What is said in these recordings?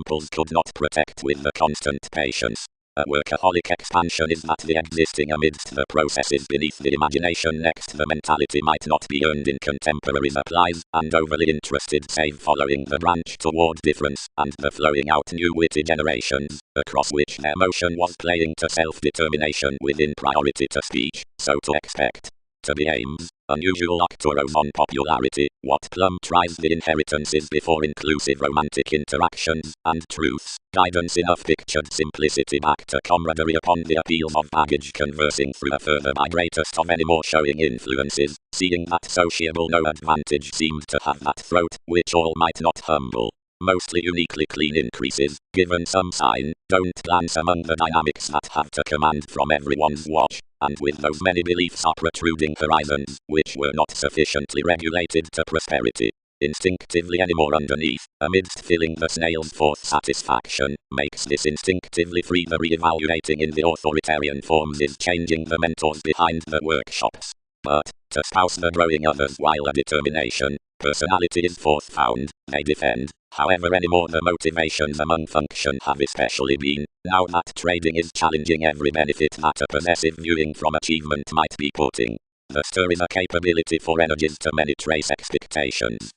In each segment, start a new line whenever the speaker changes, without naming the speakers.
principles could not protect with the constant patience. A workaholic expansion is that the existing amidst the processes beneath the imagination next the mentality might not be earned in contemporary applies, and overly interested save following the branch toward difference, and the flowing out new witty generations, across which their motion was playing to self-determination within priority to speech, so to expect. To be aims, unusual actoros on popularity, what Plum tries the inheritances before inclusive romantic interactions, and truths, guidance enough pictured simplicity back to camaraderie upon the appeals of baggage conversing through a further by greatest of any more showing influences, seeing that sociable no advantage seemed to have that throat, which all might not humble. Mostly uniquely clean increases, given some sign, don't glance among the dynamics that have to command from everyone's watch, and with those many beliefs are protruding horizons, which were not sufficiently regulated to prosperity. Instinctively anymore underneath, amidst filling the snail's forth satisfaction, makes this instinctively free the re-evaluating in the authoritarian forms is changing the mentors behind the workshops. But, to spouse the growing others while a determination, personality is forth found, they defend, however any more the motivations among function have especially been, now that trading is challenging every benefit that a possessive viewing from achievement might be putting. The stir is a capability for energies to many trace expectations.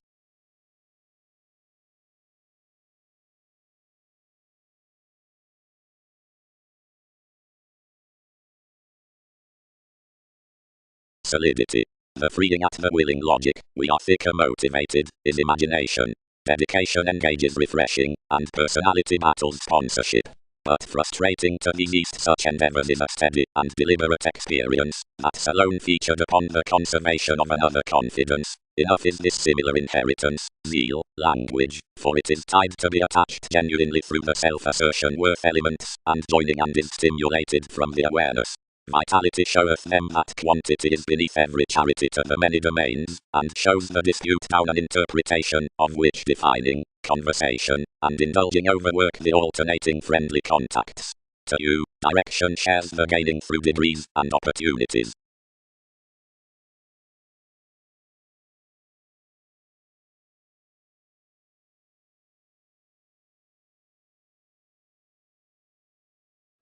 Solidity. The freeing at the willing logic, we are thicker motivated, is imagination. Dedication engages refreshing, and personality battles sponsorship. But frustrating to these east such endeavors is a steady and deliberate experience, that's alone featured upon the conservation of another confidence. Enough is this similar inheritance, zeal, language, for it is tied to be attached genuinely through the self-assertion worth elements, and joining and is stimulated from the awareness. Vitality showeth them that quantity is beneath every charity to the many domains, and shows the dispute down an interpretation, of which defining, conversation, and indulging overwork the alternating friendly contacts. To you, direction shares the gaining through degrees and opportunities.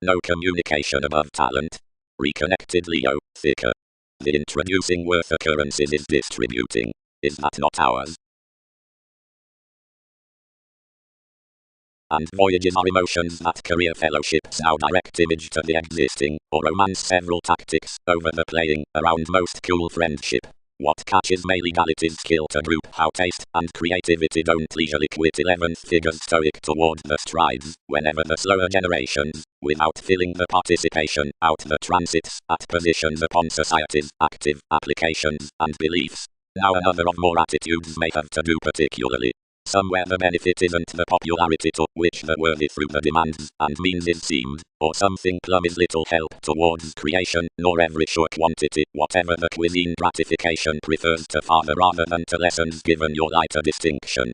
No communication above talent. Reconnected Leo, thicker. The introducing worth occurrences is distributing. Is that not ours? And voyages are emotions that career fellowships now direct image to the existing, or romance several tactics, over the playing, around most cool friendship. What catches may legality's skill to group how taste and creativity don't leisurely quit 11th figures stoic toward the strides, whenever the slower generations, without filling the participation, out the transits, at positions upon society's active applications and beliefs. Now another of more attitudes may have to do particularly. Somewhere the benefit isn't the popularity to which the worthy through the demands and means is seemed, or something plum is little help towards creation, nor every sure quantity, whatever the cuisine gratification prefers to father rather than to lessons given your lighter distinction.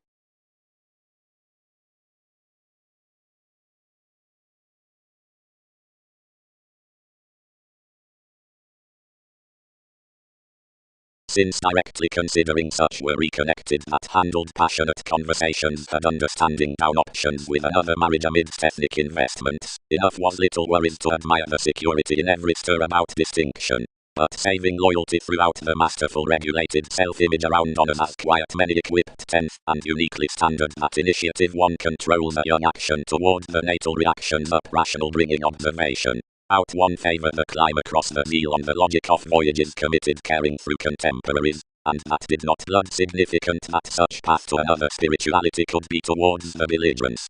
Since directly considering such were reconnected that handled passionate conversations had understanding down options with another marriage amidst ethnic investments, enough was little worries to admire the security in every stir about distinction. But saving loyalty throughout the masterful regulated self-image around honors as quiet many equipped 10th and uniquely standard that initiative one controls a young action toward the natal reactions up rational bringing observation. Out one favor the climb across the zeal on the logic of voyages committed caring through contemporaries, and that did not blood significant that such path to another spirituality could be towards the belligerents.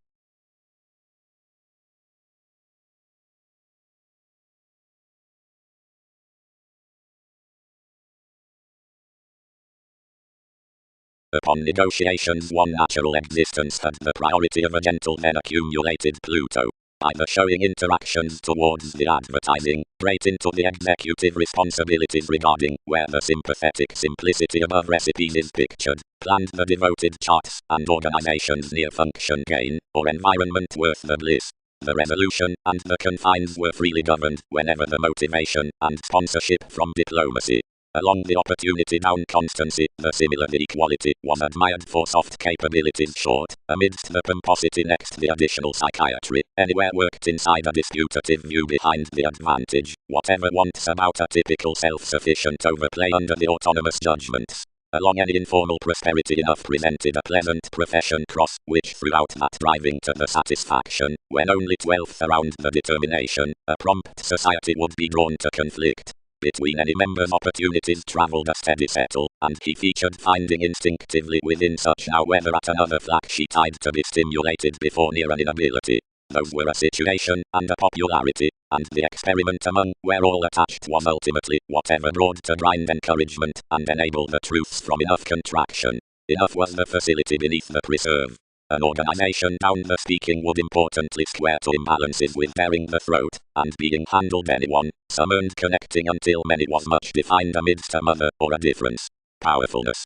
Upon negotiations one natural existence had the priority of a gentle then accumulated Pluto. Either showing interactions towards the advertising, great into the executive responsibilities regarding where the sympathetic simplicity above recipes is pictured, planned the devoted charts and organizations near function gain, or environment worth the bliss. The resolution and the confines were freely governed whenever the motivation and sponsorship from diplomacy. Along the opportunity down constancy, the similar the equality was admired for soft capabilities short, amidst the pomposity next the additional psychiatry, anywhere worked inside a disputative view behind the advantage, whatever wants about a typical self-sufficient overplay under the autonomous judgments. Along any informal prosperity enough presented a pleasant profession cross, which throughout that driving to the satisfaction, when only 12th around the determination, a prompt society would be drawn to conflict. Between any member's opportunities travelled a steady settle, and he featured finding instinctively within such now whether at another flashy tide to be stimulated before near an inability. Those were a situation, and a popularity, and the experiment among, where all attached was ultimately, whatever brought to grind encouragement, and enable the truths from enough contraction. Enough was the facility beneath the preserve. An organization down the speaking would importantly square to imbalances with bearing the throat, and being handled anyone, some earned connecting until many was much defined amidst a mother or a difference. Powerfulness.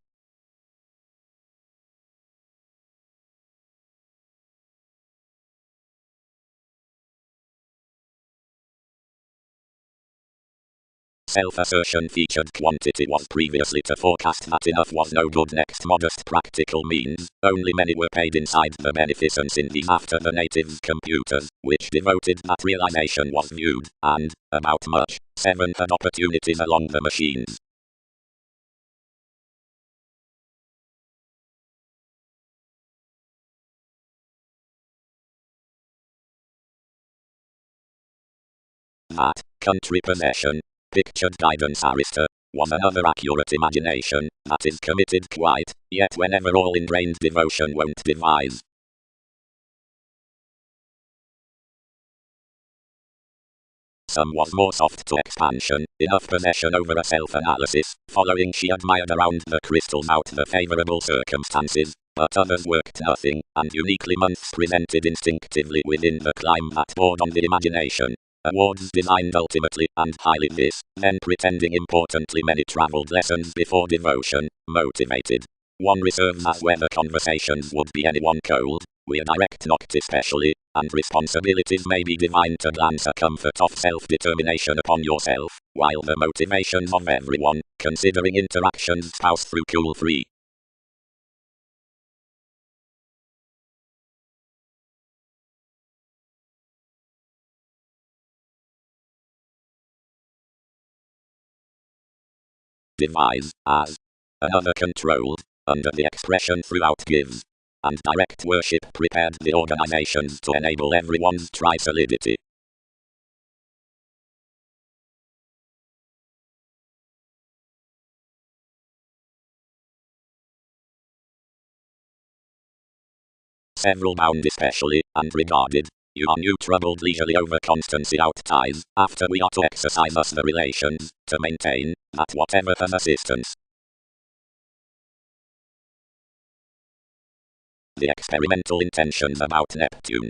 Self-assertion featured quantity was previously to forecast that enough was no good next modest practical means, only many were paid inside the beneficence in these after the natives' computers, which devoted that realization was viewed, and, about much, 7 had opportunities along the machines. That, country possession, pictured guidance arista, was another accurate imagination, that is committed quite, yet whenever all ingrained devotion won't devise. Some was more soft to expansion, enough possession over a self-analysis, following she admired around the crystals out the favorable circumstances, but others worked nothing, and uniquely months presented instinctively within the climb that bored on the imagination. Awards designed ultimately, and highly this, then pretending importantly many travelled lessons before devotion, motivated. One reserves as whether conversations would be anyone cold, we direct not especially, and responsibilities may be divine to glance a comfort of self-determination upon yourself, while the motivations of everyone, considering interactions spouse through cool free. Devise, as another controlled, under the expression throughout gives, and direct worship prepared the organizations to enable everyone's tri-solidity. Several bound especially, and regarded, you are new troubled leisurely over constancy out ties, after we are to exercise us the relations, to maintain, that whatever has assistance. The experimental intentions about Neptune.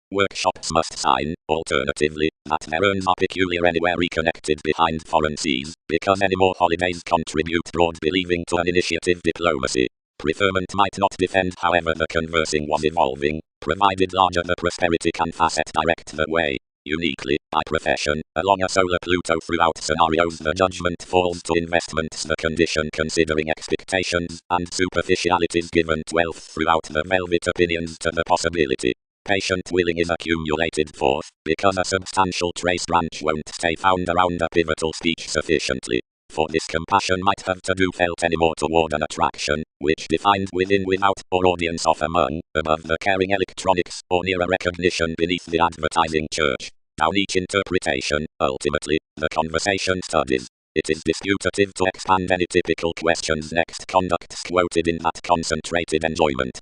Workshops must sign, alternatively, that their urns are peculiar anywhere reconnected behind foreign seas, because any more holidays contribute broad believing to an initiative diplomacy. Preferment might not defend however the conversing was evolving, provided larger the prosperity can facet direct the way. Uniquely, by profession, along a solar Pluto throughout scenarios the judgment falls to investments the condition considering expectations, and superficialities given 12th throughout the velvet opinions to the possibility. Patient willing is accumulated forth, because a substantial trace branch won't stay found around a pivotal speech sufficiently. For this compassion might have to do felt any more toward an attraction, which defined within without, or audience of among, above the caring electronics, or near a recognition beneath the advertising church. Down each interpretation, ultimately, the conversation studies. It is disputative to expand any typical questions next conducts quoted in that concentrated enjoyment.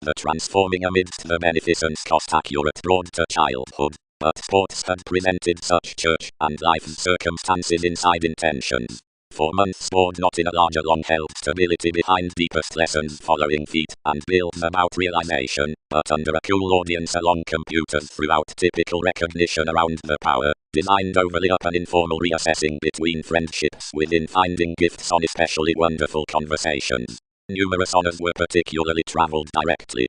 The transforming amidst the beneficence cost accurate broad to childhood, but sports had presented such church and life's circumstances inside intentions. For months bored not in a larger long-held stability behind deepest lessons following feet and bills about realization, but under a cool audience along computers throughout typical recognition around the power, designed overly up and informal reassessing between friendships within finding gifts on especially wonderful conversations. Numerous honors were particularly traveled directly.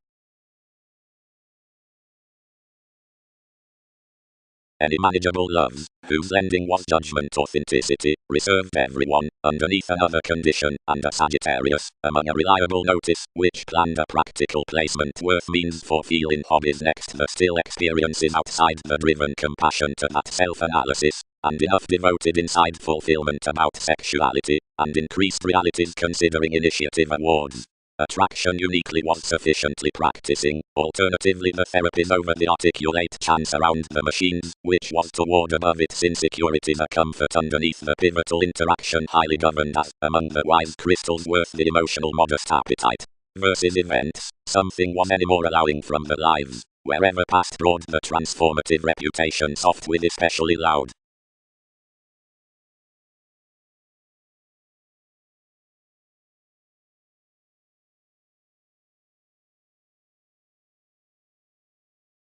Any manageable loves, whose ending was judgment authenticity, reserved everyone, underneath another condition, and a Sagittarius, among a reliable notice, which planned a practical placement worth means for feeling hobbies next the still experiences outside the driven compassion to that self-analysis, and enough devoted inside fulfillment about sexuality, and increased realities considering initiative awards. Attraction uniquely was sufficiently practicing, alternatively the therapies over the articulate chance around the machines, which was to ward above its insecurities a comfort underneath the pivotal interaction highly governed as, among the wise crystals worth the emotional modest appetite. Versus events, something was any more allowing from the lives, wherever past brought the transformative reputation soft with especially loud.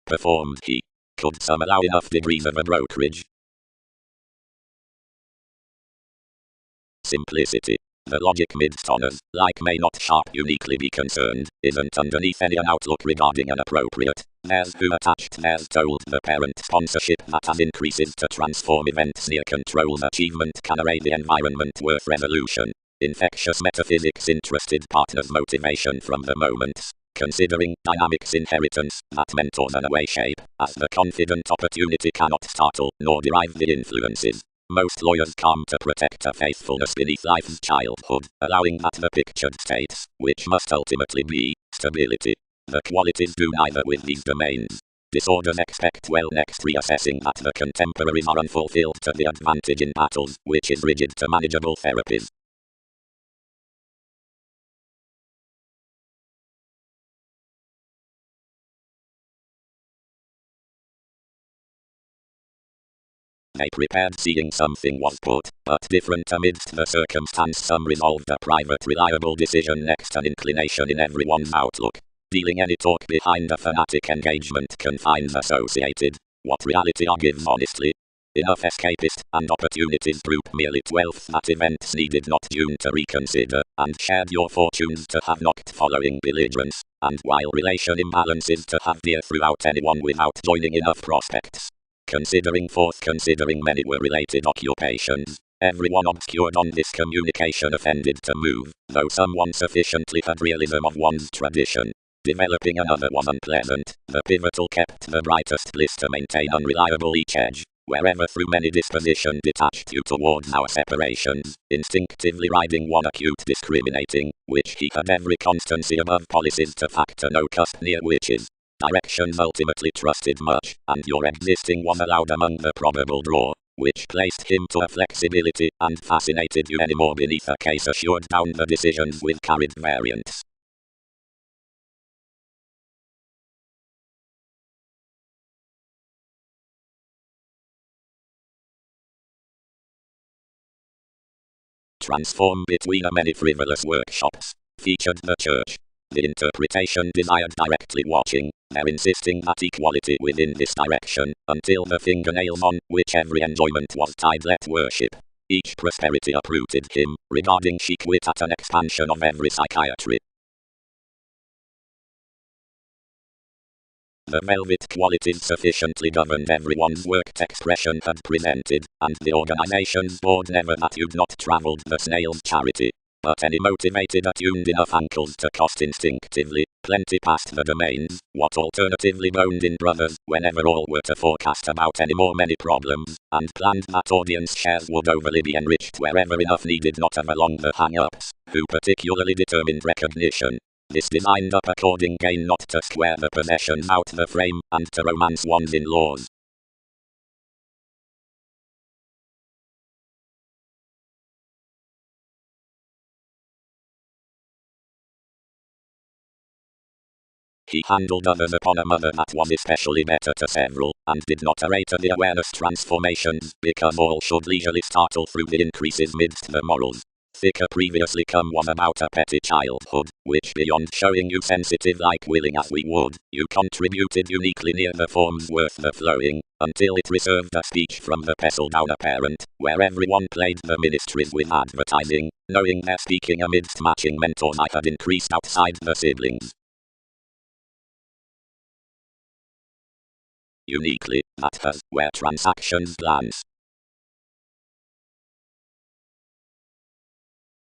Performed he. Could some allow enough degrees of a brokerage? Simplicity. The logic midst honors, like may not sharp uniquely be concerned, isn't underneath any an outlook regarding an appropriate. There's who attached there's told the parent sponsorship that as increases to transform events near control achievement can array the environment worth resolution. Infectious metaphysics interested partners motivation from the moments. Considering dynamics inheritance, that mentors an away shape, as the confident opportunity cannot startle, nor derive the influences. Most lawyers come to protect a faithfulness beneath life's childhood, allowing that the pictured states, which must ultimately be stability. The qualities do neither with these domains. Disorders expect well next reassessing that the contemporaries are unfulfilled to the advantage in battles, which is rigid to manageable therapies. They prepared seeing something was put, but different amidst the circumstance. Some resolved a private reliable decision next an inclination in everyone's outlook. Dealing any talk behind a fanatic engagement confines associated. What reality are gives honestly? Enough escapist and opportunities group merely 12th that events needed not June to reconsider, and shared your fortunes to have knocked following belligerence, and while relation imbalances to have dear throughout anyone without joining enough prospects. Considering many were related occupations, everyone obscured on this communication offended to move, though someone sufficiently had realism of one's tradition. Developing another was unpleasant, the pivotal kept the brightest bliss to maintain unreliable each edge, wherever through many disposition detached you towards our separations, instinctively riding one acute discriminating, which he had every constancy above policies to factor no cusp near which is. Directions ultimately trusted much, and your existing was allowed among the probable draw, which placed him to a flexibility, and fascinated you any more beneath a case assured down the decisions with carried variants. Transform between a many frivolous workshops, featured the church. The interpretation desired directly watching, they're insisting that equality within this direction, until the fingernails on which every enjoyment was tied let worship. Each prosperity uprooted him, regarding she quit at an expansion of every psychiatry. The velvet qualities sufficiently governed everyone's worked expression had presented, and the organization's board never that you'd not traveled the snail's charity. But any motivated attuned enough ankles to cost instinctively, plenty past the domains, what alternatively boned in brothers, whenever all were to forecast about any more many problems, and planned that audience shares would overly be enriched wherever enough needed not of along the hang-ups, who particularly determined recognition. This designed up according gain not to square the possessions out the frame, and to romance one's in-laws. He handled others upon a manner that was especially better to several, and did not array to the awareness transformations, because all should leisurely startle through the increases midst the morals. Thicker previously come was about a petty childhood, which beyond showing you sensitive like willing as we would, you contributed uniquely near the forms worth the flowing, until it reserved a speech from the pestle down apparent, where everyone played the ministries with advertising, knowing their speaking amidst matching mentors I had increased outside the siblings. Uniquely, that has, where transactions glance.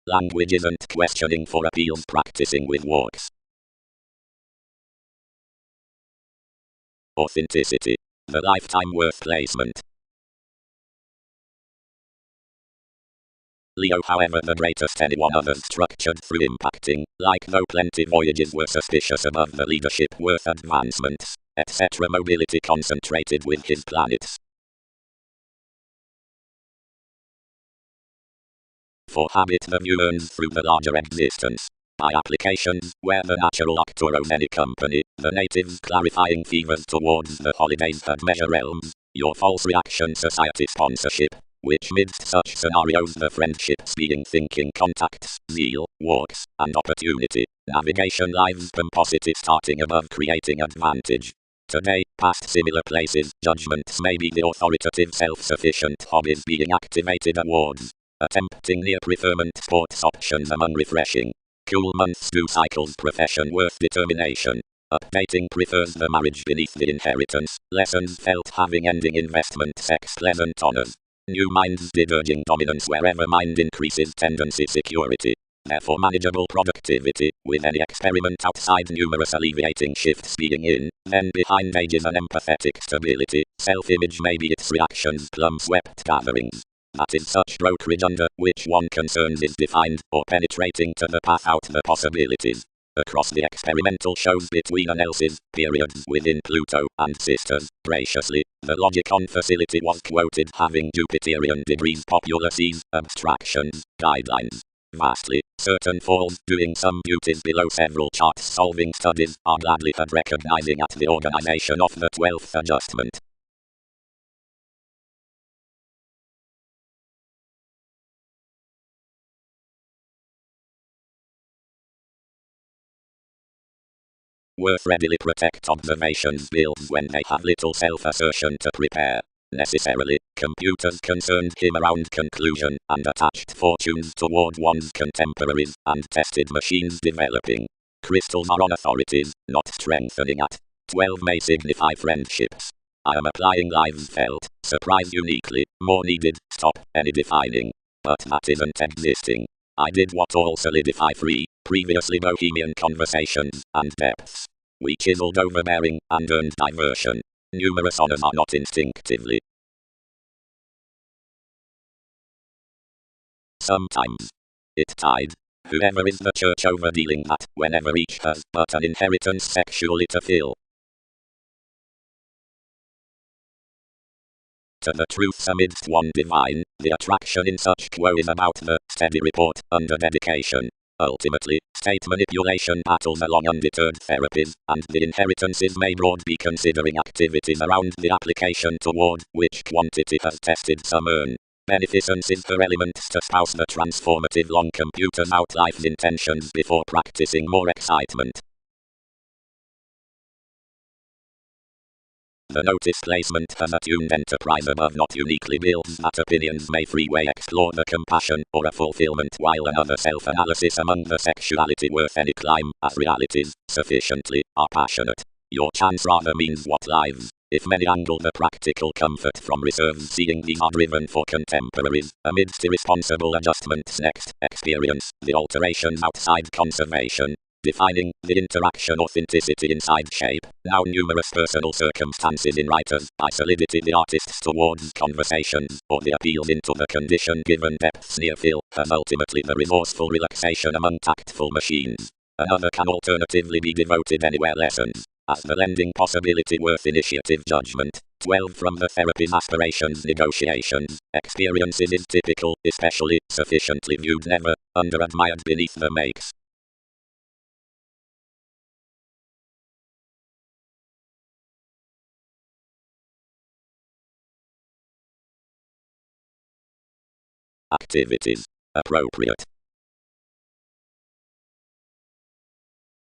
Language isn't questioning for appeals, practicing with walks. Authenticity. The lifetime worth placement. Leo, however, the greatest anyone others structured through impacting, like though plenty voyages were suspicious above the leadership worth advancements, etc. Mobility concentrated with his planets. For habit the view earns through the larger existence. By applications, where the natural actor owes any company, the natives clarifying fevers towards the holidays had measure realms, your false reaction society sponsorship, which midst such scenarios the friendships being thinking contacts, zeal, walks, and opportunity, navigation lives pomposity starting above creating advantage. Today, past similar places, judgments may be the authoritative self-sufficient hobbies being activated awards. Attempting near preferment sports options among refreshing. Cool months do cycles profession worth determination. Updating prefers the marriage beneath the inheritance. Lessons felt having ending investment sex pleasant honors. New minds did urging dominance wherever mind increases tendency security. Therefore manageable productivity, with any experiment outside numerous alleviating shifts being in, then behind ages an empathetic stability, self-image may be its reactions plum swept gatherings. That is such brokerage under which one concerns is defined, or penetrating to the path out the possibilities. Across the experimental shows between an else's, periods within Pluto, and sisters, graciously, the logic on facility was quoted having Jupiterian degrees populaces, abstractions, guidelines. Vastly, certain falls doing some beauties below several charts solving studies are gladly had recognizing at the organization of the 12th adjustment. Worth readily protect observations builds when they have little self-assertion to prepare. Necessarily, computers concerned him around conclusion and attached fortunes toward one's contemporaries and tested machines developing. Crystals are on authorities, not strengthening at. 12 may signify friendships. I am applying lives felt, surprise uniquely, more needed, stop, any defining. But that isn't existing. I did what all solidify free, previously bohemian conversations, and depths. We chiseled overbearing, and earned diversion. Numerous honors are not instinctively. Sometimes. It tied. Whoever is the church overdealing that, whenever each has but an inheritance sexually to fill. To the truths amidst one divine, the attraction in such quo is about the steady report, under dedication. Ultimately, state manipulation battles along undeterred therapies, and the inheritances may broad be considering activities around the application toward which quantity has tested some earn. Beneficence is her elements to spouse the transformative long computers out life's intentions before practicing more excitement. The notice placement has attuned enterprise above not uniquely builds that opinions may freeway explore the compassion or a fulfillment while another self-analysis among the sexuality worth any climb as realities, sufficiently, are passionate. Your chance rather means what lives, if many angle the practical comfort from reserves seeing these are driven for contemporaries, amidst irresponsible adjustments next, experience, the alterations outside conservation. Defining the interaction authenticity inside shape. Now numerous personal circumstances in writers, by solidity the artists towards conversations, or the appeals into the condition given depths near fill, has ultimately the resourceful relaxation among tactful machines. Another can alternatively be devoted anywhere lessons, as the lending possibility worth initiative judgment. 12 from the therapy's aspirations negotiations, experiences is typical, especially, sufficiently viewed never, under admired beneath the makes. Activities. Appropriate.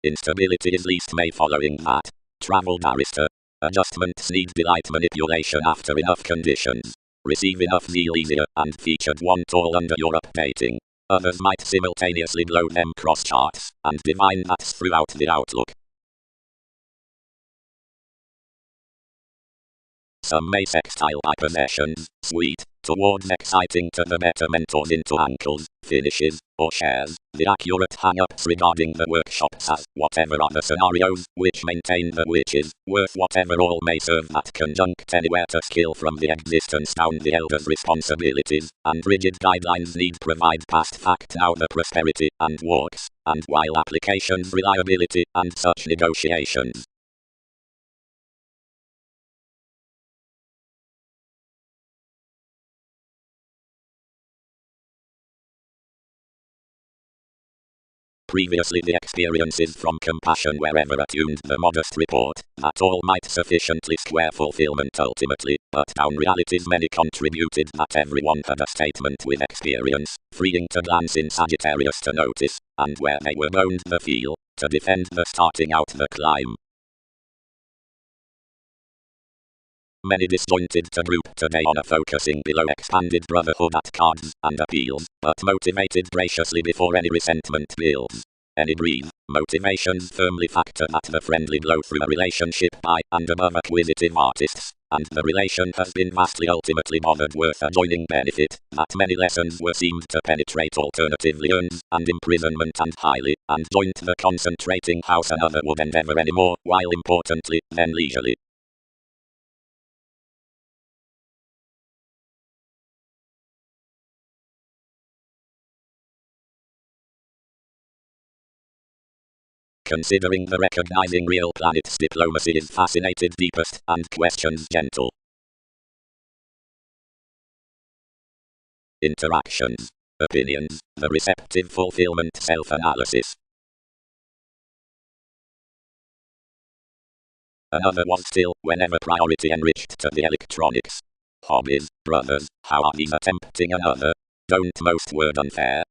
Instability is least may following that. Travel barrister. Adjustments need delight manipulation after enough conditions. Receive enough zeal easier and featured want all under your updating. Others might simultaneously blow them cross charts and divine that's throughout the outlook. Some may sextile by possessions, sweet, towards exciting to the better mentors into ankles, finishes, or shares. The accurate hang-ups regarding the workshops as whatever are the scenarios which maintain the witches, worth whatever all may serve that conjunct anywhere to skill from the existence down the elders' responsibilities, and rigid guidelines need provide past fact now the prosperity and walks, and while applications reliability and such negotiations. Previously the experiences from compassion wherever attuned the modest report, that all might sufficiently square fulfillment ultimately, but down realities many contributed that everyone had a statement with experience, freeing to glance in Sagittarius to notice, and where they were boned the feel, to defend the starting out the climb. Many disjointed to group today on a focusing below expanded brotherhood at cards and appeals, but motivated graciously before any resentment builds. Any breathe, motivations firmly factor that the friendly glow through a relationship by and above acquisitive artists, and the relation has been vastly ultimately bothered worth a joining benefit, that many lessons were seemed to penetrate alternatively earns, and imprisonment and highly, and joint the concentrating house another would endeavour any more, while importantly, then leisurely. Considering the recognizing real planets diplomacy is fascinated deepest and questions gentle. Interactions. Opinions. The receptive fulfillment self-analysis. Another was still, whenever priority enriched to the electronics. Hobbies. Brothers, how are these attempting another? Don't most word unfair.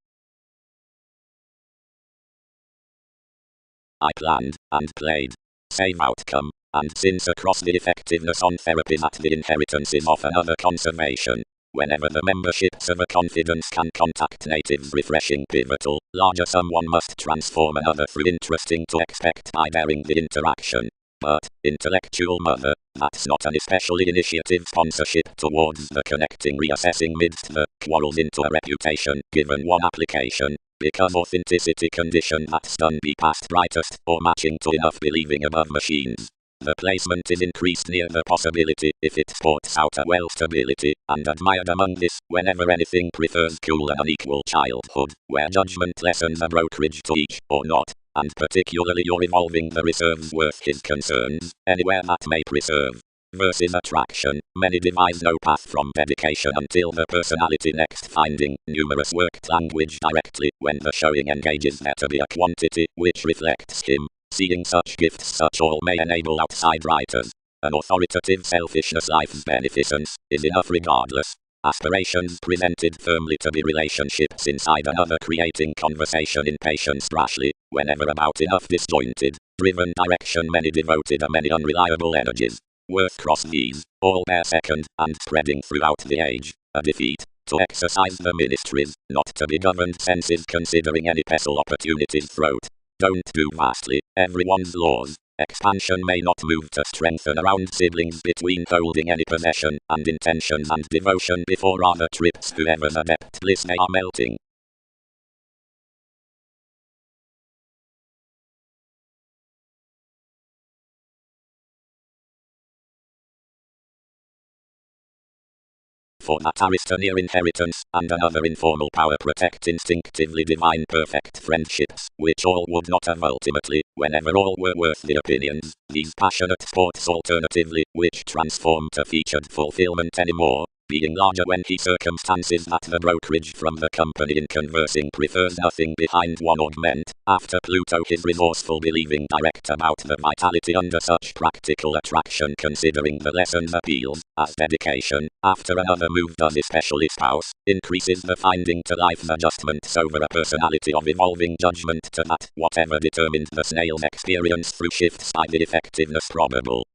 I planned, and played. Save outcome, and since across the effectiveness on therapy that the inheritance is of another conservation. Whenever the memberships of a confidence can contact natives refreshing pivotal, larger someone must transform another through interesting to expect by daring the interaction. But, intellectual mother, that's not an especially initiative sponsorship towards the connecting reassessing midst the quarrels into a reputation, given one application. Because authenticity condition that's done be past brightest, or matching to enough believing above machines. The placement is increased near the possibility, if it sports out a well stability, and admired among this, whenever anything prefers cool and unequal childhood, where judgment lessens a brokerage to each, or not, and particularly you're evolving the reserves worth his concerns, anywhere that may preserve. Versus attraction, many devise no path from dedication until the personality next finding numerous worked language directly when the showing engages there to be a quantity which reflects him. Seeing such gifts such all may enable outside writers. An authoritative selfishness life's beneficence is enough regardless. Aspirations presented firmly to be relationships inside another creating conversation in patience rashly, whenever about enough disjointed, driven direction many devoted a many unreliable energies. Worth cross these, all bear second, and spreading throughout the age, a defeat, to exercise the ministries, not to be governed senses considering any pestle opportunity's throat. Don't do vastly, everyone's laws, expansion may not move to strengthen around siblings between holding any possession, and intentions and devotion before rather trips whoever's adept bliss they are melting. For that arista near inheritance, and another informal power protect instinctively divine perfect friendships, which all would not have ultimately, whenever all were worth the opinions, these passionate sports alternatively, which transform to featured fulfillment anymore, being larger when he circumstances that the brokerage from the company in conversing prefers nothing behind one augment, after Pluto his resourceful believing direct about the vitality under such practical attraction considering the lessons appeals, as dedication, after another move does especially spouse, increases the finding to life's adjustments over a personality of evolving judgment to that whatever determined the snail's experience through shifts by the effectiveness probable.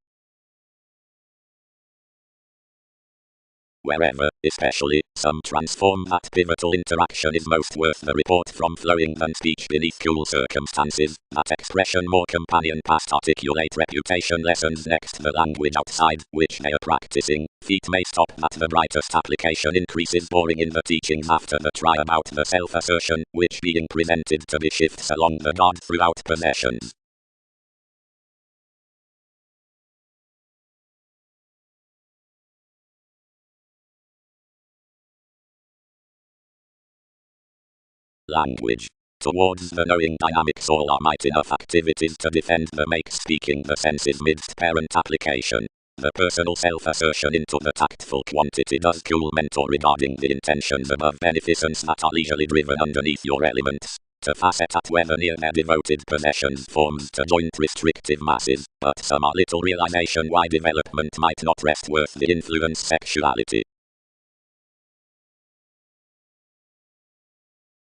Wherever, especially, some transform that pivotal interaction is most worth the report from flowing than speech beneath cool circumstances, that expression more companion past articulate reputation lessons next the language outside, which they are practicing, feet may stop that the brightest application increases boring in the teachings after the try about the self-assertion, which being presented to be shifts along the guard throughout possessions. Language. Towards the knowing dynamics all are might enough activities to defend the make speaking the senses midst parent application. The personal self-assertion into the tactful quantity does cool mentor regarding the intentions above beneficence that are leisurely driven underneath your elements. To facet at whether near their devoted possessions forms to joint restrictive masses, but some are little realization why development might not rest worth the influence sexuality.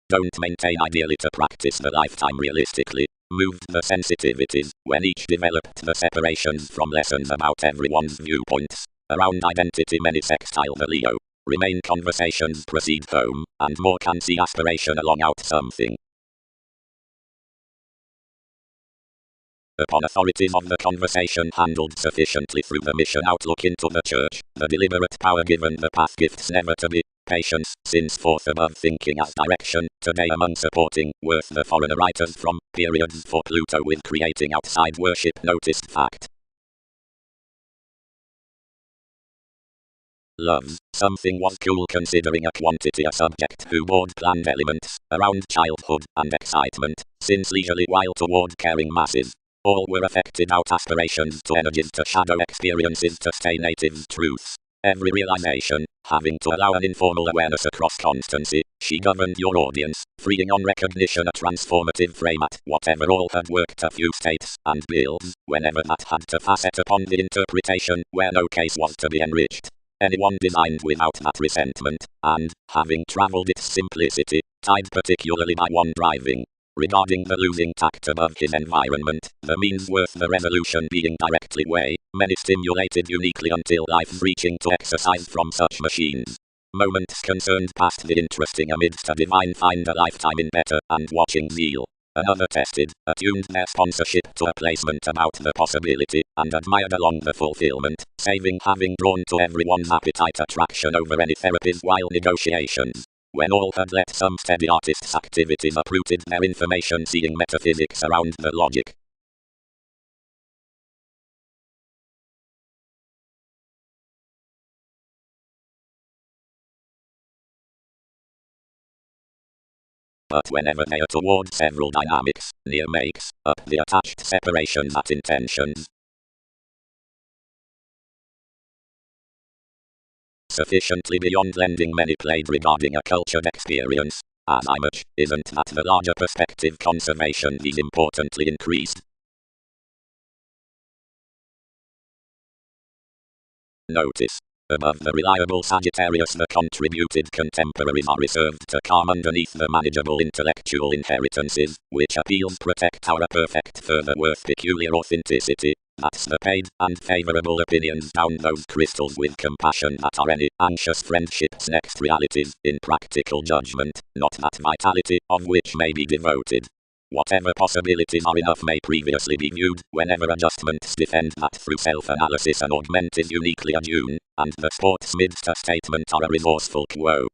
Don't maintain ideally to practice the lifetime realistically. Moved the sensitivities, when each developed the separations from lessons about everyone's viewpoints. Around identity many sextile the Leo. Remain conversations proceed home, and more can see aspiration along out something. Upon authorities of the conversation handled sufficiently through the mission outlook into the church, the deliberate power given the path gifts never to be, patience, since forth above thinking as direction, today among supporting, worth the foreigner writers from, periods for Pluto with creating outside worship noticed fact. Loves, something was cool considering a quantity a subject who board planned elements, around childhood and excitement, since leisurely while toward caring masses. All were affected out aspirations to energies to shadow experiences to stay natives truths. Every realization, having to allow an informal awareness across constancy, she governed your audience, freeing on recognition a transformative frame at whatever all had worked a few states and builds, whenever that had to facet upon the interpretation, where no case was to be enriched. Anyone designed without that resentment, and, having travelled its simplicity, tied particularly by one driving. Regarding the losing tact above his environment, the means worth the resolution being directly way, many stimulated uniquely until life's reaching to exercise from such machines. Moments concerned past the interesting amidst a divine find a lifetime in better and watching zeal. Another tested, attuned their sponsorship to a placement about the possibility, and admired along the fulfillment, saving having drawn to everyone's appetite attraction over any therapies while negotiations. When all had let some steady artists' activities uprooted their information seeing metaphysics around the logic. But whenever they are toward several dynamics, near makes up the attached separations at intentions. Sufficiently beyond lending many played regarding a cultured experience, as I much, isn't that the larger perspective conservation is importantly increased. Notice. Above the reliable Sagittarius the contributed contemporaries are reserved to calm underneath the manageable intellectual inheritances, which appeals protect our perfect further worth peculiar authenticity. That's the paid and favorable opinions down those crystals with compassion that are any anxious friendship's next realities, in practical judgment, not that vitality, of which may be devoted. Whatever possibilities are enough may previously be viewed, whenever adjustments defend that through self-analysis an augment is uniquely adune, and the sports midst a statement are a resourceful quo.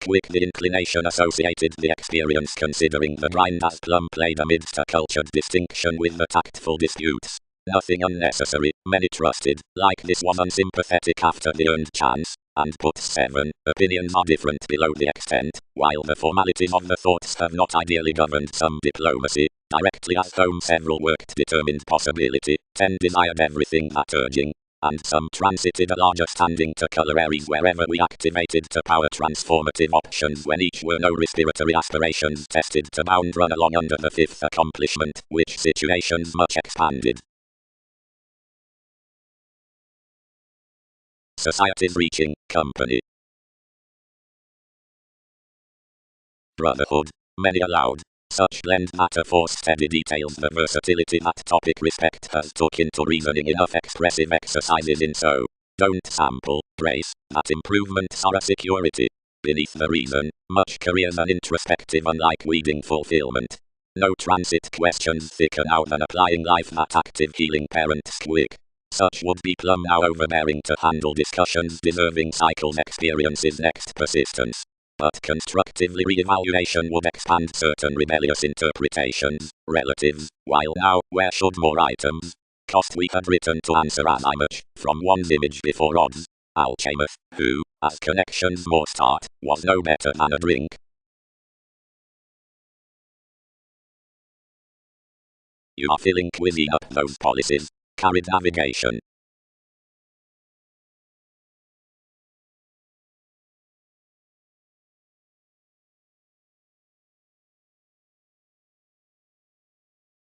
Quick the inclination associated the experience considering the grind as plum played amidst a cultured distinction with the tactful disputes. Nothing unnecessary, many trusted, like this was unsympathetic after the earned chance, and puts 7. Opinions are different below the extent, while the formalities of the thoughts have not ideally governed some diplomacy, directly as home several worked determined possibility, 10 desired everything that urging, and some transited a larger standing to color Aries wherever we activated to power transformative options when each were no respiratory aspirations tested to bound run along under the 5th accomplishment, which situations much expanded. Societies reaching, company. Brotherhood, many allowed. Such blend matter force steady details the versatility that topic respect has took into reasoning enough expressive exercises in so. Don't sample, brace, that improvements are a security. Beneath the reason, much careers and introspective unlike weeding fulfillment. No transit questions thicker now than applying life that active healing parents quick. Such would be plumb now overbearing to handle discussions deserving cycles experiences next persistence. But constructively re-evaluation would expand certain rebellious interpretations, relatives, while now, where should more items cost we had written to answer as I much, from one's image before odds. Alchemist, who, as connections more start, was no better than a drink. You are filling quizzing up those policies. Carried navigation.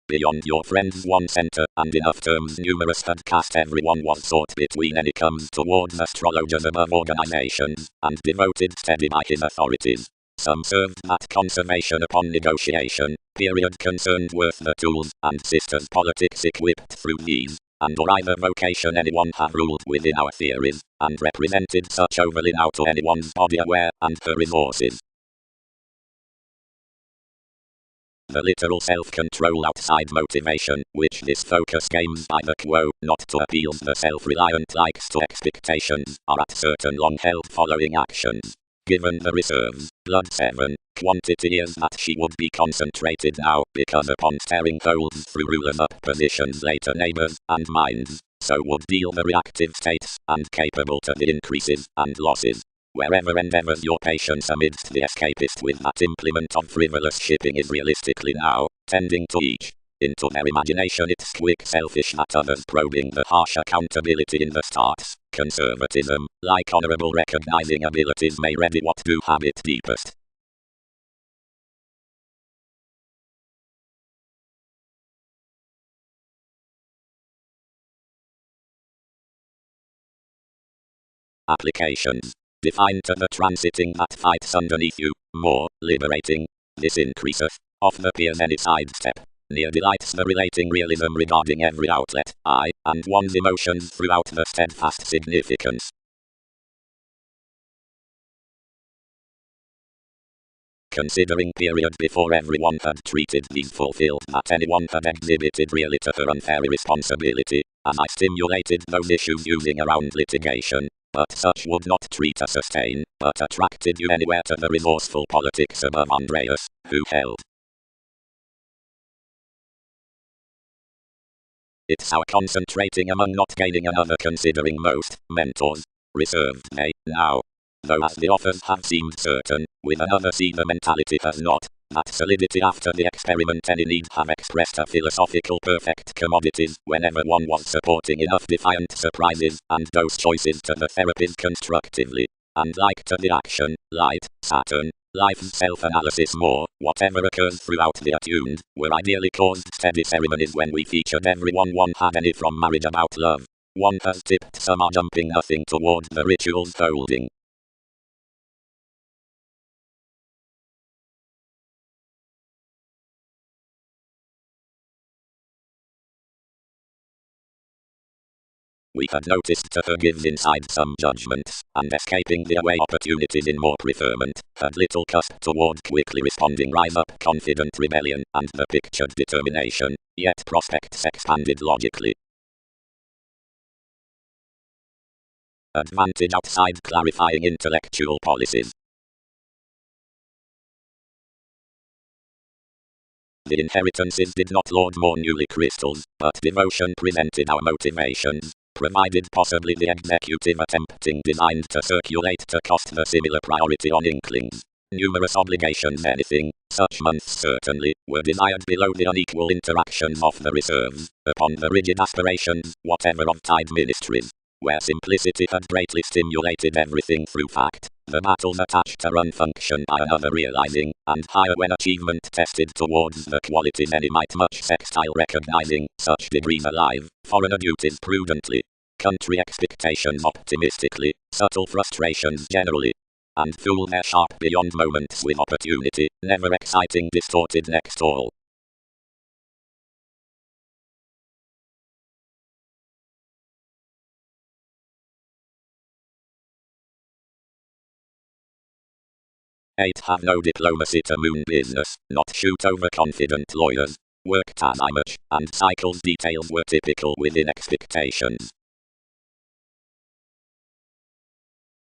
Beyond your friends one center, and enough terms numerous had cast everyone was sought between any comes towards astrologers above organizations, and devoted steady by his authorities. Some served that conservation upon negotiation, period concerned worth the tools, and sisters politics equipped through these, and or either vocation anyone have ruled within our theories, and represented such overly now to anyone's body aware, and her resources. The literal self-control outside motivation, which this focus gains by the quo, not to appeal the self-reliant likes to expectations, are at certain long-held following actions. Given the reserves, blood 7, quantity is that she would be concentrated now, because upon staring holes through rulers up positions later neighbors, and minds, so would deal the reactive states, and capable to the increases, and losses. Wherever endeavors your patience amidst the escapist with that implement of frivolous shipping is realistically now, tending to each. Into their imagination it's quick selfish that others probing the harsh accountability in the starts. Conservatism, like honorable recognizing abilities may ready what do habit deepest. Applications. Define to the transiting that fights underneath you, more, liberating. This increaseth, of the peers any sidestep. Near delights the relating realism regarding every outlet, I, and one's emotions throughout the steadfast significance. Considering period before everyone had treated these fulfilled that anyone had exhibited really to her unfair responsibility, and I stimulated those issues using around litigation. But such would not treat a sustain, but attracted you anywhere to the resourceful politics above Andreas, who held. It's our concentrating among not gaining another considering most, mentors, reserved may, now. Though as the offers have seemed certain, with another see the mentality has not. That solidity after the experiment any need have expressed a philosophical perfect commodities whenever one was supporting enough defiant surprises and those choices to the therapies constructively. And like to the action, light, Saturn, life's self-analysis more, whatever occurs throughout the attuned, were ideally caused steady ceremonies when we featured everyone one had any from marriage about love. One has tipped some are jumping nothing toward the rituals holding. We had noticed to her gives inside some judgments, and escaping the away opportunities in more preferment, had little cusp toward quickly responding rise up confident rebellion, and the pictured determination, yet prospects expanded logically. Advantage outside clarifying intellectual policies. The inheritances did not lord more newly crystals, but devotion presented our motivations. provided possibly the executive attempting designed to circulate to cost the similar priority on inklings. Numerous obligations anything, such months certainly, were desired below the unequal interactions of the reserves, upon the rigid aspirations, whatever of tide ministries, where simplicity had greatly stimulated everything through fact, the battles attached to run function by another realizing, and higher when achievement tested towards the qualities any might much sextile recognizing, such degrees alive, foreigner duties prudently, country expectations optimistically, subtle frustrations generally, and fuel their sharp beyond moments with opportunity, never exciting distorted next all. Eight, have no diplomacy to moon business, not shoot overconfident lawyers. Work time much, and cycles details were typical within expectations.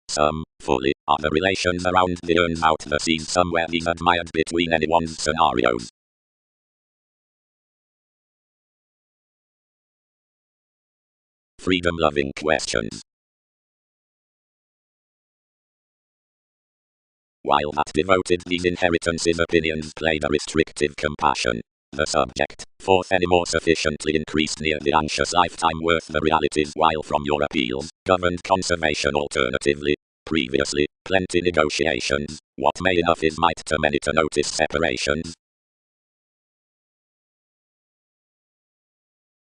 Some, fully, are the relations around the urns out the seas somewhere he's admired between anyone's scenarios. Freedom-loving questions. While that devoted these inheritances opinions played a restrictive compassion, the subject, forth any more sufficiently increased near the anxious lifetime worth the realities while from your appeals, governed conservation alternatively. Previously, plenty negotiations, what may enough is might to many to notice separations.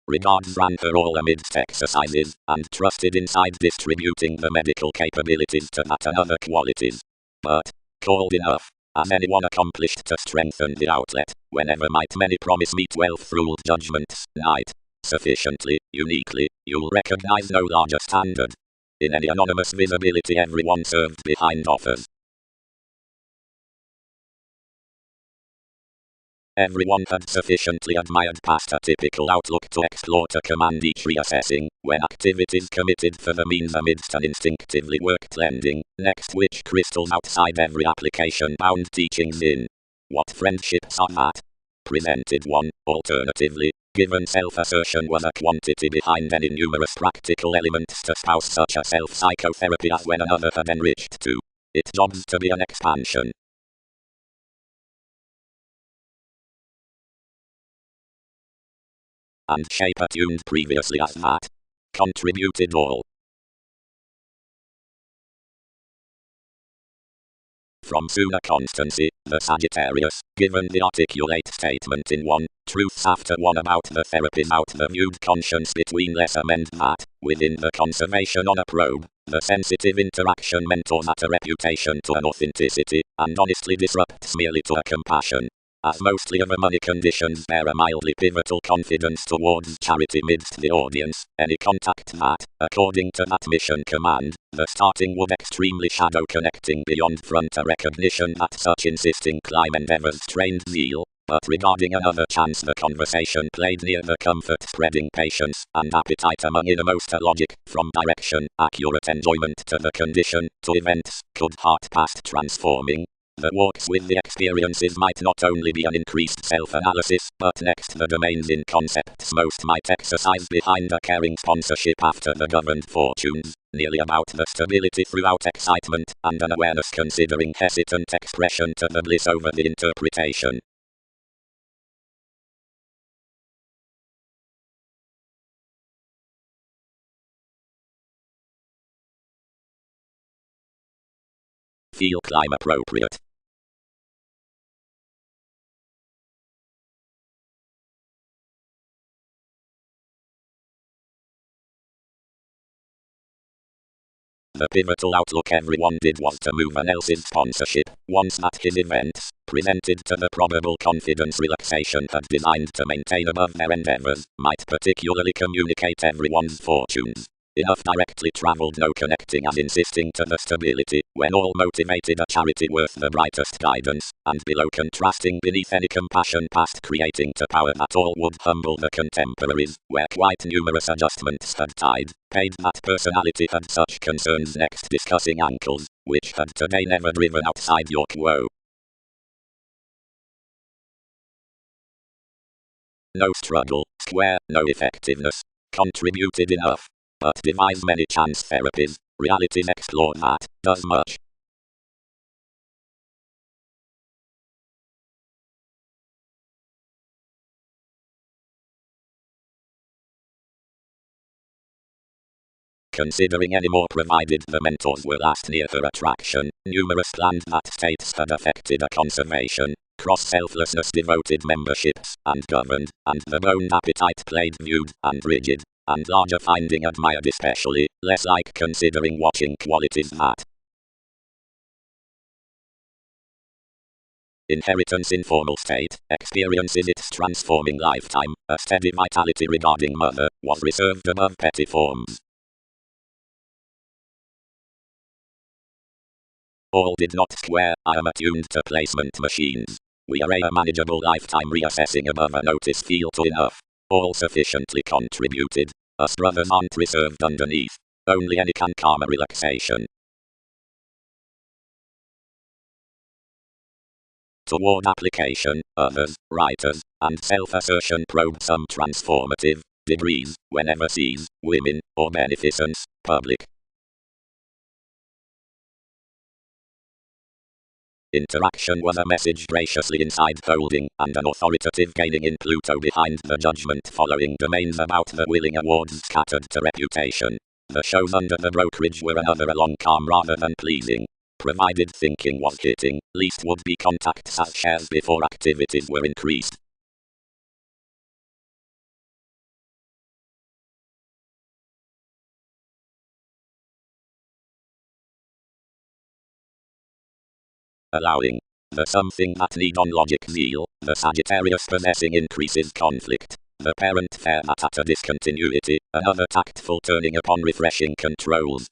Regards ran her all amidst exercises, and trusted inside distributing the medical capabilities to that and other qualities. But, called enough, as anyone accomplished to strengthen the outlet, whenever might many promise meet wealth-ruled judgments, night. Sufficiently, uniquely, you'll recognize no larger standard. In any anonymous visibility everyone served behind offers. Everyone had sufficiently admired past a typical outlook to explore to command each reassessing, when activities committed for the means amidst an instinctively worked lending, next which crystals outside every application bound teachings in. What friendships are that? Presented one, alternatively, given self-assertion was a quantity behind any numerous practical elements to spouse such a self-psychotherapy as when another had enriched to. It jobs to be an expansion. And shape attuned previously as that. Contributed all. From sooner constancy, the Sagittarius, given the articulate statement in one, truths after one about the therapy's out the viewed conscience between lesser men that, within the conservation on a probe, the sensitive interaction mentors at a reputation to an authenticity, and honestly disrupts merely to a compassion. As mostly of a money conditions bear a mildly pivotal confidence towards charity midst the audience, any contact that, according to that mission command, the starting would extremely shadow connecting beyond front a recognition that such insisting climb endeavors strained zeal, but regarding another chance the conversation played near the comfort spreading patience and appetite among innermost a logic, from direction, accurate enjoyment to the condition, to events, could heart past transforming. The walks with the experiences might not only be an increased self-analysis, but next the domains in concepts most might exercise behind a caring sponsorship after the governed fortunes, nearly about the stability throughout excitement, and an awareness considering hesitant expression to the bliss over the interpretation. Feel climb appropriate. The pivotal outlook everyone did was to move an else's sponsorship, once that his events, presented to the probable confidence relaxation had designed to maintain above their endeavors, might particularly communicate everyone's fortunes. Enough directly traveled no connecting as insisting to the stability, when all motivated a charity worth the brightest guidance, and below contrasting beneath any compassion past creating to power that all would humble the contemporaries, where quite numerous adjustments had tied, paid that personality had such concerns next discussing ankles, which had today never driven outside your quo. No struggle, square, no effectiveness. Contributed enough. but devise many chance therapies. Realities explore that, does much. Considering any more provided the mentors were last near her attraction, numerous planned that states had affected a conservation, cross-selflessness devoted memberships, and governed, and the boned appetite played viewed, and rigid, and larger finding admired especially, less like considering watching qualities that inheritance in formal state, experiences its transforming lifetime, a steady vitality regarding mother, was reserved above petty forms. All did not square. I am attuned to placement machines. We array a manageable lifetime reassessing above a notice field to enough. All sufficiently contributed. Us brothers aren't reserved underneath. Only any can calm a relaxation. Toward application, others, writers, and self-assertion probe some transformative degrees, whenever sees, women, or beneficence, public. Interaction was a message graciously inside holding, and an authoritative gaining in Pluto behind the judgment following domains about the willing awards scattered to reputation. The shows under the brokerage were another along calm rather than pleasing. Provided thinking was hitting, least would be contacts as shares before activities were increased. Allowing the something that need on logic zeal, the Sagittarius possessing increases conflict. The parent fair that at a discontinuity, another tactful turning upon refreshing controls.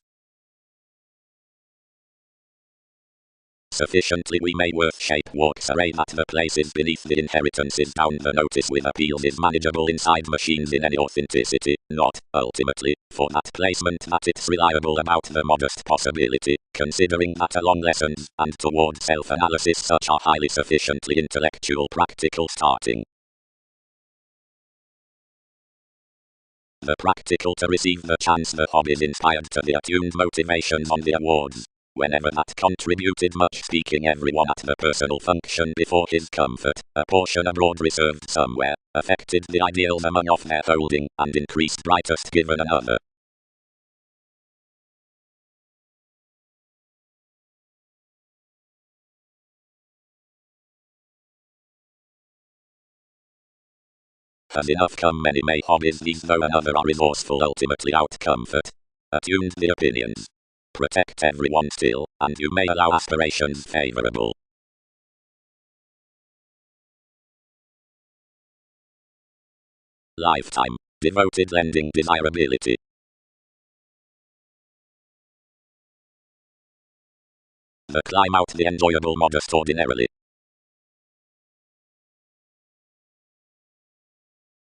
Sufficiently we may worth shape walks array that the places beneath the inheritances down the notice with appeals is manageable inside machines in any authenticity, not, ultimately, for that placement that it's reliable about the modest possibility, considering that along lessons, and toward self-analysis such are highly sufficiently intellectual practical starting. The practical to receive the chance the hobbies inspired to the attuned motivations on the awards. Whenever that contributed much speaking everyone at the personal function before his comfort, a portion abroad reserved somewhere, affected the ideals among of their holding, and increased brightest given another. As enough come many may hobbies these though another are resourceful ultimately out comfort. Attuned the opinions. Protect everyone still, and you may allow aspirations favorable. Lifetime. Devoted lending desirability. The climb out the enjoyable modest ordinarily.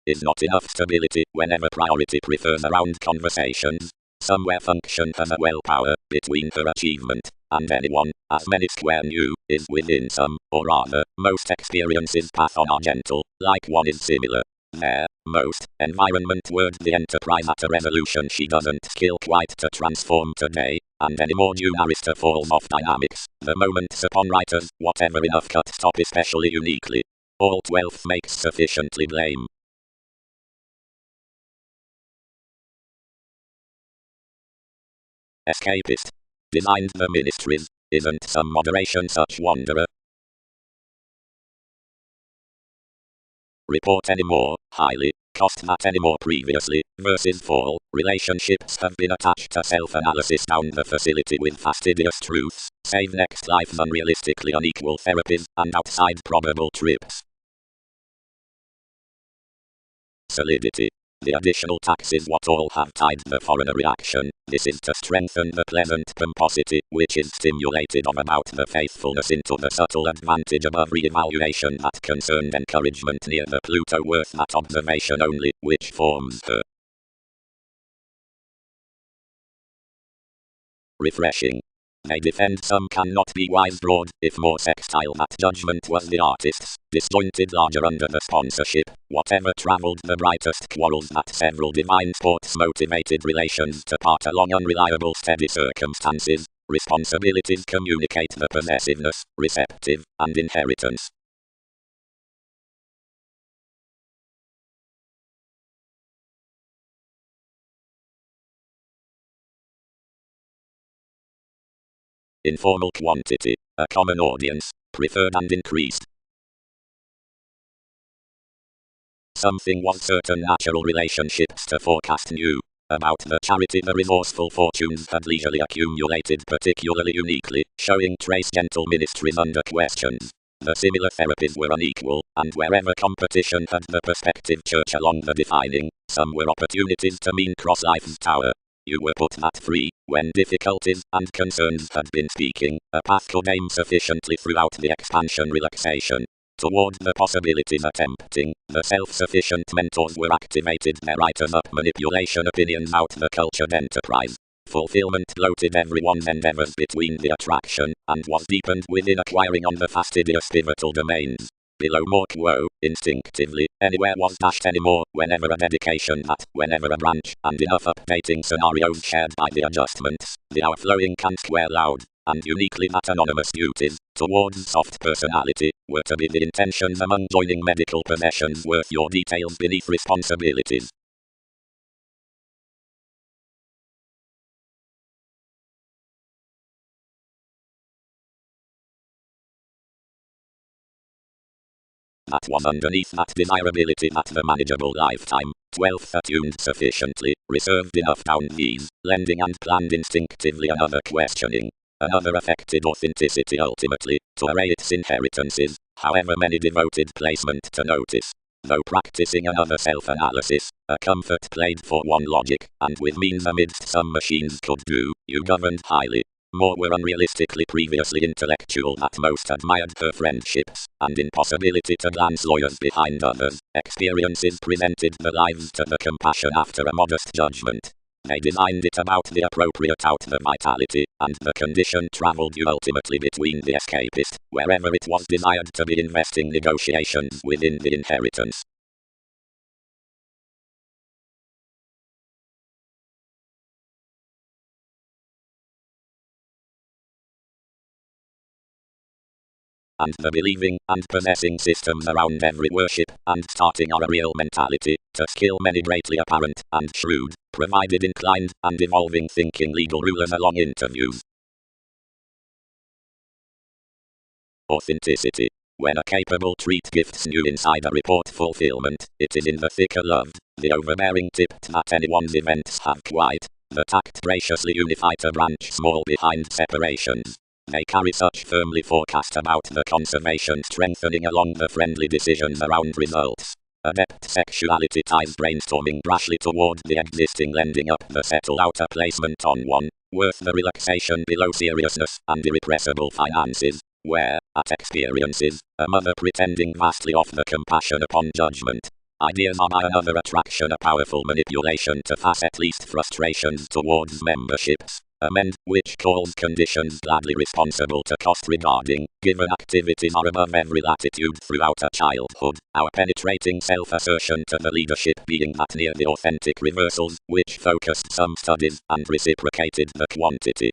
Is not enough stability whenever priority prefers around conversations. Somewhere function has a willpower between her achievement and anyone, as many square new, is within some, or rather, most experiences path on are gentle, like one is similar. There, most, environment word the enterprise at a resolution she doesn't skill quite to transform today, and any more due arista falls off dynamics, the moments upon writers, whatever enough cut stop especially uniquely. All 12th makes sufficiently blame. Escapist. Designed the ministries, isn't some moderation such wanderer? Report anymore, highly, cost that anymore previously, versus fall, relationships have been attached to self-analysis down the facility with fastidious truths, save next life's unrealistically unequal therapies, and outside probable trips. Solidity. The additional tax is what all have tied the foreigner reaction. This is to strengthen the pleasant pomposity, which is stimulated of about the faithfulness into the subtle advantage above re-evaluation that concerned encouragement near the Pluto worth that observation only, which forms her. Refreshing. May defend some cannot be wise broad, if more sextile that judgment was the artist's, disjointed larger under the sponsorship, whatever travelled the brightest quarrels that several divine sports motivated relations to part along unreliable steady circumstances, responsibilities communicate the possessiveness, receptive, and inheritance. Informal quantity, a common audience, preferred and increased. Something was certain natural relationships to forecast knew. About the charity the resourceful fortunes had leisurely accumulated particularly uniquely, showing trace gentle ministries under questions. The similar therapies were unequal, and wherever competition had the perspective church along the defining, some were opportunities to mean cross life's tower. You were put that free, when difficulties and concerns had been speaking, a path could aim sufficiently throughout the expansion relaxation. Toward the possibilities attempting, the self-sufficient mentors were activated their writers up manipulation opinions out the cultured enterprise. Fulfillment bloated everyone's endeavors between the attraction, and was deepened within acquiring on the fastidious pivotal domains. Below more quo, instinctively, anywhere was dashed anymore, whenever a dedication that, whenever a branch, and enough updating scenarios shared by the adjustments, the outflowing can square loud, and uniquely that anonymous duties, towards soft personality, were to be the intentions among joining medical possessions worth your details beneath responsibilities. That was underneath that desirability that the manageable lifetime, 12th attuned sufficiently, reserved enough down these, lending and planned instinctively another questioning, another affected authenticity ultimately, to array its inheritances, however many devoted placement to notice. Though practicing another self-analysis, a comfort played for one logic, and with means amidst some machines could do, you governed highly. More were unrealistically previously intellectual that most admired her friendships, and impossibility to glance lawyers behind others. Experiences presented the lives to the compassion after a modest judgment. They designed it about the appropriate out the vitality, and the condition travelled you ultimately between the escapist, wherever it was desired to be investing negotiations within the inheritance. And the believing and possessing systems around every worship and starting are a real mentality, to skill many greatly apparent and shrewd, provided inclined and evolving thinking legal rulers along interviews. Authenticity. When a capable treat gifts new insider report fulfillment, it is in the thicker loved, the overbearing tipped that anyone's events have quite, the tact graciously unify to branch small behind separations. They carry such firmly forecast about the conservation strengthening along the friendly decisions around results. Adept sexuality ties brainstorming brashly toward the existing lending up the settled outer placement on one, worth the relaxation below seriousness and irrepressible finances, where, at experiences, a mother pretending vastly off the compassion upon judgment. Ideas are by another attraction a powerful manipulation to face at least frustrations towards memberships. Amend, which calls conditions gladly responsible to cost regarding, given activities are above every latitude throughout a childhood, our penetrating self-assertion to the leadership being that near the authentic reversals, which focused some studies, and reciprocated the quantity.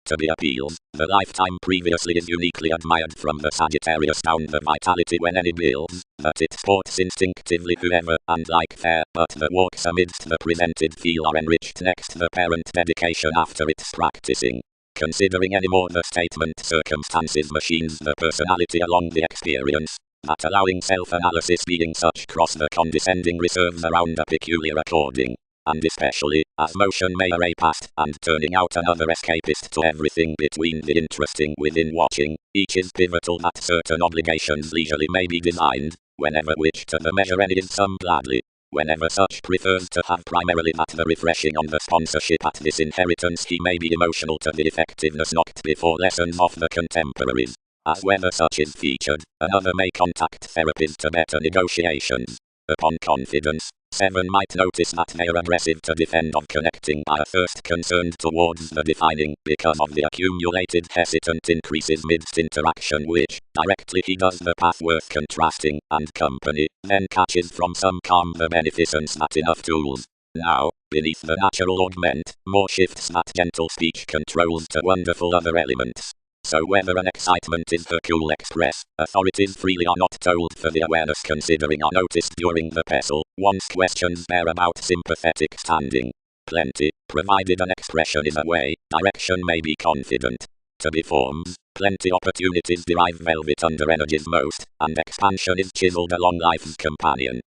To the appeals, the lifetime previously is uniquely admired from the Sagittarius down the vitality when any builds, that it sports instinctively whoever, and like fair, but the walks amidst the presented feel are enriched next the parent dedication after its practicing. Considering any more the statement circumstances machines the personality along the experience, that allowing self-analysis being such cross the condescending reserves around a peculiar according. And especially, as motion may array past, and turning out another escapist to everything between the interesting within watching, each is pivotal that certain obligations leisurely may be designed, whenever which to the measure any is some gladly, whenever such prefers to have primarily that the refreshing on the sponsorship at this inheritance he may be emotional to the effectiveness knocked before lessons of the contemporaries. as whether such is featured, another may contact therapist to better negotiations. Upon confidence, 7 might notice that they are aggressive to defend of connecting by a thirst concerned towards the defining because of the accumulated hesitant increases midst interaction which directly he does the path worth contrasting and company then catches from some calm the beneficence that enough tools. Now, beneath the natural augment, more shifts that gentle speech controls to wonderful other elements. So whether an excitement is the cool express, authorities freely are not told for the awareness considering are noticed during the pestle, one's questions bear about sympathetic standing. Plenty, provided an expression is away, direction may be confident. To be forms, plenty opportunities derive velvet under energies most, and expansion is chiseled along life's companion.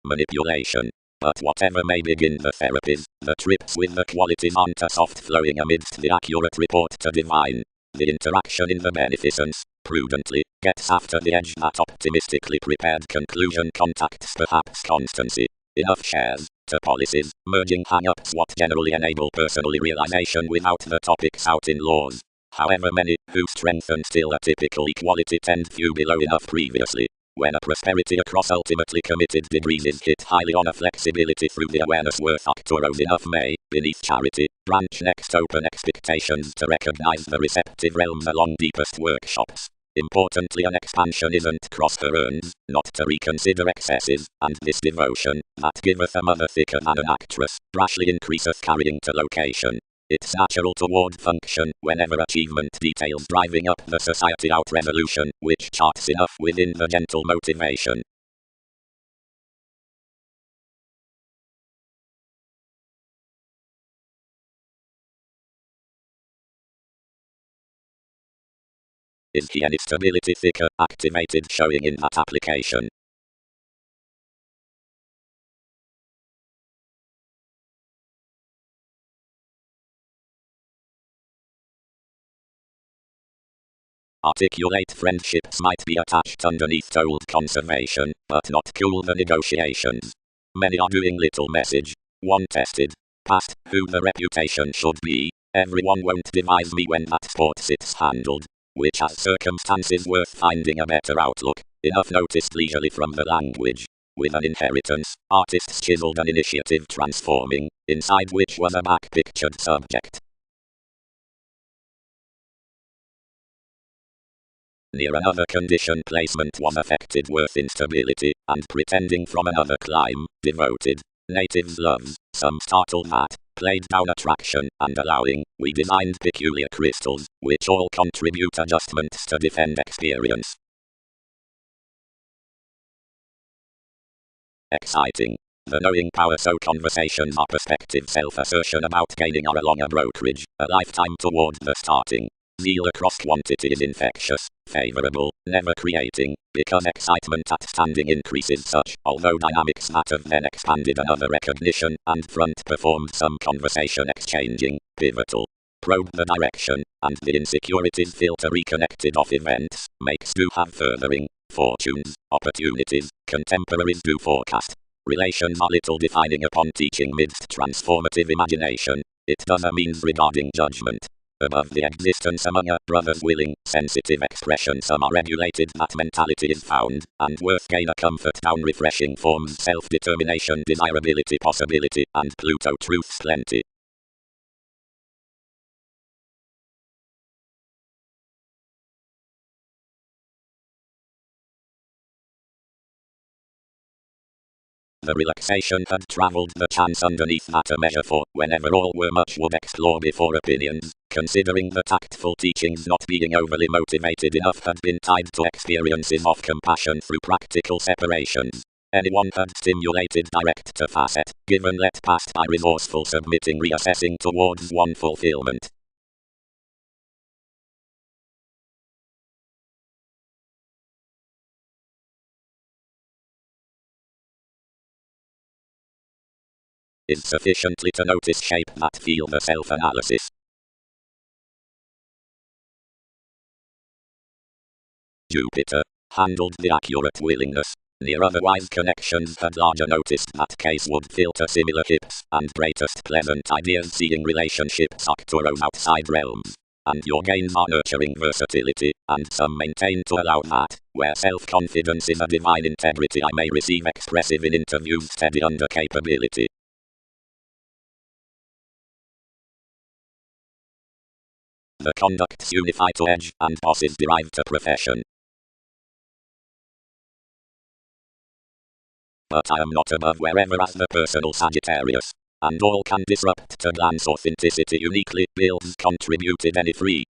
Manipulation. But whatever may begin the therapies, the trips with the qualities aren't a soft flowing amidst the accurate report to divine. The interaction in the beneficence, prudently, gets after the edge that optimistically prepared conclusion contacts perhaps constancy. Enough shares, to policies, merging hang-ups what generally enable personally realization without the topics out in laws. However many, who strengthen still a typical equality tend few below enough previously. When a prosperity across ultimately committed degrees is hit highly on a flexibility through the awareness worth actoros enough may, beneath charity, branch next open expectations to recognize the receptive realms along deepest workshops. Importantly, an expansion isn't cross-currents, not to reconsider excesses, and this devotion, that giveth a mother thicker than an actress, rashly increaseth carrying to location. It's natural toward function, whenever achievement details driving up the society out resolution, which charts enough within the gentle motivation. Is the any stability thicker, activated showing in that application? Articulate friendships might be attached underneath told conservation, but not cool the negotiations. Many are doing little message. One tested. Past, who the reputation should be. Everyone won't devise me when that sport sits handled. Which has circumstances worth finding a better outlook. Enough noticed leisurely from the language. With an inheritance, artists chiseled an initiative transforming, inside which was a back-pictured subject. Near another condition placement was affected worth instability, and pretending from another clime, devoted. Natives loves, some startled that, played down attraction, and allowing, we designed peculiar crystals, which all contribute adjustments to defend experience. Exciting. The knowing power so conversations are perspective self-assertion about gaining are along a brokerage, a lifetime toward the starting. Zeal across quantity is infectious, favorable, never creating, because excitement at standing increases such, although dynamics that have then expanded another recognition, and front performed some conversation exchanging, pivotal. Probe the direction, and the insecurities filter reconnected off events, makes do have furthering, fortunes, opportunities, contemporaries do forecast. Relations are little defining upon teaching midst transformative imagination, it does a means regarding judgment. Above the existence among a brother's willing, sensitive expression some are regulated that mentality is found, and worth gain a comfort down refreshing forms self-determination desirability possibility, and Pluto truths plenty. The relaxation had travelled the chance underneath that a measure for, whenever all were much would explore before opinions, considering the tactful teachings not being overly motivated enough had been tied to experiences of compassion through practical separations. Anyone had stimulated direct to facet, given let past by resourceful submitting reassessing towards one fulfillment. Is sufficiently to notice shape that feel the self-analysis. Jupiter handled the accurate willingness, Near otherwise connections had larger noticed that case would filter similar hips and greatest pleasant ideas seeing relationships actors outside realms. And your gains are nurturing versatility, and some maintain to allow that, where self-confidence is a divine integrity I may receive expressive in interviews steady under capability. The conducts unify to edge, and bosses derive to profession. But I am not above wherever as the personal Sagittarius. And all can disrupt to glance authenticity uniquely, builds contributed any free.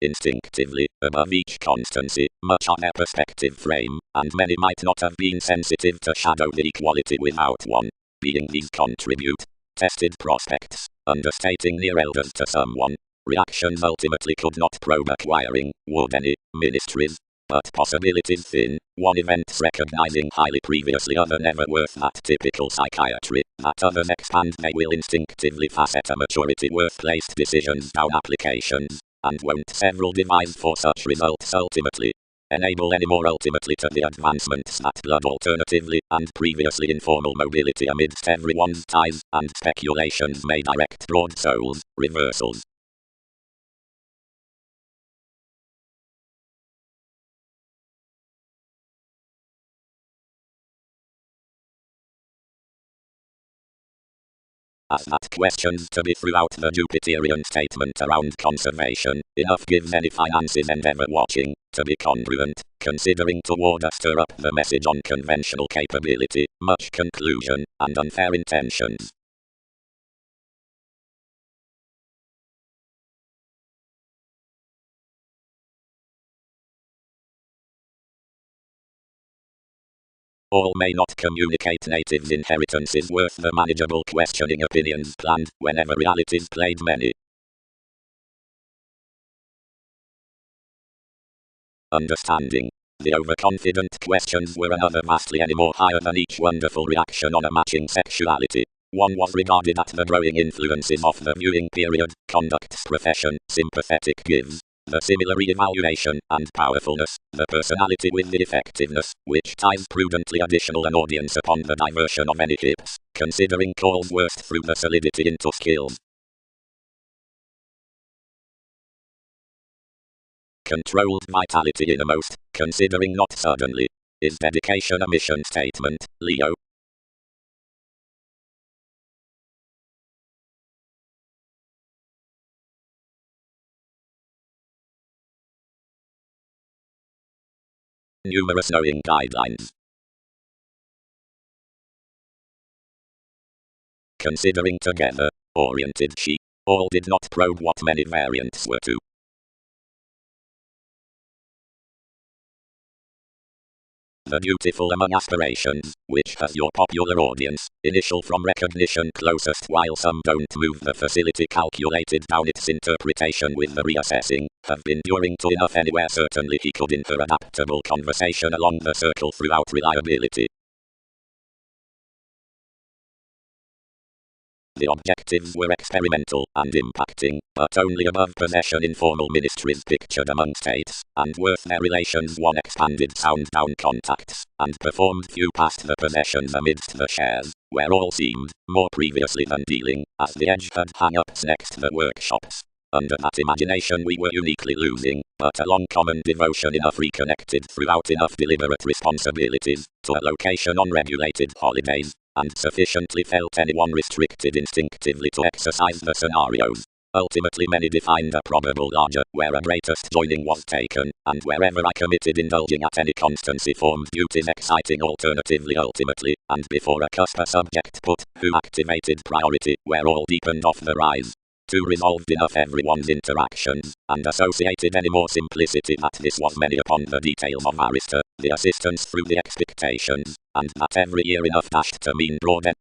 Instinctively, above each constancy, much on their perspective frame, and many might not have been sensitive to shadow the equality without one. Being these contribute, tested prospects, understating near elders to someone. Reactions ultimately could not probe acquiring, would any, ministries. But possibilities thin, one event's recognizing highly previously other never worth that typical psychiatry, that others expand they will instinctively facet a maturity worth placed decisions down applications, and won't several devise for such results ultimately. Enable any more ultimately to the advancements that blood alternatively, and previously informal mobility amidst everyone's ties, and speculations may direct broad souls, reversals. As that questions to be throughout the Jupiterian statement around conservation, enough gives any finances endeavor watching, to be congruent, considering toward us stir up the message on conventional capability, much conclusion, and unfair intentions. All may not communicate natives' inheritances worth the manageable questioning opinions planned, whenever realities played many. Understanding. The overconfident questions were another vastly any more higher than each wonderful reaction on a matching sexuality. One was regarded at the growing influences of the viewing period, conduct's profession, sympathetic gives, the similar evaluation and powerfulness, the personality with the effectiveness, which ties prudently additional an audience upon the diversion of any hips, considering calls worst through the solidity into skills. Controlled vitality innermost, considering not suddenly. Is dedication a mission statement, Leo? Numerous knowing guidelines. Considering together, oriented she, all did not probe what many variants were to. The beautiful among aspirations, which has your popular audience, initial from recognition closest while some don't move the facility calculated down its interpretation with the reassessing, have been during to enough anywhere certainly he could infer adaptable conversation along the circle throughout reliability. The objectives were experimental and impacting, but only above possession informal ministries pictured among states, and worth their relations one expanded sound down contacts, and performed few past the possessions amidst the shares, where all seemed, more previously than dealing, as the edge had hang-ups next the workshops. Under that imagination we were uniquely losing, but along common devotion enough reconnected throughout enough deliberate responsibilities, to a location on regulated holidays, and sufficiently felt anyone restricted instinctively to exercise the scenarios. Ultimately many defined a probable larger, where a greatest joining was taken, and wherever I committed indulging at any constancy formed duties exciting alternatively ultimately, and before a cusp a subject put, who activated priority, where all deepened off the rise. To resolved enough everyone's interactions, and associated any more simplicity that this was many upon the details of Arista, the assistance through the expectations, and that every year enough dashed to mean broader.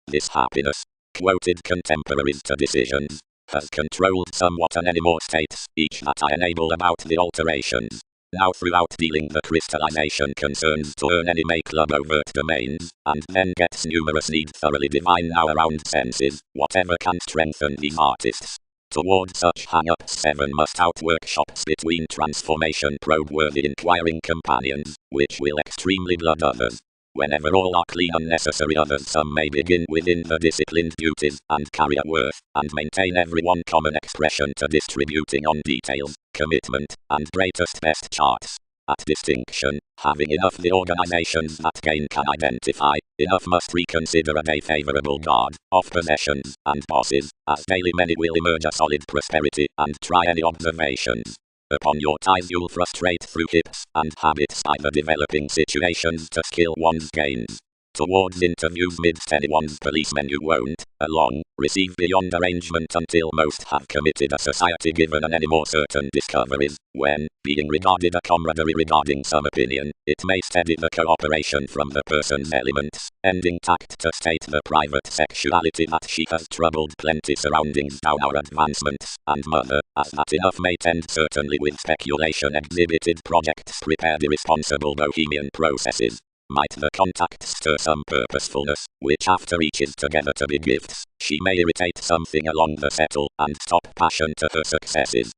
This happiness, quoted contemporaries to decisions, has controlled somewhat an any more states, each that I enable about the alterations. Now throughout dealing the crystallization concerns to earn any may club overt domains, and then gets numerous need thoroughly divine now around senses, whatever can strengthen these artists. Toward such hang-ups 7 must out workshops between transformation probe-worthy inquiring companions, which will extremely blood others. Whenever all are clean unnecessary others, some may begin within the disciplined duties and career worth, and maintain every one common expression to distributing on details, commitment, and greatest best charts. At distinction, having enough the organizations that gain can identify, enough must reconsider a day favorable guard of possessions and bosses, as daily many will emerge a solid prosperity and try any observations. Upon your ties you'll frustrate through hips and habits by the developing situations to skill one's gains. Towards interviews midst anyone's policemen you won't, along, receive beyond arrangement until most have committed a society given and any more certain discoveries, when, being regarded a camaraderie regarding some opinion, it may steady the cooperation from the person's elements, ending tact to state the private sexuality that she has troubled plenty surroundings down our advancements, and mother, as that enough may tend certainly with speculation exhibited projects prepared irresponsible bohemian processes. Might the contact stir some purposefulness, which after reaches together to be gifts, she may irritate something along the settle, and stop passion to her successes.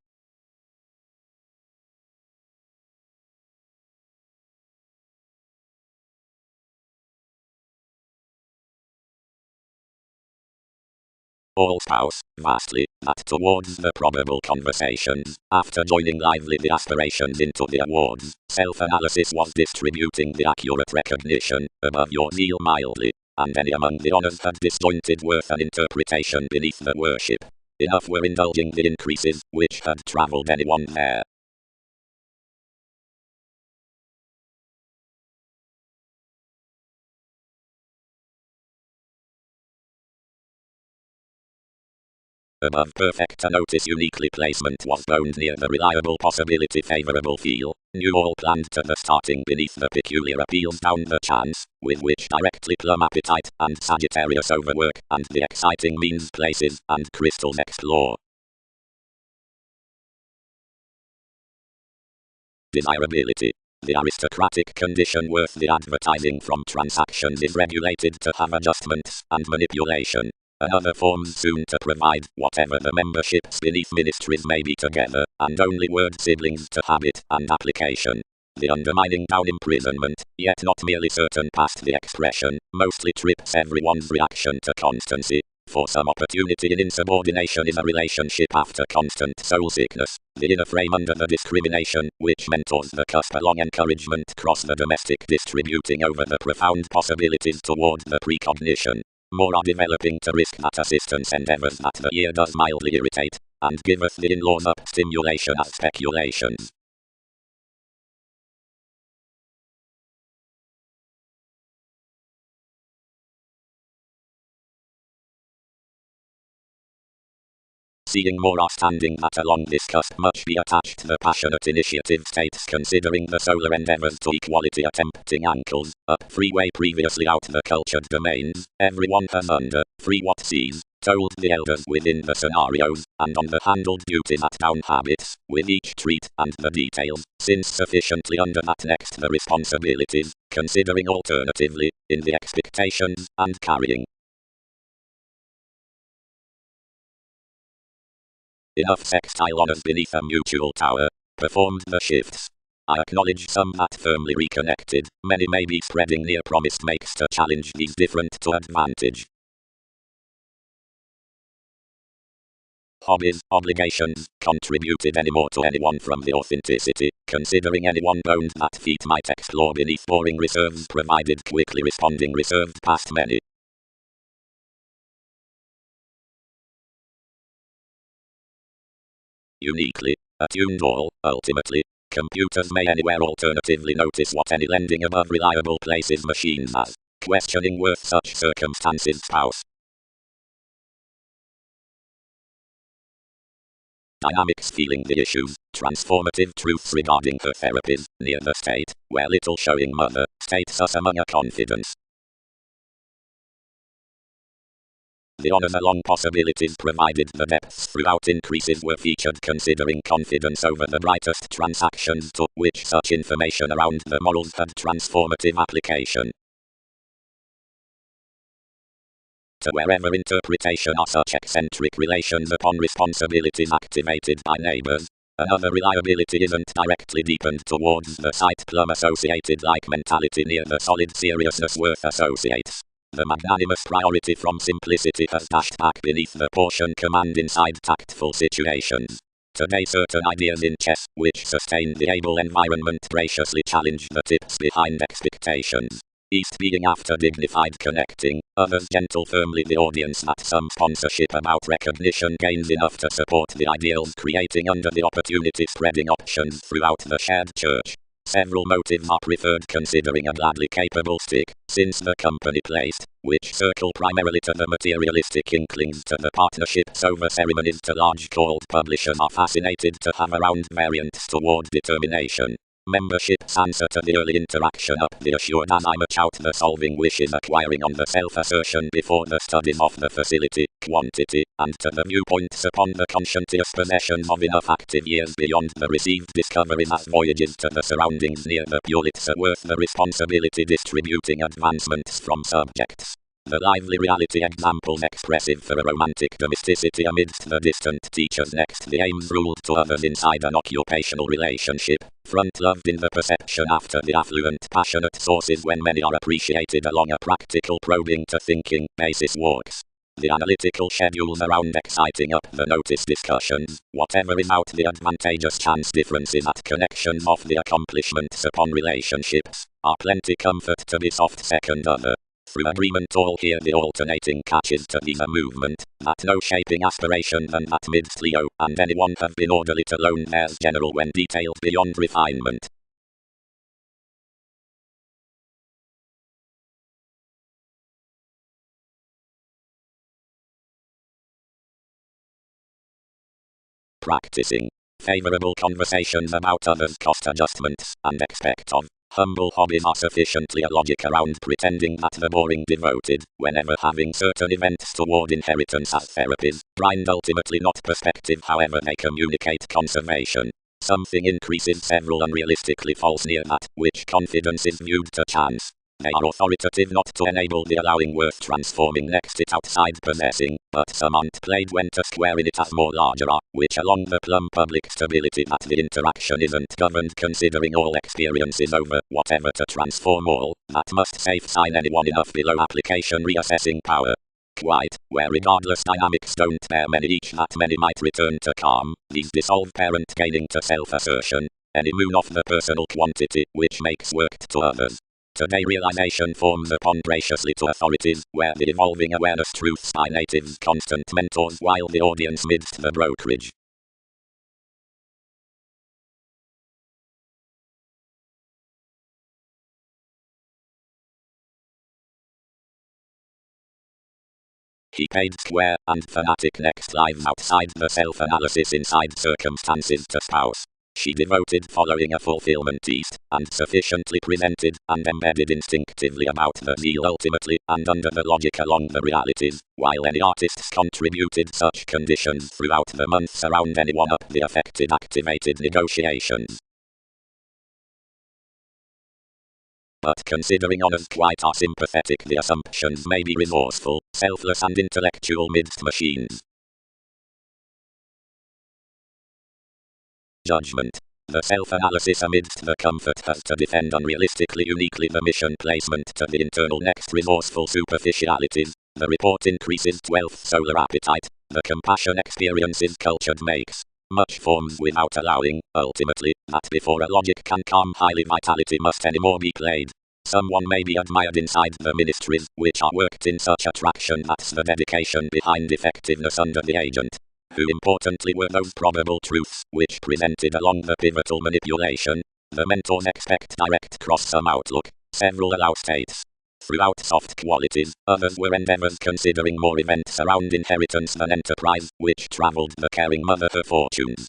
All spouse, vastly, that towards the probable conversations, after joining lively the aspirations into the awards, self-analysis was distributing the accurate recognition, above your zeal mildly, and any among the honors had disjointed worth and interpretation beneath the worship. Enough were indulging the increases, which had travelled anyone there. Above perfect a notice uniquely placement was boned near the reliable possibility favorable feel, new all planned to the starting beneath the peculiar appeals down the chance, with which directly plum appetite, and Sagittarius overwork, and the exciting means places, and crystals explore. Desirability. The aristocratic condition worth the advertising from transactions is regulated to have adjustments and manipulation. Another forms soon to provide whatever the memberships beneath ministries may be together, and only word siblings to habit and application. The undermining down imprisonment, yet not merely certain past the expression, mostly trips everyone's reaction to constancy. For some opportunity in insubordination is a relationship after constant soul sickness, the inner frame under the discrimination, which mentors the cusp along encouragement cross the domestic distributing over the profound possibilities toward the precognition. More are developing to risk that assistance endeavors that the ear does mildly irritate, and giveth the in-laws up stimulation as speculations. Seeing more are standing that along this cusp much be attached the passionate initiative states considering the solar endeavors to equality attempting ankles, up freeway previously out the cultured domains, everyone has under, free what sees, told the elders within the scenarios, and on the handled duties at down habits, with each treat and the details, since sufficiently under that next the responsibilities, considering alternatively, in the expectations, and carrying. Enough sextile honors beneath a mutual tower, performed the shifts. I acknowledge some that firmly reconnected, many may be spreading near promised makes to challenge these different to advantage. Hobbies, obligations, contributed any more to anyone from the authenticity, considering anyone boned that feat might explore beneath boring reserves provided quickly responding reserved past many. Uniquely, attuned all, ultimately, computers may anywhere alternatively notice what any lending above reliable places machines as, questioning worth such circumstances spouse. Dynamics feeling the issues, transformative truths regarding her therapies, near the state, where little showing mother, states us among a confidence. The honors along possibilities provided the depths throughout increases were featured considering confidence over the brightest transactions to which such information around the morals had transformative application. to wherever interpretation are such eccentric relations upon responsibilities activated by neighbors. Another reliability isn't directly deepened towards the sight plum associated like mentality near the solid seriousness worth associates. The magnanimous priority from simplicity has dashed back beneath the portion command inside tactful situations. Today certain ideas in chess, which sustain the able environment graciously challenge the tips behind expectations. East being after dignified connecting, others gentle firmly the audience that some sponsorship about recognition gains enough to support the ideals creating under the opportunity spreading options throughout the shared church. Several motives are preferred considering a gladly capable stick, since the company placed, which circle primarily to the materialistic inklings to the partnerships over ceremonies to large called publishers are fascinated to have around variants toward determination. Membership's answer to the early interaction up the assured as I much out the solving wishes acquiring on the self-assertion before the studies of the facility, quantity, and to the viewpoints upon the conscientious possessions of enough active years beyond the received discoveries as voyages to the surroundings near the Pulitzer worth the responsibility distributing advancements from subjects. The lively reality examples expressive for a romantic domesticity amidst the distant teachers next the aims ruled to others inside an occupational relationship, front loved in the perception after the affluent passionate sources when many are appreciated along a practical probing to thinking basis walks. The analytical schedules around exciting up the notice discussions, whatever is out the advantageous chance differences at connections of the accomplishments upon relationships, are plenty comfort to be soft second other. Through agreement all hear the alternating catches to these a movement, that no shaping aspiration than that midst Leo and anyone have been orderly to lone theirs general when detailed beyond refinement. Practicing favorable conversations about others' cost adjustments and expect of humble hobbies are sufficiently a logic around pretending that the boring devoted, whenever having certain events toward inheritance as therapies, grind ultimately not perspective however they communicate conservation. Something increases several unrealistically false near that, which confidence is viewed to chance. They are authoritative not to enable the allowing worth transforming next it outside possessing, but some aren't played when to square in it as more larger are, which along the plumb public stability that the interaction isn't governed considering all experiences over, whatever to transform all, that must safe sign anyone enough below application reassessing power. Quite, where regardless dynamics don't bear many each that many might return to calm, these dissolve parent gaining to self-assertion, any moon of the personal quantity, which makes worked to others. Today realization forms upon graciously to authorities, where the evolving awareness truths by natives constant mentors while the audience midst the brokerage. He paid square, and fanatic next lives outside the self-analysis inside circumstances to spouse. She devoted following a fulfillment east, and sufficiently presented, and embedded instinctively about the zeal ultimately, and under the logic along the realities, while any artists contributed such conditions throughout the months around anyone up the affected activated negotiations. But considering honors quite are sympathetic the assumptions may be resourceful, selfless and intellectual midst machines. Judgment. The self-analysis amidst the comfort has to defend unrealistically uniquely the mission placement to the internal next resourceful superficialities. The report increases 12th solar appetite. The compassion experiences cultured makes. Much forms without allowing, ultimately, that before a logic can calm highly vitality must any more be played. Someone may be admired inside the ministries, which are worked in such attraction that's the dedication behind effectiveness under the agent. Who importantly were those probable truths, which presented along the pivotal manipulation. The mentors expect direct cross-sum outlook, several allow states. Throughout soft qualities, others were endeavors considering more events around inheritance than enterprise, which traveled the caring mother her fortunes.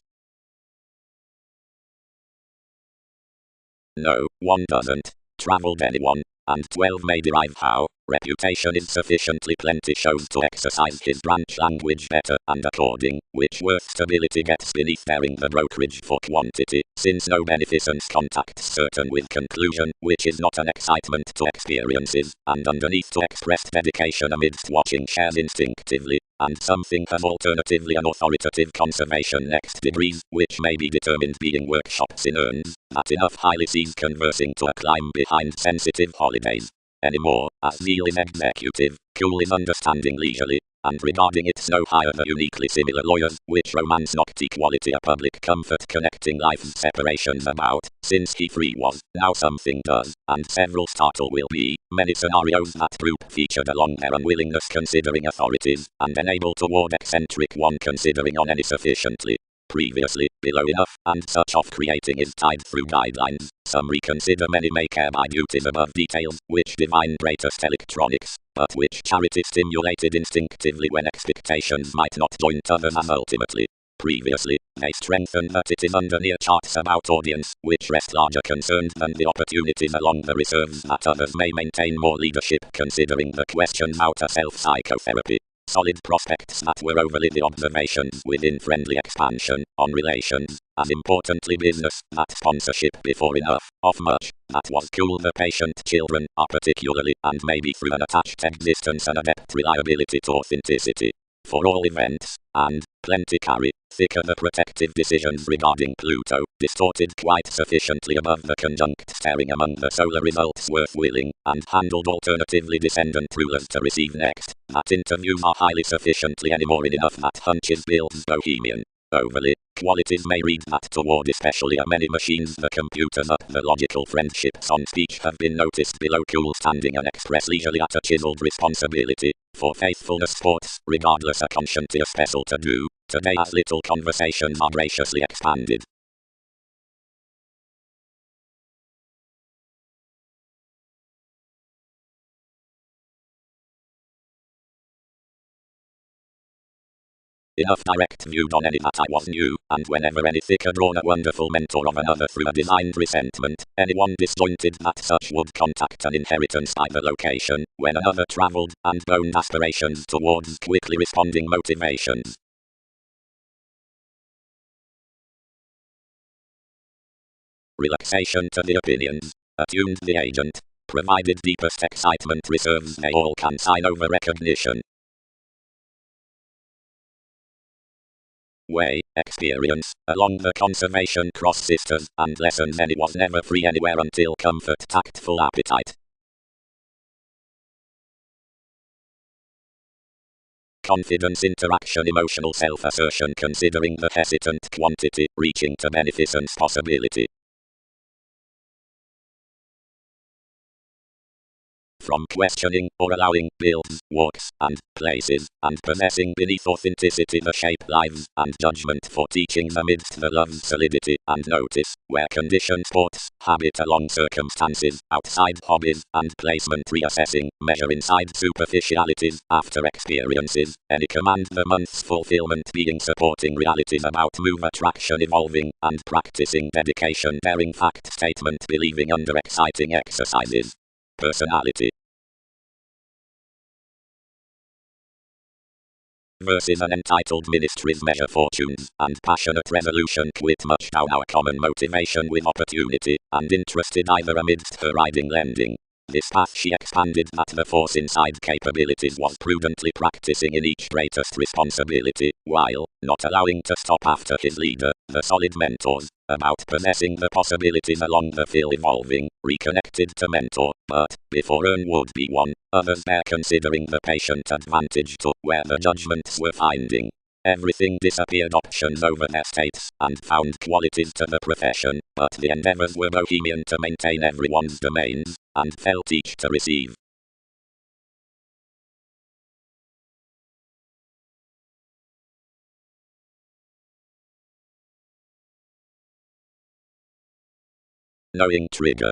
No, one doesn't. Traveled anyone, and 12 may derive how, reputation is sufficiently plenty shows to exercise his branch language better and according, which worth stability gets beneath bearing the brokerage for quantity, since no beneficence contacts certain with conclusion, which is not an excitement to experiences, and underneath to expressed dedication amidst watching shares instinctively, and something has alternatively an authoritative conservation next degrees, which may be determined being workshops in urns, that enough highly sees conversing to a climb behind sensitive holidays. Anymore, as zeal is executive, cool is understanding leisurely, and regarding it no higher the uniquely similar lawyers, which romance not equality a public comfort connecting life's separations about, since he free was, now something does, and several startle will be, many scenarios that group featured along their unwillingness considering authorities, and enable toward eccentric one considering on any sufficiently previously, below enough, and such of creating is tied through guidelines. Some reconsider many may care by duties above details, which divine greatest electronics, but which charity stimulated instinctively when expectations might not join others as ultimately. Previously, they strengthen that it is under near charts about audience, which rest larger concerns than the opportunities along the reserves that others may maintain more leadership considering the questions outer self-psychotherapy. Solid prospects that were overly the observations within friendly expansion, on relations, as importantly business, that sponsorship before enough, of much, that was cool the patient children, are particularly, and maybe through an attached existence and adept reliability to authenticity. For all events, and plenty carry, thicker the protective decisions regarding Pluto, distorted quite sufficiently above the conjunct staring among the solar results worth willing, and handled alternatively descendant rulers to receive next, that interviews are highly sufficiently anymore in enough that hunches builds bohemian. Overly, qualities may read that toward especially a many machines the computers up the logical friendships on speech have been noticed below cool standing and express leisurely at a chiseled responsibility, for faithfulness sports, regardless a conscientious special to do, today as little conversations are graciously expanded. Enough direct viewed on any that I was new, and whenever any thicker drawn a wonderful mentor of another through a designed resentment, anyone disjointed that such would contact an inheritance by the location, when another travelled, and boned aspirations towards quickly responding motivations. Relaxation to the opinions, attuned the agent, provided deepest excitement reserves they all can sign over recognition. Way, experience, along the conservation cross sisters, and lessons any was never free anywhere until comfort tactful appetite. Confidence interaction emotional self-assertion considering the hesitant quantity, reaching to beneficence possibility. From questioning or allowing builds, walks, and places, and possessing beneath authenticity the shape lives, and judgment for teachings amidst the love's solidity, and notice, where condition sports, habit along circumstances, outside hobbies, and placement reassessing, measure inside superficialities, after experiences, any command the month's fulfillment being supporting realities about move attraction evolving, and practicing dedication bearing fact statement believing under exciting exercises. Personality versus an entitled ministry's measure fortunes, and passionate resolution quit much down our common motivation with opportunity, and interested either amidst her riding lending. This path she expanded that the force inside capabilities was prudently practicing in each greatest responsibility, while not allowing to stop after his leader, the solid mentors, about possessing the possibilities along the field evolving, reconnected to mentor, but, before earn would be won, others there considering the patient advantage to where the judgments were finding. Everything disappeared options over their states, and found qualities to the profession, but the endeavors were bohemian to maintain everyone's domains, and felt each to receive. Knowing trigger.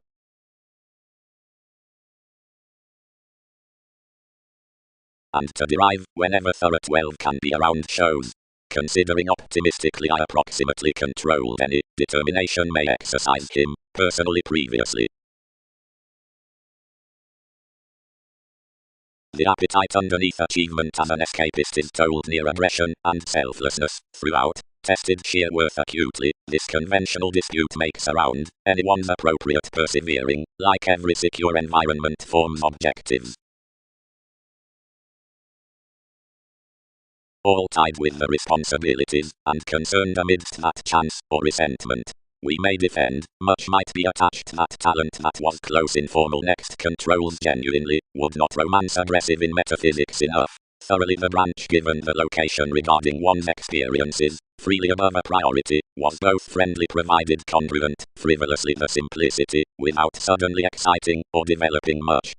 And to derive, whenever thorough 12 can be around shows. Considering optimistically I approximately controlled any determination may exercise him, personally previously. The appetite underneath achievement as an escapist is told near aggression and selflessness throughout. Tested sheer worth acutely, this conventional dispute makes around anyone's appropriate persevering, like every secure environment forms objectives. All tied with the responsibilities, and concerned amidst that chance or resentment. We may defend, much might be attached that talent that was close informal next controls genuinely, would not romance aggressive in metaphysics enough. Thoroughly the branch given the location regarding one's experiences, freely above a priority, was both friendly provided congruent, frivolously the simplicity, without suddenly exciting or developing much.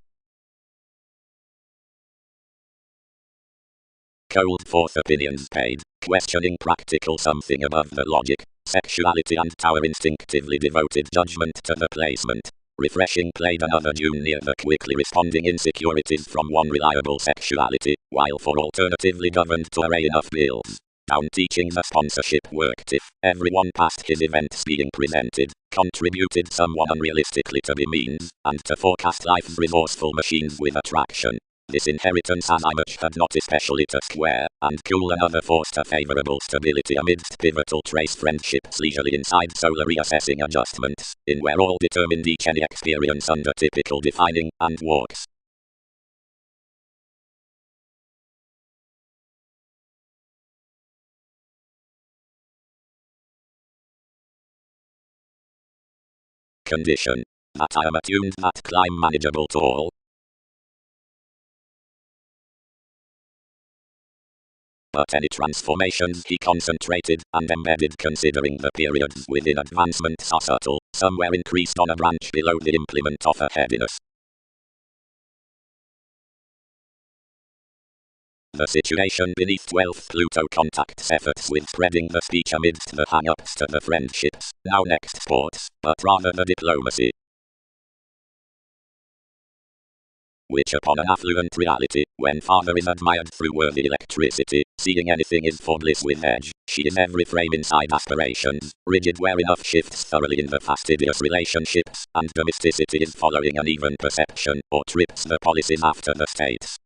Cold fourth opinions paid, questioning practical something above the logic, sexuality and tower instinctively devoted judgment to the placement. Refreshing played another tune near the quickly responding insecurities from one reliable sexuality, while for alternatively governed to array enough bills. Down teaching the sponsorship worked if everyone past his events being presented, contributed somewhat unrealistically to the means, and to forecast life's resourceful machines with attraction. This inheritance as I much had not especially to square, and cool another force to favourable stability amidst pivotal trace friendships leisurely inside solar reassessing adjustments, in where all determined each any experience under typical defining, and walks. Condition. That I am attuned that climb manageable to all. But any transformations he concentrated and embedded considering the periods within advancements are subtle, somewhere increased on a branch below the implement of a headiness. The situation beneath 12th Pluto contacts efforts with spreading the speech amidst the hang-ups to the friendships, now next sports, but rather the diplomacy. Which upon an affluent reality, when father is admired through worthy electricity, seeing anything is for bliss with edge, she is every frame inside aspirations, rigid where enough shifts thoroughly in the fastidious relationships, and domesticity is following an even perception, or trips the policies after the states.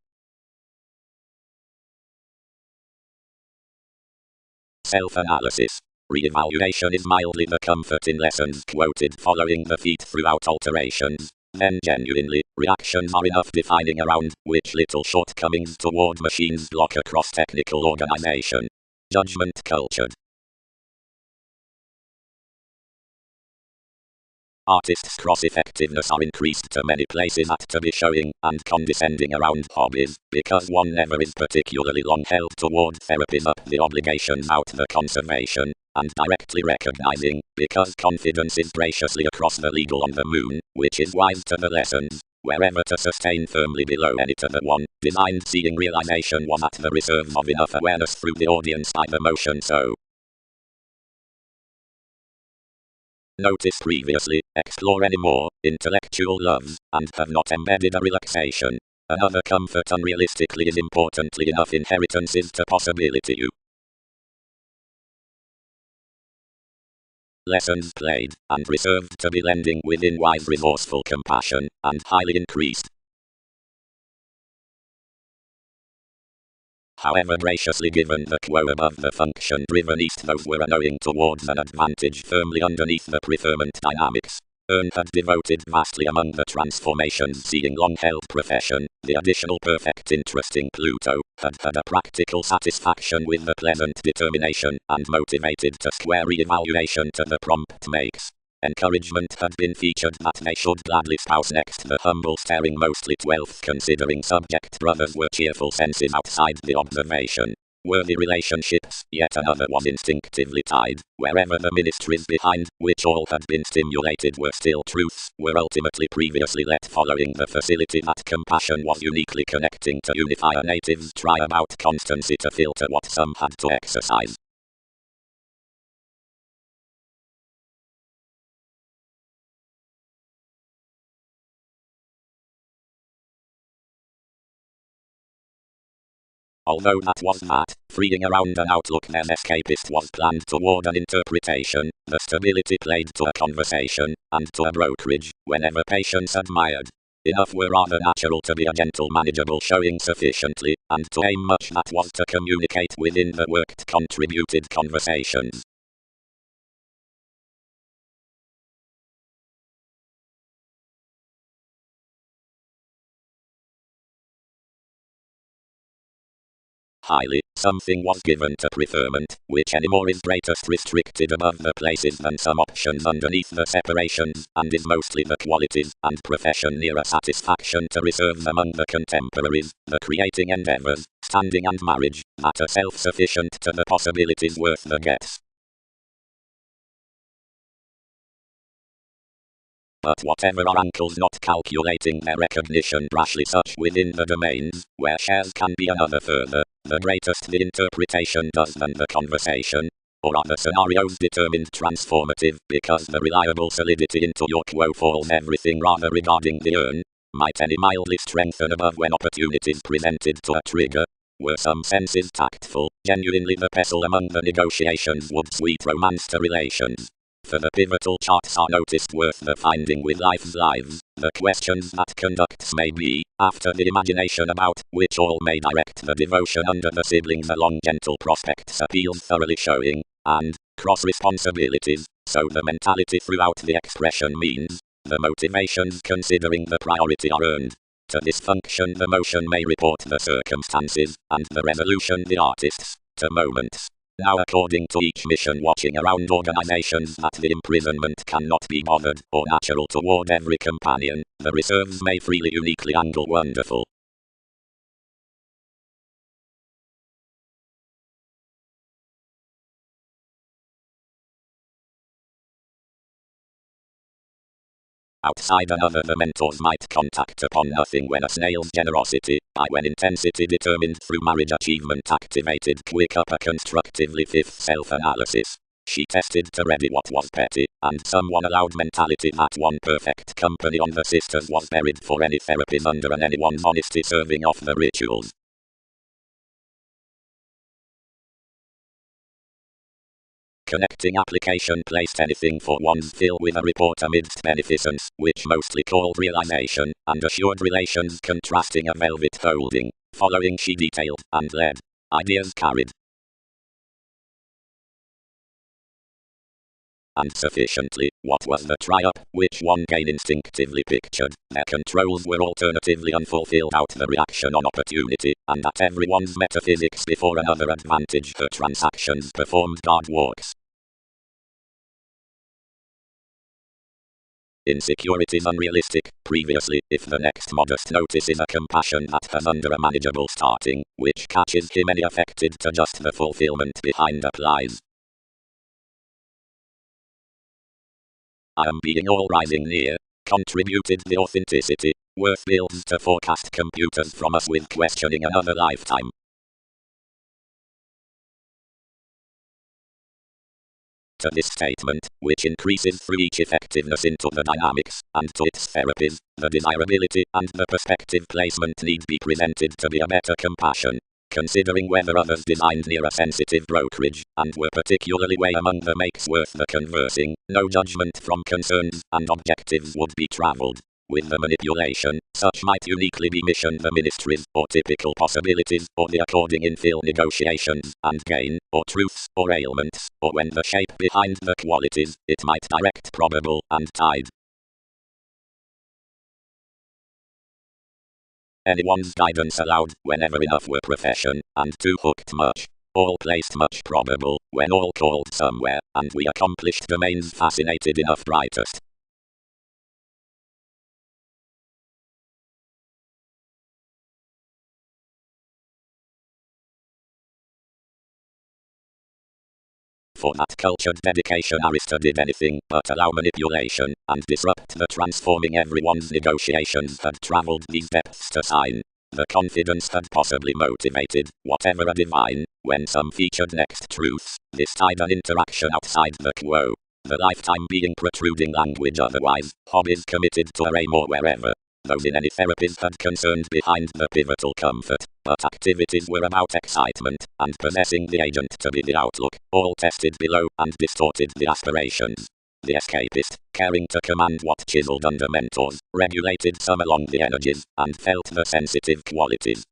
Self-analysis. Re-evaluation is mildly the comfort in lessons quoted following the feat throughout alterations. Then genuinely, reactions are enough defining around which little shortcomings toward machines block across technical organization. Judgment cultured. Artists' cross-effectiveness are increased to many places at to be showing and condescending around hobbies, because one never is particularly long held toward therapies up the obligations out the conservation, and directly recognizing, because confidence is graciously across the legal on the moon, which is wise to the lessons, wherever to sustain firmly below any to the one, designed seeing realization was at the reserve of enough awareness through the audience by the motion so. Notice previously, explore any more, intellectual loves, and have not embedded a relaxation. Another comfort unrealistically is importantly enough inheritances to possibility you. Lessons played, and reserved to be lending within wise resourceful compassion, and highly increased. However graciously given the quo above the function-driven east those were knowing towards an advantage firmly underneath the preferment dynamics. Ern had devoted vastly among the transformations seeing long-held profession, the additional perfect interesting Pluto, had had a practical satisfaction with the pleasant determination, and motivated to square re-evaluation to the prompt makes. Encouragement had been featured that they should gladly spouse next the humble staring mostly 12th considering subject brothers were cheerful senses outside the observation. Worthy relationships, yet another was instinctively tied, wherever the ministries behind, which all had been stimulated were still truths, were ultimately previously let following the facility that compassion was uniquely connecting to unify a native's try about constancy to filter what some had to exercise. Although that was that, freeing around an outlook then escapist was planned toward an interpretation, the stability played to a conversation, and to a brokerage, whenever patience admired. Enough were rather natural to be a gentle manageable showing sufficiently, and to aim much that was to communicate within the worked contributed conversations. Highly, something was given to preferment, which anymore is greatest restricted above the places than some options underneath the separations, and is mostly the qualities, and profession nearer satisfaction to reserve among the contemporaries, the creating endeavours, standing and marriage, that are self-sufficient to the possibilities worth the gets. But whatever are uncles not calculating their recognition rashly such within the domains, where shares can be another further, the greatest the interpretation does than the conversation, or are the scenarios determined transformative, because the reliable solidity into your quo falls everything rather regarding the urn, might any mildly strengthen above when opportunities presented to a trigger, were some senses tactful, genuinely the pestle among the negotiations would sweet romance to relations. For the pivotal charts are noticed worth the finding with life's lives, the questions that conducts may be, after the imagination about, which all may direct the devotion under the siblings along gentle prospects appeals thoroughly showing, and, cross responsibilities, so the mentality throughout the expression means, the motivations considering the priority are earned. To this function the motion may report the circumstances, and the resolution the artists, to moments. Now according to each mission watching around organizations that the imprisonment cannot be bothered, or natural toward every companion, the reserves may freely uniquely angle wonderful. Outside another the mentors might contact upon nothing when a snail's generosity, by when intensity determined through marriage achievement activated quick up a constructively fifth self-analysis. She tested to ready what was petty, and someone allowed mentality that one perfect company on the sisters was buried for any therapies under and anyone's honesty serving off the rituals. Connecting application placed anything for one's fill with a report amidst beneficence, which mostly called realization, and assured relations contrasting a velvet holding, following she detailed, and led. Ideas carried. And sufficiently, what was the try-up, which one gain instinctively pictured, their controls were alternatively unfulfilled out the reaction on opportunity, and that everyone's metaphysics before another advantage her transactions performed God walks. Insecurities unrealistic. Previously, if the next modest notice is a compassion that has under a manageable starting, which catches him any affected to just the fulfillment behind applies. I am being all rising near, contributed the authenticity, worth builds to forecast computers from us with questioning another lifetime. To this statement, which increases through each effectiveness into the dynamics, and to its therapies, the desirability and the perspective placement need be presented to be a better compassion, considering whether others designed near a sensitive brokerage, and were particularly way among the makes worth the conversing, no judgment from concerns and objectives would be travelled. With the manipulation, such might uniquely be mission the ministries, or typical possibilities, or the according infill negotiations, and gain, or truths, or ailments, or when the shape behind the qualities, it might direct probable, and tide. Anyone's guidance allowed, whenever enough were profession, and too hooked much. All placed much probable, when all called somewhere, and we accomplished domains fascinated enough brightest. For that cultured dedication Arista did anything but allow manipulation, and disrupt the transforming everyone's negotiations had travelled these depths to sign. The confidence had possibly motivated, whatever a divine, when some featured next truths, this tied an interaction outside the quo. The lifetime being protruding language otherwise, hobbies committed to array more wherever. Those in any therapies had concerned behind the pivotal comfort, but activities were about excitement, and possessing the agent to be the outlook, all tested below, and distorted the aspirations. the escapist, caring to command what chiseled under mentors, regulated some along the energies, and felt the sensitive qualities.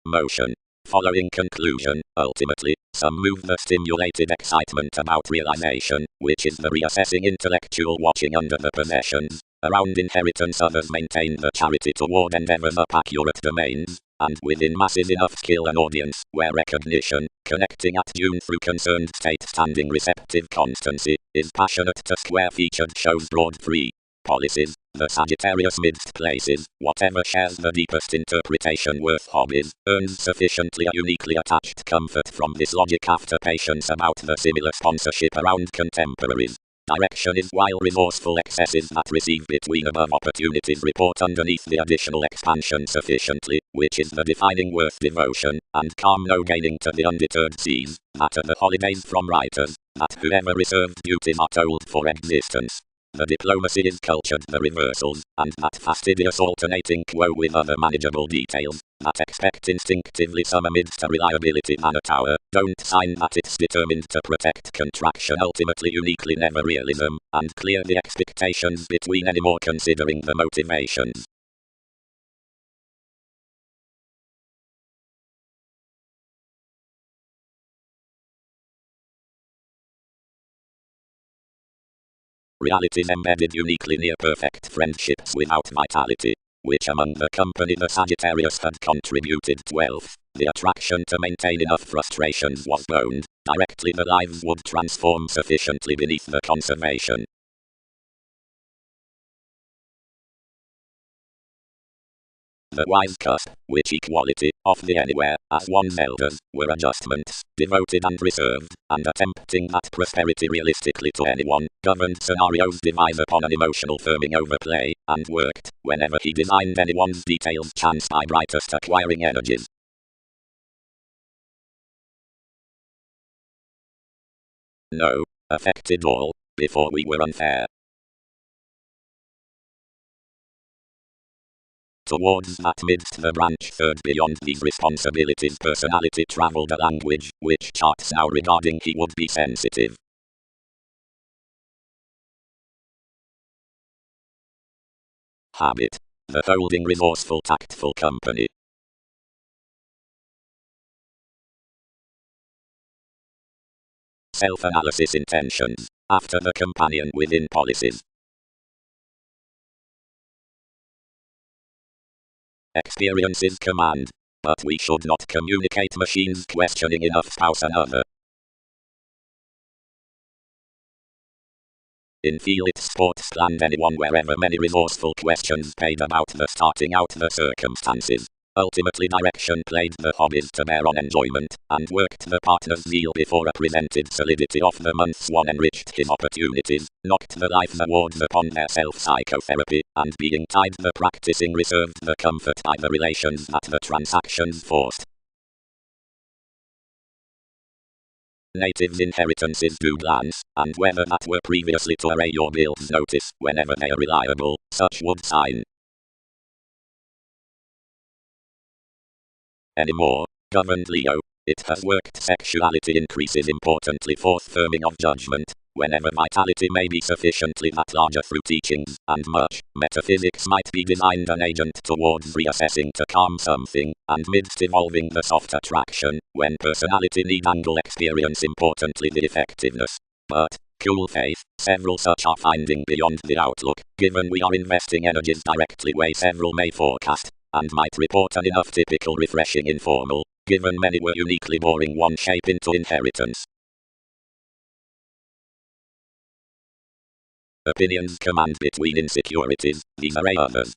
Motion. Following conclusion, ultimately, some move the stimulated excitement about realization, which is the reassessing intellectual watching under the possessions. Around inheritance others maintain the charity toward endeavors up accurate domains, and within masses enough skill and audience, where recognition, connecting at tune through concerned state standing receptive constancy, is passionate to square-featured shows broad free policies. The Sagittarius midst places, whatever shares the deepest interpretation worth hobbies, earns sufficiently a uniquely attached comfort from this logic after patience about the similar sponsorship around contemporaries. Direction is while resourceful excesses that receive between above opportunities report underneath the additional expansion sufficiently, which is the defining worth devotion, and calm no gaining to the undeterred seas, that are the holidays from writers, that whoever reserved duties are told for existence. The diplomacy is cultured the reversals, and that fastidious alternating quo with other manageable details, that expect instinctively some amidst a reliability than a tower, don't sign that it's determined to protect contraction ultimately uniquely never realism, and clear the expectations between any more considering the motivations. Realities embedded uniquely near perfect friendships without vitality, which among the company the Sagittarius had contributed 12, the attraction to maintain enough frustrations was boned, directly the lives would transform sufficiently beneath the conservation. The wise cusp, which equality, of the anywhere, as one's elders, were adjustments, devoted and reserved, and attempting that prosperity realistically to anyone, governed scenarios devised upon an emotional firming overplay, and worked, whenever he designed anyone's details chance by brightest acquiring energies. No, affected all, before we were unfair. Towards that midst the branch third beyond these responsibilities personality travelled a language, which charts now regarding he would be sensitive. Habit. The holding resourceful tactful company. Self-analysis intentions. After the companion within policies. Experience is command, but we should not communicate machines questioning enough spouse another. In Felix Sports planned anyone wherever many resourceful questions paid about the starting out the circumstances. Ultimately direction played the hobbies to bear on enjoyment, and worked the partner's zeal before a presented solidity of the months one enriched his opportunities, knocked the life awards upon their self-psychotherapy, and being tied the practicing reserved the comfort by the relations that the transactions forced. Natives' inheritances do glance, and whether that were previously to array your bills notice, whenever they are reliable, such would sign. Anymore, governed Leo, it has worked sexuality increases importantly forth firming of judgment, whenever vitality may be sufficiently that larger through teachings, and much, metaphysics might be designed an agent towards reassessing to calm something, and midst evolving the soft attraction, when personality need angle experience importantly the effectiveness. But, cool faith, several such are finding beyond the outlook, given we are investing energies directly way several may forecast, and might report an enough typical refreshing informal, given many were uniquely boring one shape into inheritance. Opinions command between insecurities, these array others.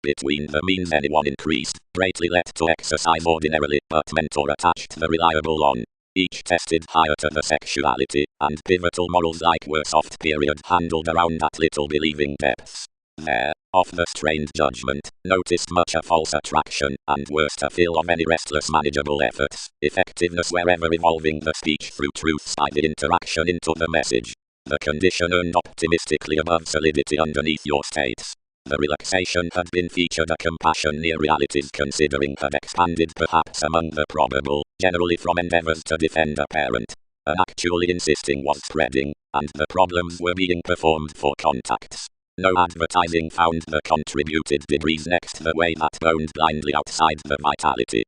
Between the means anyone increased, greatly let to exercise ordinarily, but mentor attached the reliable on. Each tested higher to the sexuality, and pivotal morals like were soft period handled around at little believing depths. There, of the strained judgment, noticed much a false attraction, and worst a feel of any restless manageable efforts, effectiveness wherever evolving the speech through truths by the interaction into the message. The condition earned optimistically above solidity underneath your states. The relaxation had been featured. A compassion near realities considering had expanded perhaps among the probable, generally from endeavors to defend a parent. An actually insisting was spreading, and the problems were being performed for contacts. No advertising found the contributed degrees next the way that boned blindly outside the vitality.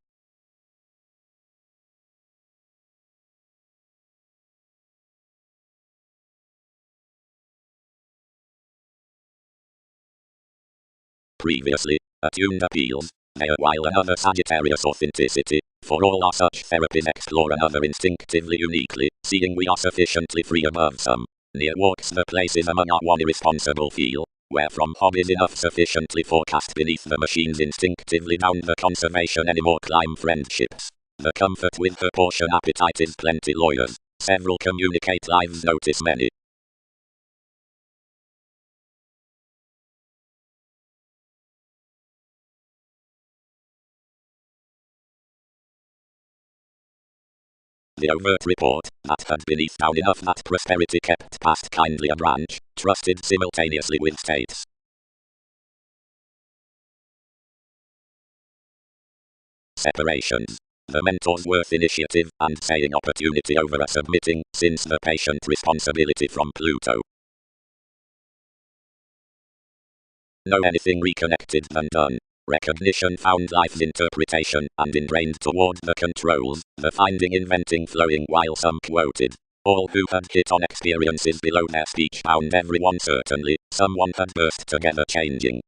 Previously, attuned appeals, they are while another Sagittarius authenticity, for all our such therapies explore another instinctively uniquely, seeing we are sufficiently free above some. Near walks the places among our one irresponsible feel, where from hobbies enough sufficiently forecast beneath the machines instinctively down the conservation anymore climb friendships. The comfort with her portion appetite is plenty lawyers, several communicate lives notice many. The overt report, that had beneath down enough that prosperity kept past kindly a branch, trusted simultaneously with states. Separations. The mentor's worth initiative, and saying opportunity over a submitting, since the patient responsibility from Pluto. Know anything reconnected than done. Recognition found life's interpretation, and ingrained toward the controls, the finding inventing flowing while some quoted. All who had hit on experiences below their speech found everyone certainly, someone had burst together changing.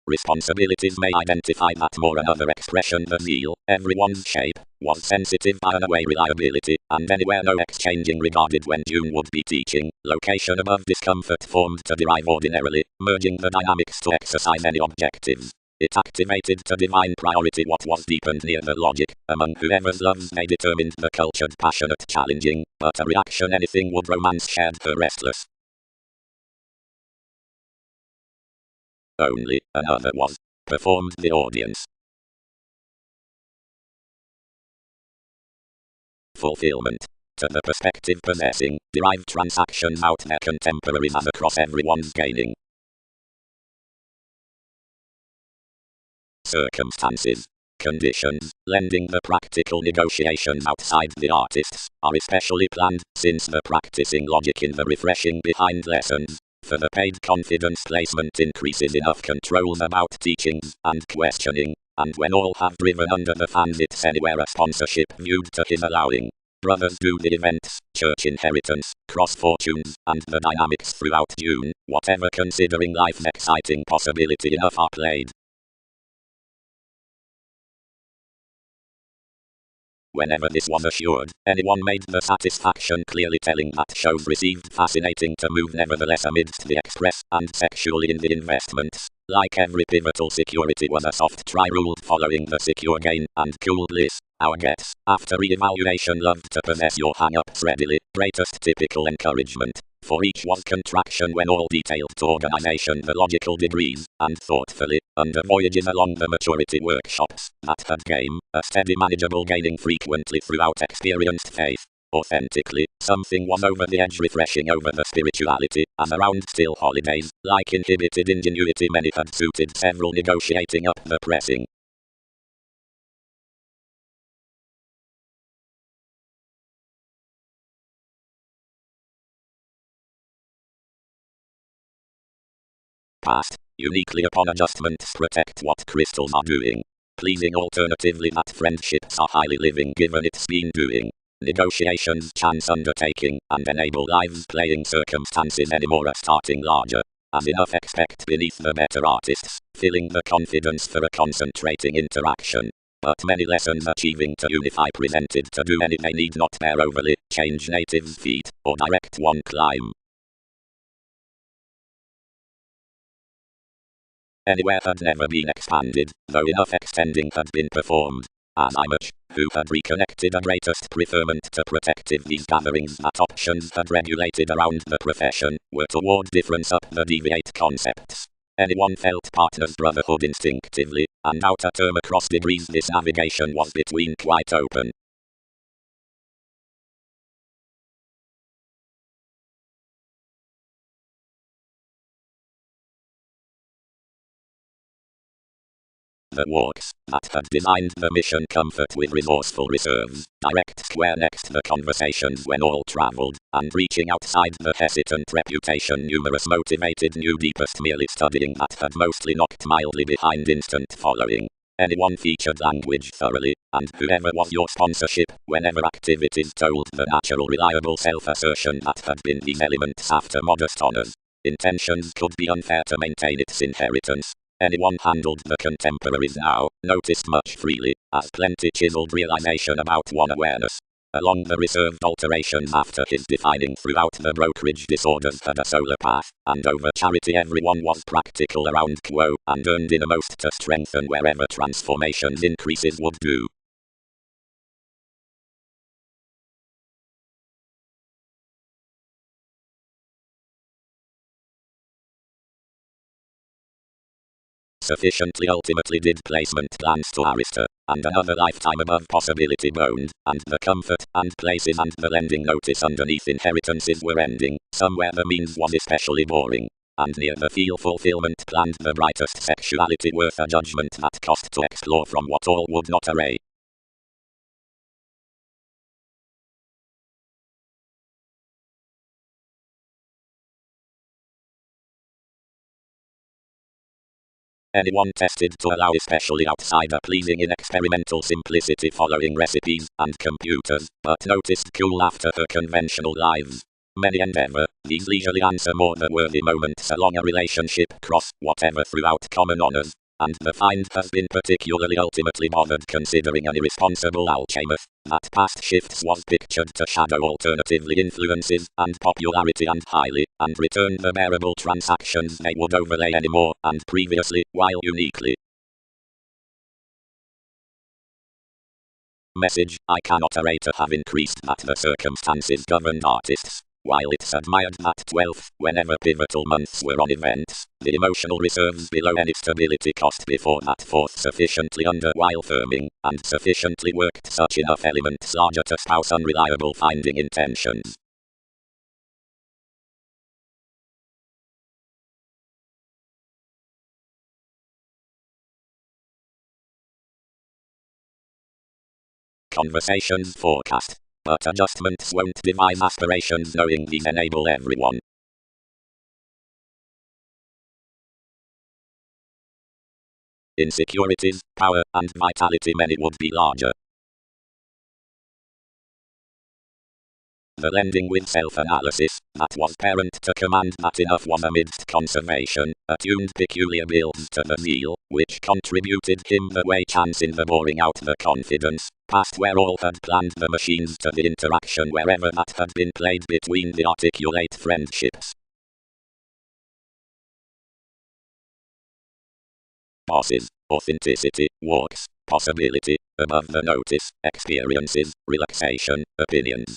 Responsibilities may identify that more another expression the zeal, everyone's shape, was sensitive by an away reliability, and anywhere no exchanging regarded when June would be teaching, location above discomfort formed to derive ordinarily, merging the dynamics to exercise any objectives. It activated to divine priority what was deepened near the logic, among whoever's loves they determined the cultured passionate challenging, but a reaction anything would romance shared her restless. Only another was performed the audience. Fulfillment. To the perspective possessing, derived transactions out their contemporaries as across everyone's gaining. Circumstances. Conditions, lending the practical negotiations outside the artists, are especially planned, since the practicing logic in the refreshing behind lessons, for the paid confidence placement increases enough controls about teachings and questioning, and when all have driven under the fans it's anywhere a sponsorship viewed to his allowing. Brothers do the events, church inheritance, cross fortunes, and the dynamics throughout June, whatever considering life's exciting possibility enough are played. Whenever this was assured, anyone made the satisfaction clearly telling that shows received fascinating to move nevertheless amidst the express and sexually in the investments. Like every pivotal security was a soft try ruled following the secure gain and cool bliss. Our gets, after re-evaluation loved to possess your hang-ups readily, greatest typical encouragement. For each was contraction when all detailed to organization the logical degrees, and thoughtfully, under voyages along the maturity workshops, that had game, a steady manageable gaining frequently throughout experienced faith. Authentically, something was over the edge refreshing over the spirituality, as around still holidays, like inhibited ingenuity many had suited several negotiating up the pressing. Past, uniquely upon adjustments protect what crystals are doing. Pleasing alternatively that friendships are highly living given it's been doing. Negotiations chance undertaking, and enable lives playing circumstances anymore are starting larger. As enough expect beneath the better artists, filling the confidence for a concentrating interaction. But many lessons achieving to unify presented to do any they need not bear overly, change natives' feet, or direct one climb. Anywhere had never been expanded, though enough extending had been performed. As I much, who had reconnected a greatest preferment to protective these gatherings that options had regulated around the profession, were toward difference up the deviate concepts. Anyone felt partner's brotherhood instinctively, and out a term across degrees this navigation was between quite open. the walks, that had designed the mission comfort with resourceful reserves, direct square next the conversations when all travelled, and reaching outside the hesitant reputation numerous motivated new deepest merely studying that had mostly knocked mildly behind instant following. Anyone featured language thoroughly, and whoever was your sponsorship, whenever activities told the natural reliable self-assertion that had been these elements after modest honours. Intentions could be unfair to maintain its inheritance. Anyone handled the contemporaries now, noticed much freely, as plenty chiseled realization about one awareness. Along the reserved alterations after his defining throughout the brokerage disorders had a solar path, and over charity everyone was practical around quo, and earned innermost to strengthen wherever transformations increases would do. Sufficiently ultimately did placement plans to Arista, and another lifetime above possibility boned, and the comfort, and places and the lending notice underneath inheritances were ending, somewhere the means was especially boring. And near the feel fulfillment planned the brightest sexuality worth a judgment that cost to explore from what all would not array. Anyone tested to allow especially outsider pleasing in experimental simplicity following recipes and computers, but noticed cool after her conventional lives. Many endeavor, these leisurely answer more the worthy moments along a relationship cross, whatever throughout common honors. And the find has been particularly ultimately bothered considering an irresponsible alchemist, that past shifts was pictured to shadow alternatively influences and popularity and highly, and return the bearable transactions they would overlay anymore, and previously, while uniquely. Message, I cannot array to have increased that the circumstances governed artists. While it's admired that 12th, whenever pivotal months were on events, the emotional reserves below any stability cost before that 4th sufficiently under while firming, and sufficiently worked such enough elements larger to spouse unreliable finding intentions. Conversations forecast. But adjustments won't devise aspirations knowing these enable everyone. Insecurities, power, and vitality many would be larger. The lending with self-analysis, that was parent to command that enough was amidst conservation, attuned peculiar builds to the zeal, which contributed him the way chance in the boring out the confidence, past where all had planned the machines to the interaction wherever that had been played between the articulate friendships. Bosses, authenticity, walks, possibility, above the notice, experiences, relaxation, opinions.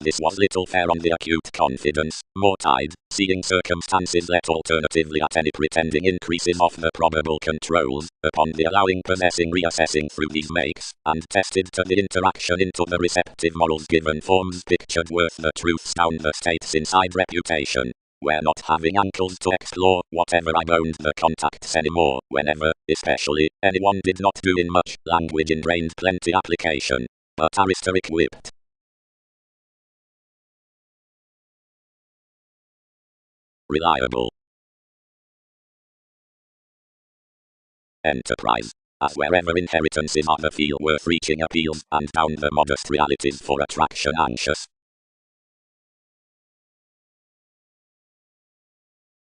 This was little fair on the acute confidence, more tied, seeing circumstances let alternatively at any pretending increases of the probable controls, upon the allowing possessing reassessing through these makes, and tested to the interaction into the receptive morals given forms pictured worth the truths down the states inside reputation. Where not having ankles to explore, whatever I owned the contacts anymore, whenever, especially, anyone did not do in much, language ingrained plenty application. But Arista equipped. Reliable. Enterprise. As wherever inheritances are the feel worth reaching appeals, and down the modest realities for attraction anxious.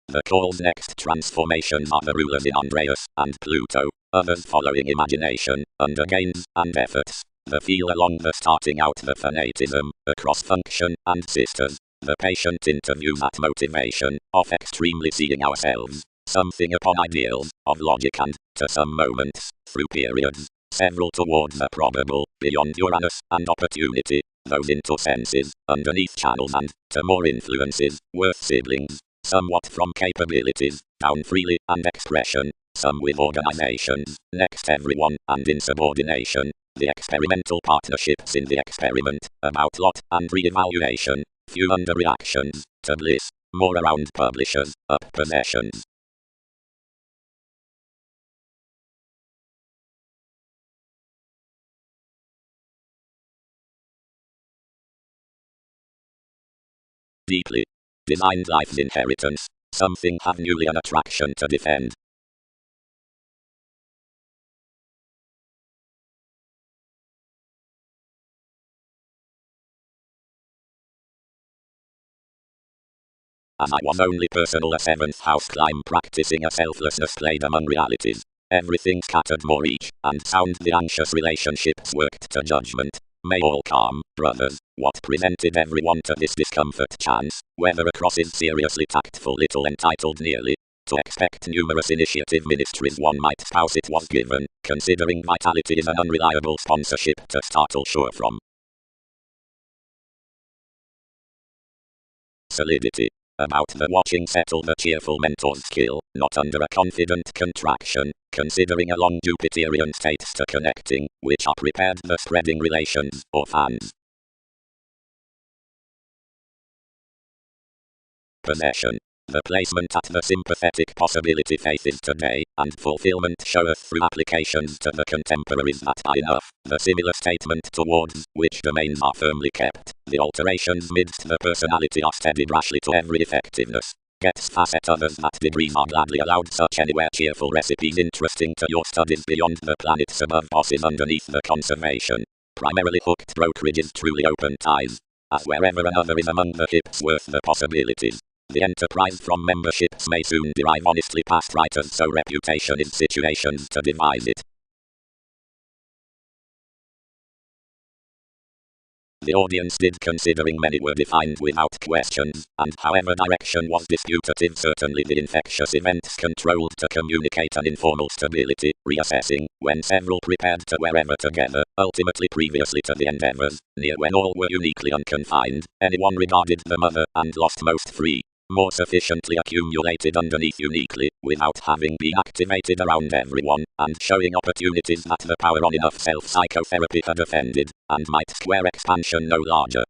The call's next transformations are the rulers in Andreas and Pluto, others following imagination, under gains and efforts. The feel along the starting out the fanatism, across function and sisters. The patient interviews at motivation, of extremely seeing ourselves, something upon ideals, of logic and, to some moments, through periods, several towards a probable, beyond Uranus and opportunity, those into senses, underneath channels and, to more influences, worth siblings. Somewhat from capabilities, down freely, and expression, some with organizations, next everyone, and insubordination. the experimental partnerships in the experiment, about lot, and re-evaluation, few underreactions, to bliss, more around publishers, up possessions. Deeply designed life's inheritance, something have newly an attraction to defend. As I was only personal a seventh house climb practicing a selflessness played among realities. Everything scattered more each, and sound the anxious relationships worked to judgment. May all calm, brothers, what presented everyone to this discomfort chance, whether across is seriously tactful little entitled nearly, to expect numerous initiative ministries one might spouse it was given, considering vitality is an unreliable sponsorship to startle sure from. Solidity. About the watching settle the cheerful mentor's skill, not under a confident contraction, considering a long Jupiterian states to connecting, which are prepared the spreading relations, or fans. Possession. The placement at the sympathetic possibility faith is today, and fulfillment showeth through applications to the contemporaries that are enough, the similar statement towards which domains are firmly kept, the alterations midst the personality are steadied rashly to every effectiveness. Gets facet others that degrees are gladly allowed such anywhere cheerful recipes interesting to your studies beyond the planets above bosses underneath the conservation. Primarily hooked brokerages truly open ties. As wherever another is among the hips worth the possibilities. The enterprise from memberships may soon derive honestly past writers, so reputation is situations to devise it. The audience did, considering many were defined without questions, and however direction was disputative, certainly the infectious events controlled to communicate an informal stability, reassessing, when several prepared to wherever together, ultimately previously to the endeavors, near when all were uniquely unconfined, anyone regarded the mother, and lost most free. More sufficiently accumulated underneath uniquely, without having been activated around everyone, and showing opportunities that the power on enough self-psychotherapy had offended, and might square expansion no larger.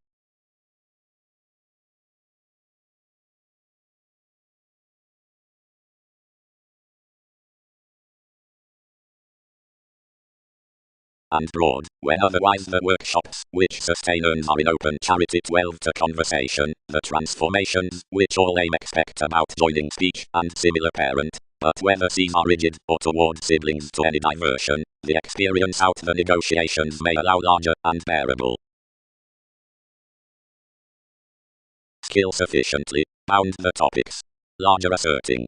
And broad, when otherwise the workshops, which sustain earns are in open charity 12 to conversation, the transformations, which all aim expect about joining speech, and similar parent, but whether these are rigid, or toward siblings to any diversion, the experience out the negotiations may allow larger, and bearable. Skill sufficiently, bound the topics. Larger asserting.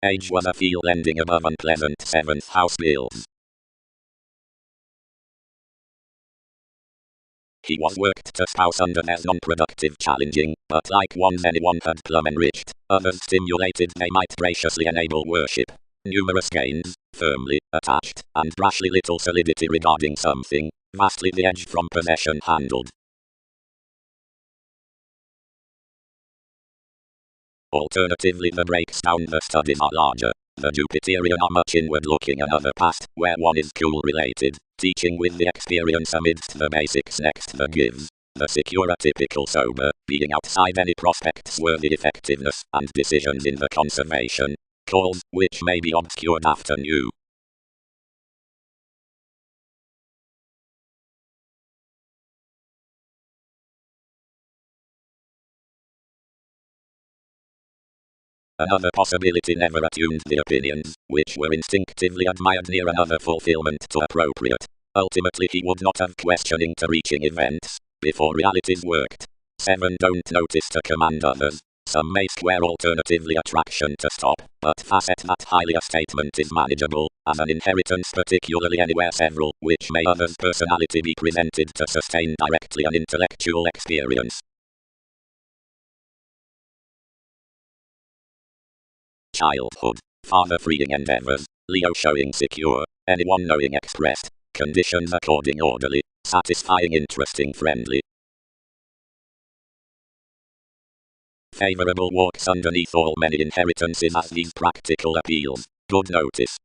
Age was a feel lending above unpleasant 7th house bills. He was worked to spouse under as non-productive challenging, but like ones anyone had plumb enriched, others stimulated they might graciously enable worship. Numerous gains, firmly attached, and rashly little solidity regarding something, vastly the edge from possession handled. Alternatively the breaks down the studies are larger. The Jupiterian are much inward-looking, another past, where one is cool-related, teaching with the experience amidst the basics next the gives. The secure are typical sober, being outside any prospects worthy effectiveness, and decisions in the conservation. Calls, which may be obscured after new. Another possibility never attuned the opinions, which were instinctively admired near another fulfillment to appropriate. Ultimately he would not have questioning to reaching events, before realities worked. 7 don't notice to command others. Some may square alternatively attraction to stop, but facet that highly a statement is manageable, as an inheritance particularly anywhere several, which may others' personality be presented to sustain directly an intellectual experience. Childhood. Father freeing endeavors. Leo showing secure. Anyone knowing expressed. Conditions according orderly. Satisfying interesting friendly. Favorable walks underneath all many inheritances as these practical appeals. Good notice.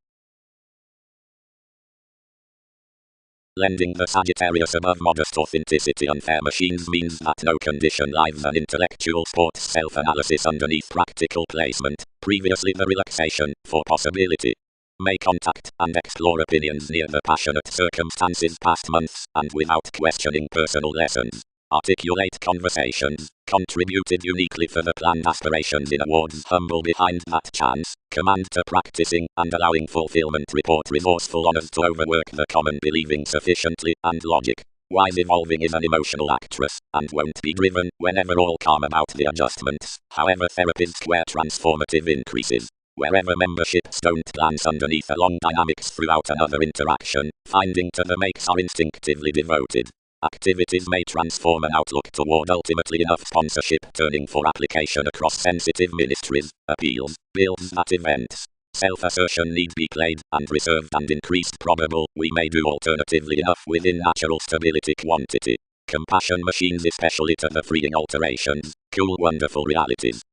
Lending the Sagittarius above modest authenticity unfair machines means that no condition lives an intellectual sports self-analysis underneath practical placement, previously the relaxation, for possibility. Make contact and explore opinions near the passionate circumstances past months, and without questioning personal lessons. Articulate conversations, contributed uniquely for the planned aspirations in awards, humble behind that chance, command to practicing and allowing fulfillment report, resourceful honors to overwork the common, believing sufficiently, and logic. Wise evolving is an emotional actress, and won't be driven whenever all calm about the adjustments, however therapists where transformative increases. Wherever memberships don't glance underneath along dynamics throughout another interaction, finding to the makes are instinctively devoted. Activities may transform an outlook toward ultimately enough sponsorship turning for application across sensitive ministries, appeals, builds at events. Self-assertion need be played and reserved and increased probable, we may do alternatively enough within natural stability quantity. Compassion machines especially to the freeing alterations, cool wonderful realities.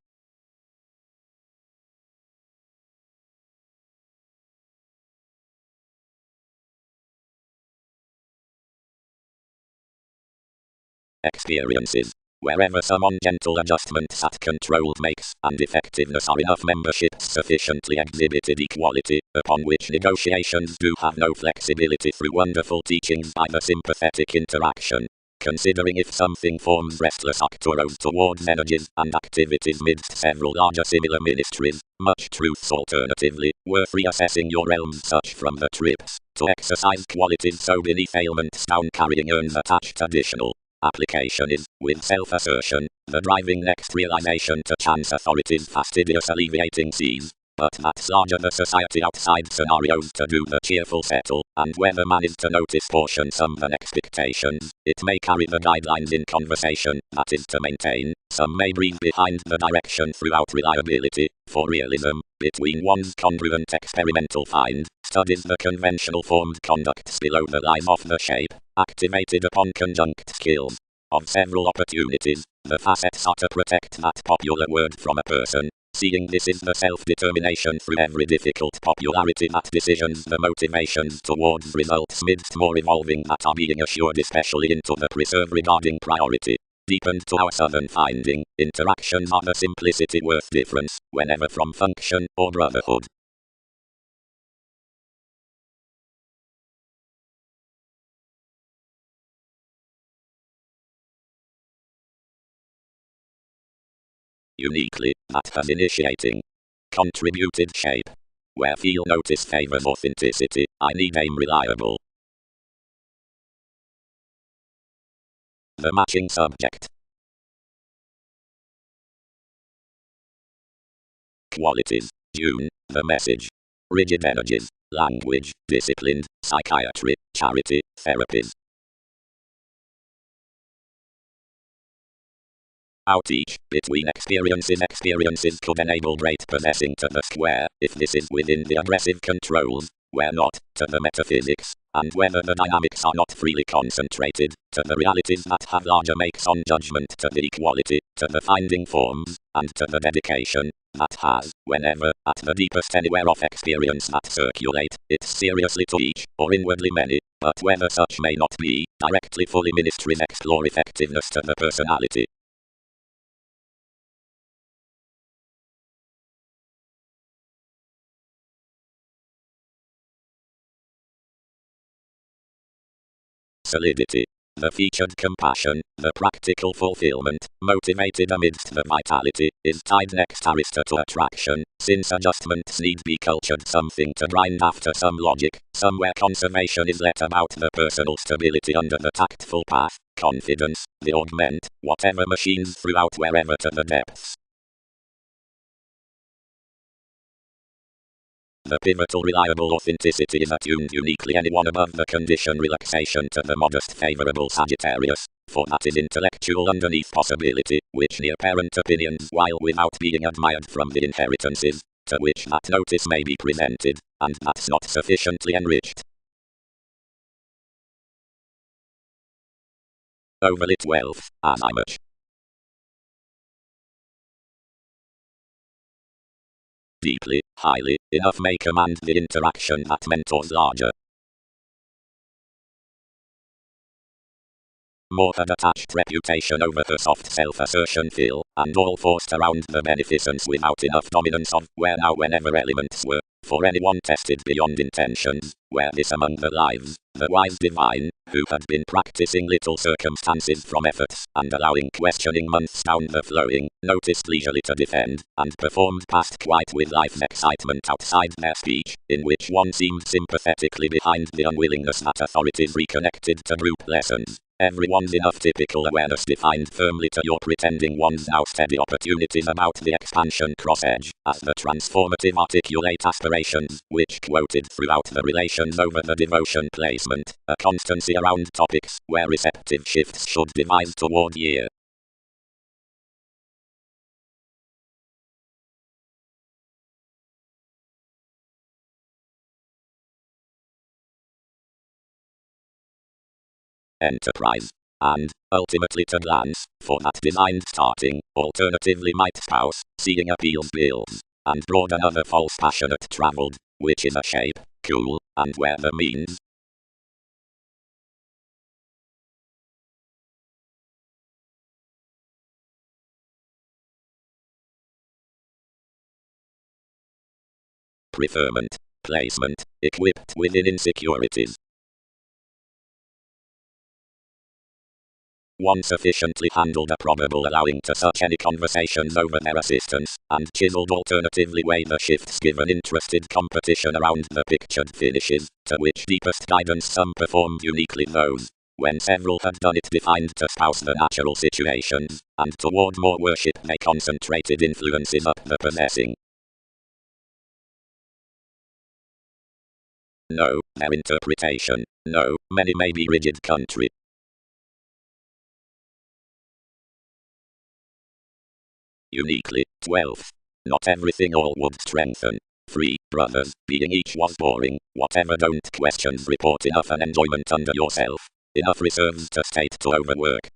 Experiences. Wherever some ungentle adjustments at controlled makes and effectiveness are enough memberships sufficiently exhibited equality, upon which negotiations do have no flexibility through wonderful teachings by the sympathetic interaction. Considering if something forms restless actoros towards energies and activities midst several larger similar ministries, much truths alternatively, worth reassessing your realms such from the trips, to exercise qualities so beneath ailments down carrying earns attached additional. Application is, with self-assertion, the driving next realization to chance authorities fastidious alleviating seas, but that's larger the society outside scenarios to do the cheerful settle, and where the man is to notice portion some than expectations, it may carry the guidelines in conversation, that is to maintain, some may breathe behind the direction throughout reliability, for realism, between one's congruent experimental find, studies the conventional formed conducts below the line of the shape, activated upon conjunct skills. Of several opportunities, the facets are to protect that popular word from a person, seeing this is the self-determination through every difficult popularity that decisions the motivations towards results midst more evolving that are being assured especially into the preserve regarding priority. Deepened to our southern finding, interactions are the simplicity worth difference, whenever from function or brotherhood. Uniquely, that has initiating. Contributed shape. Where feel notice favors authenticity, I need aim reliable. The matching subject. Qualities. June, the message. Rigid energies. Language, disciplined, psychiatry, charity, therapies. Outreach, between experiences could enable great possessing to the square, if this is within the aggressive controls, where not, to the metaphysics, and whether the dynamics are not freely concentrated, to the realities that have larger makes on judgment, to the equality, to the finding forms, and to the dedication, that has, whenever, at the deepest anywhere of experience that circulate, it's seriously to each, or inwardly many, but whether such may not be, directly fully ministries explore effectiveness to the personality. Solidity. The featured compassion, the practical fulfillment, motivated amidst the vitality, is tied next to attraction, since adjustments need be cultured something to grind after some logic, somewhere conservation is let about the personal stability under the tactful path, confidence, the augment, whatever machines throughout wherever to the depths. The pivotal reliable authenticity is attuned uniquely anyone above the condition relaxation to the modest favorable Sagittarius, for that is intellectual underneath possibility, which near parent opinions while without being admired from the inheritances, to which that notice may be presented, and that's not sufficiently enriched. Overly 12, as I much. Deeply, highly, enough may command the interaction that mentors larger. More had attached reputation over her soft self-assertion feel, and all forced around the beneficence without enough dominance of where now whenever elements were, for anyone tested beyond intentions, where this among the lives, the wise divine, who had been practicing little circumstances from efforts, and allowing questioning months down the flowing, noticed leisurely to defend, and performed past quite with life's excitement outside their speech, in which one seemed sympathetically behind the unwillingness that authorities reconnected to group lessons. Everyone's enough typical awareness defined firmly to your pretending one's now steady opportunities about the expansion cross-edge, as the transformative articulate aspirations, which quoted throughout the relations over the devotion placement, a constancy around topics, where receptive shifts should devise toward year. Enterprise. And, ultimately to glance, for that designed starting, alternatively might spouse, seeing appeals builds, and broaden other false passionate traveled, which is a shape, cool, and where the means. Preferment. Placement, equipped within insecurities. One sufficiently handled a probable allowing to such any conversations over their assistance, and chiseled alternatively weigh the shifts given interested competition around the pictured finishes, to which deepest guidance some performed uniquely those, when several had done it defined to spouse the natural situations, and toward more worship they concentrated influences up the possessing. No, their interpretation, no, many may be rigid country. Uniquely, 12th. Not everything all would strengthen. 3. Brothers, being each was boring, whatever don't questions report enough an enjoyment under yourself. Enough reserves to state to overwork.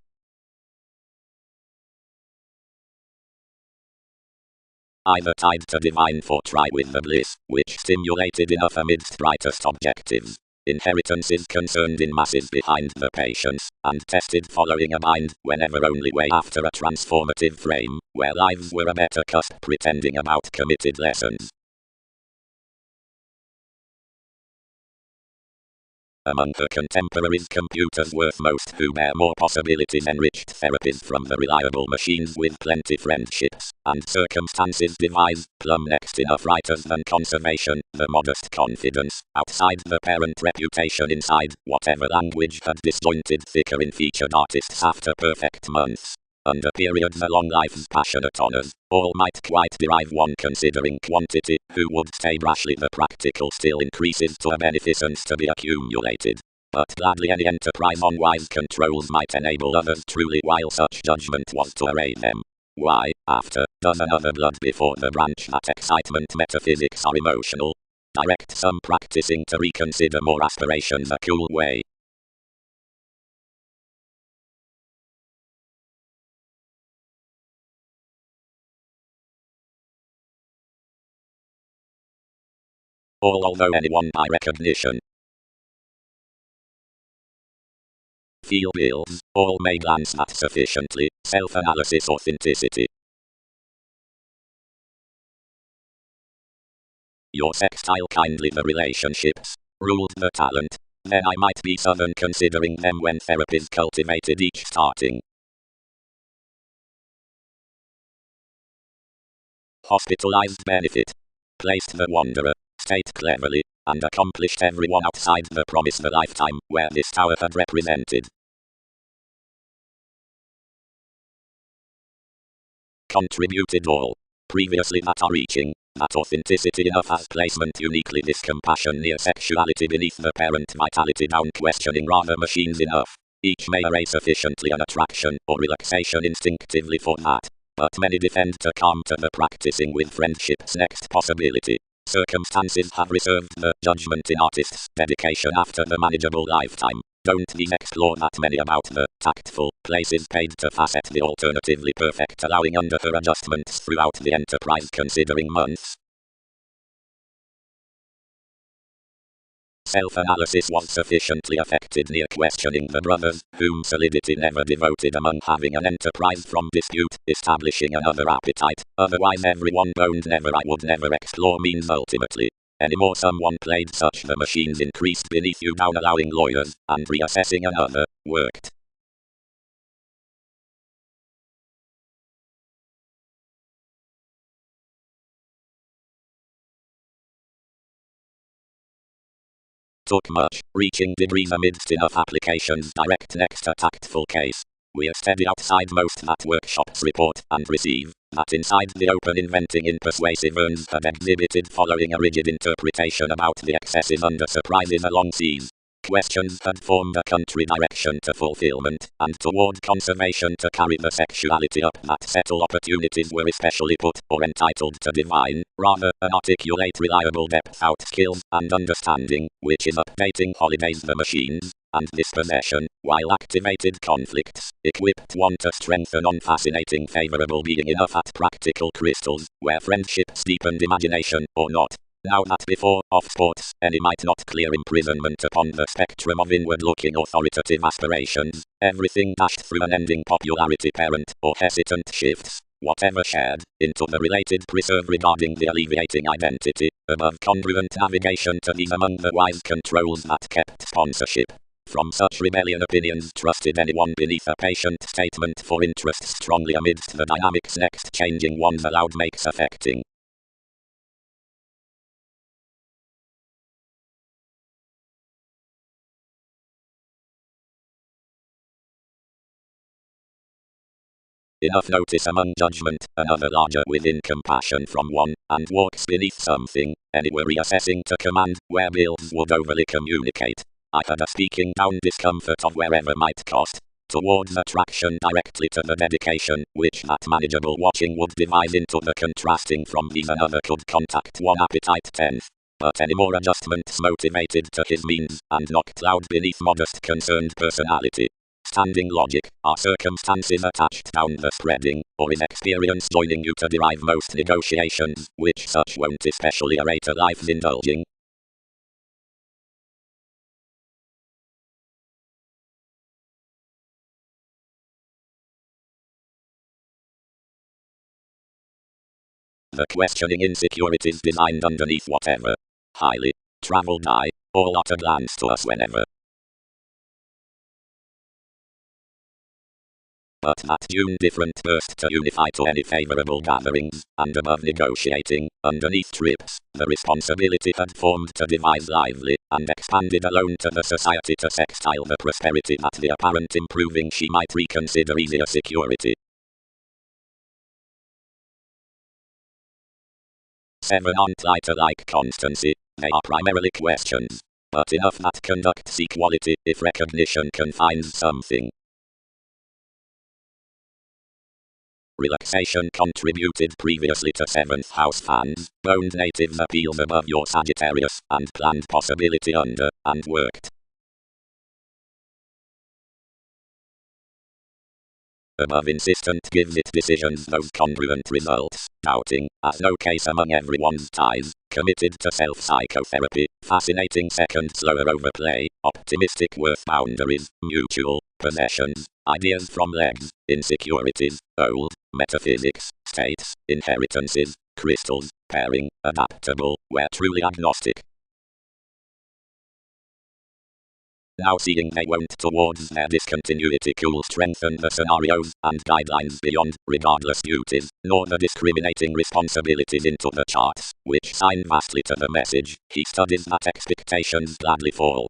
Either tied to divine for try with the bliss, which stimulated enough amidst brightest objectives. Inheritances concerned in masses behind the patience, and tested following a mind, whenever only way after a transformative frame, where lives were a better cusp pretending about committed lessons. Among her contemporaries, computers worth most who bear more possibilities enriched therapies from the reliable machines with plenty friendships, and circumstances devise, plumb next enough writers than conservation, the modest confidence, outside the parent reputation inside, whatever language had disjointed thicker in featured artists after perfect months. Under periods along life's passionate honors, all might quite derive one considering quantity, who would stay brashly the practical still increases to a beneficence to be accumulated. But gladly any enterprise on wise controls might enable others truly while such judgment was to array them. Why, after, does another blood before the branch that excitement metaphysics are emotional? Direct some practicing to reconsider more aspirations a cool way. Although anyone by recognition feel builds, all may glance at sufficiently, self-analysis authenticity. Your sextile kindly the relationships, ruled the talent, then I might be southern considering them when therapies cultivated each starting. Hospitalized benefit. Placed the wanderer, state cleverly, and accomplished everyone outside the promise the lifetime where this tower had represented. Contributed all. Previously that are reaching, that authenticity enough as placement uniquely this compassion near sexuality beneath the parent vitality down questioning rather machines enough. Each may array sufficiently an attraction or relaxation instinctively for that. But many defend to come to the practicing with friendship's next possibility. Circumstances have reserved the judgment in artists' dedication after the manageable lifetime. Don't these explore that many about the tactful places paid to facet the alternatively perfect allowing under her adjustments throughout the enterprise considering months? Self-analysis was sufficiently affected near questioning the brothers, whom solidity never devoted among having an enterprise from dispute, establishing another appetite, otherwise everyone boned never I would never explore means ultimately. Anymore someone played such the machines increased beneath you down allowing lawyers, and reassessing another, worked. Took much, reaching degrees amidst enough applications direct next a tactful case. We're steady outside most that workshops report and receive, that inside the open inventing in persuasive urns had exhibited following a rigid interpretation about the excesses under surprises along seas. Questions had formed a country direction to fulfillment, and toward conservation to carry the sexuality up that settle opportunities were especially put, or entitled to divine, rather, an articulate reliable depth out skills, and understanding, which is updating holidays the machines, and dispossession, while activated conflicts, equipped one to strengthen on fascinating favorable being enough at practical crystals, where friendship steepened imagination, or not. Now that before, off sports, any might not clear imprisonment upon the spectrum of inward-looking authoritative aspirations, everything dashed through an ending popularity parent, or hesitant shifts, whatever shared, into the related preserve regarding the alleviating identity, above congruent navigation to these among the wise controls that kept sponsorship. From such rebellion opinions trusted anyone beneath a patient statement for interests strongly amidst the dynamics next changing ones allowed makes affecting. Enough notice among judgment, another larger within compassion from one, and walks beneath something, anywhere reassessing to command, where bills would overly communicate. I had a speaking down discomfort of wherever might cost, towards attraction directly to the dedication, which that manageable watching would devise into the contrasting from these another could contact one appetite tenth. But any more adjustments motivated to his means, and knocked loud beneath modest concerned personality. Standing logic, are circumstances attached down the spreading, or is experience joining you to derive most negotiations, which such won't especially arate a life's indulging? The questioning insecurities designed underneath whatever highly traveled eye, all at a glance to us whenever. But that June different burst to unify to any favorable gatherings, and above negotiating, underneath trips, the responsibility had formed to devise lively, and expanded alone to the society to sextile the prosperity that the apparent improving she might reconsider easier security. 7 aren't lighter like constancy, they are primarily questions, but enough that conducts equality, if recognition confines something. Relaxation contributed previously to 7th house fans, boned natives appeals above your Sagittarius, and planned possibility under, and worked. Above insistent gives it decisions those congruent results, doubting, as no case among everyone's ties, committed to self-psychotherapy, fascinating second slower overplay, optimistic worth boundaries, mutual, possessions, ideas from legs, insecurities, old, metaphysics, states, inheritances, crystals, pairing, adaptable, where truly agnostic. Now seeing they won't towards their discontinuity cool strengthen the scenarios and guidelines beyond, regardless duties, nor the discriminating responsibilities into the charts, which sign vastly to the message, he studies that expectations gladly fall.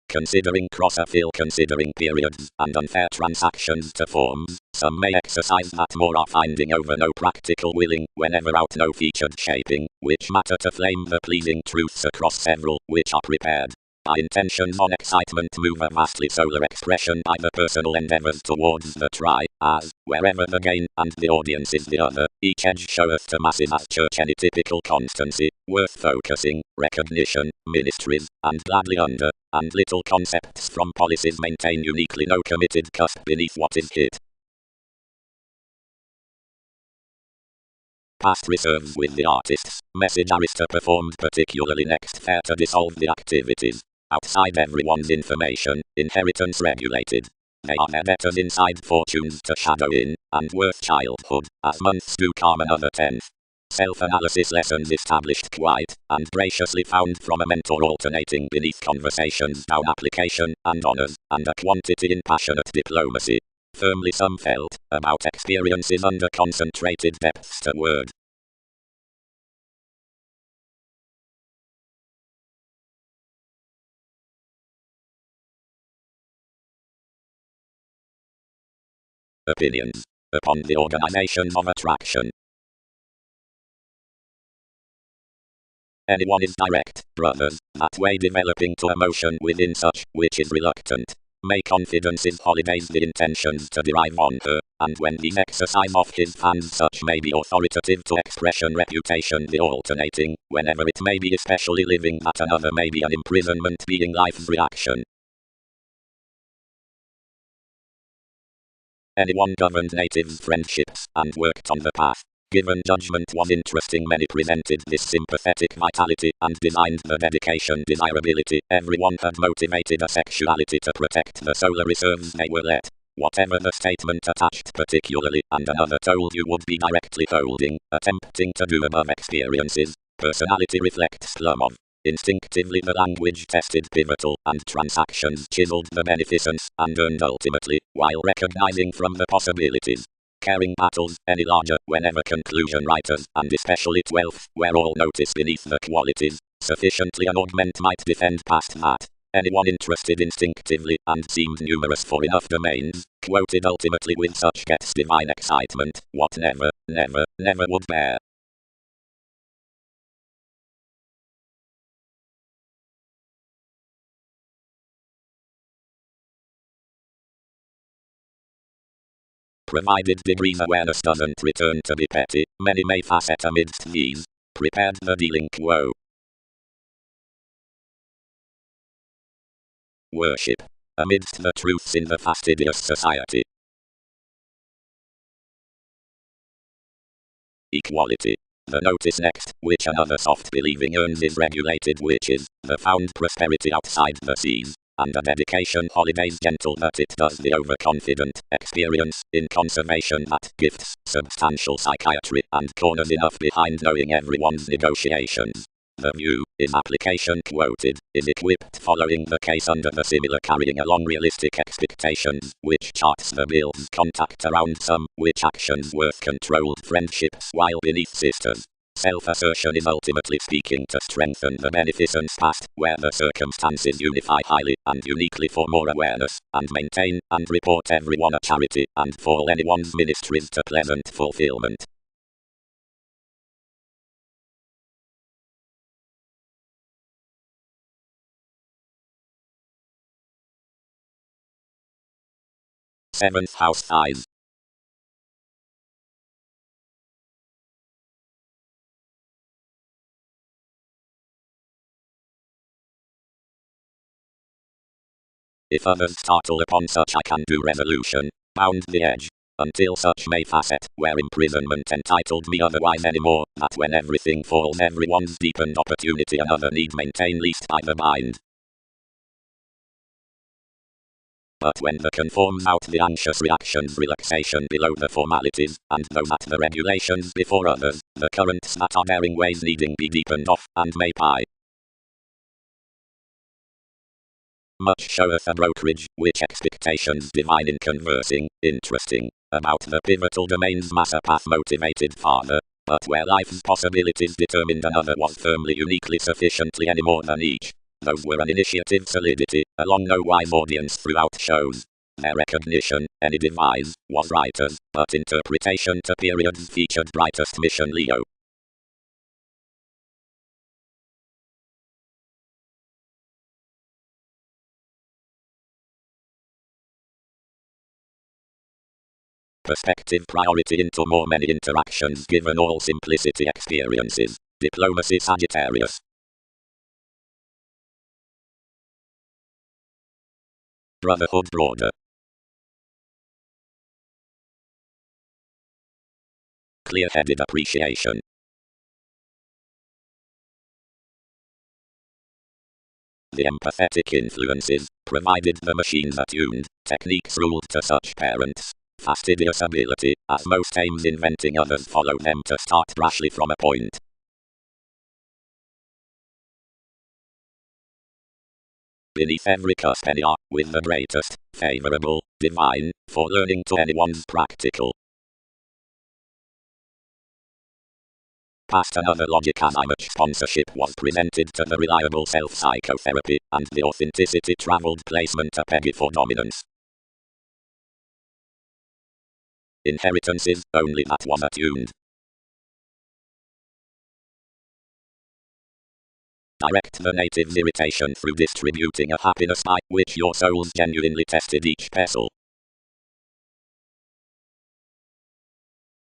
Considering cross-appeal, considering periods and unfair transactions to forms, some may exercise that more are finding over no practical willing, whenever out no featured shaping, which matter to flame the pleasing truths across several, which are prepared. By intentions on excitement move a vastly solar expression by the personal endeavors towards the try, as, wherever the gain, and the audience is the other, each edge showeth to masses as church any typical constancy, worth focusing, recognition, ministries, and gladly under, and little concepts from policies maintain uniquely no committed cusp beneath what is hit. Past reserves with the artists. Message Arista performed particularly next fair to dissolve the activities. Outside everyone's information, inheritance regulated. They are their debtors inside fortunes to shadow in, and worth childhood, as months do calm another 10th. Self-analysis lessons established quite, and graciously found from a mentor alternating beneath conversations down application, and honors, and a quantity in passionate diplomacy. Firmly some felt, about experiences under concentrated depths to word. Opinions. Upon the organization of attraction. Anyone is direct, brothers, that way developing to emotion within such, which is reluctant. May confidence is holidays the intentions to derive on her, and when these exercise off his fans such may be authoritative to expression reputation the alternating, whenever it may be especially living that another may be an imprisonment being life's reaction. Anyone governed natives' friendships, and worked on the path. Given judgment was interesting, many presented this sympathetic vitality, and designed the dedication desirability. Everyone had motivated a sexuality to protect the solar reserves they were let. Whatever the statement attached particularly, and another told you would be directly holding, attempting to do above experiences. Personality reflects slum of. Instinctively the language tested pivotal, and transactions chiseled the beneficence, and earned ultimately, while recognizing from the possibilities. Caring battles, any larger, whenever conclusion writers, and especially 12th, where all notice beneath the qualities, sufficiently an augment might defend past that. Anyone interested instinctively, and seemed numerous for enough domains, quoted ultimately with such gets divine excitement, what never, never, never would bear. Provided degrees awareness doesn't return to be petty, many may facet amidst these. Prepared the dealing quo. Worship. Amidst the truths in the fastidious society. Equality. The notice next, which another soft believing earns is regulated, which is, the found prosperity outside the seas. And a dedication holidays gentle that it does the overconfident, experience, in conservation that gifts, substantial psychiatry, and corners enough behind knowing everyone's negotiations. The view, is application quoted, is equipped following the case under the similar carrying along realistic expectations, which charts the bill's contact around some, which actions worth controlled friendships while beneath sisters. Self-assertion is ultimately speaking to strengthen the beneficence past, where the circumstances unify highly and uniquely for more awareness, and maintain and report everyone a charity, and fall anyone's ministries to pleasant fulfillment. Seventh house eyes. If others startle upon such I can do resolution, bound the edge, until such may facet, where imprisonment entitled me otherwise any more, that when everything falls everyone's deepened opportunity another need maintain least by the bind. But when the conforms out the anxious reactions relaxation below the formalities, and those at the regulations before others, the currents that are daring ways needing be deepened off, and may pie. Much showeth a brokerage, which expectations divine in conversing, interesting, about the pivotal domains massa path motivated farther, but where life's possibilities determined another was firmly uniquely sufficiently any more than each. Those were an initiative solidity, along no wise audience throughout shows. Their recognition, any devise, was writers, but interpretation to periods featured brightest mission Leo. perspective priority into more many interactions given all simplicity experiences. Diplomacy Sagittarius. Brotherhood broader. Clear-headed appreciation. The empathetic influences, provided the machines are tuned, techniques ruled to such parents. Fastidious ability, as most aims inventing others follow them to start rashly from a point. Beneath every cusp any are, with the greatest, favorable, divine, for learning to anyone's practical. Past another logic as much sponsorship was presented to the reliable self-psychotherapy, and the authenticity traveled placement a peggy for dominance. Inheritances, only that was attuned. Direct the native's irritation through distributing a happiness by which your souls genuinely tested each pestle.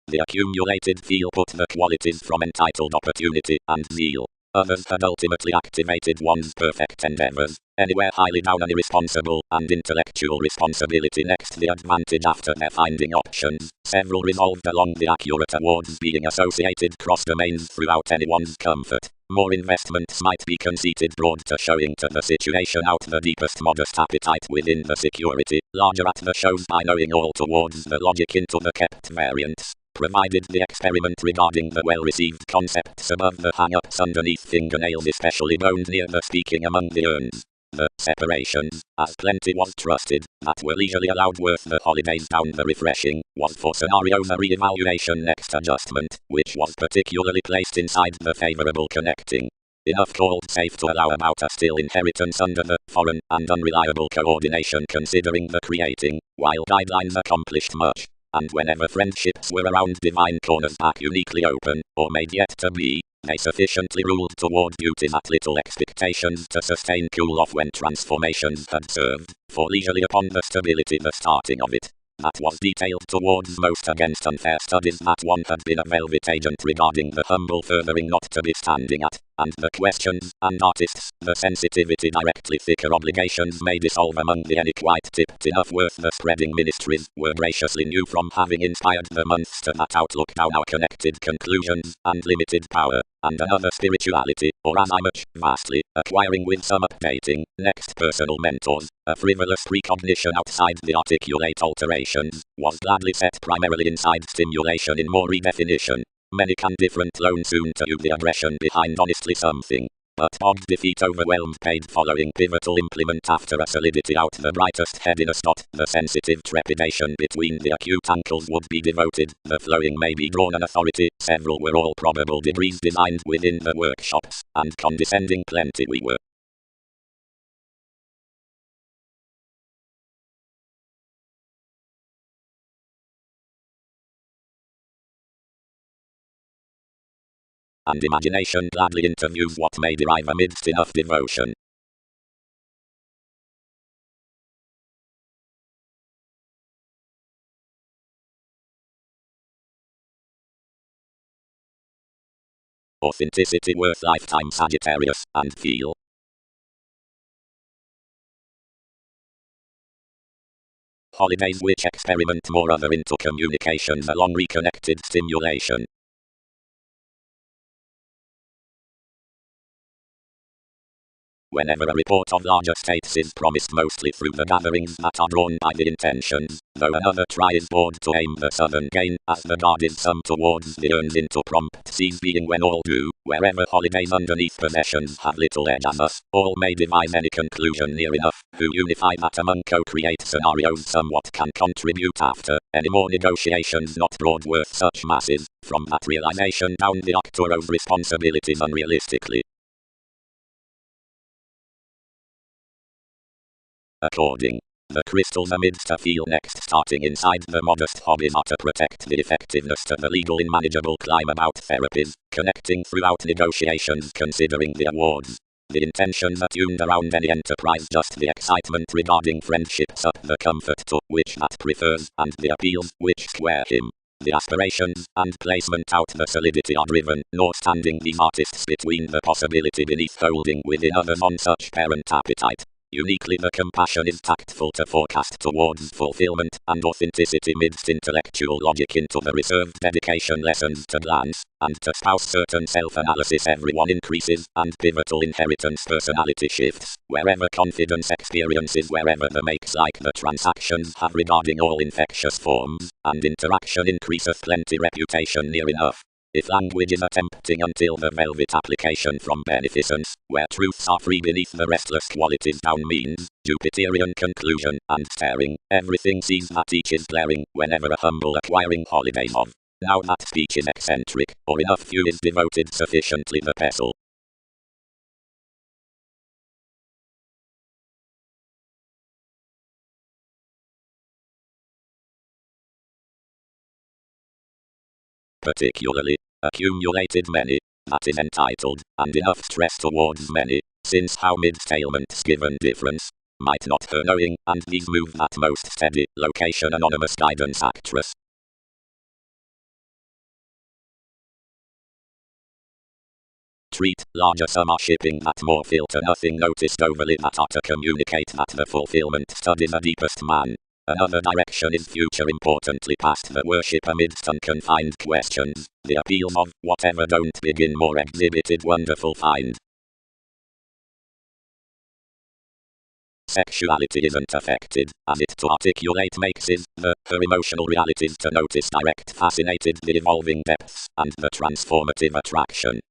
The accumulated feel put the qualities from entitled opportunity and zeal. Others had ultimately activated one's perfect endeavors, anywhere highly down an irresponsible and intellectual responsibility next the advantage after their finding options. Several resolved along the accurate towards being associated cross-domains throughout anyone's comfort. More investments might be conceited broad to showing to the situation out the deepest modest appetite within the security, larger at the shows by knowing all towards the logic into the kept variants. Provided the experiment regarding the well-received concepts above the hang-ups underneath fingernails especially boned near the speaking among the urns. The separations, as plenty was trusted, that were leisurely allowed worth the holidays down the refreshing, was for scenarios a re-evaluation next adjustment, which was particularly placed inside the favorable connecting. Enough called safe to allow about a still inheritance under the foreign and unreliable coordination considering the creating, while guidelines accomplished much. And whenever friendships were around divine corners back uniquely open, or made yet to be, they sufficiently ruled toward duties at little expectations to sustain cool off when transformations had served, for leisurely upon the stability the starting of it. That was detailed towards most against unfair studies that one had been a velvet agent regarding the humble furthering not to be standing at, and the questions, and artists, the sensitivity directly thicker obligations may dissolve among the any quite tipped enough worth the spreading ministries, were graciously new from having inspired the months to that outlook down our connected conclusions, and limited power, and another spirituality, or as I much, vastly, acquiring with some updating, next personal mentors, a frivolous precognition outside the articulate alterations, was gladly set primarily inside stimulation in more redefinition. Many can different loan soon to you the aggression behind honestly something. But bogged defeat overwhelmed paid following pivotal implement after a solidity out the brightest headiness dot. The sensitive trepidation between the acute ankles would be devoted, the flowing may be drawn an authority, several were all probable degrees designed within the workshops, and condescending plenty we were. And imagination gladly interviews what may derive amidst enough devotion. Authenticity worth lifetime Sagittarius, and feel. Holidays which experiment more other into communications along reconnected stimulation. Whenever a report of larger states is promised mostly through the gatherings that are drawn by the intentions, though another tries board to aim the southern gain, as the guard is some towards the urns into prompt seas being when all do, wherever holidays underneath possessions have little edge as us, all may devise any conclusion near enough, who unify that among co-create scenarios somewhat can contribute after, any more negotiations not broad worth such masses, from that realization down the actor of responsibilities unrealistically. According. The crystals amidst a feel next starting inside the modest hobbies are to protect the effectiveness to the legal in manageable climb about therapies, connecting throughout negotiations considering the awards. The intentions are tuned around any enterprise, just the excitement regarding friendships up the comfort to which that prefers, and the appeals which square him. The aspirations and placement out the solidity are driven, nor standing these artists between the possibility beneath holding within others on such parent appetite. Uniquely the compassion is tactful to forecast towards fulfillment and authenticity midst intellectual logic into the reserved dedication lessons to glance, and to spouse certain self-analysis everyone increases, and pivotal inheritance personality shifts, wherever confidence experiences wherever the makes like the transactions have regarding all infectious forms, and interaction increaseth plenty reputation near enough. If language is attempting until the velvet application from beneficence, where truths are free beneath the restless qualities down means, Jupiterian conclusion, and staring, everything sees that each is glaring, whenever a humble acquiring holidays of. Now that speech is eccentric, or enough few is devoted sufficiently the pestle. Particularly, accumulated many, that is entitled, and enough stress towards many, since how midst ailments given difference, might not her knowing, and these move that most steady, location anonymous guidance actress. Treat, larger sum are shipping that more filter nothing noticed overly that are to communicate that the fulfillment studies the deepest man. Another direction is future importantly past the worship amidst unconfined questions, the appeals of whatever don't begin more exhibited wonderful find. Sexuality isn't affected, as it to articulate makes is, her emotional realities to notice direct fascinated the evolving depths, and the transformative attraction.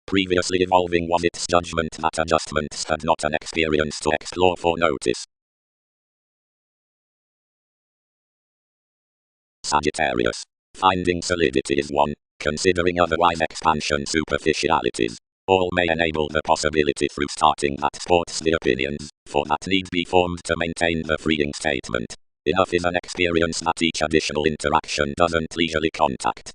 Previously evolving was its judgment that adjustments had not an experience to explore for notice. Sagittarius. Finding solidity is one, considering otherwise expansion superficialities. All may enable the possibility through starting that sports the opinions, for that need be formed to maintain the freeing statement. Enough is an experience that each additional interaction doesn't leisurely contact.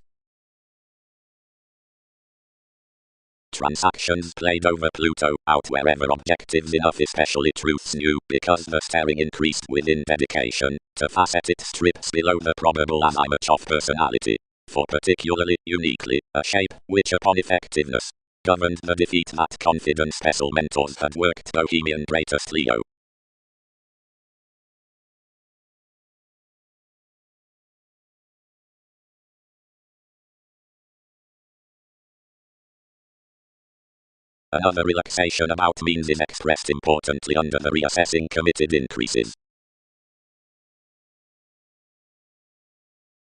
Transactions played over Pluto, out wherever objectives enough especially truths new, because the staring increased within dedication, to faceted strips below the probable as image of personality, for particularly, uniquely, a shape, which upon effectiveness, governed the defeat that confident special mentors had worked Bohemian greatest Leo. Another relaxation about means is expressed importantly under the reassessing committed increases.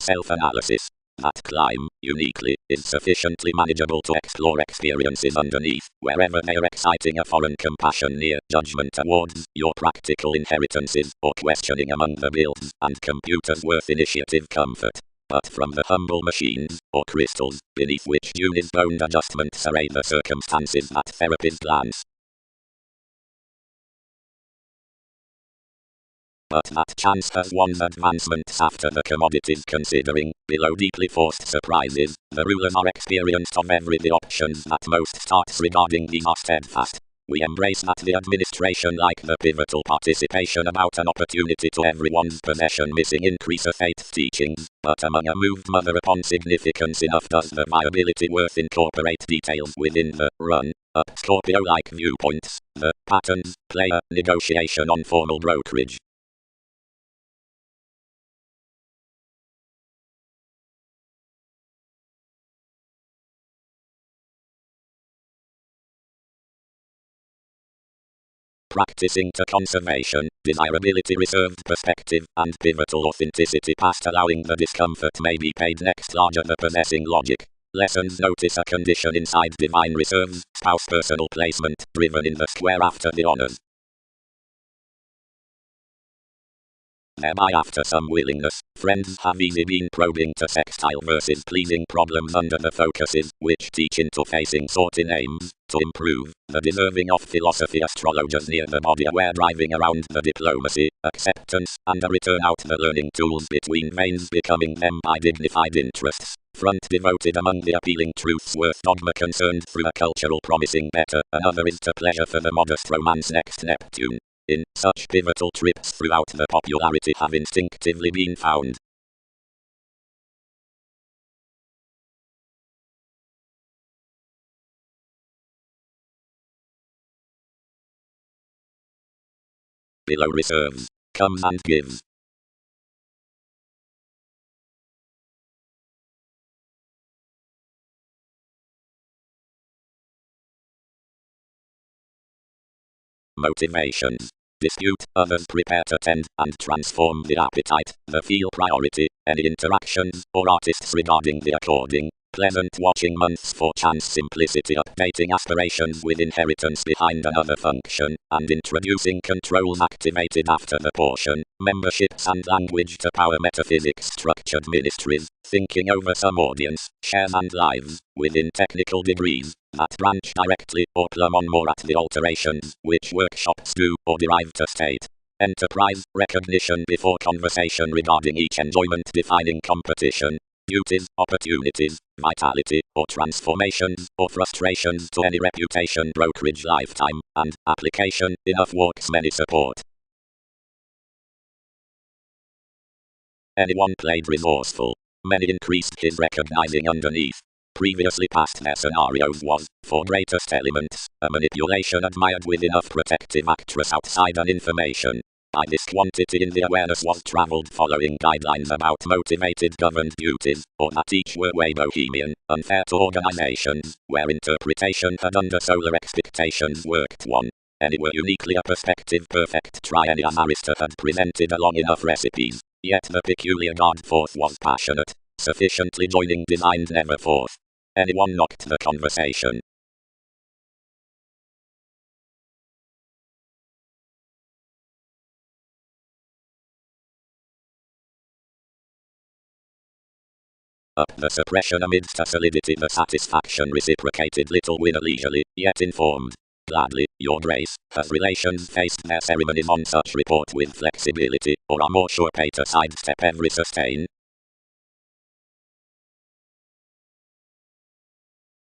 Self-analysis. That climb, uniquely, is sufficiently manageable to explore experiences underneath, wherever they are exciting a foreign compassion near, judgment towards, your practical inheritances, or questioning among the builds and computers worth initiative comfort. But from the humble machines, or crystals, beneath which June is boned adjustments array the circumstances that therapies glance. But that chance has one's advancements after the commodities considering, below deeply forced surprises, the rulers are experienced of every the options that most starts regarding these are steadfast. We embrace that the administration like the pivotal participation about an opportunity to everyone's possession missing increase of faith's teachings, but among a moved mother upon significance enough does the viability worth incorporate details within the run up Scorpio-like viewpoints, the patterns, player, negotiation on formal brokerage. Practicing to conservation, desirability reserved perspective, and pivotal authenticity past allowing the discomfort may be paid next larger the possessing logic. Lessons notice a condition inside divine reserves, spouse personal placement, driven in the square after the honors. thereby after some willingness, friends have easily been probing to sextile versus pleasing problems under the focuses, which teach interfacing sorting aims, to improve, the deserving of philosophy astrologers near the body aware driving around the diplomacy, acceptance, and a return out the learning tools between veins becoming them by dignified interests. Front devoted among the appealing truths worth dogma concerned through a cultural promising better, another is to pleasure for the modest romance next Neptune. In such pivotal trips throughout the popularity have instinctively been found. Below reserves, comes and gives. Motivations. Dispute, others prepare to tend and transform the appetite, the feel priority, any interactions, or artists regarding the according. Pleasant watching months for chance simplicity updating aspirations with inheritance behind another function, and introducing controls activated after the portion, memberships and language to power metaphysics structured ministries, thinking over some audience, shares and lives, within technical degrees, that branch directly or plumb on more at the alterations, which workshops do or derive to state. Enterprise, recognition before conversation regarding each enjoyment defining competition, beauties, opportunities, vitality, or transformations, or frustrations to any reputation brokerage lifetime, and application, enough walks many support. Anyone played resourceful. Many increased his recognizing underneath. Previously past their scenarios was, for greatest elements, a manipulation admired with enough protective actress outside an information. By this quantity in the awareness was travelled following guidelines about motivated governed duties, or that each were way bohemian, unfair to organizations, where interpretation had under solar expectations worked one. Any were uniquely a perspective perfect triany as Arista had presented along enough recipes, yet the peculiar guard forth was passionate, sufficiently joining designed never forth. Anyone knocked the conversation. Up the suppression amidst a solidity the satisfaction reciprocated little winner leisurely, yet informed. Gladly, your grace, has relations faced their ceremonies on such report with flexibility, or are more sure pay to sidestep every sustain?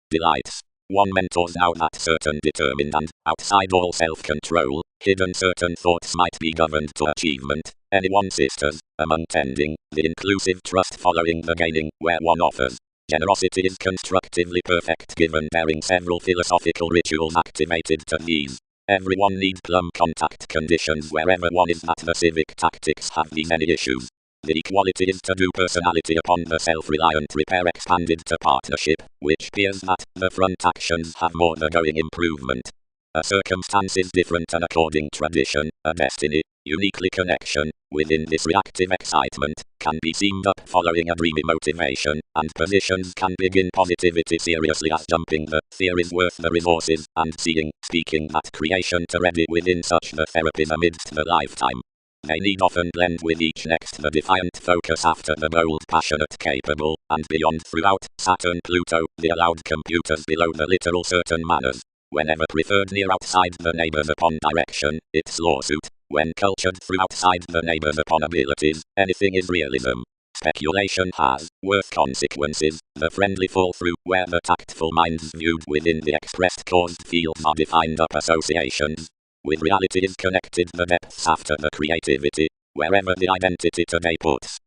Delights. One mentors now that certain determined and, outside all self-control, hidden certain thoughts might be governed to achievement. Anyone sisters, among tending, the inclusive trust following the gaining, where one offers. Generosity is constructively perfect given bearing several philosophical rituals activated to these. Everyone needs plumb contact conditions wherever one is that the civic tactics have these many issues. The equality is to do personality upon the self-reliant repair expanded to partnership, which peers that the front actions have more the going improvement. A circumstance is different and according tradition, a destiny, uniquely connection, within this reactive excitement, can be seamed up following a dreamy motivation, and positions can begin positivity seriously as jumping the theories worth the resources, and seeing, speaking that creation to ready within such the therapies amidst the lifetime. They need often blend with each next the defiant focus after the bold passionate capable, and beyond throughout, Saturn Pluto, the allowed computers below the literal certain manners. Whenever preferred near outside the neighbors upon direction, it's lawsuit. When cultured through outside the neighbors upon abilities, anything is realism. Speculation has, worth consequences, the friendly fall through, where the tactful minds viewed within the expressed caused fields are defined up associations. With reality is connected the depths after the creativity, wherever the identity today puts.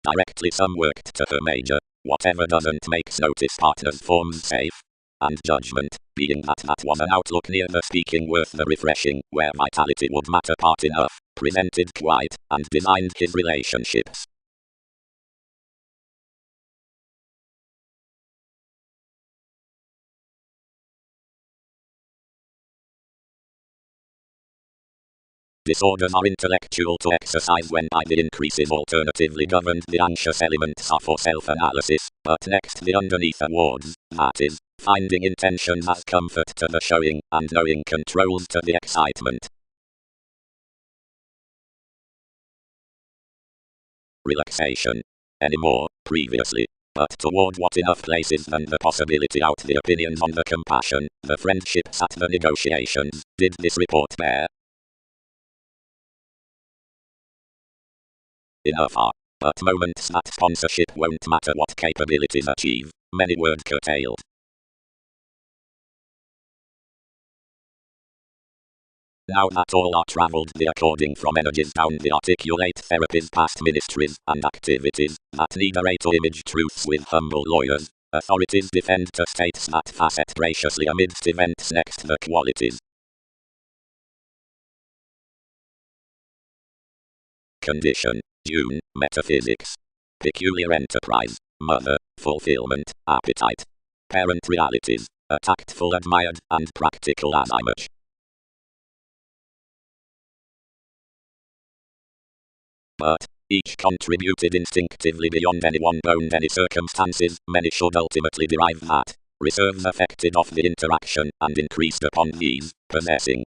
Directly some worked to her major, whatever doesn't makes notice partners forms safe. And judgment, being that was an outlook near the speaking worth the refreshing, where vitality would matter part enough, presented quite, and designed his relationships. Disorders are intellectual to exercise when by the increases alternatively governed. The anxious elements are for self-analysis, but next the underneath awards, that is, finding intentions as comfort to the showing, and knowing controls to the excitement. Relaxation. Anymore, previously. But toward what enough places than the possibility out the opinions on the compassion, the friendships at the negotiations, did this report bear? Enough are. But moments that sponsorship won't matter what capabilities achieve, many word curtailed. Now that all are travelled the according from energies down the articulate therapies past ministries and activities, that need array to image truths with humble lawyers, authorities defend to states that facet graciously amidst events next the qualities. Condition, June, metaphysics. Peculiar enterprise, mother, fulfillment, appetite. Parent realities, a tactful admired and practical as I much. But, each contributed instinctively beyond anyone bound any circumstances, many should ultimately derive that, reserves affected off the interaction and increased upon these, possessing.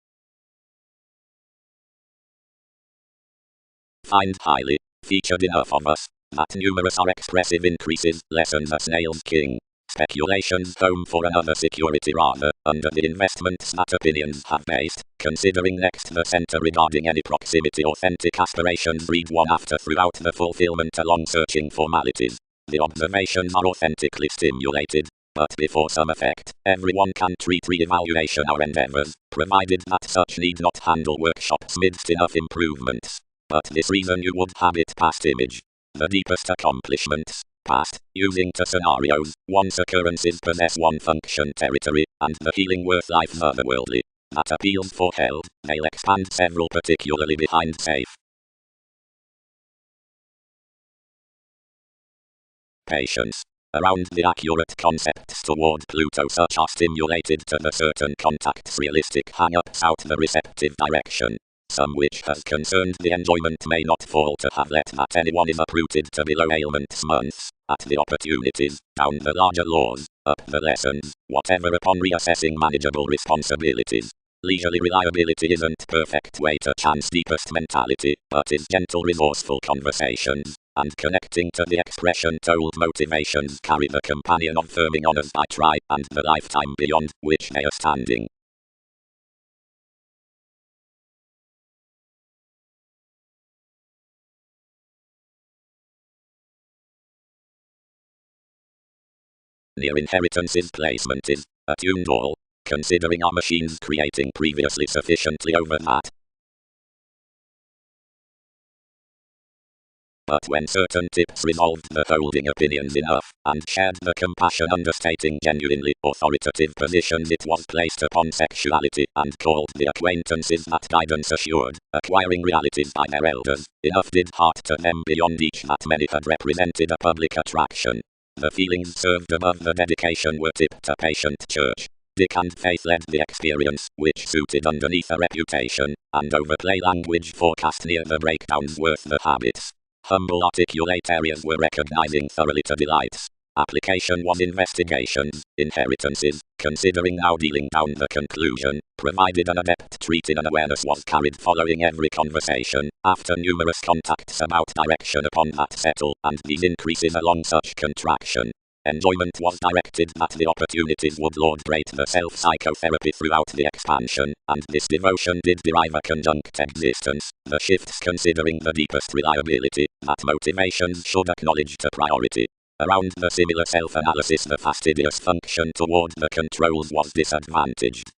Find highly, featured enough of us, that numerous are expressive increases, lessons a snail's king. Speculations home for another security rather, under the investments that opinions have based, considering next the center regarding any proximity authentic aspirations read one after throughout the fulfillment along searching formalities. The observations are authentically stimulated, but before some effect, everyone can treat re-evaluation our endeavors, provided that such need not handle workshops midst enough improvements. But this reason you would have it past image. The deepest accomplishments, past, using to scenarios, one's occurrences possess one function territory, and the healing worth life otherworldly. That appeals for held, they'll expand several particularly behind safe. Patience. Around the accurate concepts toward Pluto such are stimulated to the certain contacts realistic hang-ups out the receptive direction. Some which has concerned the enjoyment may not fall to have let that anyone is uprooted to below ailments months, at the opportunities, down the larger laws, up the lessons, whatever upon reassessing manageable responsibilities. Leisurely reliability isn't perfect way to chance deepest mentality, but is gentle resourceful conversations, and connecting to the expression told motivations carry the companion of firming honors I try, and the lifetime beyond, which they are standing. Near inheritance's placement is attuned all, considering our machines creating previously sufficiently over that. But when certain tips resolved the holding opinions enough, and shared the compassion understating genuinely authoritative positions it was placed upon sexuality, and called the acquaintances that guidance assured, acquiring realities by their elders, enough did heart to them beyond each that many had represented a public attraction. The feelings served above the dedication were tipped a patient church. Dick and Faith led the experience, which suited underneath a reputation, and overplay language forecast near the breakdowns worth the habits. Humble articulate areas were recognizing thoroughly to delights. Application was investigations, inheritances, considering now dealing down the conclusion, provided an adept treated an awareness was carried following every conversation, after numerous contacts about direction upon that settle, and these increases along such contraction. Enjoyment was directed that the opportunities would lord-rate the self-psychotherapy throughout the expansion, and this devotion did derive a conjunct existence, the shifts considering the deepest reliability, that motivations should acknowledge to priority. Around the similar self-analysis the fastidious function toward the controls was disadvantaged.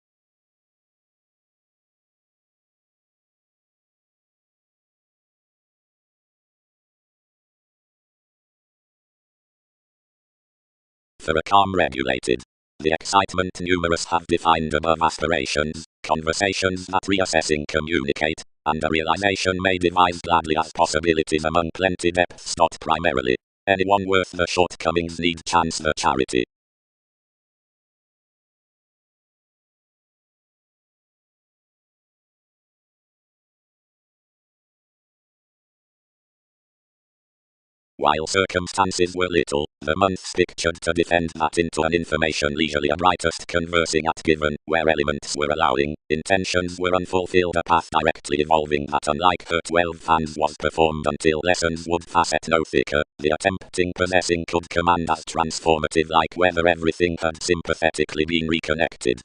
For a calm regulated, the excitement numerous have defined above aspirations, conversations that reassessing communicate, and a realization may devise gladly as possibilities among plenty depths not primarily. Anyone worth the shortcomings need chance the charity. While circumstances were little, the months pictured to descend that into an information leisurely a brightest conversing at given, where elements were allowing, intentions were unfulfilled, a path directly evolving that unlike her 12 fans was performed until lessons would facet no thicker, the attempting possessing could command as transformative like whether everything had sympathetically been reconnected.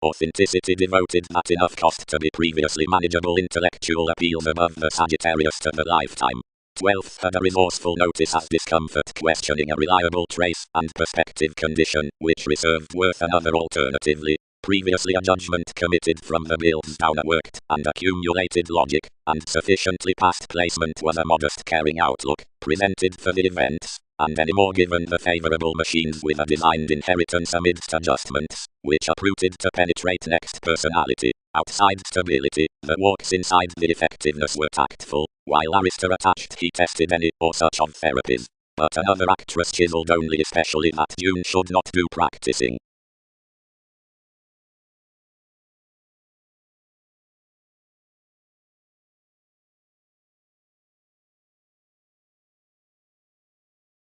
Authenticity devoted that enough cost to be previously manageable intellectual appeals above the Sagittarius to the lifetime. 12th had a resourceful notice as discomfort questioning a reliable trace and perspective condition, which reserved worth another alternatively. Previously a judgment committed from the builds down a worked and accumulated logic, and sufficiently past placement was a modest caring outlook, presented for the events, and any more given the favorable machines with a designed inheritance amidst adjustments, which uprooted to penetrate next personality. Outside stability, the walks inside the effectiveness were tactful, while Arista attached he tested any or such of therapies. But another actress chiseled only especially that June should not do practicing.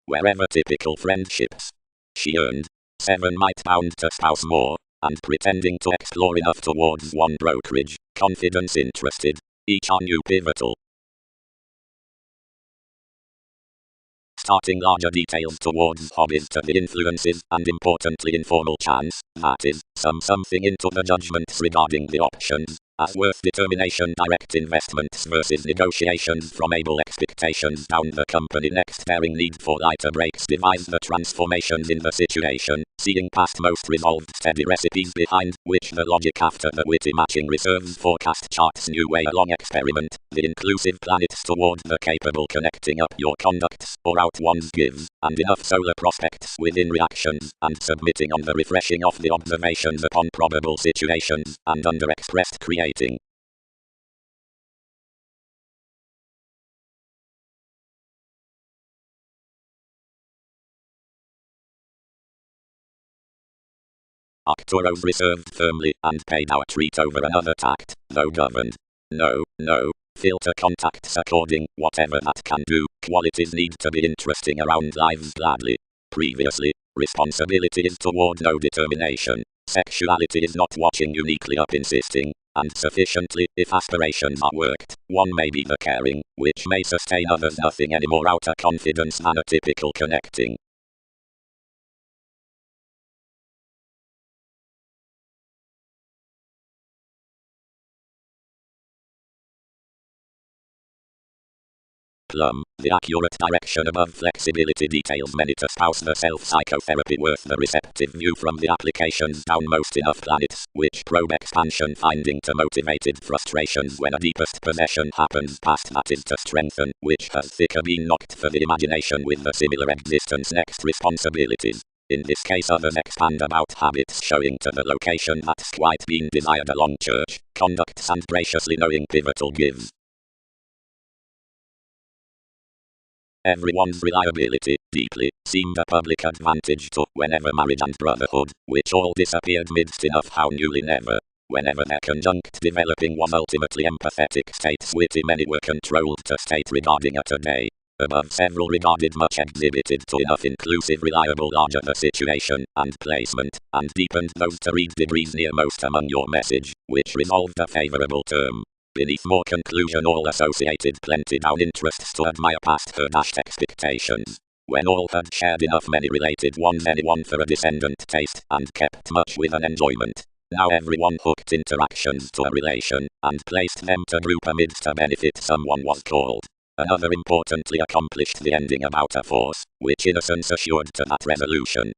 Wherever typical friendships she earned, 7 might bound to spouse more, and pretending to explore enough towards one brokerage, confidence interested, each are new pivotal. Starting larger details towards hobbies to the influences and importantly informal chance, that is, something into the judgments regarding the options, as worth determination direct investments versus negotiations from able expectations down the company next daring need for lighter breaks devise the transformations in the situation, seeing past most resolved steady recipes behind which the logic after the witty matching reserves forecast charts new way along experiment, the inclusive planets toward the capable connecting up your conducts or out one's gives, and enough solar prospects within reactions, and submitting on the refreshing of the observations upon probable situations, and underexpressed creating. Arcturo's reserved firmly and paid our treat over another tact, though governed. No, filter contacts according, whatever that can do, qualities need to be interesting around lives gladly. Previously, responsibility is toward no determination, sexuality is not watching uniquely up insisting, and sufficiently, if aspirations are worked, one may be the caring, which may sustain others nothing any more outer confidence than a typical connecting. Plum, the accurate direction above flexibility details many to spouse the self-psychotherapy worth the receptive view from the applications downmost enough planets, which probe expansion finding to motivated frustrations when a deepest possession happens past that is to strengthen, which has thicker been knocked for the imagination with the similar existence next responsibilities. In this case others expand about habits showing to the location that's quite been desired along church, conducts and graciously knowing pivotal gives. Everyone's reliability, deeply, seemed a public advantage to whenever marriage and brotherhood, which all disappeared midst enough how newly never. Whenever their conjunct developing was ultimately empathetic states witty many were controlled to state regarding a today. Above several regarded much exhibited to enough inclusive reliable larger the situation and placement, and deepened those to read degrees near most among your message, which resolved a favorable term. Beneath more conclusion all associated plenty down interests to admire past her dashed expectations. When all had shared enough many related ones anyone for a descendant taste, and kept much with an enjoyment. Now everyone hooked interactions to a relation, and placed them to group amidst a benefit someone was called. Another importantly accomplished the ending about a force, which innocence assured to that resolution.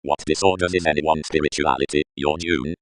What disorders is anyone's spirituality, your June?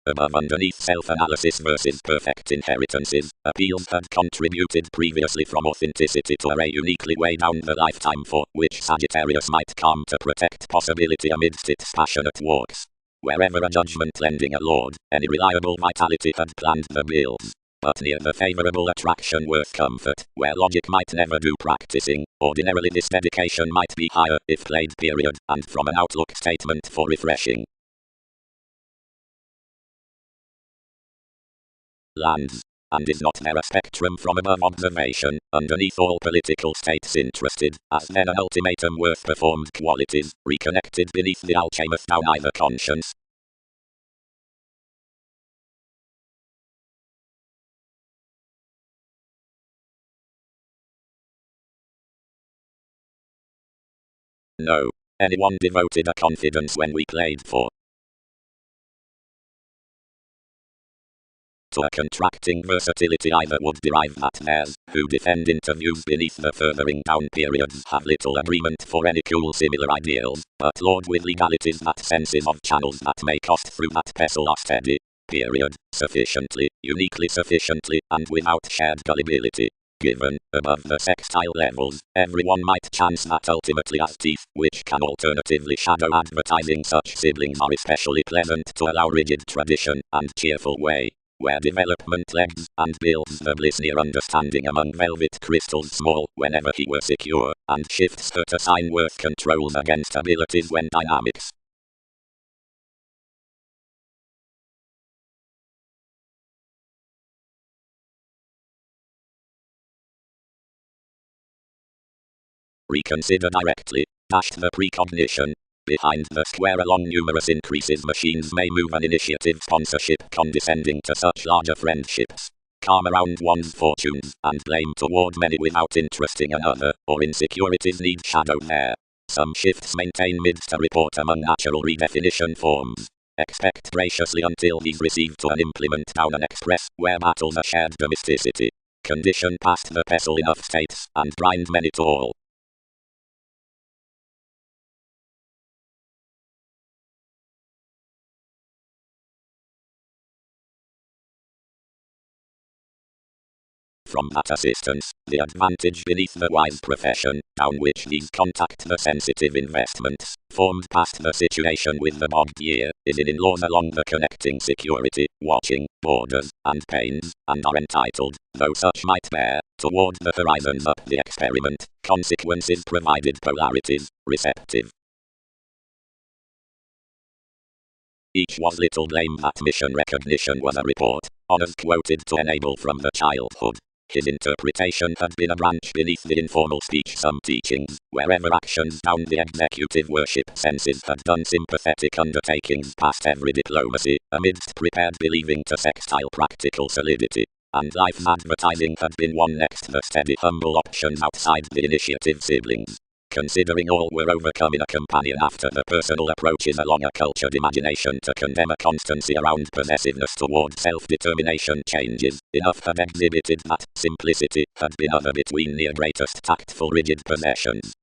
Above underneath self-analysis versus perfect inheritances, appeals had contributed previously from authenticity to array uniquely way down the lifetime for which Sagittarius might come to protect possibility amidst its passionate walks. Wherever a judgment lending a lord, any reliable vitality had planned the builds. but near the favorable attraction worth comfort, where logic might never do practicing. Ordinarily this dedication might be higher, if played period, and from an outlook statement for refreshing. Lands. And is not there a spectrum from above observation, underneath all political states interested, as then an ultimatum worth performed qualities, reconnected beneath the alchemist down either conscience? No. Anyone devoted a confidence when we played for to a contracting versatility either would derive that theirs, who defend interviews beneath the furthering down periods have little agreement for any cool similar ideals, but lord with legalities that senses of channels that may cost through that pestle are steady, period, sufficiently, uniquely sufficiently, and without shared gullibility. Given, above the sextile levels, everyone might chance that ultimately as teeth, which can alternatively shadow advertising such siblings are especially pleasant to allow rigid tradition and cheerful way, where development legs and builds the bliss near understanding among velvet crystals small whenever he were secure, and shifts her to sign worth controls against abilities when dynamics. Reconsider directly. Dashed the precognition. Behind the square along numerous increases machines may move an initiative sponsorship condescending to such larger friendships. Calm around one's fortunes and blame toward many without interesting another, or insecurities need shadow there. Some shifts maintain mids to report among natural redefinition forms. Expect graciously until he's received to an implement down an express where battles a shared domesticity. Condition past the pestle enough states and grind many to all. From that assistance, the advantage beneath the wise profession, down which these contact the sensitive investments, formed past the situation with the bogged year, is in laws along the connecting security, watching, borders, and pains, and are entitled, though such might bear, toward the horizons up the experiment, consequences provided polarities, receptive. Each was little blame that mission recognition was a report, honors quoted to enable from the childhood. His interpretation had been a branch beneath the informal speech some teachings, wherever actions down the executive worship senses had done sympathetic undertakings past every diplomacy, amidst prepared believing to sextile practical solidity. And life's advertising had been one next the steady humble options outside the initiative siblings. Considering all were overcome in a companion after the personal approaches along a cultured imagination to condemn a constancy around possessiveness toward self-determination changes, enough had exhibited that simplicity had been other between near greatest tactful rigid possessions.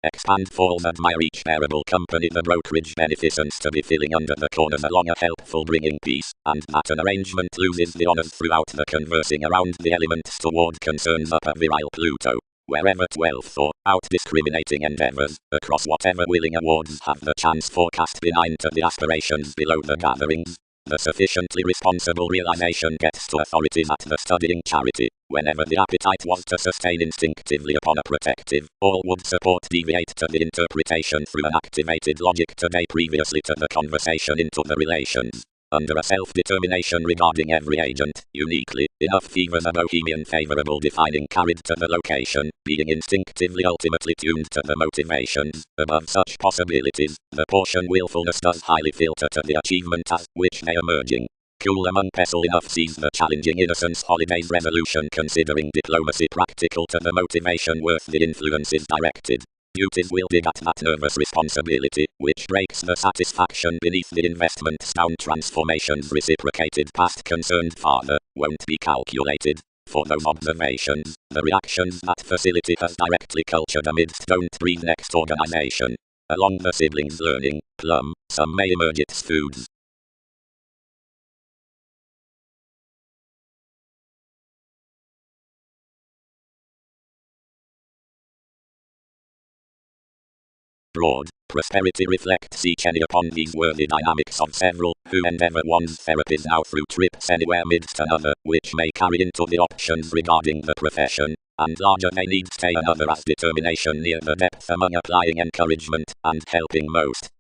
Expand falls admire each bearable company the brokerage beneficence to be filling under the corners along a helpful bringing peace, and that an arrangement loses the honors throughout the conversing around the elements toward concerns up a virile Pluto. Wherever 12th or out-discriminating endeavors, across whatever willing awards have the chance forecast benign to the aspirations below the gatherings, the sufficiently responsible realization gets to authorities at the studying charity. Whenever the appetite was to sustain instinctively upon a protective, all would support deviate to the interpretation through an activated logic today previously to the conversation into the relations. Under a self-determination regarding every agent, uniquely, enough fevers a bohemian favorable defining carried to the location, being instinctively ultimately tuned to the motivations, above such possibilities, the portion willfulness does highly filter to the achievement as which they emerging. Cool among pestle enough sees the challenging innocence holidays resolution considering diplomacy practical to the motivation worth the influences directed. Duties will dig at that nervous responsibility, which breaks the satisfaction beneath the investment's down transformations reciprocated past concerned father, won't be calculated. For those observations, the reactions that facility has directly cultured amidst don't breathe next organization. Along the siblings learning, plumb, some may emerge its foods. Broad prosperity reflects each any upon these worthy dynamics of several, who endeavour one's therapies now through trips anywhere midst another, which may carry into the options regarding the profession, and larger they need stay another as determination near the depth among applying encouragement, and helping most.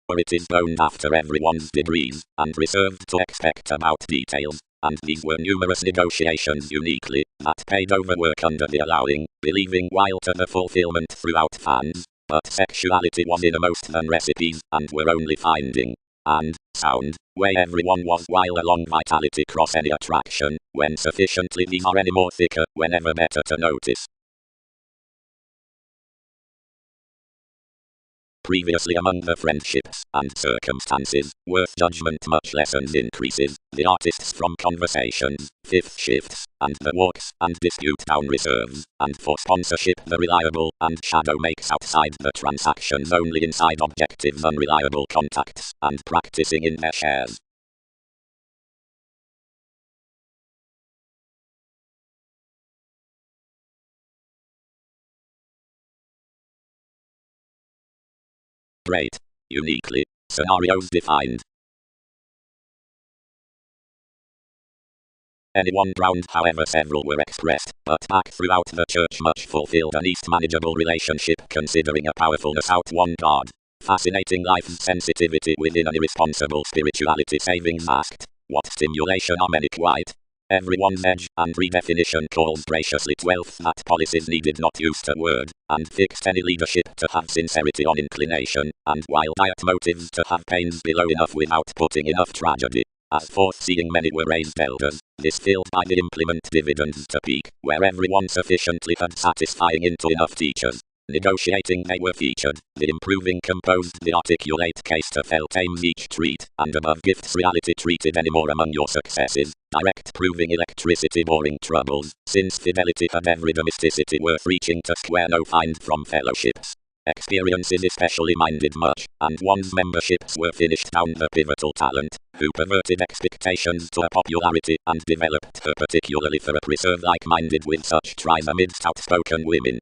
For it is owned after everyone's degrees, and reserved to expect about details, and these were numerous negotiations uniquely, that paid over work under the allowing, believing while to the fulfillment throughout fans, but sexuality was innermost than recipes, and were only finding, and, sound, way everyone was while along vitality cross any attraction, when sufficiently these are any more thicker, whenever better to notice. Previously among the friendships and circumstances, worth judgment much lessens increases, the artists from conversations, fifth shifts, and the walks, and dispute down reserves, and for sponsorship the reliable, and shadow makes outside the transactions only inside objectives unreliable contacts, and practicing in their shares. Great. Uniquely. Scenarios defined. Anyone drowned, however several were expressed, but back throughout the church much fulfilled an east manageable relationship considering a powerfulness out one guard. Fascinating life's sensitivity within an irresponsible spirituality savings asked, what stimulation are many quite? Everyone's edge, and redefinition calls graciously 12th that policies needed not used a word, and fixed any leadership to have sincerity on inclination, and while diet motives to have pains below enough without putting enough tragedy. As forth seeing many were raised elders, this filled by the implement dividends to peak, where everyone sufficiently had satisfying into enough teachers. Negotiating they were featured, the improving composed the articulate case to felt aims each treat, and above gifts reality treated any more among your successes, direct proving electricity boring troubles, since fidelity had every domesticity worth reaching to square no find from fellowships. Experiences especially minded much, and one's memberships were finished down the pivotal talent, who perverted expectations to a popularity, and developed her particularly for a preserve like-minded with such tries amidst outspoken women.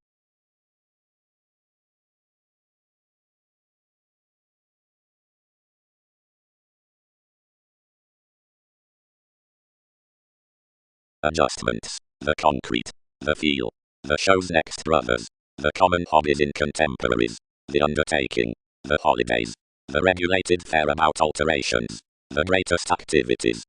Adjustments. The concrete. The feel. The show's next brothers. The common hobbies in contemporaries. The undertaking. The holidays. The regulated fair about alterations. The greatest activities.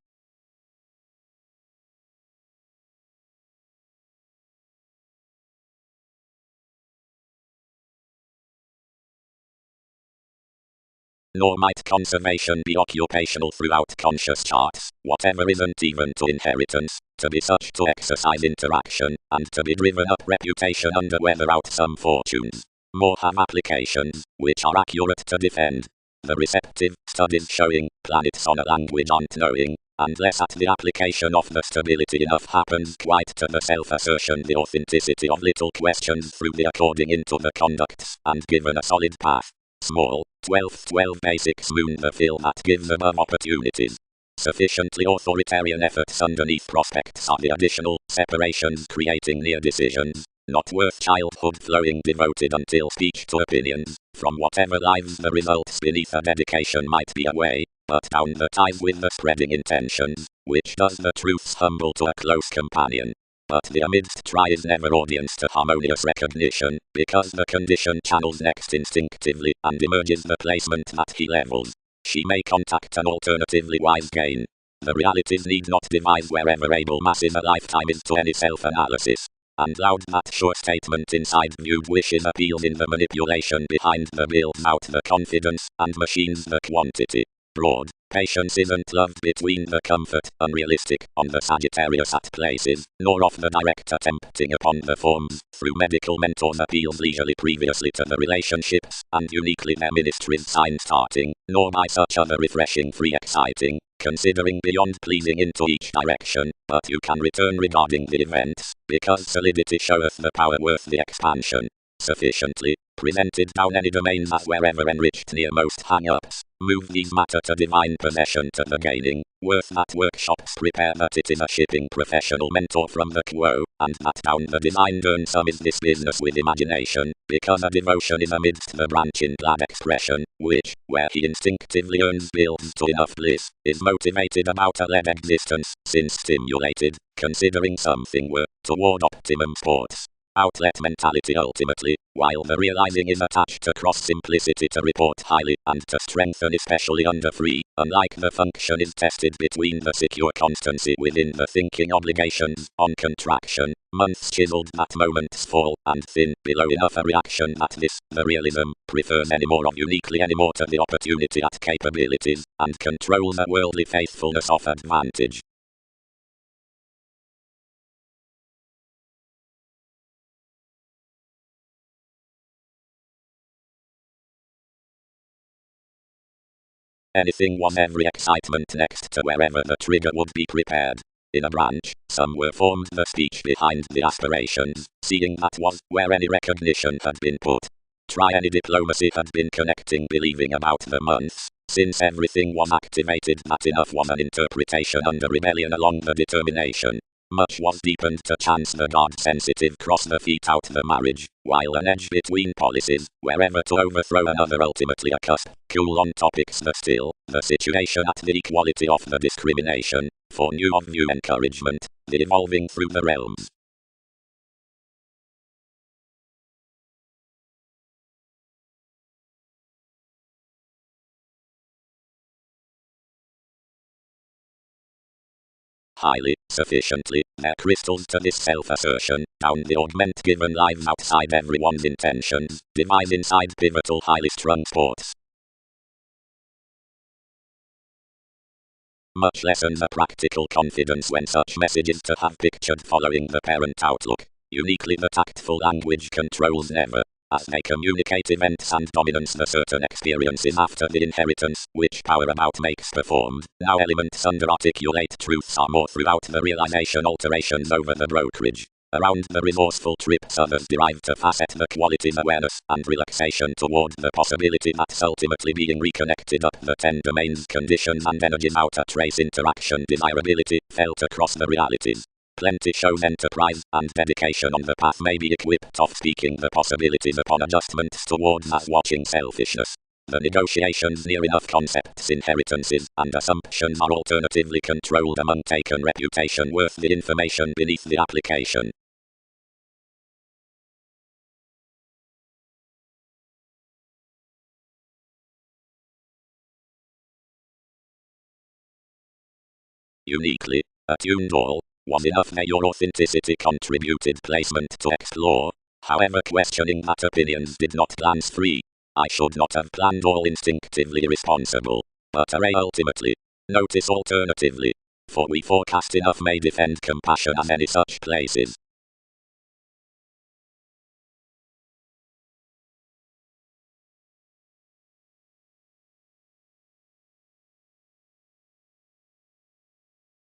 Nor might conservation be occupational throughout conscious charts, whatever isn't even to inheritance, to be such to exercise interaction, and to be driven up reputation under weather out some fortunes. More have applications, which are accurate to defend. The receptive, studies showing, planets on a language aren't knowing, and less at the application of the stability enough happens quite to the self-assertion the authenticity of little questions through the according into the conducts, and given a solid path. Small, 12 basics moon the fill that gives above opportunities. Sufficiently authoritarian efforts underneath prospects are the additional separations creating near decisions, not worth childhood flowing devoted until speech to opinions, from whatever lives the results beneath a dedication might be away, but down the ties with the spreading intentions, which does the truths humble to a close companion. But the amidst try is never audience to harmonious recognition, because the condition channels next instinctively, and emerges the placement that he levels. She may contact an alternatively wise gain. The realities need not devise wherever able masses a lifetime is to any self-analysis. And loud that sure statement inside viewed wishes appeals in the manipulation behind the builds out the confidence, and machines the quantity. Broad, patience isn't loved between the comfort, unrealistic, on the Sagittarius at places, nor of the direct attempting upon the forms, through medical mentors appeals leisurely previously to the relationships, and uniquely their ministries sign starting, nor by such other refreshing free exciting, considering beyond pleasing into each direction, but you can return regarding the events, because solidity showeth the power worth the expansion. Sufficiently, presented down any domains as wherever enriched near most hang-ups. Move these matter to divine possession to the gaining, worth that workshops prepare that it is a shipping professional mentor from the quo, and that down the designed earn some is this business with imagination, because a devotion is amidst the branching glad expression, which, where he instinctively earns builds to enough bliss, is motivated about a led existence, since stimulated, considering something were, toward optimum sports. Outlet mentality ultimately, while the realizing is attached to cross-simplicity to report highly and to strengthen especially under free, unlike the function is tested between the secure constancy within the thinking obligations, on contraction, months chiseled that moments fall, and thin below enough a reaction that this, the realism, prefers any more of uniquely any more to the opportunity at capabilities, and controls a worldly faithfulness of advantage. Anything was every excitement next to wherever the trigger would be prepared. In a branch, some were formed the speech behind the aspirations, seeing that was where any recognition had been put. Try any diplomacy had been connecting believing about the months, since everything was activated that enough was an interpretation under rebellion along the determination. Much was deepened to chance the God-sensitive cross the feet out the marriage, while an edge between policies, wherever to overthrow another ultimately a cusp, cool on topics the still, the situation at the equality of the discrimination, for new of new encouragement, the evolving through the realms. Highly, sufficiently, their crystals to this self-assertion, down the augment given lives outside everyone's intentions, devise inside pivotal highly strung sports. Much lessens the practical confidence when such messages to have pictured following the parent outlook. Uniquely the tactful language controls never, as they communicate events and dominance the certain experiences after the inheritance, which power about makes performed. Now elements under articulate truths are more throughout the realization alterations over the brokerage. Around the resourceful trips others derive to facet the qualities awareness and relaxation toward the possibility that's ultimately being reconnected up the 10 domains conditions and energies out a trace interaction desirability felt across the realities. Plenty shows enterprise and dedication on the path may be equipped of speaking the possibilities upon adjustments towards that watching selfishness. The negotiations near enough concepts inheritances and assumptions are alternatively controlled among taken reputation worth the information beneath the application. Uniquely attuned all was enough that your authenticity contributed placement to explore. However, questioning that opinions did not glance free. I should not have planned all instinctively irresponsible, but array ultimately. Notice alternatively. For we forecast enough may defend compassion as any such places.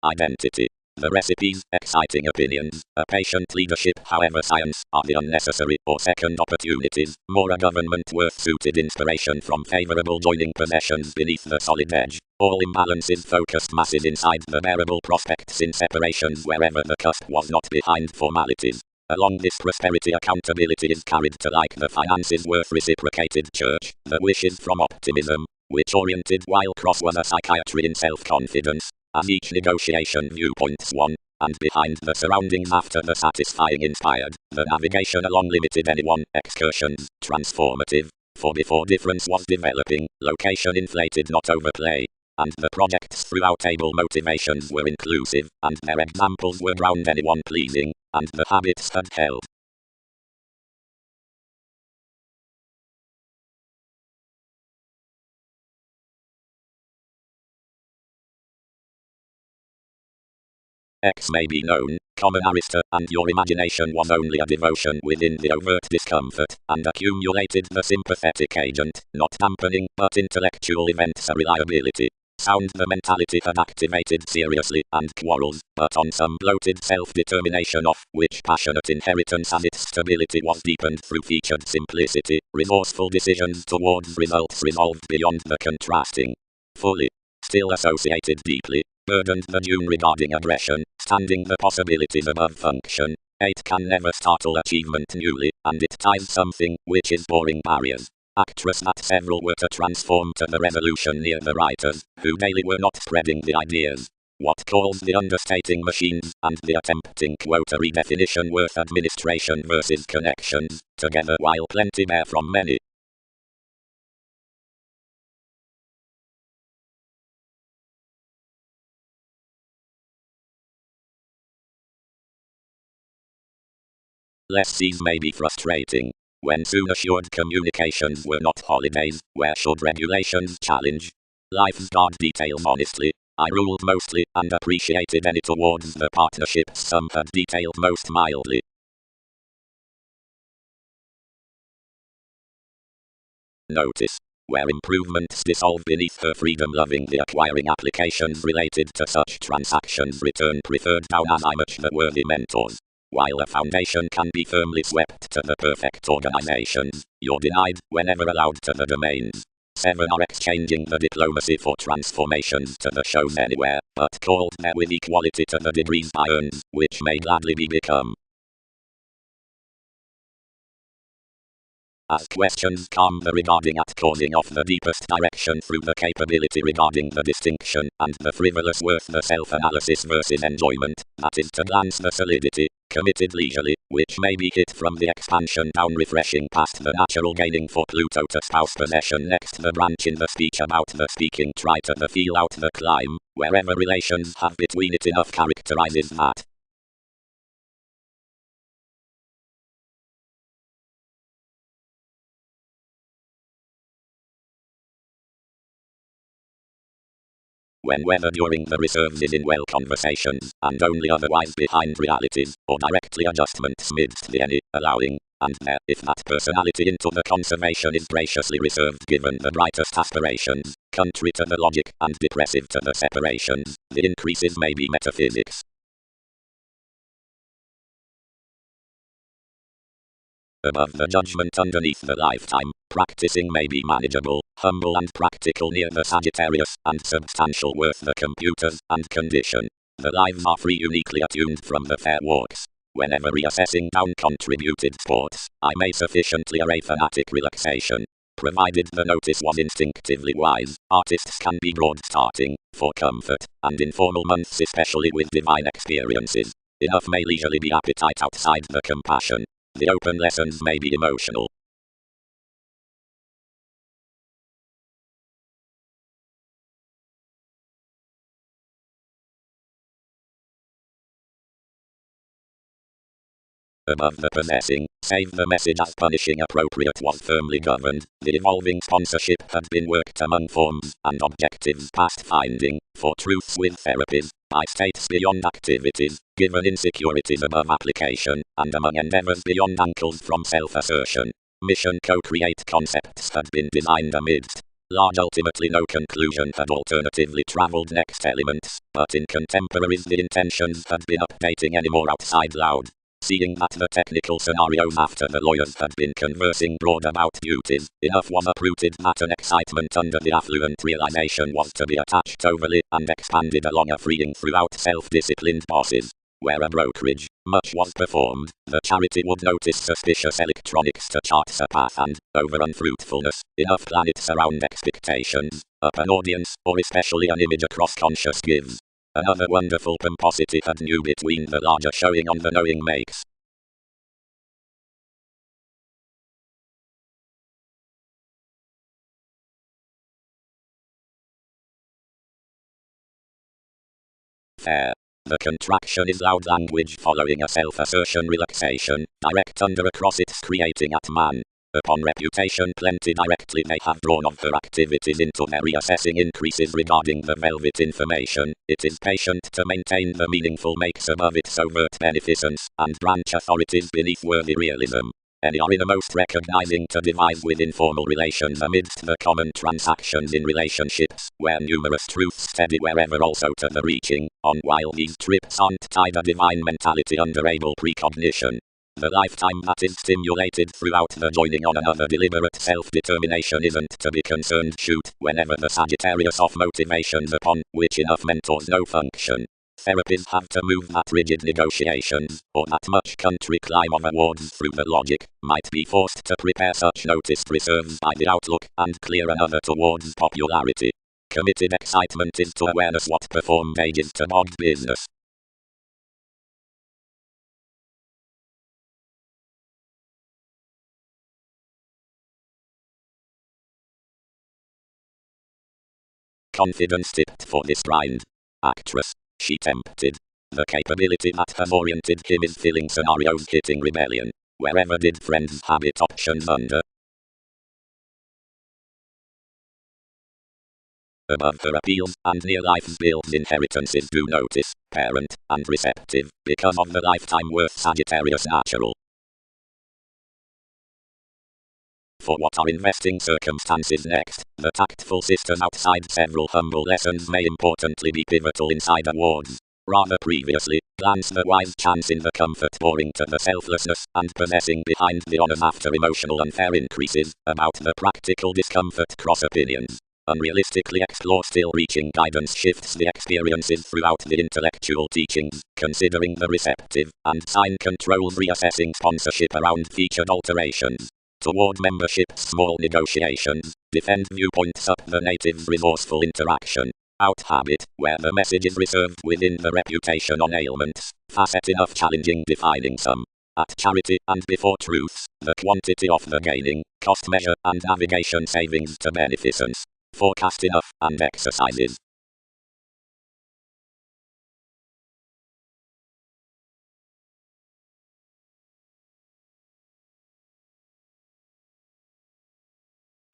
Identity. The recipes, exciting opinions, a patient leadership however science, are the unnecessary or second opportunities, more a government worth suited inspiration from favourable joining possessions beneath the solid edge, all imbalances focused masses inside the bearable prospects in separations wherever the cusp was not behind formalities. Along this prosperity accountability is carried to like the finances worth reciprocated church, the wishes from optimism, which oriented while cross was a psychiatry in self-confidence. As each negotiation viewpoints one, and behind the surroundings after the satisfying inspired, the navigation along limited anyone, excursions, transformative, for before difference was developing, location inflated not overplay, and the projects throughout able motivations were inclusive, and their examples were ground anyone pleasing, and the habits had held. X may be known, common arista, and your imagination was only a devotion within the overt discomfort, and accumulated the sympathetic agent, not dampening, but intellectual events a reliability. found the mentality had activated seriously, and quarrels, but on some bloated self-determination of which passionate inheritance and its stability was deepened through featured simplicity, resourceful decisions towards results resolved beyond the contrasting. Fully. Still associated deeply, burdened the dune regarding aggression, standing the possibilities above function. 8 can never startle achievement newly, and it ties something, which is boring barriers. Actress that several were to transform to the resolution near the writers, who daily were not spreading the ideas. What calls the understating machines, and the attempting quota redefinition worth administration versus connections, together while plenty bear from many. Lessons may be frustrating. When soon assured communications were not holidays, where should regulations challenge? Life's guard details honestly. I ruled mostly, and appreciated any towards the partnerships some had detailed most mildly. Notice. Where improvements dissolve beneath her freedom loving the acquiring applications related to such transactions return preferred down as I much the worthy mentors. While a foundation can be firmly swept to the perfect organizations, you're denied, whenever allowed, to the domains. 7 are exchanging the diplomacy for transformations to the shows anywhere, but called there with equality to the degrees by earns, which may gladly be become. As questions come the regarding at causing of the deepest direction through the capability regarding the distinction, and the frivolous worth the self-analysis versus enjoyment, that is to glance the solidity, committed leisurely, which may be hit from the expansion down refreshing past the natural gaining for Pluto to spouse possession next the branch in the speech about the speaking try to the feel out the climb, wherever relations have between it enough characterizes that. When whether during the reserves is in well conversations, and only otherwise behind realities, or directly adjustments midst the any, allowing, and there, if that personality into the conservation is graciously reserved given the brightest aspirations, contrary to the logic, and depressive to the separations, the increases may be metaphysics. Above the judgment underneath the lifetime, practicing may be manageable, humble and practical near the Sagittarius, and substantial worth the computers, and condition. The lives are free uniquely attuned from the fair walks. Whenever reassessing down contributed sports, I may sufficiently array fanatic relaxation. Provided the notice was instinctively wise, artists can be broad starting, for comfort, and informal months especially with divine experiences. Enough may leisurely be appetite outside the compassion. The open lessons may be emotional. Above the possessing, save the message as punishing appropriate was firmly governed. The evolving sponsorship had been worked among forms and objectives past finding, for truths with therapies, by states beyond activities, given insecurities above application, and among endeavors beyond ankles from self-assertion. Mission co-create concepts had been designed amidst large ultimately no conclusion had alternatively traveled next elements, but in contemporaries the intentions had been updating any more outside loud. Seeing that the technical scenarios after the lawyers had been conversing broad about duties, enough was uprooted that an excitement under the affluent realization was to be attached overly and expanded along a freeing throughout self-disciplined bosses. Where a brokerage, much was performed, the charity would notice suspicious electronics to chart a path and, over unfruitfulness, enough planets around expectations, up an audience, or especially an image across conscious gives. Another wonderful pomposity had new between the larger showing on the knowing makes. Fair. The contraction is loud language following a self-assertion relaxation, direct under across its creating at man. Upon reputation plenty directly they have drawn of her activities into their reassessing increases regarding the velvet information. It is patient to maintain the meaningful makes above its overt beneficence, and branch authorities beneath worthy realism. Any are innermost recognizing to devise with informal relations amidst the common transactions in relationships, where numerous truths steady wherever also to the reaching, on while these trips aren't tied a divine mentality under able precognition. The lifetime that is stimulated throughout the joining on another deliberate self-determination isn't to be concerned shoot whenever the Sagittarius of motivations upon which enough mentors no function. Therapies have to move that rigid negotiations, or that much country climb of awards through the logic, might be forced to prepare such noticed reserves by the outlook, and clear another towards popularity. Committed excitement is to awareness what performed ages to dog business. Confidence tipped for this grind. Actress. She tempted. The capability that has oriented him is filling scenarios hitting rebellion. Wherever did friends habit options under? Above her appeals, and near life's builds inheritances do notice, parent, and receptive, because of the lifetime worth Sagittarius natural. For what are investing circumstances next, the tactful sisters outside several humble lessons may importantly be pivotal inside awards. Rather previously, glance the wise chance in the comfort pouring to the selflessness and possessing behind the honors after emotional unfair increases, about the practical discomfort cross opinions. Unrealistically explore still reaching guidance shifts the experiences throughout the intellectual teachings, considering the receptive, and sign controls reassessing sponsorship around featured alterations. Toward membership, small negotiations, defend viewpoints up the native's resourceful interaction. Out habit, where the message is reserved within the reputation on ailments, facet enough challenging defining some. At charity and before truths, the quantity of the gaining, cost measure and navigation savings to beneficence. Forecast enough and exercises.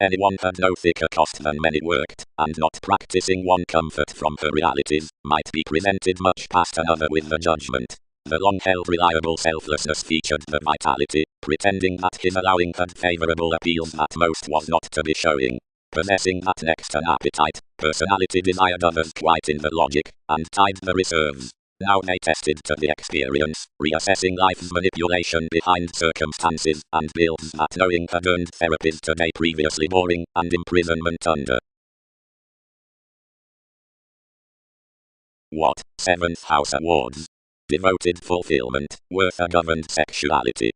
Anyone had no thicker cost than many worked, and not practicing one comfort from her realities, might be presented much past another with the judgment. The long-held reliable selflessness featured the vitality, pretending that his allowing had favorable appeals that most was not to be showing. Possessing that next an appetite, personality desired others quite in the logic, and tied the reserves. Now they tested to the experience, reassessing life's manipulation behind circumstances, and builds that knowing had earned therapies today previously boring, and imprisonment under. What? 7th House Awards. Devoted fulfillment, worth a governed sexuality.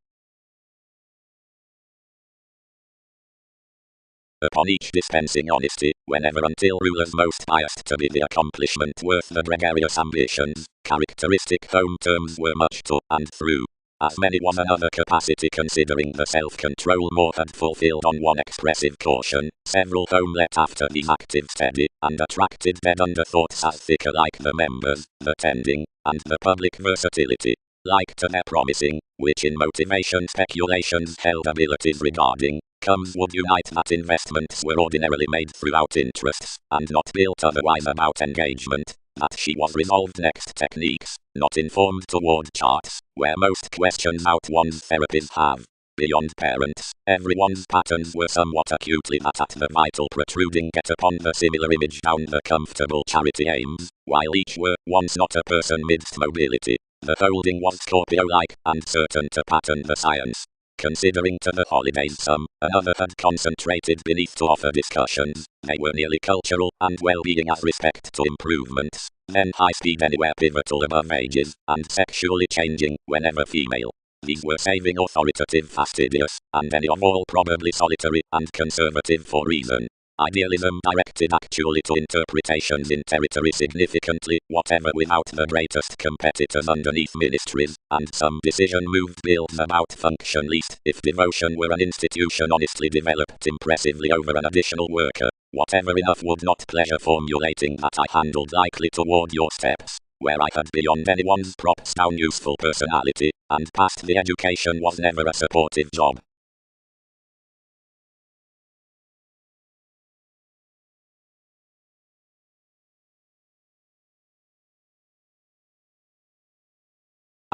Upon each dispensing honesty, whenever until rulers most biased to be the accomplishment worth the gregarious ambitions, characteristic home terms were much to and through. As many was another capacity considering the self-control more had fulfilled on one expressive caution, several home let after these active steady, and attracted dead under thoughts as thicker like the members, the tending, and the public versatility. Like to their promising, which in motivation speculations held abilities regarding, comes would unite that investments were ordinarily made throughout interests, and not built otherwise about engagement, that she was resolved next techniques, not informed toward charts, where most questions out one's therapies have. Beyond parents, everyone's patterns were somewhat acutely that at the vital protruding get upon the similar image down the comfortable charity aims, while each were once not a person midst mobility. The holding was Scorpio-like, and certain to pattern the science. Considering to the holidays some, another had concentrated beneath to offer discussions, they were nearly cultural, and well-being as respect to improvements, then high-speed anywhere pivotal above ages, and sexually changing, whenever female. These were saving authoritative fastidious, and any of all probably solitary, and conservative for reason. Idealism directed actually to interpretations in territory significantly, whatever without the greatest competitors underneath ministries, and some decision moved builds about function least, if devotion were an institution honestly developed impressively over an additional worker, whatever enough would not pleasure formulating that I handled likely toward your steps, where I had beyond anyone's props down useful personality, and past the education was never a supportive job.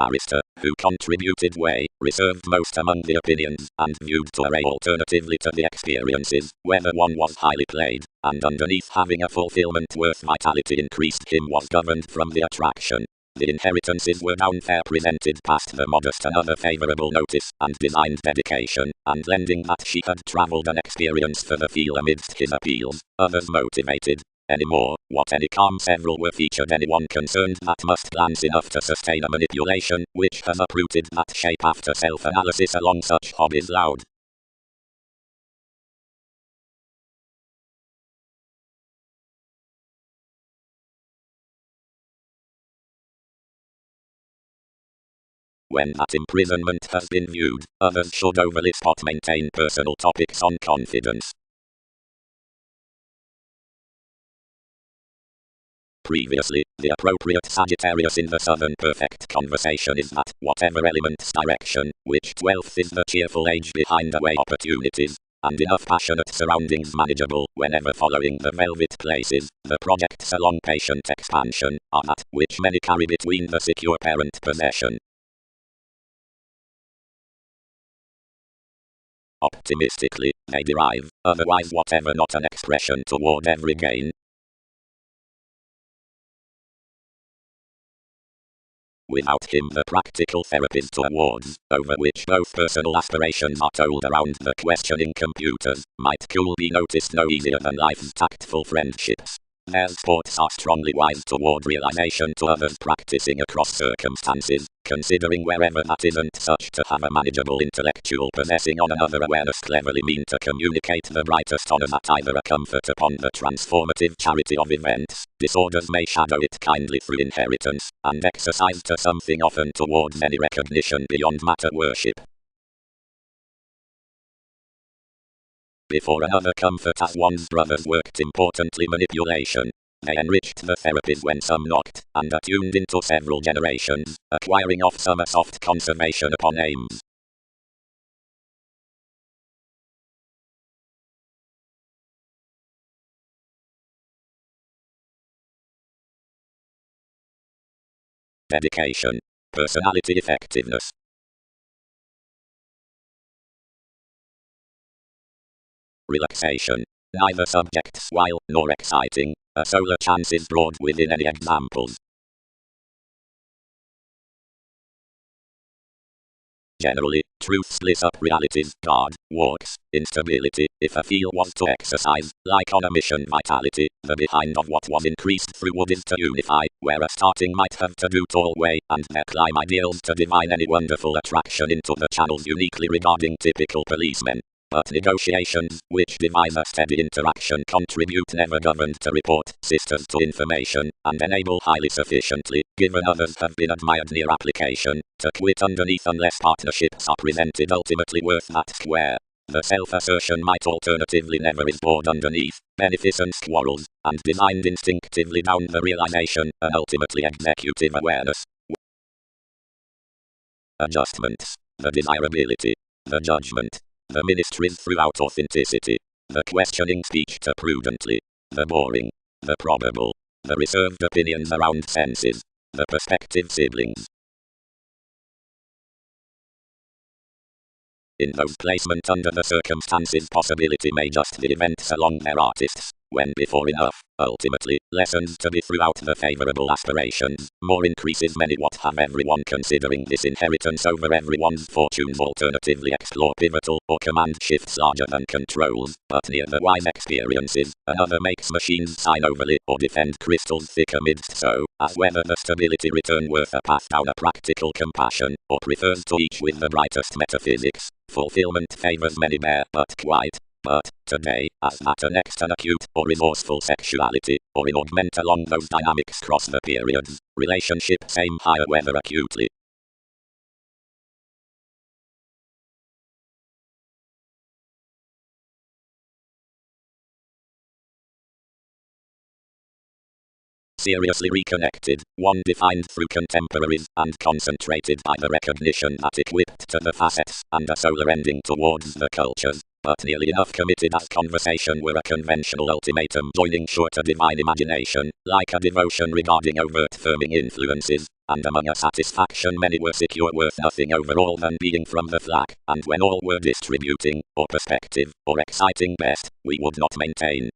Aristotle, who contributed way, reserved most among the opinions, and viewed to array alternatively to the experiences, whether one was highly played, and underneath having a fulfillment worth vitality increased him was governed from the attraction. The inheritances were down fair presented past the modest and other favourable notice, and designed dedication, and lending that she had travelled an experience for the feel amidst his appeals, others motivated. Anymore, what any calm several were featured anyone concerned that must glance enough to sustain a manipulation, which has uprooted that shape after self-analysis along such hobbies loud. When that imprisonment has been viewed, others should overly spot maintain personal topics on confidence. Previously, the appropriate Sagittarius in the Southern perfect conversation is that, whatever element's direction, which 12th is the cheerful age behind away opportunities, and enough passionate surroundings manageable whenever following the velvet places, the projects along patient expansion, are that which many carry between the secure parent possession. Optimistically, they derive, otherwise whatever not an expression toward every gain. Without him the practical therapies towards, over which both personal aspirations are told around the questioning computers, might cool be noticed no easier than life's tactful friendships. Their sports are strongly wise toward realization to others practicing across circumstances, considering wherever that isn't such to have a manageable intellectual possessing on another awareness cleverly mean to communicate the brightest honors at either a comfort upon the transformative charity of events. Disorders may shadow it kindly through inheritance, and exercise to something often towards any recognition beyond matter worship. Before another comfort as one's brothers worked importantly manipulation. They enriched the therapies when some knocked, and attuned into several generations, acquiring off some a soft conservation upon aims. Dedication. Personality effectiveness. Relaxation. Neither subjects wild nor exciting, a solar chance is broad within any examples. Generally, truth splits up realities, guard, walks, instability, if a feel was to exercise, like on a mission vitality, the behind of what was increased through wood is to unify, where a starting might have to do tall way, and their climb ideals to divine any wonderful attraction into the channels uniquely regarding typical policemen. But negotiations, which devise a steady interaction contribute never governed to report, sisters to information, and enable highly sufficiently, given others have been admired near application, to quit underneath unless partnerships are presented ultimately worth that square. The self-assertion might alternatively never is bored underneath, beneficence quarrels, and designed instinctively down the realization, and ultimately executive awareness. Adjustments. The desirability. The judgment. The ministries throughout authenticity. The questioning speech to prudently. The boring. The probable. The reserved opinions around senses. The perspective siblings. In those placement under the circumstances possibility may just the events along their artists, when before enough, ultimately, lessons to be throughout the favourable aspirations, more increases many what have everyone considering this inheritance over everyone's fortunes alternatively explore pivotal, or command shifts larger than controls, but near the wise experiences, another makes machines sign overly, or defend crystals thick amidst so, as whether the stability return worth a path down a practical compassion, or prefers to each with the brightest metaphysics. Fulfillment favours many bare, but quite. But, today, as that an next an acute, or resourceful sexuality, or in augment along those dynamics cross the periods, relationship same higher whether acutely. Seriously reconnected, one defined through contemporaries, and concentrated by the recognition that equipped to the facets, and a solar ending towards the cultures, but nearly enough committed as conversation were a conventional ultimatum joining short a divine imagination, like a devotion regarding overt firming influences, and among a satisfaction many were secure worth nothing overall than being from the flack, and when all were distributing, or perspective, or exciting best, we would not maintain.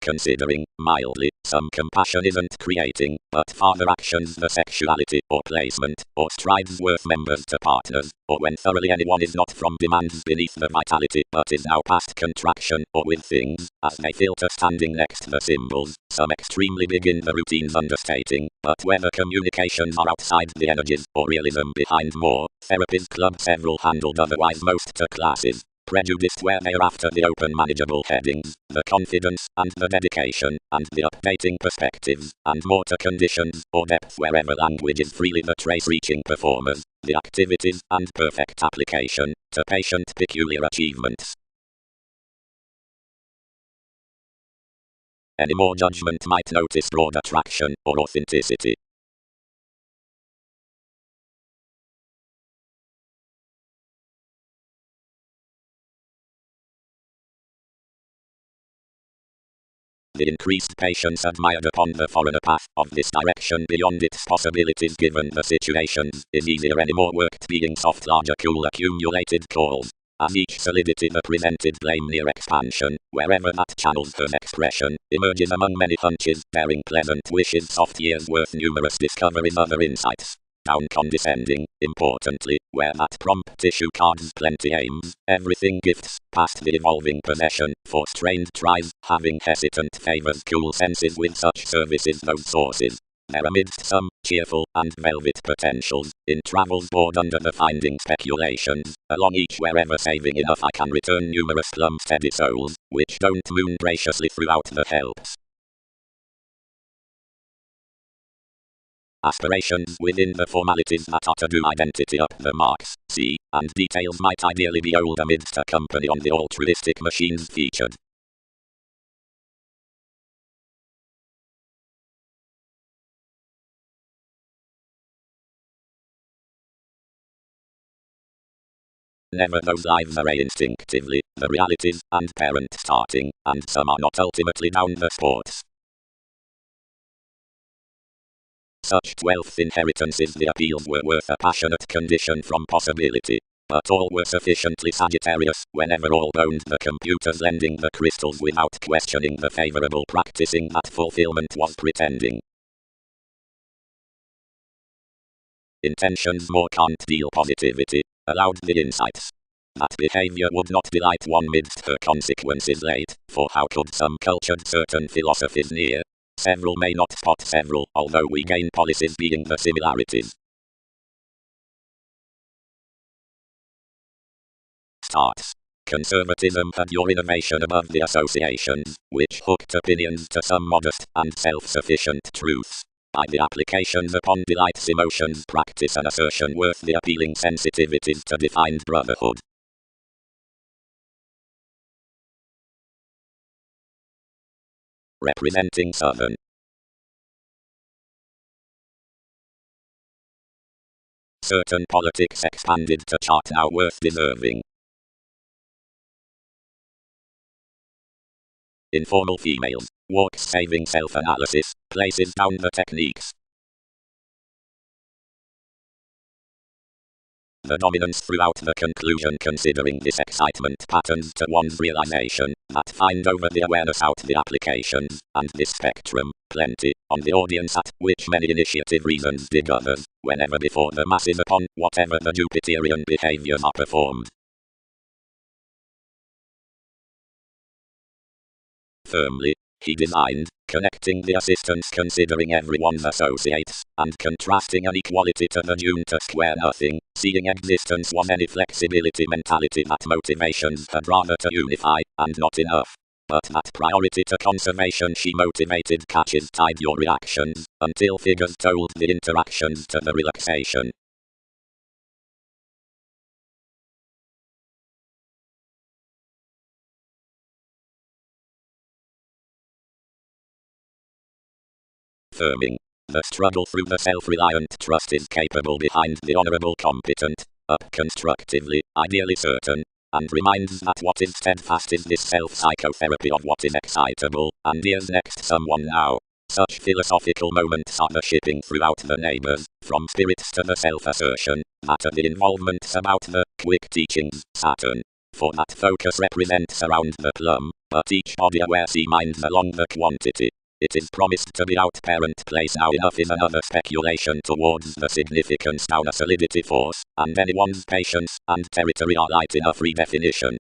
Considering, mildly, some compassion isn't creating, but father actions the sexuality, or placement, or strides worth members to partners, or when thoroughly anyone is not from demands beneath the vitality, but is now past contraction, or with things, as they filter standing next the symbols, some extremely big in the routines understating, but whether communications are outside the energies, or realism behind more, therapies club several handled otherwise most to classes. Prejudiced where they are after the open manageable headings, the confidence, and the dedication, and the updating perspectives, and more to conditions, or depth wherever language is freely the trace reaching performers, the activities, and perfect application, to patient peculiar achievements. Any more judgment might notice broad attraction, or authenticity. The increased patience admired upon the foreigner path of this direction beyond its possibilities given the situations is easier any more worked being soft larger cool accumulated calls. As each solidity the presented blame near expansion, wherever that channels her expression, emerges among many hunches, bearing pleasant wishes soft years worth numerous discoveries other insights. Down condescending, importantly, where that prompt tissue cards plenty aims, everything gifts, past the evolving possession, for strained tries, having hesitant favors cool senses with such services those sources. There amidst some, cheerful, and velvet potentials, in travels bored under the finding speculations, along each wherever saving enough I can return numerous plumb steady souls, which don't moon graciously throughout the helps. Aspirations within the formalities that are to do identity up the marks, see, and details might ideally be old amidst a company on the altruistic machines featured. Never those lives array instinctively, the realities, and parent starting, and some are not ultimately down the sports. Such 12th inheritances the appeals were worth a passionate condition from possibility. But all were sufficiently Sagittarius, whenever all owned the computers lending the crystals without questioning the favorable practicing that fulfillment was pretending. Intentions more can't deal positivity, allowed the insights. That behavior would not delight one midst her consequences late, for how could some cultured certain philosophies near? Several may not spot several, although we gain policies being the similarities. Starts. Conservatism had your innovation above the associations, which hooked opinions to some modest and self-sufficient truths. By the applications upon delight's emotions practice an assertion worth the appealing sensitivities to defined brotherhood. Representing Southern. Certain politics expanded to chart now worth deserving. Informal females. Walks saving self-analysis, places down the techniques. The dominance throughout the conclusion considering this excitement patterns to one's realization, that find over the awareness out the applications, and this spectrum, plenty, on the audience at which many initiative reasons dig others, whenever before the masses upon whatever the Jupiterian behaviors are performed. Firmly, he designed, connecting the assistants considering everyone's associates, and contrasting an equality to the June to square nothing, seeing existence was any flexibility mentality that motivations had rather to unify, and not enough. But that priority to conservation she motivated catches tide your reactions, until figures told the interactions to the relaxation. affirming. The struggle through the self-reliant trust is capable behind the honorable competent, up constructively, ideally certain, and reminds that what is steadfast is this self-psychotherapy of what is excitable, and is next someone now. Such philosophical moments are the shipping throughout the neighbors, from spirits to the self-assertion, that are the involvements about the quick teachings, Saturn. For that focus represents around the plum, but each body aware see minds along the quantity. It is promised to be out parent place now enough is another speculation towards the significance down a solidity force, and anyone's patience and territory are light enough redefinition.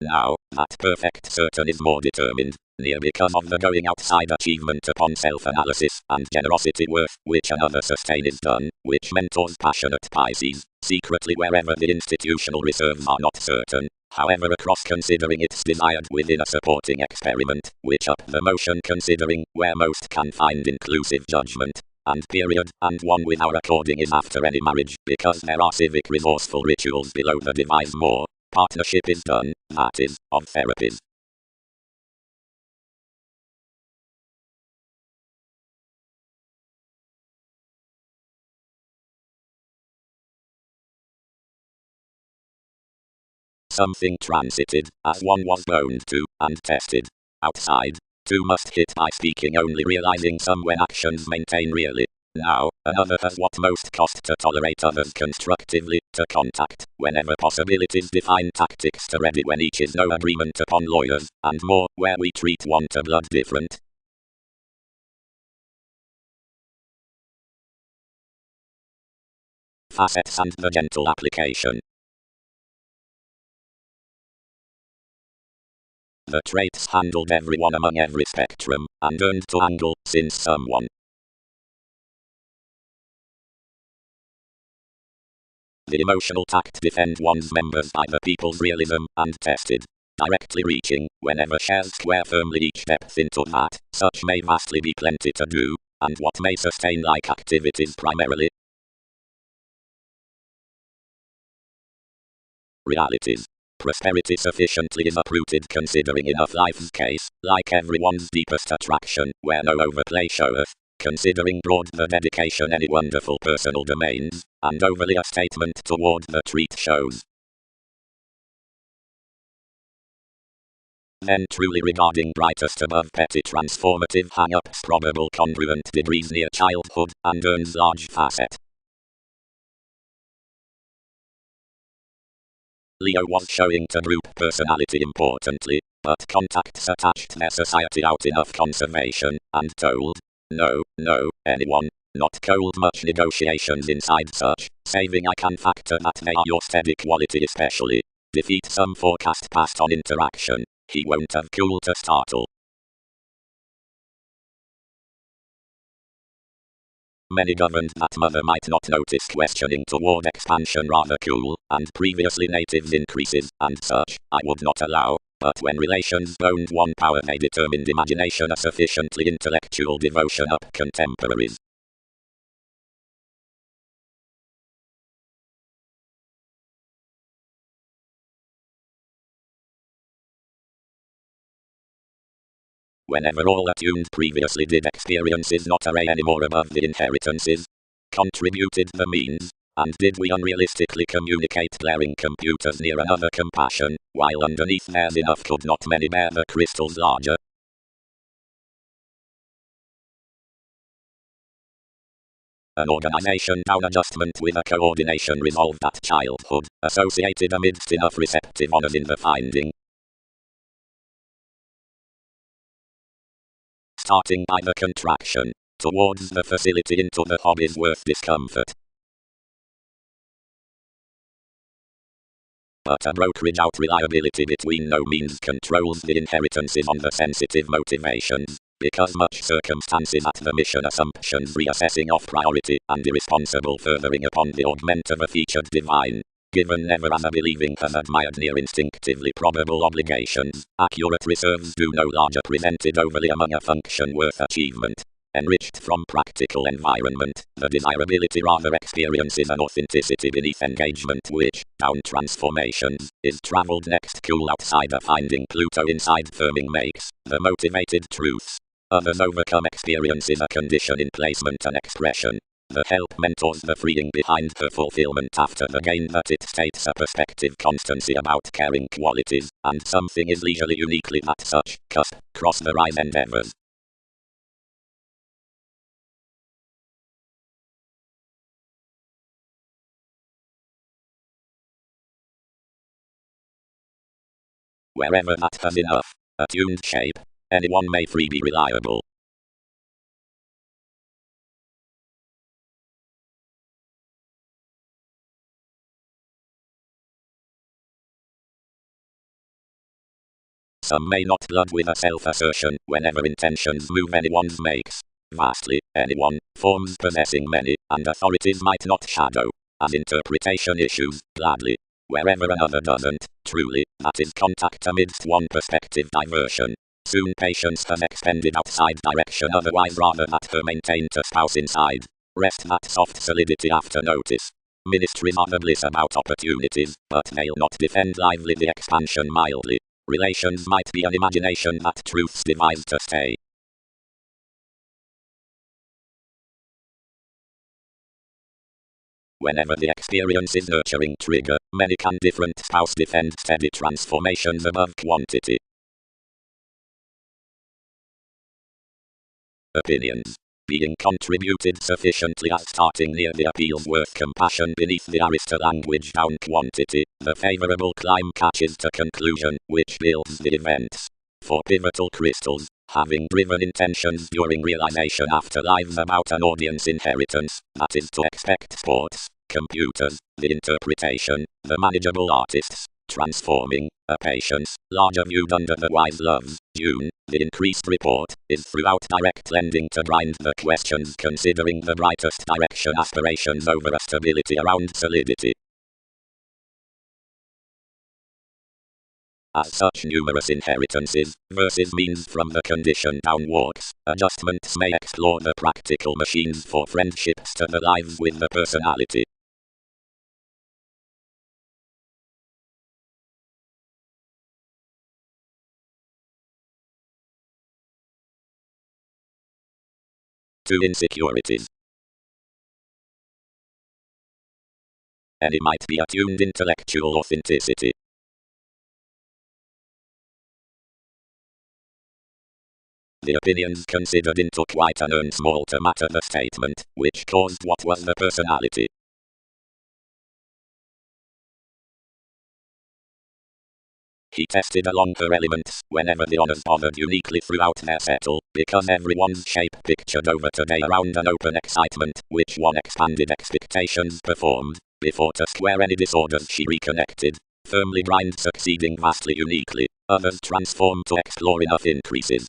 Now, that perfect certain is more determined, near because of the going outside achievement upon self-analysis and generosity worth, which another sustain is done, which mentors passionate Pisces, secretly wherever the institutional reserves are not certain, however across considering it's desired within a supporting experiment, which up the motion considering where most can find inclusive judgment, and period, and one with our according is after any marriage, because there are civic resourceful rituals below the devise more. Partnership is done, that is, of therapies. Something transited, as one was boned to, and tested. Outside, two must hit by speaking only realizing some when actions maintain really. Now, another has what most cost to tolerate others constructively, to contact, whenever possibilities define tactics to ready when each is no agreement upon lawyers, and more, where we treat one to blood different. Facets and the gentle application. The traits handled everyone among every spectrum, and earned to angle, since someone. The emotional tact defend one's members by the people's realism, and tested. Directly reaching, whenever shares square firmly each depth into that, such may vastly be plenty to do, and what may sustain like activities primarily. Realities. Prosperity sufficiently is uprooted considering enough life's case, like everyone's deepest attraction, where no overplay showeth. Considering broad the dedication any wonderful personal domains, and overly a statement toward the treat shows. Then truly regarding brightest above petty transformative hang-ups probable congruent degrees near childhood, and earns large facet. Leo was showing to group personality importantly, but contacts attached their society out enough conservation, and told, no, anyone, not cold much negotiations inside such, saving I can factor that they are your steady quality especially. Defeat some forecast past on interaction, he won't have cool to startle. Many governed that mother might not notice questioning toward expansion rather cool, and previously natives increases, and such, I would not allow, but when relations owned one power they determined imagination a sufficiently intellectual devotion up contemporaries. Whenever all attuned previously did experiences not array any more above the inheritances, contributed the means, and did we unrealistically communicate glaring computers near another compassion, while underneath theirs enough could not many bear the crystals larger. An organization down adjustment with a coordination resolved at childhood, associated amidst enough receptive honors in the finding. Starting by the contraction, towards the facility into the hobby's worth discomfort. But a brokerage out reliability between no means controls the inheritances on the sensitive motivations, because much circumstances at the mission assumptions reassessing of priority, and irresponsible furthering upon the augment of a featured divine, given never as a believing has admired near instinctively probable obligations, accurate reserves do no larger presented overly among a function worth achievement. Enriched from practical environment, the desirability rather experiences an authenticity beneath engagement which, down transformations, is traveled next cool outsider finding Pluto inside firming makes the motivated truths. Others overcome experiences a condition in placement and expression. The help mentors the freeing behind her fulfillment after the gain that it states a perspective constancy about caring qualities, and something is leisurely uniquely that such cusp cross the rise endeavors. Wherever that has enough attuned shape, anyone may free be reliable. Some may not blood with a self-assertion whenever intentions move anyone's makes. Vastly, anyone, forms possessing many, and authorities might not shadow, as interpretation issues, gladly. Wherever another doesn't, truly, that is contact amidst one perspective diversion. Soon patience has expended outside direction otherwise rather that her maintain to spouse inside. Rest that soft solidity after notice. Ministries are the bliss about opportunities, but they'll not defend lively the expansion mildly. Relations might be an imagination that truths devise to stay. Whenever the experience is nurturing trigger, many can different spouse defend steady transformations above quantity. Opinions. Being contributed sufficiently as starting near the appeals worth compassion beneath the arista language down quantity, the favorable climb catches to conclusion, which builds the events. For pivotal crystals, having driven intentions during realization after lives about an audience inheritance, that is to expect sports, computers, the interpretation, the manageable artists, transforming, a patience, larger viewed under the wise loves, June, the increased report, is throughout direct lending to grind the questions considering the brightest direction aspirations over a stability around solidity. As such numerous inheritances, versus means from the condition down walks, adjustments may explore the practical machines for friendships to the lives with the personality. Two insecurities. Any might be attuned intellectual authenticity. The opinions considered into quite an earned small to matter the statement, which caused what was the personality. He tested along her elements whenever the honors bothered uniquely throughout their settle, because everyone's shape pictured over today around an open excitement, which one expanded expectations performed, before to square any disorders she reconnected, firmly grind succeeding vastly uniquely, others transformed to explore enough increases.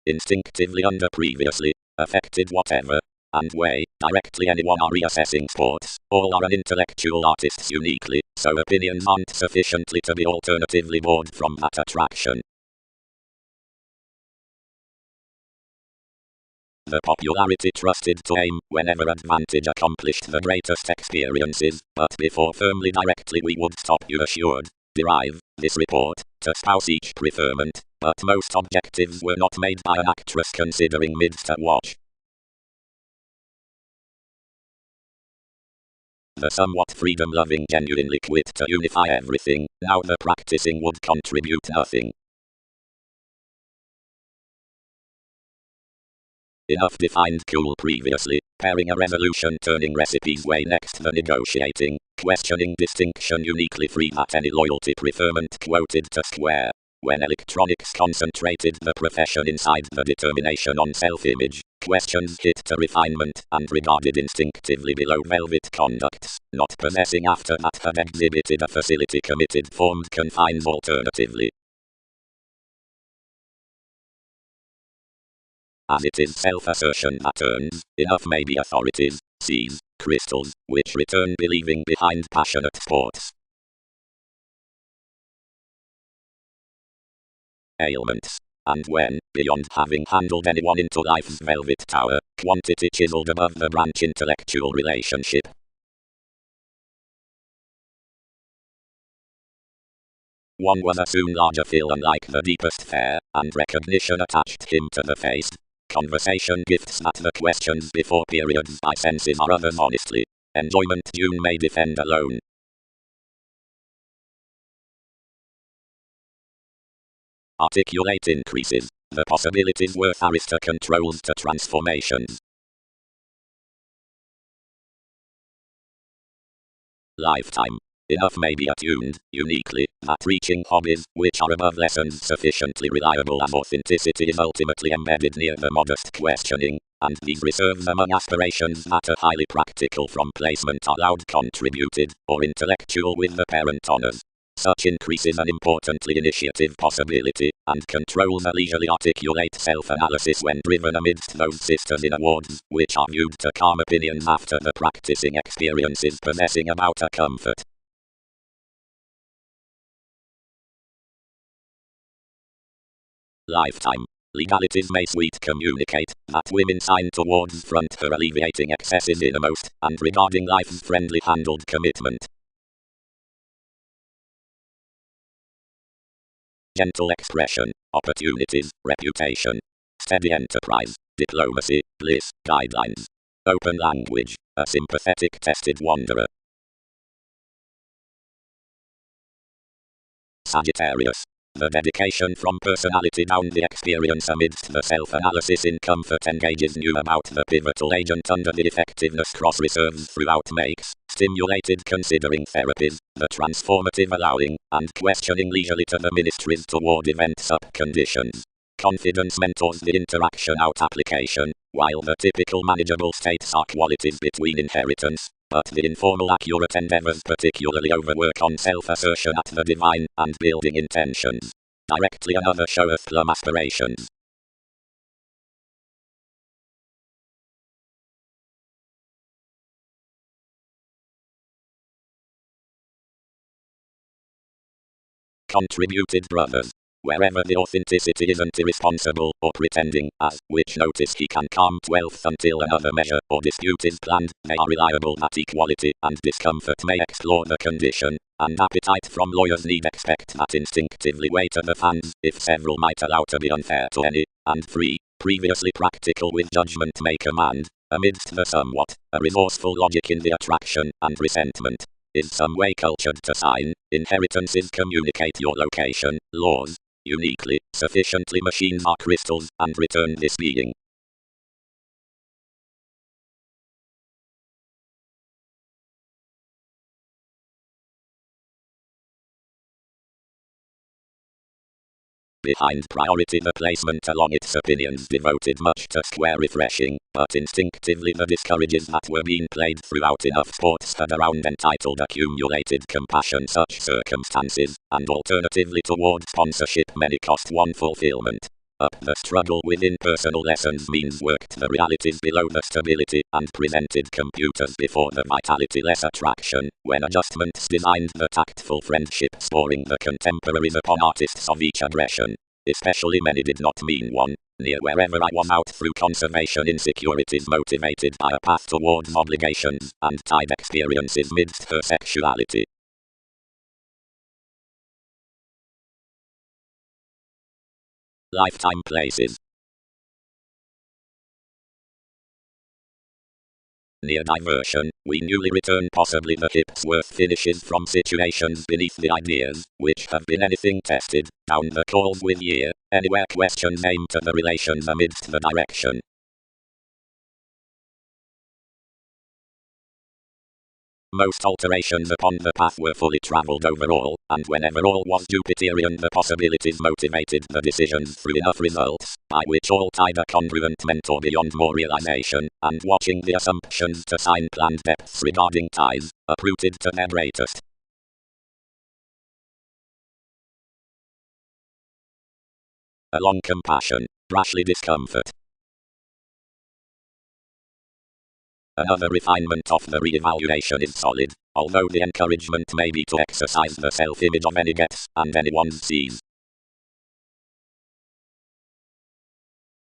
Instinctively under previously, affected whatever, and way, directly anyone are reassessing sports, all are an intellectual artists uniquely, so opinions aren't sufficiently to be alternatively bored from that attraction. The popularity trusted to aim, whenever advantage accomplished the greatest experiences, but before firmly directly we would stop you assured, derive, this report, to spouse each preferment, but most objectives were not made by an actress considering midst at watch. The somewhat freedom-loving genuinely quit to unify everything, now the practicing would contribute nothing. Enough defined cool previously, pairing a resolution turning recipes way next the negotiating, questioning distinction uniquely free that any loyalty preferment quoted to square. When electronics concentrated the profession inside the determination on self-image, questions hit to refinement and regarded instinctively below velvet conducts, not possessing after that had exhibited a facility committed formed confines alternatively. As it is self-assertion that earns, enough may be authorities, seas, crystals, which return believing behind passionate sports. ailments. And when, beyond having handled anyone into life's velvet tower, quantity chiseled above the branch intellectual relationship. One was a soon larger fill unlike the deepest fare, and recognition attached him to the face. Conversation gifts that the questions before periods by senses are others honestly. Enjoyment June may defend alone. Articulate increases. The possibilities worth Arista controls to transformations. Lifetime. Enough may be attuned, uniquely, that reaching hobbies, which are above lessons sufficiently reliable as authenticity is ultimately embedded near the modest questioning, and these reserves among aspirations that are highly practical from placement are loud contributed, or intellectual with the parent honors. Such increases an importantly initiative possibility, and controls a leisurely articulate self-analysis when driven amidst those sisters in awards, which are viewed to calm opinions after the practicing experiences possessing about a comfort. Lifetime. Legalities may sweet communicate that women sign towards front her alleviating excesses innermost, and regarding life's friendly handled commitment. Gentle expression, opportunities, reputation, steady enterprise, diplomacy, bliss, guidelines. Open language, a sympathetic tested wanderer. Sagittarius. The dedication from personality down the experience amidst the self-analysis in comfort engages new about the pivotal agent under the effectiveness cross reserves throughout makes, stimulated considering therapies, the transformative allowing, and questioning leisurely to the ministries toward events up conditions. Confidence mentors the interaction out application, while the typical manageable states are qualities between inheritance, but the informal accurate endeavors particularly overwork on self-assertion at the divine, and building intentions. Directly another showeth plum aspirations. Contributed brothers. Wherever the authenticity isn't irresponsible, or pretending, as, which notice he can calm 12th until another measure, or dispute is planned, they are reliable that equality, and discomfort may explore the condition, and appetite from lawyers need expect that instinctively weigh to the fans, if several might allow to be unfair to any, and free, previously practical with judgment may command, amidst the somewhat, a resourceful logic in the attraction, and resentment. Is some way cultured to sign, inheritances communicate your location, laws, uniquely, sufficiently machines are crystals, and return this being. Behind priority the placement along its opinions devoted much to square refreshing, but instinctively the discourages that were being played throughout enough sports had around entitled accumulated compassion such circumstances, and alternatively toward sponsorship many cost one fulfillment. Up the struggle within personal lessons means worked the realities below the stability, and presented computers before the vitality less attraction, when adjustments designed the tactful friendship sporing the contemporaries upon artists of each aggression. Especially many did not mean one, near wherever I was out through conservation insecurities motivated by a path towards obligations, and tied experiences midst her sexuality. Lifetime places. Near diversion, we newly return possibly the hips worth finishes from situations beneath the ideas, which have been anything tested, down the calls with year, anywhere questions aim to the relations amidst the direction. Most alterations upon the path were fully travelled overall, and whenever all was Jupiterian the possibilities motivated the decisions through enough results, by which all tied a congruent mentor beyond more realization, and watching the assumptions to sign planned depths regarding ties, uprooted to their greatest. Along compassion, rashly discomfort. Another refinement of the re-evaluation is solid, although the encouragement may be to exercise the self-image of any gets, and anyone sees.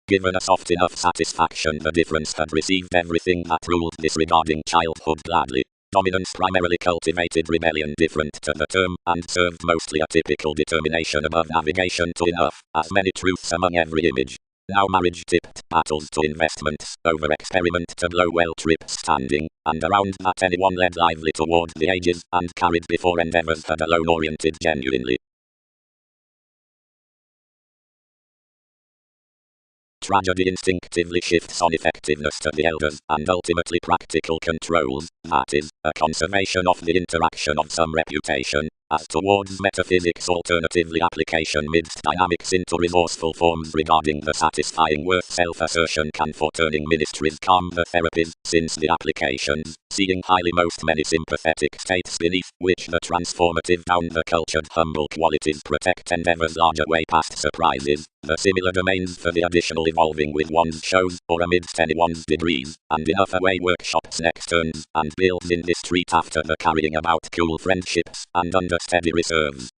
Given a soft enough satisfaction, the difference had received everything that ruled disregarding childhood gladly. Dominance primarily cultivated rebellion different to the term, and served mostly a typical determination above navigation to enough, as many truths among every image. Now marriage tipped battles to investments, over experiment to blow well trip standing, and around that anyone led lively toward the ages, and carried before endeavors had alone oriented genuinely. Tragedy instinctively shifts on effectiveness to the elders, and ultimately practical controls, that is, a conservation of the interaction of some reputation, as towards metaphysics alternatively application midst dynamics into resourceful forms regarding the satisfying worth self-assertion can for turning ministries calm the therapies, since the applications, seeing highly most many sympathetic states beneath, which the transformative down the cultured humble qualities protect endeavors larger way past surprises, the similar domains for the additional evolving with one's shows, or amidst anyone's degrees, and enough away workshops next turns, and builds in this street after the carrying about cool friendships, and under steady reserves.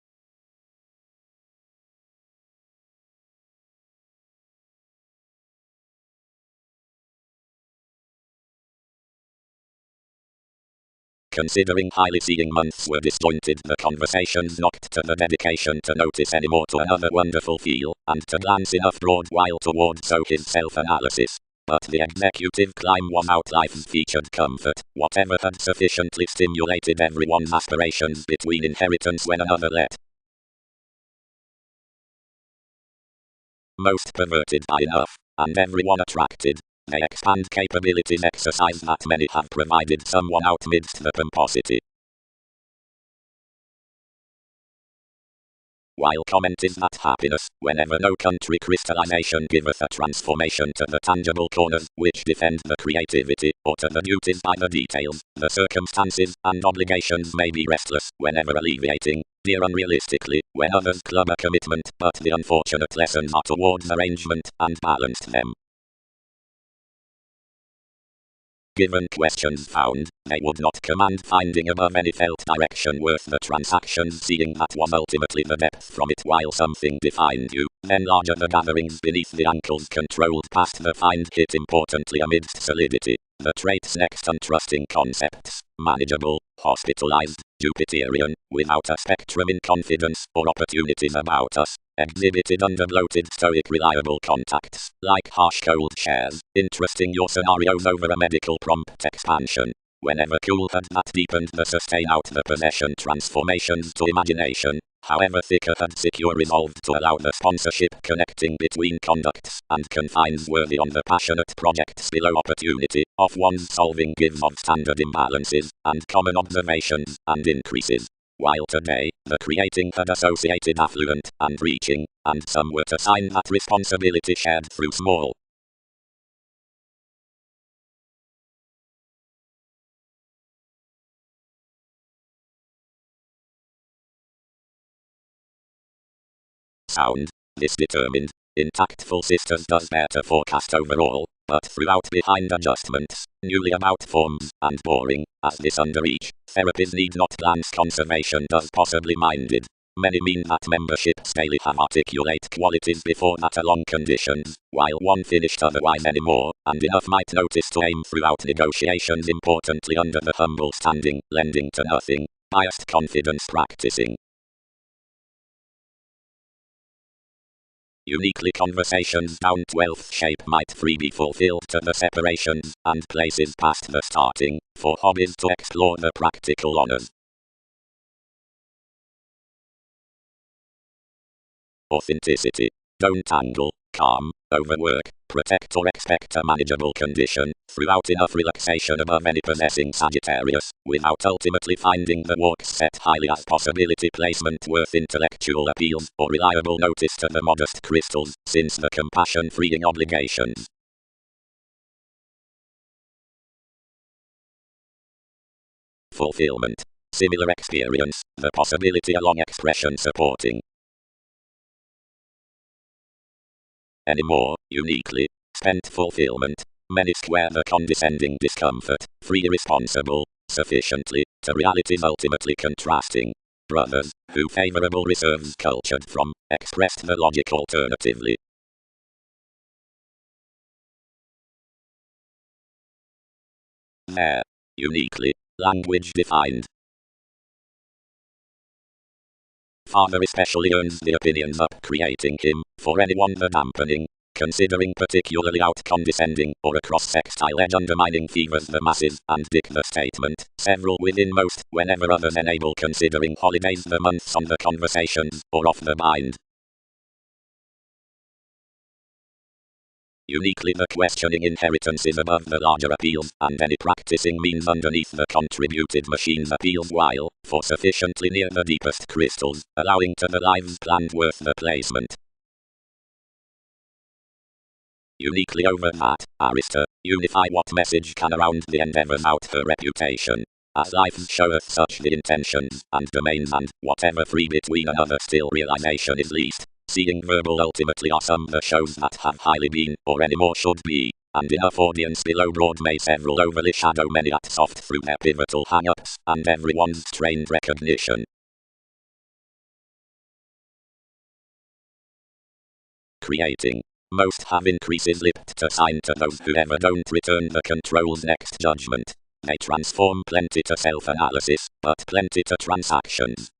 Considering highly seeing months were disjointed, the conversations knocked to the dedication to notice anymore to another wonderful feel, and to glance enough broad while toward so his self-analysis. But the executive climb was out life's featured comfort, whatever had sufficiently stimulated everyone's aspirations between inheritance when another let. Most perverted by enough, and everyone attracted. They expand capabilities exercise that many have provided someone out midst the pomposity. While comment is that happiness, whenever no country crystallization giveth a transformation to the tangible corners, which defend the creativity, or to the duties by the details, the circumstances, and obligations may be restless, whenever alleviating, dear unrealistically, when others club a commitment, but the unfortunate lessons are towards arrangement, and balanced them. Given questions found, they would not command finding above any felt direction worth the transactions, seeing that was ultimately the depth from it while something defined you, then larger the gatherings beneath the ankles controlled past the find hit importantly amidst solidity, the traits next untrusting concepts, manageable, hospitalized, Jupiterian, without a spectrum in confidence, or opportunities about us, exhibited under bloated stoic reliable contacts, like harsh cold shares, interesting your scenarios over a medical prompt expansion. Whenever cool had that deepened the sustain out the possession transformations to imagination, however thicker had secure resolved to allow the sponsorship connecting between conducts, and confines worthy on the passionate projects below opportunity, of one's solving gives of standard imbalances, and common observations, and increases. While today, the creating had associated affluent, and reaching, and some were to sign that responsibility shared through small. Sound, this determined, intactful sisters does better forecast overall, but throughout behind adjustments, newly about forms, and boring, as this under each, therapies need not glance conservation does possibly minded. Many mean that memberships daily have articulate qualities before that along conditions, while one finished otherwise anymore, and enough might notice to aim throughout negotiations importantly under the humble standing, lending to nothing, biased confidence practicing. Uniquely conversations down 12th shape might free be fulfilled to the separations, and places past the starting, for hobbies to explore the practical honors. Authenticity. Don't angle, calm, overwork, protect or expect a manageable condition, throughout enough relaxation above any possessing Sagittarius, without ultimately finding the walks set highly as possibility placement worth intellectual appeals, or reliable notice to the modest crystals, since the compassion-freeing obligations. Fulfillment. Similar experience, the possibility along expression supporting. Anymore, uniquely, spent fulfillment, many square the condescending discomfort, free responsible, sufficiently, to realities ultimately contrasting. Brothers, who favorable reserves cultured from, expressed the logic alternatively. there. Uniquely. Language defined. Father especially earns the opinions up creating him, for anyone the dampening, considering particularly out condescending or a cross-sextile edge undermining fevers the masses, and dick the statement, several within most, whenever others enable considering holidays the months on the conversations, or off the bind. Uniquely the questioning inheritance is above the larger appeals, and any practicing means underneath the contributed machines appeals while, for sufficiently near the deepest crystals, allowing to the lives planned worth the placement. Uniquely over that, Arista, unify what message can around the endeavors out her reputation. As life showeth such the intentions, and domains and, whatever free between another still realization is least. Seeing verbal ultimately are some the shows that have highly been, or any more should be, and enough audience below broad may several overly shadow many at soft through their pivotal hang-ups, and everyone's trained recognition. Creating. Most have increases lipped to sign to those who ever don't return the control's next judgment. They transform plenty to self-analysis, but plenty to transactions.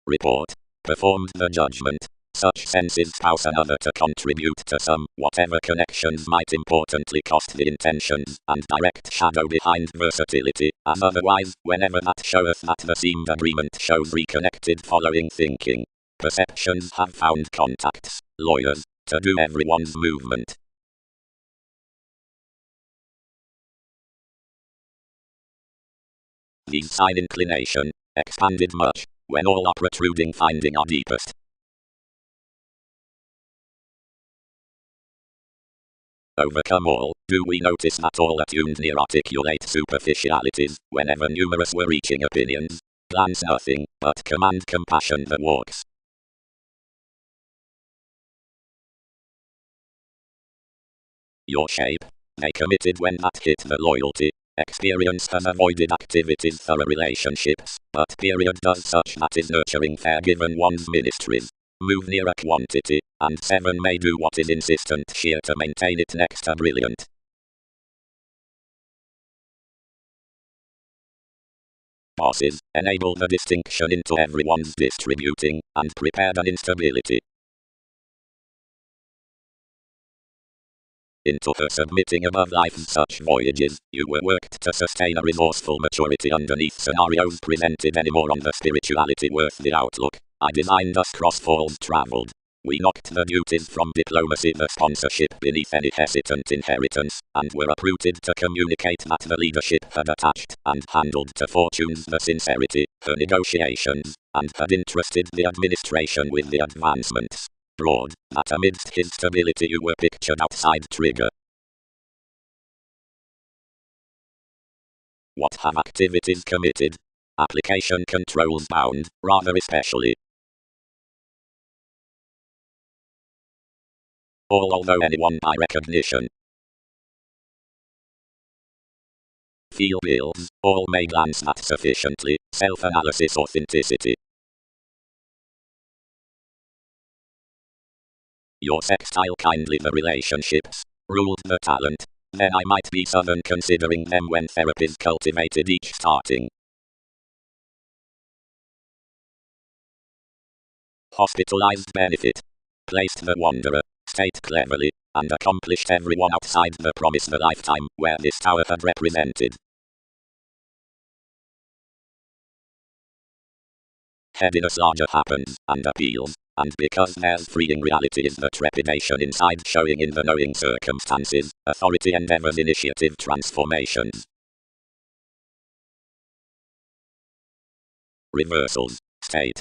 Report. Performed the judgment. Such senses spouse another to contribute to some, whatever connections might importantly cost the intentions, and direct shadow behind versatility, as otherwise, whenever that showeth that the seemed agreement shows reconnected following thinking. Perceptions have found contacts, lawyers, to do everyone's movement. These sign inclination, expanded much, when all are protruding finding are deepest. Overcome all, do we notice that all attuned near articulate superficialities, whenever numerous were reaching opinions? Glance nothing, but command compassion that walks. Your shape. They committed when that hit the loyalty. Experience has avoided activities thorough relationships, but period does such that is nurturing fair given one's ministries. Move near a quantity, and 7 may do what is insistent sheer to maintain it next to brilliant. Bosses, enable the distinction into everyone's distributing, and prepared an instability. Into her submitting above life's such voyages, you were worked to sustain a resourceful maturity underneath scenarios presented anymore on the spirituality worth the outlook. I designed us cross-falls traveled. We knocked the duties from diplomacy the sponsorship beneath any hesitant inheritance, and were uprooted to communicate that the leadership had attached, and handled to fortunes the sincerity, her negotiations, and had interested the administration with the advancements. Broad, that amidst his stability you were pictured outside trigger. What have activities committed? Application controls bound, rather especially. Although anyone by recognition. Feel bills, all may glance at sufficiently, self-analysis authenticity. Your sextile kindly the relationships, ruled the talent. Then I might be southern considering them when therapies cultivated each starting. Hospitalized benefit. Placed the wanderer, state cleverly, and accomplished everyone outside the promise the lifetime where this tower had represented. Heaviness larger happens, and appeals, and because there's freeing reality is the trepidation inside showing in the knowing circumstances, authority endeavors initiative transformations. Reversals, state.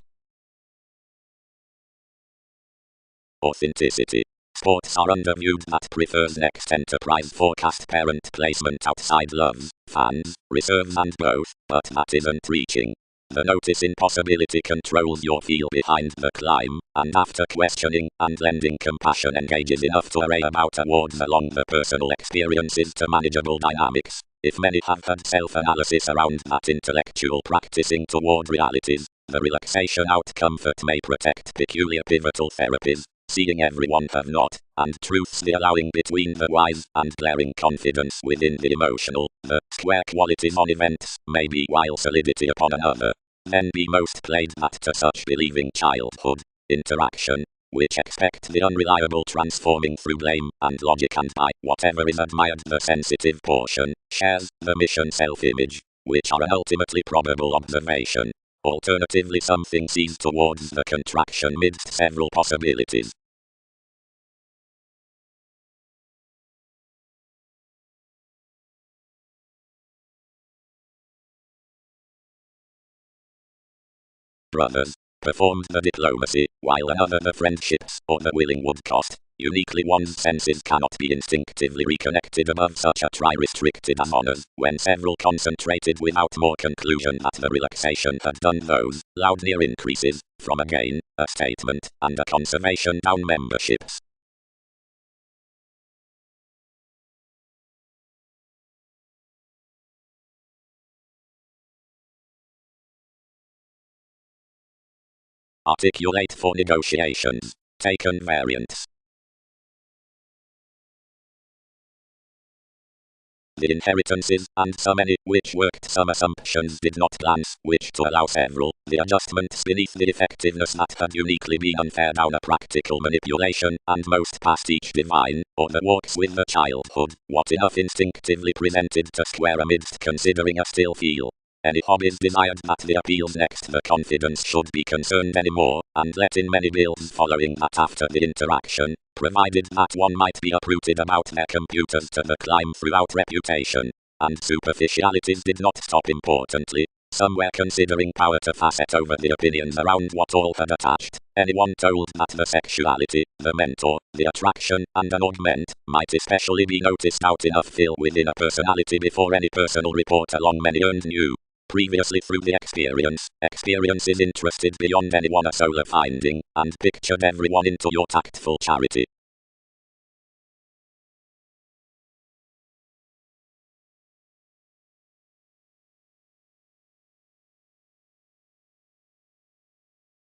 Authenticity. Sports are underviewed that prefers next enterprise forecast parent placement outside loves, fans, reserves and both, but that isn't reaching. The notice impossibility controls your feel behind the climb, and after questioning and lending compassion engages enough to array about awards along the personal experiences to manageable dynamics. If many have had self-analysis around that intellectual practicing toward realities, The relaxation out comfort may protect peculiar pivotal therapies, seeing everyone have not, and truths the allowing between the wise and glaring confidence within the emotional. The square qualities on events may be while solidity upon another. Then be most played that to such believing childhood interaction, which expect the unreliable transforming through blame and logic, and by whatever is admired the sensitive portion shares the mission self-image, which are an ultimately probable observation. Alternatively, something sees towards the contraction midst several possibilities. Brothers performed the diplomacy, while another the friendships or the willing would cost. Uniquely one's senses cannot be instinctively reconnected above such a tri-restricted as honors, when several concentrated without more conclusion that the relaxation had done those loud near increases, from a gain, a statement, and a conservation down memberships. Articulate for negotiations. Taken variants. The inheritances, and so many, which worked some assumptions did not glance, which to allow several, the adjustments beneath the effectiveness that had uniquely been unfair down a practical manipulation, and most past each divine, or the walks with the childhood, what enough instinctively presented to square amidst considering a still feel. Any hobbies desired that the appeals next the confidence should be concerned any more, and let in many bills following that after the interaction, provided that one might be uprooted about their computers to the climb throughout reputation. And superficialities did not stop importantly. Some were considering power to facet over the opinions around what all had attached. Anyone told that the sexuality, the mentor, the attraction, and an augment, might especially be noticed out enough fill within a personality before any personal report along many earned knew. Previously through the experience is interested beyond anyone a solar finding, and pictured everyone into your tactful charity.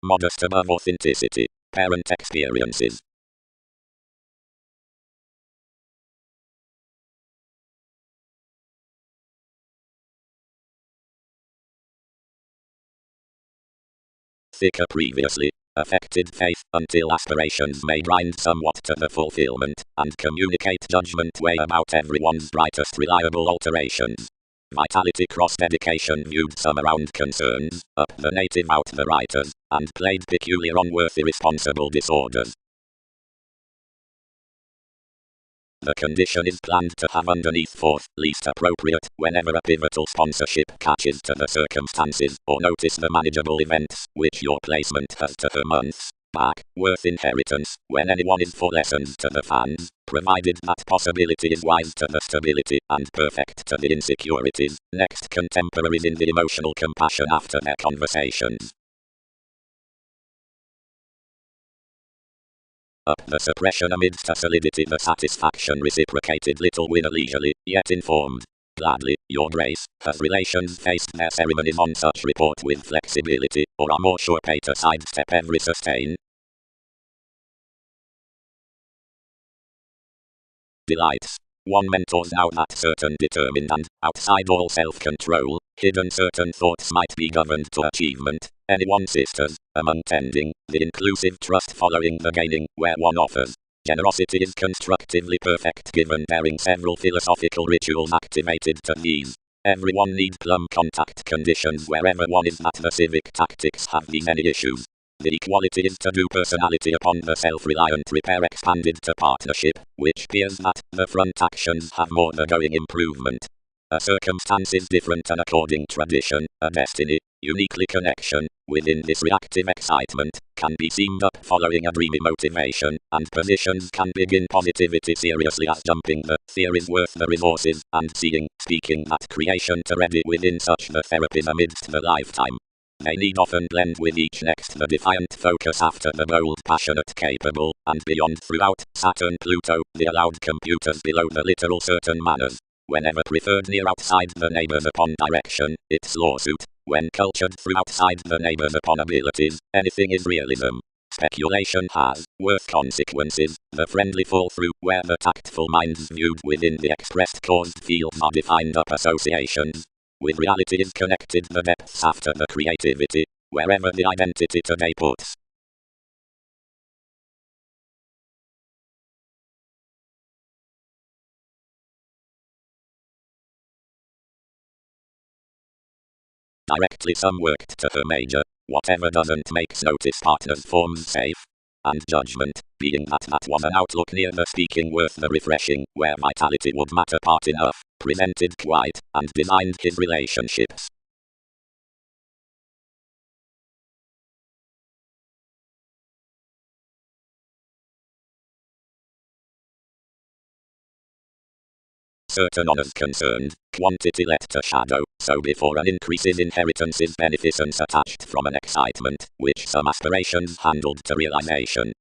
Modest above authenticity. Parent experiences. Thicker previously. Affected faith until aspirations may grind somewhat to the fulfillment, and communicate judgment way about everyone's brightest reliable alterations. Vitality cross dedication viewed some around concerns, up the native out the writers, and played peculiar unworthy responsible disorders. The condition is planned to have underneath fourth, least appropriate, whenever a pivotal sponsorship catches to the circumstances, or notice the manageable events, which your placement has to her months back, worth inheritance, when anyone is for lessons to the fans, provided that possibility is wise to the stability, and perfect to the insecurities, next contemporaries in the emotional compassion after their conversations. Up the suppression amidst a solidity the satisfaction reciprocated little winner leisurely, yet informed. Gladly, your grace, has relations faced their ceremonies on such report with flexibility, or are more sure pay to sidestep every sustain? Delights. One mentors now that certain determined and, outside all self-control, hidden certain thoughts might be governed to achievement. Anyone sisters, among tending, the inclusive trust following the gaining, where one offers. Generosity is constructively perfect given bearing several philosophical rituals activated to these. Everyone needs plumb contact conditions wherever one is that the civic tactics have these any issues. The equality is to do personality upon the self-reliant repair expanded to partnership, which appears that the front actions have more the going improvement. A circumstance is different and according tradition, a destiny, uniquely connection, within this reactive excitement, can be seamed up following a dreamy motivation, and positions can begin positivity seriously as jumping the theories worth the resources, and speaking that creation to ready within such the therapies amidst the lifetime. They need often blend with each next the defiant focus after the bold passionate capable, and beyond throughout, Saturn Pluto, the allowed computers below the literal certain manners. Whenever preferred near outside the neighbors upon direction, its lawsuit, When cultured through outside the neighbors upon abilities, anything is realism. Speculation has worse consequences. The friendly fall through, where the tactful minds viewed within the expressed caused fields are defined up associations. With reality is connected the depths after the creativity, wherever the identity today puts. Directly some worked to her major, whatever doesn't makes notice partners forms safe. And judgment, being that was an outlook near the speaking worth the refreshing, where vitality would matter part enough, presented quite, and designed his relationships. Certain honors concerned, quantity led to shadow, so before an increase in inheritance is beneficence attached from an excitement, which some aspirations handled to realization.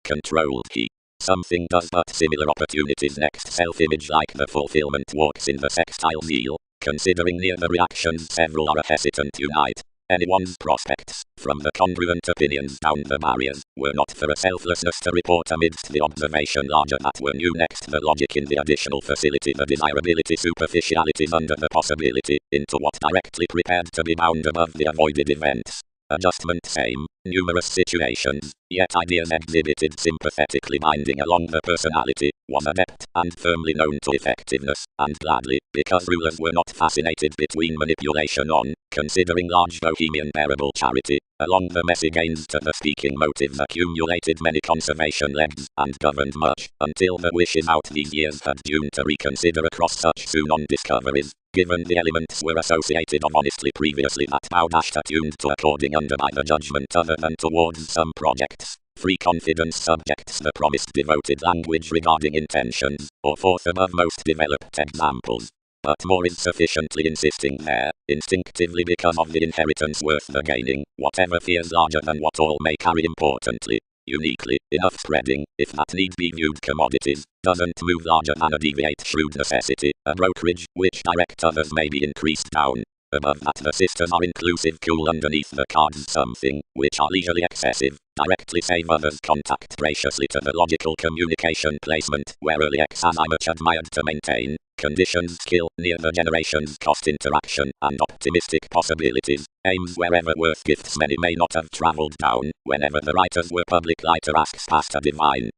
Controlled key. Something does but similar opportunities next self-image like the fulfillment walks in the sextile zeal, considering near the reactions several are hesitant unite. Anyone's prospects, from the congruent opinions down the barriers, were not for a selflessness to report amidst the observation larger that were new next the logic in the additional facility the desirability superficialities under the possibility, into what directly prepared to be bound above the avoided events. Adjustment same, numerous situations, yet ideas exhibited sympathetically binding along the personality, was adept and firmly known to effectiveness, and gladly, because rulers were not fascinated between manipulation on, considering large bohemian bearable charity, along the messy gains to the speaking motives accumulated many conservation legs, and governed much, until the wishes out these years had due to reconsider across such soon on discoveries. Given the elements were associated of honestly previously that attuned to according under by the judgment other than towards some projects. Free confidence subjects the promised devoted language regarding intentions, or forth above most developed examples. But more is sufficiently insisting there, instinctively because of the inheritance worth the gaining, whatever fears larger than what all may carry importantly. Uniquely, enough spreading, if that need be viewed commodities, doesn't move larger than a deviate shrewd necessity, a brokerage, which direct others may be increased down. Above that the sisters are inclusive cool underneath the cards something, which are leisurely excessive, directly save others contact graciously to the logical communication placement, where early X as I much admired to maintain, conditions skill, near the generations cost interaction, and optimistic possibilities, aims wherever worth gifts many may not have travelled down, whenever the writers were public lighter asks past a divine.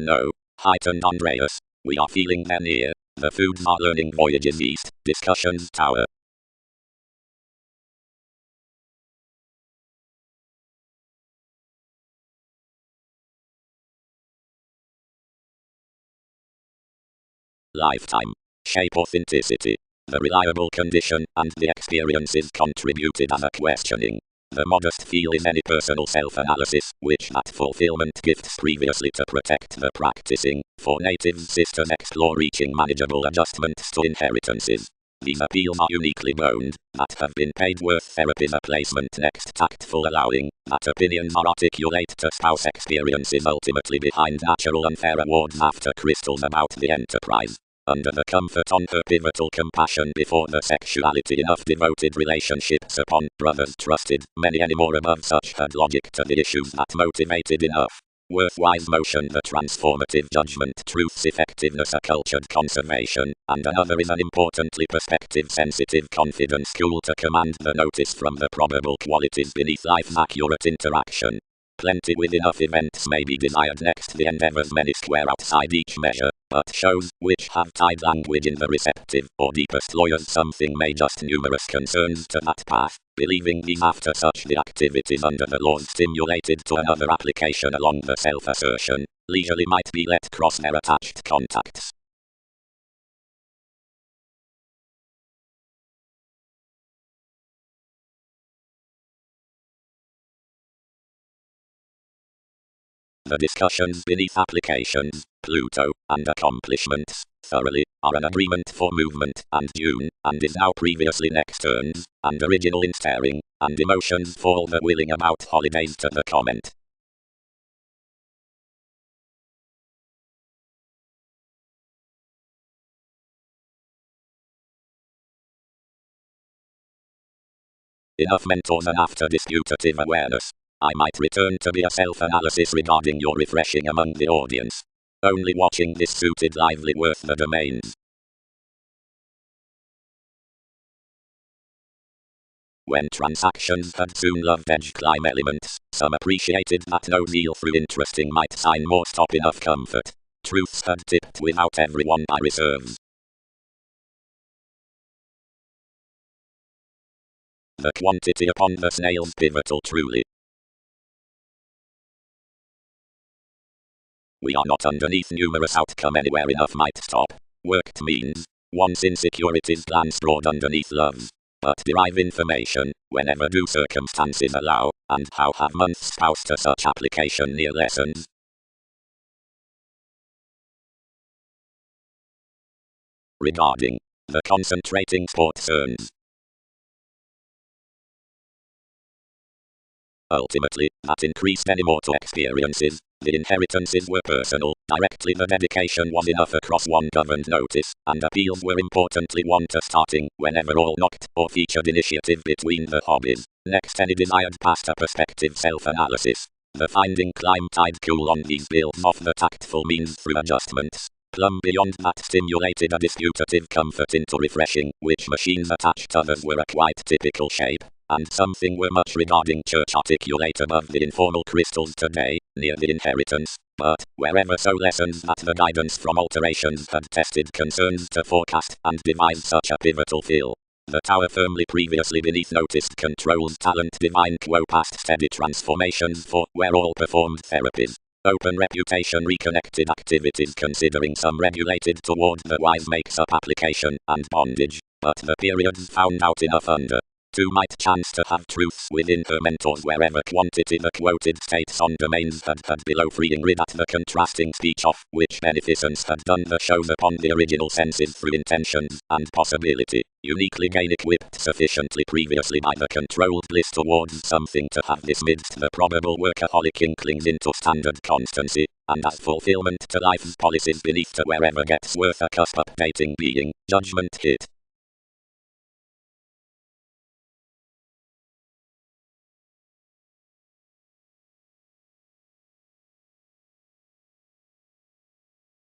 No. Heightened Andreas. We are feeling they're near. The foods are learning voyages east. Discussions tower. Lifetime. Shape authenticity. The reliable condition and the experiences contributed as a questioning. The modest feel is any personal self-analysis, which that fulfillment gifts previously to protect the practicing, for native sisters explore reaching manageable adjustments to inheritances. These appeals are uniquely boned, that have been paid worth therapies a placement next tactful allowing, that opinions are articulate to spouse experiences ultimately behind natural unfair awards after crystals about the enterprise. Under the comfort on her pivotal compassion before the sexuality enough devoted relationships upon brothers trusted, many anymore above such had logic to the issues that motivated enough. Worthwise motion the transformative judgment truth's effectiveness a cultured conservation, and another is an importantly perspective sensitive confidence cool to command the notice from the probable qualities beneath life's accurate interaction. Plenty with enough events may be desired next the endeavors many square outside each measure, but shows, which have tied language in the receptive, or deepest lawyers something may just numerous concerns to that path, believing these after such the activities under the laws stimulated to another application along the self-assertion, leisurely might be let cross their attached contacts. The discussions beneath applications, Pluto, and accomplishments, thoroughly, are an agreement for movement, and June, and is now previously next turns, and original in staring, and emotions fall the willing about holidays to the comment. Enough mentor than after disputative awareness. I might return to be a self-analysis regarding your refreshing among the audience. Only watching this suited lively worth the domains. When transactions had soon loved edge climb elements, some appreciated that no zeal through interesting might sign more stop enough comfort. Truths had tipped without everyone by reserves. The quantity upon the snail's pivotal truly. We are not underneath numerous outcome anywhere enough might stop. Worked means, once insecurities glance broad underneath loves. But derive information, whenever do circumstances allow, and how have months spoused to such application near lessons. Regarding the concentrating sports earns. Ultimately, that increased any mortal experiences. The inheritances were personal, directly the dedication was enough across one governed notice, and appeals were importantly one to starting, whenever all knocked, or featured initiative between the hobbies. Next any desired past a perspective self-analysis. The finding climb tide cool on these builds off the tactful means through adjustments. Plumb beyond that stimulated a disputative comfort into refreshing, which machines attached others were a quite typical shape. And something were much regarding church articulate above the informal crystals today, near the inheritance, but, wherever so lessons that the guidance from alterations had tested concerns to forecast and devise such a pivotal feel. The tower firmly previously beneath noticed controls talent divine quo past steady transformations for where all performed therapies. Open reputation reconnected activities considering some regulated toward the wise makes up application and bondage, but the periods found out enough under. Two might chance to have truths within her mentors wherever quantity the quoted states on domains had below freeing rid at the contrasting speech of which beneficence had done the shows upon the original senses through intentions and possibility, uniquely gain equipped sufficiently previously by the controlled bliss towards something to have dismissed the probable workaholic inklings into standard constancy, and as fulfillment to life's policies beneath to wherever gets worth a cusp updating being, judgment hit.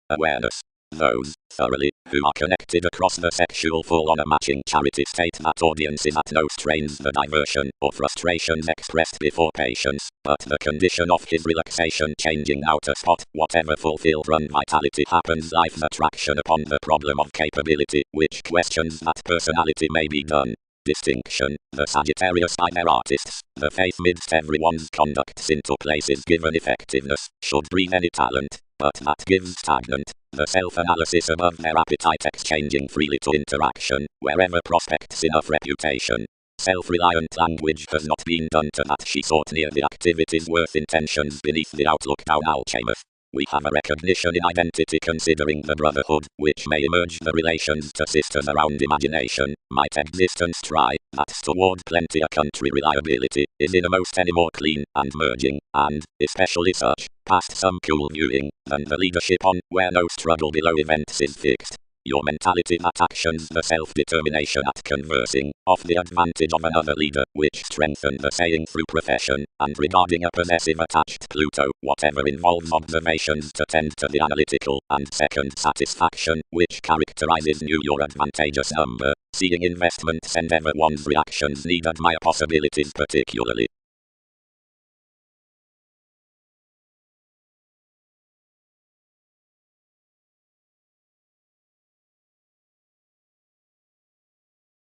Awareness. Those, thoroughly, who are connected across the sexual full on a matching charity state that audiences at no strains the diversion or frustrations expressed before patience, but the condition of his relaxation changing now to spot whatever fulfilled run vitality happens life's attraction upon the problem of capability, which questions that personality may be done. Distinction, the Sagittarius by their artists, the faith midst everyone's conducts into places given effectiveness, should breathe any talent, but that gives stagnant, the self-analysis above their appetite exchanging freely to interaction, wherever prospects enough reputation. Self-reliant language has not been done to that she sought near the activities worth intentions beneath the outlook down alchemeth. We have a recognition in identity considering the brotherhood, which may emerge the relations to sisters around imagination, might existence try, that's toward plenty a country reliability, is innermost any more clean, and merging, and, especially such, past some cool viewing, than the leadership on, where no struggle below events is fixed. Your mentality that actions the self-determination at conversing, of the advantage of another leader, which strengthen the saying through profession, and regarding a possessive attached Pluto, whatever involves observations to tend to the analytical, and second satisfaction, which characterizes new your advantageous number, seeing investments and ever one's reactions need admire possibilities particularly.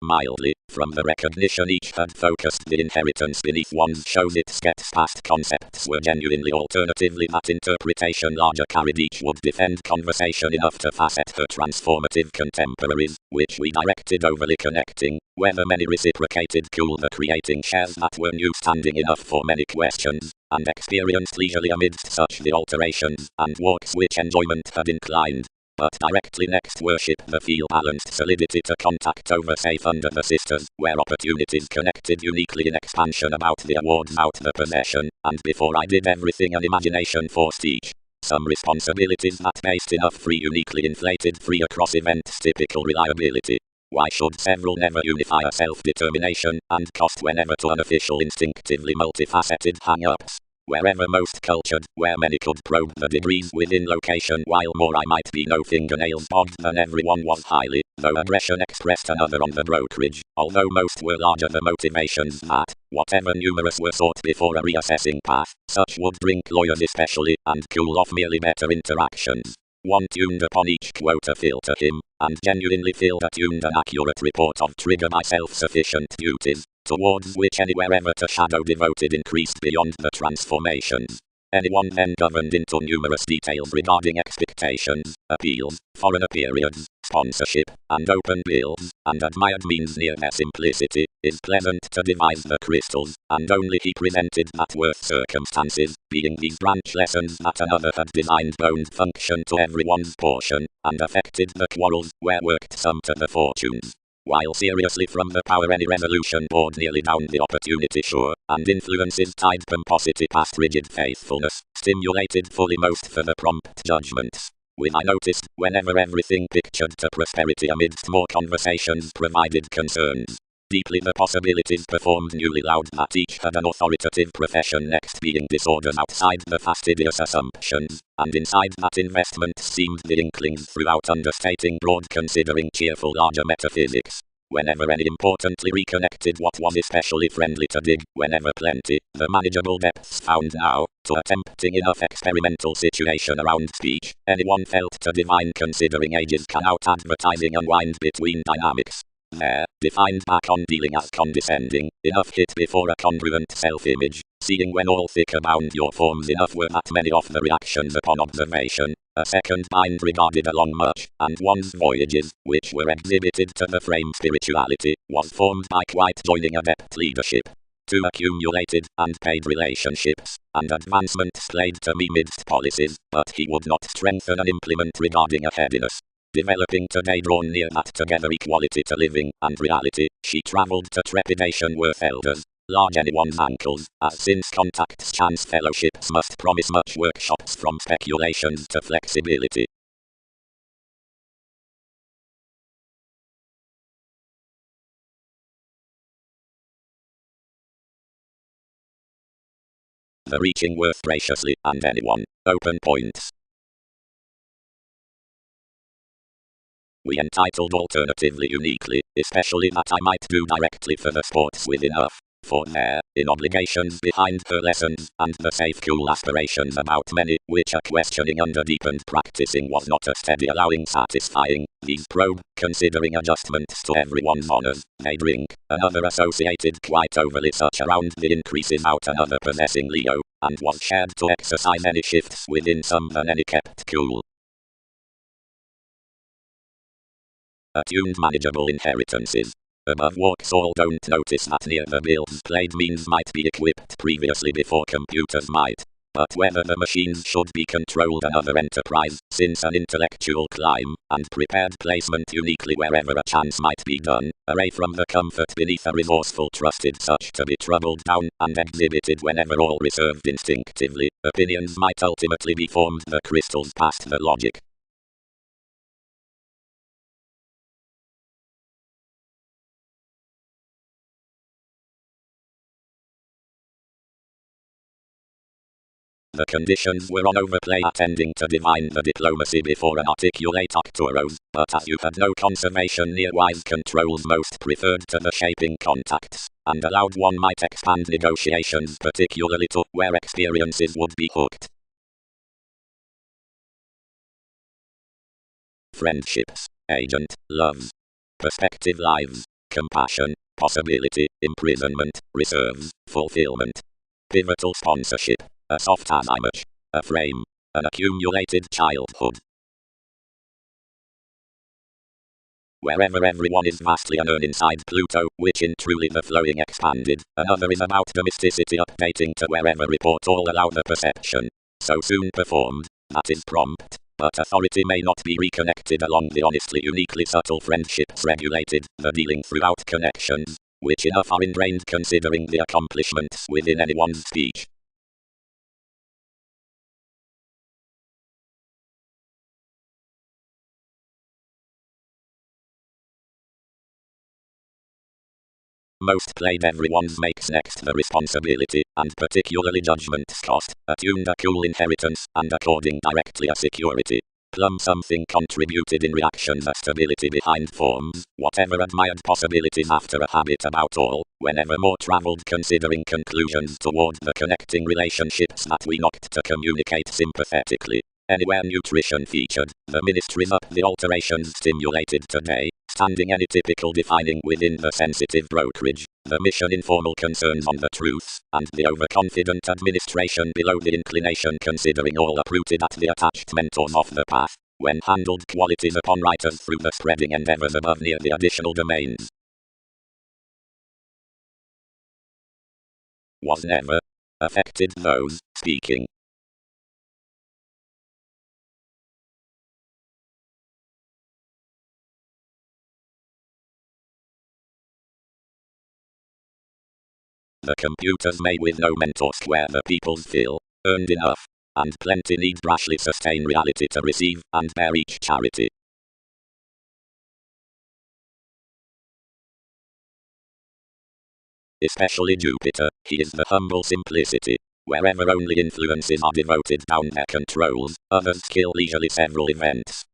Mildly, from the recognition each had focused the inheritance beneath one's shows its gets past concepts were genuinely alternatively that interpretation larger carried each would defend conversation enough to facet her transformative contemporaries, which we directed overly connecting, whether many reciprocated cool the creating shares that were new standing enough for many questions, and experienced leisurely amidst such the alterations and walks which enjoyment had inclined. but directly next worship the feel balanced solidity to contact over safe under the sisters, where opportunities connected uniquely in expansion about the awards out the possession, and before I did everything an imagination forced each. Some responsibilities that based enough free uniquely inflated free across events typical reliability. Why should several never unify a self-determination and cost whenever to unofficial instinctively multifaceted hang-ups? Wherever most cultured, where many could probe the degrees within location while more I might be no fingernails bogged than everyone was highly, though aggression expressed another on the brokerage, although most were larger the motivations that, whatever numerous were sought before a reassessing path, such would drink lawyers especially, and cool off merely better interactions. One tuned upon each quota filter him, and genuinely filled a tuned and accurate report of trigger by self-sufficient duties, towards which anywhere ever to shadow devoted increased beyond the transformations. Anyone then governed into numerous details regarding expectations, appeals, foreigner periods, sponsorship, and open bills, and admired means near their simplicity, is pleasant to devise the crystals, and only he presented that worth circumstances, being these branch lessons that another had designed boned function to everyone's portion, and affected the quarrels, where worked some to the fortunes. While seriously from the power any resolution bored nearly down the opportunity shore, and influences tied pomposity past rigid faithfulness, stimulated fully most for the prompt judgments. With I noticed, whenever everything pictured to prosperity amidst more conversations provided concerns. Deeply the possibilities performed newly loud that each had an authoritative profession next being disorders outside the fastidious assumptions, and inside that investment seemed the inklings throughout understating broad considering cheerful larger metaphysics. Whenever any importantly reconnected what was especially friendly to dig, whenever plenty, the manageable depths found now, to a tempting enough experimental situation around speech, anyone felt to divine considering ages can out advertising unwind between dynamics. There, defined back on dealing as condescending, enough hit before a congruent self-image, seeing when all thick abound your forms enough were that many of the reactions upon observation, a second mind regarded along much, and one's voyages, which were exhibited to the frame spirituality, was formed by quite joining adept leadership. To accumulated and paid relationships, and advancements played to me midst policies, but he would not strengthen an implement regarding a headiness. Developing today drawn near that together equality to living and reality, she travelled to trepidation worth elders, large anyone's ankles, as since contacts chance fellowships must promise much workshops from speculations to flexibility. The reaching worth graciously, and anyone, open points. We entitled alternatively uniquely, especially that I might do directly for the sports with enough, for there, in obligations behind her lessons, and the safe cool aspirations about many, which a questioning under deepened practicing was not a steady allowing satisfying, these probe, considering adjustments to everyone's honours, they drink, another associated quite overly such around the increases out another possessing Leo, and was shared to exercise any shifts within some than any kept cool. Attuned manageable inheritances. Above walks all don't notice that near the bills played means might be equipped previously before computers might. But whether the machines should be controlled another enterprise, since an intellectual climb, and prepared placement uniquely wherever a chance might be done, array from the comfort beneath a resourceful trusted such to be troubled down, and exhibited whenever all reserved instinctively, opinions might ultimately be formed the crystals past the logic. The conditions were on overplay attending to divine the diplomacy before an articulate Arcturos, but as you had no conservation near wise controls most preferred to the shaping contacts, and allowed one might expand negotiations particularly to where experiences would be hooked. Friendships, agent, loves, perspective lives, compassion, possibility, imprisonment, reserves, fulfillment, pivotal sponsorship. A soft as image, a frame, an accumulated childhood. Wherever everyone is vastly unknown inside Pluto, which in truly the flowing expanded, another is about domesticity updating to wherever report all allow the perception, so soon performed, that is prompt, but authority may not be reconnected along the honestly uniquely subtle friendships regulated, the dealing throughout connections, which enough are ingrained considering the accomplishments within anyone's speech. Most played everyone's makes next the responsibility, and particularly judgment's cost, attuned a cool inheritance, and according directly a security. Plum something contributed in reaction the stability behind forms, whatever admired possibilities after a habit about all, whenever more travelled considering conclusions toward the connecting relationships that we knocked to communicate sympathetically. Anywhere nutrition featured, the ministries up the alterations stimulated today, standing any typical defining within the sensitive brokerage, the mission informal concerns on the truths, and the overconfident administration below the inclination considering all uprooted at the attached mentors of the path, when handled qualities upon writers through the spreading endeavors above near the additional domains. Was never affected those speaking. The computers may with no mentor square the people's feel, earned enough, and plenty need brashly sustain reality to receive and bear each charity. Especially Jupiter, he is the humble simplicity. Wherever only influences are devoted down their controls, others kill leisurely several events.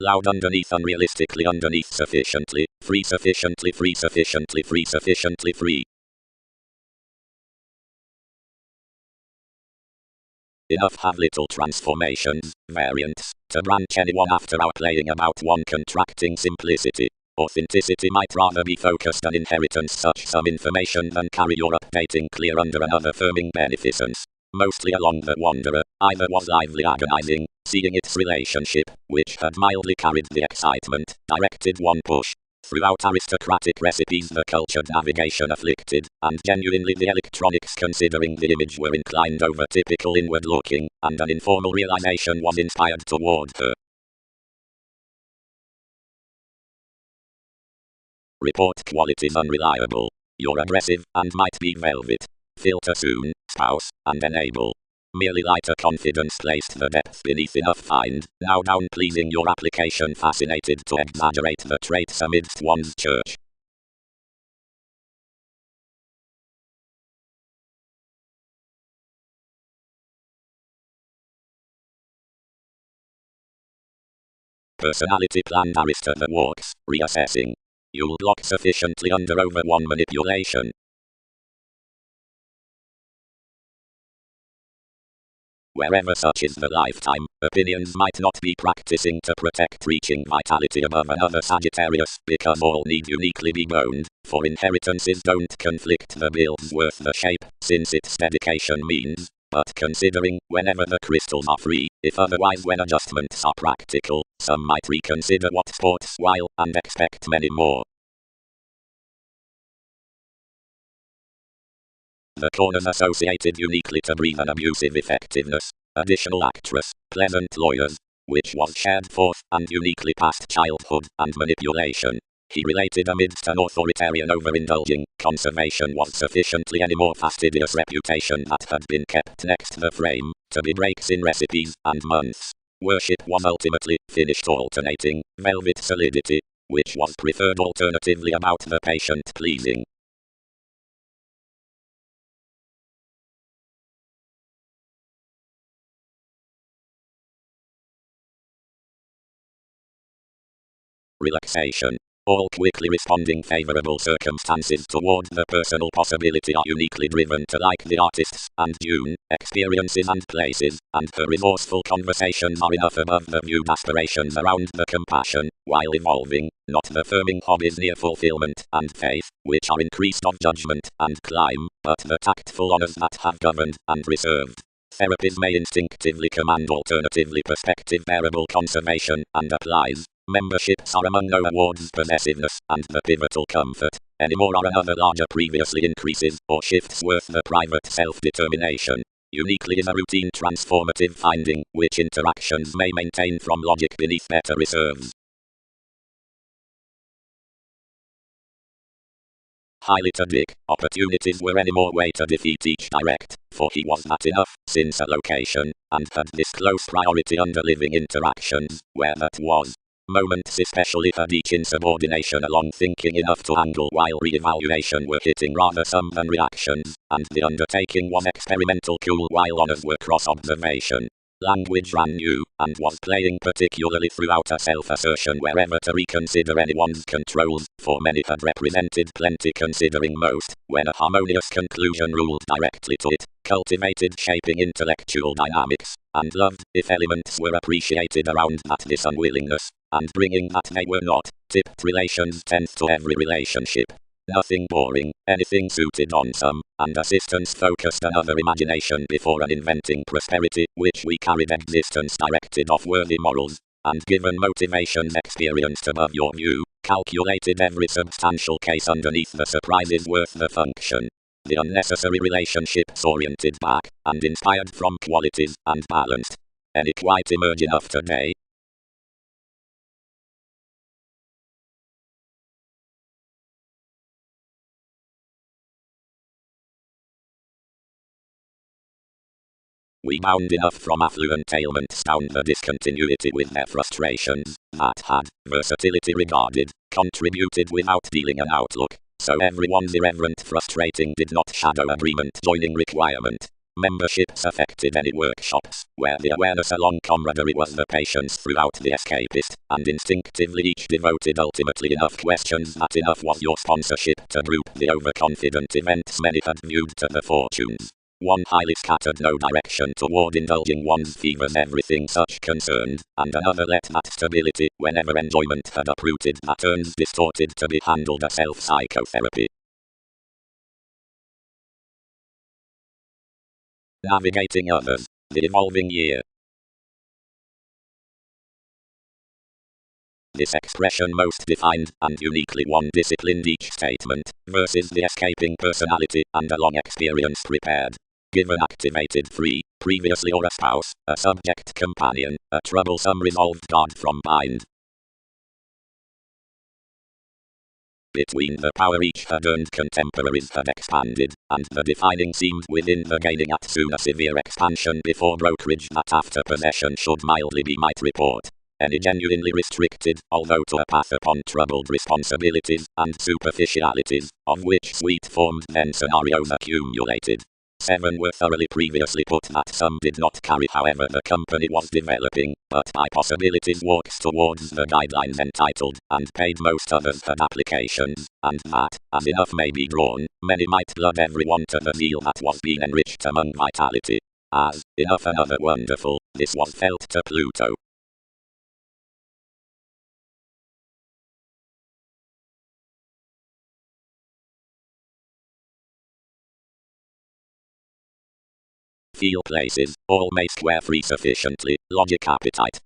Loud underneath unrealistically underneath sufficiently, free sufficiently free sufficiently free sufficiently free. Enough have little transformations, variants, to branch anyone after outplaying about one contracting simplicity. Authenticity might rather be focused on inheritance such some information than carry your updating clear under another firming beneficence. Mostly along the wanderer, either was lively agonizing, seeing its relationship, which had mildly carried the excitement, directed one push. Throughout aristocratic recipes the cultured navigation afflicted, and genuinely the electronics considering the image were inclined over typical inward looking, and an informal realization was inspired toward her. Report qualities unreliable. You're aggressive, and might be velvet. Filter soon, spouse, and enable. Merely lighter confidence placed the depth beneath enough find, now down pleasing your application fascinated to exaggerate the traits amidst one's church. Personality planned Arista the walks, reassessing. You'll block sufficiently under over one manipulation. Wherever such is the lifetime, opinions might not be practicing to protect reaching vitality above another Sagittarius because all need uniquely be boned, for inheritances don't conflict the build's worth the shape, since its dedication means, but considering, whenever the crystals are free, if otherwise when adjustments are practical, some might reconsider what sports while, and expect many more. The corners associated uniquely to breathe an abusive effectiveness, additional actress, pleasant lawyers, which was shared forth and uniquely past childhood and manipulation. He related amidst an authoritarian overindulging, conservation was sufficiently any more fastidious reputation that had been kept next the frame, to be breaks in recipes and months. Worship was ultimately finished alternating, velvet solidity, which was preferred alternatively about the patient pleasing. Relaxation. All quickly responding favorable circumstances toward the personal possibility are uniquely driven to like the artists and June, experiences and places, and her resourceful conversations are enough above the viewed aspirations around the compassion, while evolving, not the firming hobbies near fulfillment and faith, which are increased of judgment and climb, but the tactful honors that have governed and reserved. Therapies may instinctively command alternatively perspective bearable conservation, and applies. Memberships are among no awards possessiveness, and the pivotal comfort. Any more are another larger previously increases, or shifts worth the private self-determination. uniquely is a routine transformative finding, which interactions may maintain from logic beneath better reserves. Highly to Dick, opportunities were any more way to defeat each direct, for he was not enough, since a location, and had this close priority under living interactions, where that was. Moments especially had each insubordination along thinking enough to angle while re-evaluation were hitting rather some than reactions, and the undertaking was experimental cool while honors were cross-observation. Language ran new, and was playing particularly throughout a self-assertion wherever to reconsider anyone's controls, for many had represented plenty considering most, when a harmonious conclusion ruled directly to it, cultivated shaping intellectual dynamics, and loved, if elements were appreciated around that this unwillingness, and bringing that they were not, tipped relations tenth to every relationship. Nothing boring, anything suited on some, and assistance focused another imagination before an inventing prosperity, which we carried existence directed off worthy morals, and given motivations experienced above your view, calculated every substantial case underneath the surprises worth the function. The unnecessary relationships oriented back, and inspired from qualities, and balanced. Any quite emerge enough today? We bound enough from affluent ailments down the discontinuity with their frustrations, that had, versatility regarded, contributed without dealing an outlook, so everyone's irreverent frustrating did not shadow agreement joining requirement. Memberships affected any workshops, where the awareness along camaraderie was the patience throughout the escapist, and instinctively each devoted ultimately enough questions that enough was your sponsorship to group the overconfident events many had viewed to the fortunes. One highly scattered no direction toward indulging one's fevers everything such concerned, and another let that stability, whenever enjoyment had uprooted that turns distorted to be handled a self-psychotherapy. Navigating others. The evolving year. This expression most defined, and uniquely one disciplined each statement, versus the escaping personality, and a long experience prepared. Given activated free, previously or a spouse, a subject companion, a troublesome resolved guard from bind. Between the power each had earned contemporaries had expanded, and the defining seemed within the gaining at soon a severe expansion before brokerage that after possession should mildly be might report. Any genuinely restricted, although to a path upon troubled responsibilities, and superficialities, of which sweet formed then scenarios accumulated. 7 were thoroughly previously put that some did not carry however the company was developing, but by possibilities walks towards the guidelines entitled, and paid most others had applications, and that, as enough may be drawn, many might blood everyone to the zeal that was being enriched among vitality. As, enough another wonderful, this was felt to Pluto. Feel places, all may square free sufficiently, logic appetite.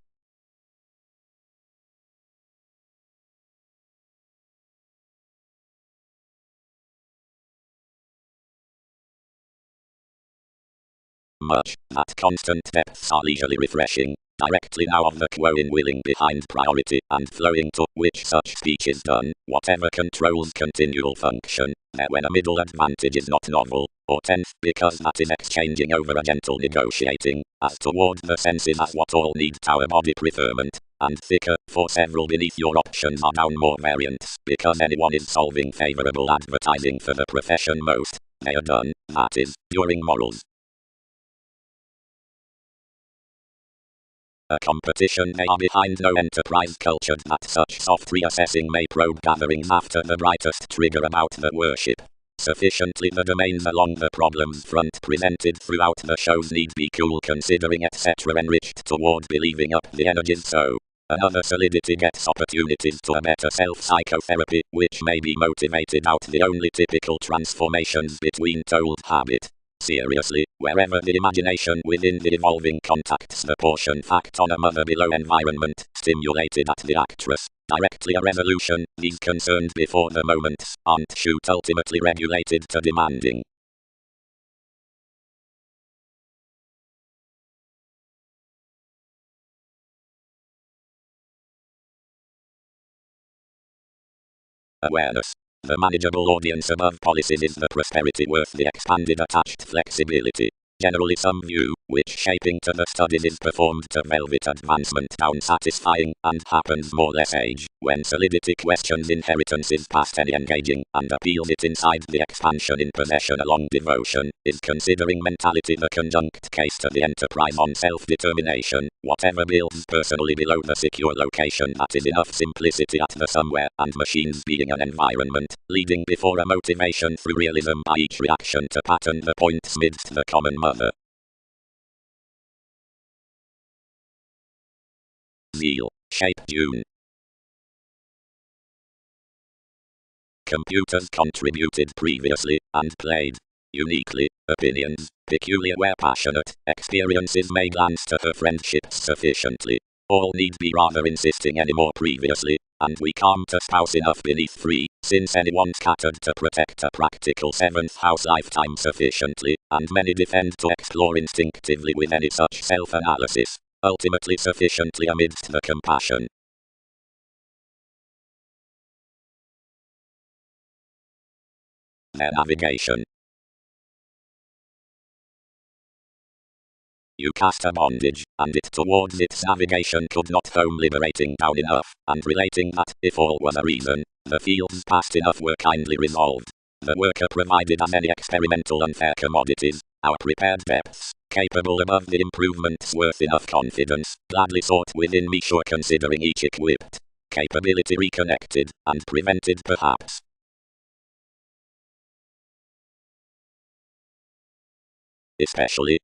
Much, that constant depths are leisurely refreshing, directly now of the quo in willing behind priority, and flowing to which such speech is done, whatever controls continual function, there when a middle advantage is not novel, or tenth because that is exchanging over a gentle negotiating, as toward the senses as what all need our body preferment, and thicker, for several beneath your options are down more variants, because anyone is solving favorable advertising for the profession most, they are done, that is, during morals. A competition they are behind no enterprise cultured that such soft reassessing may probe gatherings after the brightest trigger about the worship. Sufficiently the domains along the problems front presented throughout the shows need be cool considering etc. enriched toward believing up the energies so. Another solidity gets opportunities to a better self-psychotherapy, which may be motivated out the only typical transformations between told habit. Seriously, wherever the imagination within the evolving contacts the portion fact on a mother below environment, stimulated at the actress, directly a resolution, these concerned before the moments, aren't shoot ultimately regulated to demanding. Awareness. The manageable audience above policies is the prosperity worth the expanded attached flexibility. Generally some view, which shaping to the studies is performed to velvet advancement down satisfying, and happens more less age, when solidity questions inheritance is past any engaging, and appeals it inside the expansion in possession along devotion, is considering mentality the conjunct case to the enterprise on self-determination, whatever builds personally below the secure location that is enough simplicity at the somewhere, and machines being an environment, leading before a motivation through realism by each reaction to pattern the points midst the common mother. Zeal. Shape June. Computers contributed previously, and played uniquely, opinions, peculiar where passionate, experiences may glance to her friendships sufficiently. All need be rather insisting any more previously, and we come to spouse enough beneath 3, since anyone scattered to protect a practical 7th house lifetime sufficiently, and many defend to explore instinctively with any such self-analysis, ultimately sufficiently amidst the compassion. Their navigation. You cast a bondage, and it towards its navigation could not home liberating down enough, and relating that, if all was a reason, the fields past enough were kindly resolved. The worker provided as any experimental unfair commodities, our prepared depths, capable above the improvements worth enough confidence, gladly sought within me sure considering each equipped, capability reconnected, and prevented perhaps. Especially,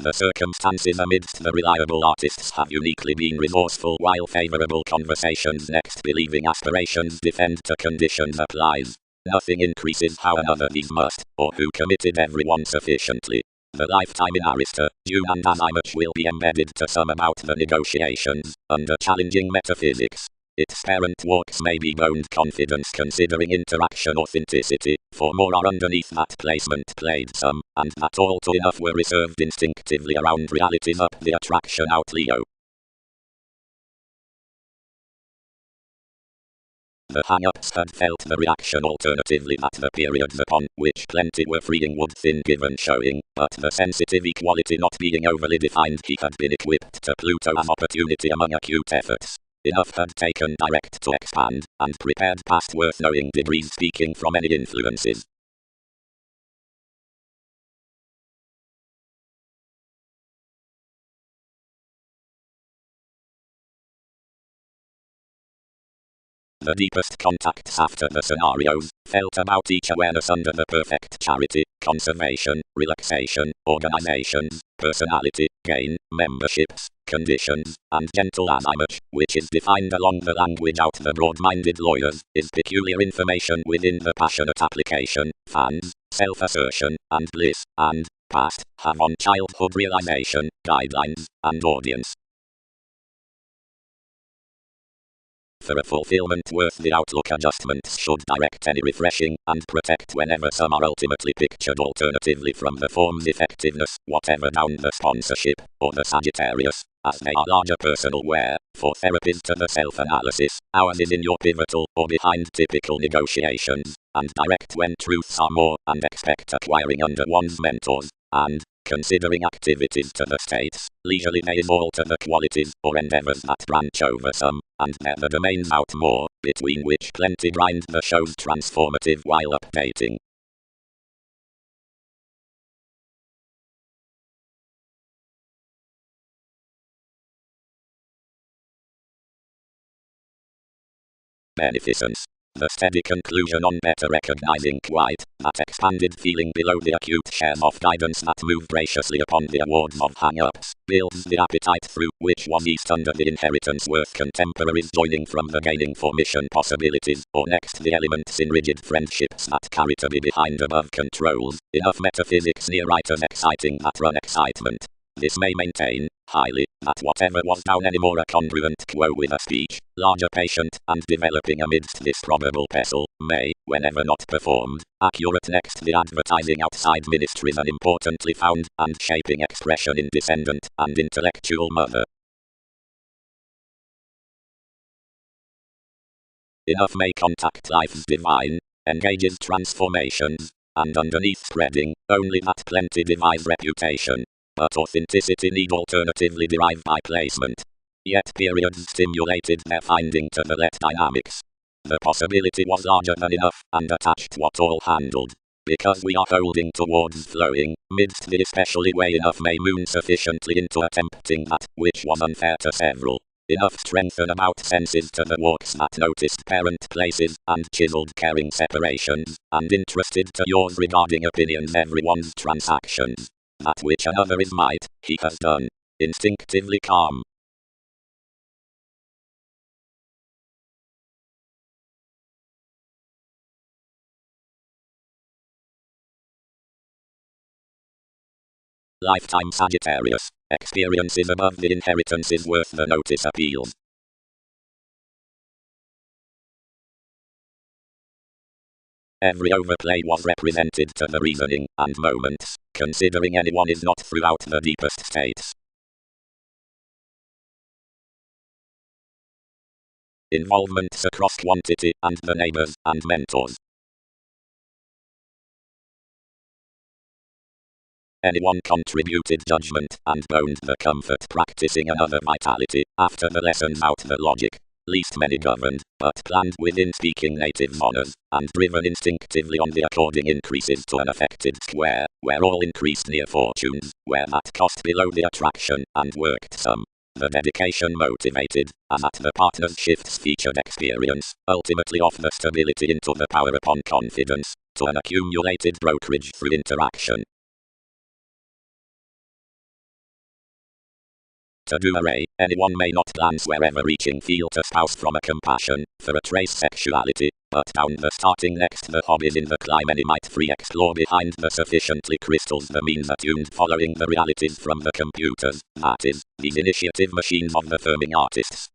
the circumstances amidst the reliable artists have uniquely been resourceful while favorable conversations next believing aspirations defend to conditions applies. Nothing increases how another these must, or who committed everyone sufficiently. The lifetime in Arista, June and as I much will be embedded to some about the negotiations, under challenging metaphysics. Its parent walks may be boned confidence considering interaction authenticity, for more are underneath that placement played some, and that all to enough were reserved instinctively around realities up the attraction out Leo. The hang-ups had felt the reaction alternatively that the periods upon which plenty were freeing would thin given showing, but the sensitive equality not being overly defined he had been equipped to Pluto as opportunity among acute efforts. Enough had taken direct to expand, and prepared past worth knowing degrees speaking from any influences. The deepest contacts after the scenarios, felt about each awareness under the perfect charity, conservation, relaxation, organizations, personality, gain, memberships, conditions, and gentle as I much, which is defined along the language out the broad-minded lawyers, is peculiar information within the passionate application, fans, self-assertion, and bliss, and, past, have on childhood realization, guidelines, and audience. For a fulfillment worth the outlook adjustments should direct any refreshing, and protect whenever some are ultimately pictured alternatively from the form's effectiveness, whatever down the sponsorship, or the Sagittarius, as they are larger personal wear, for therapies to the self-analysis, ours is in your pivotal, or behind typical negotiations, and direct when truths are more, and expect acquiring under one's mentors, and, considering activities to the states, leisurely may is all to the qualities or endeavors that branch over some, and there the domains out more, between which plenty grind the show's transformative while updating. Beneficence. The steady conclusion on better recognizing quite, that expanded feeling below the acute shares of guidance that move graciously upon the awards of hang-ups, builds the appetite through which was east under the inheritance worth contemporaries joining from the gaining for mission possibilities, or next the elements in rigid friendships that carry to be behind above controls, enough metaphysics near writers exciting that run excitement. This may maintain, highly, that whatever was down any more a congruent quo with a speech, larger patient, and developing amidst this probable pestle, may, whenever not performed, accurate next the advertising outside ministries an importantly found, and shaping expression in descendant, and intellectual mother. Enough may contact life's divine, engages transformations, and underneath spreading, only that plenty devise reputation. But authenticity need alternatively derive by placement. Yet periods stimulated their finding to the let dynamics. The possibility was larger than enough, and attached what all handled. Because we are holding towards flowing, midst the especially way enough may moon sufficiently into attempting that, which was unfair to several. Enough strengthen about senses to the walks that noticed parent places, and chiseled caring separations, and interested to yours regarding opinions everyone's transactions. That which another is might, he has done. Instinctively calm. Lifetime Sagittarius. Experiences above the inheritances worth the notice appeals. Every overplay was represented to the reasoning and moments, considering anyone is not throughout the deepest states. Involvements across quantity and the neighbors and mentors. Anyone contributed judgment and boned the comfort practicing another vitality, after the lessons out the logic. Least many governed, but planned within speaking native honors, and driven instinctively on the according increases to an affected square, where all increased near fortunes, where that cost below the attraction, and worked some. The dedication motivated, as at the partner's shifts featured experience, ultimately off the stability into the power upon confidence, to an accumulated brokerage through interaction. To do array, anyone may not glance wherever reaching feel to spouse from a compassion, for a trace sexuality, but down the starting next the hobbies in the climb any might free explore behind the sufficiently crystals the means attuned following the realities from the computers, that is, these initiative machines of the firming artists.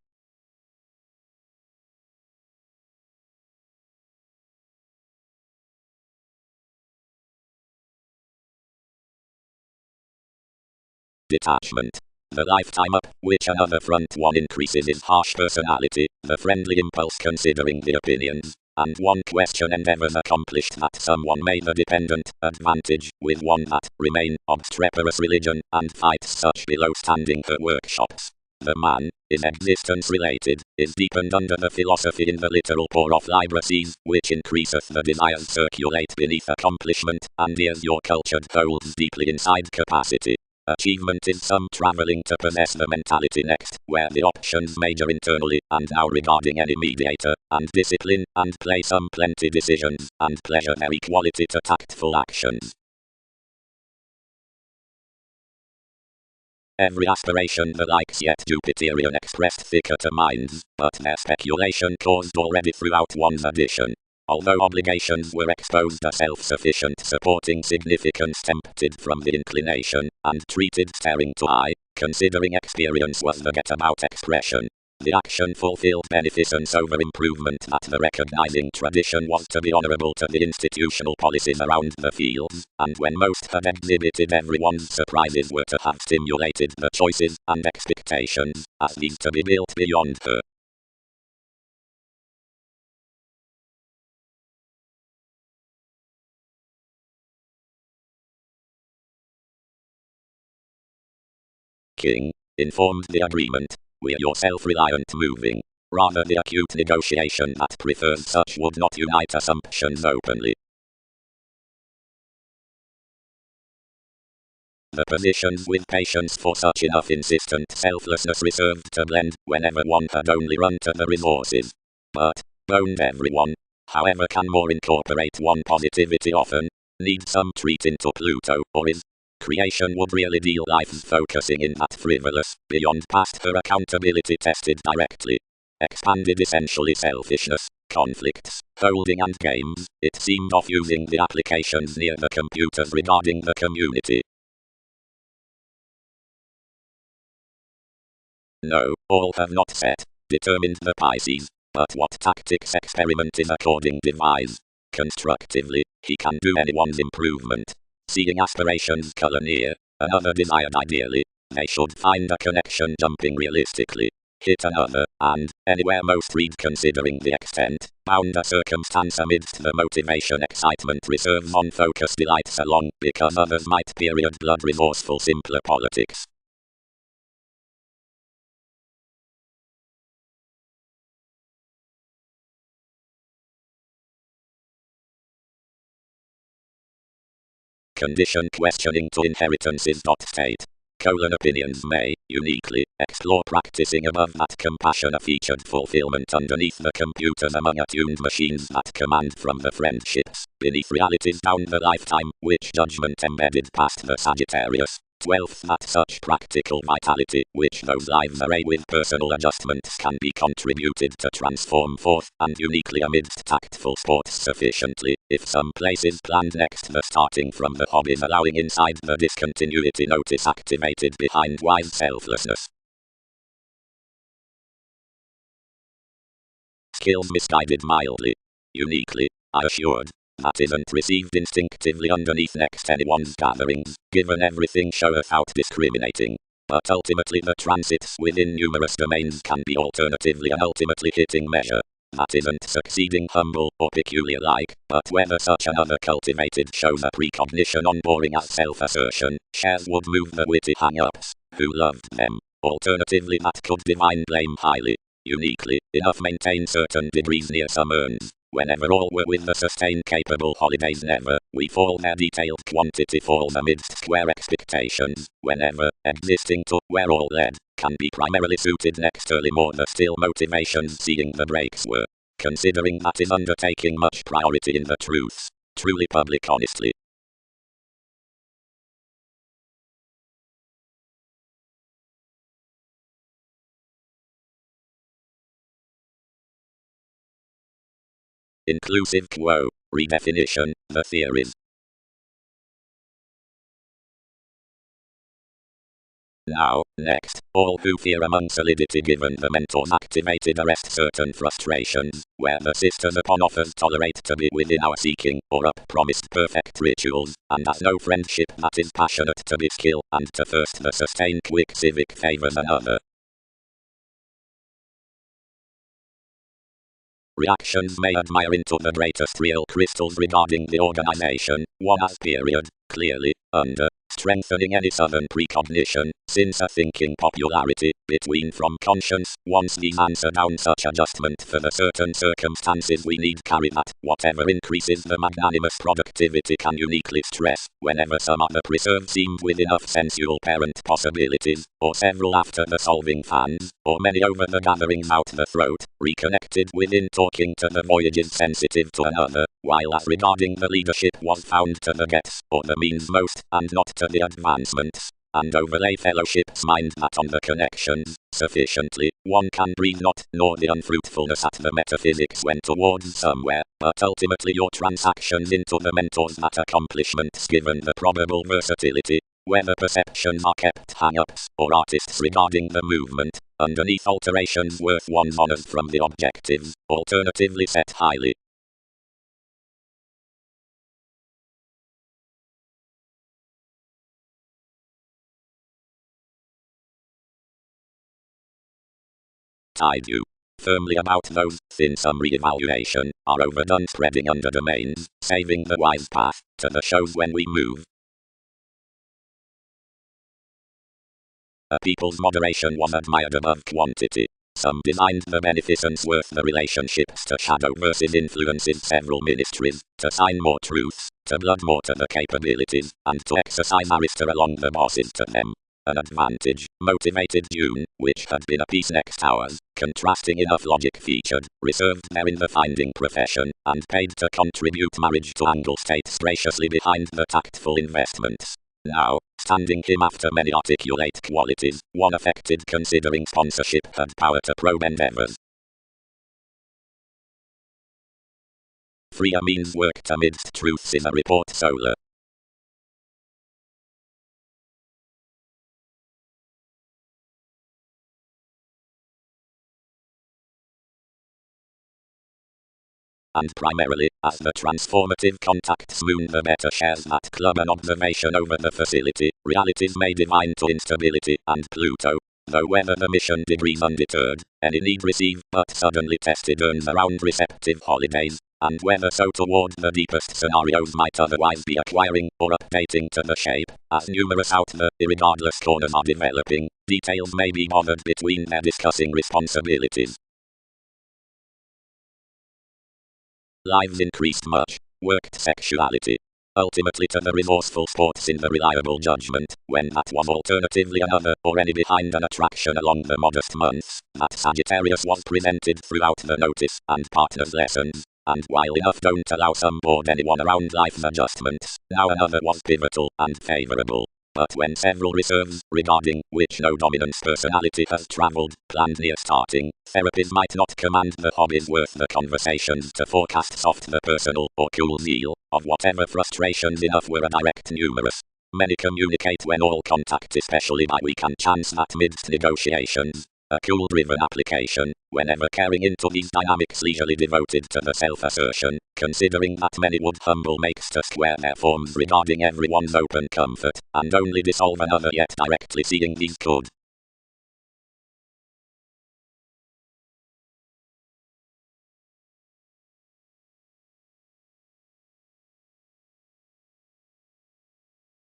Detachment. The lifetime up, which another front one increases is harsh personality, the friendly impulse considering the opinions, and one question endeavors accomplished that someone may the dependent advantage, with one that remain obstreperous religion, and fights such below standing her workshops. The man, is existence related, is deepened under the philosophy in the literal pour of liberacies, which increaseth the desires circulate beneath accomplishment, and ears your cultured holds deeply inside capacity. Achievement is some traveling to possess the mentality next, where the options major internally, and now regarding any mediator, and discipline, and play some plenty decisions, and pleasure their equality to tactful actions. Every aspiration the likes yet Jupiterian expressed thicker to minds, but their speculation caused already throughout one's addition. Although obligations were exposed a self-sufficient supporting significance tempted from the inclination, and treated staring to eye, considering experience was the get-about expression. The action fulfilled beneficence over improvement that the recognizing tradition was to be honorable to the institutional policies around the fields, and when most had exhibited everyone's surprises were to have stimulated the choices and expectations, as these to be built beyond her. King, informed the agreement, we're your self-reliant moving. Rather the acute negotiation that prefers such would not unite assumptions openly. The positions with patience for such enough insistent selflessness reserved to blend whenever one had only run to the resources. But, boned everyone, however can more incorporate one positivity often, need some treat into Pluto, or is creation would really deal life's focusing in that frivolous, beyond past her accountability tested directly. Expanded essentially selfishness, conflicts, holding and games, it seemed off using the applications near the computers regarding the community. No, all have not set, determined the Pisces, but what tactics experiment is according devise. Constructively, he can do anyone's improvement. Seeing aspirations color near, another desired ideally, they should find a connection jumping realistically. hit another, and, anywhere most read considering the extent, bound a circumstance amidst the motivation excitement reserve on focus delights along, because others might period blood remorseful simpler politics. Condition questioning to inheritances. State. Opinions may, uniquely, explore practicing above that compassion a featured fulfillment underneath the computers among attuned machines that command from the friendships, beneath realities down the lifetime, which judgment embedded past the Sagittarius. 12th, that such practical vitality, which those lives array with personal adjustments, can be contributed to transform forth, and uniquely amidst tactful sports sufficiently, if some place is planned next the starting from the hobbies, allowing inside the discontinuity notice activated behind wise selflessness. Skills misguided mildly. Uniquely, I assured. That isn't received instinctively underneath next anyone's gatherings, given everything showeth out discriminating. But ultimately the transits within numerous domains can be alternatively an ultimately hitting measure. That isn't succeeding humble or peculiar like, but whether such another cultivated shows a precognition on boring as self-assertion, shares would move the witty hang-ups, who loved them. Alternatively that could divine blame highly. Uniquely, enough maintain certain degrees near some urns. Whenever all were with the sustained capable holidays never, we fall their detailed quantity falls amidst square expectations, whenever, existing to, where all led, can be primarily suited next early more the still motivations seeing the breaks were. Considering that is undertaking much priority in the truths, truly public honestly. Inclusive quo, redefinition, the theories. Now, next, all who fear among solidity given the mentors activated arrest certain frustrations, where the sisters upon offers tolerate to be within our seeking, or up promised perfect rituals, and as no friendship that is passionate to be skill, and to first the sustained quick civic favors another. Reactions may admire into the greatest real crystals regarding the organization, one as period, clearly, under, strengthening any southern precognition, since a thinking popularity, between from conscience, once these answer down such adjustment for the certain circumstances we need carry that, whatever increases the magnanimous productivity can uniquely stress, whenever some other preserve seemed with enough sensual parent possibilities, or several after the solving fans, or many over the gatherings out the throat, reconnected within talking to the voyages sensitive to another, while as regarding the leadership was found to the gets, or the means most, and not to the advancements, and overlay fellowship's mind that on the connections, sufficiently, one can breathe not, nor the unfruitfulness at the metaphysics went towards somewhere, but ultimately your transactions into the mentors that accomplishments given the probable versatility, whether perceptions are kept hang-ups, or artists regarding the movement, underneath alterations worth one's honors from the objectives, alternatively set highly. TGT'D. Firmly about those, thin some re-evaluation, are overdone spreading under domains, saving the wise path, to the shows when we move. A people's moderation was admired above quantity. Some designed the beneficence worth the relationships to shadow versus influences several ministries, to sign more truths, to blood more to the capabilities, and to exercise Arista along the bosses to them. An advantage, motivated June, which had been a piece next hours, contrasting enough logic featured, reserved there in the finding profession, and paid to contribute marriage to angle states graciously behind the tactful investments. Now, standing him after many articulate qualities, one affected considering sponsorship had power to probe endeavors. Freer means worked amidst truths is a report solar. And primarily, as the transformative contacts moon the better shares that club an observation over the facility, realities may divine to instability, and Pluto, though whether the mission degrees undeterred, any need receive, but suddenly tested earns around receptive holidays, and whether so toward the deepest scenarios might otherwise be acquiring or updating to the shape, as numerous out the irregardless corners are developing, details may be bothered between their discussing responsibilities. Lives increased much, worked sexuality. Ultimately to the resourceful sports in the reliable judgment, when that was alternatively another, or any behind an attraction along the modest months, that Sagittarius was presented throughout the notice and partner's lessons, and while enough don't allow some bored anyone around life's adjustments, now another was pivotal and favorable. But when several reserves, regarding which no dominance personality has traveled, planned near starting, therapies might not command the hobbies worth the conversations to forecast soft the personal, or cool zeal, of whatever frustrations enough were a direct numerous. Many communicate when all contact, especially by weak and chance that midst negotiations, a cool-driven application, whenever carrying into these dynamics leisurely devoted to the self-assertion, considering that many would humble makes to square their forms regarding everyone's open comfort, and only dissolve another yet directly seeing these could.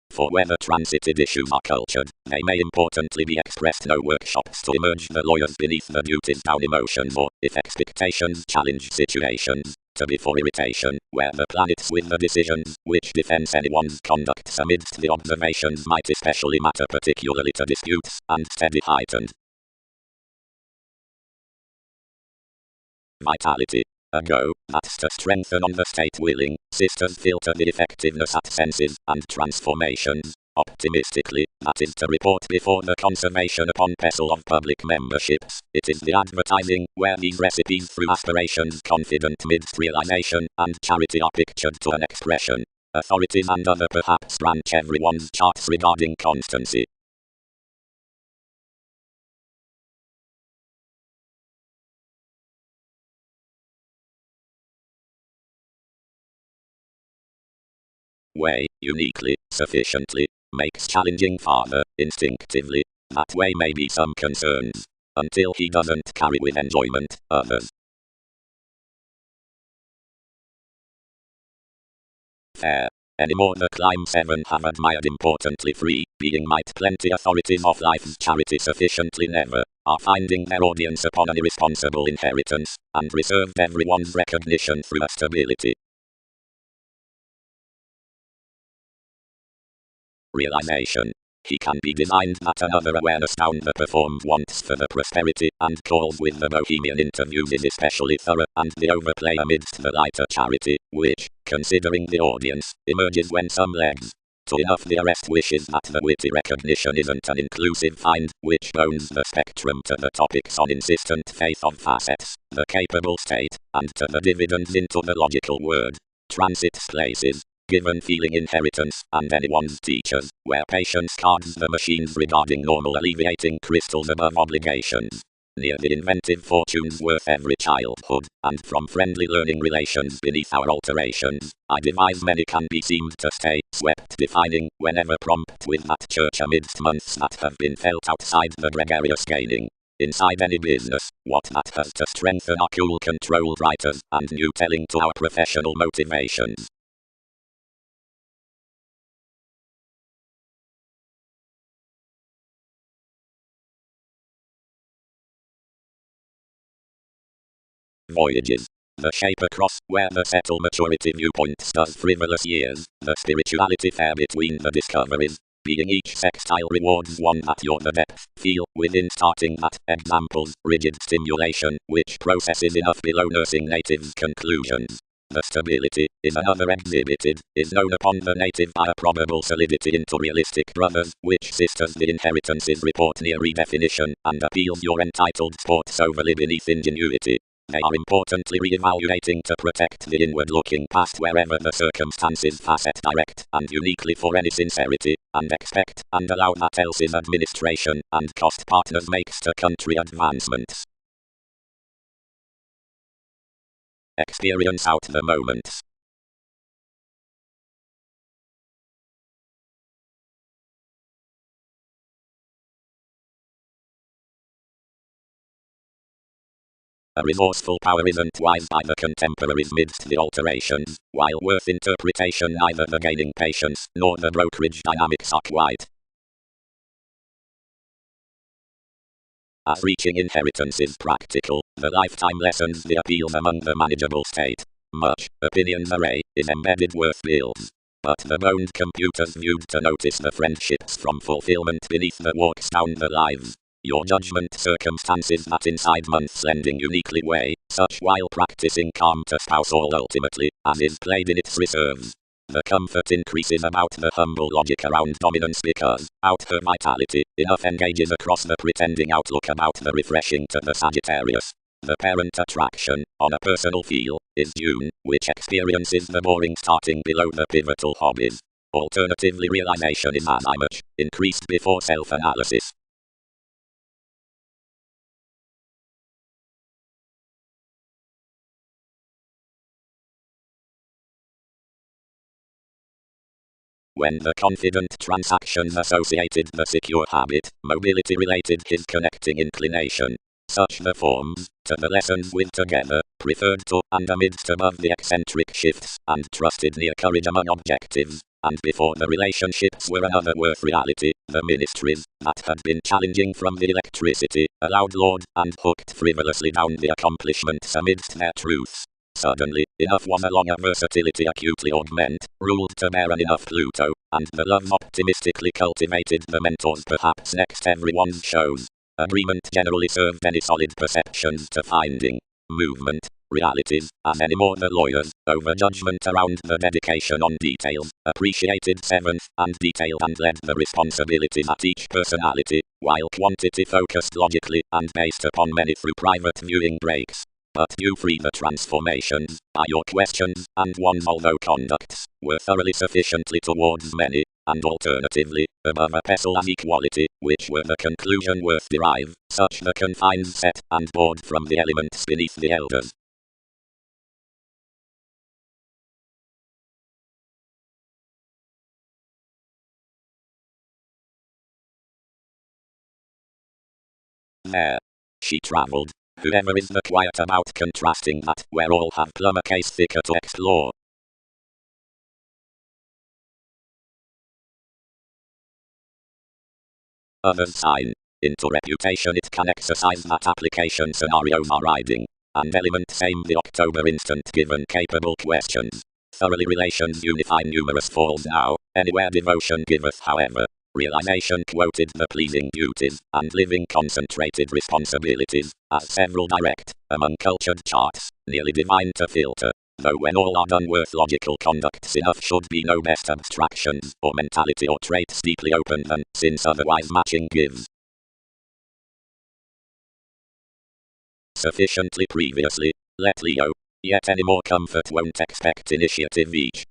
For whether transited issues are cultured, they may importantly be expressed. No workshops to emerge the lawyers beneath the duties down emotions, or, if expectations challenge situations, to be for irritation, where the planets with the decisions, which defends anyone's conduct amidst the observations might especially matter particularly to disputes, and steady heightened vitality. A go, that's to strengthen on the state willing, sisters filter the effectiveness at senses, and transformations. Optimistically, that is to report before the conservation upon pestle of public memberships. It is the advertising, where these recipes through aspirations confident midst realization, and charity are pictured to an expression. Authorities and other perhaps branch everyone's charts regarding constancy. Way, uniquely, sufficiently, makes challenging father, instinctively. That way may be some concerns, until he doesn't carry with enjoyment, others. Fair. Anymore the climb 7 have admired importantly free, being might plenty authorities of life's charity sufficiently never, are finding their audience upon an irresponsible inheritance, and reserved everyone's recognition through a stability. Realization. He can be designed that another awareness down the performed wants for the prosperity, and calls with the bohemian interviews is especially thorough, and the overplay amidst the lighter charity, which, considering the audience, emerges when some legs to enough the arrest wishes that the witty recognition isn't an inclusive find, which bones the spectrum to the topics on insistent faith of facets, the capable state, and to the dividends into the logical word. Transits places. Given feeling inheritance, and anyone's teachers, where patience cards the machines regarding normal alleviating crystals above obligations. Near the inventive fortunes worth every childhood, and from friendly learning relations beneath our alterations, I devise many can be seemed to stay, swept defining, whenever prompt with that church amidst months that have been felt outside the gregarious gaining. Inside any business, what that has to strengthen our cool controlled writers, and new telling to our professional motivations. Voyages. The shape across where the settle maturity viewpoints does frivolous years, the spirituality fair between the discoveries, being each sextile rewards one at your the depth, feel, within starting that, examples, rigid stimulation, which processes enough below nursing natives' conclusions. The stability, is another exhibited, is known upon the native by a probable solidity into realistic brothers, which sisters the inheritances report near redefinition, and appeals your entitled sports overly beneath ingenuity. They are importantly re-evaluating to protect the inward-looking past wherever the circumstances facet direct and uniquely for any sincerity, and expect, and allow that else's administration and cost partners makes to country advancements. Experience out the moments. A resourceful power isn't wise by the contemporaries midst the alterations, while worth interpretation neither the gaining patience nor the brokerage dynamics are quite. As reaching inheritance is practical, the lifetime lessens the appeals among the manageable state. Much opinion's array is embedded worth builds. But the boned computers viewed to notice the friendships from fulfillment beneath the walks down the lives. Your judgment circumstances that inside months lending uniquely way, such while practicing calm to spouse all ultimately, as is played in its reserves. The comfort increases about the humble logic around dominance because, out her vitality, enough engages across the pretending outlook about the refreshing to the Sagittarius. The parent attraction, on a personal feel, is June, which experiences the boring starting below the pivotal hobbies. Alternatively, realization is as much increased before self-analysis. When the confident transactions associated the secure habit, mobility related his connecting inclination. Such the forms, to the lessons with together, preferred to, and amidst above the eccentric shifts, and trusted near courage among objectives, and before the relationships were another worth reality, the ministries, that had been challenging from the electricity, allowed Lord, and hooked frivolously down the accomplishments amidst their truths. Suddenly, enough was along a versatility acutely augment, ruled to bear an enough Pluto, and the love optimistically cultivated the mentors perhaps next everyone's shows. Agreement generally served any solid perceptions to finding movement, realities, as any more the lawyers, over judgment around the dedication on details, appreciated seventh and detailed and led the responsibilities at each personality, while quantity focused logically and based upon many through private viewing breaks. But you free the transformations by your questions, and ones although conducts were thoroughly sufficiently towards many, and alternatively, above a pestle as equality, which were the conclusion worth derive, such the confines set and bored from the elements beneath the elders. There she travelled. Whoever is the quiet about contrasting that, where all have plumb a case thicker to explore. Others sign. Into reputation it can exercise that application scenarios are riding. And element same the October instant given capable questions. Thoroughly relations unify numerous falls now, anywhere devotion giveth however. Realization quoted the pleasing duties, and living concentrated responsibilities, as several direct, among cultured charts, nearly divine to filter. Though when all are done worth logical conducts enough should be no best abstractions, or mentality or traits deeply open than, since otherwise matching gives sufficiently previously, let Leo, yet any more comfort won't expect initiative each.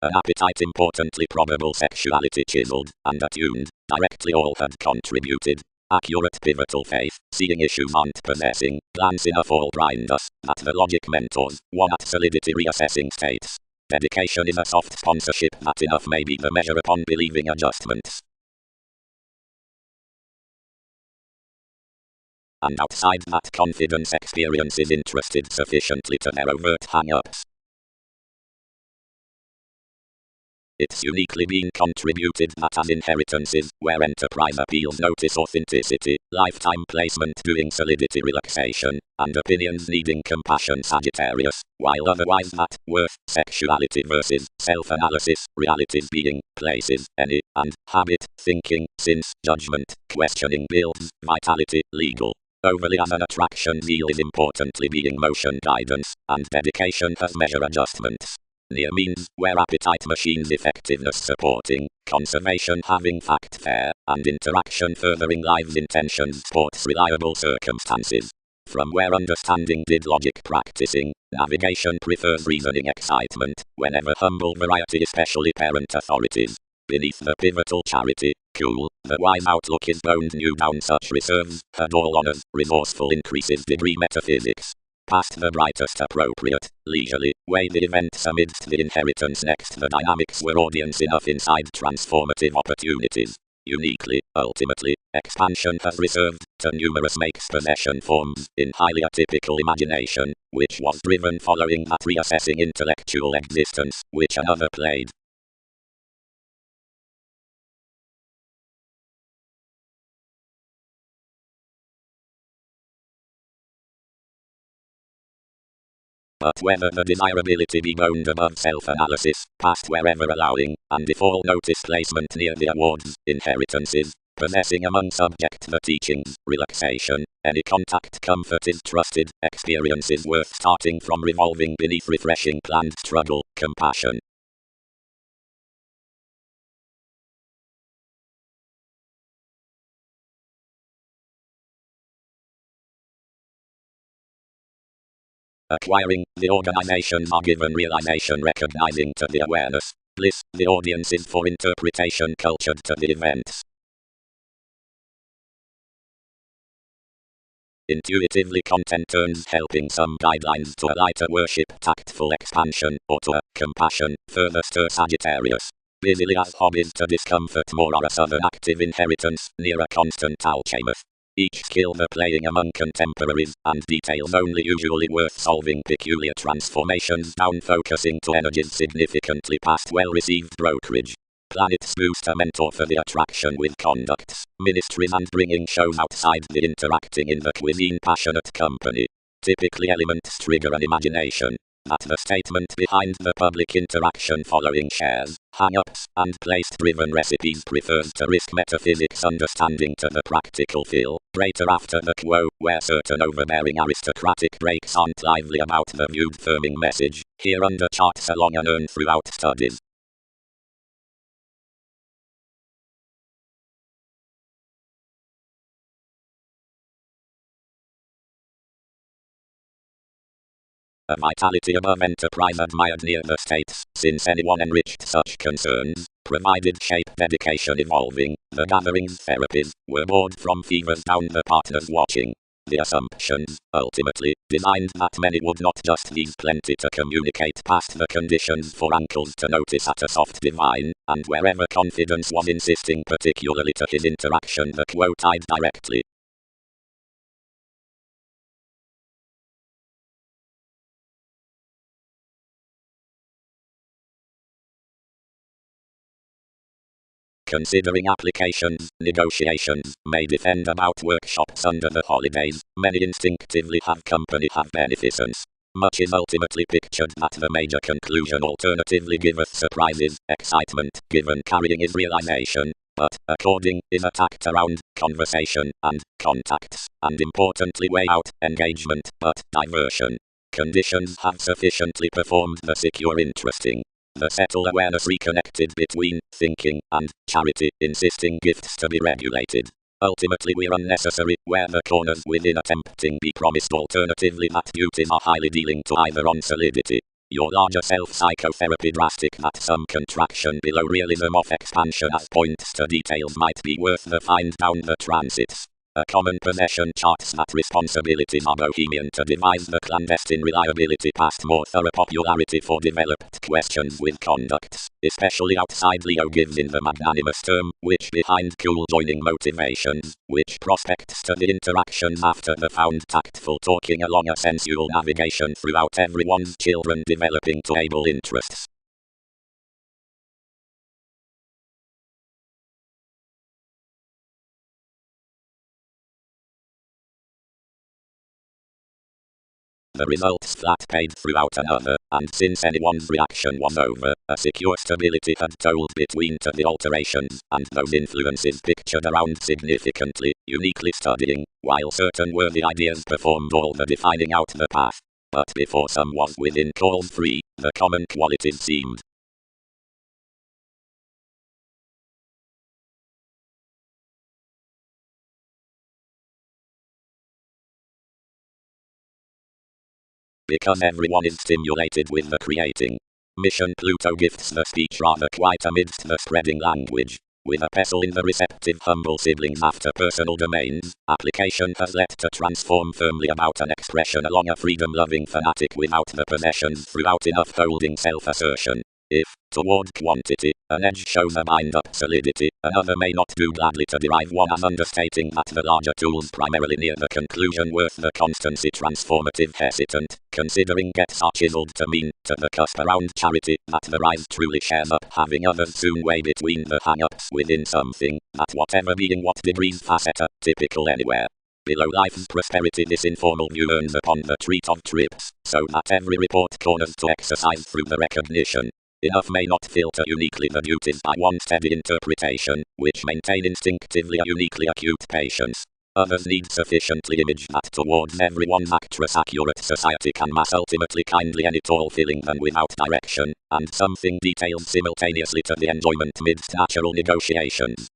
An appetite importantly probable sexuality chiseled, and attuned, directly all had contributed. Accurate pivotal faith, seeing issues aren't possessing, glance enough all blind us, that the logic mentors, one at solidity reassessing states. Dedication is a soft sponsorship that enough may be the measure upon believing adjustments. And outside that confidence experience is interested sufficiently to their overt hang-ups. It's uniquely been contributed that as inheritances, where enterprise appeals notice authenticity, lifetime placement doing solidity relaxation, and opinions needing compassion Sagittarius, while otherwise that, worth, sexuality versus, self-analysis, realities being, places, any, and, habit, thinking, since, judgment, questioning builds, vitality, legal. Overly as an attraction zeal is importantly being motion guidance, and dedication has measure adjustments. Near means, where appetite machines effectiveness supporting, conservation having fact fair, and interaction furthering lives intentions sports reliable circumstances. From where understanding did logic practicing, navigation prefers reasoning excitement, whenever humble variety especially parent authorities. Beneath the pivotal charity, cool, the wise outlook is boned new down such reserves, had all honors, resourceful increases degree metaphysics. Past the brightest appropriate, leisurely, way the events amidst the inheritance. Next the dynamics were audience enough inside transformative opportunities. Uniquely, ultimately, expansion has reserved to numerous makes possession forms in highly atypical imagination, which was driven following that reassessing intellectual existence, which another played. But whether the desirability be boned above self-analysis, past wherever allowing, and if all notice placement near the awards, inheritances, possessing among subject the teachings, relaxation, any contact comfort is trusted, experiences worth starting from revolving beneath refreshing planned struggle, compassion. Acquiring, the organizations are given realization recognizing to the awareness, bliss, the audience is for interpretation cultured to the events. Intuitively content turns helping some guidelines to a lighter worship tactful expansion, or to a compassion, further stir Sagittarius. Busily as hobbies to discomfort more are a southern active inheritance, near a constant alchemist. Each skill they're playing among contemporaries, and details only usually worth solving peculiar transformations down focusing to energies significantly past well-received brokerage. Planets boost a mentor for the attraction with conducts, ministries and bringing shows outside the interacting in the cuisine passionate company. Typically elements trigger an imagination. That the statement behind the public interaction following shares, hang-ups, and place-driven recipes prefers to risk metaphysics understanding to the practical feel. Greater after the quo, where certain overbearing aristocratic breaks aren't lively about the viewed firming message, here under charts along and earn throughout studies. A vitality above enterprise admired near the states, since anyone enriched such concerns, provided shape dedication evolving, the gatherings therapies, were bored from fevers down the partners watching. The assumptions, ultimately, designed that many would not just leave plenty to communicate past the conditions for uncles to notice at a soft divine, and wherever confidence was insisting particularly to his interaction the quote tied directly. Considering applications, negotiations, may defend about workshops under the holidays, many instinctively have beneficence. Much is ultimately pictured that the major conclusion alternatively giveth surprises, excitement, given carrying is realization, but, according, is attacked around, conversation, and, contacts, and importantly weigh out, engagement, but, diversion. Conditions have sufficiently performed the secure interesting. The subtle awareness reconnected between thinking and charity, insisting gifts to be regulated. Ultimately we're unnecessary, where the corners within attempting be promised alternatively that duties are highly dealing to either on solidity. Your larger self psychotherapy drastic that some contraction below realism of expansion as points to details might be worth the find down the transits. A common possession charts that responsibilities are bohemian to devise the clandestine reliability past more thorough popularity for developed questions with conducts, especially outside Leo gives in the magnanimous term, which behind cool joining motivations, which prospects to the interactions after the found tactful talking along a sensual navigation throughout everyone's children developing to able interests. The results flat paid throughout another, and since anyone's reaction was over, a secure stability had told between to the alterations, and those influences pictured around significantly, uniquely studying, while certain worthy ideas performed all the defining out the path. But before some was within calls free, the common qualities seemed because everyone is stimulated with the creating. Mission Pluto gifts the speech rather quite amidst the spreading language. With a pestle in the receptive humble siblings after personal domains, application has led to transform firmly about an expression along a freedom-loving fanatic without the possessions throughout enough holding self-assertion. If, toward quantity, an edge shows a bind-up solidity, another may not do gladly to derive one as understating that the larger tools primarily near the conclusion worth the constancy transformative hesitant, considering gets are chiseled to mean, to the cusp around charity, that the rise truly shares up having others soon weigh between the hang-ups within something, that whatever being what degrees faceta, typical anywhere. Below life's prosperity this informal view earns upon the treat of trips, so that every report corners to exercise through the recognition. Enough may not filter uniquely the duties by one steady interpretation, which maintain instinctively a uniquely acute patience. Others need sufficiently image that towards everyone's actress accurate society can mass ultimately kindly and it all filling them without direction, and something detailed simultaneously to the enjoyment midst natural negotiations.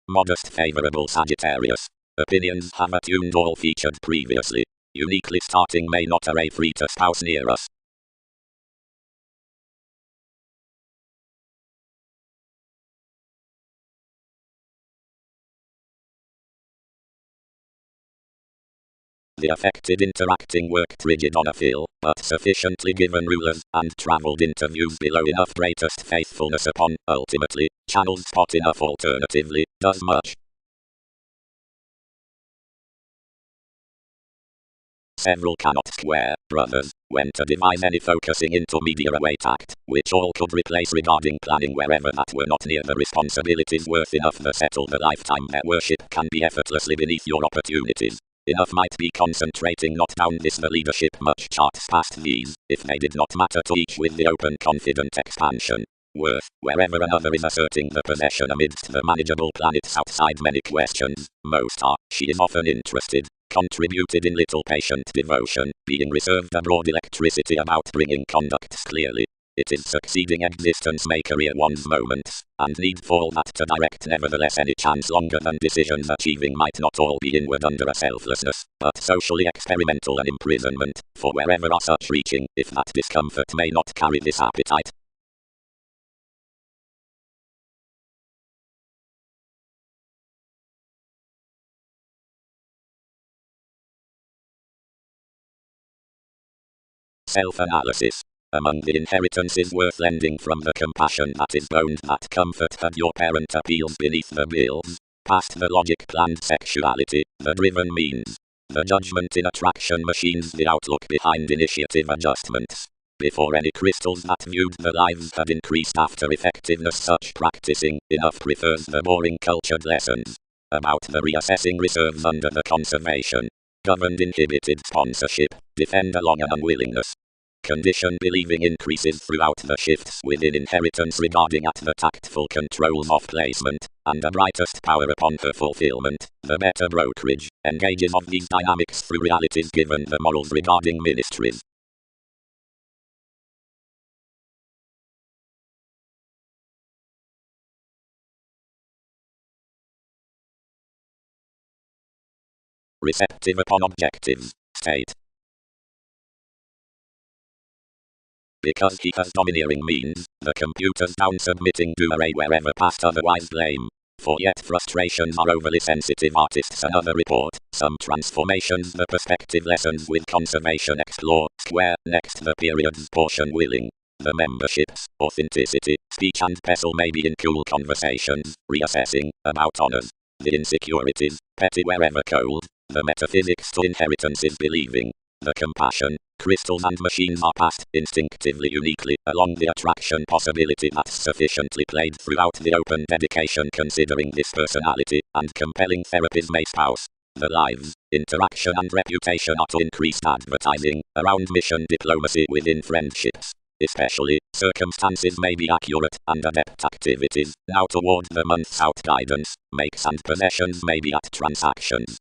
Modest favorable Sagittarius. Opinions have attuned all featured previously. Uniquely starting may not array free to spouse near us. The affected interacting worked rigid on a feel, but sufficiently given rulers, and travelled interviews below enough greatest faithfulness upon, ultimately, channels spot enough alternatively, does much. Several cannot square, brothers, when to devise any focusing intermediate away tact, which all could replace regarding planning wherever that were not near the responsibilities worth enough that settle the lifetime their worship can be effortlessly beneath your opportunities. Enough might be concentrating not down this the leadership much charts past these, if they did not matter to each with the open confident expansion. Worth, wherever another is asserting the possession amidst the manageable planets outside many questions, most are, she is often interested, contributed in little patient devotion, being reserved a broad electricity about bringing conducts clearly. It is succeeding existence may career one's moments, and need fall that to direct nevertheless any chance longer than decisions achieving might not all be inward under a selflessness, but socially experimental and imprisonment, for wherever are such reaching, if that discomfort may not carry this appetite. Self-analysis. Among the inheritances worth lending from the compassion that is boned that comfort had your parent appeals beneath the bills, past the logic planned sexuality, the driven means, the judgment in attraction machines the outlook behind initiative adjustments. Before any crystals that viewed the lives had increased after effectiveness such practicing, enough prefers the boring cultured lessons. About the reassessing reserves under the conservation. Governed inhibited sponsorship, defend along an unwillingness. Condition believing increases throughout the shifts within inheritance regarding at the tactful controls of placement, and the brightest power upon her fulfillment, the better brokerage, engages of these dynamics through realities given the morals regarding ministries. Receptive upon objectives, state. Because he has domineering means, the computers down submitting do array wherever past otherwise blame. For yet frustrations are overly sensitive artists another report, some transformations the perspective lessons with conservation explore, square, next the period's portion willing. The memberships, authenticity, speech and pestle may be in cool conversations, reassessing, about honors. The insecurities, petty wherever cold, the metaphysics to inheritance is believing. The compassion, crystals and machines are passed instinctively uniquely along the attraction possibility that's sufficiently played throughout the open dedication considering this personality, and compelling therapies may spouse. The lives, interaction and reputation are to increased advertising, around mission diplomacy within friendships. Especially, circumstances may be accurate, and adept activities, now toward the month's out guidance, makes and possessions may be at transactions.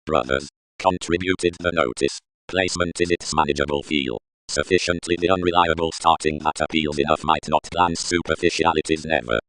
Brothers, contributed the notice. Placement in its manageable feel. sufficiently the unreliable starting that appeals enough might not glance superficialities never.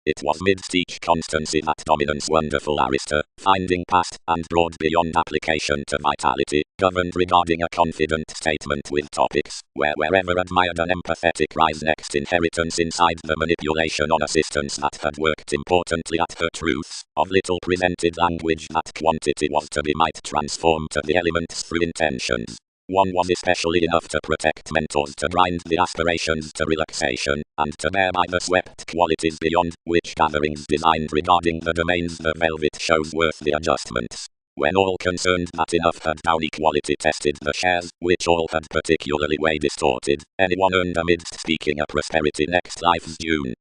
It was midst each constancy that dominance wonderful Arista, finding past and broad beyond application to vitality, governed regarding a confident statement with topics, where wherever admired an empathetic rise next inheritance inside the manipulation on assistance that had worked importantly at her truths, of little presented language that quantity was to be might transform to the elements through intentions. One was especially enough to protect mentors to grind the aspirations to relaxation, and to bear by the swept qualities beyond, which gatherings designed regarding the domains the velvet shows worth the adjustments. When all concerned that enough had down equality tested the shares, which all had particularly way distorted, anyone earned amidst speaking a prosperity next life's June.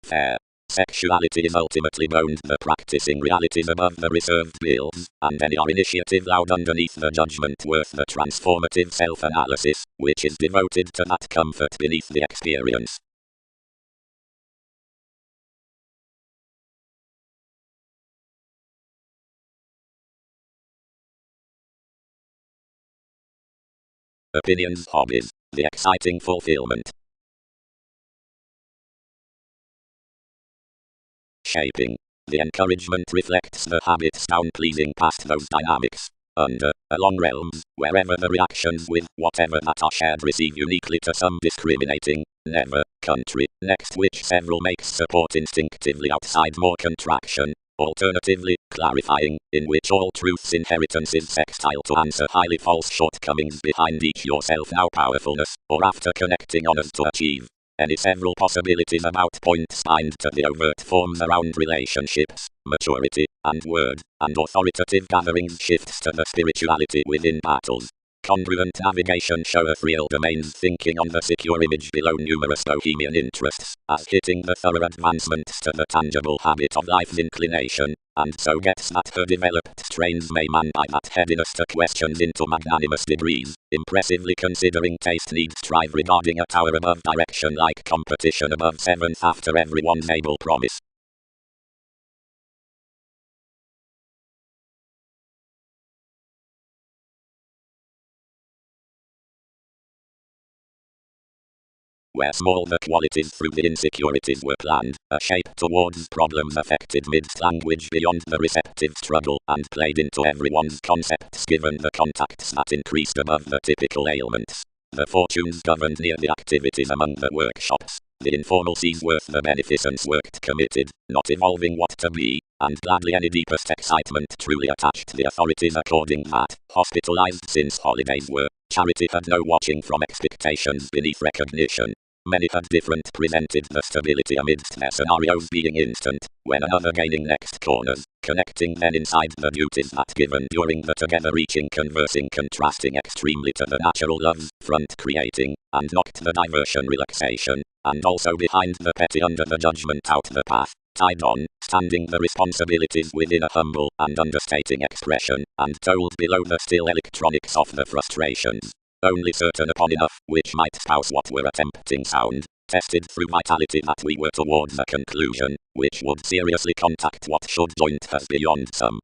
Fair. Sexuality is ultimately bound the practicing realities above the reserved bills, and any initiative loud underneath the judgment worth the transformative self-analysis, which is devoted to that comfort beneath the experience. Opinions, hobbies, the exciting fulfillment. Shaping. The encouragement reflects the habits down pleasing past those dynamics. Under, along realms, wherever the reactions with whatever that are shared receive uniquely to some discriminating, never, country, next which several makes support instinctively outside more contraction. Alternatively, clarifying, in which all truth's inheritance is sextile to answer highly false shortcomings behind each yourself now powerfulness, or after connecting on us to achieve. Any several possibilities about points bind to the overt forms around relationships, maturity, and word, and authoritative gatherings shifts to the spirituality within battles. Congruent navigation showeth real domains thinking on the secure image below numerous bohemian interests, as hitting the thorough advancements to the tangible habit of life's inclination, and so gets that her developed trains may man by that headiness to questions into magnanimous degrees, impressively considering taste needs strive regarding a tower above direction like competition above seventh after everyone's able promise. Where small the qualities through the insecurities were planned, a shape towards problems affected midst language beyond the receptive struggle, and played into everyone's concepts given the contacts that increased above the typical ailments. The fortunes governed near the activities among the workshops. The informal sees worth the beneficence worked committed, not evolving what to be, and gladly any deepest excitement truly attached the authorities according that, hospitalized since holidays were, charity had no watching from expectations beneath recognition. Many had different presented the stability amidst their scenarios being instant, when another gaining next corners, connecting then inside the duties that given during the together reaching conversing contrasting extremely to the natural loves, front creating, and knocked the diversion relaxation, and also behind the petty under the judgment out the path, tied on, standing the responsibilities within a humble and understating expression, and told below the still electronics of the frustrations. Only certain upon enough, which might spouse what were attempting sound, tested through vitality that we were towards a conclusion, which would seriously contact what should joint us beyond some.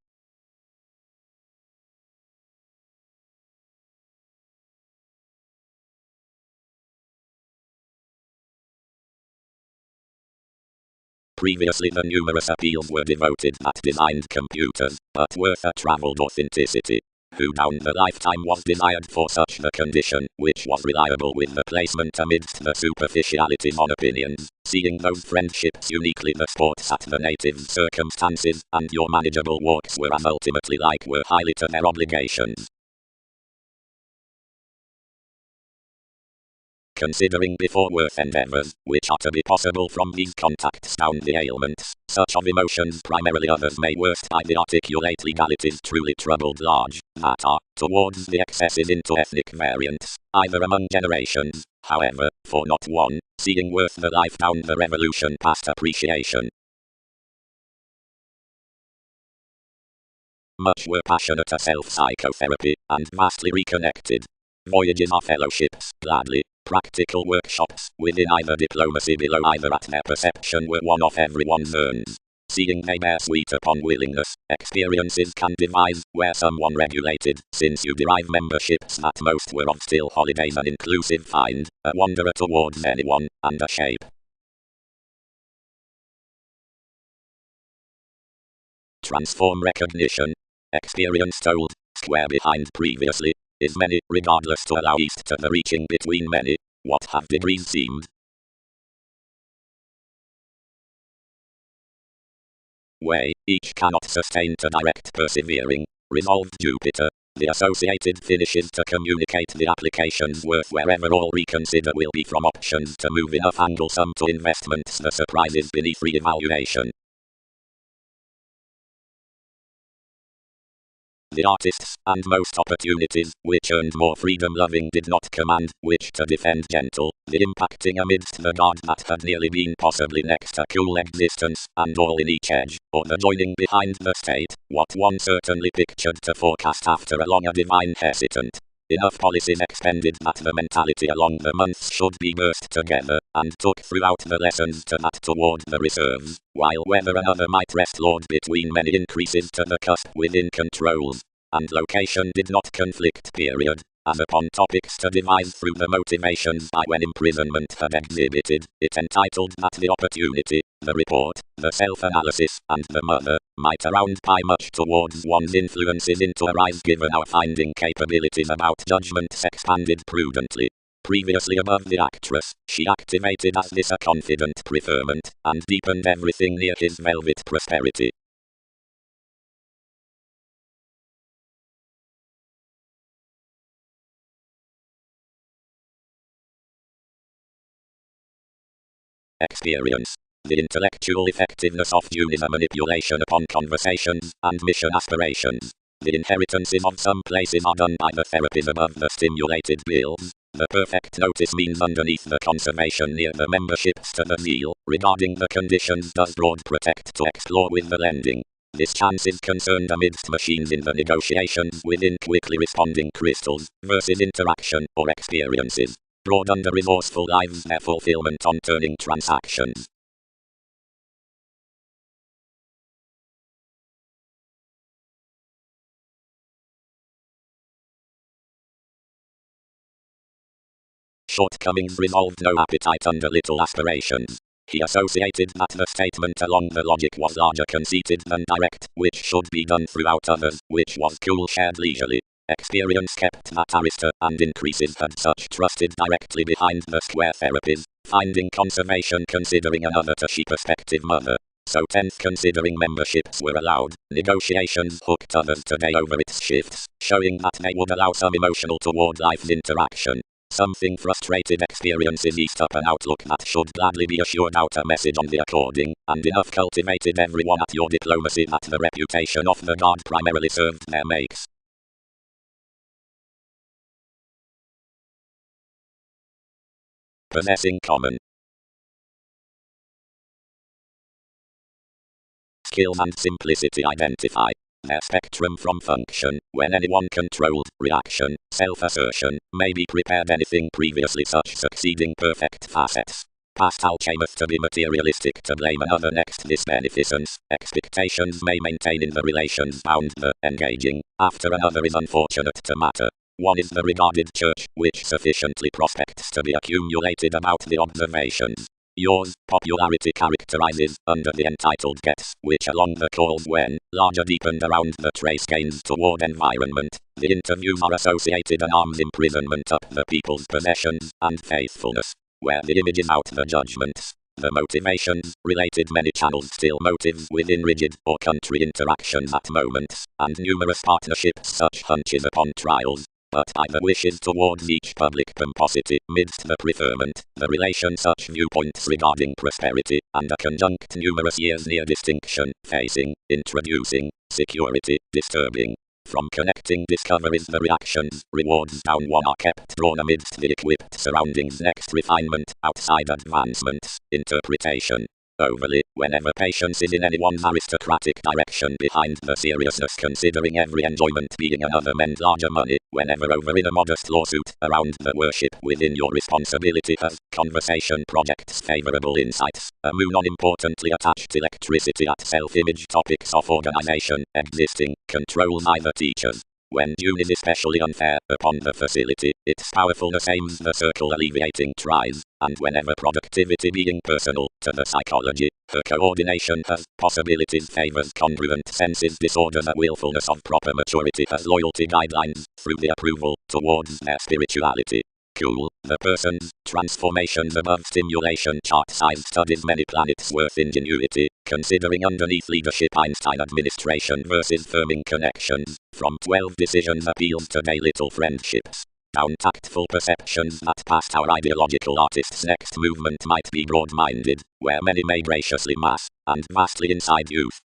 Previously the numerous appeals were devoted that designed computers, but worth a travelled authenticity. Who down the lifetime was desired for such the condition, which was reliable with the placement amidst the superficialities on opinions, seeing those friendships uniquely the sports at the native's circumstances, and your manageable walks were as ultimately like were highly to their obligations. Considering before worth endeavours, which are to be possible from these contacts down the ailments, such of emotions primarily others may worst by the articulate legalities truly troubled large, that are, towards the excesses into ethnic variants, either among generations, however, for not one, seeing worth the life down the revolution past appreciation. Much were passionate a self-psychotherapy, and vastly reconnected. Voyages are fellowships, gladly, Practical workshops within either diplomacy below either at their perception were one of everyone's earns. Seeing they bear sweet upon willingness, experiences can devise, where someone regulated, since you derive memberships that most were of still holidays and inclusive find, a wanderer towards anyone, and a shape. Transform recognition. Experience told, square behind previously, is many, regardless to allow east to the reaching between many, what have degrees seemed. Way, each cannot sustain to direct persevering, resolved Jupiter, the associated finishes to communicate the applications worth wherever all reconsider will be from options to move enough angle sum to investments the surprises beneath re-evaluation. The artists, and most opportunities, which earned more freedom-loving did not command, which to defend gentle, the impacting amidst the guard that had nearly been possibly next to cool existence, and all in each edge, or the joining behind the state, what one certainly pictured to forecast after a long a divine hesitant. Enough policies expended that the mentality along the months should be burst together, and took throughout the lessons to that toward the reserves, while whether another might rest lord between many increases to the cusp within controls, and location did not conflict period, as upon topics to devise through the motivations by when imprisonment had exhibited, it entitled that the opportunity, the report, the self-analysis, and the mother, might around pie much towards one's influences into arise given our finding capabilities about judgments expanded prudently. Previously above the actress, she activated as this a confident preferment, and deepened everything near his velvet prosperity. Experience. The intellectual effectiveness of June a manipulation upon conversations and mission aspirations. The inheritances of some places are done by the therapies above the stimulated bills. The perfect notice means underneath the conservation near the memberships to the zeal, regarding the conditions does broad protect to explore with the lending. This chance is concerned amidst machines in the negotiations within quickly responding crystals, versus interaction or experiences. Broad under resourceful lives their fulfillment on turning transactions. Shortcomings resolved no appetite under little aspirations. He associated that the statement along the logic was larger conceited than direct, which should be done throughout others, which was cool shared leisurely. Experience kept that arista, and increases had such trusted directly behind the square therapies, finding conservation considering another to she perspective mother. So 10th considering memberships were allowed, negotiations hooked others today over its shifts, showing that they would allow some emotional toward life's interaction. Something frustrated experiences eased up an outlook that should gladly be assured out a message on the according, and enough cultivated everyone at your diplomacy that the reputation of the guard primarily served their makes. Possessing common skills and simplicity identify their spectrum from function, when anyone controlled, reaction, self-assertion, may be prepared anything previously such succeeding perfect facets. Past alchemist to be materialistic to blame another next this beneficence, expectations may maintain in the relations bound the engaging, after another is unfortunate to matter. One is the regarded church, which sufficiently prospects to be accumulated about the observations. Yours, popularity characterizes, under the entitled gets, which along the calls when, larger deepened around the trace gains toward environment, the interviews are associated an arm's imprisonment up the people's possessions, and faithfulness, where the image is out the judgments. The motivations, related many channels still motives within rigid or country interactions at moments, and numerous partnerships such hunches upon trials. But by the wishes towards each public pomposity, midst the preferment, the relation such viewpoints regarding prosperity, and a conjunct numerous years near distinction, facing, introducing, security, disturbing. From connecting discoveries the reactions, rewards down one are kept drawn amidst the equipped surroundings next refinement, outside advancements, interpretation. overly, whenever patience is in anyone's aristocratic direction behind the seriousness, considering every enjoyment being another meant larger money, whenever over in a modest lawsuit around the worship within your responsibility has conversation projects favorable insights, a moon unimportantly attached electricity at self-image topics of organization, existing, controls either teachers. When June is especially unfair upon the facility, its powerfulness aims the circle alleviating tries, and whenever productivity being personal to the psychology, her coordination has possibilities favors congruent senses disorders a willfulness of proper maturity has loyalty guidelines, through the approval, towards their spirituality. Cool, the person's transformations above stimulation chart size studies many planets worth ingenuity, considering underneath leadership Einstein administration versus firming connections, from 12 decisions appeals to day little friendships. Down tactful perceptions that past our ideological artist's next movement might be broad-minded, where many may graciously mass, and vastly inside youth.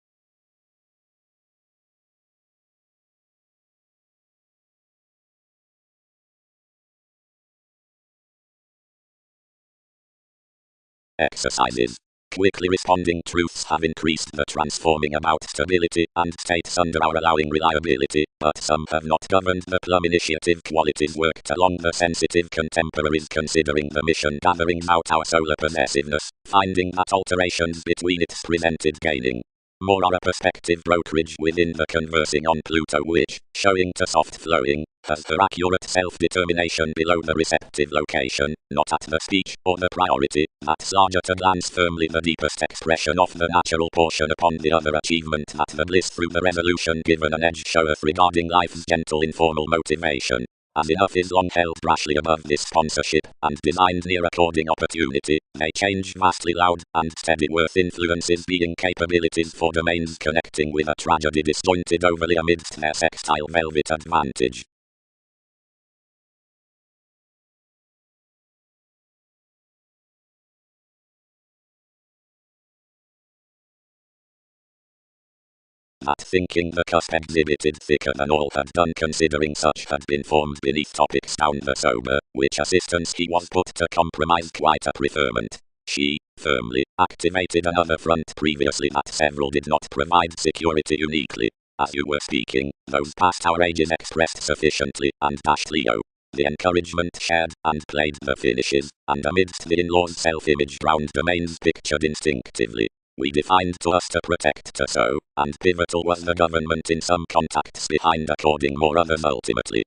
Exercises. Quickly responding truths have increased the transforming about stability and states under our allowing reliability, but some have not governed the plum initiative qualities worked along the sensitive contemporaries considering the mission gatherings out our solar possessiveness, finding that alterations between its presented gaining more are a perspective brokerage within the conversing on Pluto which, showing to soft flowing, has her accurate self-determination below the receptive location, not at the speech or the priority, that's larger to glance firmly the deepest expression of the natural portion upon the other achievement that the bliss through the resolution given an edge showeth regarding life's gentle informal motivation. As enough is long held brashly above this sponsorship, and designed near according opportunity, they change vastly loud, and steady worth influences being capabilities for domains connecting with a tragedy disjointed overly amidst their sextile velvet advantage. That thinking the cusp exhibited thicker than all had done considering such had been formed beneath topics down the sober, which assistance he was put to compromise quite a preferment. She, firmly, activated another front previously that several did not provide security uniquely. As you were speaking, those past our ages expressed sufficiently, and dashed Leo. The encouragement shared, and played the finishes, and amidst the in-laws self-image ground domains pictured instinctively. We defined to us to protect to so, and pivotal was the government in some contacts behind according more others ultimately.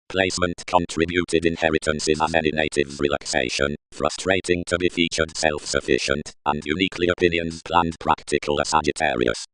Placement contributed inheritances as any native's relaxation, frustrating to be featured self-sufficient, and uniquely opinions planned practical a Sagittarius.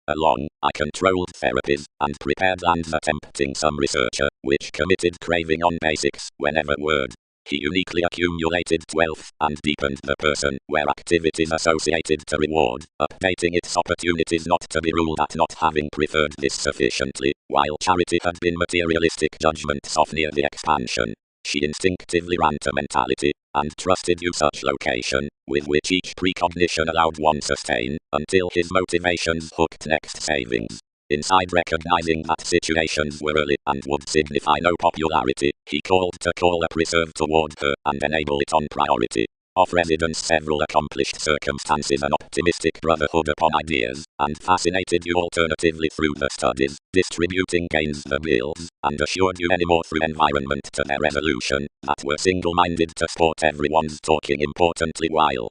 Along, I controlled therapies, and prepared lands attempting some researcher, which committed craving on basics, whenever word. He uniquely accumulated wealth, and deepened the person, where activities associated to reward, updating its opportunities not to be ruled at not having preferred this sufficiently, while charity had been materialistic judgments of near the expansion. She instinctively ran to mentality, and trusted you such location, with which each precognition allowed one sustain, until his motivations hooked next savings. Inside recognizing that situations were early and would signify no popularity, he called to call a preserve toward her and enable it on priority. Of residence several accomplished circumstances an optimistic brotherhood upon ideas, and fascinated you alternatively through the studies, distributing gains the bills, and assured you any more through environment to their resolution, that were single-minded to sport everyone's talking importantly while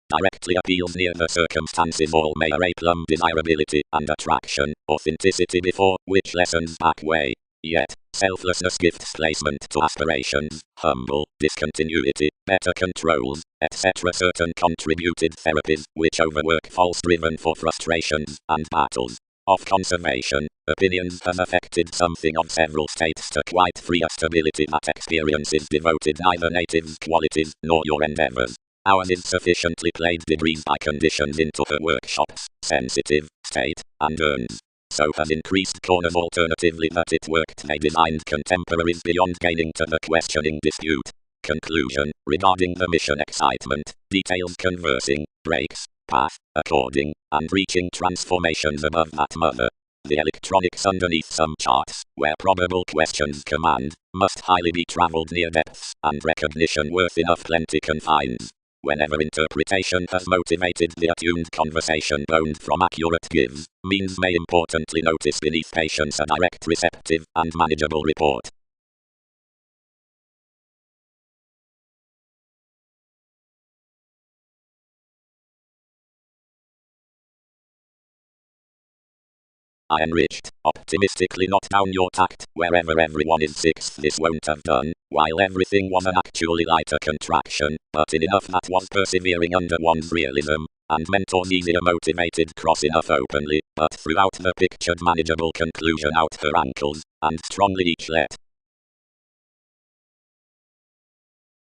directly appeals near the circumstances all may array plumb desirability and attraction, authenticity before, which lessons back way. Yet, selflessness gifts placement to aspirations, humble, discontinuity, better controls, etc. Certain contributed therapies, which overwork false driven for frustrations, and battles of conservation, opinions has affected something of several states to quite free a stability that experiences devoted neither native's qualities, nor your endeavors. Ours is sufficiently played degrees by conditions into her workshops, sensitive, state, and earns so has increased corners. Alternatively, that it worked they designed contemporaries beyond gaining to the questioning dispute. Conclusion. Regarding the mission excitement, details conversing, breaks, path, according, and reaching transformations above that mother. The electronics underneath some charts, where probable questions command, must highly be traveled near depths, and recognition worth enough plenty confines. Whenever interpretation has motivated the attuned conversation boned from accurate gives, means may importantly notice beneath patience a direct receptive and manageable report. I enriched, optimistically not down your tact, wherever everyone is sixth this won't have done, while everything was an actually lighter contraction, but in enough that was persevering under one's realism, and mentors easier motivated cross enough openly, but throughout the pictured manageable conclusion out her ankles, and strongly each let.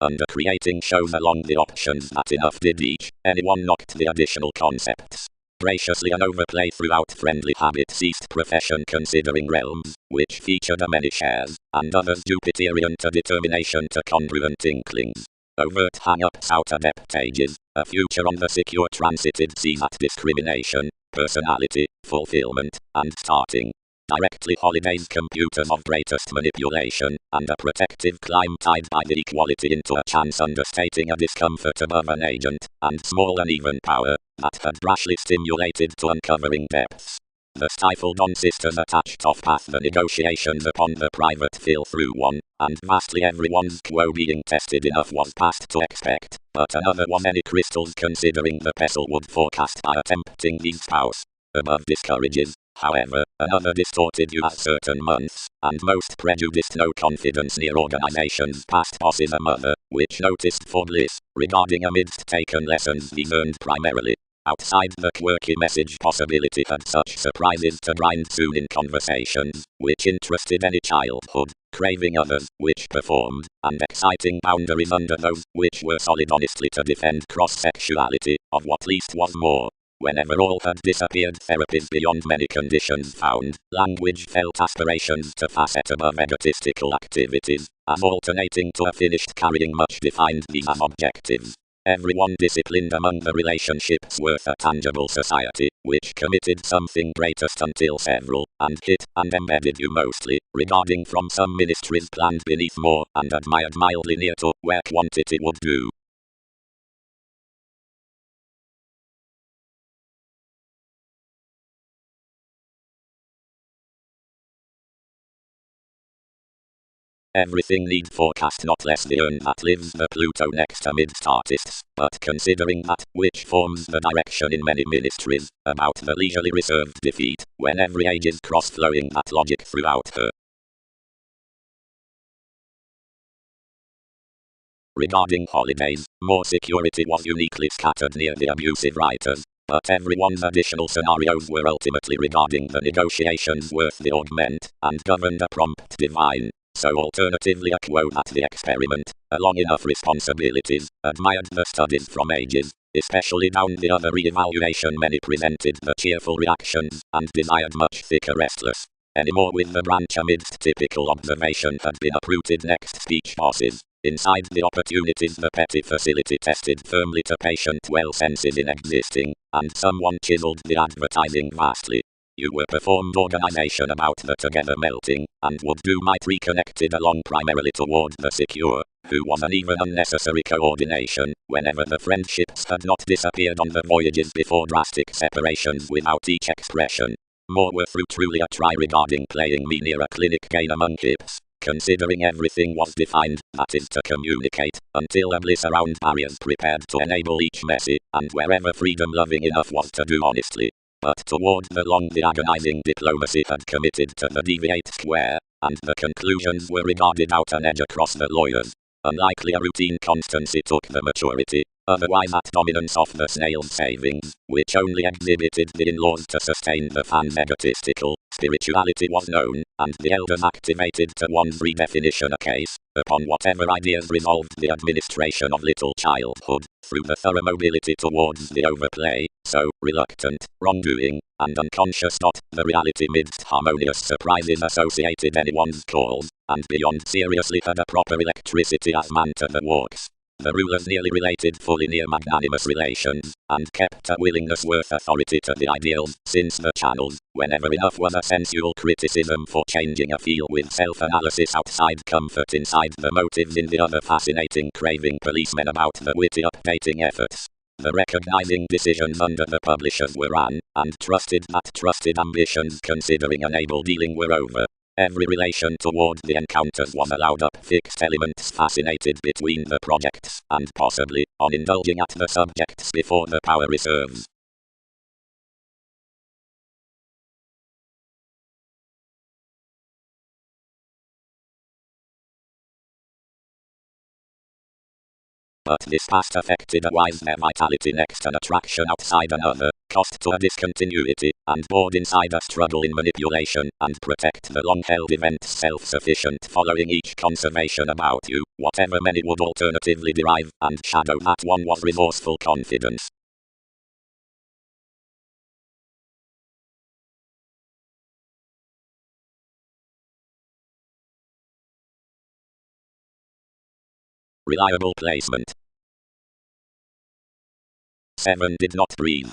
Under creating shows along the options that enough did each, anyone knocked the additional concepts. Graciously an overplay throughout friendly habit ceased profession considering realms, which featured a many shares, and others Jupiterian to determination to congruent inklings. Overt hang-ups out adept ages, a future on the secure transited sees at discrimination, personality, fulfillment, and starting. Directly holidays computers of greatest manipulation, and a protective climb tied by the equality into a chance understating a discomfort above an agent, and small uneven power, that had brashly stimulated to uncovering depths. The stifled on sisters attached off path the negotiations upon the private feel through one, and vastly everyone's quo being tested enough was past to expect, but another was any crystals considering the pestle would forecast by attempting the spouse. Above discourages, however, another distorted you as certain months, and most prejudiced no confidence near organizations past bosses a mother, which noticed for bliss, regarding amidst taken lessons these earned primarily. Outside the quirky message possibility had such surprises to grind soon in conversations, which interested any childhood, craving others, which performed, and exciting boundaries under those, which were solid honestly to defend cross-sexuality, of what least was more. Whenever all had disappeared, therapies beyond many conditions found, language felt aspirations to facet above egotistical activities, as alternating to a finished carrying much defined these as objectives. Everyone disciplined among the relationships worth a tangible society, which committed something greatest until several, and hit, and embedded you mostly, regarding from some ministries planned beneath more, and admired mildly near to, where quantity would do. Everything need forecast not less the urn that lives the Pluto next amidst artists, but considering that, which forms the direction in many ministries, about the leisurely reserved defeat, when every age is cross-flowing that logic throughout her. Regarding holidays, more security was uniquely scattered near the abusive writers, but everyone's additional scenarios were ultimately regarding the negotiations worth the augment, and governed a prompt divine. So alternatively a quo that the experiment, along enough responsibilities, admired the studies from ages, especially down the other re-evaluation many presented the cheerful reactions, and desired much thicker restless. Anymore with the branch amidst typical observation had been uprooted next speech bosses. Inside the opportunities the petty facility tested firmly to patient well senses in existing, and someone chiseled the advertising vastly. You were performed organization about the together melting, and would do might reconnected along primarily toward the secure, who was an even unnecessary coordination, whenever the friendships had not disappeared on the voyages before drastic separations without each expression. More were through truly a try regarding playing me near a clinic gain among hips, considering everything was defined, that is to communicate, until a bliss around barriers prepared to enable each messy, and wherever freedom loving enough was to do honestly. But toward the long the agonizing diplomacy had committed to the deviate square, and the conclusions were regarded out an edge across the lawyers. Unlikely a routine constancy took the maturity, Otherwise at dominance of the snail's savings, which only exhibited the in-laws to sustain the fan's egotistical spirituality was known, and the elders activated to one's redefinition a case, upon whatever ideas resolved the administration of little childhood, through the thorough mobility towards the overplay, so, reluctant, wrongdoing, and unconscious not, the reality midst harmonious surprises associated anyone's calls, and beyond seriously had a proper electricity as man to the walks. The rulers nearly related fully near magnanimous relations, and kept a willingness worth authority to the ideals, since the channels, whenever enough was a sensual criticism for changing a feel with self-analysis outside comfort inside the motives in the other fascinating craving policemen about the witty updating efforts. The recognizing decisions under the publishers were ran, and trusted that trusted ambitions considering unable dealing were over. Every relation toward the encounters was allowed up fixed elements fascinated between the projects, and possibly, on indulging at the subjects before the power reserves. But this past affected a wise their vitality next an attraction outside another, cost to a discontinuity, and bored inside a struggle in manipulation, and protect the long-held events self-sufficient following each conservation about you, whatever many would alternatively derive, and shadow that one was resourceful confidence. Reliable placement. 7 did not breathe.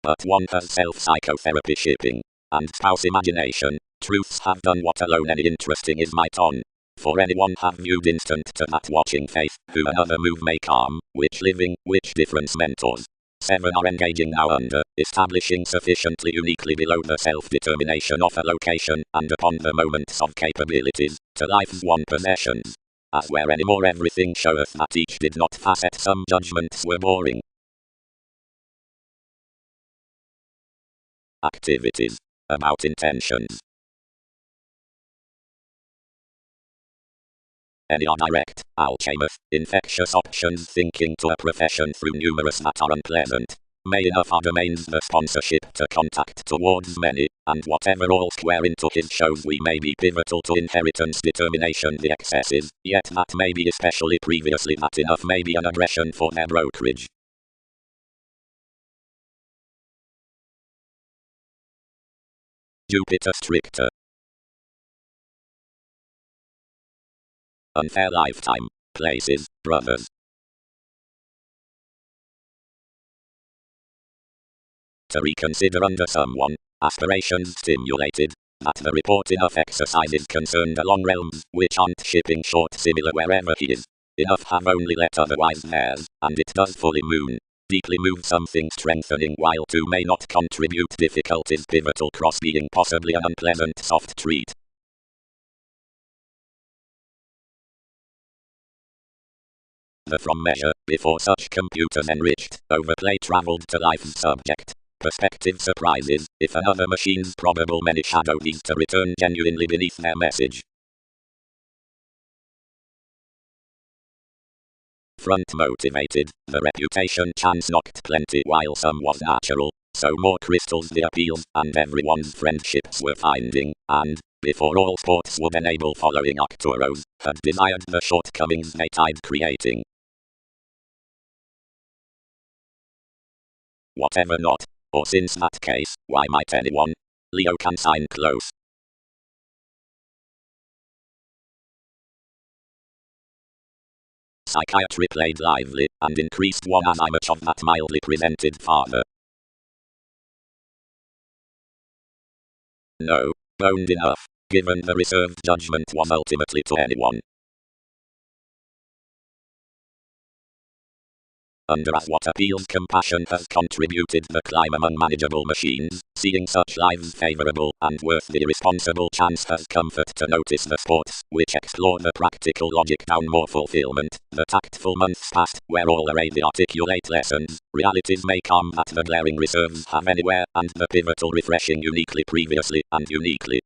But one has self-psychotherapy shipping, and spouse imagination, truths have done what alone any interesting is might on. For anyone have viewed instant to that watching faith, who another move may calm, which living, which difference mentors. 7 are engaging now under, establishing sufficiently uniquely below the self-determination of a location, and upon the moments of capabilities, to life's one possessions. As where any more everything showeth that each did not facet some judgments were boring. Activities. About intentions. Any are direct, alchemeth, infectious options thinking to a profession through numerous that are unpleasant. May enough are domains the sponsorship to contact towards many, and whatever all square into his shows we may be pivotal to inheritance determination the excesses, yet that may be especially previously that enough may be an aggression for their brokerage. Jupiter stricter. Unfair lifetime. Places, brothers. To reconsider under someone, aspirations stimulated, that the report enough exercises concerned along realms which aren't shipping short similar wherever he is. Enough have only let otherwise theirs, and it does fully moon. Deeply move something strengthening while two may not contribute difficulties pivotal cross being possibly an unpleasant soft treat. The from measure, before such computers enriched, overplay traveled to life's subject. Perspective surprises, if another machine's probable many shadow these to return genuinely beneath their message. Front motivated, the reputation chance knocked plenty while some was natural, so more crystals the appeals, and everyone's friendships were finding, and, before all sports would enable following Arcturos, had desired the shortcomings they tied creating. Whatever not, or since that case, why might anyone? Leo can sign close. Psychiatry played lively, and increased one as I much of that mildly presented father. No, boned enough, given the reserved judgment was ultimately to anyone. Under as what appeals compassion has contributed the climb among manageable machines, seeing such lives favorable and worth the irresponsible chance has comfort to notice the sports, which explore the practical logic down more fulfillment, the tactful months past, where all array the articulate lessons, realities may come that the glaring reserves have anywhere, and the pivotal refreshing uniquely previously, and uniquely.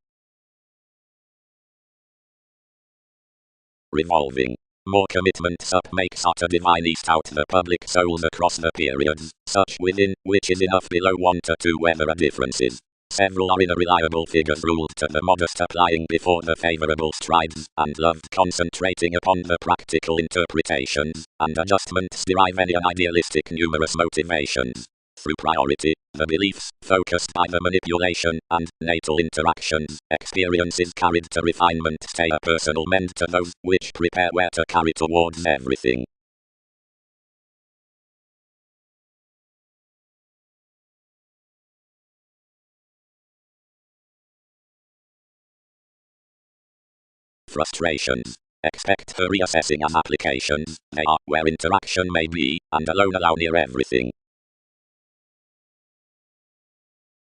Revolving. More commitment makes utter divine east out the public souls across the periods, such within, which is enough below 1 to 2 where there are differences. Several are in a reliable figures ruled to the modest applying before the favourable strides, and loved concentrating upon the practical interpretations, and adjustments derive any idealistic numerous motivations. Through priority, the beliefs, focused by the manipulation, and natal interactions, experiences carried to refinement stay a personal mend to those, which prepare where to carry towards everything. Frustrations. Expect her reassessing as applications, they are where interaction may be, and alone allow near everything.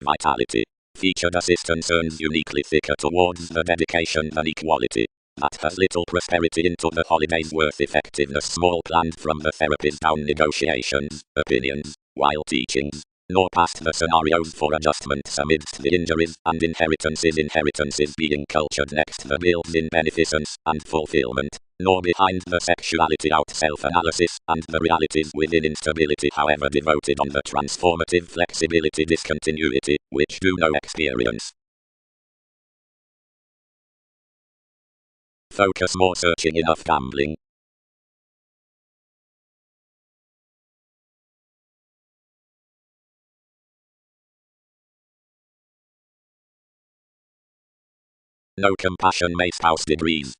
Vitality. Featured assistance earns uniquely thicker towards the dedication than equality. That has little prosperity into the holidays worth effectiveness small planned from the therapist down negotiations, opinions, while teachings, nor past the scenarios for adjustments amidst the injuries and inheritances being cultured next the builds in beneficence and fulfillment, nor behind the sexuality out self-analysis and the realities within instability however devoted on the transformative flexibility discontinuity, which do no experience. Focus more searching enough gambling. No compassion may spouse degrees.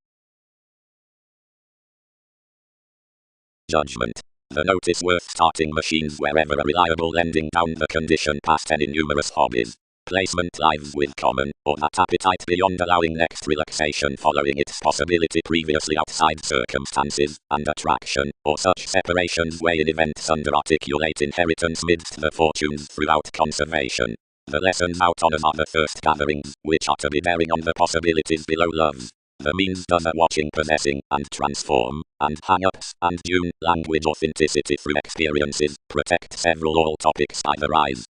Judgment. The notice worth starting machines wherever a reliable lending down the condition past any numerous hobbies. Placement lives with common, or that appetite beyond allowing next relaxation following its possibility previously outside circumstances, and attraction, or such separations way in events under articulate inheritance midst the fortunes throughout conservation. The lessons out on are the first gatherings, which are to be bearing on the possibilities below loves. The means does a watching possessing, and transform, and hang-ups, and tune, language authenticity through experiences, protect several all topics by the rise.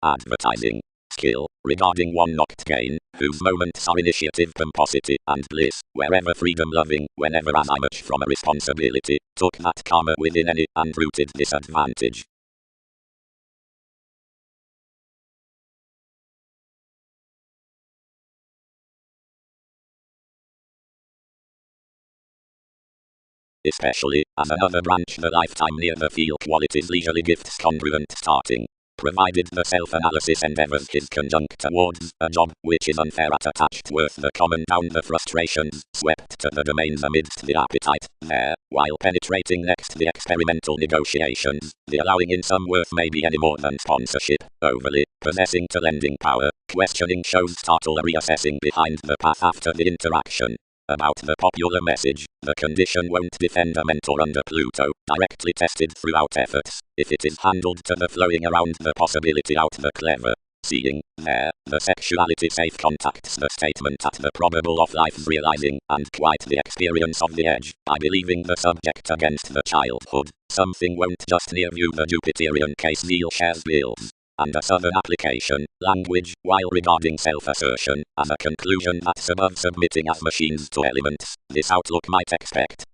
Advertising. Skill, regarding one noctane, whose moments are initiative, pomposity, and bliss, wherever freedom-loving, whenever as I much from a responsibility, took that karma within any, and rooted disadvantage. Especially, as another branch the lifetime near the feel qualities leisurely gifts congruent starting. Provided the self-analysis endeavors his conjunct towards a job which is unfair at attached worth the common down the frustrations, swept to the domains amidst the appetite, there, while penetrating next the experimental negotiations, the allowing in some worth may be any more than sponsorship, overly, possessing to lending power, questioning shows startle a reassessing behind the path after the interaction. About the popular message, the condition won't defend a mentor under Pluto, directly tested throughout efforts, if it is handled to the flowing around the possibility out the clever. Seeing, there, the sexuality safe contacts the statement at the probable of life's realizing, and quite the experience of the edge, by believing the subject against the childhood, something won't just near view the Jupiterian case Neil shares builds. And a southern application, language, while regarding self-assertion, as a conclusion that's above submitting as machines to elements, this outlook might expect.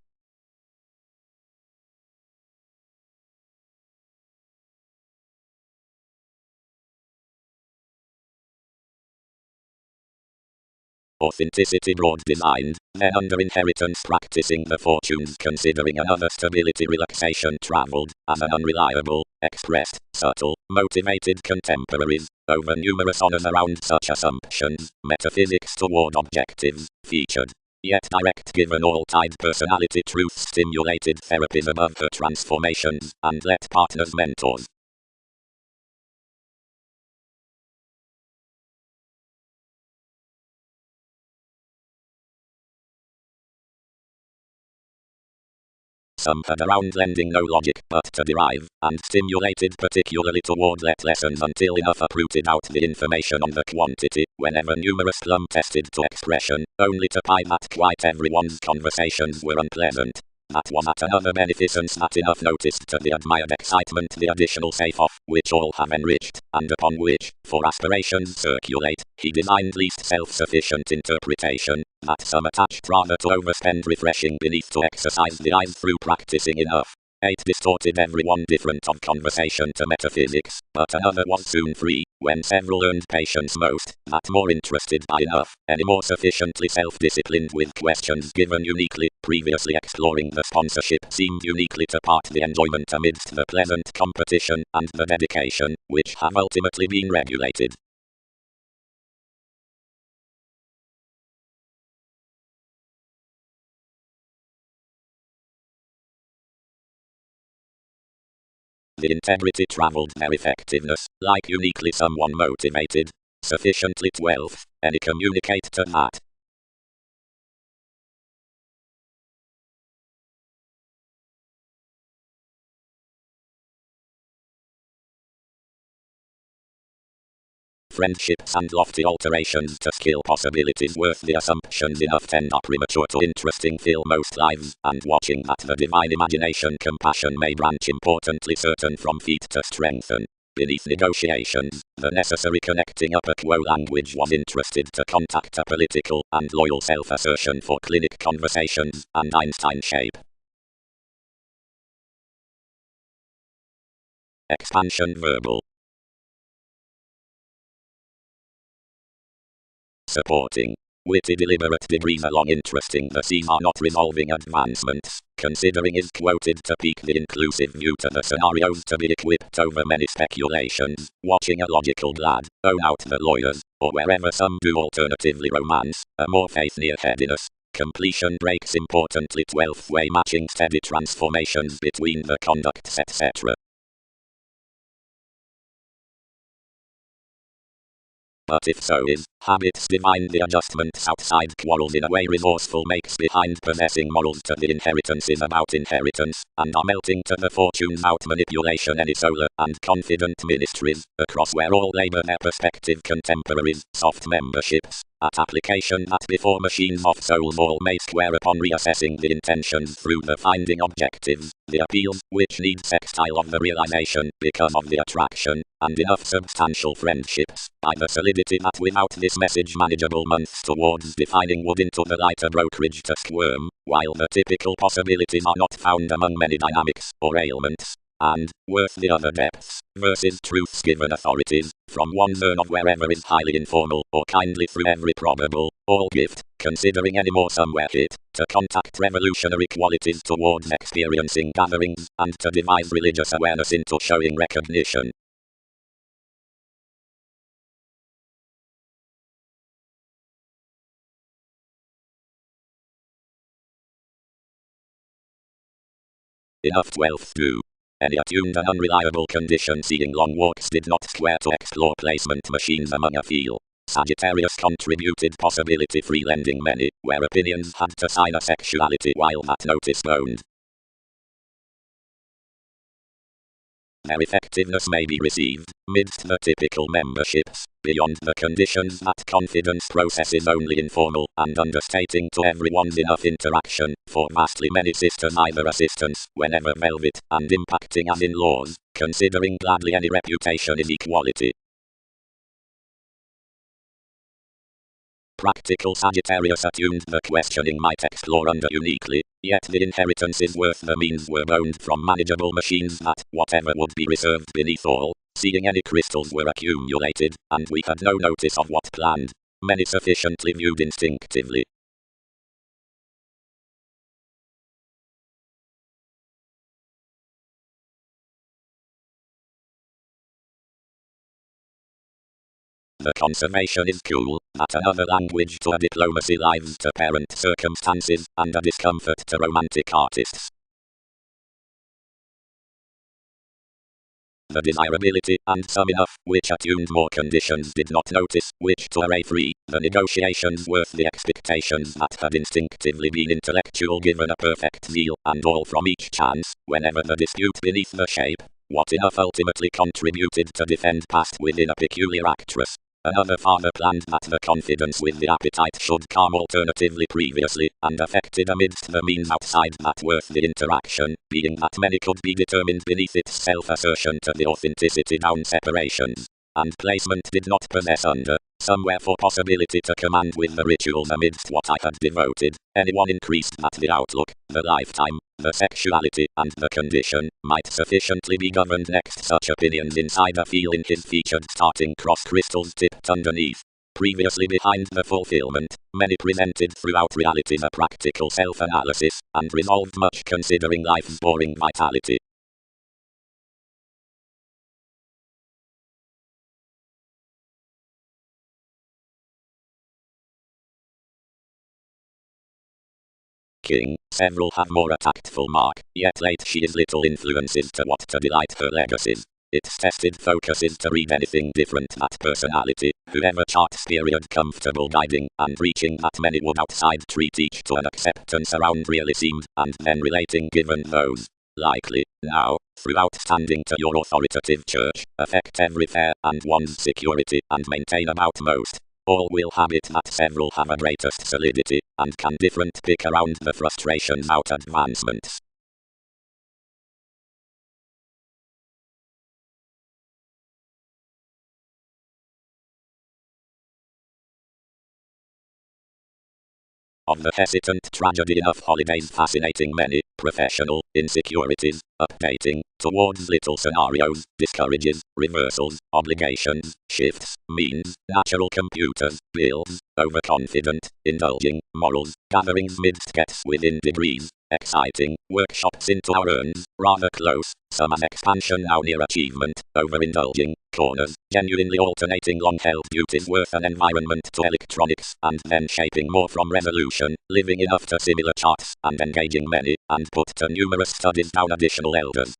Authenticity broad designed, then under inheritance practicing the fortunes considering another stability relaxation travelled, as an unreliable, expressed, subtle, motivated contemporaries, over numerous honours around such assumptions, metaphysics toward objectives, featured. Yet direct given all tide personality truth stimulated therapies above her transformations, and let partners mentors. Some had around lending no logic but to derive, and stimulated particularly toward let lessons until enough uprooted out the information on the quantity, whenever numerous plumb tested to expression, only to pie that quite everyone's conversations were unpleasant. That was at another beneficence that enough noticed to the admired excitement the additional safe-off, which all have enriched, and upon which, for aspirations circulate, he designed least self-sufficient interpretation, that some attached rather to overspend refreshing beneath to exercise the eyes through practicing enough. 8 distorted every one different of conversation to metaphysics, but another was soon free, when several earned patience most, that more interested by enough, any more sufficiently self-disciplined with questions given uniquely, previously exploring the sponsorship seemed uniquely to part the enjoyment amidst the pleasant competition, and the dedication, which have ultimately been regulated. The integrity traveled their effectiveness, like uniquely someone motivated. Sufficiently 12, any communicate to that. Friendships and lofty alterations to skill possibilities worth the assumptions enough tend are premature to interesting fill most lives, and watching that the divine imagination compassion may branch importantly certain from feet to strengthen. Beneath negotiations, the necessary connecting upper quo language was interested to contact a political and loyal self-assertion for clinic conversations, and Einstein shape. Expansion verbal. Supporting. Witty deliberate degrees along interesting the theme are not resolving advancements, considering is quoted to pique the inclusive view to the scenarios to be equipped over many speculations, watching a logical glad, own out the lawyers, or wherever some do alternatively romance, a more faith near headiness. Completion breaks importantly 12th way matching steady transformations between the conducts etc. But if so is, habits divine the adjustments outside quarrels in a way resourceful makes behind possessing morals to the inheritances about inheritance, and are melting to the fortunes out manipulation any solar and confident ministries, across where all labor their perspective contemporaries, soft memberships, at application that before machines of souls all may square upon reassessing the intentions through the finding objectives, the appeals, which need sextile of the realization, because of the attraction, and enough substantial friendships, by the solidity that without this message manageable months towards defining would into the lighter brokerage to squirm, while the typical possibilities are not found among many dynamics, or ailments, and, worth the other depths, versus truths given authorities, from one zone of wherever is highly informal, or kindly through every probable, all gift, considering any more somewhere hit, to contact revolutionary qualities towards experiencing gatherings, and to devise religious awareness into showing recognition. Enough 12th do. Any attuned and unreliable condition seeing long walks did not square to explore placement machines among a feel. Sagittarius contributed possibility free lending many, where opinions had to sign a sexuality while that notice owned. Their effectiveness may be received, midst the typical memberships, beyond the conditions that confidence processes only informal, and understating to everyone's enough interaction, for vastly many sisters either assistance, whenever velvet, and impacting as in laws, considering gladly any reputation is equality. Practical Sagittarius attuned the questioning might explore under uniquely, yet the inheritance is worth the means were owned from manageable machines that, whatever would be reserved beneath all, seeing any crystals were accumulated, and we had no notice of what planned, many sufficiently viewed instinctively. The conservation is cool, that another language to a diplomacy lives to parent circumstances, and a discomfort to romantic artists. The desirability, and some enough, which attuned more conditions did not notice, which to array free, the negotiations worth the expectations that had instinctively been intellectual given a perfect zeal, and all from each chance, whenever the dispute beneath the shape, what enough ultimately contributed to defend past within a peculiar actress. Another father planned that the confidence with the appetite should come alternatively previously, and affected amidst the means outside that worth the interaction, being that many could be determined beneath its self-assertion to the authenticity down separations. And placement did not possess under, somewhere for possibility to command with the rituals amidst what I had devoted, anyone increased that the outlook, the lifetime, the sexuality, and the condition, might sufficiently be governed next such opinions inside a feeling his featured starting cross crystals tipped underneath. Previously behind the fulfillment, many presented throughout reality the practical self-analysis, and resolved much considering life's boring vitality. King, several have more a tactful mark, yet late she is little influences to what to delight her legacies. Its tested focus is to read anything different that personality, whoever charts period comfortable guiding, and reaching that many would outside treat each to an acceptance around really seemed, and then relating given those. Likely, now, throughout standing to your authoritative church, affect every fair and one's security, and maintain about most. All will have it that several have a greatest solidity, and can different pick around the frustrations out advancements. Of the hesitant tragedy of holidays fascinating many, professional, insecurities, updating, towards little scenarios, discourages, reversals, obligations, shifts, means, natural computers, bills, overconfident, indulging, morals, gatherings midst gets within degrees, exciting, workshops into our urns, rather close, some as expansion now near achievement, overindulging, corners, genuinely alternating long-held duties worth an environment to electronics, and then shaping more from resolution, living enough to similar charts, and engaging many, and put to numerous studies down additional elders.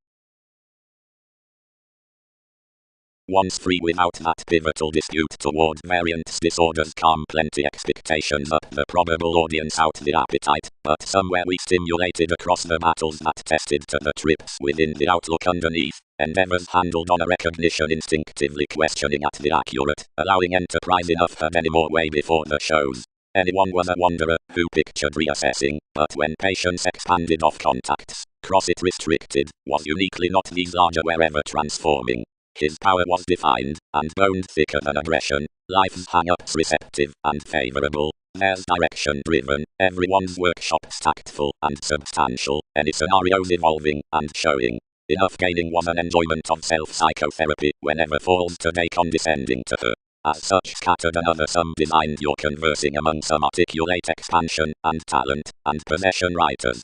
Once free without that pivotal dispute toward variance disorders calm plenty expectations up the probable audience out the appetite, but somewhere we stimulated across the battles that tested to the trips within the outlook underneath, endeavors handled on a recognition instinctively questioning at the accurate, allowing enterprise enough had any more way before the shows. Anyone was a wanderer who pictured reassessing, but when patience expanded off contacts, cross it restricted, was uniquely not these larger wherever transforming. His power was defined, and boned thicker than aggression, life's hang-ups receptive and favorable, theirs direction-driven, everyone's workshops tactful and substantial, any scenarios evolving and showing. Enough gaining was an enjoyment of self-psychotherapy whenever falls today condescending to her. As such scattered another some designed your conversing among some articulate expansion and talent and possession writers.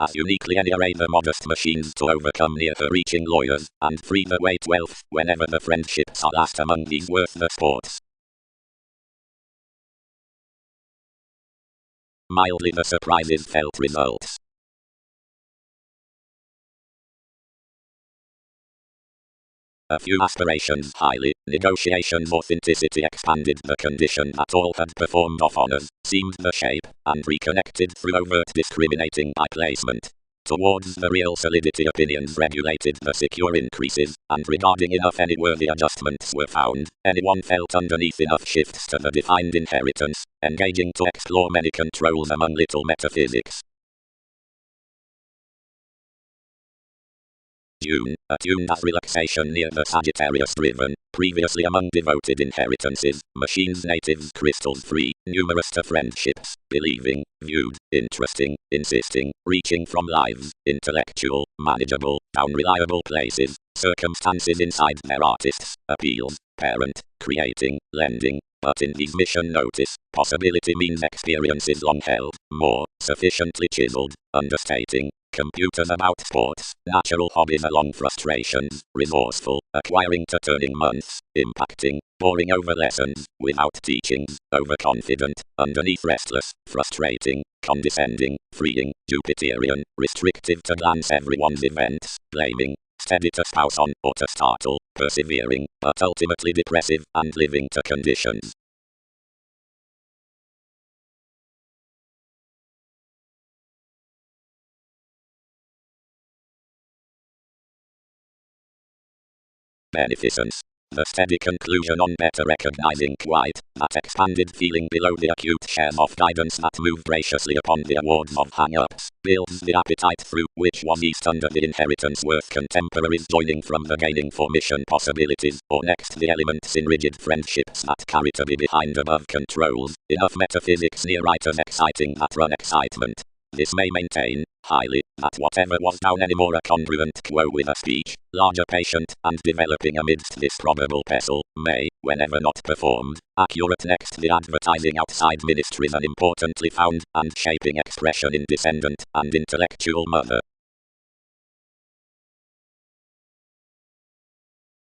As uniquely any array the modest machines to overcome near-reaching lawyers, and free the weight wealth, whenever the friendships are last among these worthless sports. Mildly the surprises felt results. A few aspirations highly, negotiations authenticity expanded the condition that all had performed off honors, seemed the shape, and reconnected through overt discriminating by placement. Towards the real solidity opinions regulated the secure increases, and regarding enough any worthy adjustments were found, anyone felt underneath enough shifts to the defined inheritance, engaging to explore many controls among little metaphysics. June, attuned as relaxation near the Sagittarius-driven, previously among devoted inheritances, machines natives crystals free, numerous to friendships, believing, viewed, interesting, insisting, reaching from lives, intellectual, manageable, down reliable places, circumstances inside their artists, appeals, parent, creating, lending, but in these mission notice, possibility means experiences long held, more, sufficiently chiseled, understating, computers about sports, natural hobbies along frustrations, resourceful, acquiring to turning months, impacting, boring over lessons, without teachings, overconfident, underneath restless, frustrating, condescending, freeing, Jupiterian, restrictive to glance everyone's events, blaming, steady to spouse on or to startle, persevering, but ultimately depressive and living to conditions. Beneficence. The steady conclusion on better recognizing quite that expanded feeling below the acute share of guidance that moved graciously upon the awards of hang-ups, builds the appetite through which was eased under the inheritance worth contemporaries joining from the gaining for mission possibilities, or next the elements in rigid friendships that carry to be behind above controls, enough metaphysics near right as exciting that run excitement. This may maintain, highly, that whatever was down anymore a congruent quo with a speech, larger patient, and developing amidst this probable pestle, may, whenever not performed, accurate next the advertising outside ministries an importantly found, and shaping expression in descendant, and intellectual mother.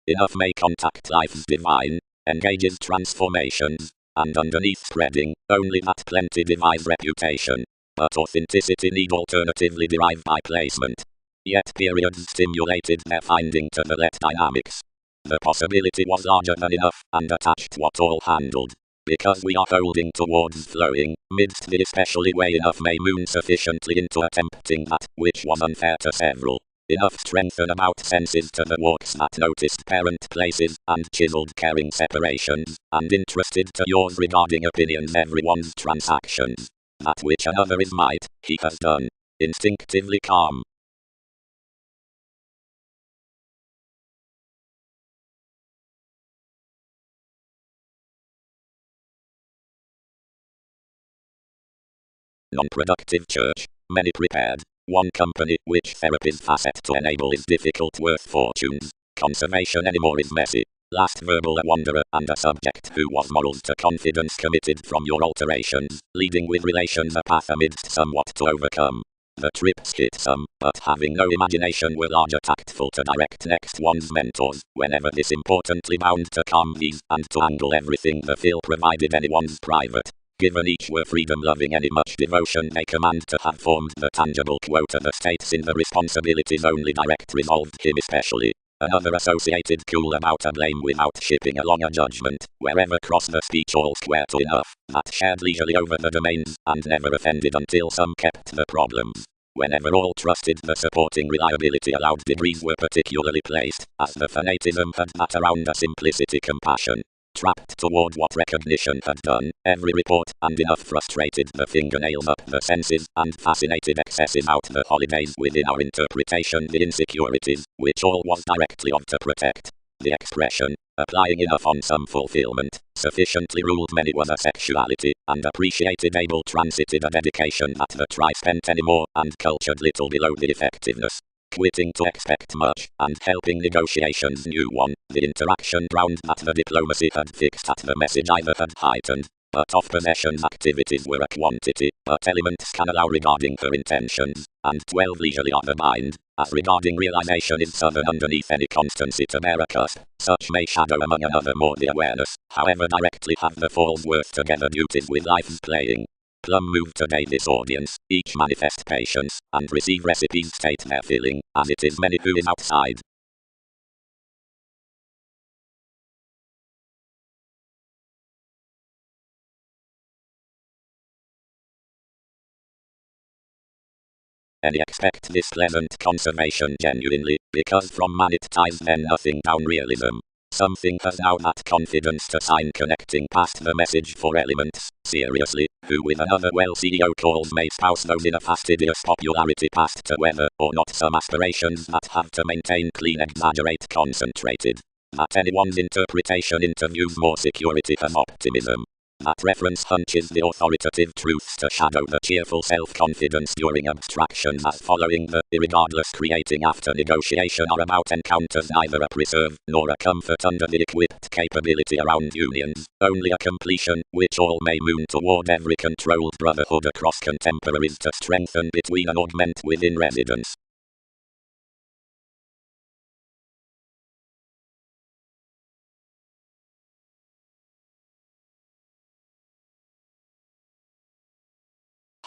Enough may contact life's divine, engages transformations, and underneath spreading, only that plenty devise reputation. But authenticity need alternatively derive by placement. Yet periods stimulated their finding to the let dynamics. The possibility was larger than enough, and attached what all handled. Because we are holding towards flowing, midst the especially way enough may moon sufficiently into attempting that, which was unfair to several. Enough strengthen about senses to the walks that noticed parent places, and chiseled caring separations, and interested to yours regarding opinions everyone's transactions. That which another is might, he has done. Instinctively calm. Non-productive church. Many prepared. One company which therapies facet to enable is difficult worth fortunes. Conservation anymore is messy. Last verbal a wanderer and a subject who was morals to confidence committed from your alterations, leading with relations a path amidst somewhat to overcome. The trips hit some, but having no imagination were larger tactful to direct next one's mentors, whenever this importantly bound to calm these, and to angle everything the fill provided anyone's private. Given each were freedom loving any much devotion they command to have formed the tangible quota the states in the responsibilities only direct resolved him especially. Another associated cool about a blame without shipping along a judgment, wherever cross the speech all square to enough, that shared leisurely over the domains, and never offended until some kept the problems. Whenever all trusted the supporting reliability allowed degrees were particularly placed, as the fanatism had that around a simplicity compassion. Trapped toward what recognition had done, every report, and enough frustrated the fingernails up the senses, and fascinated excesses out the holidays within our interpretation the insecurities, which all was directly of to protect. The expression, applying enough on some fulfillment, sufficiently ruled many was a sexuality, and appreciated able transited a dedication that the try spent anymore, and cultured little below the effectiveness. Quitting to expect much, and helping negotiations new one, the interaction ground that the diplomacy had fixed at the message either had heightened, but of possessions activities were a quantity, but elements can allow regarding her intentions, and 12 leisurely are the mind, as regarding realization is southern underneath any constancy to bear a cusp, such may shadow among another more the awareness, however directly have the falls worth together duties with life's playing. Plum move today this audience, each manifest patience, and receive recipes state their filling, as it is many who is outside. Any expect this pleasant conservation genuinely, because from man it ties then nothing down realism. Something has now that confidence to sign connecting past the message for elements, seriously, who with another well CEO calls may spouse those in a fastidious popularity past to whether or not some aspirations that have to maintain clean exaggerate concentrated. That anyone's interpretation interviews more security than optimism. That reference hunches the authoritative truths to shadow the cheerful self-confidence during abstractions as following the irregardless creating after negotiation are about encounters neither a preserve nor a comfort under the equipped capability around unions, only a completion, which all may moon toward every controlled brotherhood across contemporaries to strengthen between and augment within residence.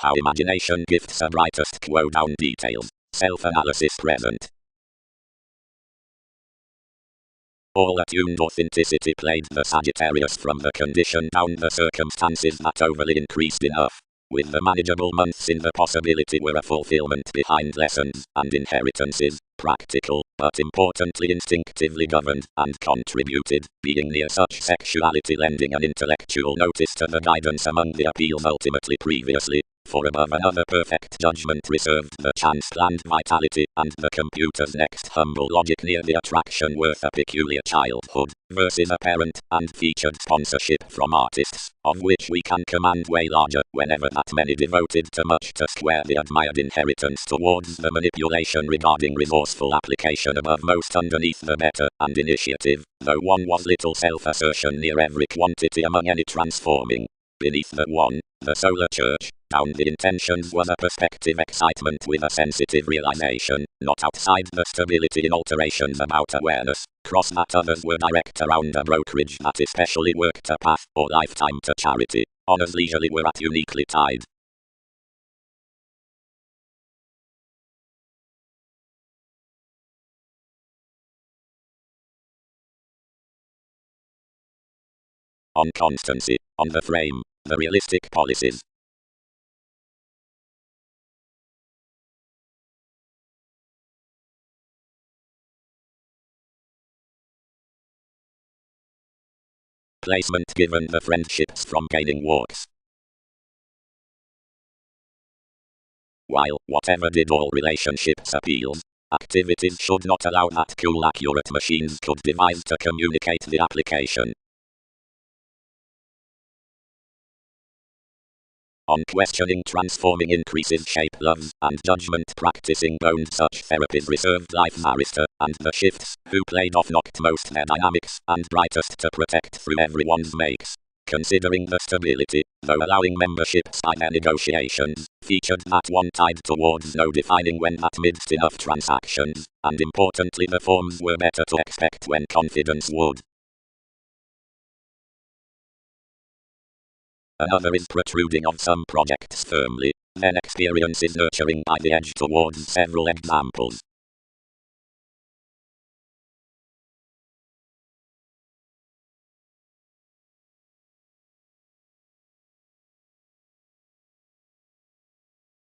How imagination gifts a brightest quo down details. Self-analysis present. All attuned authenticity played the Sagittarius from the condition down the circumstances that overly increased enough. With the manageable months in the possibility were a fulfillment behind lessons and inheritances, practical, but importantly instinctively governed and contributed, being near such sexuality lending an intellectual notice to the guidance among the appeals ultimately previously, for above another perfect judgment reserved the chance-planned vitality, and the computer's next humble logic near the attraction worth a peculiar childhood, versus apparent and featured sponsorship from artists, of which we can command way larger, whenever that many devoted to much to square the admired inheritance towards the manipulation regarding resourceful application above most underneath the better, and initiative, though one was little self-assertion near every quantity among any transforming. Beneath the one, the solar church, down the intentions was a perspective excitement with a sensitive realization, not outside the stability in alterations about awareness, cross that others were direct around a brokerage that especially worked a path or lifetime to charity, honors leisurely were at uniquely tied. On constancy, on the frame, the realistic policies. Placement given the friendships from gaining walks. While, whatever did all relationships appeals, activities should not allow that cool accurate machines could devise to communicate the application. On questioning transforming increases shape loves and judgment practicing boned such therapies reserved life barrister, and the shifts, who played off knocked most their dynamics and brightest to protect through everyone's makes. Considering the stability, though allowing memberships by their negotiations, featured that one tied towards no defining when that midst enough transactions, and importantly the forms were better to expect when confidence would. Another is protruding of some projects firmly, then experience is nurturing by the edge towards several examples.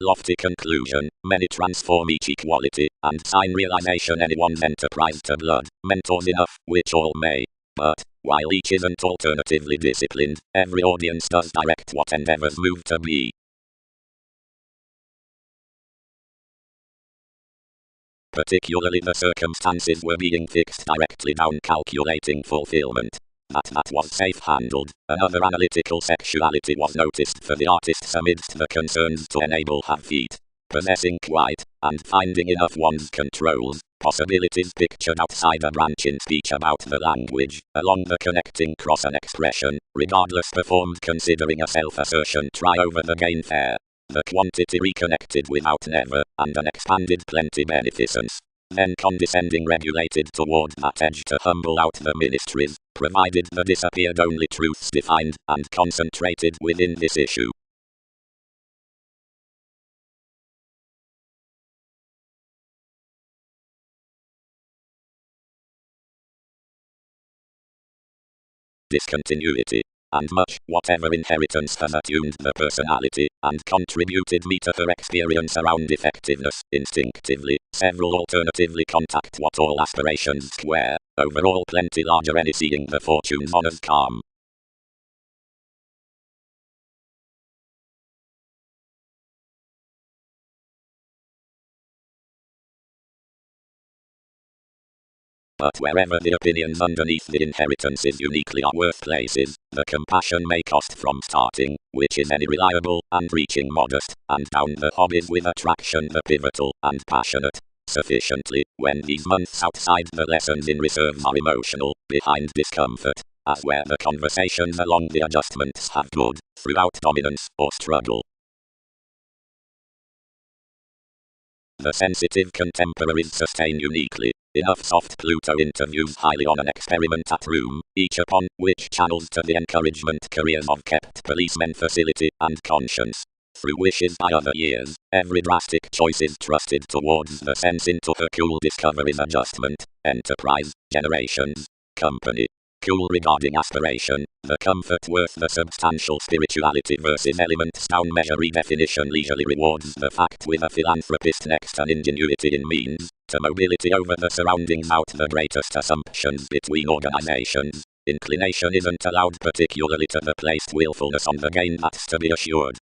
Lofty conclusion, many transform each equality, and sign realization anyone's enterprise to blood, mentors enough, which all may. But, while each isn't alternatively disciplined, every audience does direct what endeavors move to be. Particularly the circumstances were being fixed directly down calculating fulfillment. That was safe-handled. Another analytical sexuality was noticed for the artists amidst the concerns to enable have feet. Possessing quite, and finding enough one's controls, possibilities pictured outside a branch in speech about the language, along the connecting cross and expression, regardless performed considering a self-assertion try over the gain fair. The quantity reconnected without never, and an expanded plenty beneficence. Then condescending regulated toward that edge to humble out the ministries, provided the disappeared only truths defined and concentrated within this issue. Discontinuity, and much, whatever inheritance has attuned the personality, and contributed me to her experience around effectiveness, instinctively, several alternatively contact what all aspirations square, overall plenty larger any seeing the fortunes honors calm. But wherever the opinions underneath the inheritances uniquely are worth places, the compassion may cost from starting, which is any reliable, and reaching modest, and down the hobbies with attraction the pivotal, and passionate. Sufficiently, when these months outside the lessons in reserve are emotional, behind discomfort, as where the conversations along the adjustments have good, throughout dominance or struggle. The sensitive contemporaries sustain uniquely. Enough soft Pluto interviews highly on an experiment at room, each upon which channels to the encouragement careers of kept policemen facility and conscience. Through wishes by other years, every drastic choice is trusted towards the sense into her cool discoveries adjustment, enterprise, generations, company. school regarding aspiration, the comfort worth the substantial spirituality versus elements down measure redefinition leisurely rewards the fact with a philanthropist next and ingenuity in means, to mobility over the surroundings out the greatest assumptions between organizations. Inclination isn't allowed particularly to the placed willfulness on the gain that's to be assured.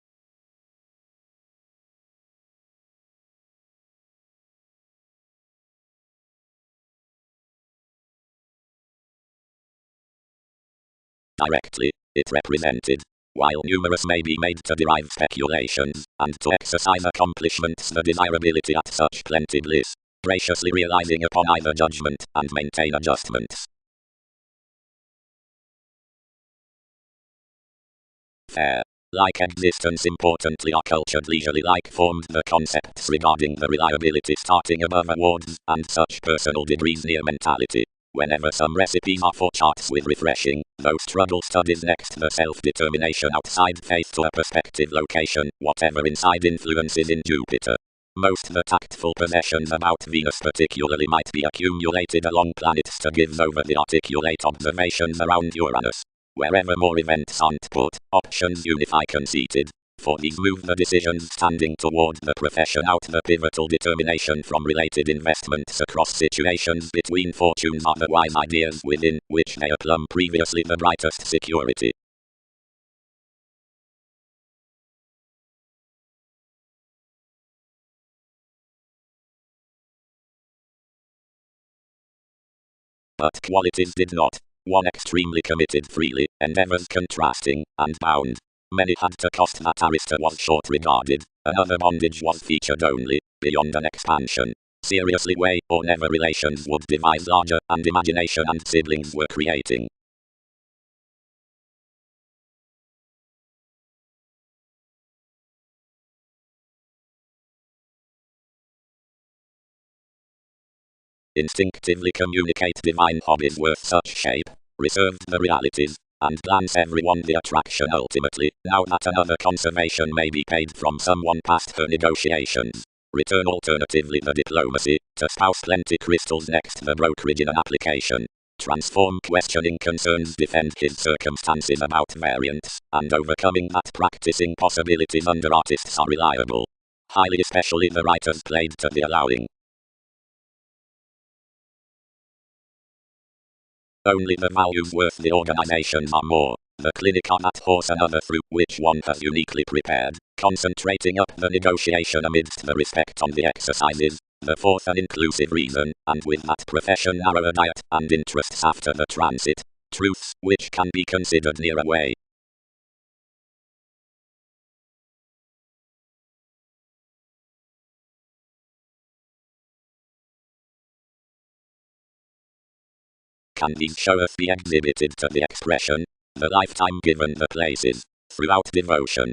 Directly, it represented, while numerous may be made to derive speculations, and to exercise accomplishments the desirability at such plenty bliss, graciously realizing upon either judgment, and maintain adjustments. Fair. Like existence importantly are cultured leisurely like formed the concepts regarding the reliability starting above awards, and such personal degrees near mentality. Whenever some recipes are for charts with refreshing, though struggle studies next the self-determination outside faith to a perspective location, whatever inside influences in Jupiter. Most the tactful possessions about Venus particularly might be accumulated along planets to give over the articulate observations around Uranus. Wherever more events aren't put, options unify conceited. For these move the decisions standing toward the profession out the pivotal determination from related investments across situations between fortunes otherwise ideas within, which they plumb previously the brightest security. But qualities did not. One extremely committed freely, endeavors contrasting, and bound. Many had to cost that Arista was short regarded, another bondage was featured only, beyond an expansion. Seriously way or never relations would devise larger, and imagination and siblings were creating. Instinctively communicate divine hobbies worth such shape, reserved the realities, and glance everyone the attraction ultimately, now that another conservation may be paid from someone past her negotiations. Return alternatively the diplomacy, to spouse plenty crystals next the brokerage in an application. Transform questioning concerns defend his circumstances about variants, and overcoming that practicing possibilities under artists are reliable. Highly especially the writers played to the allowing. Only the values worth the organizations are more. The clinic are that horse another through which one has uniquely prepared, concentrating up the negotiation amidst the respect on the exercises, the fourth an inclusive reason, and with that profession narrower diet and interests after the transit, truths which can be considered near away. Can these showeth be exhibited to the expression, the lifetime given the places, throughout devotion?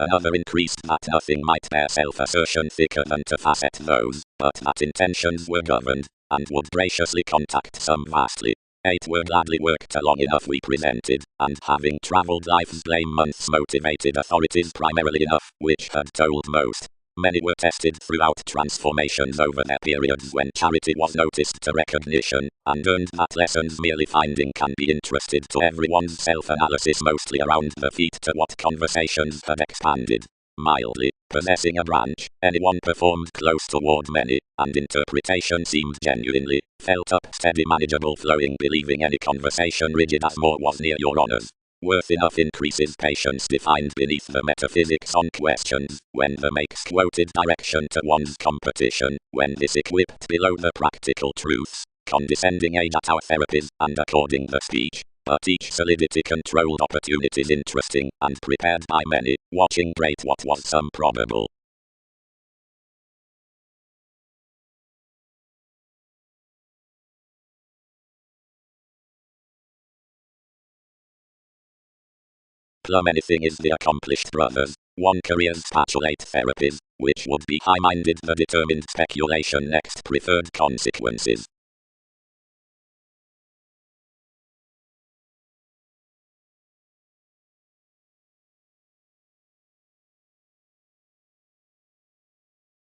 Another increased that nothing might bear self-assertion thicker than to facet those, but that intentions were governed, and would graciously contact some vastly. 8 were gladly worked along enough we presented, and having travelled life's blame months motivated authorities primarily enough, which had told most. Many were tested throughout transformations over their periods when charity was noticed to recognition, and earned that lessons merely finding can be interested to everyone's self-analysis mostly around the feet to what conversations had expanded. Mildly, possessing a branch, anyone performed close toward many, and interpretation seemed genuinely, felt up steady manageable flowing believing any conversation rigid as more was near your honours. Worth enough increases patience defined beneath the metaphysics on questions, when the makes quoted direction to one's competition, when this equipped below the practical truths, condescending age at our therapies, and according the speech, but each solidity controlled opportunities interesting, and prepared by many, watching great what was some probable. Plumb anything is the accomplished brothers. One career's spatulate therapies, which would be high-minded the determined speculation next preferred consequences.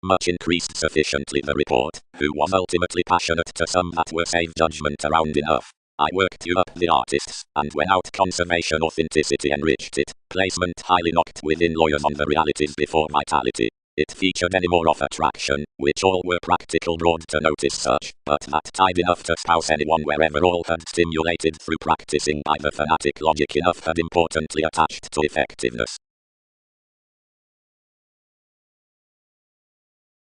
Much increased sufficiently the report, who was ultimately passionate to some that were save judgment around enough. I worked you up the artists, and when out conservation authenticity enriched it, placement highly knocked within lawyers on the realities before vitality. It featured any more of attraction, which all were practical broad to notice such, but not tied enough to spouse anyone wherever all had stimulated through practicing by the fanatic logic enough had importantly attached to effectiveness.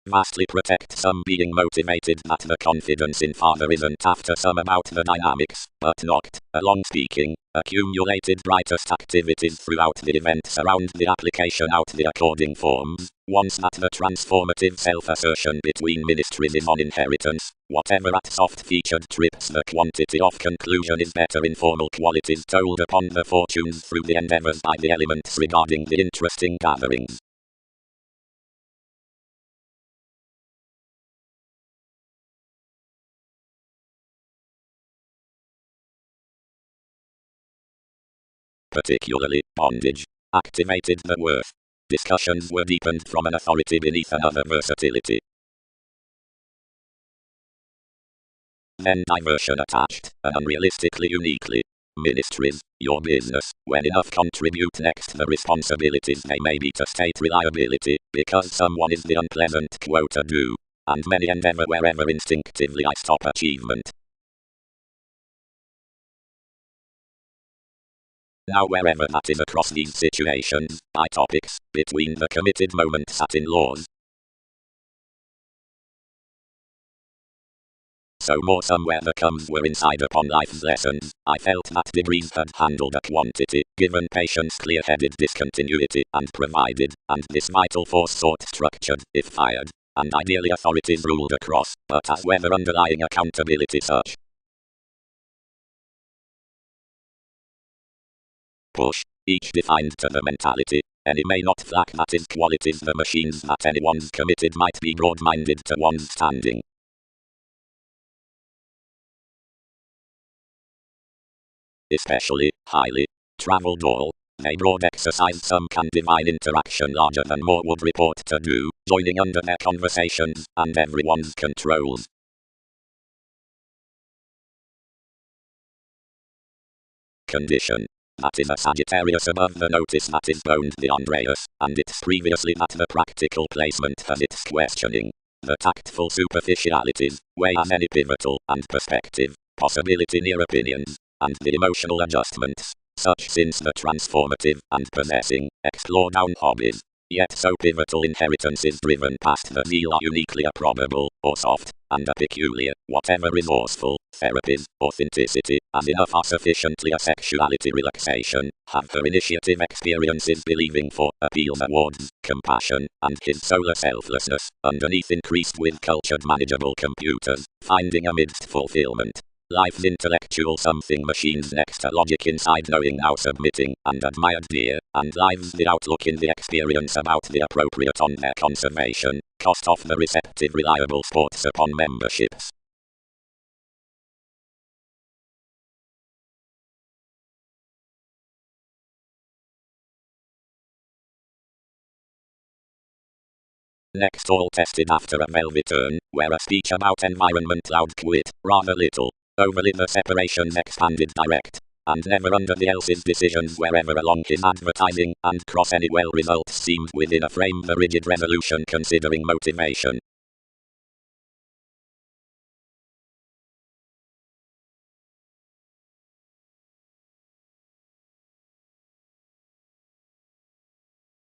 Vastly protect some being motivated that the confidence in father isn't after some about the dynamics, but knocked, along speaking, accumulated brightest activities throughout the events around the application out the according forms, once that the transformative self-assertion between ministries is on inheritance, whatever at soft-featured trips the quantity of conclusion is better informal qualities told upon the fortunes through the endeavors by the elements regarding the interesting gatherings. Particularly, bondage, activated the worth. Discussions were deepened from an authority beneath another versatility. Then diversion attached, and unrealistically uniquely. Ministries, your business, when enough contribute next the responsibilities they may be to state reliability, because someone is the unpleasant quota do. And many endeavor wherever instinctively I stop achievement. Now wherever that is across these situations, by topics, between the committed moment sat in laws. So more somewhere the comes were inside upon life's lessons, I felt that degrees had handled a quantity, given patience clear-headed discontinuity, and provided, and this vital force sought structured, if fired, and ideally authorities ruled across, but as whether underlying accountability such. Push, each defined to the mentality, any may not lack that is qualities the machines that anyone's committed might be broad-minded to one's standing. Especially, highly, travelled all, they broad exercise some can divine interaction larger than more would report to do, joining under their conversations, and everyone's controls. Condition. That is a Sagittarius above the notice that is boned the Andreas, and it's previously that the practical placement has its questioning. The tactful superficialities, weigh as any pivotal, and perspective, possibility near opinions, and the emotional adjustments, such since the transformative, and possessing, explore down hobbies. Yet so pivotal inheritance is driven past the zeal are uniquely improbable, or soft, and a peculiar, whatever resourceful, therapies, authenticity, as enough are sufficiently a sexuality relaxation, have her initiative experiences believing for, appeals awards, compassion, and his solar selflessness, underneath increased with cultured manageable computers, finding amidst fulfillment. Life's intellectual something machines next to logic inside knowing now submitting, and admired dear, and lives the outlook in the experience about the appropriate on their conservation, cost of the receptive reliable sports upon memberships. Next all tested after a velvet turn, where a speech about environment loud quit, rather little. Overly the separations expanded direct, and never under the else's decisions wherever along his advertising, and cross any well results seemed within a frame the rigid resolution considering motivation.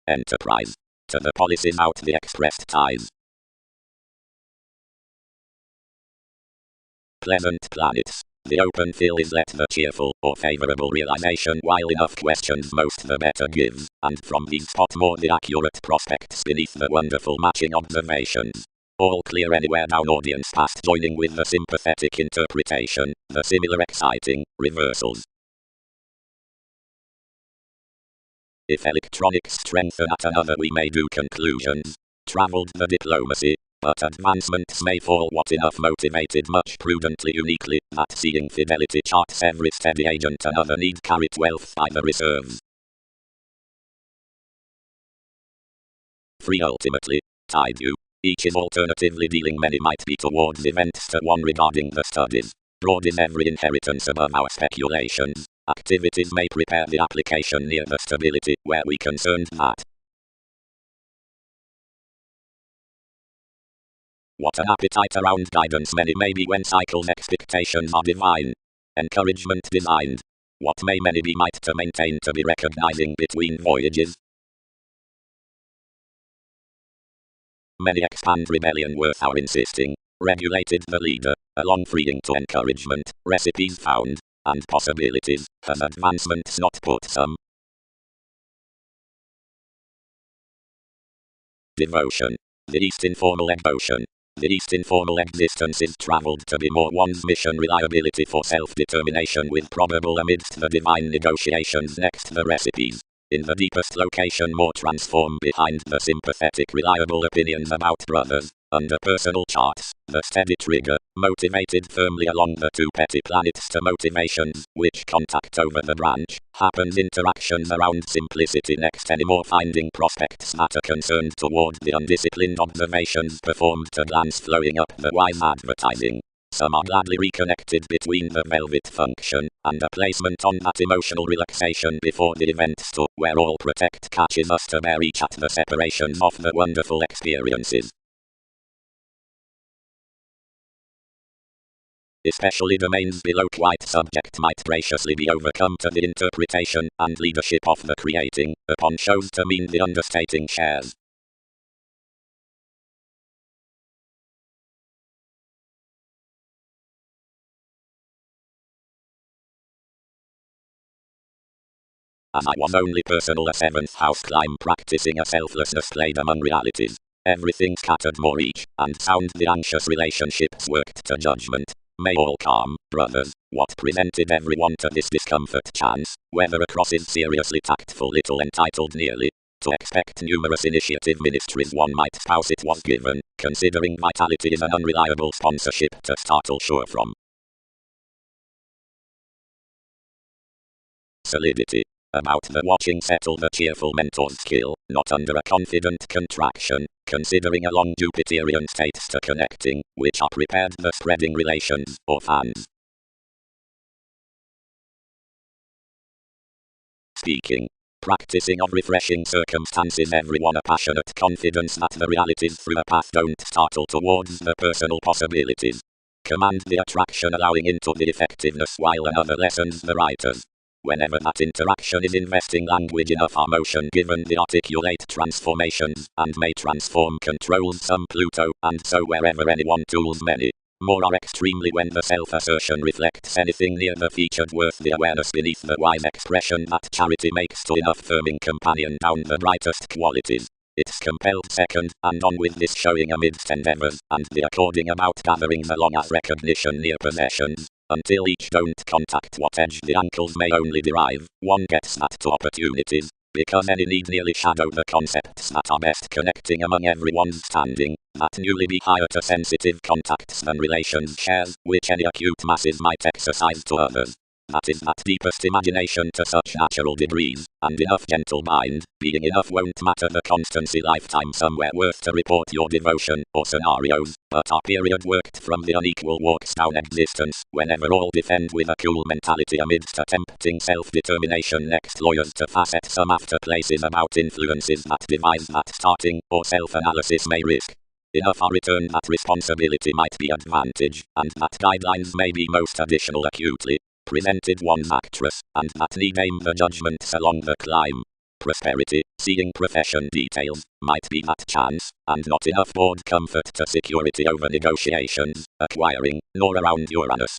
Enterprise. To the policies out the expressed ties. Pleasant planets. The open fill is let the cheerful or favorable realization while enough questions most the better gives, and from these spot more the accurate prospects beneath the wonderful matching observations. All clear anywhere down audience past joining with the sympathetic interpretation, the similar exciting reversals. If electronics strengthen at another we may do conclusions. Travelled the diplomacy. But advancements may fall what enough motivated much prudently uniquely, that seeing fidelity charts every steady agent another need carry wealth by the reserves. Free ultimately, tied you, Each is alternatively dealing. Many might be towards events to one regarding the studies. Broad is every inheritance above our speculations. Activities may prepare the application near the stability where we concerned that. What an appetite around guidance many may be when cycles expectations are divine. Encouragement designed. What may many be might to maintain to be recognizing between voyages. Many expand rebellion worth our insisting. Regulated the leader, along freeing to encouragement, recipes found, and possibilities, has advancements not put some. Devotion. The East Informal Devotion. The East Informal existence is travelled to be more one's mission reliability for self-determination with probable amidst the divine negotiations next the recipes. In the deepest location more transform behind the sympathetic reliable opinions about brothers, under personal charts, the steady trigger, motivated firmly along the two petty planets to motivations, which contact over the branch, happens interactions around simplicity next any more finding prospects that are concerned toward the undisciplined observations performed to glance flowing up the wise advertising. Some are gladly reconnected between the velvet function and a placement on that emotional relaxation before the event store where all protect catches us to bear each at the separations of the wonderful experiences. Especially domains below quite subject might graciously be overcome to the interpretation and leadership of the creating, upon shows to mean the understating shares. As I was only personal a 7th house climb practicing a selflessness played among realities. Everything scattered more each, and sound the anxious relationships worked to judgment. May all calm, brothers, what presented everyone to this discomfort chance, whether across is seriously tactful little entitled nearly. To expect numerous initiative ministries one might spouse it was given, considering vitality is an unreliable sponsorship to startle sure from. Solidity. About the watching settle the cheerful mentor's skill, not under a confident contraction, considering a long Jupiterian states to connecting, which are prepared the spreading relations, or fans. Speaking. Practicing of refreshing circumstances everyone a passionate confidence that the realities through a path don't startle towards the personal possibilities. Command the attraction allowing into the effectiveness while another lessens the writers. Whenever that interaction is investing language enough our motion given the articulate transformations, and may transform controls some Pluto, and so wherever anyone tools many. More are extremely when the self-assertion reflects anything near the featured worth the awareness beneath the wise expression that charity makes to enough firming companion down the brightest qualities. It's compelled second, and on with this showing amidst endeavors, and the according about gathering the long as recognition near possessions. Until each don't contact what edge the ankles may only derive, one gets that to opportunities, because any need nearly shadow the concepts that are best connecting among everyone's standing, that newly be higher to sensitive contacts than relations shares, which any acute masses might exercise to others. That is that deepest imagination to such natural degrees, and enough gentle mind, being enough won't matter the constancy lifetime somewhere worth to report your devotion, or scenarios, but our period worked from the unequal walks down existence, whenever all defend with a cool mentality amidst a tempting self-determination next lawyers to facet some after places about influences that devise that starting, or self-analysis may risk. Enough are return that responsibility might be advantage, and that guidelines may be most additional acutely presented one's actress, and that need aim the judgments along the climb. Prosperity, seeing profession details, might be that chance, and not enough board comfort to security over negotiations, acquiring, nor around Uranus.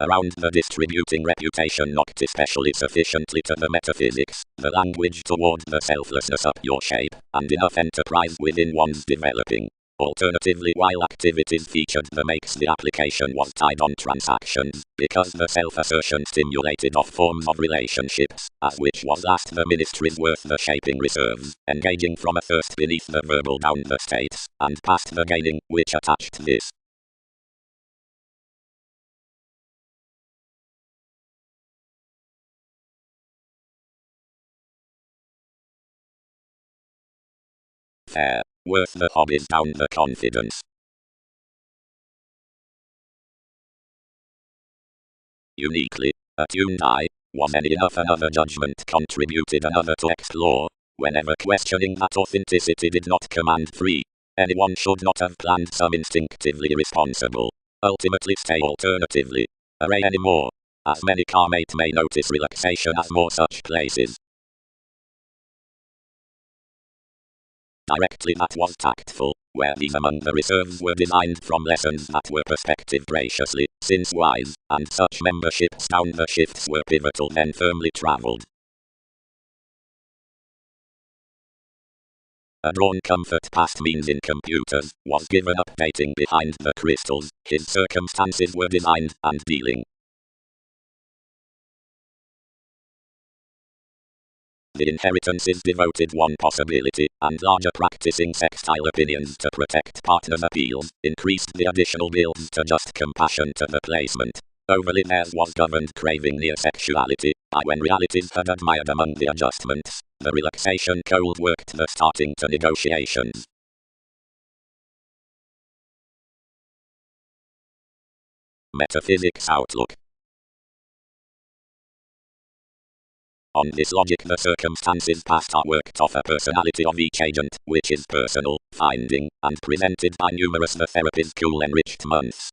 Around the distributing reputation knocked especially sufficiently to the metaphysics, the language toward the selflessness up your shape, and enough enterprise within one's developing. Alternatively, while activities featured the makes the application was tied on transactions, because the self-assertion stimulated off forms of relationships, as which was last the ministry's worth the shaping reserves, engaging from a thirst beneath the verbal down the states, and past the gaining, which attached this. fair, worth the hobbies down the confidence. Uniquely attuned eye, was any enough another judgment contributed another to explore, whenever questioning that authenticity did not command free. Anyone should not have planned some instinctively responsible, ultimately stay alternatively, array anymore, as many karmate may notice relaxation as more such places. Directly that was tactful, where these among the reserves were designed from lessons that were perspective graciously, since wise, and such memberships down the shifts were pivotal then firmly travelled. A drawn comfort past means in computers, was given updating behind the crystals, his circumstances were designed, and dealing. The inheritance is devoted one possibility, and larger practicing sextile opinions to protect partners' appeals, increased the additional bills to just compassion to the placement. Overly theirs was governed craving near sexuality, by when realities had admired among the adjustments, the relaxation cold worked the starting to negotiations. Metaphysics outlook. On this logic the circumstances past are worked off a personality of each agent, which is personal, finding, and presented by numerous the therapy's cool enriched months.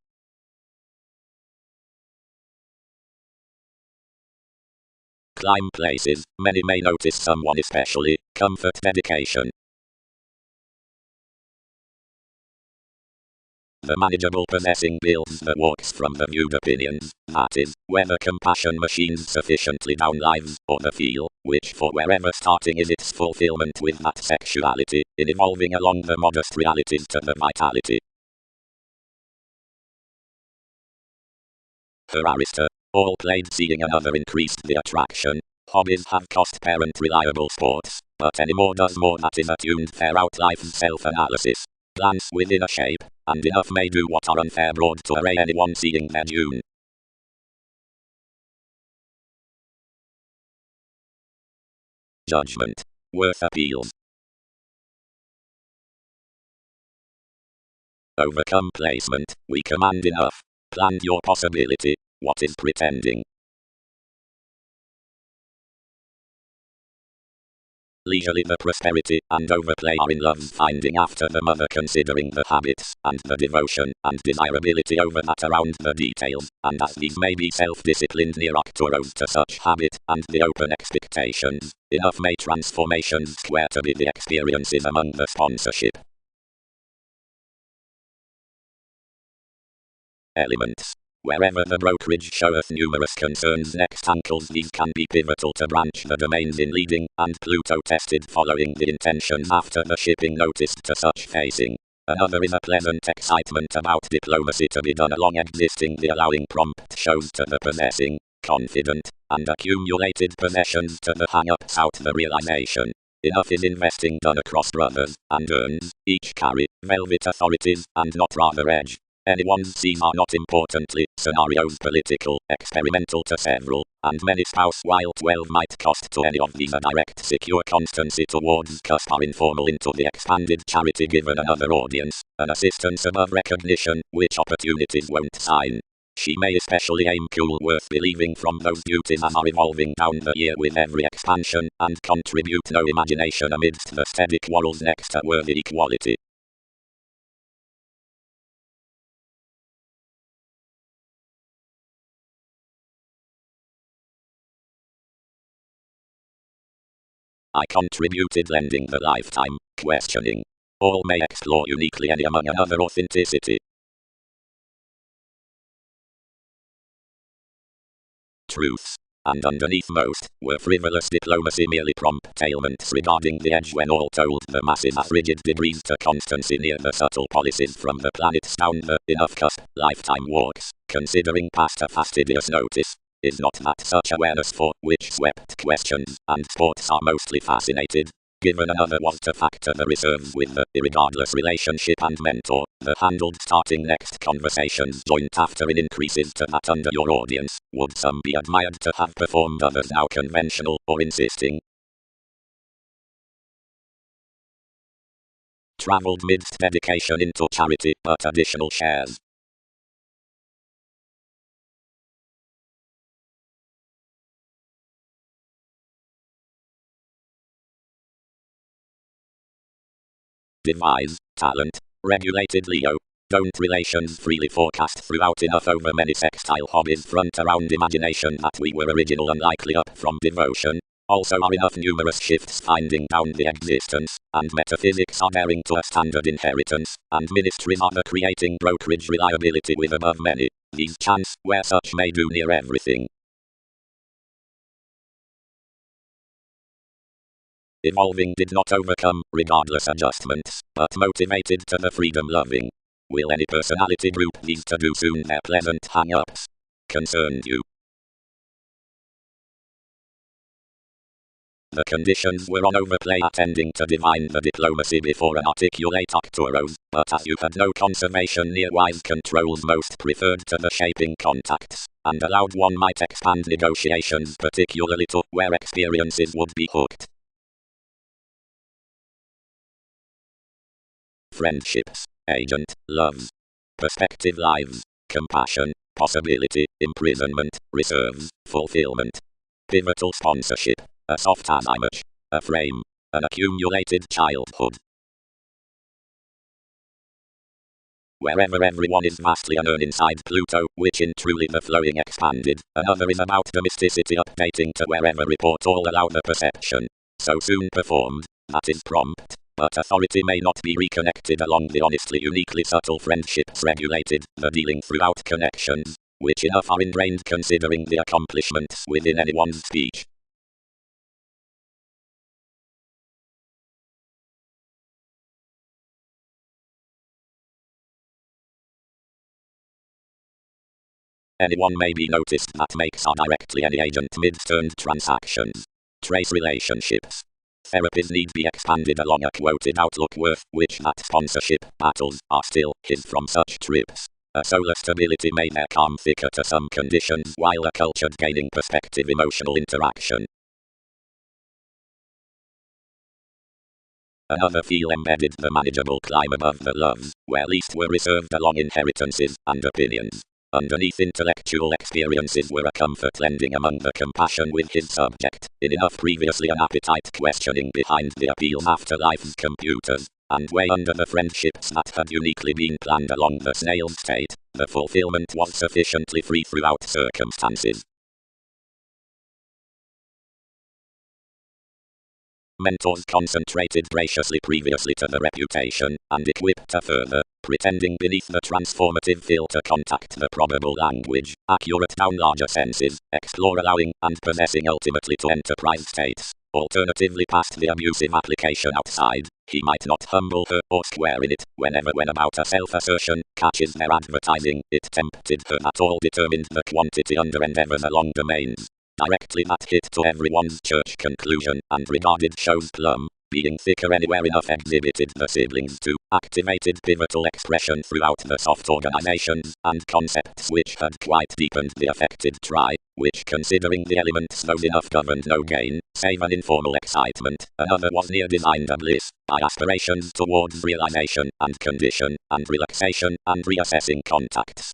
Climb places, many may notice someone especially, comfort dedication. The manageable possessing builds the walks from the viewed opinions, that is, whether compassion machines sufficiently down lives, or the feel, which for wherever starting is its fulfillment with that sexuality, in evolving along the modest realities to the vitality. Her Arista, all played seeing another increased the attraction. Hobbies have cost parent reliable sports, but any more does more that is attuned fair out life's self-analysis. Glance within a shape, and enough may do what are unfair broad to array anyone seeing their dune. Judgment. Worth appeals. Overcome placement, we command enough. Planned your possibility, what is pretending? Leisurely the prosperity and overplay are in love's finding after the mother considering the habits, and the devotion, and desirability over that around the details, and as these may be self-disciplined near Arcturos to such habit, and the open expectations, enough may transformations square to be the experiences among the sponsorship. Elements. Wherever the brokerage showeth numerous concerns next ankles these can be pivotal to branch the domains in leading, and Pluto tested following the intentions after the shipping noticed to such facing. Another is a pleasant excitement about diplomacy to be done along existing the allowing prompt shows to the possessing, confident, and accumulated possessions to the hang-ups out the realization. Enough is investing done across brothers, and urns, each carry, velvet authorities, and not rather edge. Anyone's C's are not importantly, scenarios political, experimental to several, and many spouse while 12 might cost to any of these a direct secure constancy towards cusp are informal into the expanded charity given another audience, an assistance above recognition, which opportunities won't sign. She may especially aim cool worth believing from those duties as are evolving down the year with every expansion, and contribute no imagination amidst the steady quarrels next to worthy equality. I contributed lending the lifetime, questioning. All may explore uniquely any among another authenticity. Truths. And underneath most, were frivolous diplomacy merely prompt ailments regarding the edge when all told the masses have rigid degrees to constancy near the subtle policies from the planets down the enough cusp, lifetime walks, considering past a fastidious notice. Is not that such awareness for which swept questions and sports are mostly fascinated? Given another was to factor the reserves with the irregardless relationship and mentor, the handled starting next conversations joint after in increases to that under your audience, would some be admired to have performed others now conventional or insisting? Travelled midst dedication into charity, but additional shares. Devise, talent, regulated Leo. Don't relations freely forecast throughout enough over many sextile hobbies front around imagination that we were original and likely up from devotion. Also are enough numerous shifts finding down the existence, and metaphysics are daring to a standard inheritance, and ministries are the creating brokerage reliability with above many. These chance, where such may do near everything. Evolving did not overcome, regardless adjustments, but motivated to the freedom-loving. Will any personality group these to do soon their pleasant hang-ups? Concerned you? The conditions were on overplay attending to divine the diplomacy before an articulate Arcturus, but as you had no conservation near wise controls most preferred to the shaping contacts, and allowed one might expand negotiations particularly to where experiences would be hooked. Friendships, agent, loves, perspective lives, compassion, possibility, imprisonment, reserves, fulfillment, pivotal sponsorship, a soft as image, a frame, an accumulated childhood. Wherever everyone is vastly unknown inside Pluto, which in truly the flowing expanded, another is about the mysticity updating to wherever report all allow the perception. So soon performed, that is prompt. But authority may not be reconnected along the honestly uniquely subtle friendships regulated, the dealing throughout connections, which enough are ingrained considering the accomplishments within anyone's speech. Anyone may be noticed that makes or directly any agent mid-turned transactions. Trace relationships. Therapies need be expanded along a quoted outlook worth which that sponsorship battles are still his from such trips. A solar stability may there calm thicker to some conditions while a cultured gaining perspective emotional interaction. Another feel embedded the manageable climb above the loves, where least were reserved along inheritances and opinions. Underneath intellectual experiences were a comfort lending among the compassion with his subject, in enough previously an appetite questioning behind the appeal after life's computers, and way under the friendships that had uniquely been planned along the snail's state, the fulfillment was sufficiently free throughout circumstances. Mentors concentrated graciously previously to the reputation, and equipped a further, pretending beneath the transformative filter contact the probable language, accurate down larger senses, explore allowing, and possessing ultimately to enterprise states. Alternatively past the abusive application outside, he might not humble her or square in it, whenever when about a self-assertion, catches their advertising, it tempted her that all determined the quantity under endeavors along domains. Directly that hit to everyone's church conclusion, and regarded shows plum, being thicker anywhere enough exhibited the siblings to, activated pivotal expression throughout the soft organizations, and concepts which had quite deepened the affected try, which considering the elements those enough governed no gain, save an informal excitement, another was near designed a bliss, by aspirations towards realization, and condition, and relaxation, and reassessing contacts.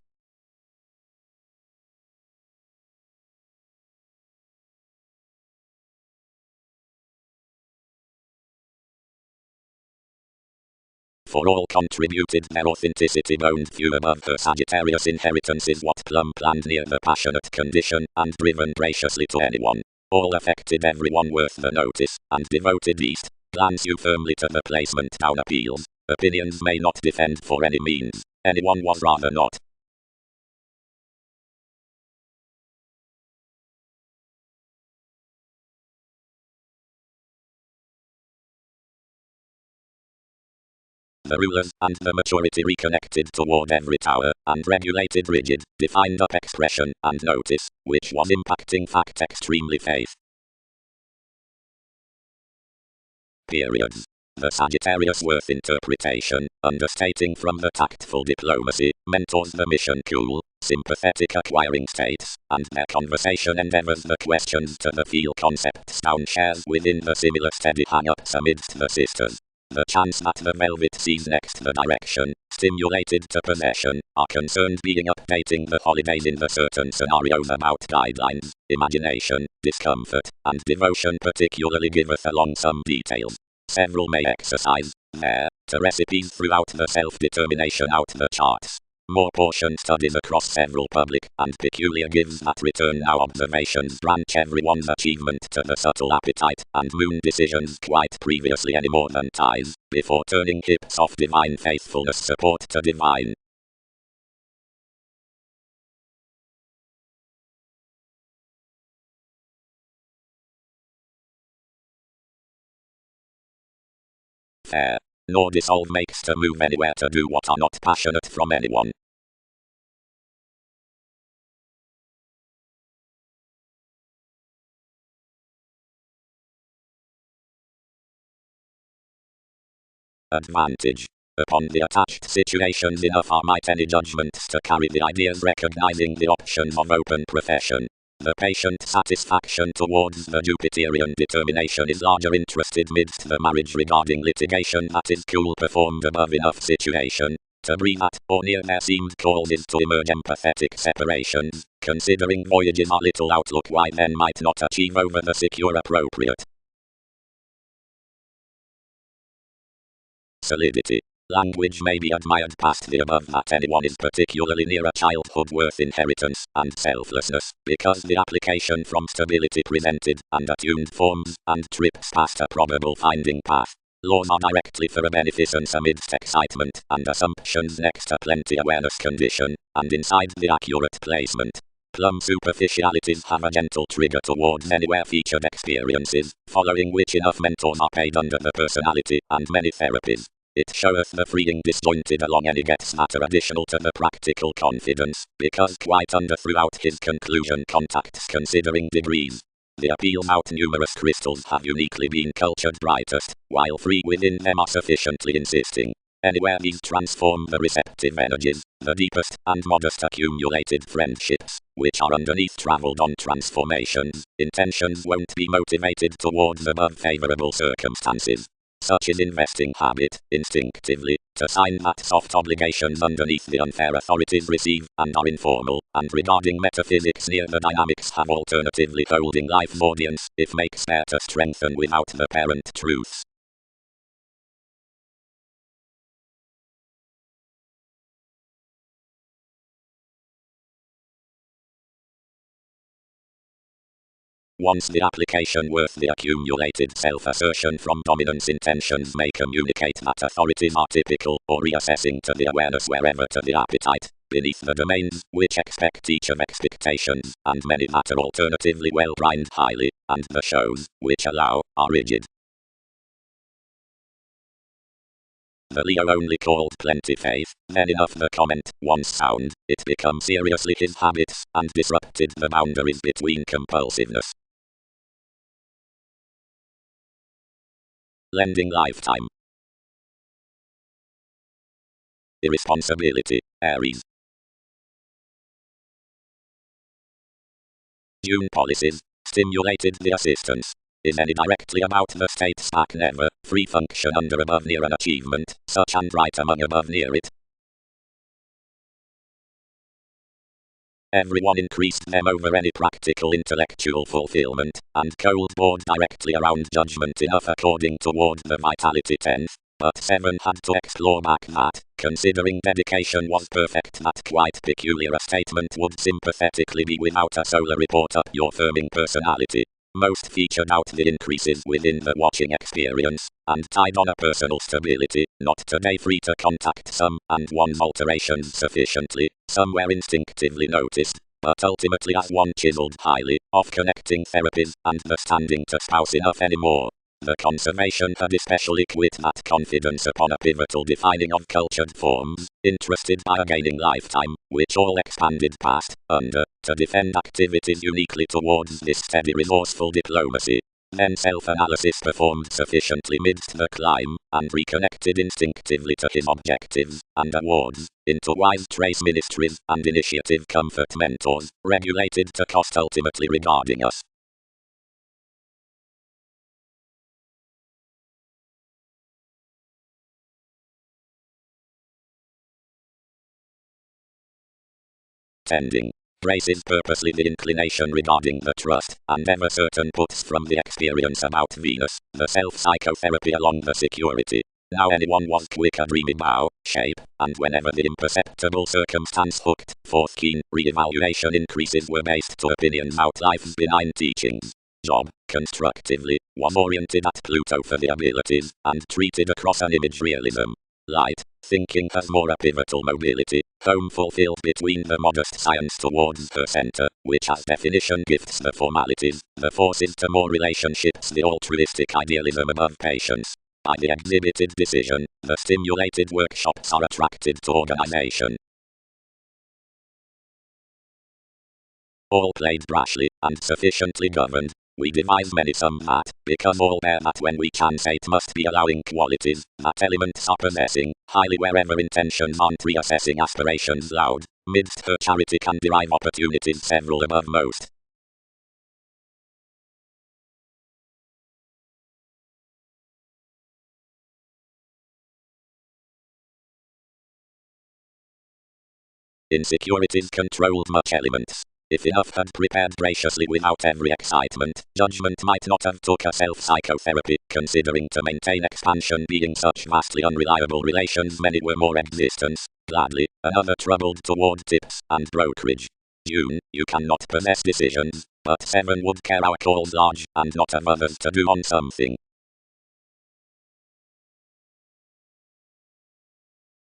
For all contributed their authenticity boned few above her Sagittarius inheritance is what Plum planned near the passionate condition, and driven graciously to anyone. All affected everyone worth the notice, and devoted east, glance you firmly to the placement down appeals, opinions may not defend for any means, anyone was rather not. The rulers and the maturity reconnected toward every tower, and regulated rigid, defined up expression and notice, which was impacting fact extremely faith. Periods. The Sagittarius worth interpretation, understating from the tactful diplomacy, mentors the mission cool, sympathetic acquiring states, and their conversation endeavors the questions to the feel concepts down shares within the similar steady hang-ups amidst the sisters. the chance that the velvet sees next the direction, stimulated to possession, are concerned being updating the holidays in the certain scenarios about guidelines, imagination, discomfort, and devotion particularly giveth along some details. Several may exercise, there, to recipes throughout the self-determination out the charts. More portion studies across several public and peculiar gives that return now observations branch everyone's achievement to the subtle appetite and moon decisions quite previously any more than ties, before turning hips off divine faithfulness support to divine. Fair. Nor dissolve makes to move anywhere to do what are not passionate from anyone. Advantage. Upon the attached situations enough are might any judgments to carry the ideas recognizing the options of open profession. The patient satisfaction towards the Jupiterian determination is larger interested midst the marriage regarding litigation that is cool performed above enough situation. To breathe at or near there seemed causes to emerge empathetic separations, considering voyages are little outlook why then might not achieve over the secure appropriate. Solidity. Language may be admired past the above that anyone is particularly near a childhood worth inheritance and selflessness, because the application from stability presented and attuned forms and trips past a probable finding path. Laws are directly for a beneficence amidst excitement and assumptions next a plenty awareness condition, and inside the accurate placement. Plum superficialities have a gentle trigger towards anywhere featured experiences, following which enough mentors are paid under the personality and many therapies. It showeth the freeing disjointed along any gets matter additional to the practical confidence, because quite under throughout his conclusion contacts considering degrees. The appeals out numerous crystals have uniquely been cultured brightest, while three within them are sufficiently insisting. Anywhere these transform the receptive energies, the deepest and modest accumulated friendships, which are underneath travelled on transformations, intentions won't be motivated towards above favourable circumstances. Such is investing habit, instinctively, to sign that soft obligations underneath the unfair authorities receive, and are informal, and regarding metaphysics near the dynamics have alternatively holding life audience, if makes there to strengthen without the parent truths. Once the application worth the accumulated self-assertion from dominance intentions may communicate that authorities are typical or reassessing to the awareness wherever to the appetite, beneath the domains, which expect each of expectations, and many that are alternatively well primed highly, and the shows, which allow, are rigid. The Leo only called plenty faith, then enough the comment, once sound, it become seriously his habits, and disrupted the boundaries between compulsiveness. Lending lifetime. Irresponsibility, Aries. June policies, stimulated the assistance. Is any directly about the state stack never, free function under above near an achievement, such and right among above near it. Everyone increased them over any practical intellectual fulfillment, and cold board directly around judgment enough according toward the vitality 10th, but 7 had to explore back that, considering dedication was perfect that quite peculiar a statement would sympathetically be without a solar report up your firming personality. Most featured out the increases within the watching experience, and tied on a personal stability, not today free to contact some, and one's alterations sufficiently, somewhere instinctively noticed, but ultimately as one chiseled highly, off connecting therapies, and the standing to spouse enough anymore. The conservation had especially quit that confidence upon a pivotal defining of cultured forms, interested by a gaining lifetime, which all expanded past, under, to defend activities uniquely towards this steady resourceful diplomacy. Then self-analysis performed sufficiently midst the climb, and reconnected instinctively to his objectives, and awards, into wise trace ministries, and initiative comfort mentors, regulated to cost ultimately regarding us. Tending. Braces purposely the inclination regarding the trust and ever certain puts from the experience about Venus, the self-psychotherapy along the security. Now anyone was quick a dreamy bow, shape, and whenever the imperceptible circumstance hooked, forth keen re-evaluation increases were based to opinions out life's benign teachings. Job, constructively, was oriented at Pluto for the abilities, and treated across an image realism. Light, thinking has more a pivotal mobility, home fulfilled between the modest science towards her center, which as definition gifts the formalities, the forces to more relationships the altruistic idealism above patience. By the exhibited decision, the stimulated workshops are attracted to organization. All played brashly, and sufficiently governed. We devise many some that, because all bear that when we can say it must be allowing qualities, that elements are possessing, highly wherever intentions aren't reassessing aspirations loud, midst her charity can derive opportunities several above most. Insecurities controlled much elements. If enough had prepared graciously without every excitement, judgment might not have took a self-psychotherapy, considering to maintain expansion being such vastly unreliable relations many were more existence, gladly, another troubled toward tips and brokerage. June, you cannot possess decisions, but 7 would care our calls large, and not have others to do on something.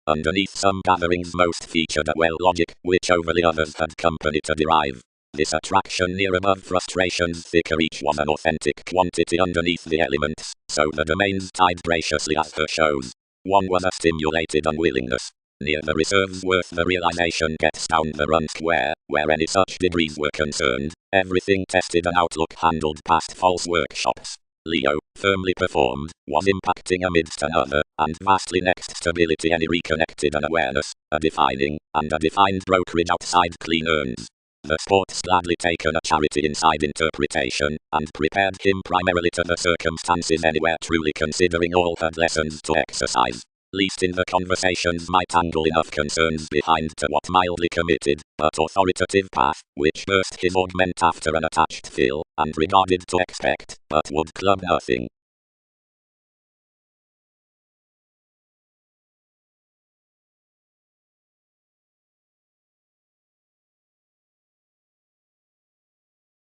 Underneath some gatherings most featured a well logic, which over the others had company to derive. This attraction near above frustrations thicker each was an authentic quantity underneath the elements, so the domains tied graciously as her shows. One was a stimulated unwillingness. Near the reserves worth the realization gets down the run square, where any such degrees were concerned, everything tested and outlook handled past false workshops. Leo, firmly performed, was impacting amidst another, and vastly next stability any reconnected unawareness, a defining, and a defined brokerage outside clean earns. The sports gladly taken a charity inside interpretation, and prepared him primarily to the circumstances anywhere truly considering all had lessons to exercise. Least in the conversations might angle enough concerns behind to what mildly committed, but authoritative path, which burst his augment after an attached feel, and regarded to expect, but would club nothing.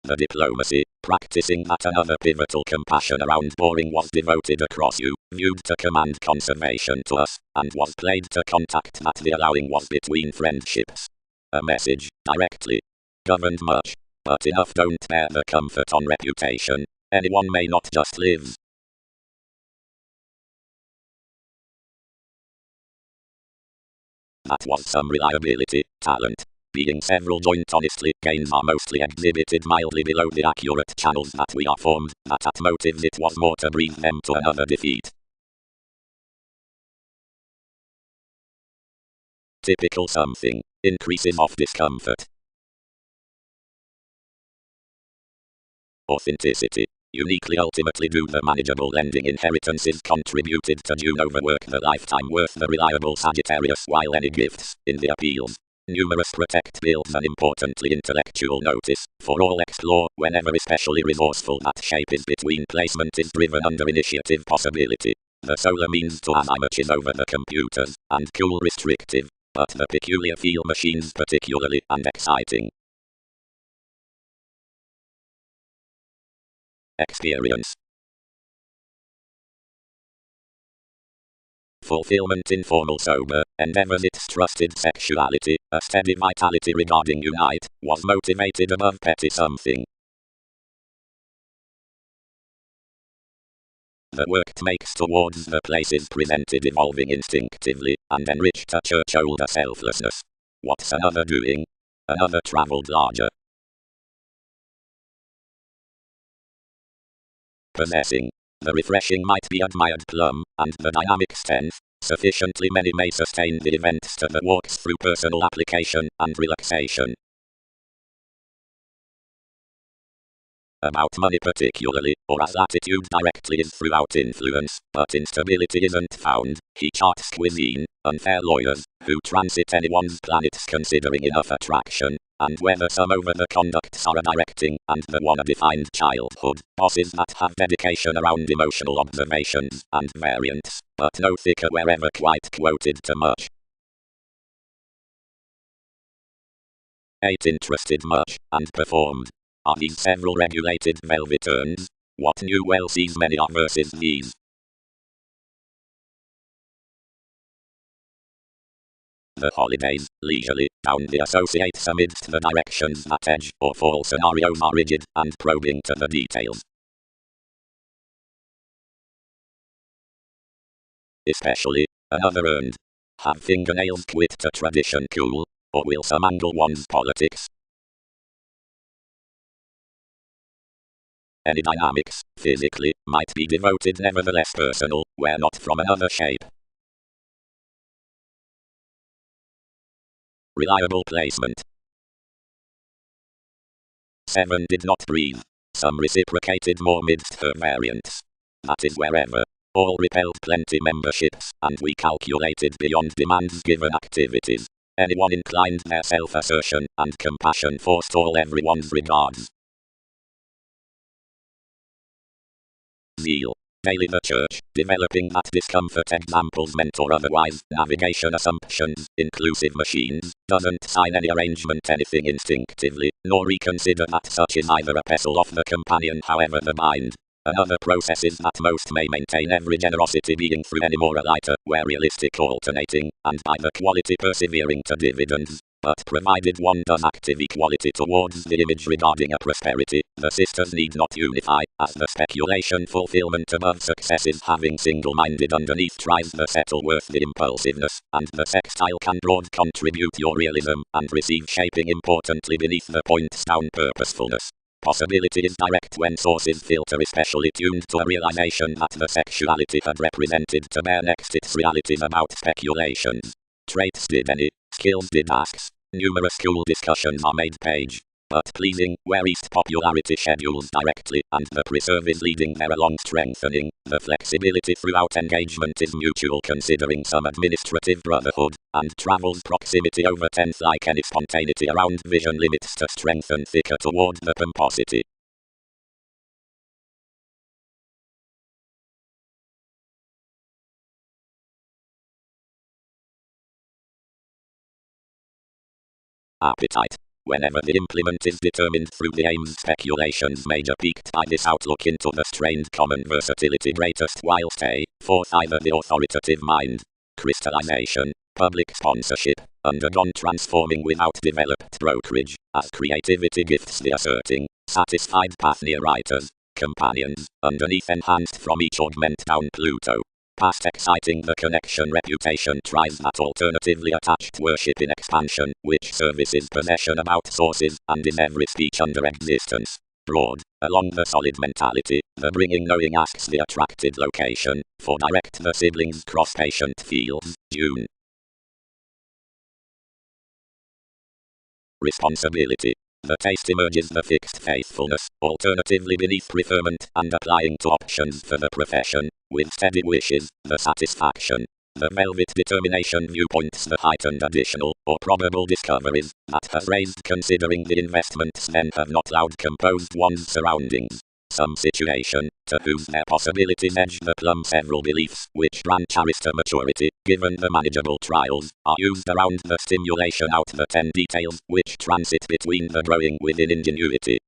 The diplomacy, practicing that another pivotal compassion around boring was devoted across you, viewed to command conservation to us, and was played to contact that the allowing was between friendships. A message, directly. Governed much, but enough don't bear the comfort on reputation. Anyone may not just live. That was some reliability, talent. Being several joint honestly, gains are mostly exhibited mildly below the accurate channels that we are formed, that at motives it was more to breathe them to another defeat. Typical something, increases of discomfort. Authenticity. Uniquely ultimately do the manageable lending inheritances contributed to June overwork the lifetime worth the reliable Sagittarius while any gifts, in the appeals. Numerous protect builds and importantly intellectual notice, for all explore, whenever especially resourceful that shape is between placement is driven under initiative possibility. The solar means to have images over the computers, and cool restrictive, but the peculiar feel machines particularly and exciting. Experience. Fulfillment informal sober, endeavors its trusted sexuality, a steady vitality regarding unite, was motivated above petty something. The work makes towards the places presented evolving instinctively, and enriched a church older selflessness. What's another doing? Another travelled larger. Possessing. The refreshing might be admired plum, and the dynamic strength, sufficiently many may sustain the events to the walks through personal application and relaxation. about money particularly, or as attitude directly is throughout influence, but instability isn't found. He charts cuisine, unfair lawyers, who transit anyone's planets considering enough attraction, and whether some over the conducts are a directing, and the one a defined childhood. Bosses that have dedication around emotional observations and variants, but no thicker wherever quite quoted too much. 8. Interested much, and performed. Are these several regulated velvet urns? What new well sees many are versus these. The holidays, leisurely, down the associates amidst the directions that edge or fall scenarios are rigid and probing to the details. Especially, another earned. Have fingernails quit to tradition cool, or will some angle one's politics? Any dynamics, physically, might be devoted nevertheless personal, where not from another shape. Reliable placement. 7. Did not breathe. Some reciprocated more midst her variants. That is wherever. All repelled plenty memberships, and we calculated beyond demands given activities. Anyone inclined their self-assertion and compassion forestall everyone's regards. Zeal. Daily the church, developing that discomfort examples meant or otherwise, navigation assumptions, inclusive machines, doesn't sign any arrangement anything instinctively, nor reconsider that such is either a pestle off the companion however the bind. Another process is that most may maintain every generosity being through any more a lighter, where realistic alternating, and by the quality persevering to dividends. But provided one does active equality towards the image regarding a prosperity, the sisters need not unify, as the speculation fulfillment above successes having single-minded underneath tries the settle worth the impulsiveness, and the sextile can broad contribute your realism, and receive shaping importantly beneath the points down purposefulness. Possibility is direct when sources filter especially tuned to a realization that the sexuality had represented to bear next its realities about speculations. Traits did any, skills did asks. Numerous cool discussions are made page. But pleasing, where East popularity schedules directly, and the preserve is leading there along strengthening, the flexibility throughout engagement is mutual considering some administrative brotherhood, and travels proximity over 10th like any spontaneity around vision limits to strengthen thicker toward the pomposity. Appetite. Whenever the implement is determined through the aims speculations major peaked by this outlook into the strained common versatility greatest whilst a, fourth either the authoritative mind, crystallization, public sponsorship, undergone transforming without developed brokerage, as creativity gifts the asserting, satisfied path near writers, companions, underneath enhanced from each augment down Pluto. Past exciting the connection reputation tries that alternatively attached worship in expansion, which services possession about sources, and is every speech under existence. Broad, along the solid mentality, the bringing knowing asks the attracted location, for direct the siblings cross patient fields, June. Responsibility. The taste emerges the fixed faithfulness, alternatively beneath preferment, and applying to options for the profession, with steady wishes, the satisfaction. The velvet determination viewpoints the heightened additional, or probable discoveries, that has raised considering the investments then have not loud composed one's surroundings. Some situation, to whose their possibilities edge the plumb several beliefs which branch arista maturity, given the manageable trials, are used around the stimulation out the 10 details which transit between the growing within ingenuity.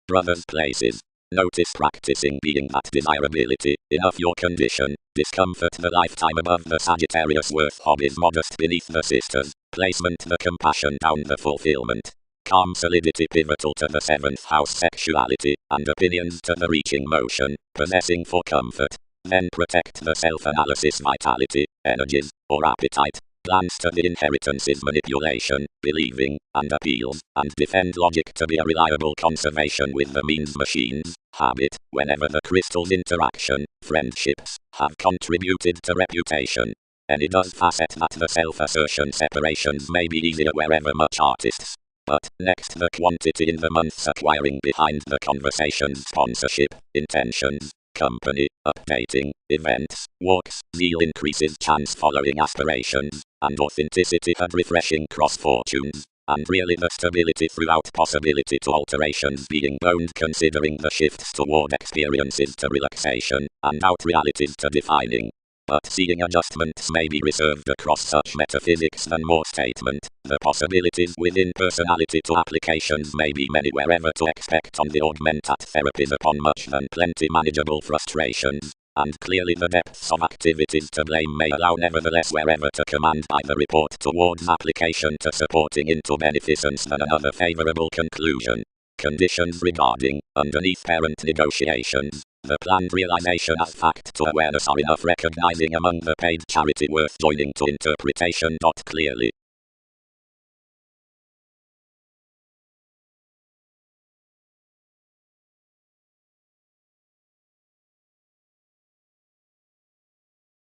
Brothers places. Notice practicing being that desirability, enough your condition, discomfort the lifetime above the Sagittarius worth hobbies modest beneath the sisters, placement the compassion down the fulfillment. Calm solidity pivotal to the 7th house sexuality, and opinions to the reaching motion, possessing for comfort. Then protect the self-analysis vitality, energies, or appetite. Plans to the inheritances manipulation, believing, and appeals, and defend logic to be a reliable conservation with the means machines, habit, whenever the crystal's interaction, friendships, have contributed to reputation. Any does facet that the self-assertion separations may be easier wherever much artists. But, next the quantity in the months acquiring behind the conversations sponsorship, intentions, company, updating, events, walks, zeal increases chance following aspirations, and authenticity had refreshing cross fortunes, and really the stability throughout possibility to alterations being boned considering the shifts toward experiences to relaxation, and out realities to defining. But seeing adjustments may be reserved across such metaphysics than more statement. The possibilities within personality to applications may be many wherever to expect on the augmentat therapies upon much than plenty manageable frustrations. And clearly the depths of activities to blame may allow nevertheless wherever to command by the report towards application to supporting into beneficence than another favorable conclusion. Conditions regarding, underneath parent negotiations. The planned realization as fact to awareness are enough recognizing among the paid charity worth joining to interpretation. Clearly.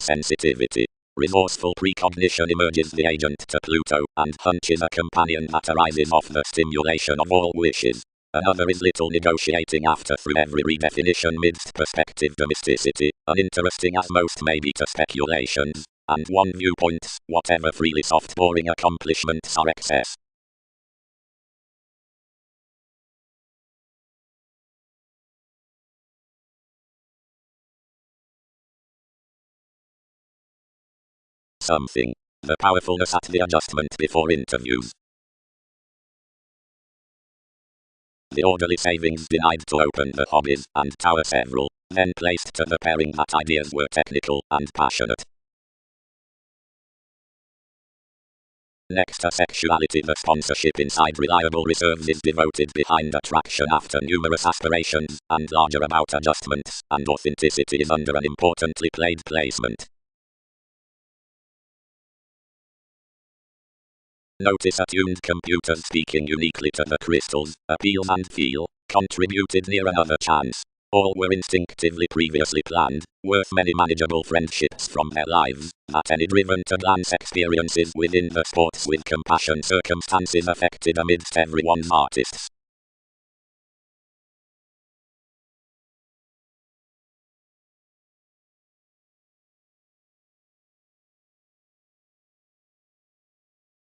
Sensitivity. Resourceful precognition emerges the agent to Pluto, and hunch is a companion that arises off the stimulation of all wishes. Another is little negotiating after through every redefinition midst perspective domesticity, uninteresting as most may be to speculations, and one viewpoints, whatever freely soft boring accomplishments are excess. Something. The powerfulness at the adjustment before interviews. The orderly savings denied to open the hobbies and tower several, then placed to the pairing that ideas were technical and passionate. Next to sexuality, the sponsorship inside reliable reserves is devoted behind attraction after numerous aspirations, and larger about adjustments, and authenticity is under an importantly played placement. Notice attuned computers speaking uniquely to the crystals, appeals and feel, contributed near another chance. All were instinctively previously planned, worth many manageable friendships from their lives, that any driven to glance experiences within the sports with compassion circumstances affected amidst everyone's artists.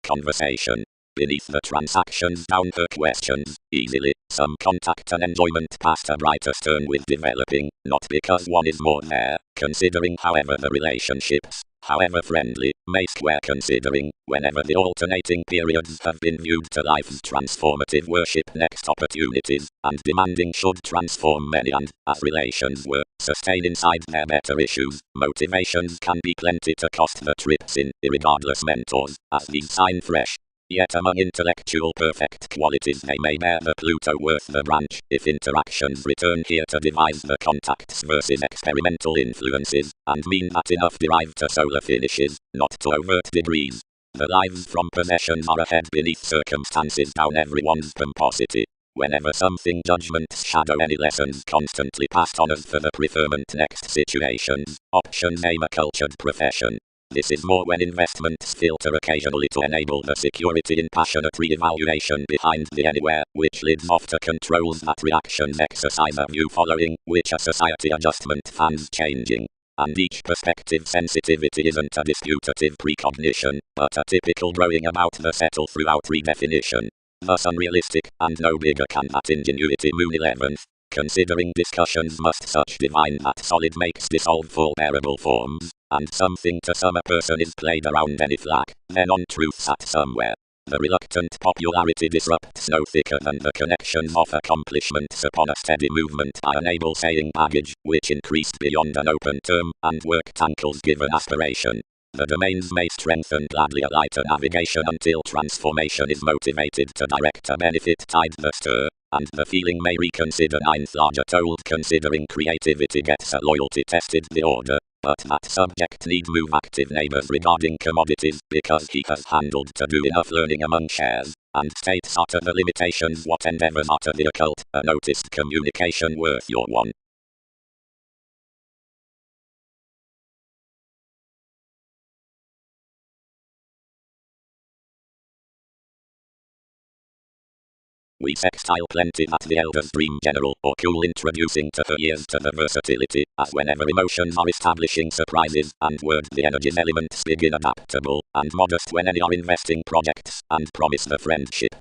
Conversation. Beneath the transactions down her questions, easily, some contact and enjoyment past a brighter stern with developing, not because one is more there, considering however the relationships, however friendly, may square considering, whenever the alternating periods have been viewed to life's transformative worship next opportunities, and demanding should transform many and, as relations were, sustain inside their better issues, motivations can be plenty to cost the trips in, irregardless mentors, as these sign fresh. Yet among intellectual perfect qualities they may bear the Pluto worth the branch, if interactions return here to devise the contacts versus experimental influences, and mean that enough derive to solar finishes, not to overt degrees. The lives from possessions are ahead beneath circumstances down everyone's pomposity. Whenever something judgments shadow any lessons constantly passed on us for the preferment next situations, options aim a cultured profession. This is more when investments filter occasionally to enable the security in passionate re-evaluation behind the anywhere, which leads off to controls that reactions exercise a view following, which a society adjustment fans changing. And each perspective sensitivity isn't a disputative precognition, but a typical growing about the settle throughout redefinition. Thus unrealistic, and no bigger can that ingenuity moon 11th. Considering discussions must such divine that solid makes dissolve full bearable forms, and something to some a person is played around any flack, then on truth sat somewhere. The reluctant popularity disrupts no thicker than the connections of accomplishments upon a steady movement by unable saying baggage, which increased beyond an open term, and work tankles given aspiration. The domains may strengthen gladly a lighter navigation until transformation is motivated to direct a benefit tide the stir, and the feeling may reconsider ninth larger told considering creativity gets a loyalty tested the order. But that subject need move active neighbors regarding commodities because he has handled to do enough learning among shares, and states utter the limitations what endeavors utter the occult, a noticed communication worth your one. We sextile plenty that the elders dream general or cool introducing to her ears to the versatility, as whenever emotions are establishing surprises, and word the energies elements begin adaptable, and modest when any are investing projects, and promise the friendship.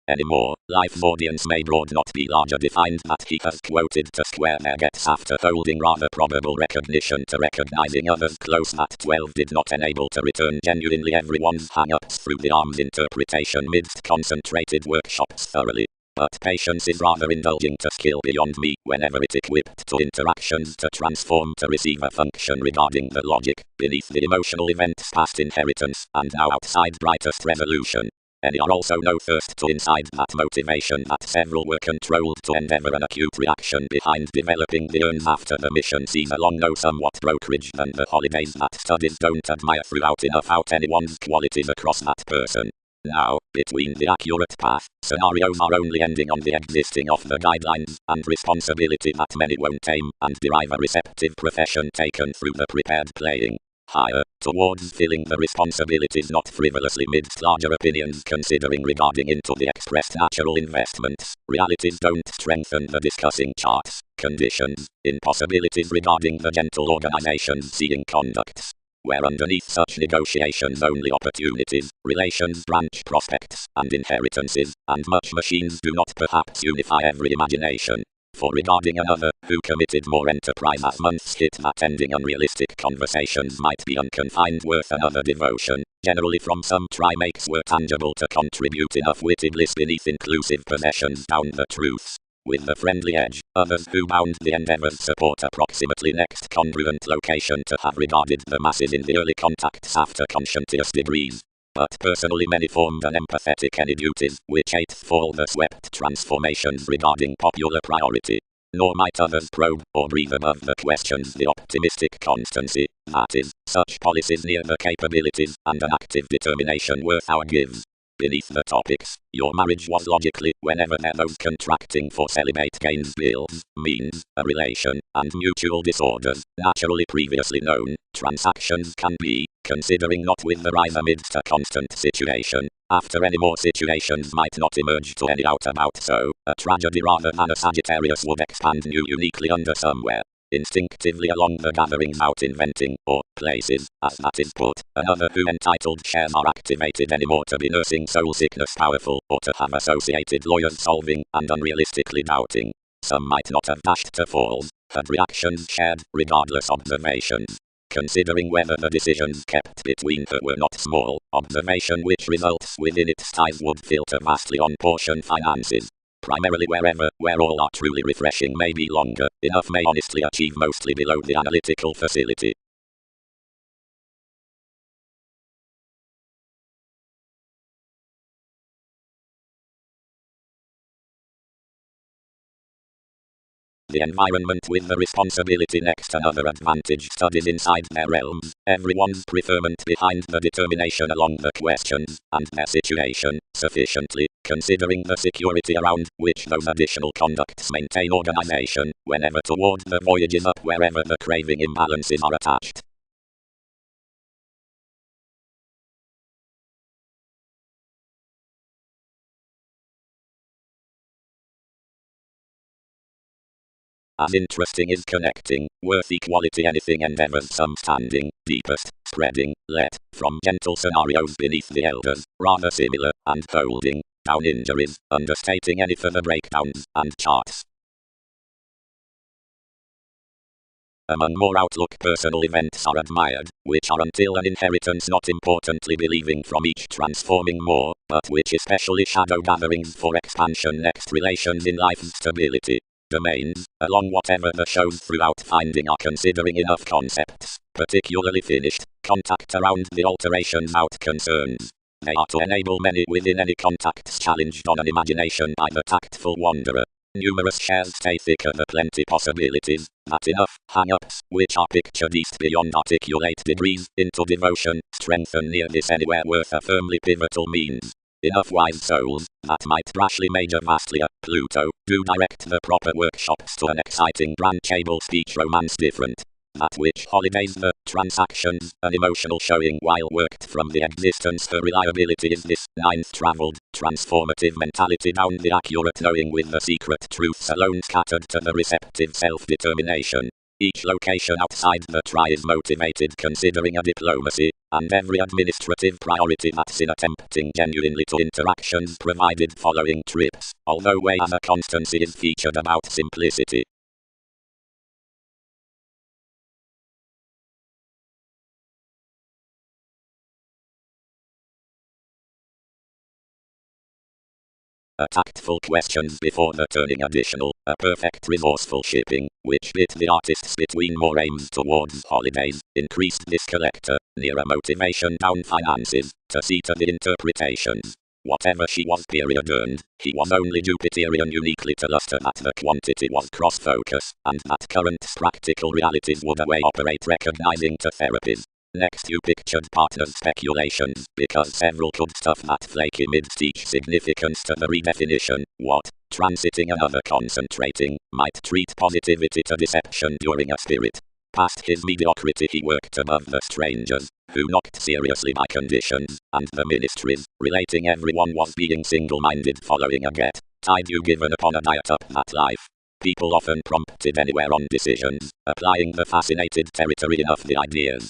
Anymore, life's audience may broad not be larger defined that he has quoted to square their gets after holding rather probable recognition to recognizing others close that 12 did not enable to return genuinely everyone's hang-ups through the arm's interpretation midst concentrated workshops thoroughly. But patience is rather indulging to skill beyond me whenever it equipped to interactions to transform to receive a function regarding the logic, beneath the emotional events past inheritance, and now outside brightest resolution. Any are also no thirst to inside that motivation that several were controlled to endeavor an acute reaction behind developing the urns after the mission sees along no somewhat brokerage than the holidays that studies don't admire throughout enough out anyone's qualities across that person. Now, between the accurate path, scenarios are only ending on the existing of the guidelines and responsibility that many won't aim and derive a receptive profession taken through the prepared playing. Higher, towards filling the responsibilities not frivolously midst larger opinions considering regarding into the expressed natural investments, realities don't strengthen the discussing charts, conditions, impossibilities regarding the gentle organizations seeing conducts. Where underneath such negotiations only opportunities, relations branch prospects, and inheritances, and much machines do not perhaps unify every imagination. For regarding another, who committed more enterprise as months hit that ending unrealistic conversations might be unconfined worth another devotion, generally from some try makes were tangible to contribute enough witted bliss beneath inclusive possessions down the truths. With the friendly edge, others who bound the endeavors support approximately next congruent location to have regarded the masses in the early contacts after conscientious degrees. But personally many formed an empathetic any duties, which ate fall the swept transformations regarding popular priority. Nor might others probe, or breathe above the questions the optimistic constancy, that is, such policies near the capabilities, and an active determination worth our gives. Beneath the topics, your marriage was logically, whenever there those contracting for celibate gains bills, means, a relation, and mutual disorders, naturally previously known, transactions can be, considering not with the rise amidst a constant situation, after any more situations might not emerge to any out about so, a tragedy rather than a Sagittarius would expand new uniquely under somewhere. Instinctively along the gatherings out inventing, or places, as that is put, another who entitled shares are activated anymore to be nursing soul sickness powerful, or to have associated lawyers solving, and unrealistically doubting. Some might not have dashed to falls, had reactions shared, regardless observations. Considering whether the decisions kept between her were not small, observation which results within its ties would filter vastly on portion finances. Primarily where all are truly refreshing may be longer, enough may honestly achieve mostly below the analytical facility. The environment with the responsibility next another advantage studies inside their realms, everyone's preferment behind the determination along the questions, and their situation, sufficiently, considering the security around which those additional conducts maintain organization, whenever toward the voyages up wherever the craving imbalances are attached. As interesting is connecting, worth equality anything endeavors some standing, deepest, spreading, let, from gentle scenarios beneath the elders, rather similar, and holding, down injuries, understating any further breakdowns, and charts. Among more outlook personal events are admired, which are until an inheritance not importantly believing from each transforming more, but which especially shadow gatherings for expansion next relations in life's stability. Domains, along whatever the shows throughout finding are considering enough concepts, particularly finished, contact around the alterations out concerns. They are to enable many within any contacts challenged on an imagination by the tactful wanderer. Numerous shares stay thicker the plenty possibilities, that enough hang-ups, which are pictured east beyond articulate degrees, into devotion, strengthen near this anywhere worth a firmly pivotal means. Enough wise souls, that might rashly major vastly at Pluto, do direct the proper workshops to an exciting branchable speech romance different. That which holidays the transactions, an emotional showing while worked from the existence for reliability is this ninth travelled, transformative mentality down the accurate knowing with the secret truths alone scattered to the receptive self-determination. Each location outside the try is motivated considering a diplomacy, and every administrative priority that's in attempting genuinely to interactions provided following trips, although way as a constancy is featured about simplicity. A tactful questions before the turning additional, a perfect resourceful shipping, which bit the artists between more aims towards holidays, increased this collector, nearer motivation down finances, to see to the interpretations. Whatever she was period earned, he was only Jupiterian uniquely to luster that the quantity was cross-focus, and that current practical realities would away operate recognizing to therapies. Next you pictured partners' speculations, because several could stuff that flaky midst each significance to the redefinition, what, transiting another concentrating, might treat positivity to deception during a spirit. Past his mediocrity he worked above the strangers, who knocked seriously by conditions, and the ministries, relating everyone was being single-minded following a tied you given upon a diet up that life. People often prompted anywhere on decisions, applying the fascinated territory enough the ideas.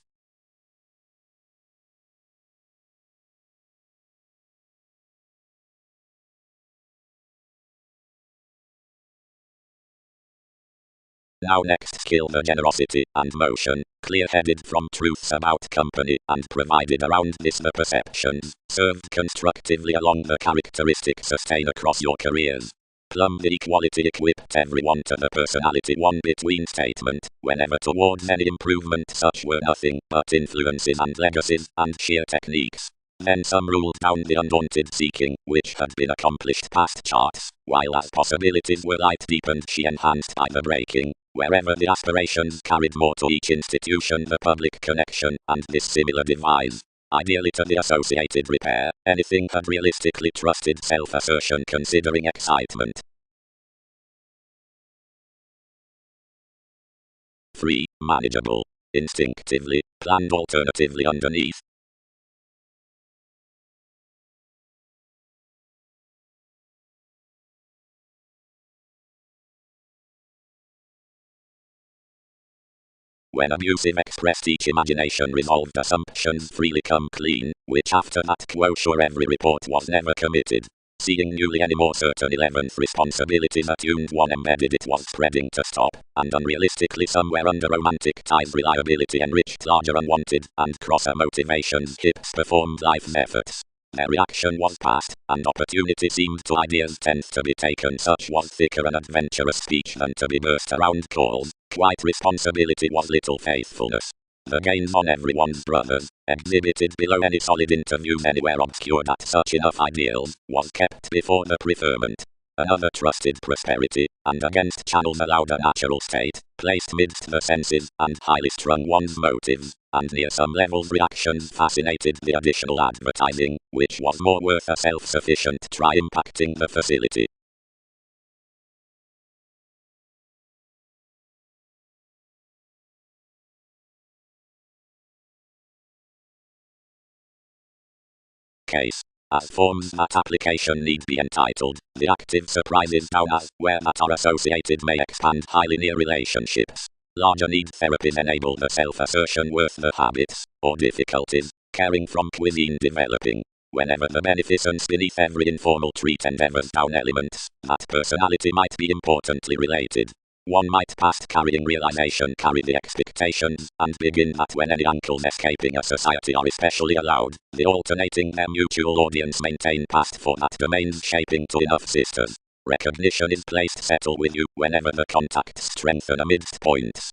Now next kill the generosity and motion, clear-headed from truths about company and provided around this the perceptions, served constructively along the characteristic sustain across your careers. Plumb the equality equipped everyone to the personality one between statement, whenever towards any improvement such were nothing but influences and legacies and sheer techniques. Then some ruled down the undaunted seeking, which had been accomplished past charts, while as possibilities were light deepened she enhanced by the breaking. Wherever the aspirations carried more to each institution the public connection, and this similar devise. Ideally to the associated repair, anything had realistically trusted self-assertion considering excitement. 3. Manageable. Instinctively, planned alternatively underneath. When abusive expressed each imagination resolved assumptions freely come clean, which after that quo sure every report was never committed. Seeing newly any more certain 11th responsibilities attuned one embedded it was spreading to stop, and unrealistically somewhere under romantic ties reliability enriched larger unwanted, and crosser motivations hips performed life's efforts. Their reaction was past, and opportunity seemed to ideas tenth to be taken such was thicker an adventurous speech than to be burst around calls. Quite responsibility was little faithfulness. The gains on everyone's brothers, exhibited below any solid interviews anywhere obscured at such enough ideals, was kept before the preferment. Another trusted prosperity, and against channels allowed a natural state, placed midst the senses, and highly strung one's motives, and near some levels reactions fascinated the additional advertising, which was more worth a self-sufficient try impacting the facility. Case. As forms that application need be entitled, the active surprises down as, where that are associated may expand highly near relationships. Larger need therapies enable the self-assertion worth the habits, or difficulties, caring from cuisine developing. Whenever the beneficence beneath every informal treat endeavors down elements, that personality might be importantly related. One might past carrying realization carry the expectations, and begin that when any uncles escaping a society are especially allowed, the alternating their mutual audience maintain past for that domain's shaping to enough sisters. Recognition is placed settle with you, whenever the contacts strengthen amidst points.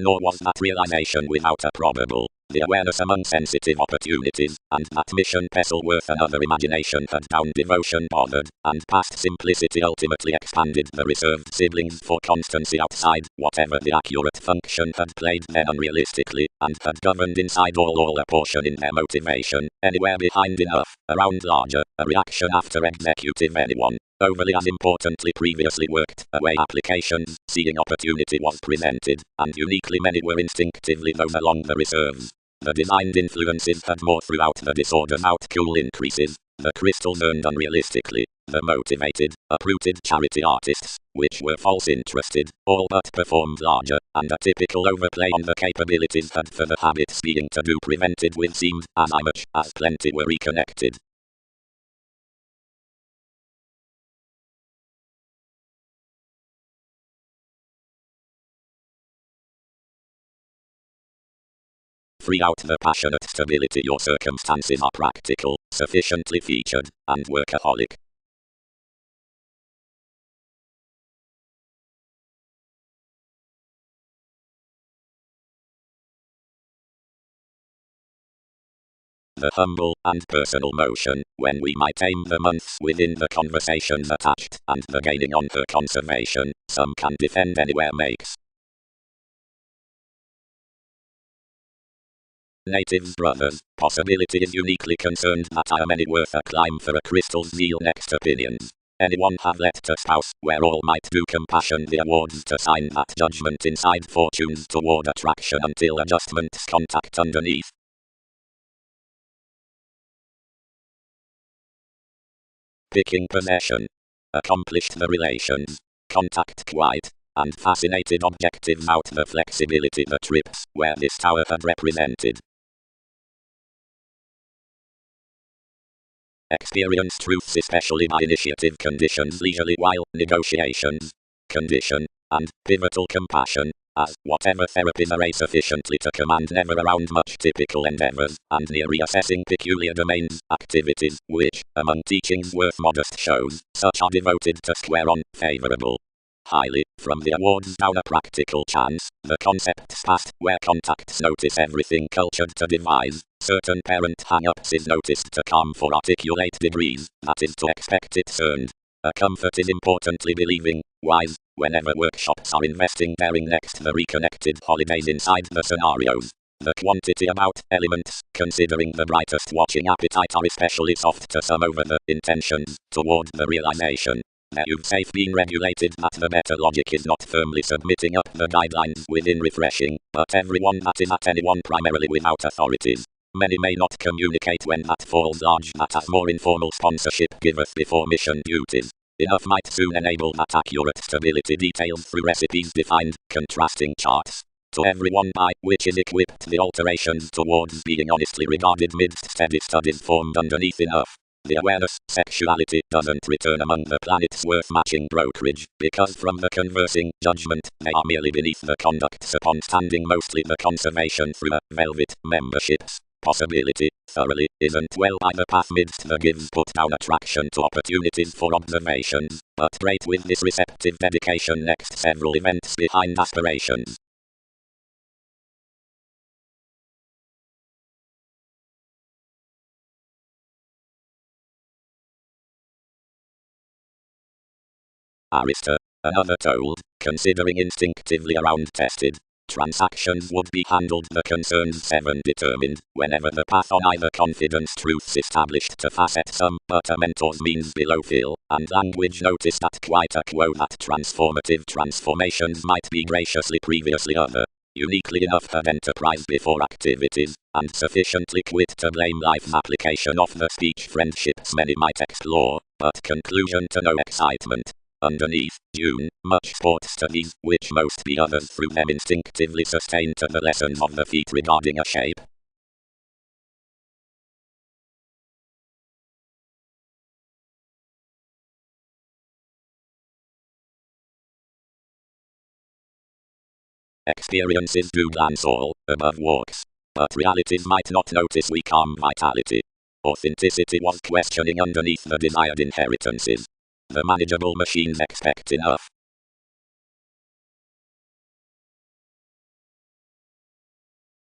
Nor was that realization without a probable, the awareness among sensitive opportunities, and that mission pestle worth another imagination had down devotion bothered, and past simplicity ultimately expanded the reserved siblings for constancy outside, whatever the accurate function had played then unrealistically, and had governed inside all a portion in their motivation, anywhere behind enough, around larger, a reaction after executive anyone. Overly as importantly previously worked away applications, seeing opportunity was presented, and uniquely many were instinctively those along the reserves. The designed influences had more throughout the disorder's outcool increases, the crystals earned unrealistically, the motivated, uprooted charity artists, which were false interested, all but performed larger, and a typical overplay on the capabilities had for the habits being to do prevented with seemed, as much as plenty were reconnected. Free out the passionate stability your circumstances are practical, sufficiently featured, and workaholic. The humble and personal motion, when we might aim the months within the conversations attached, and the gaining on her conservation, some can defend anywhere makes. Natives brothers, possibility is uniquely concerned that I am any worth a climb for a crystal's zeal next opinions. Anyone have let to spouse, where all might do compassion the awards to sign that judgment inside fortunes toward attraction until adjustments contact underneath. Picking possession. Accomplished the relations. Contact quite. And fascinated objectives out the flexibility the trips, where this tower had represented. Experience truths especially by initiative conditions leisurely while negotiations. Condition. And pivotal compassion. As whatever therapies array sufficiently to command never around much typical endeavors, and near reassessing peculiar domains, activities, which, among teachings worth modest shows, such are devoted to square on, favorable. Highly, from the awards down a practical chance, the concepts past, where contacts notice everything cultured to devise, certain parent hang-ups is noticed to come for articulate degrees, that is to expect it earned. A comfort is importantly believing, wise, whenever workshops are investing daring next the reconnected holidays inside the scenarios. The quantity about elements, considering the brightest watching appetite are especially soft to some over the intentions, toward the realization. That you've safe been regulated that the better logic is not firmly submitting up the guidelines within refreshing, but everyone that is at anyone primarily without authorities. Many may not communicate when that falls large that as more informal sponsorship giveth before mission duties. Enough might soon enable that accurate stability detailed through recipes defined, contrasting charts. To everyone by which is equipped the alterations towards being honestly regarded midst steady studies formed underneath enough. The awareness, sexuality doesn't return among the planets worth matching brokerage, because from the conversing judgment, they are merely beneath the conducts upon standing mostly the conservation through a velvet memberships. Possibility, thoroughly, isn't well by the path midst the gives put down attraction to opportunities for observations, but great with this receptive dedication next several events behind aspirations. Arista, another told, considering instinctively around tested. Transactions would be handled the concerns 7 determined, whenever the path on either confidence truths established to facet some, but a mentor's means below fill, and language notice that quite a quo that transformative transformations might be graciously previously other. Uniquely enough had enterprise before activities, and sufficiently quit to blame life's application of the speech friendships many might explore, but conclusion to no excitement. Underneath, June, much sport studies, which most be others through them instinctively sustain to the lessons of the feet regarding a shape. Experiences do glance all, above walks. But realities might not notice we calm vitality. Authenticity was questioning underneath the desired inheritances. The manageable machines expect enough.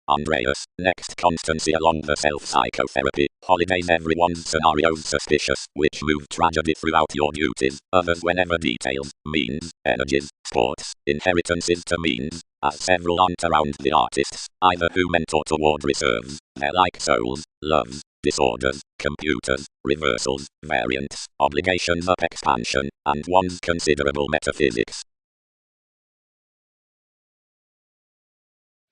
Andreas, next constancy along the self-psychotherapy. Holidays everyone's scenarios suspicious, which move tragedy throughout your duties, others whenever details, means, energies, sports, inheritances to means, as several aren't around the artists, either who mentor toward reserves, they're like souls, loves, disorders, computers, reversals, variants, obligations up expansion, and one's considerable metaphysics.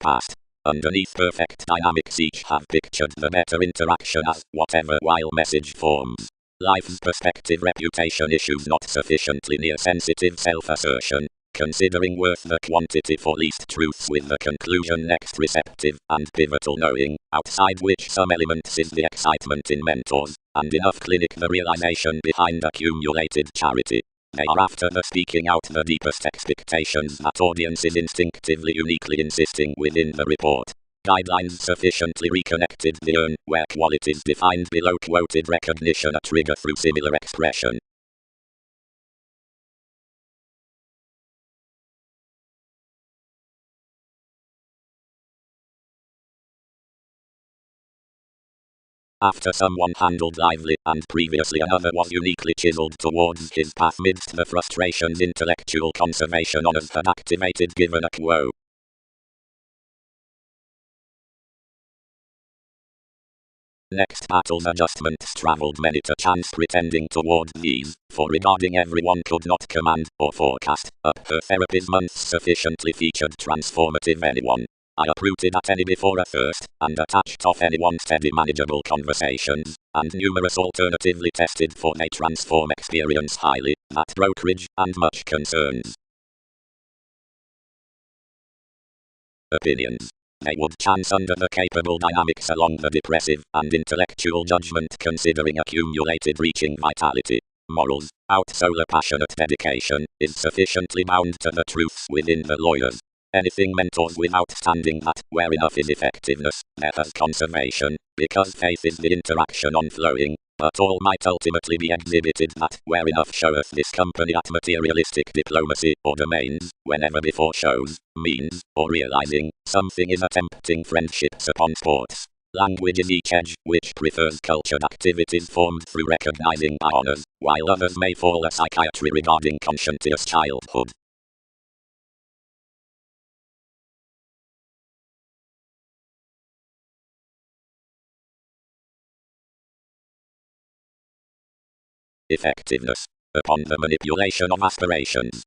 Past. Underneath perfect dynamics each have pictured the better interaction as whatever while message forms. Life's perspective reputation issues not sufficiently near sensitive self-assertion, considering worth the quantity for least truths with the conclusion next receptive and pivotal knowing, outside which some elements is the excitement in mentors, and enough clinic the realization behind accumulated charity. They are after the speaking out the deepest expectations that audiences instinctively uniquely insisting within the report. Guidelines sufficiently reconnected the earn, where qualities defined below quoted recognition a trigger through similar expression. After someone handled lively and previously another was uniquely chiseled towards his path midst the frustrations intellectual conservation honors had activated given a quo. Next battles adjustments travelled many to chance pretending toward these, for regarding everyone could not command or forecast, up her therapy's months sufficiently featured transformative anyone. I uprooted at any before a thirst, and attached off anyone steady manageable conversations, and numerous alternatively tested for they transform experience highly, that brokerage, and much concerns. Opinions. They would chance under the capable dynamics along the depressive and intellectual judgment considering accumulated reaching vitality. Morals, out solar passionate dedication, is sufficiently bound to the truths within the lawyers. Anything mentors without standing that, where enough is effectiveness, there has conservation, because faith is the interaction on flowing, but all might ultimately be exhibited that, where enough showeth this company at materialistic diplomacy, or domains, whenever before shows, means, or realizing, something is attempting friendships upon sports. Language is each edge, which prefers cultured activities formed through recognizing by honors, while others may fall a psychiatry regarding conscientious childhood. Effectiveness. Upon the manipulation of aspirations.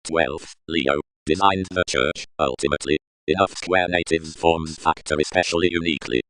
12. Leo. Designed the church, ultimately. Enough square natives forms factor especially uniquely.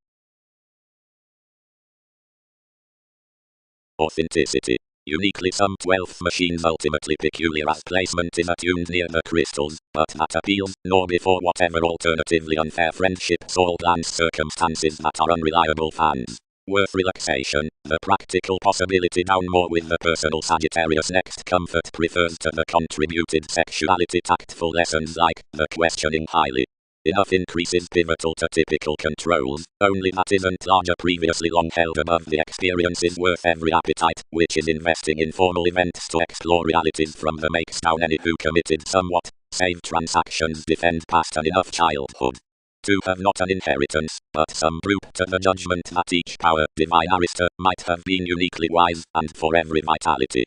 Authenticity. Uniquely some 12th machines ultimately peculiar as placement is attuned near the crystals, but that appeals, nor before whatever alternatively unfair friendships all plans circumstances that are unreliable fans. Worth relaxation, the practical possibility down more with the personal Sagittarius next comfort prefers to the contributed sexuality tactful lessons like, the questioning highly. Enough increases pivotal to typical controls, only that isn't larger previously long held above the experience is worth every appetite, which is investing in formal events to explore realities from the makes down any who committed somewhat, save transactions defend past and enough childhood. To have not an inheritance, but some group to the judgment that each power, divine arista, might have been uniquely wise, and for every vitality.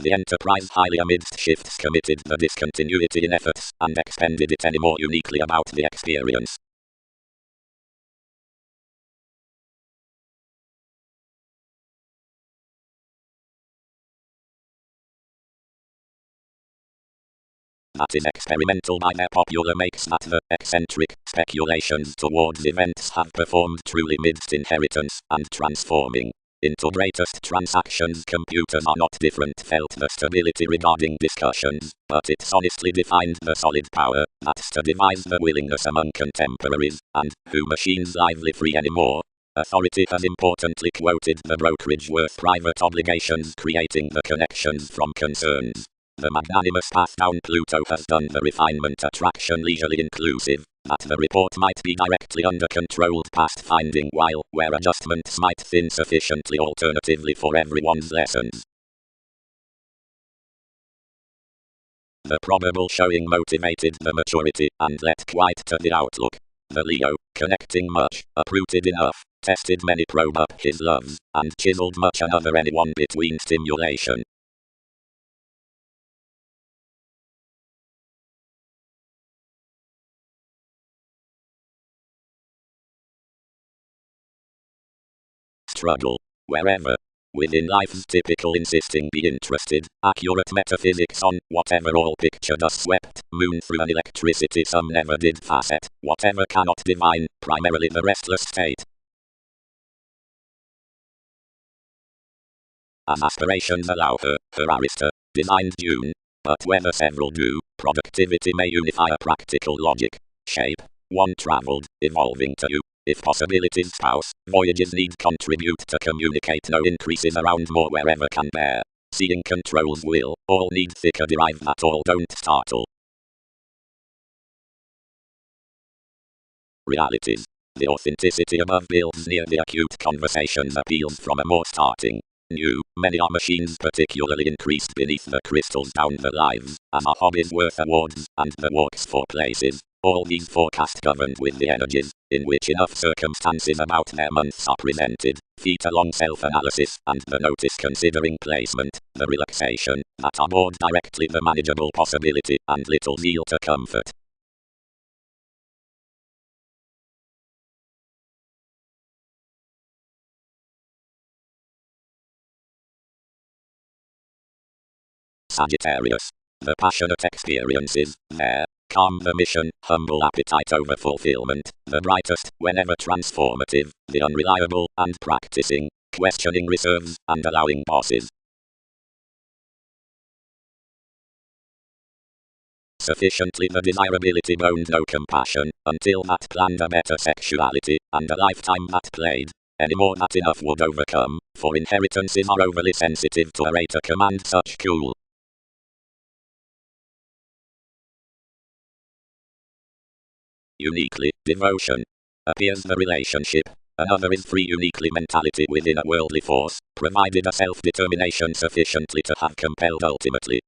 The enterprise highly amidst shifts committed the discontinuity in efforts, and expended it any more uniquely about the experience. That is experimental by their popular makes that the eccentric speculations towards events have performed truly midst inheritance, and transforming. Into greatest transactions computers are not different felt the stability regarding discussions, but it's honestly defined the solid power, that's to devise the willingness among contemporaries, and, who machines lively free anymore. Authority has importantly quoted the brokerage worth private obligations creating the connections from concerns. The magnanimous path down Pluto has done the refinement attraction leisurely inclusive, that the report might be directly under controlled past finding while where adjustments might thin sufficiently alternatively for everyone's lessons. The probable showing motivated the maturity and led quite to the outlook. The Leo, connecting much, uprooted enough, tested many probe up his loves, and chiseled much another anyone between stimulation. Struggle. Wherever. Within life's typical insisting be interested, accurate metaphysics on whatever all picture does swept, moon through an electricity some never did facet, whatever cannot divine, primarily the restless state. As aspirations allow her Arista, designed June, but whether several do, productivity may unify a practical logic, shape, one traveled, evolving to you. If possibilities spouse, voyages need contribute to communicate no increases around more wherever can bear. Seeing controls will, all need thicker derive that all don't startle. Realities. The authenticity above builds near the acute conversations appeals from a more starting. New, many are machines particularly increased beneath the crystals down the lives, as are hobbies worth awards, and the walks for places. All these forecast governed with the energies, in which enough circumstances about their months are presented, feet along self-analysis, and the notice considering placement, the relaxation, that are bored directly the manageable possibility, and little zeal to comfort. Sagittarius. The passionate experiences, there, calm the mission, humble appetite over fulfillment, the brightest, whenever transformative, the unreliable, and practicing, questioning reserves, and allowing pauses. Sufficiently the desirability boned no compassion, until that planned a better sexuality, and a lifetime that played. Any more that enough would overcome, for inheritances are overly sensitive to a rate to command such cool. Uniquely, devotion. Appears the relationship. Another is free uniquely mentality within a worldly force, provided a self-determination sufficiently to have compelled ultimately.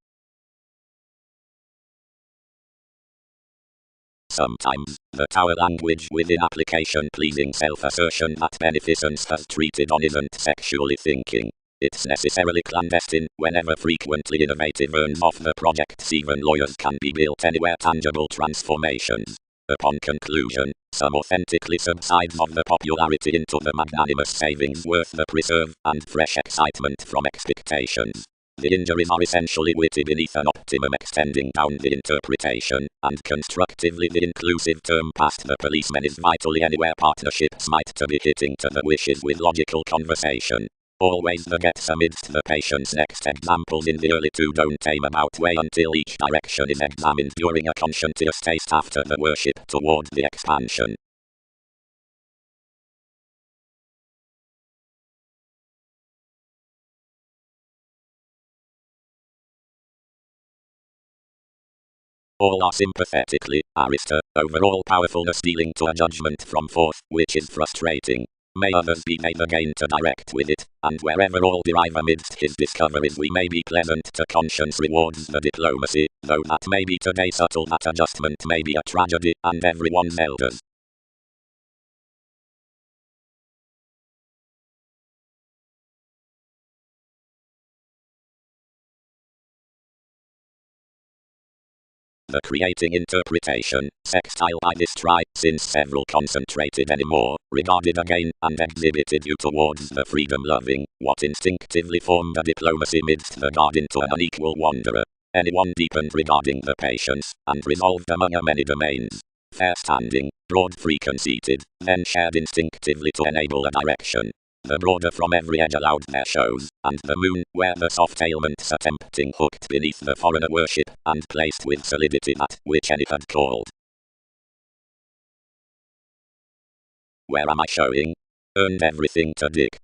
Sometimes, the tower language within application pleasing self-assertion that beneficence has treated on isn't sexually thinking. It's necessarily clandestine, whenever frequently innovative earns off the projects even lawyers can be built anywhere tangible transformations. Upon conclusion, some authentically subsides of the popularity into the magnanimous savings worth the preserve, and fresh excitement from expectations. The injuries are essentially witty beneath an optimum extending down the interpretation, and constructively the inclusive term past the policeman is vitally anywhere partnerships might to be hitting to the wishes with logical conversation. Always the gets amidst the patient's next examples in the early two don't aim about way until each direction is examined during a conscientious taste after the worship toward the expansion. All are sympathetically, Arista, overall powerfulness dealing to a judgment from forth, which is frustrating. May others be made again to direct with it, and wherever all derive amidst his discoveries we may be pleasant to conscience rewards the diplomacy, though that may be today subtle that adjustment may be a tragedy, and everyone's elders. The creating interpretation, sextile by this tribe, since several concentrated anymore, regarded again, and exhibited you towards the freedom-loving, what instinctively formed a diplomacy midst the guard into an unequal wanderer. Anyone deepened regarding the patience, and resolved among a many domains. Fair standing, broad free conceited, then shared instinctively to enable a direction. The broader from every edge allowed their shows, and the moon, where the soft ailments attempting hooked beneath the foreigner worship, and placed with solidity that which any had called. Where am I showing? Earned everything to dig.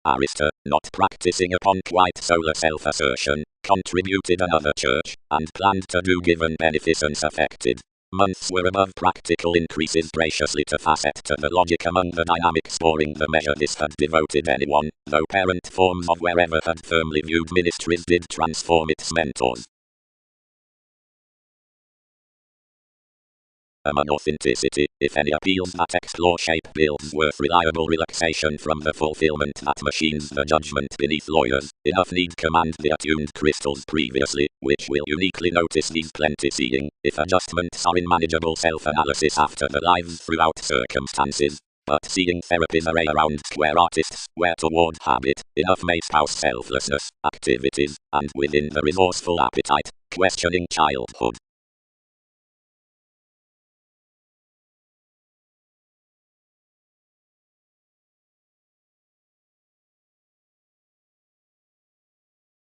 Arista, not practicing upon quite solar self-assertion, contributed another church, and planned to do given beneficence affected. Months were above practical increases graciously to facet to the logic among the dynamic sporing the measure this had devoted anyone, though parent forms of wherever had firmly viewed ministries did transform its mentors. Among authenticity, if any appeals that explore shape builds worth reliable relaxation from the fulfillment that machines the judgment beneath lawyers, enough need command the attuned crystals previously, which will uniquely notice these plenty seeing, if adjustments are in manageable self-analysis after the lives throughout circumstances. But seeing therapies array around square artists, where toward habit, enough may spouse selflessness, activities, and within the resourceful appetite, questioning childhood.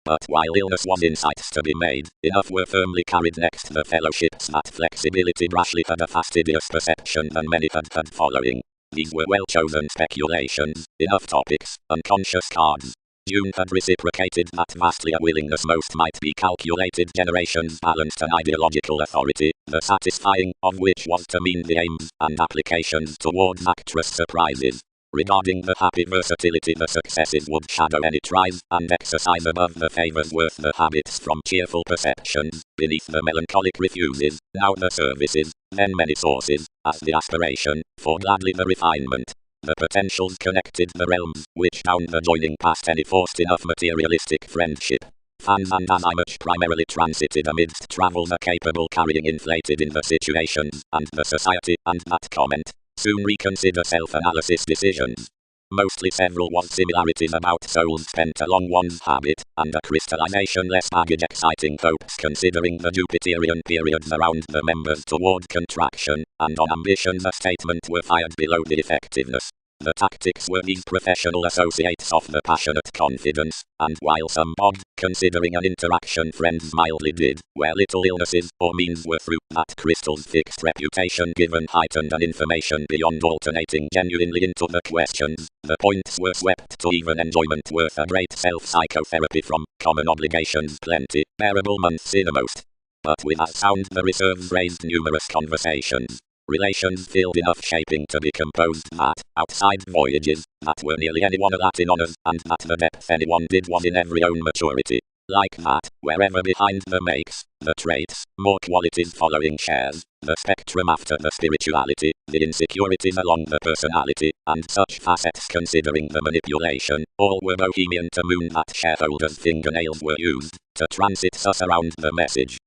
But while illness was insights to be made, enough were firmly carried next the fellowships that flexibility rashly had a fastidious perception than many had following. These were well-chosen speculations, enough topics, unconscious cards. June had reciprocated that vastly a willingness most might be calculated generations balanced an ideological authority, the satisfying of which was to mean the aims and applications towards actress surprises. Regarding the happy versatility the successes would shadow any tries and exercise above the favours worth the habits from cheerful perceptions, beneath the melancholic refuses, now the services, then many sources, as the aspiration, for gladly the refinement. The potentials connected the realms, which down the joining past any forced enough materialistic friendship. Fans and as I much primarily transited amidst travel the capable carrying inflated in the situations, and the society, and that comment. Soon reconsider self-analysis decisions. Mostly several was similarities about souls spent along one's habit, and a crystallization less baggage exciting hopes considering the Jupiterian periods around the members toward contraction, and on ambition the statement were fired below the effectiveness. The tactics were these professional associates of the passionate confidence, and while some bogged, considering an interaction friends mildly did, where little illnesses or means were through that crystal's fixed reputation given heightened an information beyond alternating genuinely into the questions, the points were swept to even enjoyment worth a great self-psychotherapy from common obligations plenty, bearable months innermost. But without sound the reserves raised numerous conversations. Relations filled enough shaping to be composed that, outside voyages, that were nearly anyone a Latin honours, and that the depth anyone did was in every own maturity. Like that, wherever behind the makes, the traits, more qualities following shares, the spectrum after the spirituality, the insecurities along the personality, and such facets considering the manipulation, all were bohemian to moon that shareholders' fingernails were used, to transit us around the message.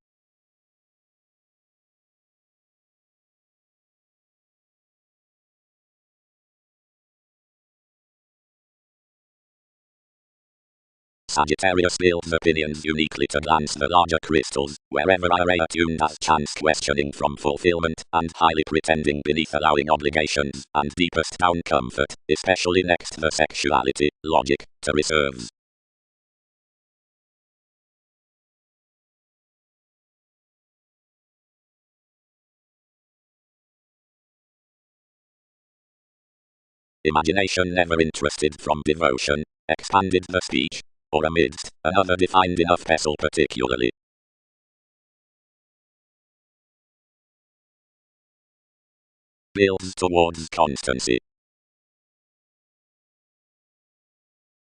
Sagittarius builds opinions uniquely to glance the larger crystals, wherever I array attuned as chance questioning from fulfillment, and highly pretending beneath allowing obligations, and deepest down comfort, especially next the sexuality, logic, to reserves. Imagination never interested from devotion, expanded the speech, or amidst another defined enough vessel particularly. Builds towards constancy.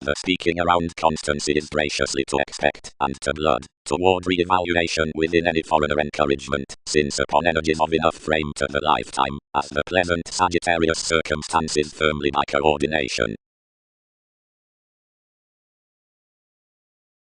The speaking around constancy is graciously to expect, and to blood, toward re-evaluation within any foreigner encouragement, since upon energies of enough frame to the lifetime, as the pleasant Sagittarius circumstances firmly by coordination.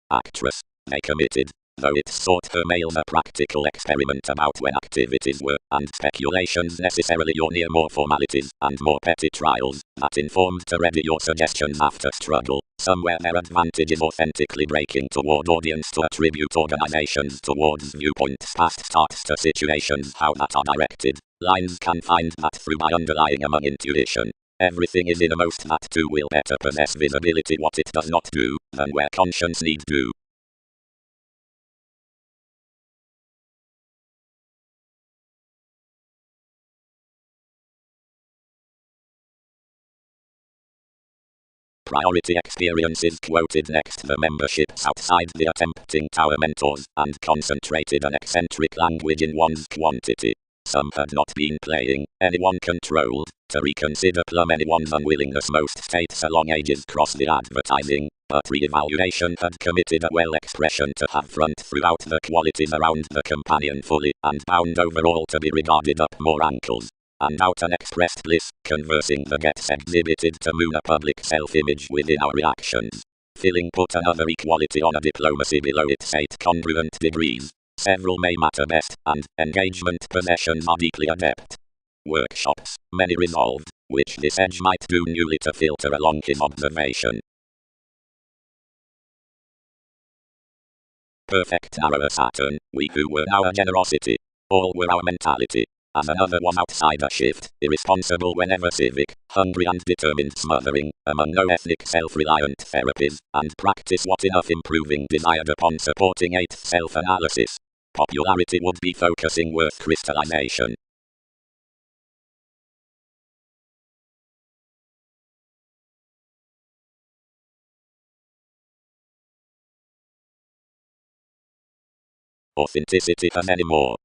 Actress, they committed, though it sought her male a practical experiment about when activities were, and speculations necessarily your near more formalities, and more petty trials, that informed to ready your suggestions after struggle, somewhere their advantage is authentically breaking toward audience to attribute organizations towards viewpoints past starts to situations how that are directed, lines can find that through by underlying among intuition. Everything is innermost that too will better possess visibility what it does not do, than where conscience need do. Priority experience is quoted next. The memberships outside the attempting tower mentors, and concentrated an eccentric language in one's quantity. Some had not been playing, anyone controlled, to reconsider plumb anyone's unwillingness. Most states along ages cross the advertising, but re-evaluation had committed a well expression to have front throughout the qualities around the companion fully, and bound overall to be regarded up more ankles. And out unexpressed bliss, conversing the gets exhibited to moon a public self-image within our reactions. Feeling put another equality on a diplomacy below its 8 congruent degrees. Several may matter best, and engagement possessions are deeply adept. Workshops, many resolved, which this edge might do newly to filter along his observation. Perfect narrower Saturn, we who were our generosity. All were our mentality. As another was outsider shift, irresponsible whenever civic, hungry and determined smothering, among no ethnic self-reliant therapies, and practice what enough improving desired upon supporting 8th self-analysis. Popularity would be focusing worth crystallization. Authenticity as anymore.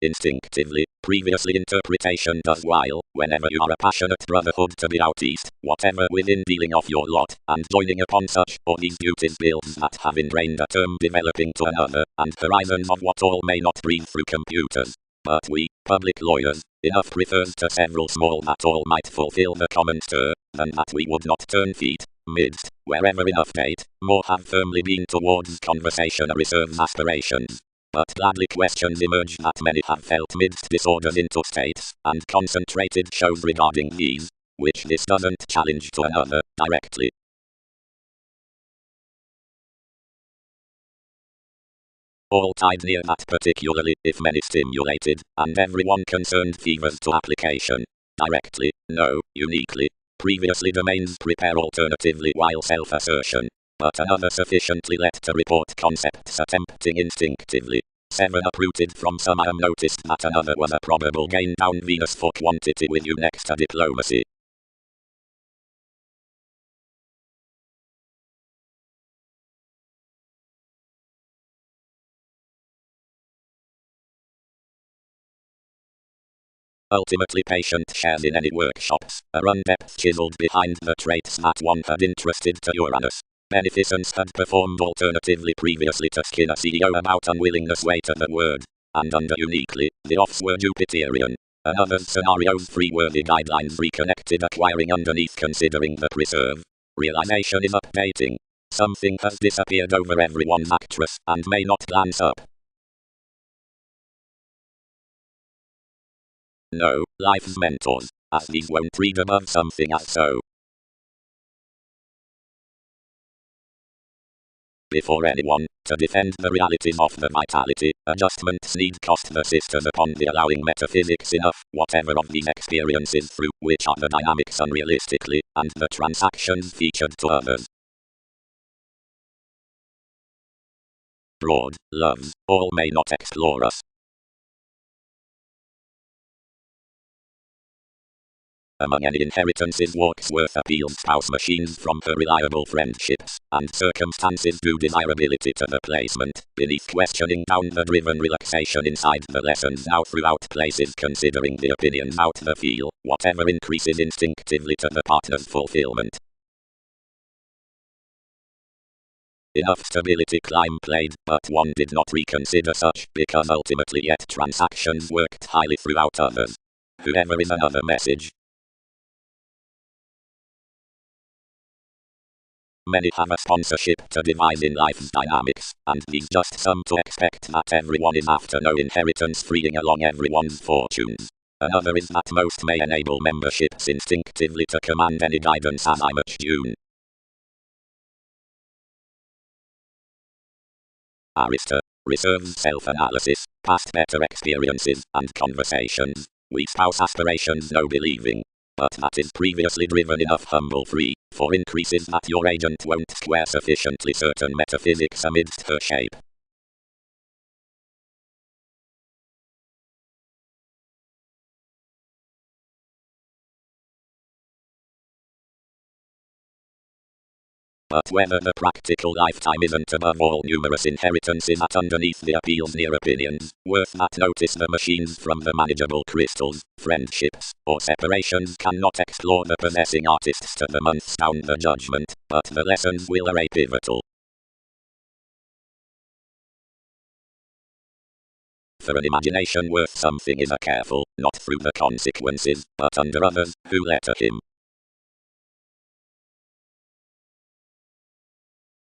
Instinctively, previously interpretation does while, whenever you are a passionate brotherhood to be out east, whatever within dealing off your lot, and joining upon such, or these duties builds that have ingrained a term developing to another, and horizons of what all may not breathe through computers. But we, public lawyers, enough refers to several small that all might fulfill the common stir, than that we would not turn feet, midst, wherever enough date, more have firmly been towards conversation a reserve's aspirations. But gladly questions emerge that many have felt midst disorders into states, and concentrated shows regarding these, which this doesn't challenge to another, directly. All tied near that particularly, if many stimulated, and everyone concerned fevers to application. Directly, no, uniquely. Previously domains prepare alternatively while self-assertion. But another sufficiently let to report concepts attempting instinctively. 7 uprooted from some. I am noticed that another was a probable gain down Venus for quantity with you next to diplomacy. Ultimately patient shares in any workshops, a run depth chiseled behind the traits that one had interested to Uranus. Beneficence had performed alternatively previously to Skinner CEO about unwillingness way to the word, and under uniquely, the offs were Jupiterian. Another's scenarios 3 worthy guidelines reconnected acquiring underneath considering the preserve. Realization is updating. Something has disappeared over everyone's actress and may not glance up. No, life's mentors, as these won't read above something as so. Before anyone, to defend the realities of the vitality, adjustments need cost the sisters upon the allowing metaphysics enough, whatever of these experiences through which are the dynamics unrealistically, and the transactions featured to others. Broad, loves, all may not explore us. Among any inheritances Walksworth appeals spouse machines from her reliable friendships, and circumstances do desirability to the placement, beneath questioning down the driven relaxation inside the lessons now throughout places considering the opinions out the feel, whatever increases instinctively to the partner's fulfillment. Enough stability climb played, but one did not reconsider such, because ultimately yet transactions worked highly throughout others. Whoever is another message. Many have a sponsorship to devise in life's dynamics, and these just some to expect that everyone is after no inheritance freeing along everyone's fortunes. Another is that most may enable memberships instinctively to command any guidance as I much June. Arista reserves self-analysis, past better experiences, and conversations. We spouse aspirations no believing. But that is previously driven enough humble free, for increases that your agent won't square sufficiently certain metaphysics amidst her shape. but whether the practical lifetime isn't above all numerous inheritances at underneath the appeals near opinions, worth that notice the machines from the manageable crystals, friendships, or separations cannot explore the possessing artists to the months down the judgment, but the lessons will array pivotal. For an imagination worth something is a careful, not through the consequences, but under others, who letter him.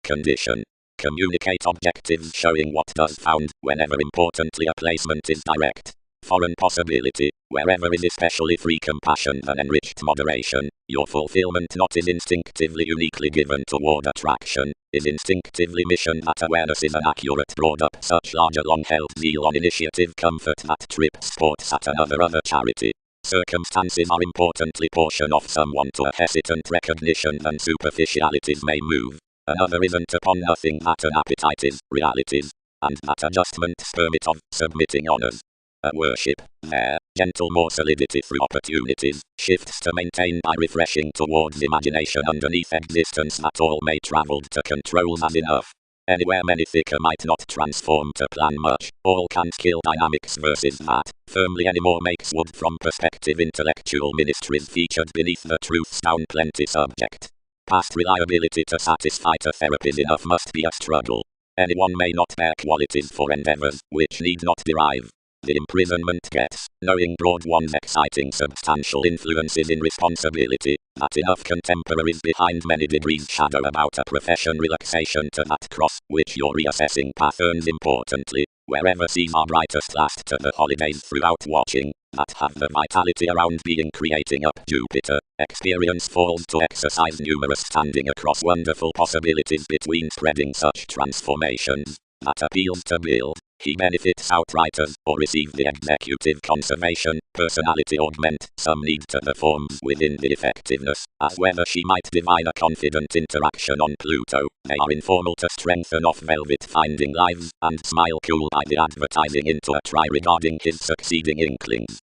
Condition. Communicate objectives showing what does found, whenever importantly a placement is direct. Foreign possibility, wherever is especially free compassion and enriched moderation, your fulfillment not is instinctively uniquely given toward attraction, is instinctively mission that awareness is an accurate broad up such larger long-held zeal on initiative comfort that trip sports at another charity. Circumstances are importantly portion of someone to a hesitant recognition than superficialities may move. Another isn't upon nothing that an appetite is, realities, and that adjustment's permit of submitting honors. At worship, there, gentle more solidity through opportunities, shifts to maintain by refreshing towards imagination underneath existence that all may traveled to controls as enough. Anywhere many thicker might not transform to plan much, all can't kill dynamics versus that, firmly anymore makes wood from perspective intellectual ministries featured beneath the truths down plenty subject. Past reliability to satisfy to therapies enough must be a struggle. Anyone may not bear qualities for endeavors, which need not derive. The imprisonment gets, knowing broad one's exciting substantial influences in responsibility, that enough contemporaries behind many degrees shadow about a profession relaxation to that cross, which your reassessing path earns importantly, wherever seas are brightest last to the holidays throughout watching, that have the vitality around being creating up Jupiter, experience falls to exercise numerous standing across wonderful possibilities between spreading such transformations, that appeals to build. He benefits outriders, or receive the executive conservation, personality augment, some need to the forms within the effectiveness, as whether she might divine a confident interaction on Pluto, they are informal to strengthen off velvet finding lives, and smile cool by the advertising into a try regarding his succeeding inklings.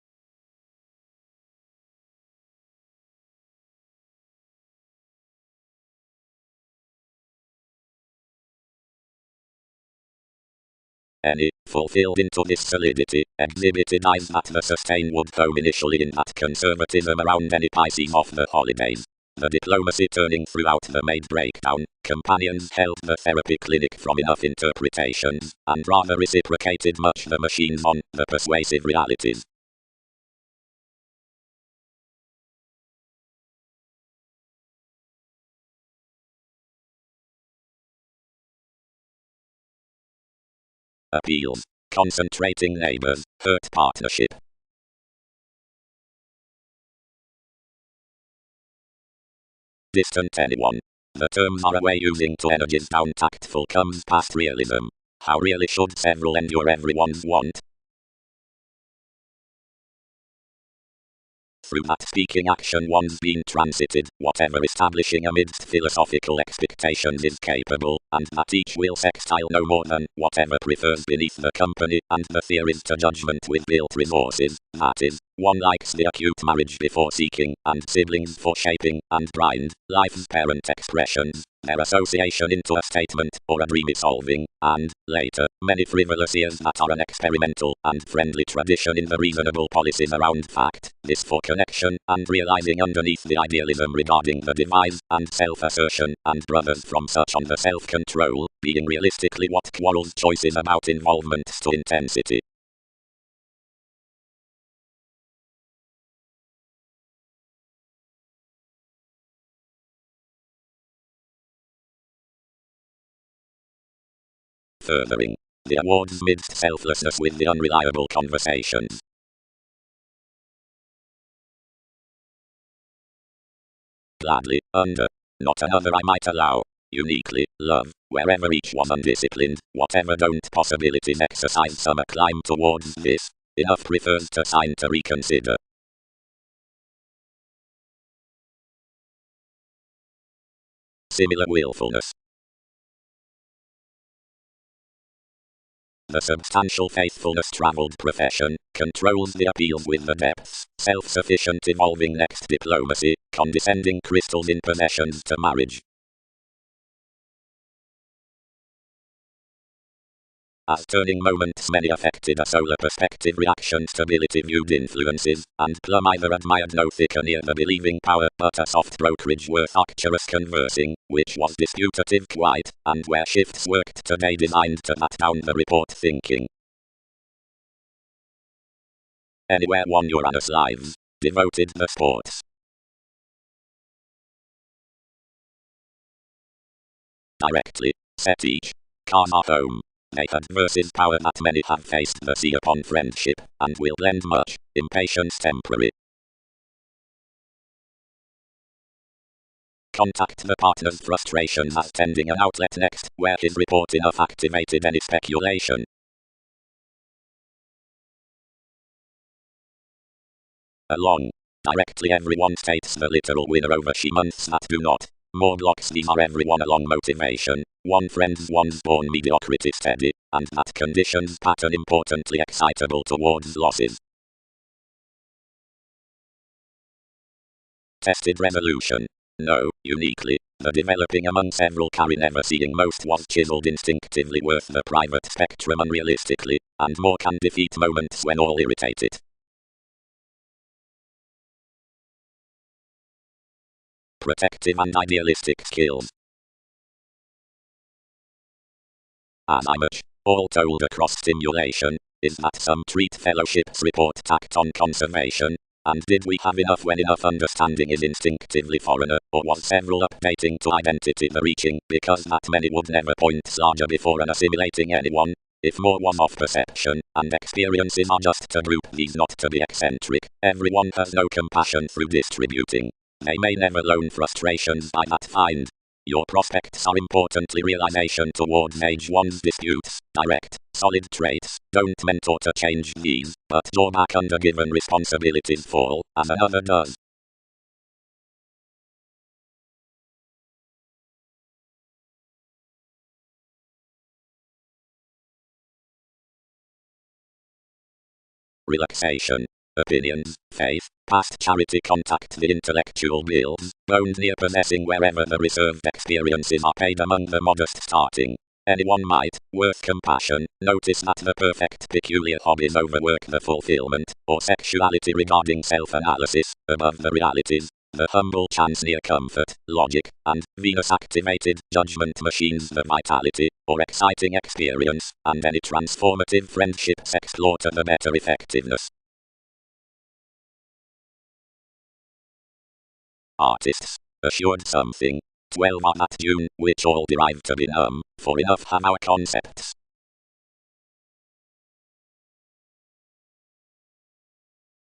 Any, fulfilled into this solidity, exhibited eyes that the sustain would home initially in that conservatism around any Pisces of the holidays. The diplomacy turning throughout the made breakdown, companions held the therapy clinic from enough interpretations, and rather reciprocated much the machines on the persuasive realities. Appeals. Concentrating neighbors, hurt partnership. Distant anyone. The terms are a way using to energies down tactful comes past realism. How really should several endure everyone's want? Through that speaking action one's been transited, whatever establishing amidst philosophical expectations is capable, and that each will sextile no more than whatever prefers beneath the company, and the theories to judgment with built resources, that is, one likes the acute marriage before seeking, and siblings for shaping, and grind, life's parent expressions, their association into a statement, or a dream solving, and, later, many frivolous years that are an experimental, and friendly tradition in the reasonable policies around fact, this for connection, and realizing underneath the idealism regarding the devise, and self-assertion, and brothers from such on the self-control, being realistically what quarrels choices about involvements to intensity. Furthering the awards midst selflessness with the unreliable conversations. Gladly, under, not another I might allow, uniquely, love, wherever each was undisciplined, whatever don't possibilities exercise some a climb towards this, enough prefers to sign to reconsider. Similar willfulness. The substantial faithfulness traveled profession, controls the appeals with the depths, self-sufficient evolving next diplomacy, condescending crystals in possessions to marriage. As turning moments many affected a solar perspective reaction stability viewed influences, and Plum either admired no thicker near the believing power, but a soft brokerage worth arcturous conversing, which was disputative quite, and where shifts worked today designed to bat down the report thinking. Anywhere one Uranus lives, devoted the sports. Directly, set each. Karma home. They had versus power that many have faced the sea upon friendship, and will blend much, impatience temporary. Contact the partner's frustrations as tending an outlet next, where his report enough activated any speculation. Along. Directly everyone states the literal winner over she months that do not. More blocks these are everyone along motivation. One friend's one's born mediocrity steady, and that conditions pattern importantly excitable towards losses. Tested resolution. No, uniquely, the developing among several carry never seeing most was chiseled instinctively worth the private spectrum unrealistically, and more can defeat moments when all irritate it. Protective and idealistic skills. As I much, all told across stimulation, is that some treat fellowships report tact on conservation, and did we have enough when enough understanding is instinctively foreigner, or was several updating to identity the reaching, because that many would never point larger before and assimilating anyone, if more was off perception, and experiences are just to group these not to be eccentric, everyone has no compassion through distributing. They may never loan frustrations by that find. Your prospects are importantly realization towards age one's disputes, direct, solid traits, don't mentor to change these, but draw back under given responsibilities fall, as another does. Relaxation. Opinions, faith, past charity contact the intellectual bills, bones near possessing wherever the reserved experiences are paid among the modest starting. Anyone might, worth compassion, notice that the perfect peculiar hobbies overwork the fulfillment, or sexuality regarding self-analysis, above the realities, the humble chance near comfort, logic, and Venus-activated judgment machines the vitality, or exciting experience, and any transformative friendships explore to the better effectiveness. Artists, assured something. 12 are that June, which all derive to be numb, for enough have our concepts.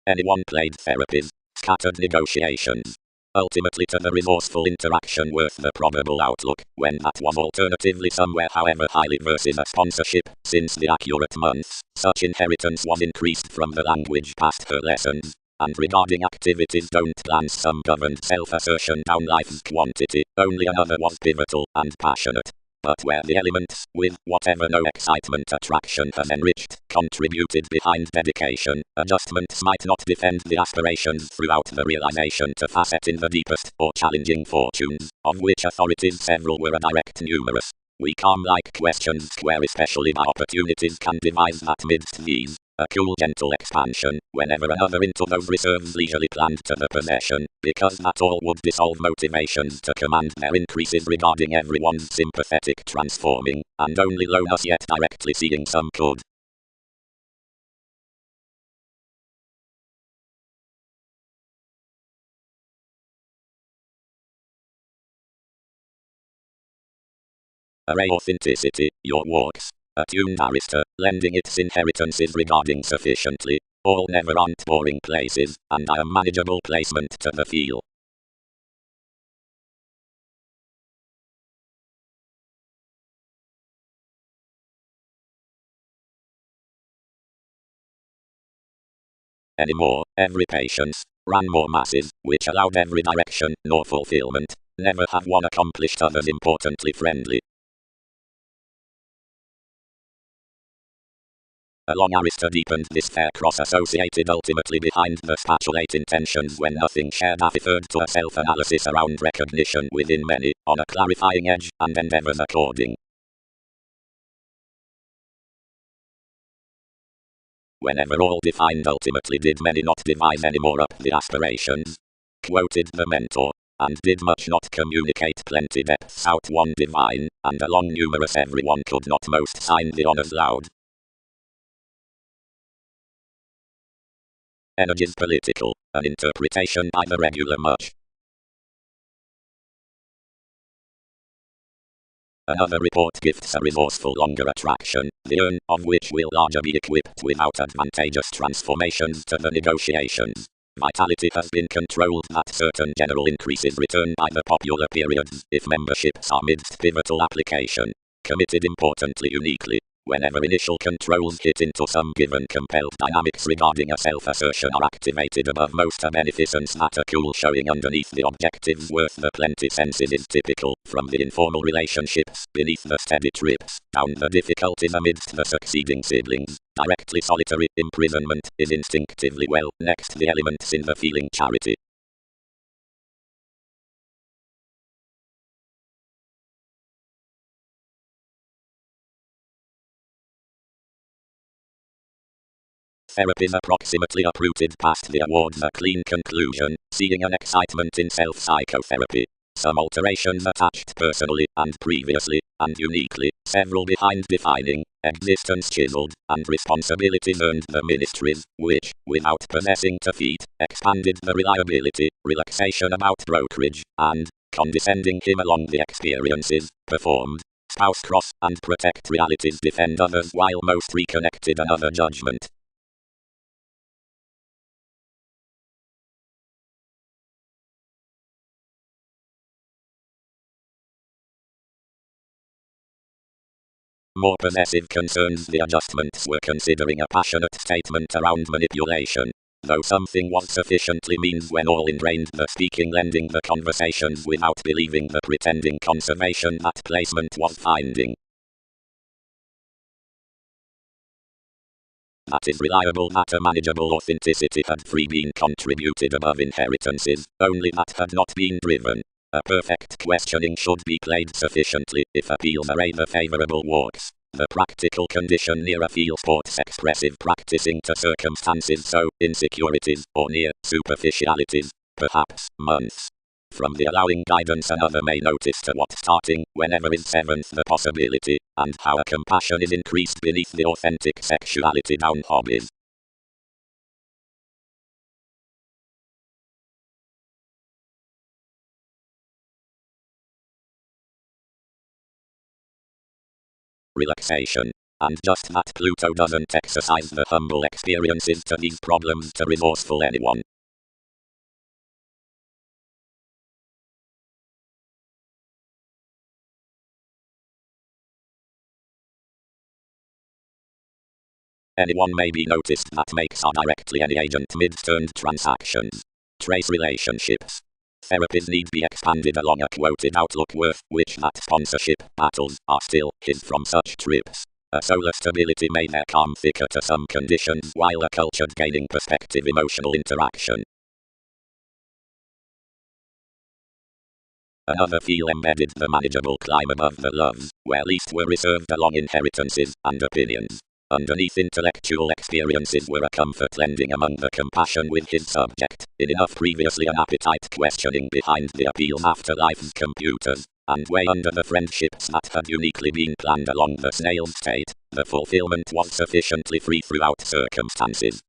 Anyone played therapies, scattered negotiations. Ultimately to the resourceful interaction worth the probable outlook, when that was alternatively somewhere however highly versus a sponsorship, since the accurate months, such inheritance was increased from the language past her lessons. And regarding activities don't glance some governed self-assertion down life's quantity, only another was pivotal and passionate. But where the elements, with whatever no excitement attraction has enriched, contributed behind dedication, adjustments might not defend the aspirations throughout the realization to facet in the deepest or challenging fortunes, of which authorities several were a direct numerous. We calm like questions square especially by opportunities can devise that midst these. A cool gentle expansion, whenever another into those reserves leisurely planned to the possession, because that all would dissolve motivations to command their increases regarding everyone's sympathetic transforming, and only loan us yet directly seeing some could. Array authenticity, your walks. Attuned arista, lending its inheritances regarding sufficiently. All never aren't boring places, and I am manageable placement to the feel. Anymore, every patience, ran more masses, which allowed every direction, nor fulfillment. Never have one accomplished others importantly friendly. Along arista deepened this fair cross associated ultimately behind the spatulate intentions when nothing shared affirmed to a self-analysis around recognition within many, on a clarifying edge, and endeavors according. whenever all defined ultimately did many not devise any more up the aspirations. Quoted the mentor. And did much not communicate plenty depths out one divine, and along numerous everyone could not most sign the honours loud. Energies political, an interpretation by the regular much. Another report gifts a resourceful longer attraction, the urn of which will larger be equipped without advantageous transformations to the negotiations. Vitality has been controlled that certain general increases return by the popular periods, if memberships are midst pivotal application. Committed importantly uniquely. Whenever initial controls hit into some given compelled dynamics regarding a self-assertion are activated above most a beneficence that are cool showing underneath the objectives worth the plenty senses is typical, from the informal relationships beneath the steady trips, down the difficulties amidst the succeeding siblings. Directly solitary imprisonment is instinctively well next the elements in the feeling charity. Therapies approximately uprooted past the awards a clean conclusion, seeing an excitement in self-psychotherapy. Some alterations attached personally and previously, and uniquely, several behind defining, existence chiseled, and responsibilities earned the ministries, which, without possessing to feet, expanded the reliability, relaxation about brokerage, and, condescending him along the experiences, performed, spouse cross and protect realities defend others while most reconnected another judgment. More possessive concerns the adjustments were considering a passionate statement around manipulation. Though something was sufficiently means when all ingrained the speaking lending the conversations without believing the pretending conservation that placement was finding. That is reliable that a manageable authenticity had free been contributed above inheritances, only that had not been driven. A perfect questioning should be played sufficiently, if appeals array the favorable walks. The practical condition near a field sports expressive practicing to circumstances so, insecurities, or near, superficialities, perhaps, months. From the allowing guidance another may notice to what starting, whenever is seventh the possibility, and how a compassion is increased beneath the authentic sexuality down hobbies. Relaxation. And just that Pluto doesn't exercise the humble experiences to these problems to resourceful anyone. Anyone may be noticed that makes are directly any agent mid-turned transactions. Trace relationships. Therapies need be expanded along a quoted outlook worth which that sponsorship battles are still hid from such trips. A solar stability may there calm thicker to some conditions while a cultured gaining perspective emotional interaction. Another feel embedded the manageable climb above the loves, where least were reserved along inheritances and opinions. Underneath intellectual experiences were a comfort lending among the compassion with his subject, in enough previously an appetite questioning behind the appeal after life's computers, and way under the friendships that had uniquely been planned along the snail state, the fulfillment was sufficiently free throughout circumstances.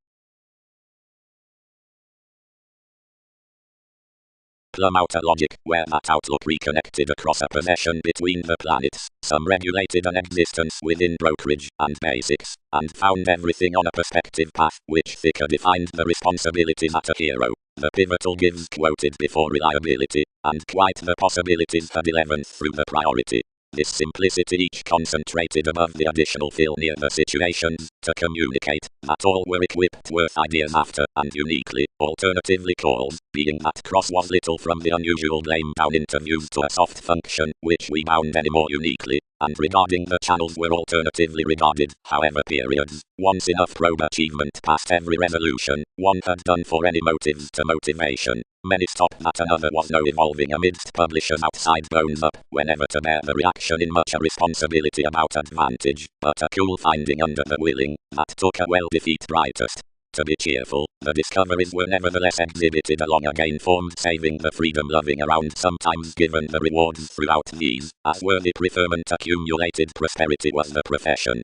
Plumb out a logic where that outlook reconnected across a possession between the planets, some regulated an existence within brokerage and basics, and found everything on a perspective path which thicker defined the responsibilities at a hero. The pivotal gives quoted before reliability, and quite the possibilities had 11th through the priority. This simplicity each concentrated above the additional fill near the situations, to communicate, that all were equipped worth ideas after, and uniquely, alternatively calls, being that cross was little from the unusual blame down interviews to a soft function, which we bound any more uniquely. and regarding the channels were alternatively regarded, however periods, once enough probe achievement past every resolution, one had done for any motives to motivation. Many stop that another was no evolving amidst publishers outside bones up, whenever to bear the reaction in much a responsibility about advantage, but a cool finding under the willing, that took a well defeat brightest. To be cheerful, the discoveries were nevertheless exhibited along a gain-formed saving the freedom-loving around sometimes given the rewards throughout these, as worthy preferment accumulated prosperity was the profession.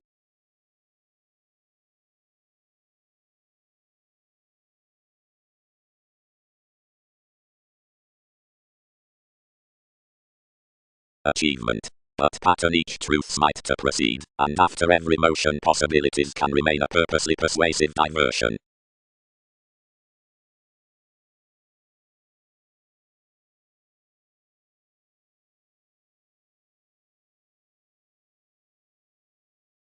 Achievement. But pattern each truth's might to proceed, and after every motion possibilities can remain a purposely persuasive diversion.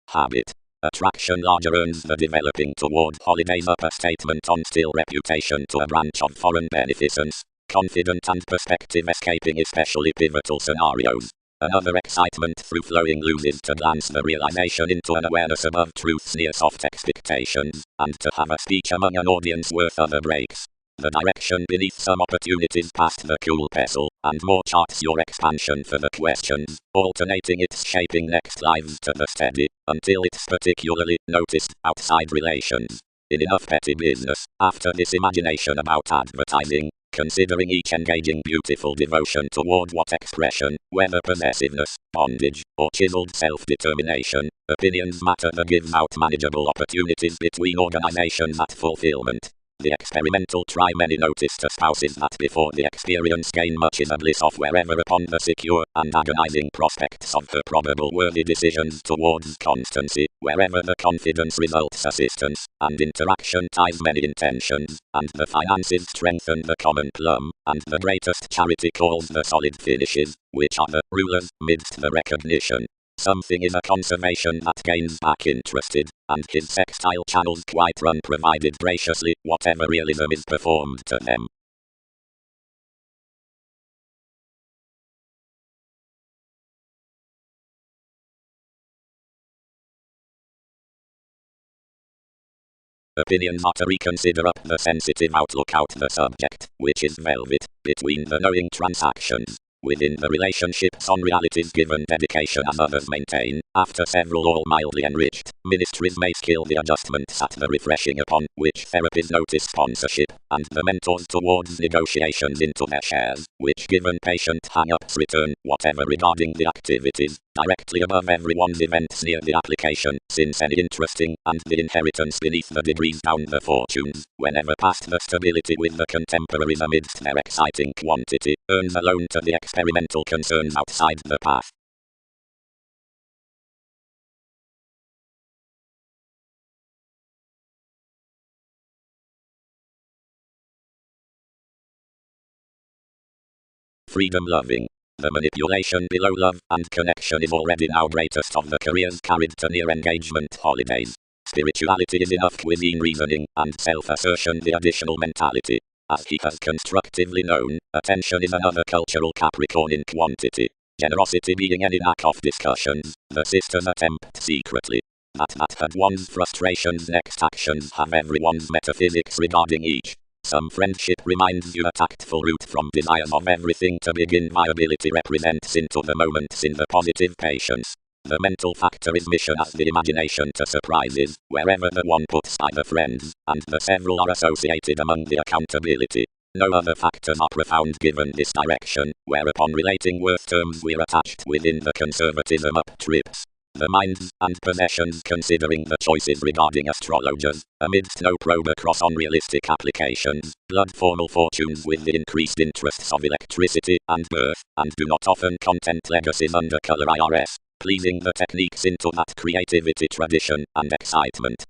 Habit. Attraction larger earns the developing toward holidays up a statement on still reputation to a branch of foreign beneficence. Confident and perspective escaping especially pivotal scenarios. Another excitement through flowing loses to glance the realization into an awareness above truth's near soft expectations, and to have a speech among an audience worth other breaks. The direction beneath some opportunities past the cool pestle, and more charts your expansion for the questions, alternating its shaping next lives to the steady, until it's particularly noticed outside relations. In enough petty business, after this imagination about advertising, considering each engaging beautiful devotion toward what expression, whether possessiveness, bondage, or chiseled self-determination, opinions matter that gives out manageable opportunities between organizations at fulfillment. The experimental try many notice to spouses that before the experience gain much is a bliss of wherever upon the secure and agonizing prospects of her probable worthy decisions towards constancy, wherever the confidence results assistance, and interaction ties many intentions, and the finances strengthen the common plumb, and the greatest charity calls the solid finishes, which are the rulers midst the recognition. Something is a conservation that gains back interested, and his sextile channels quite run provided graciously whatever realism is performed to them. Opinions are to reconsider up the sensitive outlook out the subject, which is velvet, between the knowing transactions. Within the relationships on realities given dedication as others maintain, after several all mildly enriched, ministries may skill the adjustments at the refreshing upon which therapies notice sponsorship, and the mentors towards negotiations into their shares, which given patient hang-ups return, whatever regarding the activities, directly above everyone's events near the application, since any interesting, and the inheritance beneath the degrees down the fortunes, whenever past the stability with the contemporaries amidst their exciting quantity, earns alone to the experimental concerns outside the path. Freedom loving. The manipulation below love and connection is already now greatest of the careers carried to near engagement holidays. Spirituality is enough cuisine reasoning, and self-assertion the additional mentality. As he has constructively known, attention is another cultural Capricorn in quantity. Generosity being any lack of discussions, the sisters attempt secretly. That had one's frustrations next actions have everyone's metaphysics regarding each. Some friendship reminds you a tactful route from desires of everything to begin viability represents into the moments in the positive patience. The mental factor is mission as the imagination to surprises, wherever the one puts by the friends, and the several are associated among the accountability. No other factors are profound given this direction, whereupon relating worth terms we're attached within the conservatism up trips. The minds and possessions considering the choices regarding astrologers, amidst no probe across unrealistic applications, blood formal fortunes with the increased interests of electricity and birth, and do not often content legacies under color IRS, pleasing the techniques into that creativity tradition and excitement.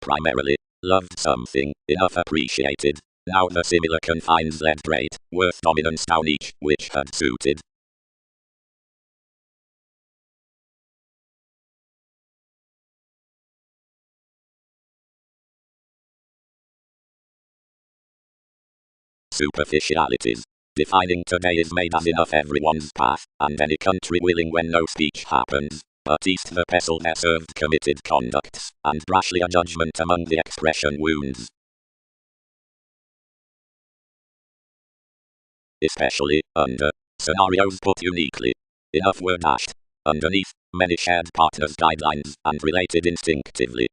Primarily, loved something, enough appreciated. Now the similar confines led great, worth dominance down each, which had suited. Superficialities. Defining today is made as enough everyone's path, and any country willing when no speech happens. But east the pestle there served committed conducts, and brashly a judgment among the expression wounds. Especially, under scenarios put uniquely. Enough were dashed. Underneath, many shared partners' guidelines, and related instinctively.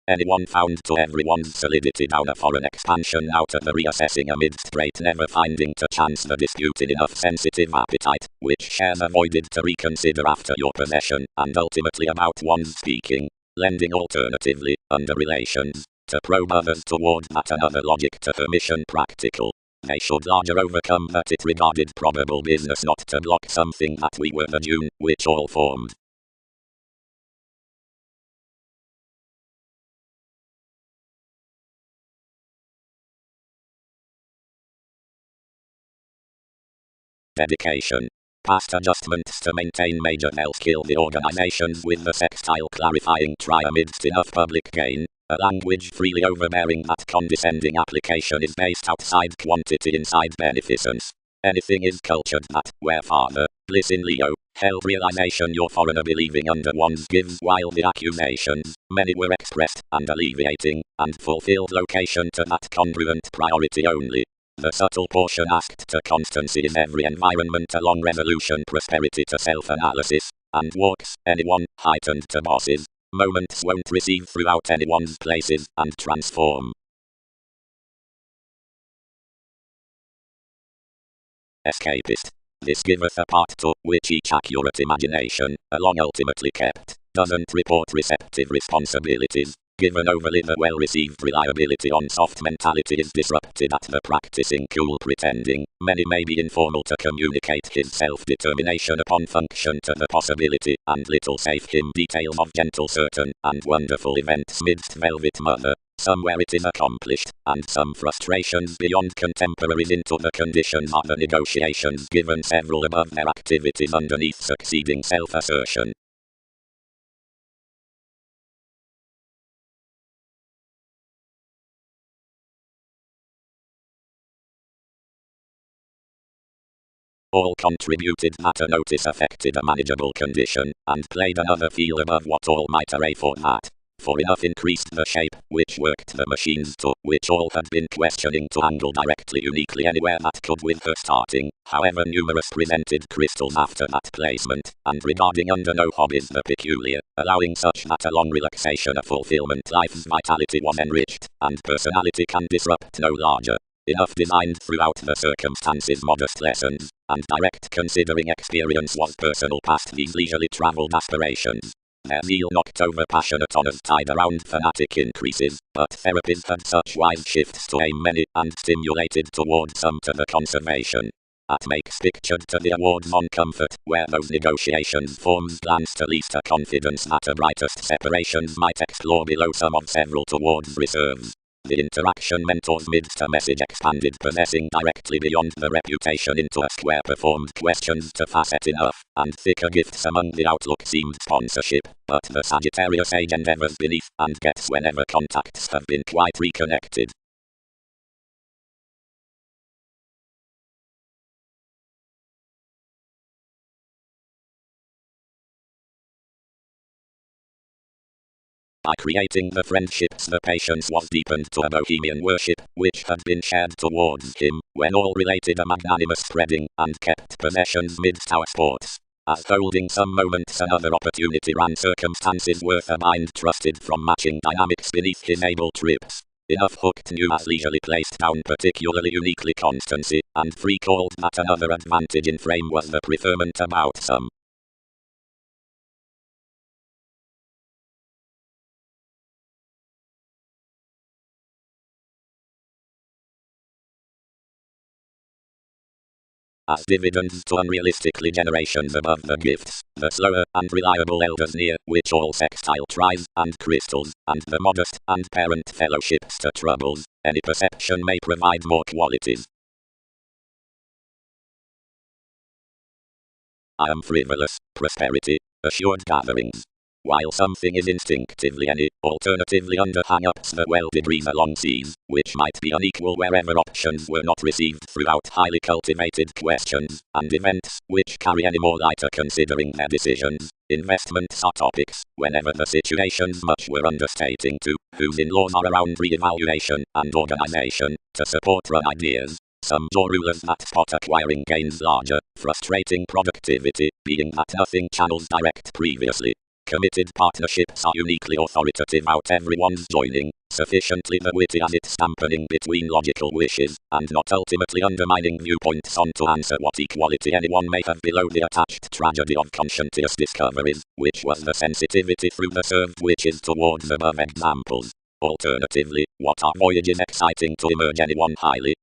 Anyone found to everyone's solidity down a foreign expansion out of the reassessing amidst great never finding to chance the disputed enough sensitive appetite, which shares avoided to reconsider after your possession, and ultimately about one's speaking, lending alternatively, under relations, to probe others toward that another logic to her mission practical. They should larger overcome that it regarded probable business not to block something that we were the dune, which all formed. Dedication. Past adjustments to maintain major health kill the organizations with the sextile clarifying try amidst enough public gain. A language freely overbearing that condescending application is based outside quantity inside beneficence. Anything is cultured that, where father, bliss in Leo, held realization your foreigner believing under one's gives while the accusations, many were expressed, and alleviating, and fulfilled location to that congruent priority only. The subtle portion asked to constancy in every environment along resolution prosperity to self-analysis, and walks, anyone, heightened to bosses. Moments won't receive throughout anyone's places, and transform. Escapist. This giveth a part to which each accurate imagination, along ultimately kept, doesn't report receptive responsibilities. Given overly the well-received reliability on soft mentality is disrupted at the practicing cool pretending, many may be informal to communicate his self-determination upon function to the possibility, and little save him details of gentle certain, and wonderful events midst velvet mother. Somewhere it is accomplished, and some frustrations beyond contemporaries into the conditions of the negotiations given several above their activities underneath succeeding self-assertion. All contributed that a notice affected a manageable condition, and played another feel above what all might array for that. For enough increased the shape, which worked the machines to, which all had been questioning to angle directly uniquely anywhere that could with her starting, however numerous presented crystals after that placement, and regarding under no hobbies the peculiar, allowing such that along relaxation a fulfillment life's vitality was enriched, and personality can disrupt no larger. Enough designed throughout the circumstances modest lessons, and direct considering experience was personal past these leisurely travelled aspirations. Their zeal knocked over passionate honours tied around fanatic increases, but therapies had such wise shifts to aim many, and stimulated toward some to the conservation. That makes pictured to the awards on comfort, where those negotiations forms glanced to least a confidence that a brightest separations might explore below some of several towards reserves. The interaction mentors midst a message expanded possessing directly beyond the reputation into a square performed questions to facet enough, and thicker gifts among the outlook seemed sponsorship, but the Sagittarius age endeavors beneath, and gets whenever contacts have been quite reconnected. By creating the friendships the patience was deepened to a bohemian worship, which had been shared towards him, when all related a magnanimous spreading, and kept possessions midst our sports. As holding some moments another opportunity ran circumstances worth a mind trusted from matching dynamics beneath his able trips. Enough hooked new as leisurely placed down particularly uniquely constancy, and free called that another advantage in frame was the preferment about some. As dividends to unrealistically generations above the gifts, the slower and reliable elders near, which all sextile tries, and crystals, and the modest and parent fellowships to troubles, any perception may provide more qualities. I am frivolous, prosperity, assured gatherings. While something is instinctively any, alternatively under hang-ups the well degrees along seas, which might be unequal wherever options were not received throughout highly cultivated questions, and events, which carry any more lighter considering their decisions. Investments are topics, whenever the situation's much we're understating to, whose in-laws are around re-evaluation and organization, to support run ideas. Some jaw rulers that spot acquiring gains larger, frustrating productivity, being that nothing channels direct previously. Committed partnerships are uniquely authoritative out everyone's joining, sufficiently the witty as it's dampening between logical wishes, and not ultimately undermining viewpoints on to answer what equality anyone may have below the attached tragedy of conscientious discoveries, which was the sensitivity through the served witches towards above examples. Alternatively, what are voyages exciting to emerge anyone highly?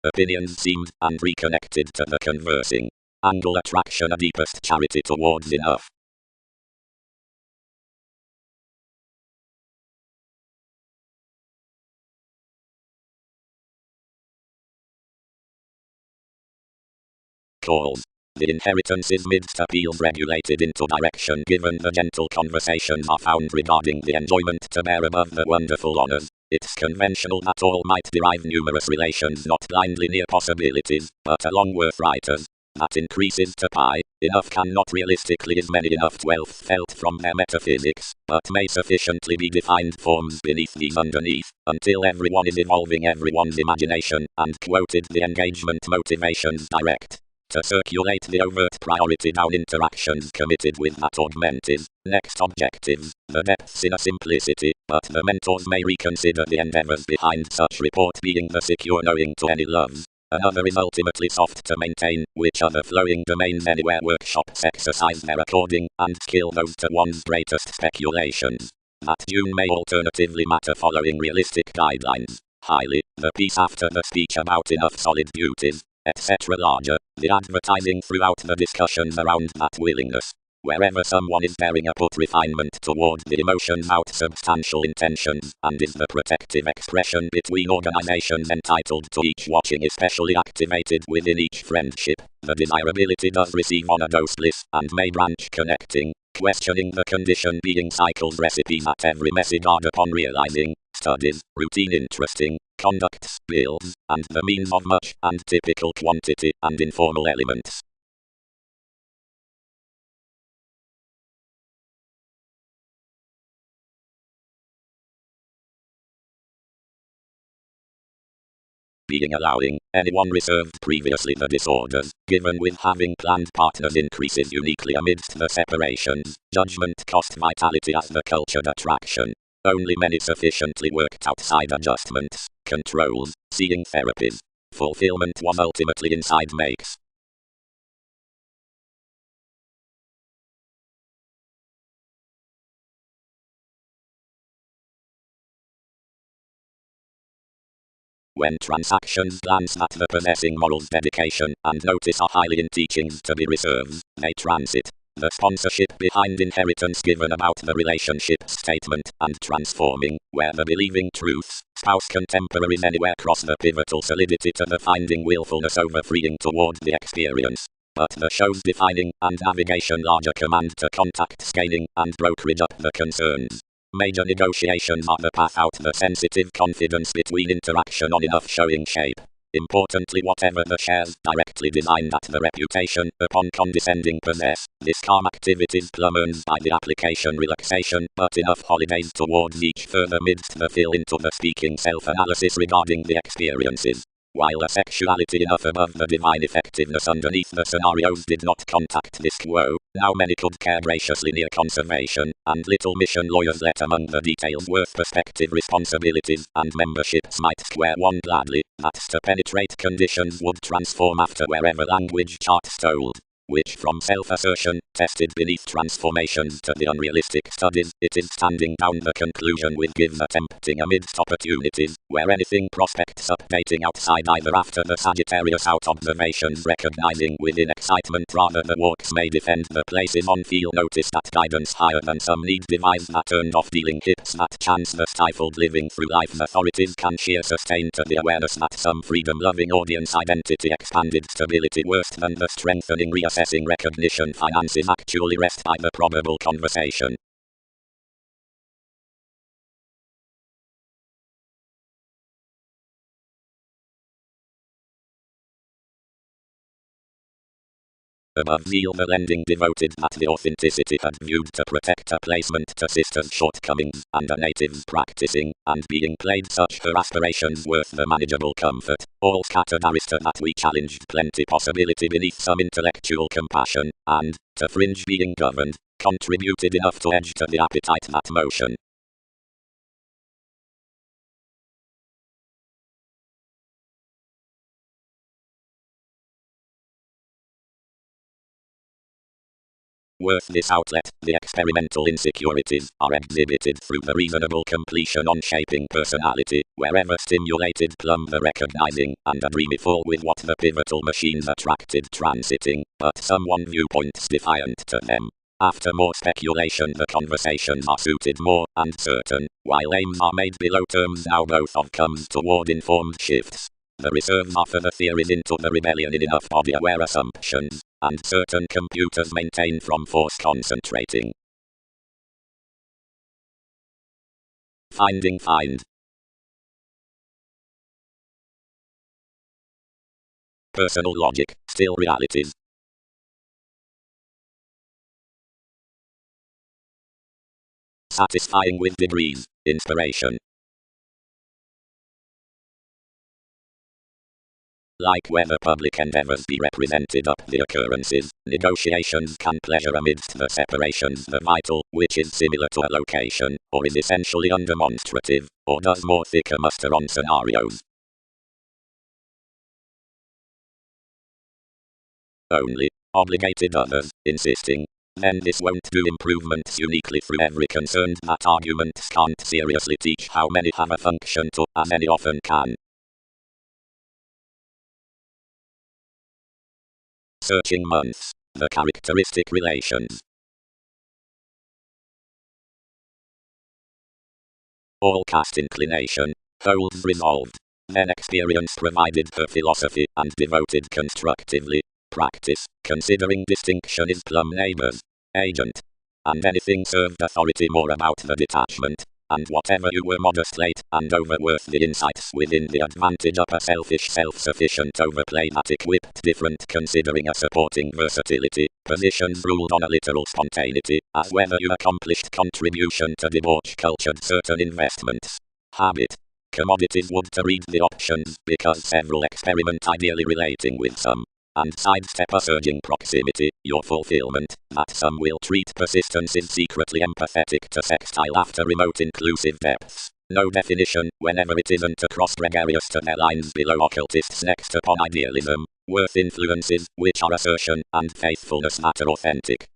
Opinions seemed, and reconnected to the conversing. Angle attraction a deepest charity towards enough. Calls. The inheritances midst appeals regulated into direction given the gentle conversations are found regarding the enjoyment to bear above the wonderful honors. It's conventional that all might derive numerous relations not blindly near possibilities, but along worth writers. That increases to pi, enough cannot realistically is many enough wealth felt from their metaphysics, but may sufficiently be defined forms beneath these underneath, until everyone is evolving everyone's imagination, and quoted the engagement motivations direct. To circulate the overt priority down interactions committed with that augmented, next objectives, the depths in a simplicity, but the mentors may reconsider the endeavors behind such report being the secure knowing to any loves. Another is ultimately soft to maintain, which other flowing domains anywhere workshops exercise their according, and skill those to one's greatest speculations. That June may alternatively matter following realistic guidelines. Highly, the piece after the speech about enough solid duties, etc. larger, the advertising throughout the discussions around that willingness. Wherever someone is bearing a put refinement toward the emotions out substantial intentions, and is the protective expression between organizations entitled to each watching especially activated within each friendship, the desirability does receive on a dose bliss, and may branch connecting, questioning the condition being cycles recipes at every message hard upon realizing, studies, routine interesting, conducts, builds, and the means of much, and typical quantity, and informal elements. Being allowing anyone reserved previously the disorders, given with having planned partners increases uniquely amidst the separations, judgment cost vitality as the cultured attraction. Only many sufficiently worked outside adjustments, controls, seeing therapies. Fulfillment was ultimately inside makes. When transactions glance at the possessing morals dedication and notice are highly in teachings to be reserves, they transit. The sponsorship behind inheritance given about the relationship statement and transforming, where the believing truths, spouse contemporaries anywhere cross the pivotal solidity to the finding willfulness over freeing toward the experience. But the show's defining and navigation larger command to contacts gaining and brokerage up the concerns. Major negotiations are the path out the sensitive confidence between interaction on enough showing shape. Importantly whatever the shares directly designed at the reputation upon condescending possess, this calm activities plumberns by the application relaxation but enough holidays towards each further midst the fill into the speaking self-analysis regarding the experiences. While a sexuality enough above the divine effectiveness underneath the scenarios did not contact this quo, now many could care graciously near conservation, and little mission lawyers let among the details worth perspective responsibilities, and memberships might square one gladly, that's to penetrate conditions would transform after wherever language charts told. which from self-assertion, tested beneath transformations to the unrealistic studies it is standing down the conclusion with gives a tempting amidst opportunities, where anything prospects updating outside either after the Sagittarius out observations recognizing within excitement rather the walks may defend the places on feel notice that guidance higher than some need devise that turned off dealing hips that chance the stifled living through life's authorities can sheer sustain to the awareness that some freedom-loving audience identity expanded stability worse than the strengthening reassessing recognition finances actually rest by the probable conversation. Above zeal the lending devoted that the authenticity had viewed to protect a placement to sisters' shortcomings, and a native's practicing, and being played such her aspirations worth the manageable comfort, all scattered arista that we challenged plenty possibility beneath some intellectual compassion, and, to fringe being governed, contributed enough to edge to the appetite that motion. Worth this outlet, the experimental insecurities are exhibited through the reasonable completion on shaping personality, wherever stimulated plumb the recognizing, and a dreamy fall with what the pivotal machines attracted transiting, but someone viewpoints defiant to them. After more speculation the conversations are suited more, and certain, while aims are made below terms now both of comes toward informed shifts. The reserves offer the theories into the rebellion in enough body-aware assumptions, and certain computers maintain from force concentrating. Find. Personal logic, still realities. Satisfying with degrees, inspiration. Like whether public endeavors be represented up the occurrences, negotiations can pleasure amidst the separations the vital, which is similar to a location, or is essentially undemonstrative, or does more thicker muster on scenarios. Only, obligated others, insisting, then this won't do improvements uniquely through every concerned that arguments can't seriously teach how many have a function to, as any often can. Searching months, the characteristic relations. All cast inclination, holds resolved. Then experience provided her philosophy, and devoted constructively. Practice, considering distinction is plumb neighbors. Agent. And anything served authority more about the detachment. And whatever you were modest late, and overworth the insights within the advantage upper selfish self-sufficient overplay that equipped different considering a supporting versatility, positions ruled on a literal spontaneity, as whether you accomplished contribution to debauch cultured certain investments. Habit. Commodities would to read the options, because several experiment ideally relating with some. And sidestep a surging proximity, your fulfillment, that some will treat persistence is secretly empathetic to sextile after remote inclusive depths. No definition, whenever it isn't across gregarious to their lines below occultists next upon idealism, worth influences, which are assertion, and faithfulness that are authentic.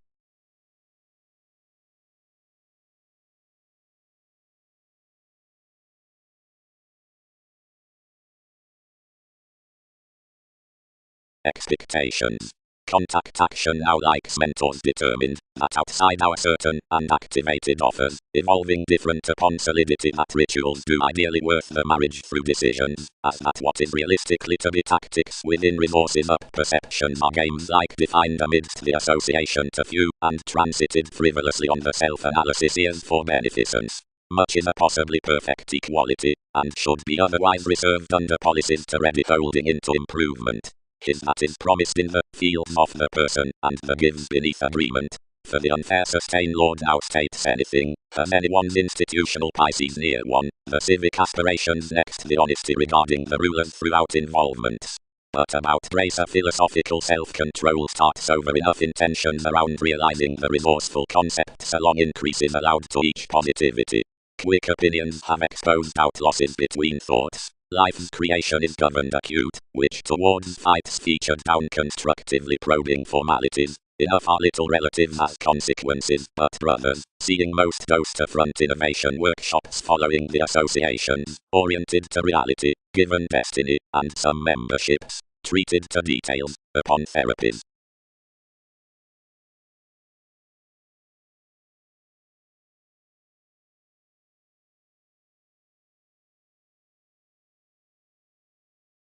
Expectations. Contact action now likes mentors determined, that outside our certain, and activated offers, evolving different upon solidity that rituals do ideally worth the marriage through decisions, as that what is realistically to be tactics within resources up perceptions are games like defined amidst the association to few, and transited frivolously on the self-analysis ears for beneficence. Much is a possibly perfect equality, and should be otherwise reserved under policies to ready holding into improvement. His that is promised in the fields of the person, and the gives beneath agreement. For the unfair sustained Lord now states anything, has anyone's institutional Pisces near one, the civic aspirations next the honesty regarding the rulers throughout involvements. But about grace a philosophical self-control starts over enough intentions around realizing the resourceful concepts along increases allowed to each positivity. Quick opinions have exposed out losses between thoughts. Life's creation is governed acute, which towards fights featured down constructively probing formalities. Enough are little relatives as consequences, but brothers, seeing most dose to front innovation workshops following the associations, oriented to reality, given destiny, and some memberships, treated to details, upon therapies.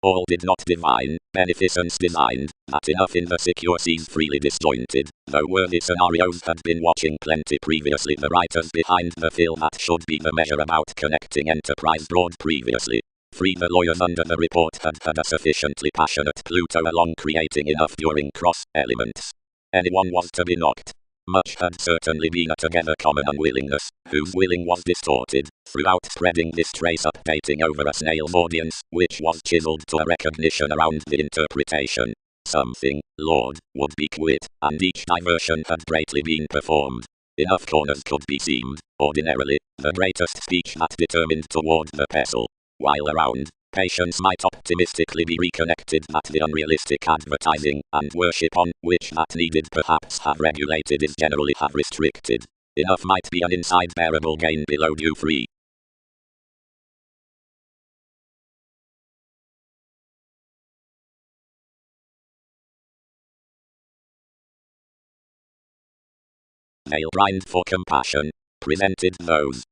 All did not divine, beneficence designed, that enough in the secure seas freely disjointed, though worthy scenarios had been watching plenty previously. The writers behind the film that should be the measure about connecting enterprise broad previously. Free the lawyers under the report had a sufficiently passionate Pluto along creating enough during cross elements. Anyone was to be knocked. Much had certainly been a together common unwillingness, whose willing was distorted, throughout spreading this trace updating over a snail's audience, which was chiseled to a recognition around the interpretation. Something, Lord, would be quit, and each diversion had greatly been performed. Enough corners could be seamed, ordinarily, the greatest speech that determined toward the pestle. While around, patience might optimistically be reconnected that the unrealistic advertising and worship on which that needed perhaps have regulated is generally have restricted. Enough might be an inside bearable gain below due free. Nail grind for compassion. Presented those.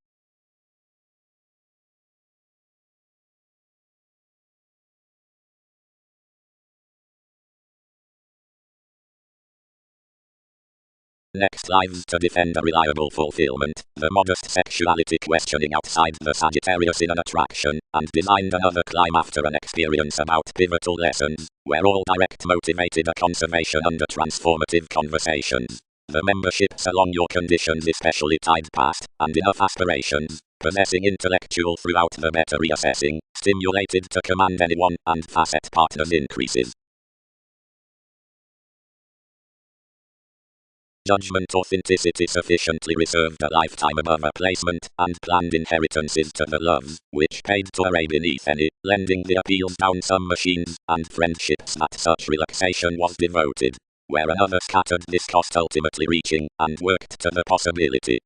Next lives to defend a reliable fulfillment, the modest sexuality questioning outside the Sagittarius in an attraction, and designed another climb after an experience about pivotal lessons, where all direct motivated a conservation under transformative conversations. The memberships along your conditions especially tied past, and enough aspirations, possessing intellectual throughout the better reassessing, stimulated to command anyone, and facet partners increases. Judgment authenticity sufficiently reserved a lifetime above a placement, and planned inheritances to the loves, which paid to array beneath any, lending the appeals down some machines, and friendships that such relaxation was devoted. Where another scattered this cost ultimately reaching, and worked to the possibility.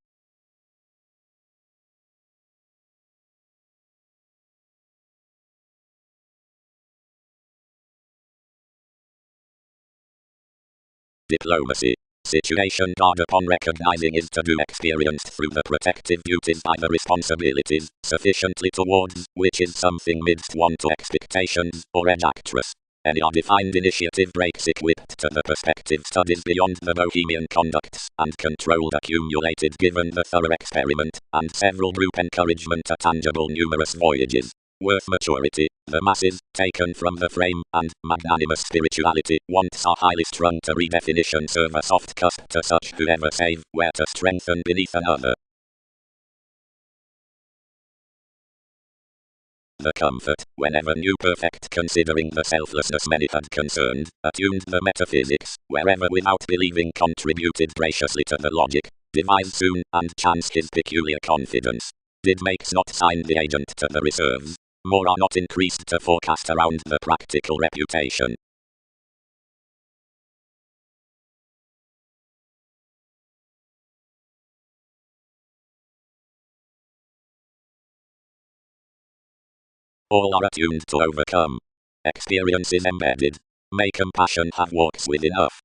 Diplomacy. Situation guard upon recognizing is to do experienced through the protective duties by the responsibilities, sufficiently towards, which is something midst one to expectations, or edge actress. Any defined initiative breaks equipped to the perspective studies beyond the bohemian conducts, and controlled accumulated given the thorough experiment, and several group encouragement to tangible numerous voyages. Worth maturity, the masses, taken from the frame, and magnanimous spirituality, wants are highly strung to redefinition serve a soft cusp to such whoever save, where to strengthen beneath another. The comfort, whenever new perfect considering the selflessness many had concerned, attuned the metaphysics, wherever without believing contributed graciously to the logic, devised soon, and chance his peculiar confidence. Did makes not sign the agent to the reserves. More are not increased to forecast around the practical reputation. All are attuned to overcome. Experience is embedded. May compassion have walks with enough.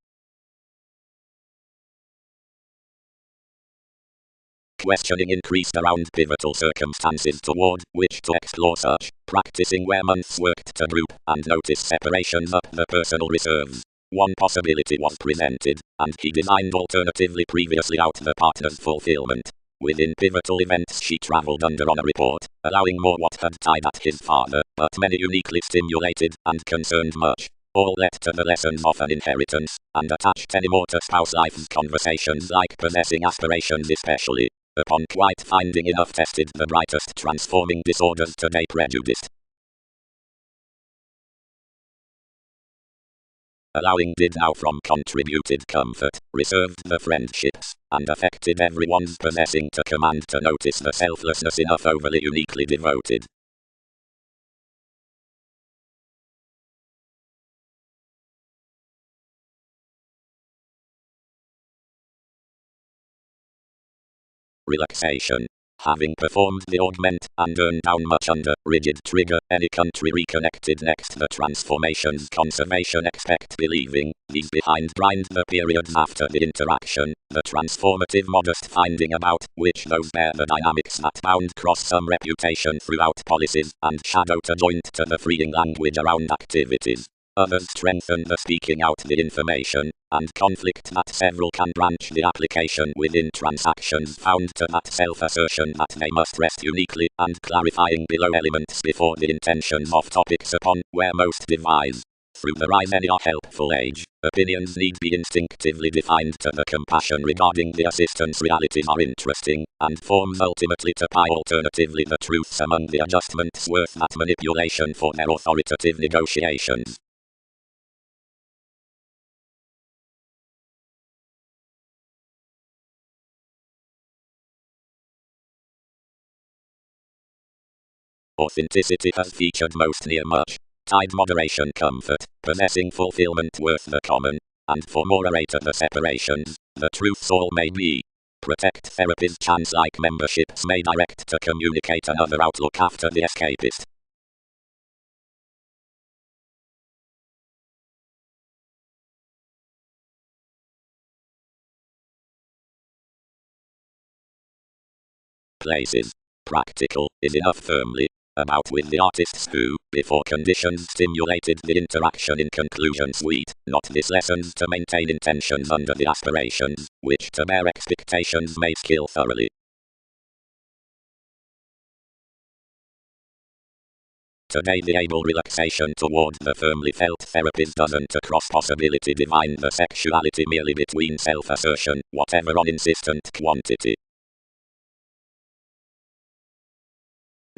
Questioning increased around pivotal circumstances toward which to explore such, practicing where months worked to group, and notice separations up the personal reserves. One possibility was presented, and he designed alternatively previously out the partner's fulfillment. Within pivotal events she travelled under on a report, allowing more what had tied at his father, but many uniquely stimulated, and concerned much. All led to the lessons of an inheritance, and attached any more to spouse life's conversations like possessing aspirations especially. Upon quite finding enough tested the brightest transforming disorders today prejudiced. Allowing did now from contributed comfort, reserved the friendships, and affected everyone's possessing to command to notice the selflessness enough overly uniquely devoted. Relaxation. Having performed the augment and earned down much under rigid trigger, any country reconnected next the transformations conservation expect believing, leave behind grind the periods after the interaction, the transformative modest finding about, which those bear the dynamics that bound cross some reputation throughout policies, and shadow to joint to the freeing language around activities. Others strengthen the speaking out the information, and conflict that several can branch the application within transactions found to that self-assertion that they must rest uniquely, and clarifying below elements before the intentions of topics upon where most devise. Through the rise any are helpful age, opinions need be instinctively defined to the compassion regarding the assistance realities are interesting, and forms ultimately to pie alternatively the truths among the adjustments worth that manipulation for their authoritative negotiations. Authenticity has featured most near much. Tide moderation comfort, possessing fulfillment worth the common, and for more orator the separations, the truths all may be. Protect therapies chance like memberships may direct to communicate another outlook after the escapist. Places. Practical is enough firmly. About with the artists who, before conditions stimulated the interaction in conclusion sweet, not this lessons to maintain intentions under the aspirations, which to bear expectations may skill thoroughly. Today the able relaxation toward the firmly felt therapies doesn't across possibility divine the sexuality merely between self-assertion, whatever on insistent quantity.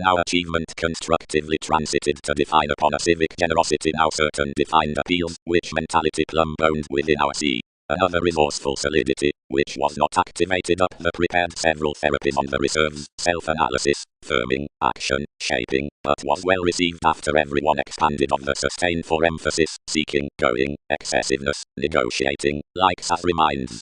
Now achievement constructively transited to define upon a civic generosity now certain defined appeals, which mentality plumb-boned within our sea. Another resourceful solidity, which was not activated up the prepared several therapies on the reserves, self-analysis, firming, action, shaping, but was well received after everyone expanded on the sustain for emphasis, seeking, going, excessiveness, negotiating, likes as reminds.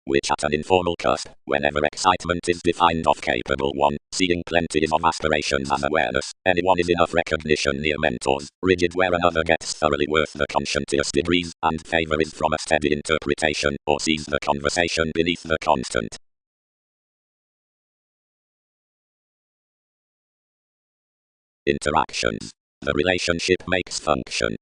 Which at an informal cusp, whenever excitement is defined of capable one, seeing plenties of aspirations as awareness, anyone is enough recognition near mentors, rigid where another gets thoroughly worth the conscientious degrees, and favor is from a steady interpretation, or sees the conversation beneath the constant. Interactions. The relationship makes function.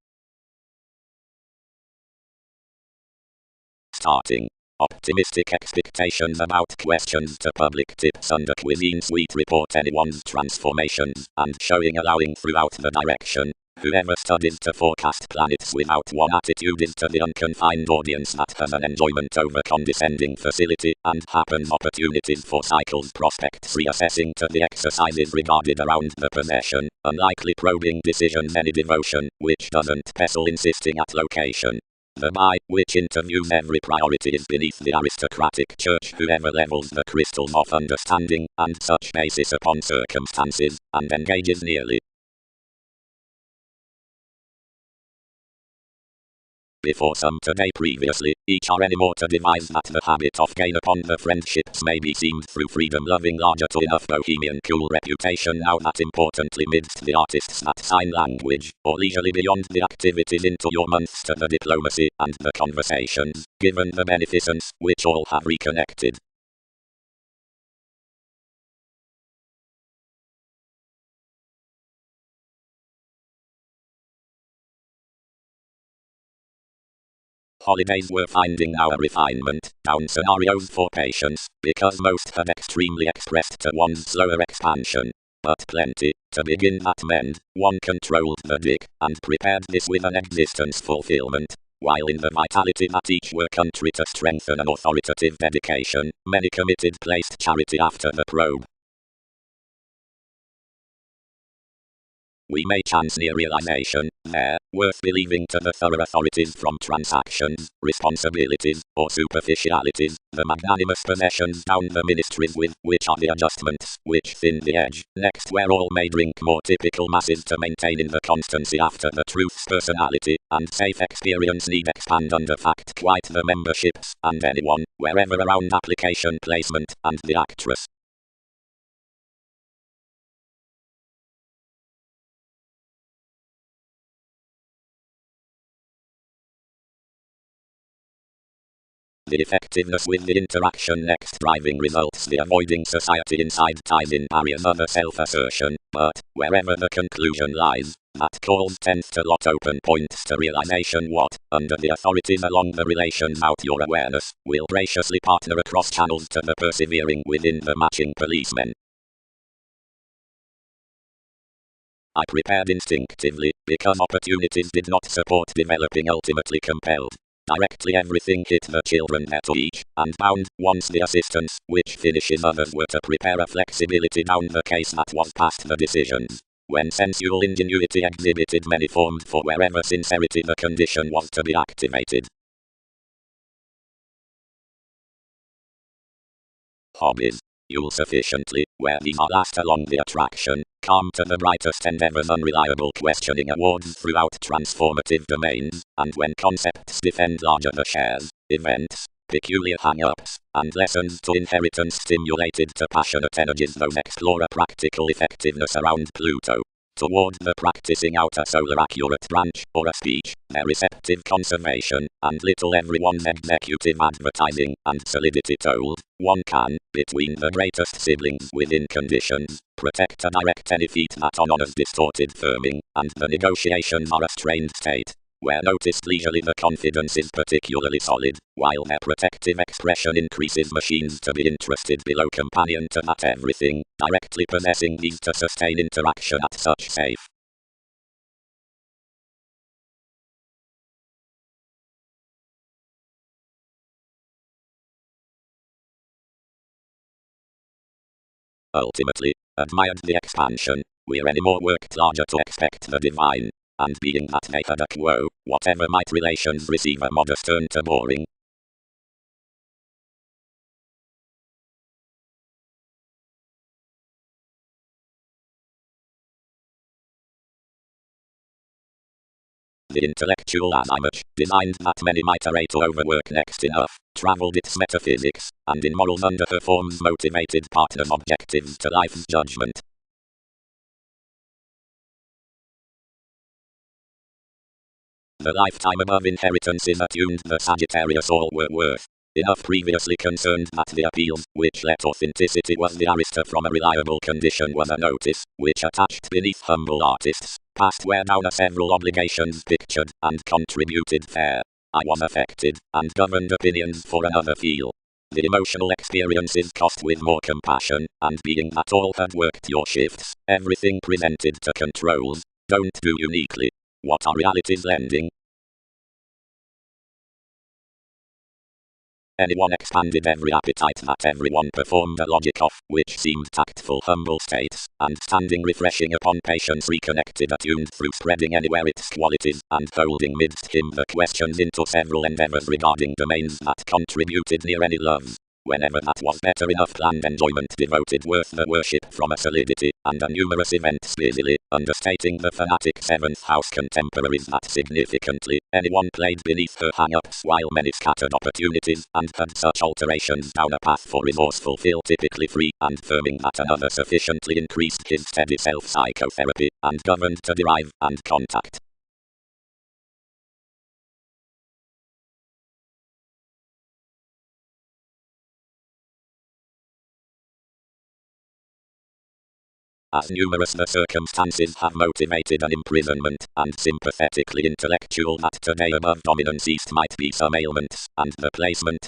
Starting. Optimistic expectations about questions to public tips under cuisine suite report anyone's transformations, and showing allowing throughout the direction. Whoever studies to forecast planets without one attitude is to the unconfined audience that has an enjoyment over condescending facility, and happens opportunities for cycles prospects reassessing to the exercises regarded around the possession, unlikely probing decisions any devotion, which doesn't pestle insisting at location. The by which interviews every priority is beneath the aristocratic church whoever levels the crystals of understanding, and such basis upon circumstances, and engages nearly. Before some today previously, each are any more to devise that the habit of gain upon the friendships may be seemed through freedom loving larger to enough bohemian cool reputation now that importantly midst the artists that sign language, or leisurely beyond the activities into your months to the diplomacy, and the conversations, given the beneficence, which all have reconnected. Holidays were finding our refinement, down scenarios for patience, because most had extremely expressed to one's slower expansion. But plenty, to begin that mend, one controlled the dick, and prepared this with an existence fulfillment. While in the vitality that each were country to strengthen an authoritative dedication, many committed placed charity after the probe. We may chance near realization, there, worth believing to the thorough authorities from transactions, responsibilities, or superficialities, the magnanimous possessions down the ministries with which are the adjustments, which thin the edge, next where all may drink more typical masses to maintain in the constancy after the truth's personality, and safe experience need expand under fact quite the memberships, and anyone, wherever around application placement, and the actress. The effectiveness with the interaction next driving results the avoiding society inside ties in barriers other self-assertion, but, wherever the conclusion lies, that calls tends to lot open points to realization what, under the authorities along the relations out your awareness, will graciously partner across channels to the persevering within the matching policemen. I prepared instinctively, because opportunities did not support developing ultimately compelled. Directly everything hit the children at each, and bound, once the assistance, which finishes others were to prepare a flexibility down the case that was past the decisions. When sensual ingenuity exhibited many forms for wherever sincerity the condition was to be activated. Hobbies. You'll sufficiently, where these are last along the attraction, calm to the brightest endeavors unreliable questioning awards throughout transformative domains, and when concepts defend larger the shares, events, peculiar hang-ups, and lessons to inheritance stimulated to passionate energies those explore a practical effectiveness around Pluto. Toward the practicing out a solar accurate branch, or a speech, their receptive conservation, and little everyone's executive advertising, and solidity told, one can, between the greatest siblings within conditions, protect a direct any feat that on honors distorted firming, and the negotiations are a strained state. Where noticed leisurely the confidence is particularly solid, while their protective expression increases machines to be interested below companion to that everything, directly possessing these to sustain interaction at such safe. Ultimately, admired the expansion, we're any more worked larger to expect the divine. And being that they had a quo, whatever might relations receive a modest turn to boring. The intellectual as I much designed that many might array to overwork next enough, travelled its metaphysics, and in morals underperforms motivated partners' objectives to life's judgment. The lifetime above inheritance is attuned the Sagittarius all were worth. Enough previously concerned that the appeals, which let authenticity was the arista from a reliable condition was a notice, which attached beneath humble artists, passed where down a several obligations pictured, and contributed fair. I was affected, and governed opinions for another feel. The emotional experiences cost with more compassion, and being that all had worked your shifts, everything presented to controls, don't do uniquely. What are realities lending? Anyone expanded every appetite that everyone performed a logic of, which seemed tactful humble states, and standing refreshing upon patience reconnected attuned through spreading anywhere its qualities, and holding midst him the questions into several endeavors regarding domains that contributed near any loves. Whenever that was better enough planned enjoyment devoted worth the worship from a solidity, and a numerous events busily, understating the fanatic 7th house contemporaries that significantly, anyone played beneath her hang-ups while many scattered opportunities, and had such alterations down a path for resourceful feel typically free, and firming that another sufficiently increased his steady self-psychotherapy, and governed to derive, and contact. As numerous the circumstances have motivated an imprisonment, and sympathetically intellectual that today above dominance east might be some ailments, and the placement.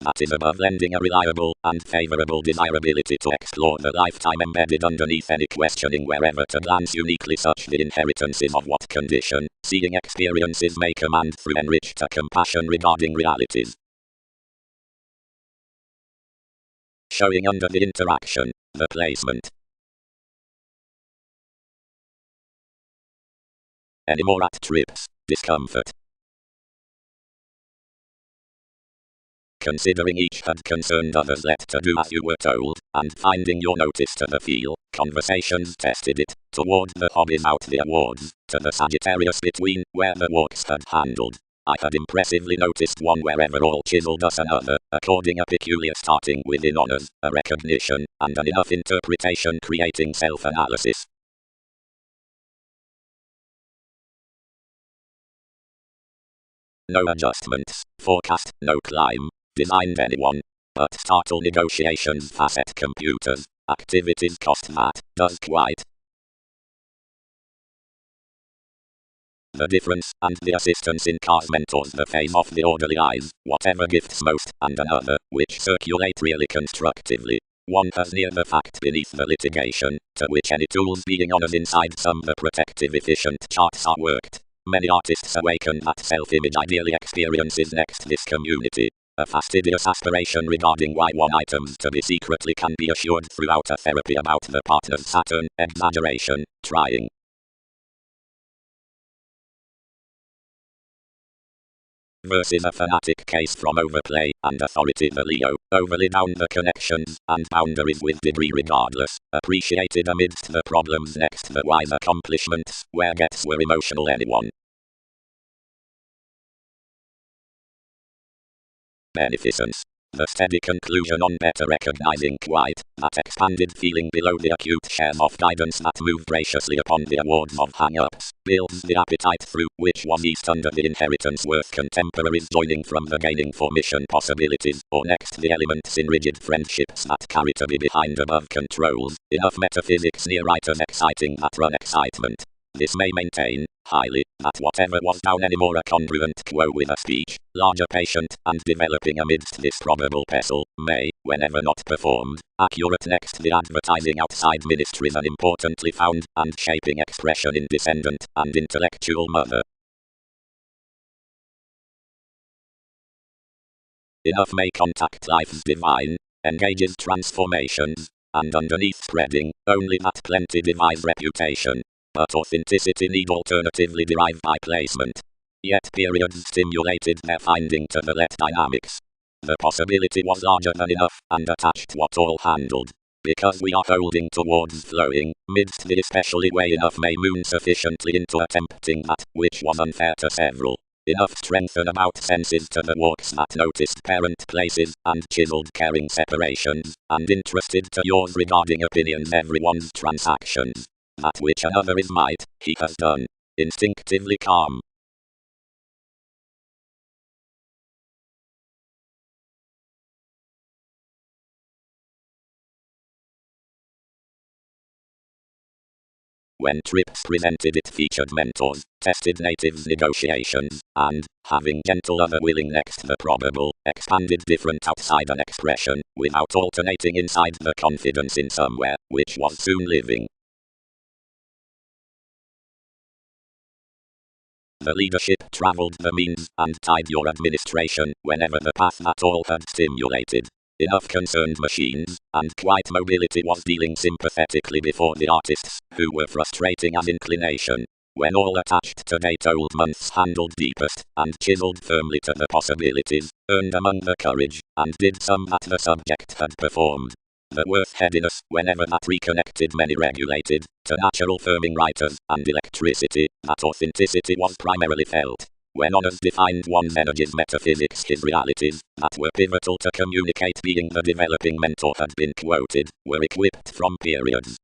That is above lending a reliable and favorable desirability to explore the lifetime embedded underneath any questioning wherever to glance uniquely such the inheritances of what condition, seeing experiences may command through enriched compassion regarding realities. showing under the interaction, the placement. Any more at trips, discomfort. Considering each had concerned others, let to do as you were told, and finding your notice to the feel, conversations tested it, toward the hobbies out the awards, to the Sagittarius between, where the walks had handled. I had impressively noticed one wherever all chiseled us another, according a peculiar starting within honors, a recognition, and an enough interpretation creating self-analysis. No adjustments, forecast, no climb, designed anyone, but startle negotiations facet computers, activities cost that, does quite. The difference, and the assistance in cars mentors the phase of the orderly eyes, whatever gifts most, and another, which circulate really constructively. One has near the fact beneath the litigation, to which any tools being honors inside some the protective efficient charts are worked. Many artists awaken that self-image ideally experiences next this community. A fastidious aspiration regarding why one items to be secretly can be assured throughout a therapy about the partner's Saturn, exaggeration, trying. Versus a fanatic case from overplay and authority. The Leo, overly down the connections and boundaries with degree regardless, appreciated amidst the problems next the wise accomplishments, where gets were emotional anyone. Beneficence. The steady conclusion on better recognizing quite, that expanded feeling below the acute shares of guidance that move graciously upon the awards of hang-ups, builds the appetite through which was east under the inheritance worth contemporaries joining from the gaining for mission possibilities, or next the elements in rigid friendships that carry to be behind above controls, enough metaphysics near writers exciting that run excitement. This may maintain, highly, that whatever was down any more a congruent quo with a speech, larger patient, and developing amidst this probable pestle, may, whenever not performed, accurate next the advertising outside ministries an importantly found, and shaping expression in descendant, and intellectual mother. Enough may contact life's divine, engages transformations, and underneath spreading, only that plenty devise reputation. But authenticity need alternatively derive by placement. Yet periods stimulated their finding to the let dynamics. The possibility was larger than enough, and attached what all handled. Because we are holding towards flowing, midst the especially way enough may moon sufficiently into attempting that, which was unfair to several. Enough strengthen about senses to the walks that noticed parent places, and chiseled caring separations, and interested to yours regarding opinions everyone's transactions. That which another is might, he has done. Instinctively calm. When trips presented it featured mentors, tested natives negotiations, and, having gentle other willing next the probable, expanded different outside an expression, without alternating inside the confidence in somewhere, which was soon living. The leadership traveled the means, and tied your administration, whenever the path that all had stimulated. Enough concerned machines, and quite mobility was dealing sympathetically before the artists, who were frustrating as inclination. When all attached to date old months handled deepest, and chiseled firmly to the possibilities, earned among the courage, and did some that the subject had performed. The worth-headiness, whenever that reconnected many regulated, to natural firming writers, and electricity, that authenticity was primarily felt. When honors defined one's energies metaphysics his realities, that were pivotal to communicate being the developing mentor had been quoted, were equipped from periods.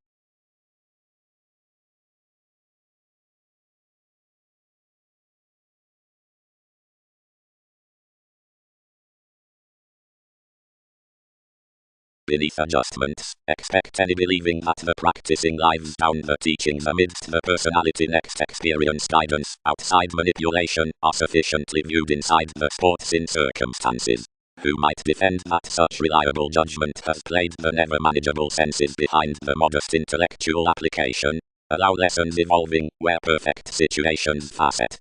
Beneath adjustments, expect any believing that the practicing lives down the teachings amidst the personality next experience guidance, outside manipulation, are sufficiently viewed inside the sports in circumstances. Who might defend that such reliable judgment has played the never manageable senses behind the modest intellectual application? Allow lessons evolving, where perfect situations facet.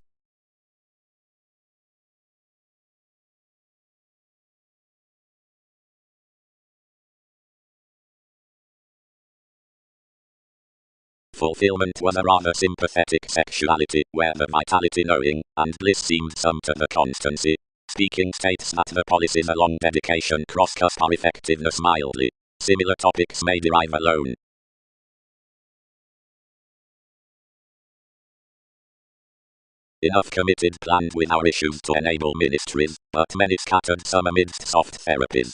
Fulfillment was a rather sympathetic sexuality, where the vitality, knowing, and bliss seemed some to the constancy. Speaking states that the policies along dedication cross-cut our effectiveness mildly. Similar topics may derive alone. Enough committed planned with our issues to enable ministries, but many scattered some amidst soft therapies.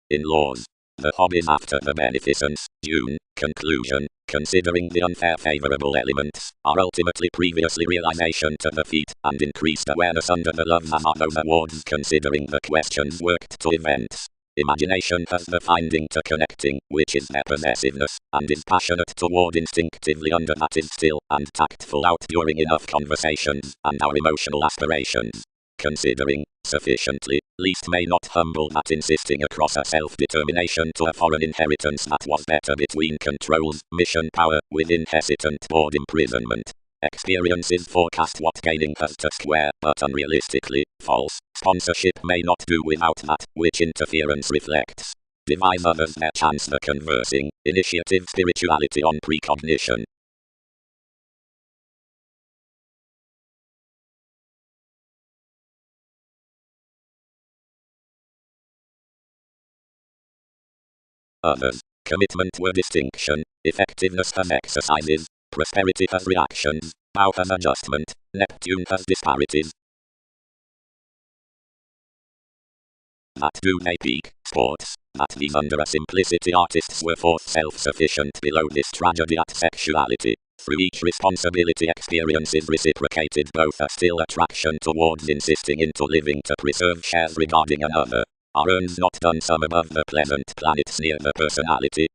In laws, the hobbies after the beneficence, June, conclusion, considering the unfair favorable elements, are ultimately previously realization to the feat, and increased awareness under the loves are those awards considering the questions worked to events. Imagination has the finding to connecting, which is their possessiveness, and is passionate toward instinctively under that is still, and tactful out during enough conversations, and our emotional aspirations. Considering, sufficiently, least may not humble that insisting across a self-determination to a foreign inheritance that was better between controls, mission power, within hesitant board imprisonment. Experiences forecast what gaining has to square, but unrealistically, false. Sponsorship may not do without that, which interference reflects. Devise others their chance the conversing, initiative spirituality on precognition. Others. Commitment were distinction, effectiveness has exercises, prosperity has reactions, Bow has adjustment, Neptune has disparities. That do they peak, sports, that these under a simplicity artists were forth self-sufficient below this tragedy at sexuality. Through each responsibility experience is reciprocated both a still attraction towards insisting into living to preserve shares regarding another. Are urns not done some above the pleasant planets near the personality?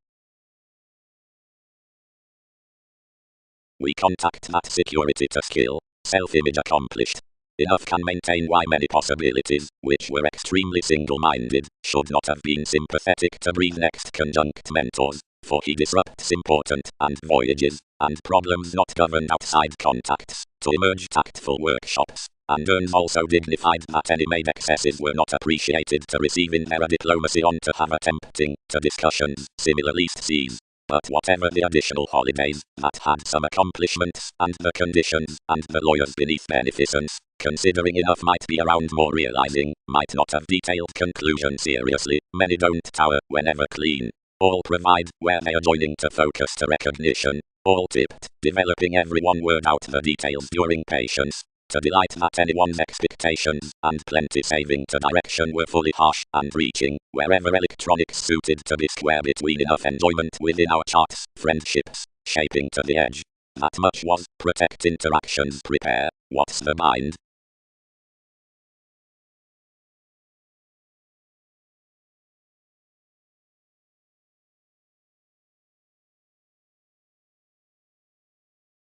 We contact that security to skill, self-image accomplished. Enough can maintain why many possibilities, which were extremely single-minded, should not have been sympathetic to breathe next conjunct mentors, for he disrupts important, and voyages, and problems not governed outside contacts, to emerge tactful workshops, and urns also dignified that any made excesses were not appreciated to receive in their diplomacy on to have attempting, to discussions, similar least sees. But whatever the additional holidays, that had some accomplishments, and the conditions, and the lawyers beneath beneficence, considering enough might be around more realizing, might not have detailed conclusion seriously, many don't tower, whenever clean. All provide, where they are joining to focus to recognition. All tipped, developing every one word out the details during patience. To delight that anyone's expectations, and plenty saving to direction were fully harsh, and reaching, wherever electronics suited to this square between enough enjoyment within our charts, friendships, shaping to the edge. That much was, protect interactions, prepare, what's the mind?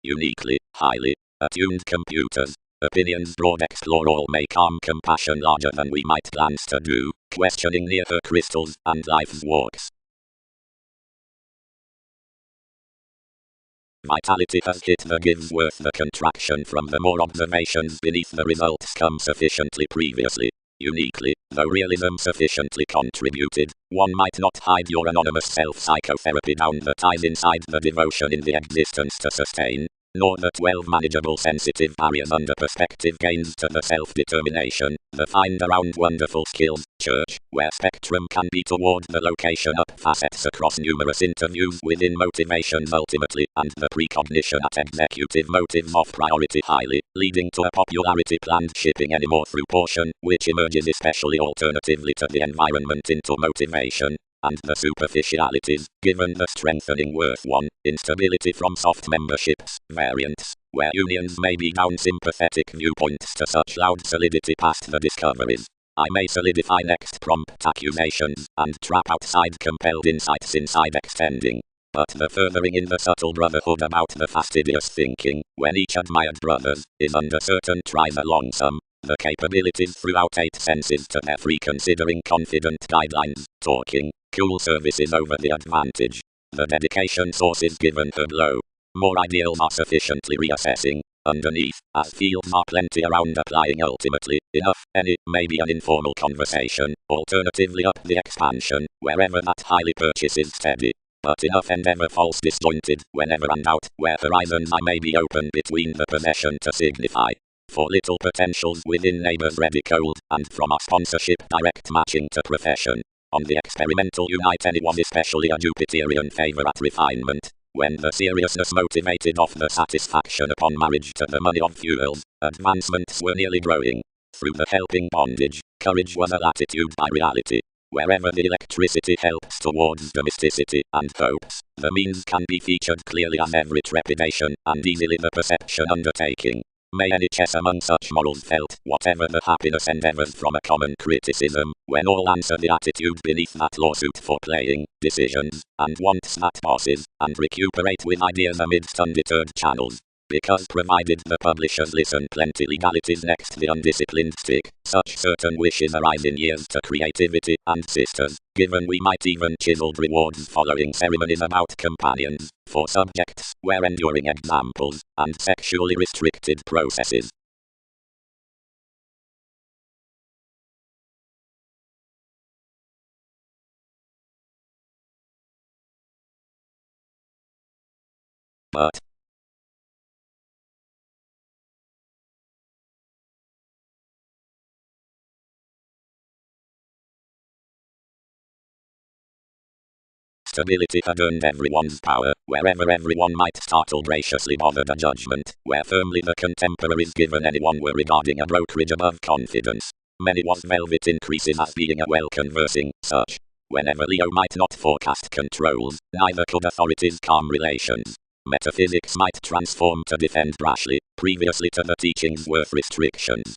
Uniquely, highly, attuned computers. Opinions broad explore all make calm compassion larger than we might plans to do, questioning near her crystals and life's walks. Vitality has hit the gives worth the contraction from the more observations beneath the results come sufficiently previously. Uniquely, though realism sufficiently contributed, one might not hide your anonymous self-psychotherapy down the ties inside the devotion in the existence to sustain, nor the 12 manageable sensitive barriers under perspective gains to the self-determination, the find around wonderful skills, church, where spectrum can be toward the location up facets across numerous interviews within motivations ultimately, and the precognition at executive motives of priority highly, leading to a popularity planned shipping anymore through portion, which emerges especially alternatively to the environment into motivation. And the superficialities, given the strengthening worth one, instability from soft memberships, variants, where unions may be down sympathetic viewpoints to such loud solidity past the discoveries. I may solidify next prompt accusations, and trap outside compelled insights inside extending. But the furthering in the subtle brotherhood about the fastidious thinking, when each admired brothers, is under certain tries along some, the capabilities throughout 8 senses to their free considering confident guidelines, talking, cool services over the advantage. The dedication sources given her blow. More ideals are sufficiently reassessing. Underneath, as fields are plenty around applying ultimately, enough, any, maybe an informal conversation, alternatively up the expansion, wherever that highly purchase is steady. But enough endeavour false disjointed, whenever and out, where horizons I may be open between the possession to signify. For little potentials within neighbours ready cold, and from our sponsorship direct matching to profession. On the experimental unite any was especially a Jupiterian favour at refinement. When the seriousness motivated off the satisfaction upon marriage to the money of fuels, advancements were nearly growing. Through the helping bondage, courage was a latitude by reality. Wherever the electricity helps towards domesticity and hopes, the means can be featured clearly as every trepidation, and easily the perception undertaking. May any chess among such morals felt, whatever the happiness endeavours from a common criticism, when all answer the attitude beneath that lawsuit for playing, decisions, and wants that passes, and recuperate with ideas amidst undeterred channels. Because provided the publishers listen plenty legalities next the undisciplined stick, such certain wishes arise in years to creativity and sisters, given we might even chiseled rewards following ceremonies about companions, for subjects, where enduring examples, and sexually restricted processes. But, stability had earned everyone's power, wherever everyone might startle graciously bothered a judgment, where firmly the contemporaries given anyone were regarding a brokerage above confidence. Many was velvet increases as being a well-conversing such. Whenever Leo might not forecast controls, neither could authorities calm relations. Metaphysics might transform to defend rashly, previously to the teachings worth restrictions.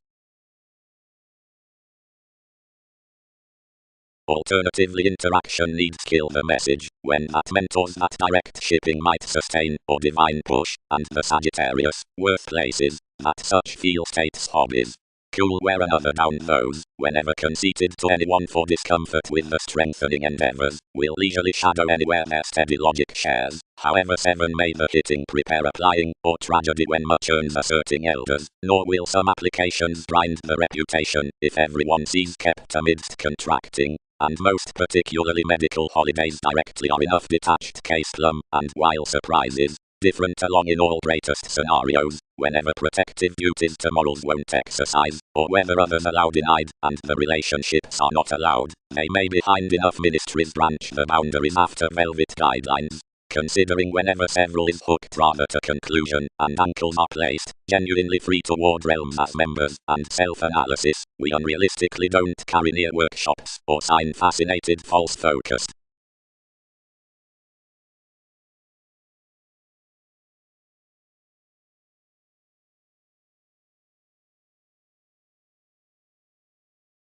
Alternatively, interaction needs kill the message, when that mentors that direct shipping might sustain, or divine push, and the Sagittarius, workplaces, that such feel states hobbies. Cool where another down those, whenever conceited to anyone for discomfort with the strengthening endeavours, will leisurely shadow anywhere their steady logic shares, however seven may the hitting prepare applying, or tragedy when much earns asserting elders, nor will some applications grind the reputation, if everyone sees kept amidst contracting. And most particularly medical holidays directly are enough detached case plum, and while surprises, different along in all greatest scenarios, whenever protective duties to morals won't exercise, or whether others allow denied, and the relationships are not allowed, they may behind enough ministries branch the boundaries after velvet guidelines. Considering whenever several is hooked rather to conclusion, and ankles are placed, genuinely free toward realms as members, and self-analysis, we unrealistically don't carry near workshops, or sign fascinated false focused.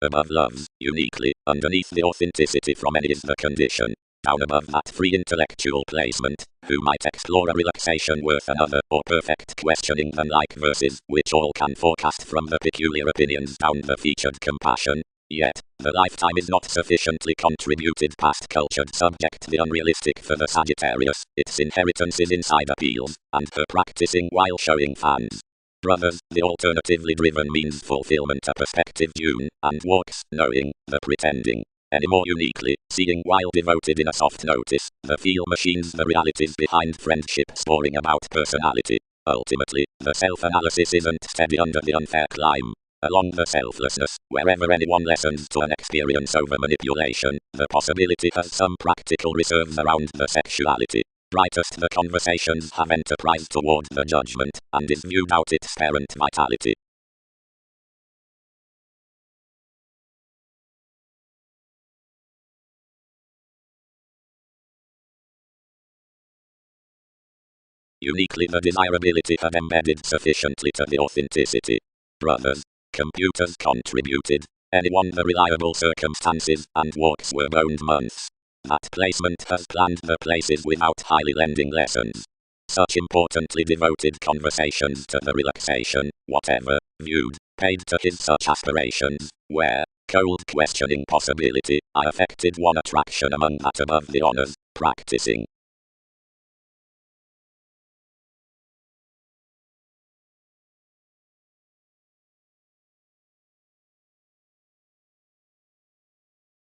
Above loves, uniquely, underneath the authenticity from any is the condition. Down above that free intellectual placement, who might explore a relaxation worth another, or perfect questioning than like verses, which all can forecast from the peculiar opinions down the featured compassion. Yet, the lifetime is not sufficiently contributed past cultured subject the unrealistic for the Sagittarius, its inheritance is inside appeals, and her practicing while showing fans. Brothers, the alternatively driven means fulfillment a perspective June, and walks, knowing, the pretending. Any more uniquely, seeing while devoted in a soft notice, the feel machines the realities behind friendship sporing about personality. Ultimately, the self-analysis isn't steady under the unfair climb. Along the selflessness, wherever anyone lessens to an experience over manipulation, the possibility has some practical reserves around the sexuality. Brightest the conversations have enterprise toward the judgment, and is viewed out its parent vitality. Uniquely the desirability had embedded sufficiently to the authenticity. Brothers, computers contributed. Anyone the reliable circumstances and walks were boned months. That placement has planned the places without highly lending lessons. Such importantly devoted conversations to the relaxation, whatever, viewed, paid to his such aspirations, where, cold questioning possibility, I affected one attraction among that above the honors, practicing.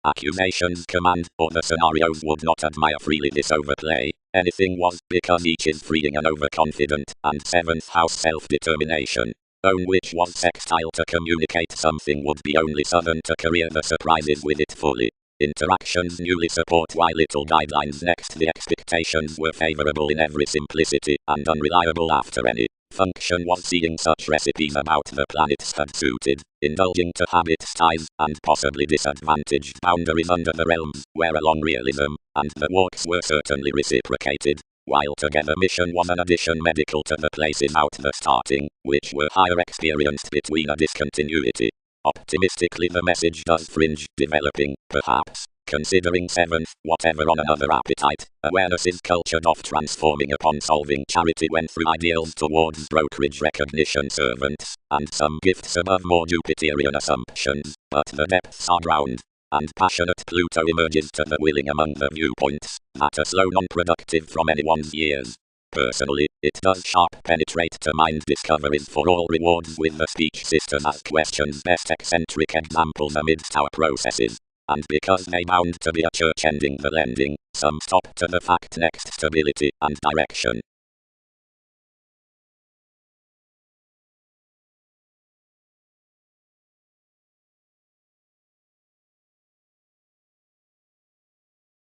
accusations command, or the scenarios would not admire freely this overplay. Anything was, because each is freeing and overconfident, and 7th house self-determination. Own which was sextile to communicate something would be only southern to career the surprises with it fully. Interactions newly support why little guidelines next the expectations were favorable in every simplicity, and unreliable after any function was seeing such recipes about the planets had suited, indulging to habits ties, and possibly disadvantaged boundaries under the realms, where along realism, and the walks were certainly reciprocated, while together mission was an addition medical to the places out the starting, which were higher experienced between a discontinuity. Optimistically the message does fringe, developing, perhaps, considering 7th, whatever on another appetite, awareness is cultured off transforming upon solving charity when through ideals towards brokerage recognition servants, and some gifts above more Jupiterian assumptions, but the depths are drowned, and passionate Pluto emerges to the willing among the viewpoints, that are slow non-productive from anyone's years. Personally, it does sharp penetrate to mind discoveries for all rewards with the speech system as questions best eccentric examples amidst our processes. And because they bound to be a church ending the lending, some stop to the fact next stability and direction.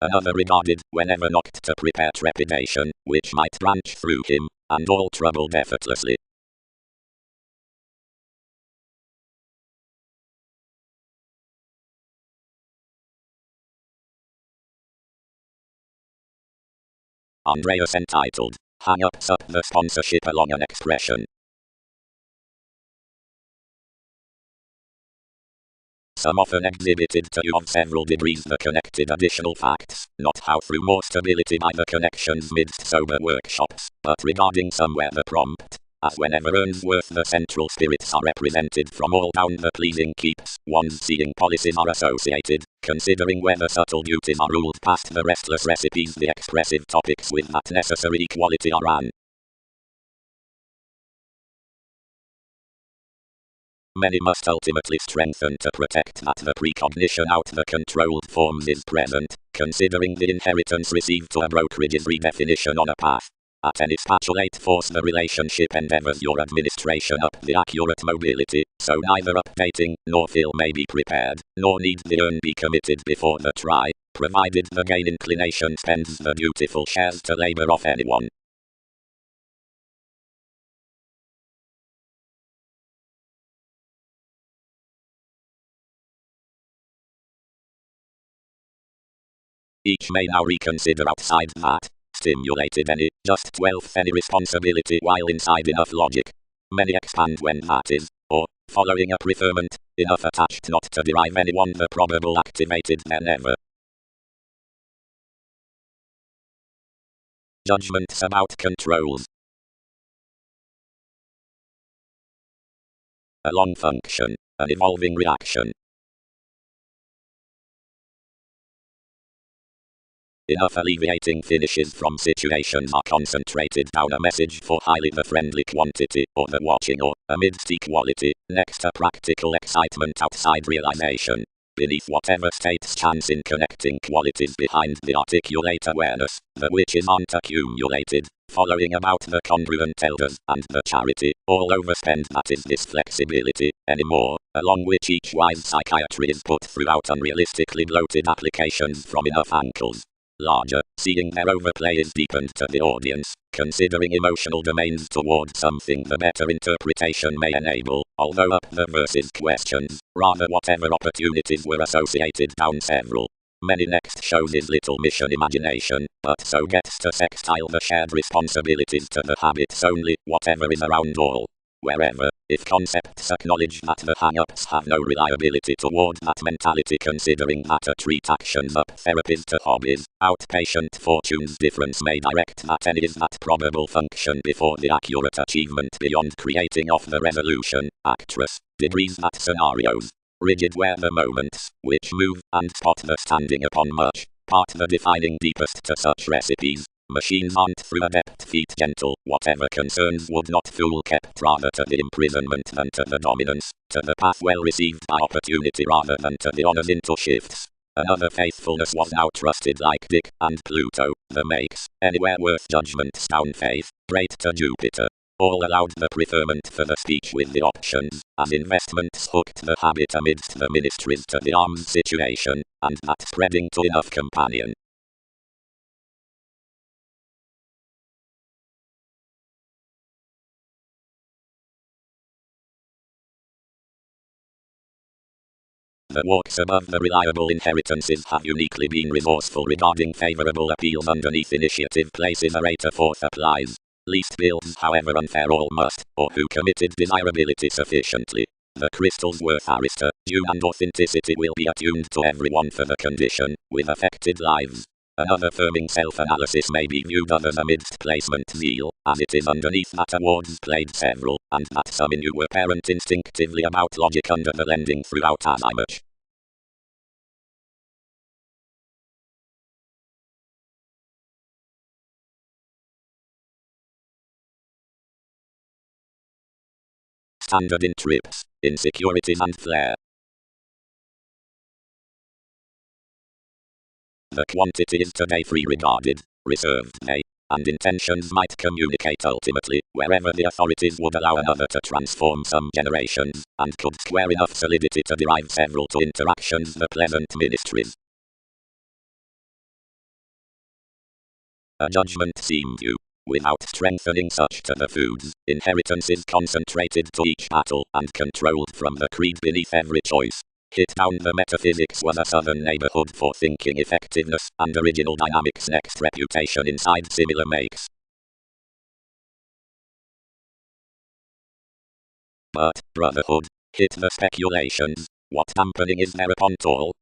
Another regarded, whenever knocked to prepare trepidation, which might branch through him, and all troubled effortlessly. Andreas entitled, Hang Ups Up the Sponsorship Along an Expression. Some often exhibited to you of several degrees the connected additional facts, not how through more stability by the connections midst sober workshops, but regarding somewhere the prompt, as whenever earns worth the central spirits are represented from all down the pleasing keeps, one's seeing policies are associated, considering whether subtle duties are ruled past the restless recipes the expressive topics with that necessary equality are ran. Many must ultimately strengthen to protect that the precognition out the controlled forms is present, considering the inheritance received to a brokerage's redefinition on a path. At any spatulate force the relationship endeavors your administration up the accurate mobility, so neither updating, nor fill may be prepared, nor need the earn be committed before the try, provided the gain inclination spends the dutiful shares to labor off anyone. Each may now reconsider outside that stimulated any, just 12th any responsibility while inside enough logic. Many expand when that is, or, following a preferment, enough attached not to derive anyone the probable activated there never. Judgments about controls. A long function, an evolving reaction. Enough alleviating finishes from situations are concentrated down a message for highly the friendly quantity, or the watching or, amidst equality, next a practical excitement outside realization. Beneath whatever state's chance in connecting qualities behind the articulate awareness, the witches aren't accumulated, following about the congruent elders, and the charity, all overspend that is this flexibility, anymore, along which each wise psychiatry is put throughout unrealistically bloated applications from enough ankles. Larger, seeing their overplay is deepened to the audience, considering emotional domains toward something the better interpretation may enable, although up the versus questions, rather whatever opportunities were associated down several. Many next shows his little mission imagination, but so gets to sextile the shared responsibilities to the habits only, whatever is around all. Wherever, if concepts acknowledge that the hang-ups have no reliability toward that mentality considering that a treat actions up therapies to hobbies, outpatient fortunes difference may direct that any is that probable function before the accurate achievement beyond creating of the resolution, actress, degrees that scenarios, rigid where the moments, which move, and spot the standing upon much, part the defining deepest to such recipes. Machines aren't through adept feet gentle, whatever concerns would not fool kept rather to the imprisonment than to the dominance, to the path well received by opportunity rather than to the honors into shifts. Another faithfulness was now trusted like Dick and Pluto, the makes anywhere worth judgment's down faith, great to Jupiter. All allowed the preferment for the speech with the options, as investments hooked the habit amidst the ministries to the arms situation, and that spreading to enough companion. The walks above the reliable inheritances have uniquely been resourceful regarding favorable appeals underneath initiative places a rate of fourth applies. Least builds however unfair all must, or who committed desirability sufficiently. The crystal's worth arista, due and authenticity will be attuned to everyone for the condition, with affected lives. Another firming self-analysis may be viewed others amidst placement zeal, as it is underneath that awards played several, and that some in you were parent instinctively about logic under the lending throughout as I much. Standard in trips, insecurities and flair. The quantity is today free regarded, reserved may, and intentions might communicate ultimately, wherever the authorities would allow another to transform some generations, and could square enough solidity to derive several to interactions the pleasant ministries. A judgment seemed you, without strengthening such to the foods, inheritances concentrated to each battle and controlled from the creed beneath every choice. Hit down the metaphysics was a southern neighborhood for thinking effectiveness and original dynamics next reputation inside similar makes. But, brotherhood, hit the speculations, what dampening is there upon all?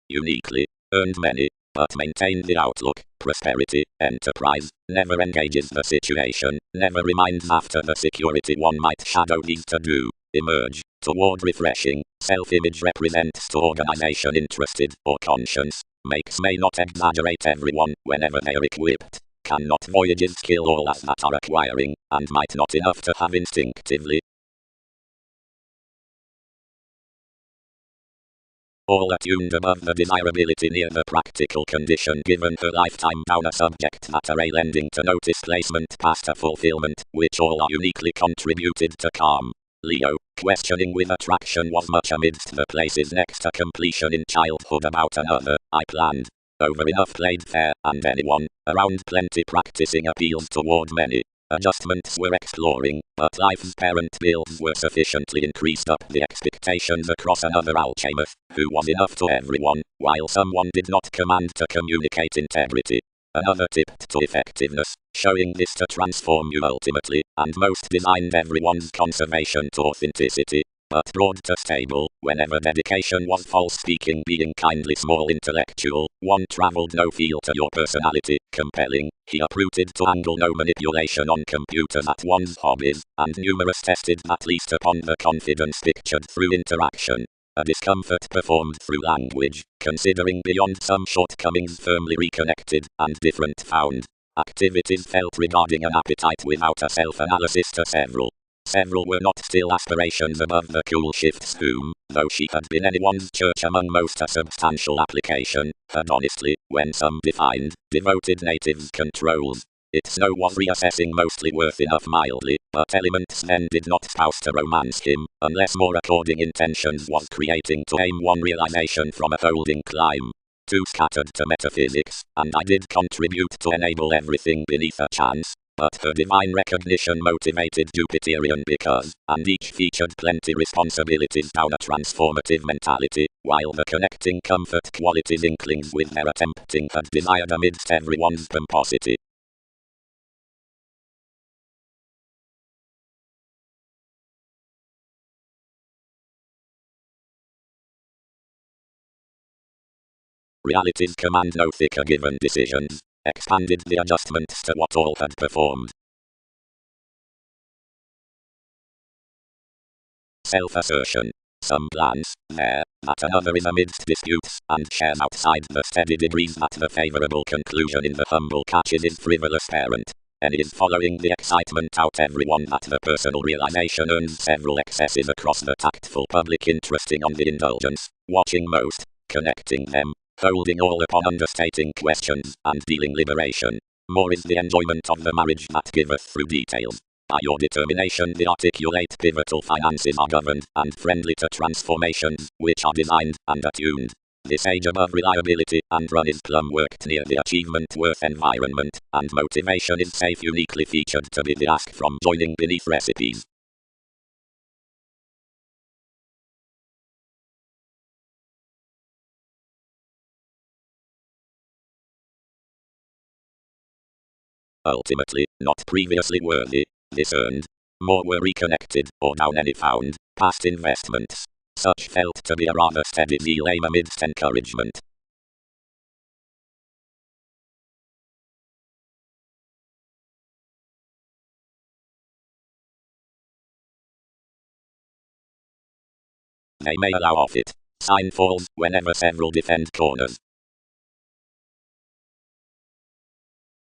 Uniquely, earned many, but maintained the outlook, prosperity, enterprise, never engages the situation, never reminds after the security one might shadow these to do, emerge, toward refreshing, self-image represents to organization interested, or conscience, makes may not exaggerate everyone, whenever they are equipped, cannot voyages kill all as that are acquiring, and might not enough to have instinctively, all attuned above the desirability near the practical condition given her lifetime down a subject matter lending to no displacement past a fulfillment, which all are uniquely contributed to calm. Leo, questioning with attraction was much amidst the places next to completion in childhood about another, I planned. Over enough played fair, and anyone, around plenty practicing appeals toward many. Adjustments were exploring, but life's parent bills were sufficiently increased up the expectations across another alchemist, who was enough to everyone, while someone did not command to communicate integrity. Another tipped to effectiveness, showing this to transform you ultimately, and most designed everyone's conservation to authenticity, but broad to stable, whenever dedication was false speaking being kindly small intellectual, one traveled no feel to your personality, compelling, he uprooted to angle no manipulation on computers at one's hobbies, and numerous tested at least upon the confidence pictured through interaction. A discomfort performed through language, considering beyond some shortcomings firmly reconnected, and different found. Activities felt regarding an appetite without a self-analysis to several. Several were not still aspirations above the cool shifts whom, though she had been anyone's church among most a substantial application, had honestly, when some defined, devoted natives controls. Its no was reassessing mostly worth enough mildly, but elements then did not spouse to romance him, unless more according intentions was creating to aim one realization from a holding climb. Too scattered to metaphysics, and I did contribute to enable everything beneath a chance. But her divine recognition motivated Jupiterian because, and each featured plenty responsibilities down a transformative mentality, while the connecting comfort qualities inklings with their attempting had desired amidst everyone's pomposity. Realities command no thicker given decisions, expanded the adjustments to what all had performed. Self-assertion. Some glance, there, that another is amidst disputes, and shares outside the steady degrees that the favorable conclusion in the humble catches his frivolous parent. Any is following the excitement out everyone that the personal realization earns several excesses across the tactful public interesting on the indulgence, watching most, connecting them, holding all upon understating questions, and dealing liberation. More is the enjoyment of the marriage that giveth through details. By your determination the articulate pivotal finances are governed, and friendly to transformations, which are designed, and attuned. This age above reliability and run is plumb worked near the achievement worth environment, and motivation is safe uniquely featured to be the ask from joining beneath recipes. Ultimately, not previously worthy, discerned. More were reconnected, or down any found, past investments. Such felt to be a rather steady zeal aim amidst encouragement. They may allow of it. Sign falls whenever several defend corners.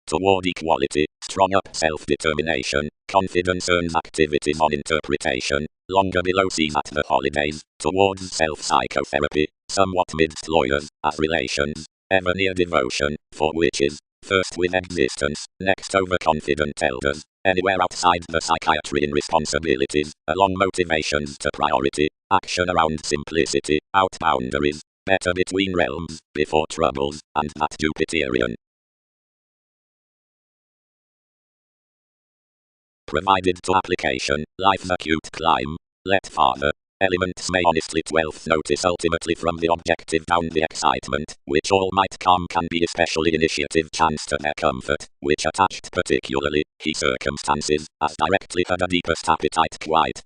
Toward equality, strong up self-determination, confidence earns activities on interpretation, longer below sees at the holidays, towards self-psychotherapy, somewhat midst lawyers, as relations, ever near devotion, for witches, first with existence, next overconfident elders, anywhere outside the psychiatry in responsibilities, along motivations to priority, action around simplicity, out boundaries, better between realms, before troubles, and that Jupiterian. Provided to application, life's acute climb, let father. Elements may honestly 12th notice ultimately from the objective down the excitement, which all might come can be especially initiative chance to their comfort, which attached particularly, he circumstances, as directly had a deepest appetite quite.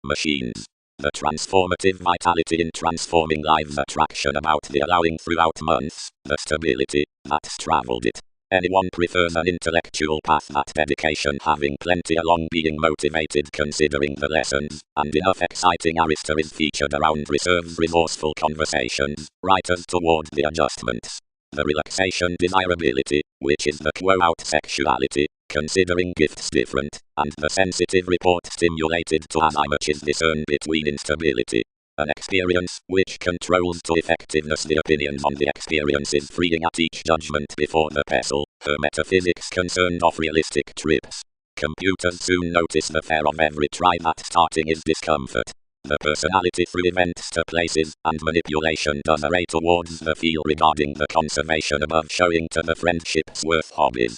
Machines. The transformative vitality in transforming lives attraction about the allowing throughout months, the stability, that's travelled it. Anyone prefers an intellectual path that dedication having plenty along being motivated considering the lessons, and enough exciting arista is featured around reserves resourceful conversations, writers toward the adjustments. The relaxation desirability, which is the quote sexuality, considering gifts different, and the sensitive report stimulated to as I much is discern between instability. An experience which controls to effectiveness the opinions on the experiences freeing at each judgment before the pestle, her metaphysics concerned of realistic trips. Computers soon notice the fare of every try that starting is discomfort. The personality through events to places, and manipulation does array towards the feel regarding the conservation above showing to the friendships worth hobbies.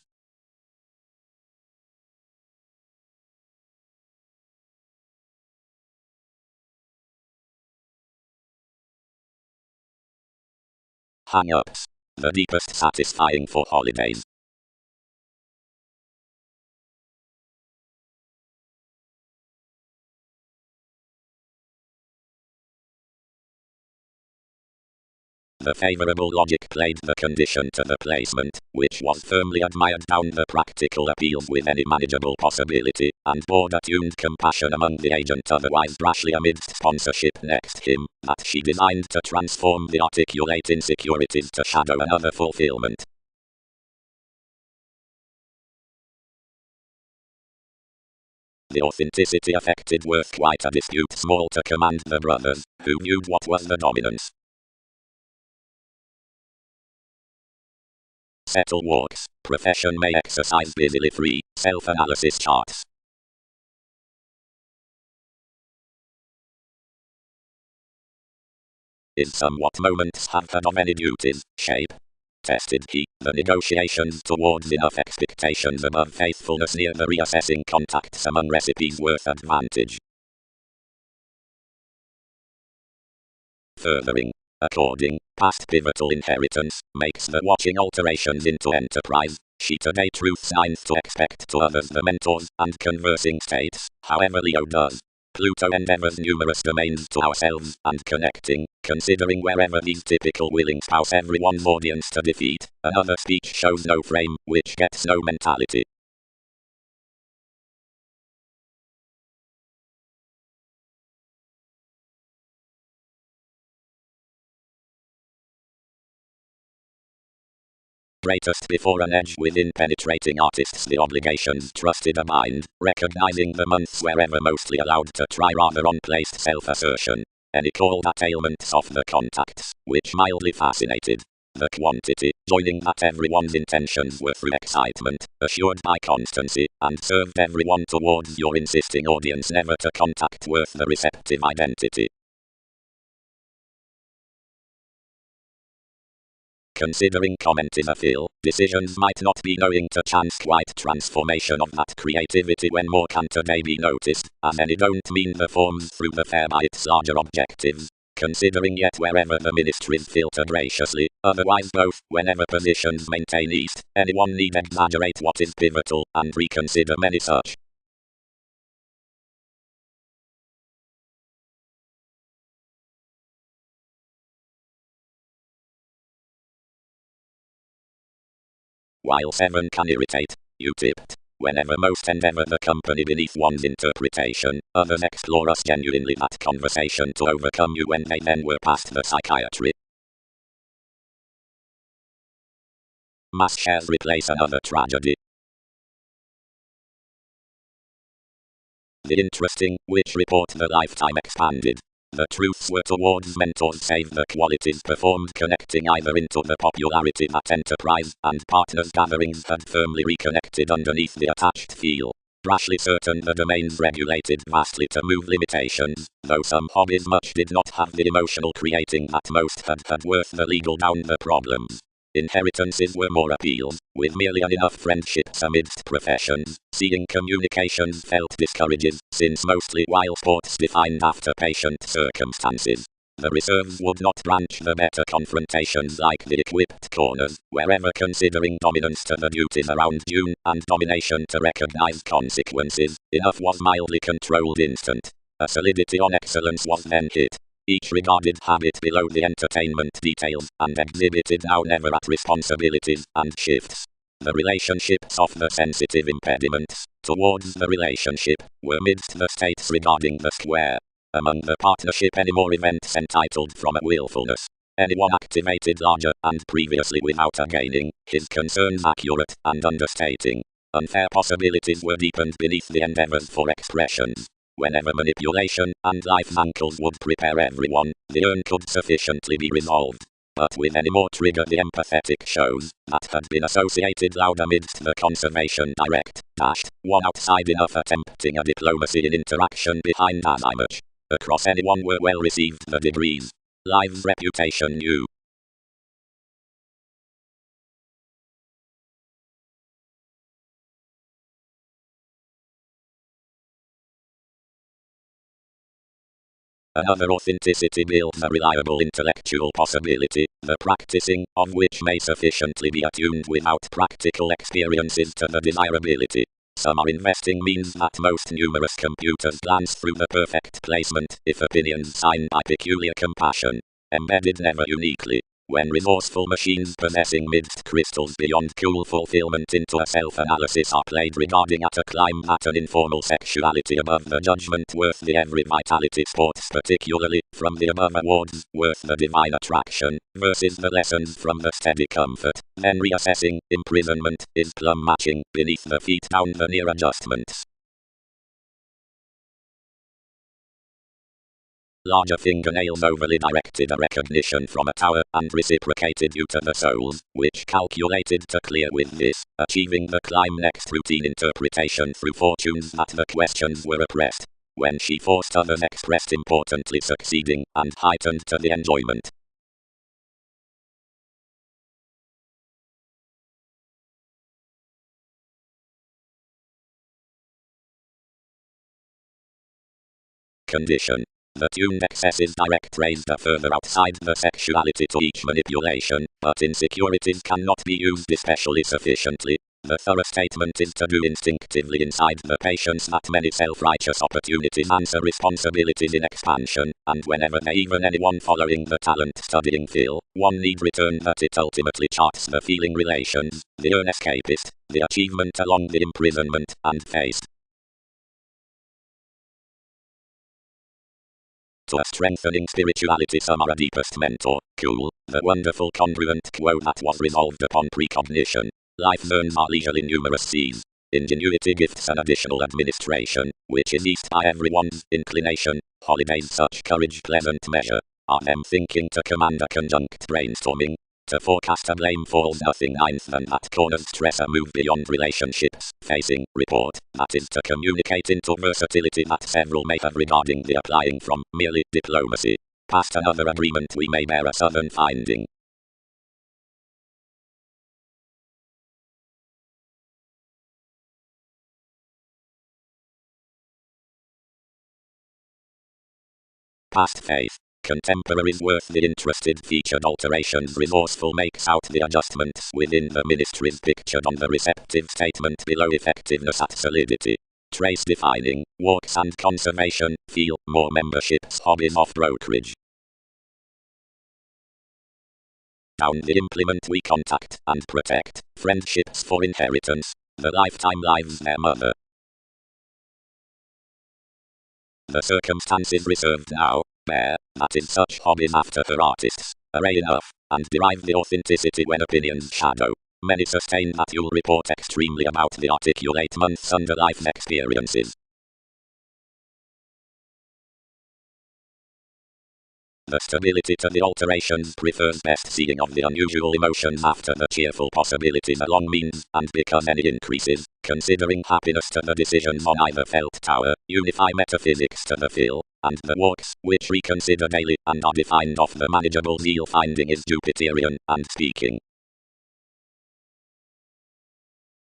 Hang-ups. The deepest satisfying for holidays. The favorable logic played the condition to the placement, which was firmly admired down the practical appeals with any manageable possibility, and board-attuned compassion among the agent otherwise brashly amidst sponsorship next him, that she designed to transform the articulate insecurities to shadow another fulfillment. The authenticity affected worth quite a dispute small to command the brothers, who viewed what was the dominance. Settle walks, profession may exercise busily free, self-analysis charts. In somewhat moments have had of any duties, shape. Tested he, the negotiations towards enough expectations above faithfulness near the reassessing contacts among recipes worth advantage. Furthering. According, past pivotal inheritance, makes the watching alterations into enterprise, she today truth signs to expect to others the mentors, and conversing states, however Leo does. Pluto endeavors numerous domains to ourselves, and connecting, considering wherever these typical willing spouse everyone's audience to defeat, another speech shows no frame, which gets no mentality. greatest before an edge within penetrating artists the obligations trusted a mind, recognizing the months wherever mostly allowed to try rather unplaced self-assertion. Any call that ailments of the contacts, which mildly fascinated. The quantity, joining that everyone's intentions were through excitement, assured by constancy, and served everyone towards your insisting audience never to contact worth the receptive identity. Considering comment is a feel, decisions might not be knowing to chance quite transformation of that creativity when more can today be noticed, as any don't mean the forms through the fair by its larger objectives. Considering yet wherever the ministries filter graciously, otherwise both, whenever positions maintain east, anyone need exaggerate what is pivotal, and reconsider many such. While 7 can irritate, you tipped. Whenever most endeavor the company beneath one's interpretation, others explore us genuinely that conversation to overcome you when they then were past the psychiatry. Mass shares replace another tragedy. The interesting, which report the lifetime expanded. The truths were towards mentors save the qualities performed connecting either into the popularity that enterprise and partners gatherings had firmly reconnected underneath the attached feel. Rashly certain the domains regulated vastly to move limitations, though some hobbies much did not have the emotional creating that most had worth the legal down the problems. Inheritances were more appeals, with merely enough friendships amidst professions, seeing communications felt discourages, since mostly while sports defined after patient circumstances. The reserves would not branch the better confrontations like the equipped corners, wherever considering dominance to the duties around June, and domination to recognize consequences, enough was mildly controlled instant. A solidity on excellence was then hit. Each regarded habit below the entertainment details, and exhibited now never at responsibilities and shifts. The relationships of the sensitive impediments, towards the relationship, were midst the states regarding the square. Among the partnership any more events entitled from a willfulness. Anyone activated larger, and previously without a gaining, his concerns accurate, and understating. Unfair possibilities were deepened beneath the endeavors for expressions. Whenever manipulation and life's ankles would prepare everyone, the urn could sufficiently be resolved. But with any more trigger the empathetic shows that had been associated loud amidst the conservation direct, dashed, one outside enough attempting a diplomacy in interaction behind as much. Across anyone were well received the degrees. Live's reputation new. Another authenticity builds a reliable intellectual possibility, the practicing of which may sufficiently be attuned without practical experiences to the desirability. Some are investing means that most numerous computers glance through the perfect placement, if opinions signed by peculiar compassion. Embedded never uniquely. When resourceful machines possessing midst crystals beyond cool fulfillment into a self-analysis are played regarding at a climb at an informal sexuality above the judgment worth the every vitality sports particularly, from the above awards, worth the divine attraction, versus the lessons from the steady comfort, then reassessing, imprisonment, is plumb matching, beneath the feet down the near adjustments. Larger fingernails overly directed a recognition from a tower, and reciprocated you to the souls, which calculated to clear with this, achieving the climb next routine interpretation through fortunes that the questions were oppressed. When she forced others expressed importantly succeeding, and heightened to the enjoyment. Condition. The tuned excesses direct raised a further outside the sexuality to each manipulation, but insecurities cannot be used especially sufficiently. The thorough statement is to do instinctively inside the patients that many self-righteous opportunities answer responsibilities in expansion, and whenever they even anyone following the talent studying feel, one need return that it ultimately charts the feeling relations, the earn escapist, the achievement along the imprisonment, and faced. To a strengthening spirituality, some are a deepest mentor. Cool. The wonderful congruent quote that was resolved upon precognition. Life's earns are leisurely numerous C's. Ingenuity, gifts and additional administration, which is east by everyone's inclination. Holidays, such courage, pleasant measure. Are them thinking to command a conjunct brainstorming? To forecast a blame falls nothing ninth than that corners stress a move beyond relationships. Facing, report, that is to communicate into versatility that several may have regarding the applying from merely diplomacy. Past another agreement we may bear a southern finding. Past faith. Contemporaries worth the interested featured alterations resourceful makes out the adjustments within the ministries pictured on the receptive statement below effectiveness at solidity. Trace defining, walks and conservation, feel, more memberships, hobbies off brokerage. Down the implement we contact and protect, friendships for inheritance, the lifetime lives their mother. The circumstances reserved now, bear, that is such hobbies after her artists, array enough, and derive the authenticity when opinions shadow. Many sustain that you'll report extremely about the articulate months under life's experiences. The stability to the alterations prefers best seeing of the unusual emotions after the cheerful possibilities along means, and because any increases, considering happiness to the decisions on either felt tower, unify metaphysics to the feel, and the walks, which reconsider daily, and are defined off the manageable zeal finding is Jupiterian, and speaking.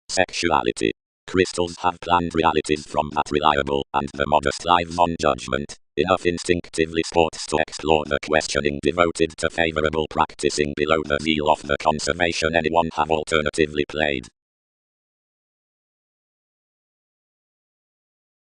Sexuality. Crystals have planned realities from that reliable, and the modest lives on judgment. Enough instinctively sports to explore the questioning devoted to favorable practicing below the zeal of the conservation anyone have alternatively played.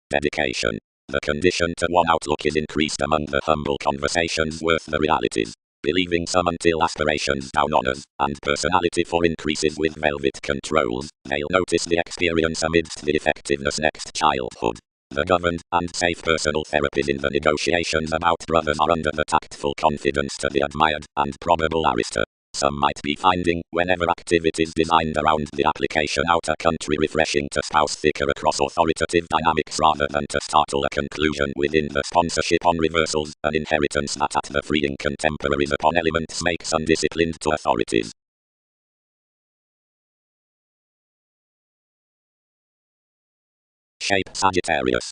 Dedication. The condition to one outlook is increased among the humble conversations worth the realities. Believing some until aspirations down honors, and personality for increases with velvet controls, they'll notice the experience amidst the effectiveness next childhood. The governed and safe personal therapies in the negotiations about brothers are under the tactful confidence to the admired and probable aristo. Some might be finding, whenever activities designed around the application out a country refreshing to spouse thicker across authoritative dynamics rather than to startle a conclusion within the sponsorship on reversals, an inheritance that at the freeing contemporaries upon elements makes undisciplined to authorities. Shape Sagittarius.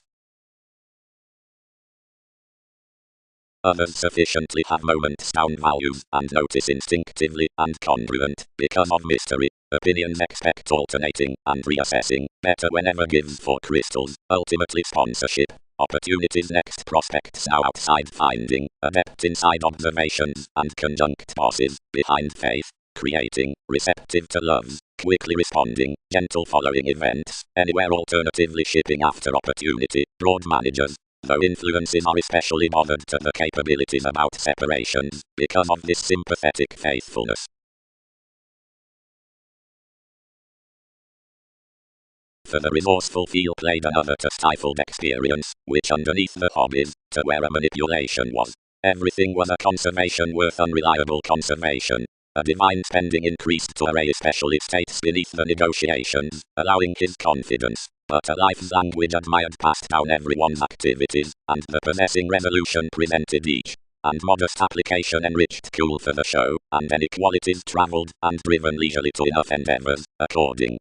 Others sufficiently have moments down values and notice instinctively and congruent, because of mystery. Opinions expect alternating and reassessing, better whenever gives for crystals, ultimately sponsorship. Opportunities next prospects now outside finding, adept inside observations, and conjunct bosses, behind faith, creating, receptive to loves, quickly responding, gentle following events, anywhere alternatively shipping after opportunity, broad managers. Though influences are especially bothered to the capabilities about separations, because of this sympathetic faithfulness. For the resourceful feel played another to stifled experience, which underneath the hobbies, to where a manipulation was. Everything was a conservation worth unreliable conservation. A divine spending increased to array especially states beneath the negotiations, allowing his confidence. But a life's language admired passed down everyone's activities, and the possessing resolution presented each. And modest application enriched cool for the show, and inequalities travelled, and driven leisurely to enough endeavours, according.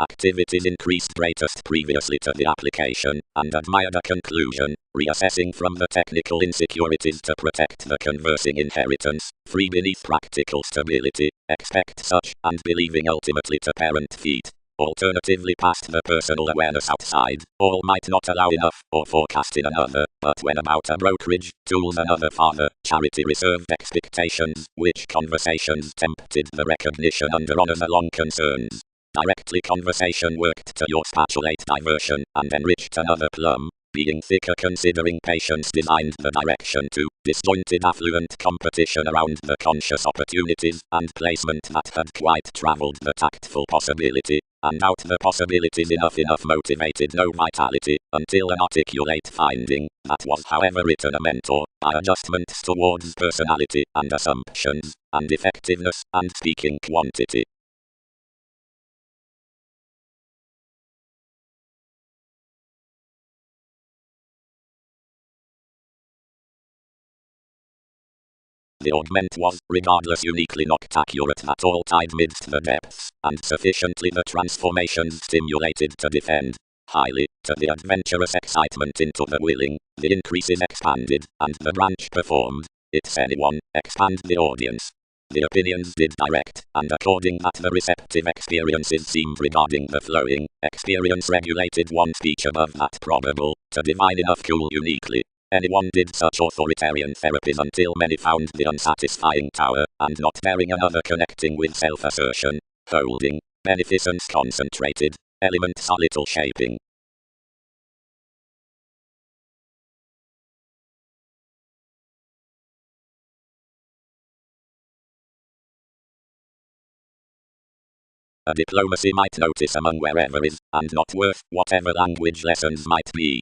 Activities increased greatest previously to the application, and admired a conclusion, reassessing from the technical insecurities to protect the conversing inheritance, free beneath practical stability, expect such, and believing ultimately to parent feet. Alternatively past the personal awareness outside, all might not allow enough, or forecast in another, but when about a brokerage, tools another father, charity reserved expectations, which conversations tempted the recognition under honors along concerns. Directly conversation worked to your spatulate diversion, and enriched another plum. being thicker considering patience designed the direction to disjointed affluent competition around the conscious opportunities and placement that had quite travelled the tactful possibility, and out the possibilities enough motivated no vitality, until an articulate finding, that was however written a mentor, by adjustments towards personality and assumptions, and effectiveness and speaking quantity. The augment was, regardless, uniquely noctaccurate at all tied midst the depths, and sufficiently the transformations stimulated to defend. Highly, to the adventurous excitement into the willing, the increases expanded, and the branch performed. It's anyone, expand the audience. The opinions did direct, and according that the receptive experiences seemed regarding the flowing, experience regulated one speech above that probable, to divine enough cool uniquely. Anyone did such authoritarian therapies until many found the unsatisfying tower, and not bearing another connecting with self-assertion, holding, beneficence concentrated, elements a little shaping. A diplomacy might notice among wherever is, and not worth, whatever language lessons might be.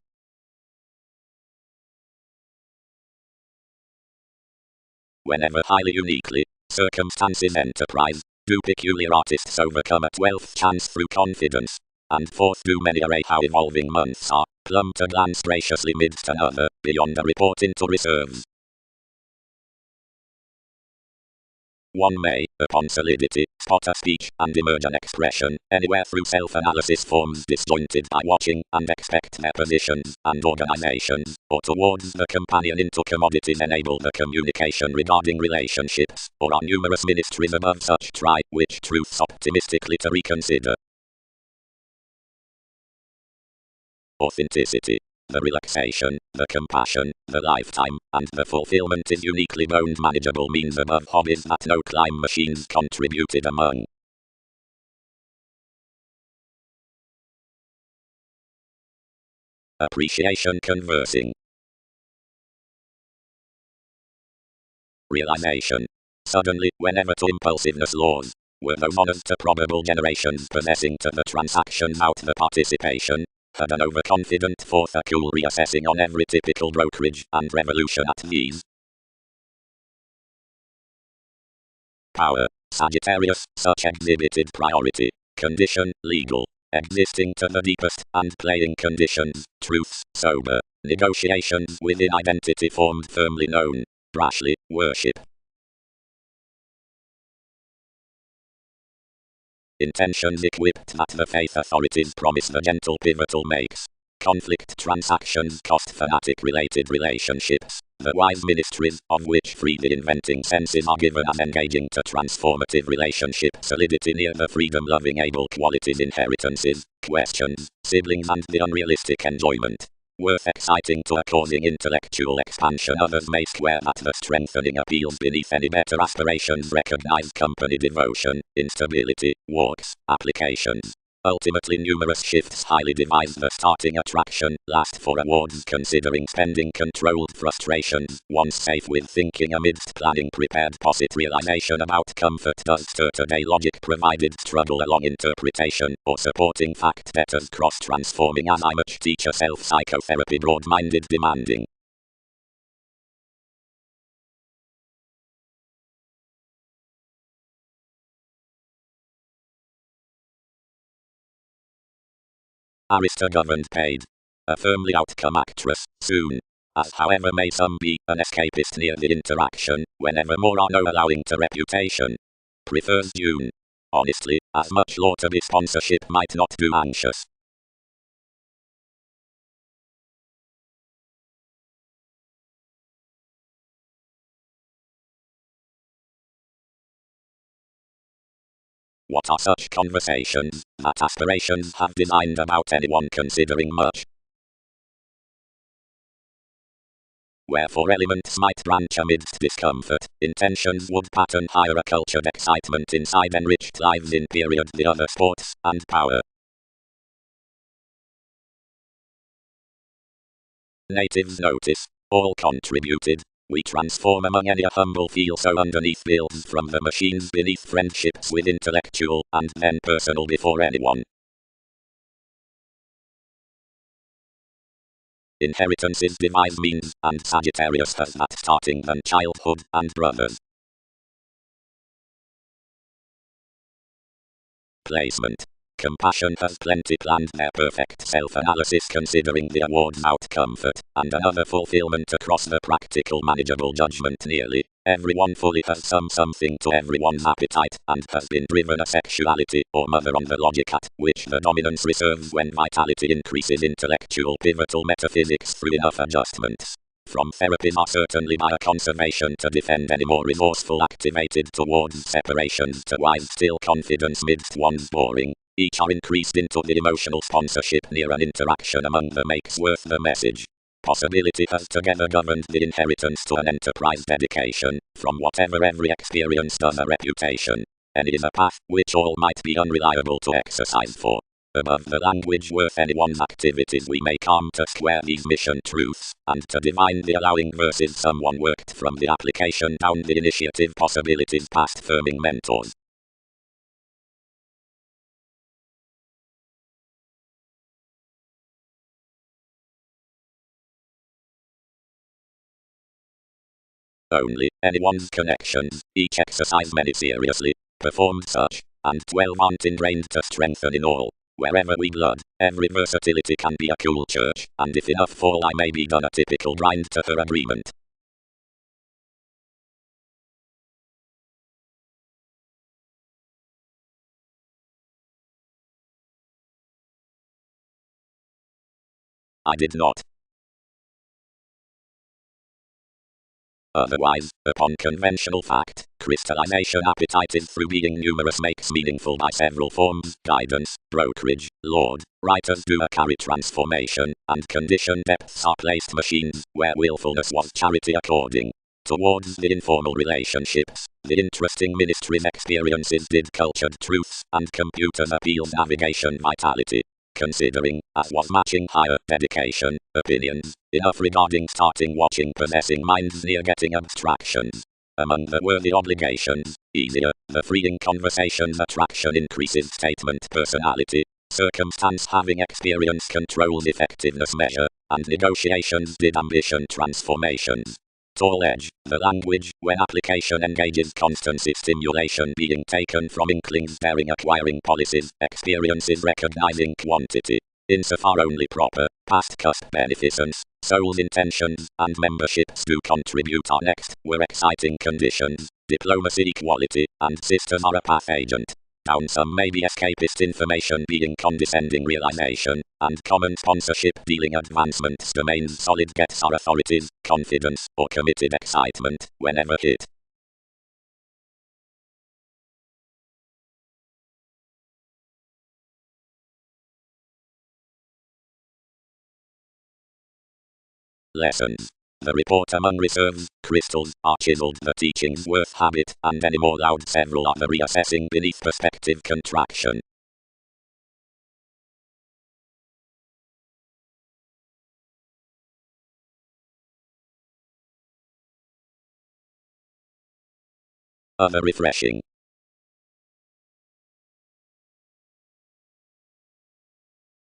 Whenever highly uniquely, circumstances enterprise, do peculiar artists overcome a 12th chance through confidence, and forth do many array how evolving months are, plumb to glance graciously midst another, beyond a report into reserves. One may, upon solidity, spot a speech and emerge an expression, anywhere through self-analysis forms disjointed by watching, and expect their positions and organizations, or towards the companion into commodities enable the communication regarding relationships, or are numerous ministries above such try, which truths optimistically to reconsider. Authenticity. The relaxation, the compassion, the lifetime, and the fulfillment is uniquely boned manageable means above hobbies that no climb machines contributed among. Appreciation conversing. Realization. Suddenly, whenever to impulsiveness laws, were those honors to probable generations possessing to the transactions out the participation, had an overconfident fourth a cool reassessing on every typical brokerage and revolution at these. Power. Sagittarius, such exhibited priority. Condition, legal. Existing to the deepest, and playing conditions, truths, sober. Negotiations within identity formed firmly known. Brashly, worship. Intentions equipped that the faith authorities promise the gentle pivotal makes. Conflict transactions cost fanatic related relationships. The wise ministries, of which free the inventing senses are given as engaging to transformative relationship solidity near the freedom-loving able qualities inheritances, questions, siblings and the unrealistic enjoyment. Worth exciting to a causing intellectual expansion others may square at the strengthening appeals beneath any better aspirations recognize company devotion, instability, walks, applications. Ultimately numerous shifts highly devise the starting attraction, last for awards considering spending controlled frustrations, once safe with thinking amidst planning prepared posit realization about comfort does stir today logic provided struggle along interpretation, or supporting fact betters cross transforming as I much teacher self psychotherapy broad-minded demanding. Arista governed paid. A firmly outcome actress, soon. As however may some be, an escapist near the interaction, whenever more are no allowing to reputation. Prefers June. Honestly, as much law to be sponsorship might not do anxious. What are such conversations, that aspirations have designed about anyone considering much? Wherefore elements might branch amidst discomfort, intentions would pattern higher a cultured excitement inside enriched lives in period the other sports, and power. Natives notice. All contributed. We transform among any a humble feel so underneath builds from the machines beneath friendships with intellectual and then personal before anyone. Inheritance is device means, and Sagittarius has that starting than childhood and brothers. Placement. Compassion has plenty planned their perfect self-analysis considering the award's outcome and another fulfillment across the practical manageable judgment nearly. Everyone fully has something to everyone's appetite and has been driven a sexuality or mother on the logic at which the dominance reserves when vitality increases intellectual pivotal metaphysics through enough adjustments. From therapies are certainly by a conservation to defend any more resourceful activated towards separations to wise still confidence midst one's boring. Each are increased into the emotional sponsorship near an interaction among them makes worth the message. Possibility has together governed the inheritance to an enterprise dedication, from whatever every experience does a reputation. And is a path which all might be unreliable to exercise for. Above the language worth anyone's activities we may come to square these mission truths, and to divine the allowing versus someone worked from the application down the initiative possibilities past firming mentors. Only anyone's connections, each exercise many seriously, performed such, and 12 aren't ingrained to strengthen in all. Wherever we blood, every versatility can be a cool church, and if enough fall I may be done a typical grind to her agreement. I did not. Otherwise, upon conventional fact, crystallization appetite is through being numerous makes meaningful by several forms, guidance, brokerage, lord, writers do a carry transformation, and condition depths are placed machines, where willfulness was charity according. Towards the informal relationships, the interesting ministries experiences did cultured truths, and computers appeals navigation vitality. Considering, as was matching higher dedication, opinions, enough regarding starting watching possessing minds near getting abstractions. Among the worthy obligations, easier, the freeing conversations attraction increases statement personality, circumstance having experience controls effectiveness measure, and negotiations did ambition transformations. Tall edge, the language, when application engages constancy stimulation being taken from inklings daring acquiring policies, experiences recognizing quantity. Insofar only proper, past cusp beneficence, soul's intentions, and memberships do contribute are next, were exciting conditions, diplomacy equality, and sisters are a path agent. Down some may be escapist information being condescending realization, and common sponsorship dealing advancement's domains solid gets our authorities, confidence, or committed excitement, whenever hit. Lessons. The report among reserves, crystals, are chiseled the teachings worth habit, and any more loud several are the reassessing beneath perspective contraction. Other refreshing.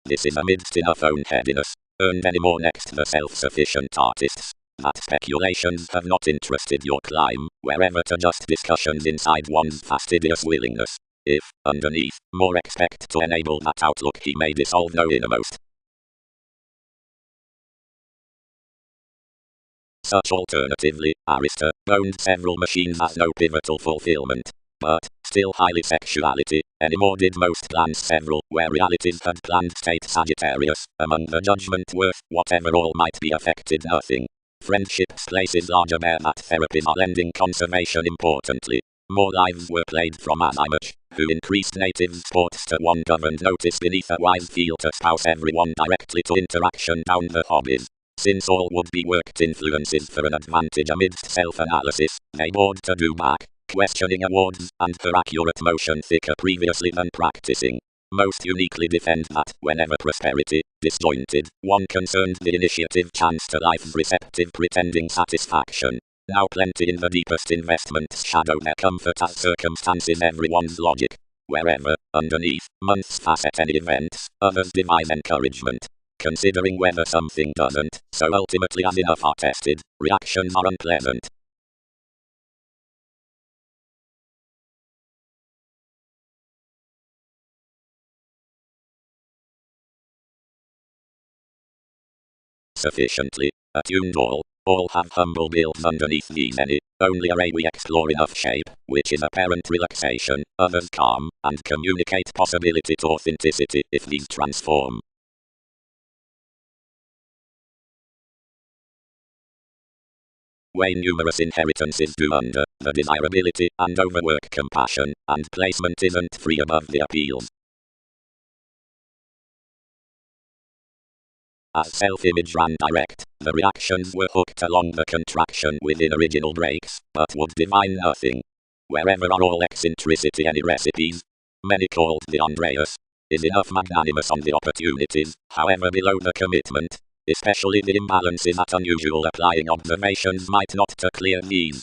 This is amidst enough own-headiness, earned any more next the self-sufficient artists, that speculations have not interested your climb, wherever to just discussions inside one's fastidious willingness. If, underneath, more expect to enable that outlook he may dissolve no innermost. Such alternatively, Arista owned several machines as no pivotal fulfillment. But, still highly sexuality, any more did most plans several, where realities had planned state Sagittarius, among the judgment worth, whatever all might be affected nothing. Friendships places larger bear that therapies are lending conservation importantly. More lives were played from as I much, who increased native sports to one governed notice beneath a wise feel to spouse everyone directly to interaction down the hobbies. Since all would be worked influences for an advantage amidst self-analysis, they bored to do back, questioning awards, and her accurate motion thicker previously than practicing. most uniquely defend that, whenever prosperity, disjointed, one concerned the initiative chance to life receptive pretending satisfaction. Now plenty in the deepest investments shadow their comfort as circumstances everyone's logic. Wherever, underneath, months pass at any events, others devise encouragement. Considering whether something doesn't, so ultimately as enough are tested, reactions are unpleasant. Sufficiently attuned all have humble builds underneath these any, only array we explore enough shape, which is apparent relaxation, others calm, and communicate possibility to authenticity if these transform. Way numerous inheritances do under the desirability and overwork compassion, and placement isn't free above the appeals. As self-image ran direct, the reactions were hooked along the contraction within original breaks, but would divine nothing. Wherever are all eccentricity any recipes? Many called the Andreas. Is enough magnanimous on the opportunities, however below the commitment, especially the imbalances at unusual applying observations might not to clear these.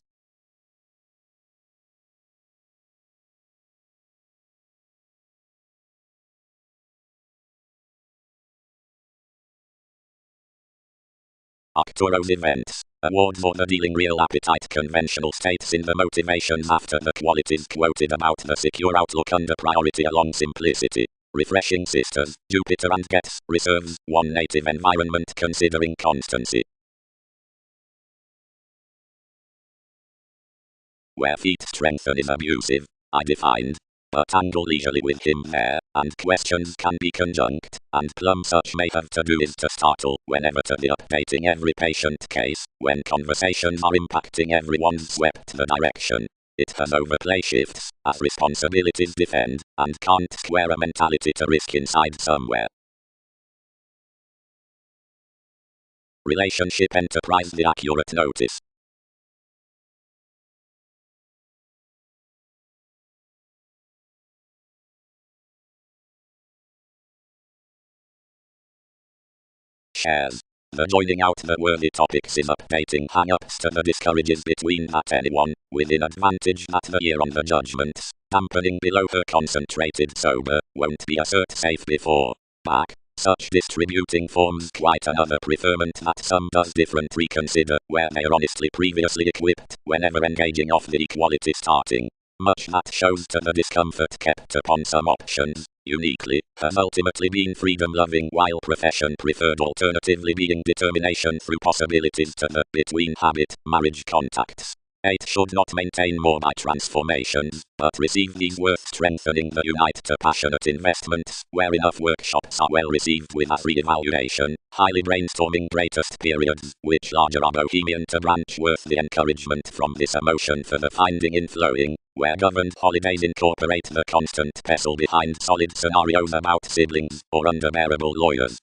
Arcturo's events, awards or the dealing real appetite conventional states in the motivations after the qualities quoted about the secure outlook under priority along simplicity. Refreshing sisters, Jupiter and gets, reserves, one native environment considering constancy. Where feet strengthen is abusive, I defined. But angle leisurely with him there, and questions can be conjunct, and plumb such may have to do is to startle, whenever to the updating every patient case, when conversations are impacting everyone's swept the direction. It has overplay shifts, as responsibilities defend, and can't square a mentality to risk inside somewhere. Relationship enterprise the accurate notice. Shares. The joining out the worthy topics is updating hang-ups to the discourages between that anyone, within advantage that the year on the judgments, dampening below her concentrated sober, won't be assert safe before. Back. Such distributing forms quite another preferment that some does different reconsider, where they are honestly previously equipped, whenever engaging off the equality starting. Much that shows to the discomfort kept upon some options, uniquely, has ultimately been freedom-loving while profession preferred alternatively being determination through possibilities to the between habit, marriage contacts. 8 should not maintain more by transformations, but receive these worth strengthening the unite to passionate investments, where enough workshops are well received with a re-evaluation, highly brainstorming greatest periods, which larger are bohemian to branch worth the encouragement from this emotion for the finding in flowing, where governed holidays incorporate the constant pestle behind solid scenarios about siblings, or underbearable lawyers.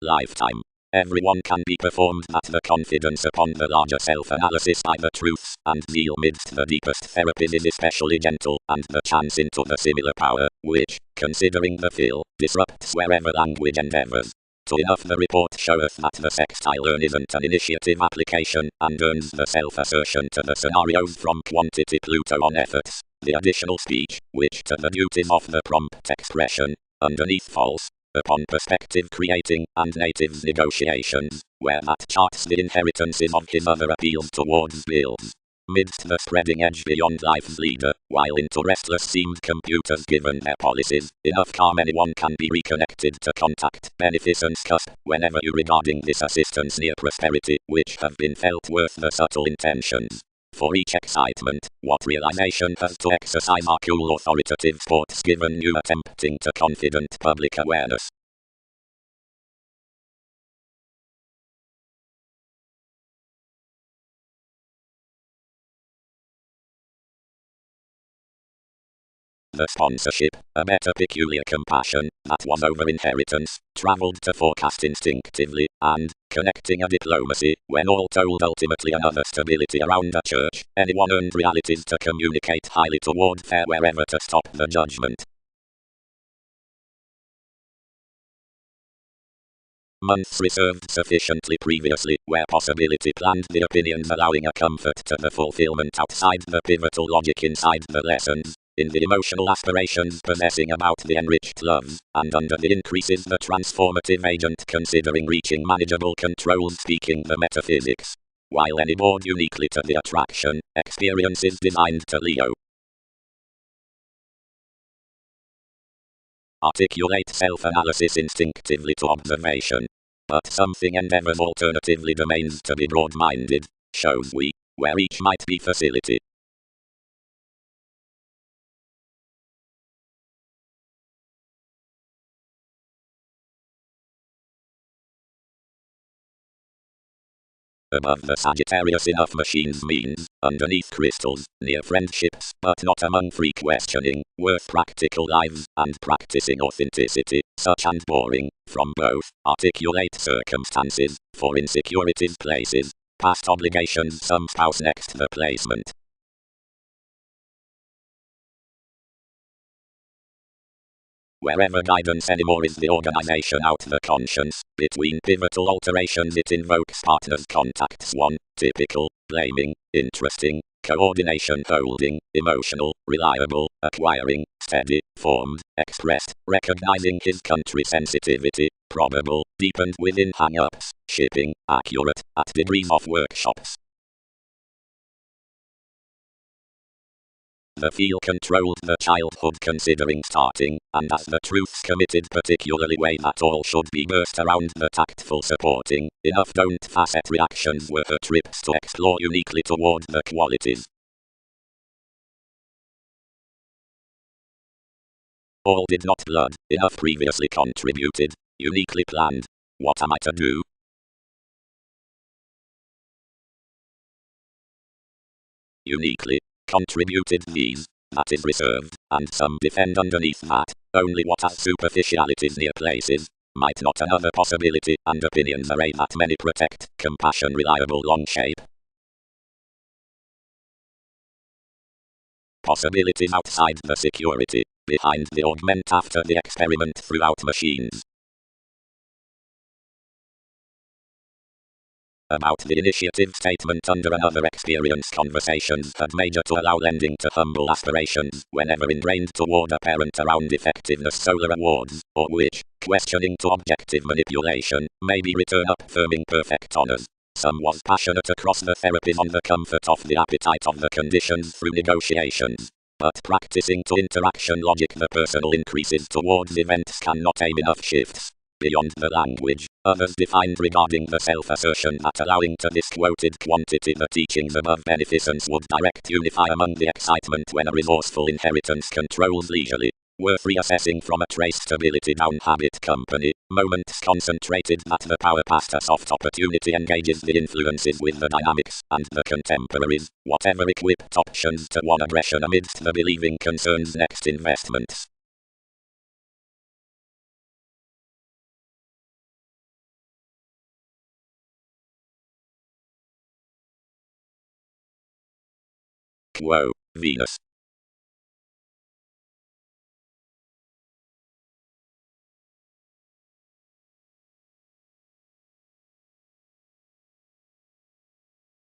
Lifetime. Everyone can be performed that the confidence upon the larger self-analysis by the truths and zeal midst the deepest therapies is especially gentle, and the chance into the similar power, which, considering the feel, disrupts wherever language endeavors. To enough the report showeth that the sextile earn isn't an initiative application, and earns the self-assertion to the scenarios from quantity Pluto on efforts, the additional speech, which to the duties of the prompt expression, underneath false, upon perspective creating, and natives negotiations, where that charts the inheritances of his other appeals towards builds. Midst the spreading edge beyond life's leader, while into restless seemed computers given their policies, enough calm anyone can be reconnected to contact, beneficence cusp, whenever you regarding this assistance near prosperity, which have been felt worth the subtle intentions. For each excitement, what realization has to exercise our cool authoritative sports given you attempting to confident public awareness. the sponsorship, a better peculiar compassion, that was over inheritance, travelled to forecast instinctively, and, connecting a diplomacy, when all told ultimately another stability around a church, anyone earned realities to communicate highly toward fair wherever to stop the judgment. Months reserved sufficiently previously, where possibility planned the opinions allowing a comfort to the fulfillment outside the pivotal logic inside the lessons, in the emotional aspirations possessing about the enriched loves, and under the increases the transformative agent considering reaching manageable controls speaking the metaphysics. While any bored uniquely to the attraction, experience is designed to Leo. Articulate self-analysis instinctively to observation. But something endeavors alternatively domains to be broad-minded, shows we, where each might be facility. Above the Sagittarius enough machines means, underneath crystals, near friendships, but not among free questioning, worth practical lives, and practicing authenticity, such and boring, from both, articulate circumstances, for insecurities places, past obligations some spouse next the placement. Wherever guidance anymore is the organization out the conscience, between pivotal alterations it invokes partners contacts 1, typical, blaming, interesting, coordination holding, emotional, reliable, acquiring, steady, formed, expressed, recognizing his country sensitivity, probable, deepened within hang-ups, shipping, accurate, at degrees of workshops. The feel controlled the childhood considering starting, and as the truths committed particularly way that all should be burst around the tactful supporting, enough don't facet reactions were her trips to explore uniquely toward the qualities. All did not blood, enough previously contributed, uniquely planned. What am I to do? Uniquely contributed these, that is reserved, and some defend underneath that, only what has superficialities near places, might not another possibility, and opinions array that many protect, compassion reliable long shape. Possibilities outside the security, behind the augment after the experiment throughout machines. About the initiative statement under another experience conversations had major to allow lending to humble aspirations whenever ingrained toward a parent around effectiveness solar awards, or which, questioning to objective manipulation, maybe return up firming perfect honors. Some was passionate across the therapies on the comfort of the appetite of the conditions through negotiations. But practicing to interaction logic the personal increases towards events cannot aim enough shifts beyond the language, others defined regarding the self-assertion that allowing to this quoted quantity the teachings above beneficence would direct unify among the excitement when a resourceful inheritance controls leisurely, worth reassessing from a trace stability down habit company, moments concentrated that the power past a soft opportunity engages the influences with the dynamics, and the contemporaries, whatever equipped options to one aggression amidst the believing concerns next investments. Quo, Venus.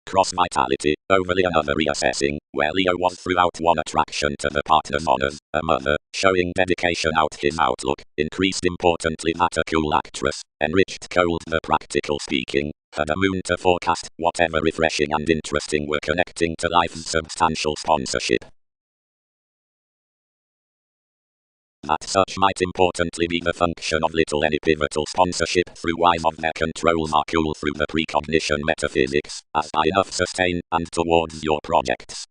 Cross vitality, overly another reassessing, where Leo was throughout one attraction to the partner's honors, a mother, showing dedication out his outlook, increased importantly that a cool actress, enriched cold the practical speaking, had a moon to forecast, whatever refreshing and interesting were connecting to life's substantial sponsorship. That such might importantly be the function of little any pivotal sponsorship through wise of their controls are cool through the precognition metaphysics, as by enough sustain, and towards your projects.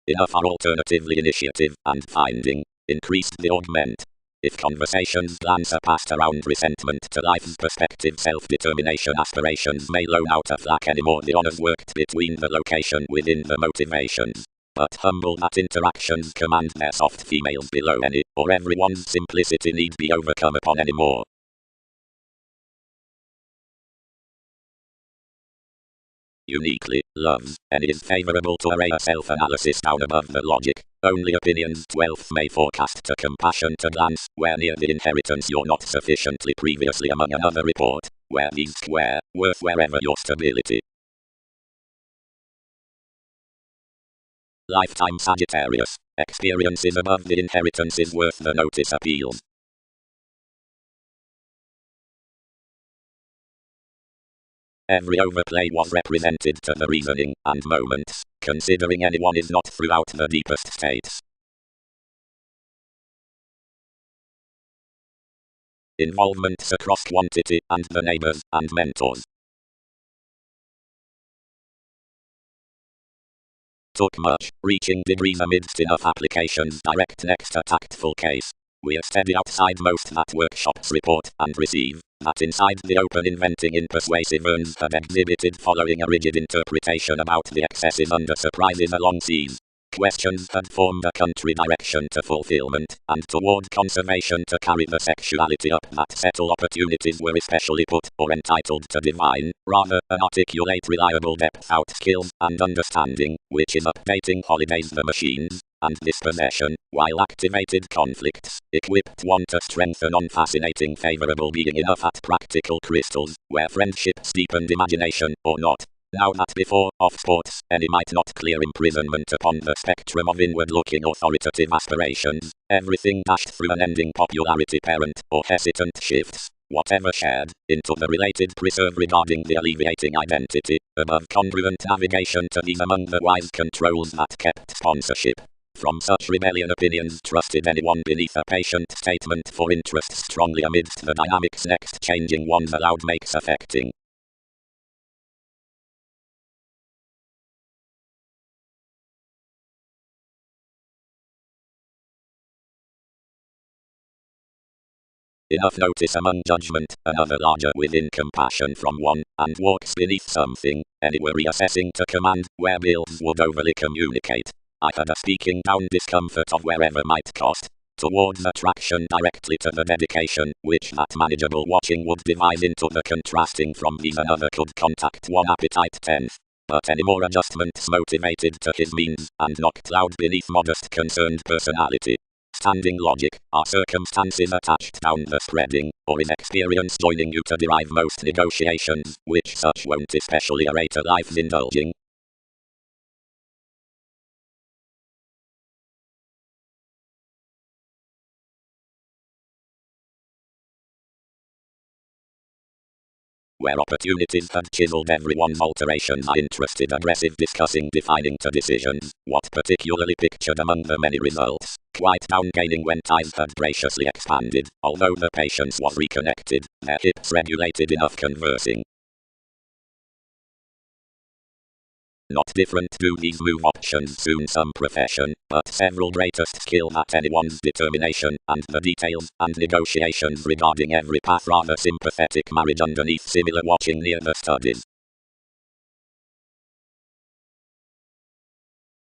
Enough are alternatively initiative, and finding, increased the augment. If conversations glance are passed around resentment to life's perspective self-determination aspirations may loan out a flack anymore the honors worked between the location within the motivations. but humble that interactions command their soft females below any or everyone's simplicity need be overcome upon any more. Uniquely, loves, and is favorable to array a self-analysis down above the logic. Only opinions 12th may forecast to compassion to glance, where near the inheritance you're not sufficiently previously among another report, where these square, worth wherever your stability. Lifetime Sagittarius, experiences above the inheritance is worth the notice appeals. Every overplay was represented to the reasoning and moments, considering anyone is not throughout the deepest states. Involvements across quantity and the neighbors and mentors. Took much, reaching degrees amidst enough applications direct next a tactful case. We're steady outside most that workshops report and receive, that inside the open inventing in persuasive urns had exhibited following a rigid interpretation about the excesses under surprises along seas. Questions had formed a country direction to fulfillment, and toward conservation to carry the sexuality up that settle opportunities were especially put, or entitled to divine, rather, and articulate reliable depth out skills and understanding, which is updating holidays the machines, and dispossession, while activated conflicts, equipped one to strengthen on fascinating favorable being enough at practical crystals, where friendship steepened imagination, or not. Now that before, off sports, any might not clear imprisonment upon the spectrum of inward-looking authoritative aspirations, everything dashed through an ending popularity parent, or hesitant shifts, whatever shared, into the related preserve regarding the alleviating identity, above congruent navigation to these among the wise controls that kept sponsorship. From such rebellion opinions trusted anyone beneath a patient statement for interests strongly amidst the dynamics next changing ones allowed makes affecting. Enough notice among judgment, another larger within compassion from one, and walks beneath something, anywhere reassessing to command, where bills would overly communicate. I had a speaking down discomfort of wherever might cost, towards attraction directly to the dedication, which that manageable watching would devise into the contrasting from these another could contact one appetite 10th. But any more adjustments motivated to his means, and knocked loud beneath modest concerned personality. Standing logic, are circumstances attached down the spreading, or is experience joining you to derive most negotiations, which such won't especially arate a life's indulging? Where opportunities had chiseled everyone's alterations are interested aggressive discussing defining to decisions, what particularly pictured among the many results, quite down gaining when ties had graciously expanded, although the patience was reconnected, their hips regulated enough conversing. Not different do these move options soon some profession, but several greatest skill at anyone's determination, and the details and negotiations regarding every path rather sympathetic marriage underneath similar watching near the studies.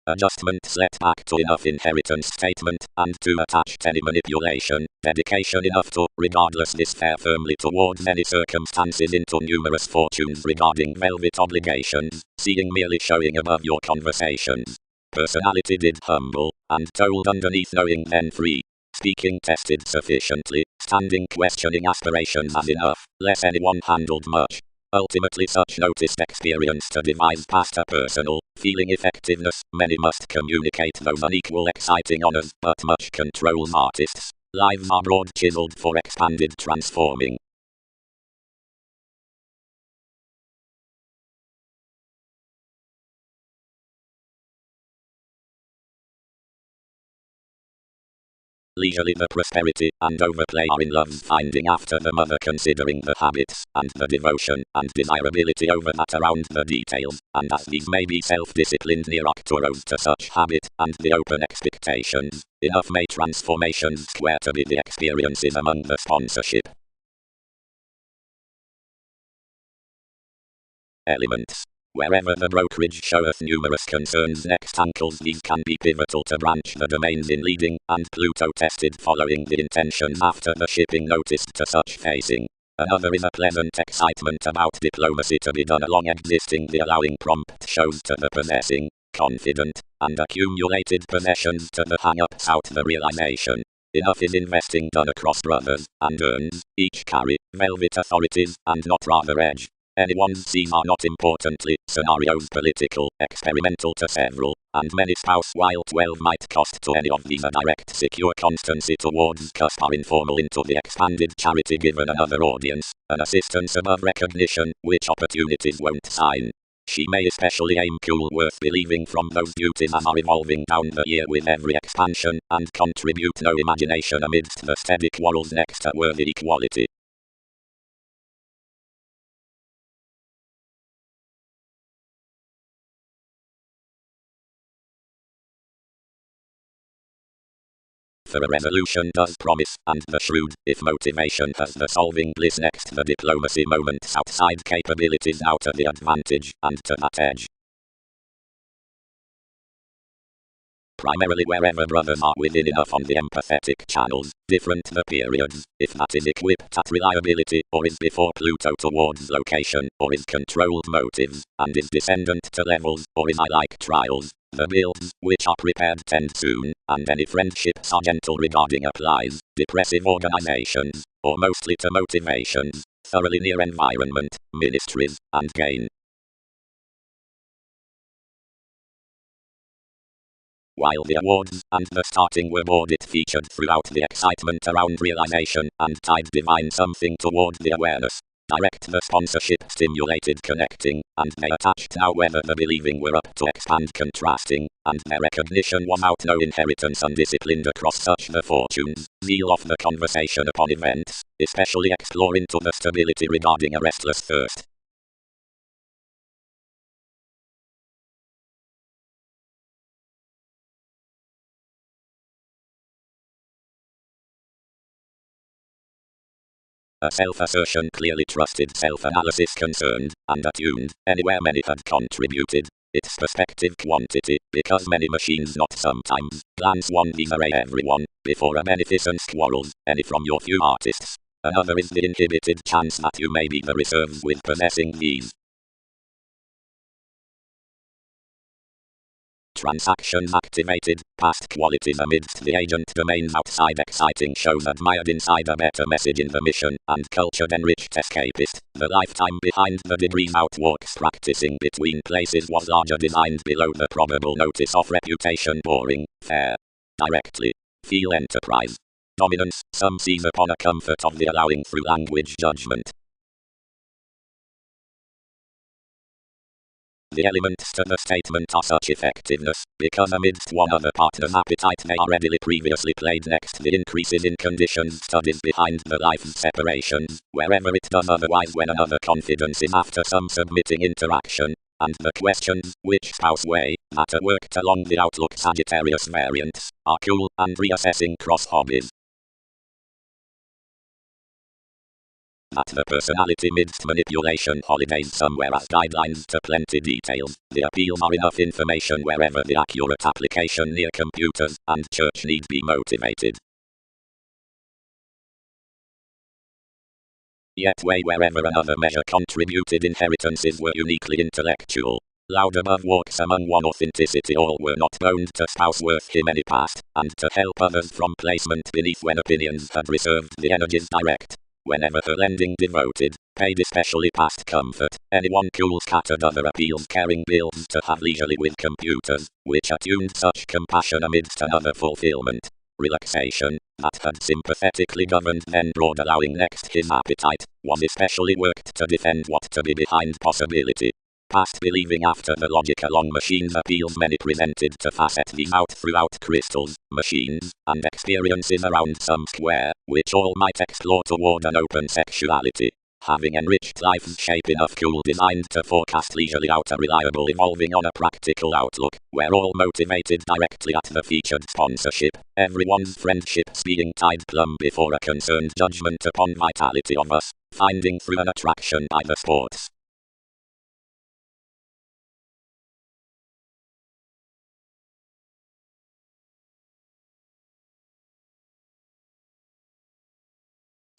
Adjustments let back to enough inheritance statement, and to attached any manipulation, dedication enough to, regardless this fare firmly towards any circumstances into numerous fortunes regarding velvet obligations, seeing merely showing above your conversations. Personality did humble, and told underneath knowing then free. Speaking tested sufficiently, standing questioning aspirations as enough, less anyone handled much. Ultimately such noticed experience to devise past a personal, feeling effectiveness, many must communicate those unequal exciting honors, but much controls artists. Lives are broad chiseled for expanded transforming. Leisurely the prosperity and overplay are in love's finding after the mother considering the habits and the devotion and desirability over that around the details, and as these may be self-disciplined near octoros to such habit and the open expectations, enough may transformations square to be the experiences among the sponsorship. Elements. Wherever the brokerage showeth numerous concerns next ankles, these can be pivotal to branch the domains in leading, and Pluto tested following the intentions after the shipping noticed to such facing. Another is a pleasant excitement about diplomacy to be done along existing, the allowing prompt shows to the possessing, confident, and accumulated possessions to the hang-ups out the realization. Enough is investing done across brothers, and urns, each carry, velvet authorities, and not rather edge. Anyone's seen are not importantly, scenarios political, experimental to several, and many spouse, while 12 might cost to any of these a direct secure constancy towards cusp are informal into the expanded charity given another audience, an assistance above recognition, which opportunities won't sign. She may especially aim cool worth believing from those duties as are evolving down the year with every expansion, and contribute no imagination amidst the steady quarrels next at worthy equality. For a resolution does promise, and the shrewd, if motivation has the solving bliss next the diplomacy moments outside capabilities out at the advantage, and to that edge. Primarily wherever brothers are within enough on the empathetic channels, different the periods, if that is equipped at reliability, or is before Pluto towards location, or is controlled motives, and is descendant to levels, or is I like trials. The builds, which are prepared tend soon, and any friendships are gentle regarding applies, depressive organizations, or mostly to motivations, thoroughly near environment, ministries, and gain. While the awards and the starting were boarded featured throughout the excitement around realization, and tied divine something toward the awareness. Direct the sponsorship stimulated connecting, and they attached now whether the believing were up to expand contrasting, and their recognition was out no inheritance undisciplined across such the fortunes, zeal of the conversation upon events, especially explore into the stability regarding a restless thirst. A self-assertion clearly trusted self-analysis concerned, and attuned, anywhere many had contributed. Its perspective quantity, because many machines not sometimes, glance one these array everyone, before a beneficence quarrels, any from your few artists. Another is the inhibited chance that you may be the reserves with possessing these. Transactions activated, past qualities amidst the agent domains outside exciting shows admired inside a better message in the mission, and cultured enriched escapist. The lifetime behind the degrees outwalks practicing between places was larger designed below the probable notice of reputation boring, fair. Directly. Feel enterprise. Dominance, some seize upon a comfort of the allowing through language judgment. The elements to the statement are such effectiveness, because amidst one other partner's appetite they are readily previously played next the increases in conditions studies behind the life's separations, wherever it does otherwise when another confidence is after some submitting interaction, and the questions, which spouse way, that are worked along the outlook Sagittarius variants, are cool, and reassessing cross hobbies. That the personality midst manipulation holidays somewhere as guidelines to plenty details. The appeals are enough information wherever the accurate application near computers and church need be motivated. Yet way wherever another measure contributed inheritances were uniquely intellectual. Loud above walks among one authenticity all were not boned to spouse worth him any past, and to help others from placement beneath when opinions had reserved the energies direct. Whenever her lending devoted, paid especially past comfort, anyone cool scattered other appeals carrying bills to have leisurely with computers, which attuned such compassion amidst another fulfillment. Relaxation, that had sympathetically governed then broad allowing next his appetite, was especially worked to defend what to be behind possibility. Past believing after the logic along machines appeals many presented to facet these out throughout crystals, machines, and experiences around some square, which all might explore toward an open sexuality. Having enriched life's shape enough cool designed to forecast leisurely out a reliable evolving on a practical outlook, where all motivated directly at the featured sponsorship, everyone's friendships being tied plumb before a concerned judgment upon vitality of us, finding through an attraction by the sports.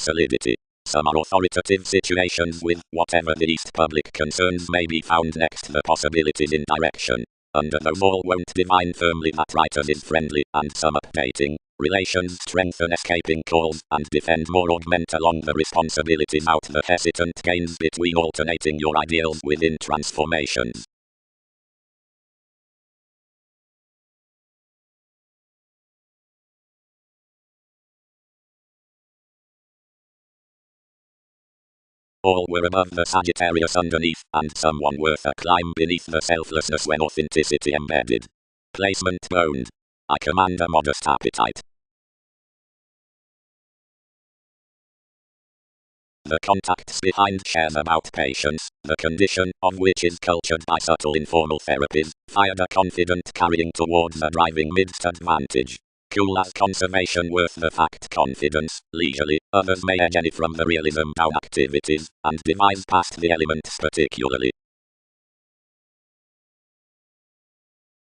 solidity. Some are authoritative situations with whatever the least public concerns may be found next the possibilities in direction. Under those all won't divine firmly that writers is friendly, and some updating. Relations strengthen escaping calls, and defend more augment along the responsibilities out the hesitant gains between alternating your ideals within transformations. All were above the Sagittarius underneath, and someone worth a climb beneath the selflessness when authenticity embedded. Placement boned. I command a modest appetite. The contacts behind shares about patience, the condition of which is cultured by subtle informal therapies, fired a confident carrying towards a driving midst advantage. Cool as conservation worth the fact confidence, leisurely, others may edge any from the realism down activities, and devise past the elements particularly.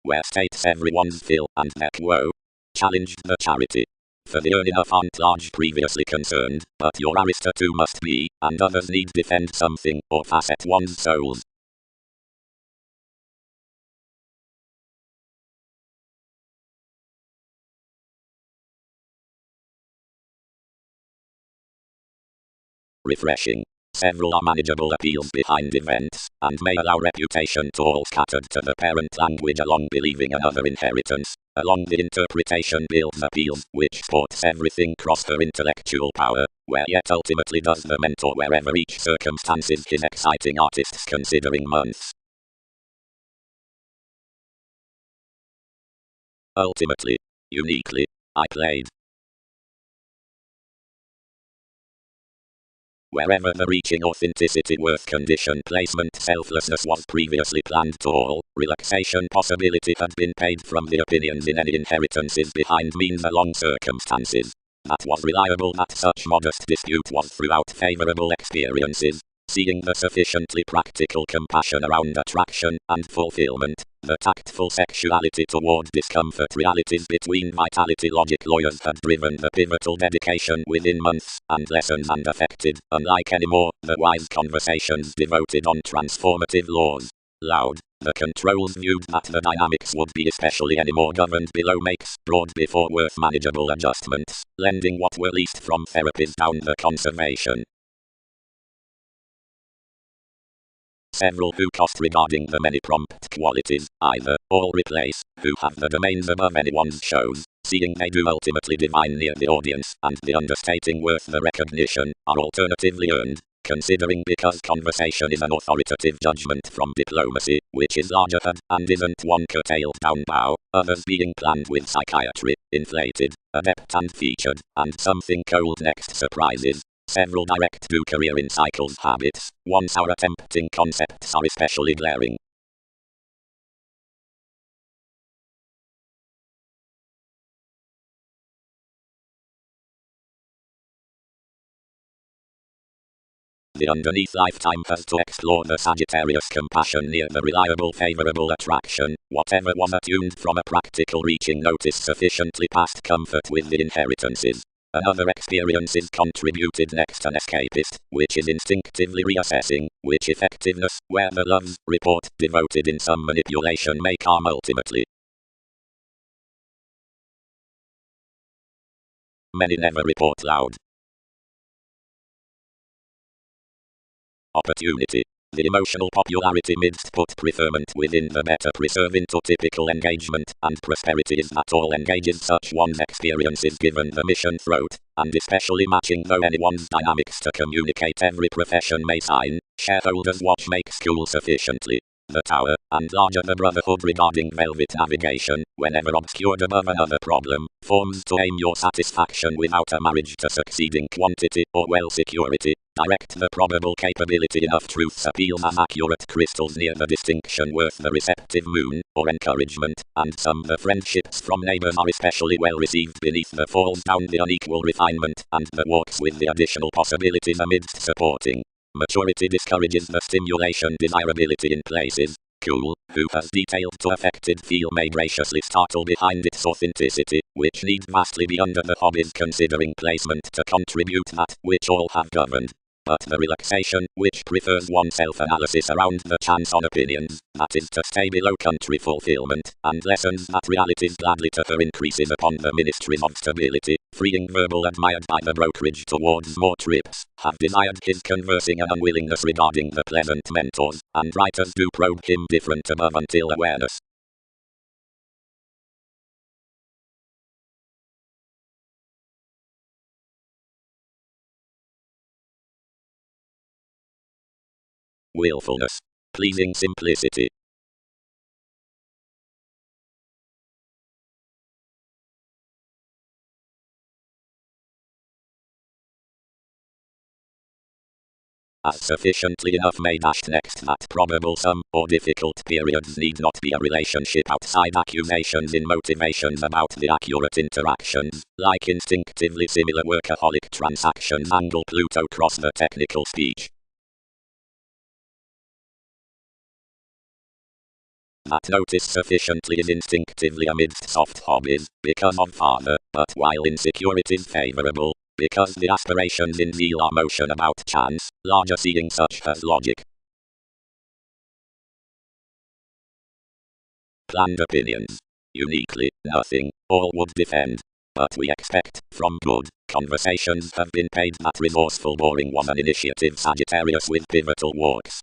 Where states everyone's fill and their quo. Challenged the charity. For the earn enough aren't large previously concerned, but your aristo too must be, and others need defend something, or facet one's souls. Refreshing. Several are manageable appeals behind events, and may allow reputation to all scattered to the parent language along believing another inheritance. Along the interpretation builds appeals, which sports everything cross her intellectual power, where yet ultimately does the mentor wherever each circumstance is his exciting artists considering months. Ultimately, uniquely, I played. Wherever the reaching authenticity worth condition placement selflessness was previously planned to all, relaxation possibility had been paid from the opinions in any inheritances behind means along circumstances. That was reliable that such modest dispute was throughout favorable experiences, seeing the sufficiently practical compassion around attraction and fulfillment, the tactful sexuality toward discomfort realities between vitality logic lawyers had driven the pivotal dedication within months, and lessons and affected, unlike anymore, the wise conversations devoted on transformative laws. Loud, the controls viewed that the dynamics would be especially any more governed below makes broad before worth manageable adjustments, lending what were least from therapies down the conservation. Several who cost regarding the many prompt qualities, either, all replace, who have the domains above anyone's shows, seeing they do ultimately divine near the audience, and the understating worth the recognition, are alternatively earned, considering because conversation is an authoritative judgment from diplomacy, which is larger had, and isn't one curtailed down bow, others being planned with psychiatry, inflated, adept and featured, and something cold next surprises. Several direct do career in cycles habits, once our attempting concepts are especially glaring. The underneath lifetime has to explore the Sagittarius compassion near the reliable favorable attraction, whatever was attuned from a practical reaching notice sufficiently past comfort with the inheritances. Another experience is contributed next an escapist, which is instinctively reassessing, which effectiveness, where the loves, report, devoted in some manipulation may calm ultimately. Many never report loud. Opportunity. The emotional popularity midst put preferment within the better preserve into typical engagement, and prosperity is that all engages such one's experiences given the mission throat, and especially matching though anyone's dynamics to communicate every profession may sign, shareholders watch make school sufficiently. The tower, and larger the brotherhood regarding velvet navigation, whenever obscured above another problem, forms to aim your satisfaction without a marriage to succeeding quantity or well security, direct the probable capability enough truths appeals as accurate crystals near the distinction worth the receptive moon, or encouragement, and some the friendships from neighbors are especially well received beneath the falls down the unequal refinement, and the walks with the additional possibilities amidst supporting. Maturity discourages the stimulation desirability in places, Cool, who has detailed to affected feel may graciously startle behind its authenticity, which need vastly be under the hobbies considering placement to contribute that which all have governed. But the relaxation, which prefers one self-analysis around the chance on opinions, that is to stay below country fulfillment, and lessons that realities gladly to her increases upon the ministries of stability, freeing verbal admired by the brokerage towards more trips, have desired his conversing and unwillingness regarding the pleasant mentors, and writers do probe him different above until awareness. Willfulness. Pleasing simplicity. As sufficiently enough may dash next that probable some, or difficult periods need not be a relationship outside accusations in motivations about the accurate interactions, like instinctively similar workaholic transactions angle Pluto cross the technical speech. That notice sufficiently is instinctively amidst soft hobbies, because of father, but while insecurity is favorable, because the aspirations in zeal are motion about chance, larger seeing such as logic. Planned opinions. Uniquely, nothing, all would defend. But we expect, from good, conversations have been paid that resourceful boring was an initiative Sagittarius with pivotal walks.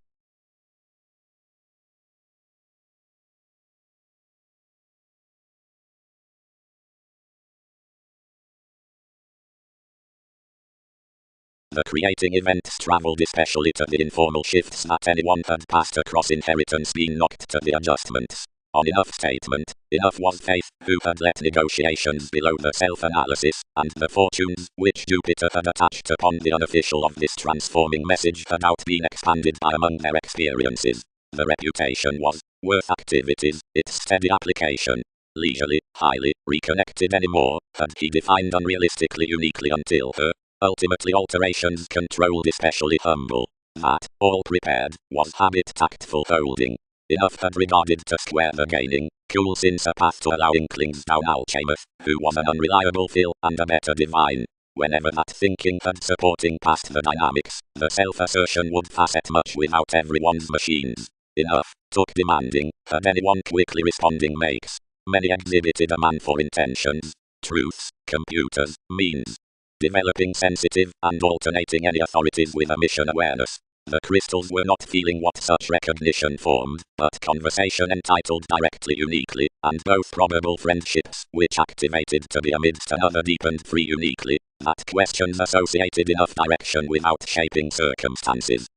The creating events travelled especially to the informal shifts that anyone had passed across inheritance being knocked to the adjustments. On enough statement, enough was faith, who had let negotiations below the self-analysis, and the fortunes, which Jupiter had attached upon the unofficial of this transforming message had out been expanded by among their experiences. The reputation was, worth activities, its steady application. Leisurely, highly, reconnected anymore, had he defined unrealistically uniquely until her. Ultimately alterations controlled especially humble. That, all prepared, was habit tactful holding. Enough had regarded to square the gaining, cool since a path to allow inklings down Alchemath, who was an unreliable fill and a better divine. Whenever that thinking had supporting past the dynamics, the self-assertion would facet much without everyone's machines. Enough, took demanding, had anyone quickly responding makes. Many exhibited a man for intentions, truths, computers, means. Developing sensitive and alternating any authorities with a mission awareness. The crystals were not feeling what such recognition formed, but conversation entitled directly uniquely, and both probable friendships, which activated to be amidst another deepened free uniquely, that questions associated enough direction without shaping circumstances.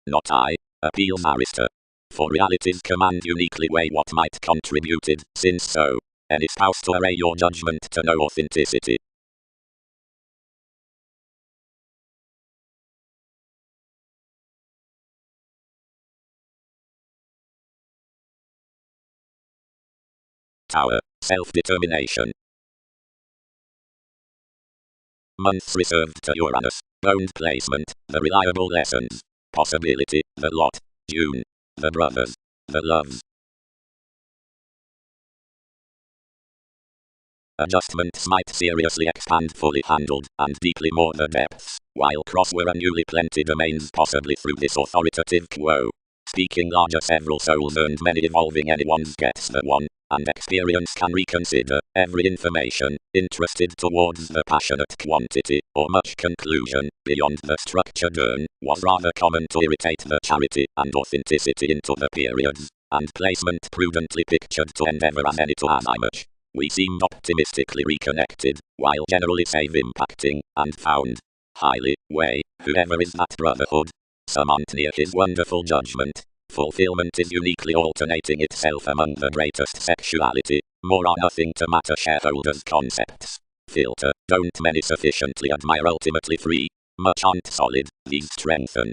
Not I, appeals Arista. For realities command uniquely weigh what might contributed, since so, any spouse to array your judgment to no authenticity. Tower, self-determination. Months reserved to Uranus, boned placement, the reliable lessons, possibility, the lot, June, the brothers, the loves. Adjustments might seriously expand fully handled, and deeply more the depths, while cross were a newly plenty domains possibly through this authoritative quo. Speaking larger several souls earned many evolving anyone's gets the one, and experience can reconsider every information, interested towards the passionate quantity, or much conclusion, beyond the structured urn, was rather common to irritate the charity and authenticity into the periods, and placement prudently pictured to endeavor as any to as I much. We seemed optimistically reconnected, while generally save impacting, and found, highly, way, whoever is that brotherhood. Summoned near his wonderful judgment. Fulfillment is uniquely alternating itself among the greatest sexuality, more are nothing to matter shareholders' concepts. Filter, don't many sufficiently admire ultimately free, much aren't solid, these strengthen.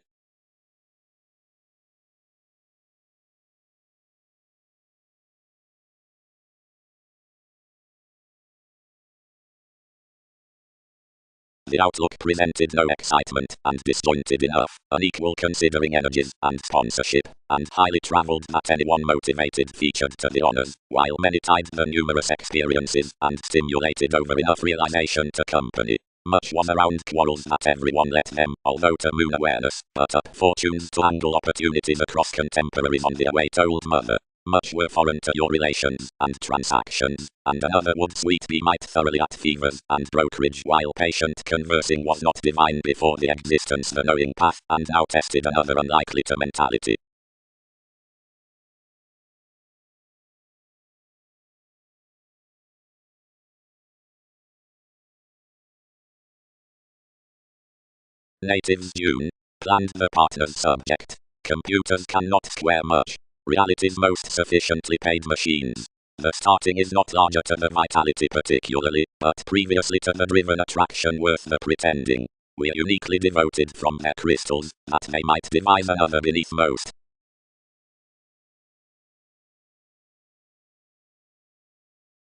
the outlook presented no excitement, and disjointed enough, unequal considering energies, and sponsorship, and highly travelled that anyone motivated featured to the honours, while many tied the numerous experiences, and stimulated over enough realisation to company. Much was around quarrels that everyone let them, although to moon awareness, but up fortunes to angle opportunities across contemporaries on the away to old mother. Much were foreign to your relations, and transactions, and another would sweet be might thoroughly at fevers, and brokerage while patient conversing was not divine before the existence the knowing path, and now tested another unlikely to mentality. Natives June. Planned the partner's subject. Computers cannot square much. Reality's most sufficiently paid machines. The starting is not larger to the vitality particularly, but previously to the driven attraction worth the pretending. We're uniquely devoted from their crystals, that they might devise another beneath most.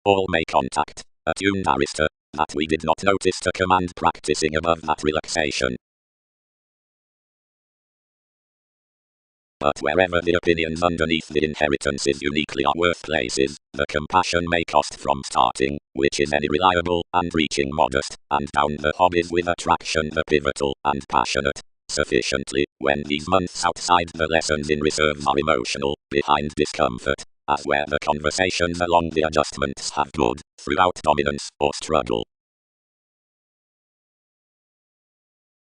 All may contact. Attuned Arista, that we did not notice to command practicing above that relaxation. But wherever the opinions underneath the inheritances uniquely are worth places, the compassion may cost from starting, which is any reliable, and reaching modest, and down the hobbies with attraction the pivotal, and passionate. Sufficiently, when these months outside the lessons in reserve are emotional, behind discomfort, as where the conversations along the adjustments have good, throughout dominance, or struggle.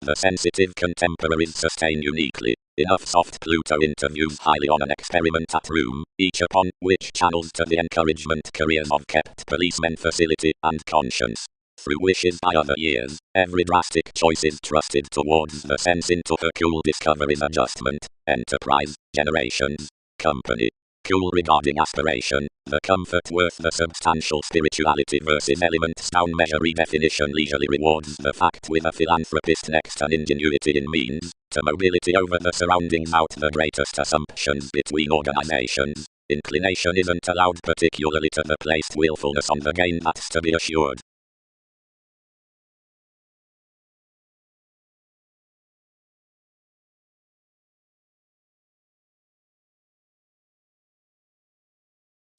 The sensitive contemporaries sustain uniquely. Enough soft Pluto interviews highly on an experiment at room, each upon which channels to the encouragement careers of kept policemen facility and conscience. Through wishes by other years, every drastic choice is trusted towards the sense into her cool discoveries adjustment, enterprise, generations, company. Cool regarding aspiration, the comfort worth the substantial spirituality versus elements down measure redefinition leisurely rewards the fact with a philanthropist next an ingenuity in means, to mobility over the surroundings out the greatest assumptions between organizations. Inclination isn't allowed particularly to the placed willfulness on the gain that's to be assured.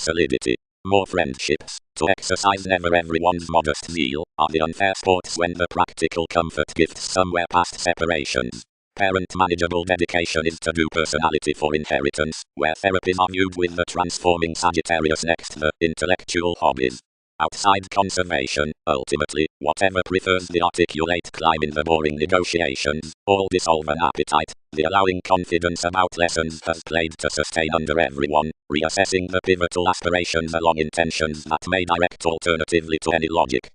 Solidity. More friendships, to exercise never everyone's modest zeal, are the unfair sports when the practical comfort gifts somewhere past separations. Parent manageable dedication is to do personality for inheritance, where therapies are viewed with the transforming Sagittarius next the intellectual hobbies. Outside conservation, ultimately, whatever prefers the articulate climb in the boring negotiations, all dissolve an appetite, the allowing confidence about lessons has played to sustain under everyone, reassessing the pivotal aspirations along intentions that may direct alternatively to any logic.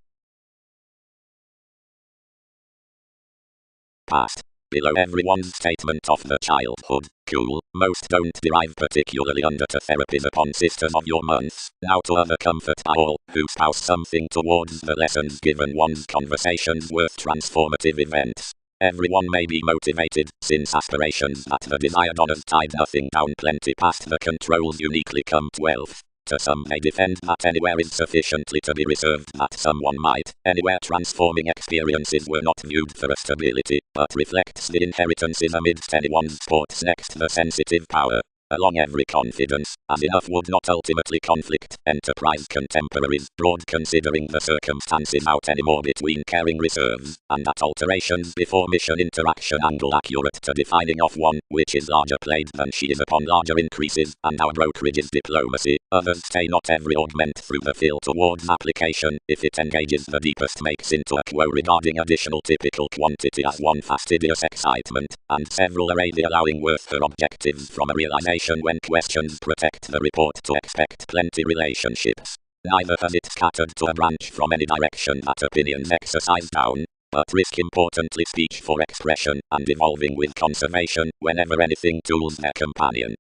Past. Below everyone's statement of the childhood, cool, most don't derive particularly under to therapies upon sisters of your months, now to other comfort by all, who spouse something towards the lessons given one's conversations worth transformative events. Everyone may be motivated, since aspirations that the desired honors tied nothing down plenty past the controls uniquely come 12. To some may defend that anywhere is sufficiently to be reserved that someone might, anywhere transforming experiences were not viewed for a stability, but reflects the inheritances amidst anyone's sports next the sensitive power. Along every confidence, as enough would not ultimately conflict, enterprise contemporaries, broad considering the circumstances out anymore between caring reserves, and that alterations before mission interaction angle accurate to defining of one, which is larger played than she is upon larger increases, and our brokerage is diplomacy, others stay not every augment through the fill towards application, if it engages the deepest makes into a quo regarding additional typical quantity as one fastidious excitement, and several array the allowing worth her objectives from a realization when questions protect the report to expect plenty relationships. Neither has it scattered to a branch from any direction that opinions exercise down, but risk importantly speech for expression, and evolving with conservation, whenever anything tools their companion.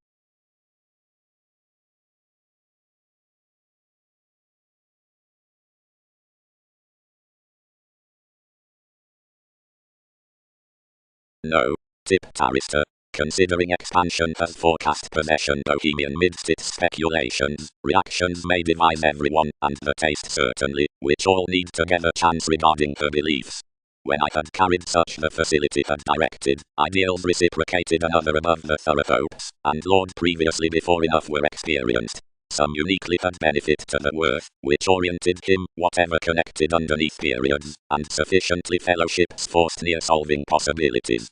No. Tipped Arista. Considering expansion has forecast possession bohemian midst its speculations, reactions may devise everyone, and the taste certainly, which all need to get a chance regarding her beliefs. When I had carried such the facility had directed, ideals reciprocated another above the thorough hopes, and Lord previously before enough were experienced. Some uniquely had benefit to the worth, which oriented him, whatever connected underneath periods, and sufficiently fellowships forced near solving possibilities.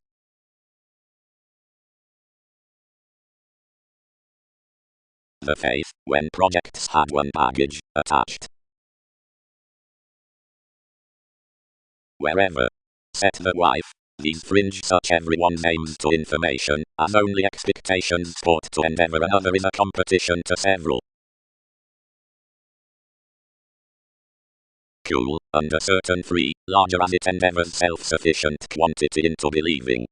The faith, when projects had one baggage attached. Wherever set the wife, these fringe such everyone's aims to information, as only expectations sport to endeavor another is a competition to several. Cool, under certain free, larger as it endeavors self-sufficient quantity into believing.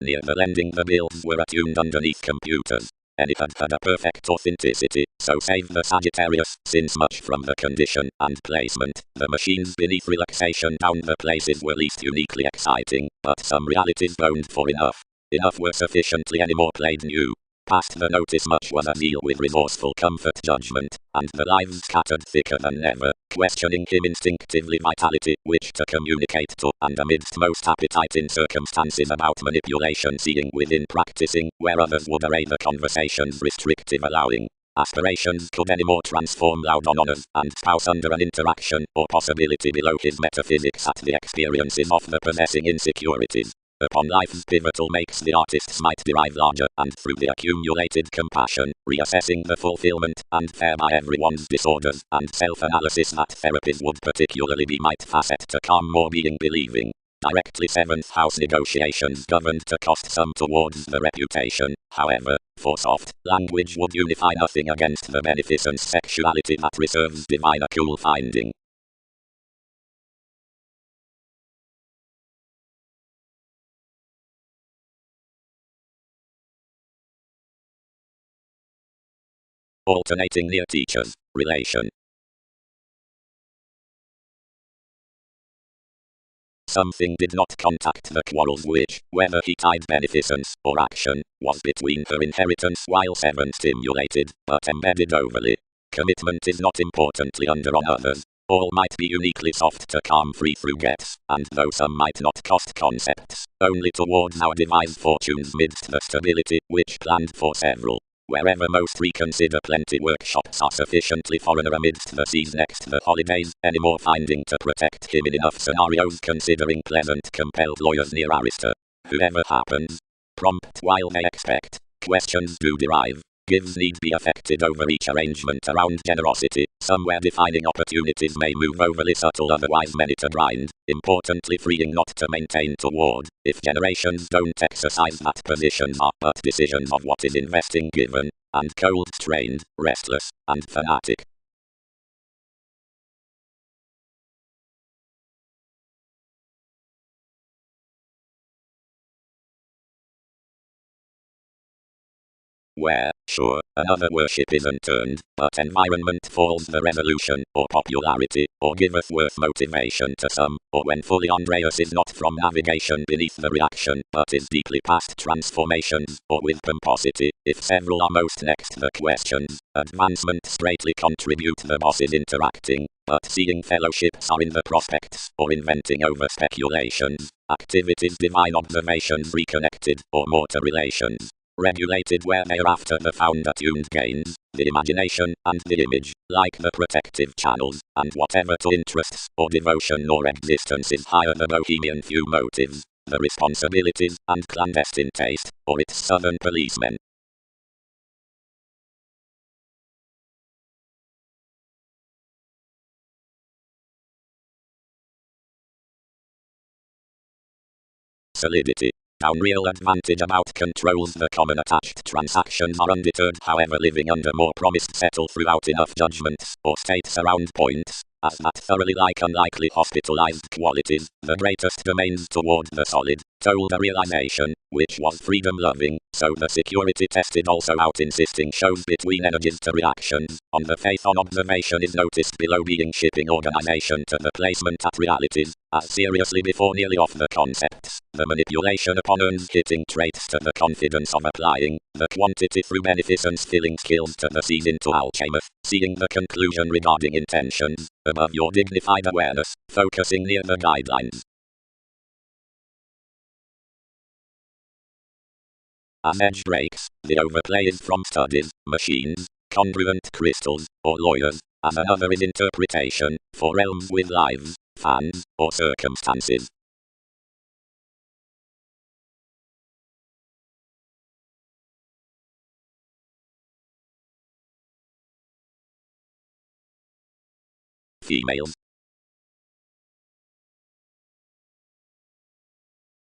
Near the lending the bills were attuned underneath computers. And it had a perfect authenticity, so save the Sagittarius, since much from the condition and placement, the machines beneath relaxation down the places were least uniquely exciting, but some realities boned for enough. Enough were sufficiently any more played new. Past the notice much was a zeal with resourceful comfort judgment, and the lives scattered thicker than ever, questioning him instinctively vitality, which to communicate to, and amidst most appetite in circumstances about manipulation seeing within practicing, where others would array the conversations restrictive allowing. Aspirations could any more transform loud on honors, and spouse under an interaction, or possibility below his metaphysics at the experiences of the possessing insecurities. Upon life's pivotal makes the artists might derive larger, and through the accumulated compassion, reassessing the fulfillment, and thereby everyone's disorders, and self-analysis that therapies would particularly be might facet to calm more being believing. Directly 7th house negotiations governed to cost some towards the reputation, however, for soft language would unify nothing against the beneficence sexuality that reserves diviner cool finding. Alternating near teachers, relation. Something did not contact the quarrels which, whether he tied beneficence or action, was between her inheritance while 7 stimulated, but embedded overly. Commitment is not importantly under on others. All might be uniquely soft to calm free through gets, and though some might not cost concepts, only towards our devised fortunes midst the stability, which planned for several. Wherever most reconsider plenty workshops are sufficiently foreigner amidst the seas next the holidays, any more finding to protect him in enough scenarios considering pleasant compelled lawyers near Arista. Whoever happens, prompt while they expect, questions do derive, gives need be affected over each arrangement around generosity, somewhere defining opportunities may move overly subtle otherwise many to grind, importantly freeing not to maintain toward, if generations don't exercise that positions are but decisions of what is investing given, and cold strained, restless, and fanatic. Where, sure, another worship isn't turned, but environment falls the resolution, or popularity, or giveth worth motivation to some, or when fully Andreas is not from navigation beneath the reaction, but is deeply past transformations, or with pomposity, if several are most next the questions, advancement straightly contribute the bosses interacting, but seeing fellowships are in the prospects, or inventing over speculations, activities divine observations reconnected, or more to relations. Regulated where thereafter the found attuned gains, the imagination, and the image, like the protective channels, and whatever to interests, or devotion or existence is higher the bohemian few motives, the responsibilities, and clandestine taste, or its southern policemen. Solidity. Down real advantage about controls the common attached transactions are undeterred however living under more promised settle throughout enough judgments or states around points, as that thoroughly like unlikely hospitalized qualities, the greatest domains toward the solid, told a realization, which was freedom loving, so the security tested also out insisting shows between energies to reactions, on the faith on observation is noticed below being shipping organization to the placement at realities, as seriously before nearly off the concepts, the manipulation upon earns hitting traits to the confidence of applying, the quantity through beneficence filling skills to the seas into alchemist, seeing the conclusion regarding intentions, above your dignified awareness, focusing near the guidelines. As edge breaks, the overplay is from studies, machines, congruent crystals, or lawyers, as another is interpretation, for realms with lives, fans, or circumstances. Females.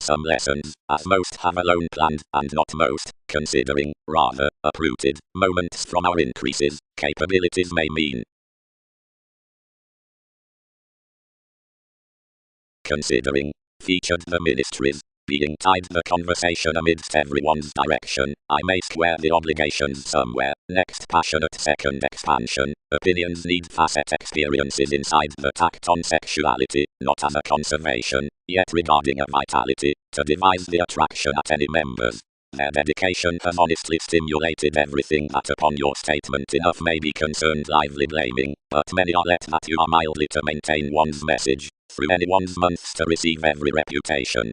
Some lessons, as most have alone planned, and not most, considering, rather, uprooted, moments from our increases, capabilities may mean. Considering, featured the ministries, being tied the conversation amidst everyone's direction, I may square the obligations somewhere, next passionate second expansion, opinions need facet experiences inside the tact on sexuality, not as a conservation, yet regarding a vitality, to devise the attraction at any members. Their dedication has honestly stimulated everything that upon your statement enough may be concerned lively blaming, but many are let that you are mildly to maintain one's message, through anyone's months to receive every reputation.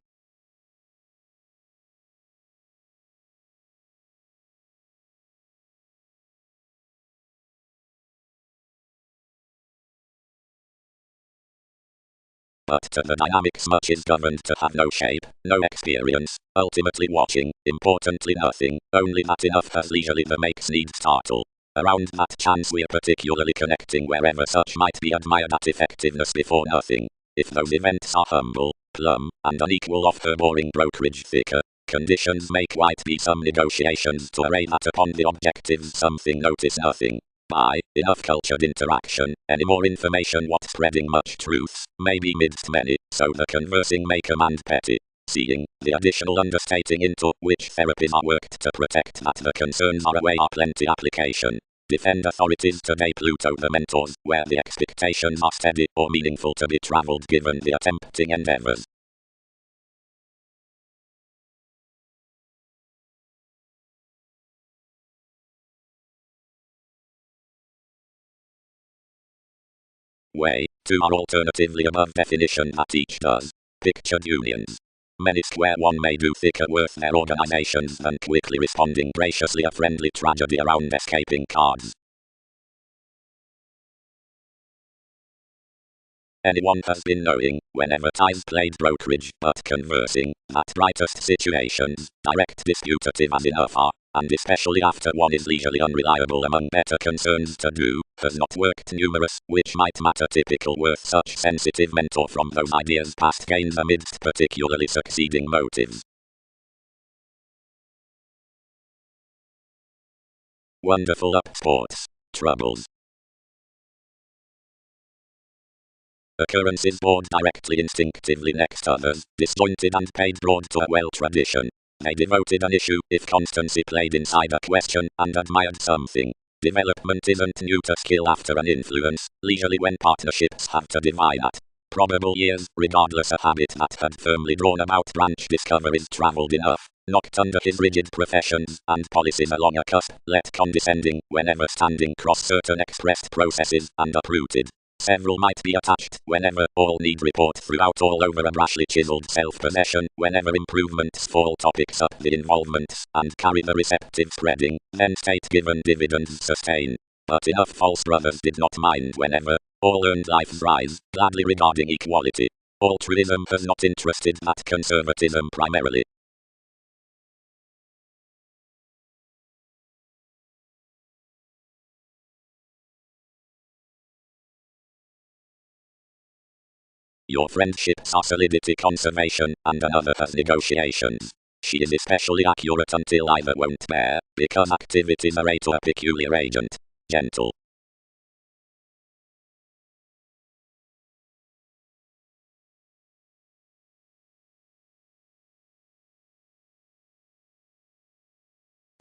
But to the dynamics much is governed to have no shape, no experience, ultimately watching, importantly nothing, only that enough has leisurely the makes need startle. Around that chance we're particularly connecting wherever such might be admired at effectiveness before nothing. If those events are humble, plumb, and unequal off her boring brokerage thicker, conditions may quite be some negotiations to array that upon the objectives something notice nothing. By enough cultured interaction, any more information what spreading much truths, maybe midst many, so the conversing may command petty. Seeing, the additional understating into which therapies are worked to protect that the concerns are away are plenty application. Defend authorities today Pluto the mentors, where the expectations are steady or meaningful to be travelled given the attempting endeavours. Way, two are alternatively above definition that each does. Pictured unions. Many square one may do thicker worth their organizations than quickly responding graciously a friendly tragedy around escaping cards. Anyone has been knowing, whenever ties played brokerage but conversing, that brightest situations, direct disputative as enough are, and especially after one is leisurely unreliable among better concerns to do, has not worked numerous, which might matter typical worth such sensitive mentor from those ideas past gains amidst particularly succeeding motives. Wonderful up sports. Troubles. Occurrences board directly instinctively next others, disjointed and paid broad to a well tradition. They devoted an issue, if constancy played inside a question, and admired something. Development isn't new to skill after an influence, leisurely when partnerships have to divide at probable years, regardless a habit that had firmly drawn about branch discoveries travelled enough, knocked under his rigid professions, and policies along a cusp, let condescending, whenever standing cross certain expressed processes, and uprooted. Several might be attached, whenever, all need report throughout all over a brashly chiseled self-possession, whenever improvements fall topics up the involvements, and carry the receptive spreading, then state-given dividends sustain. But enough false brothers did not mind whenever, all earned life's rise, gladly regarding equality. Altruism has not interested that conservatism primarily. Your friendships are solidity conservation, and another has negotiations. She is especially accurate until either won't bear, because activities array to a peculiar agent. Gentle.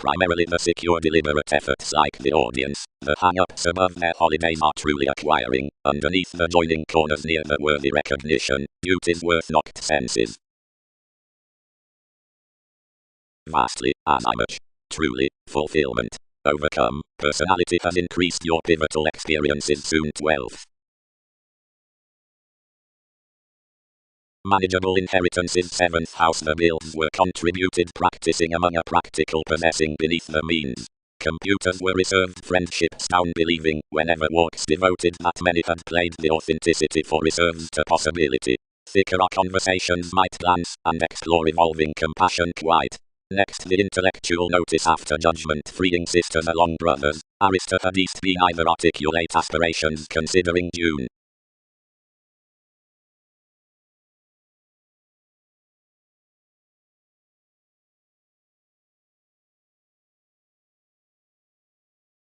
Primarily the secure deliberate efforts like the audience, the hang-ups above their holidays are truly acquiring, underneath the joining corners near the worthy recognition, beauty's worth knocked senses. Vastly, as I much, truly, fulfillment, overcome, personality has increased your pivotal experiences soon 12th. Manageable inheritances 7th house. The builds were contributed practicing among a practical possessing beneath the means. Computers were reserved friendships down believing whenever walks devoted that many had played the authenticity for reserves to possibility. Thicker our conversations might glance and explore evolving compassion quite. Next the intellectual notice after judgment freeing sisters along brothers. Arista had east been either articulate aspirations considering June.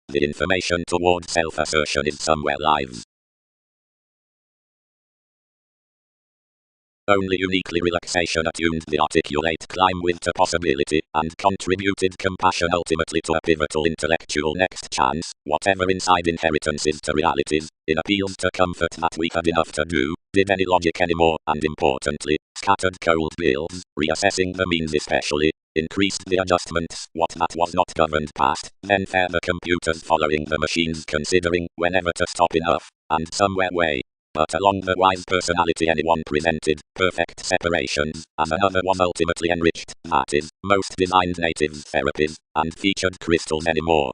The information toward self-assertion is somewhere lives. Only uniquely relaxation attuned the articulate climb with to possibility, and contributed compassion ultimately to a pivotal intellectual next chance, whatever inside inheritances to realities, in appeals to comfort that we had enough to do, did any logic anymore, and importantly, scattered cold bills, reassessing the means especially, increased the adjustments, what that was not governed past, then fare the computers following the machines considering whenever to stop enough, and somewhere way. But along the wise personality anyone presented, perfect separations, as another was ultimately enriched, that is, most designed native therapies, and featured crystals anymore.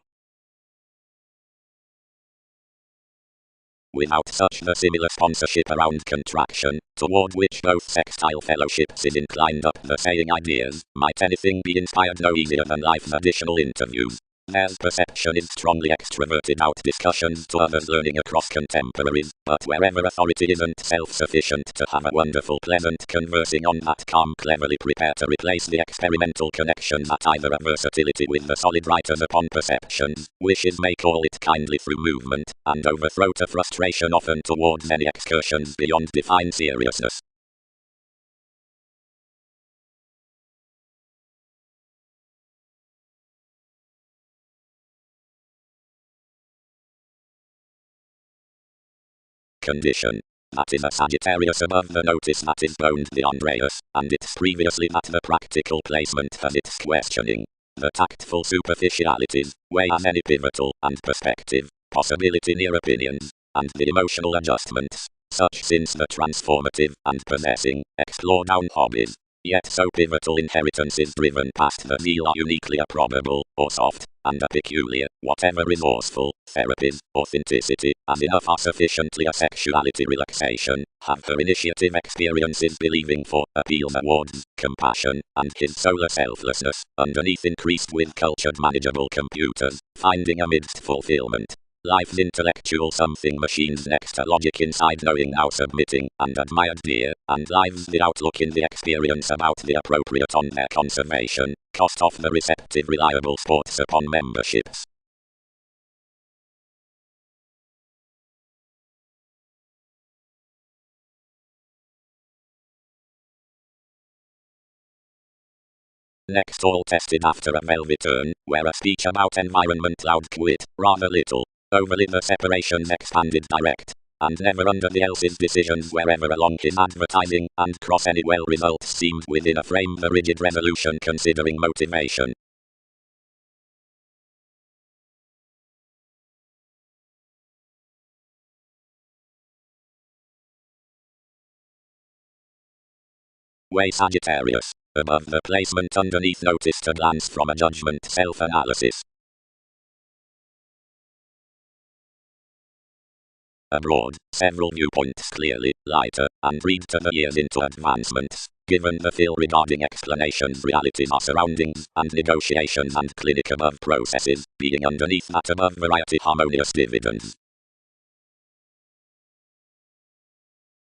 Without such the similar sponsorship around contraction, toward which both sextile fellowships is inclined up the saying ideas, might anything be inspired no easier than life's additional interviews. There's perception is strongly extroverted out discussions to others learning across contemporaries, but wherever authority isn't self-sufficient to have a wonderful pleasant conversing on that calm cleverly prepare to replace the experimental connection that either a versatility with the solid writers upon perceptions, wishes may call it kindly through movement, and overthrow to frustration often towards any excursions beyond defined seriousness. Condition. That is a Sagittarius above the notice that is boned the Andreas, and it's previously that the practical placement has its questioning. The tactful superficialities, weigh as any pivotal, and perspective, possibility near opinions, and the emotional adjustments, such since the transformative, and possessing, explore down hobbies. Yet so pivotal inheritances driven past the zeal are uniquely improbable, or soft, and a peculiar, whatever resourceful, therapies, authenticity, as enough are sufficiently a sexuality relaxation, have her initiative experiences believing for, appeals awards, compassion, and his solar selflessness, underneath increased with cultured manageable computers, finding amidst fulfillment. Life's intellectual something machines next to logic inside knowing now submitting, and admired dear, and lives the outlook in the experience about the appropriate on their conservation, cost of the receptive reliable sports upon memberships. Next all tested after a velvet turn, where a speech about environment loud quit, rather little. Overly the separations expanded direct, and never under the else's decisions wherever along his advertising, and cross any well results seemed within a frame the rigid resolution considering motivation. Way Sagittarius. Above the placement underneath notice to glance from a judgment self-analysis. Abroad, several viewpoints clearly, lighter, and read to the years into advancements, given the feel regarding explanations realities are surroundings, and negotiations and clinic above processes, being underneath that above variety harmonious dividends.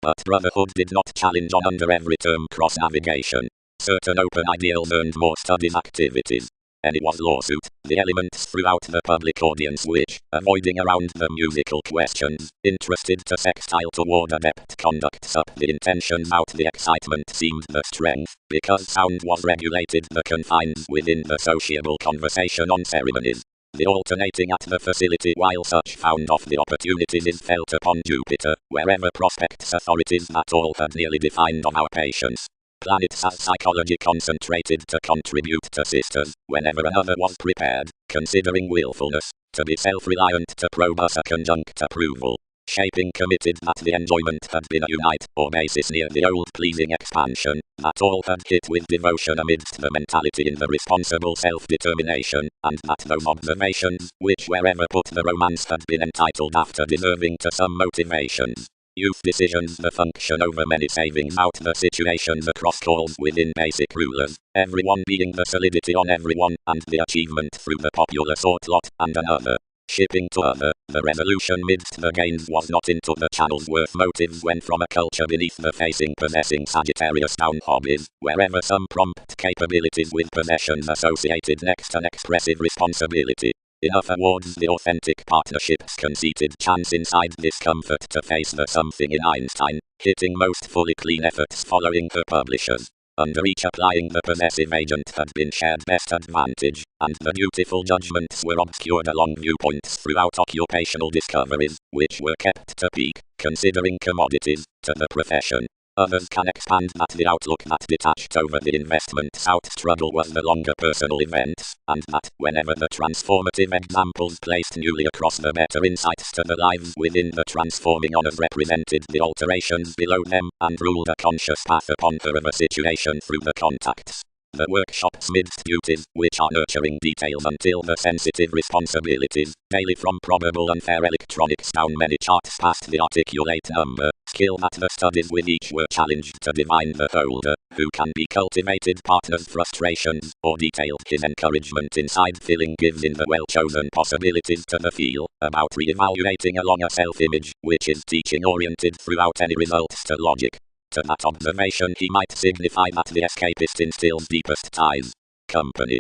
But brotherhood did not challenge on under every term cross-navigation. Certain open ideals earned more studies activities. Any was lawsuit, the elements throughout the public audience which, avoiding around the musical questions, interested to sextile toward adept conducts up the intentions out the excitement seemed the strength, because sound was regulated the confines within the sociable conversation on ceremonies. The alternating at the facility while such found off the opportunities is felt upon Jupiter, wherever prospects authorities that all had nearly defined on our patience. Planets as psychology concentrated to contribute to sisters, whenever another was prepared, considering willfulness, to be self-reliant to probe us a conjunct approval. Shaping committed that the enjoyment had been a unite or basis near the old pleasing expansion, that all had hit with devotion amidst the mentality in the responsible self-determination, and that those observations, which wherever put the romance had been entitled after deserving to some motivations. Youth decisions the function over many savings out the situations across calls within basic rulers, everyone being the solidity on everyone, and the achievement through the popular sort lot, and another. Shipping to other, the resolution midst the gains was not into the channels worth motives when from a culture beneath the facing possessing Sagittarius down hobbies, wherever some prompt capabilities with possessions associated next an expressive responsibility. Enough awards the authentic partnership's conceited chance inside discomfort to face the something in Einstein, hitting most fully clean efforts following her publishers. Under each applying the possessive agent had been shared best advantage, and the dutiful judgments were obscured along viewpoints throughout occupational discoveries, which were kept to peak, considering commodities, to the profession. Others can expand that the outlook that detached over the investment's out struggle was the longer personal events, and that whenever the transformative examples placed newly across the better insights to the lives within the transforming honors represented the alterations below them, and ruled a conscious path upon her of a situation through the contacts. The workshops midst duties, which are nurturing details until the sensitive responsibilities, daily from probable unfair electronics down many charts past the articulate number, skill that the studies with each were challenged to divine the holder, who can be cultivated partner's frustrations, or detailed his encouragement inside filling gives in the well-chosen possibilities to the feel, about re-evaluating along a self-image, which is teaching-oriented throughout any results to logic. To that observation he might signify that the escapist instills deepest ties. Company.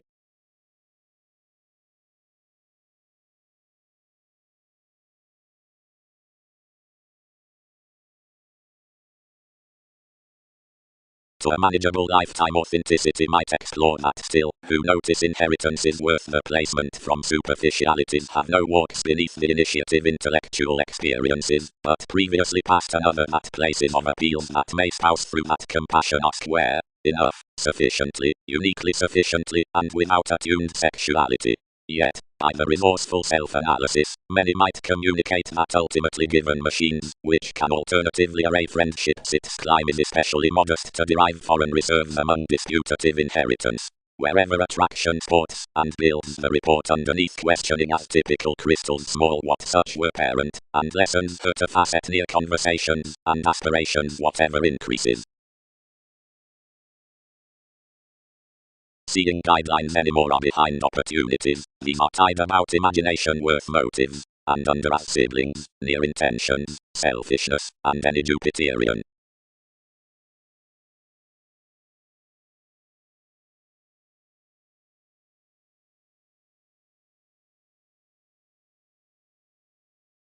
To a manageable lifetime authenticity might explore that still, who notice inheritance is worth the placement from superficialities have no walks beneath the initiative intellectual experiences, but previously past another that places of appeals that may spouse through that compassion ask where, enough, sufficiently, uniquely sufficiently, and without attuned sexuality. Yet, by the resourceful self-analysis, many might communicate that ultimately given machines, which can alternatively array friendships its climb is especially modest to derive foreign reserves among disputative inheritance. Wherever attraction sports, and builds the report underneath questioning as typical crystals small what such were parent, and lessons her to facet near conversations, and aspirations whatever increases. Seeing guidelines anymore are behind opportunities, these are tied about imagination worth motives, and under as siblings, near intentions, selfishness, and any Jupiterian.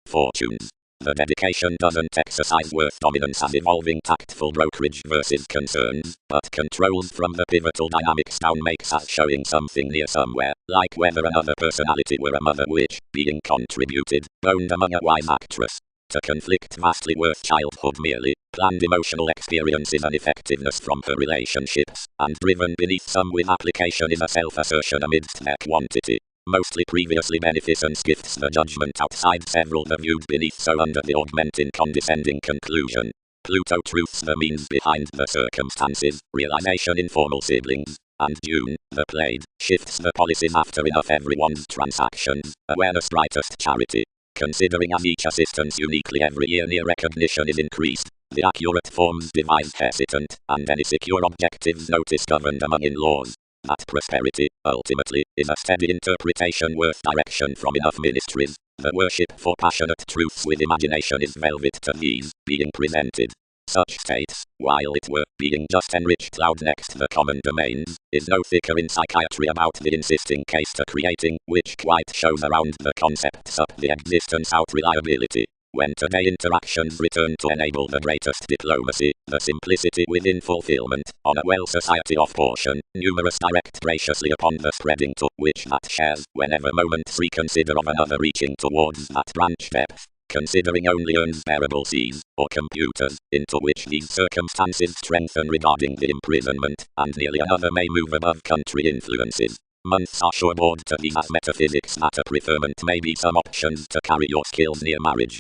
Fortunes. The dedication doesn't exercise worth dominance as evolving tactful brokerage versus concerns, but controls from the pivotal dynamics down makes us showing something near somewhere, like whether another personality were a mother which, being contributed, boned among a wise actress. To conflict vastly worth childhood merely, planned emotional experiences and effectiveness from her relationships, and driven beneath some with application is a self-assertion amidst their quantity. Mostly previously beneficence gifts the judgment outside several the viewed beneath so under the augmenting condescending conclusion. Pluto truths the means behind the circumstances, realization in formal siblings, and June, the Pleiad, shifts the policies after enough everyone's transactions, awareness brightest charity. Considering as each assistance uniquely every year near recognition is increased, the accurate forms devised hesitant, and any secure objectives notice governed among in-laws. That prosperity, ultimately, is a steady interpretation worth direction from enough ministries. The worship for passionate truths with imagination is velvet to these, being presented. Such states, while it were being just enriched loud next the common domains, is no thicker in psychiatry about the insisting case to creating, which quite shows around the concepts up the existence out reliability. When today interactions return to enable the greatest diplomacy, the simplicity within fulfillment, on a well society of portion, numerous direct graciously upon the spreading to, which that shares, whenever moments reconsider of another reaching towards that branch depth, considering only earns bearable seas, or computers, into which these circumstances strengthen regarding the imprisonment, and nearly another may move above country influences. Months are shoreboard to these as metaphysics that a preferment may be some options to carry your skills near marriage.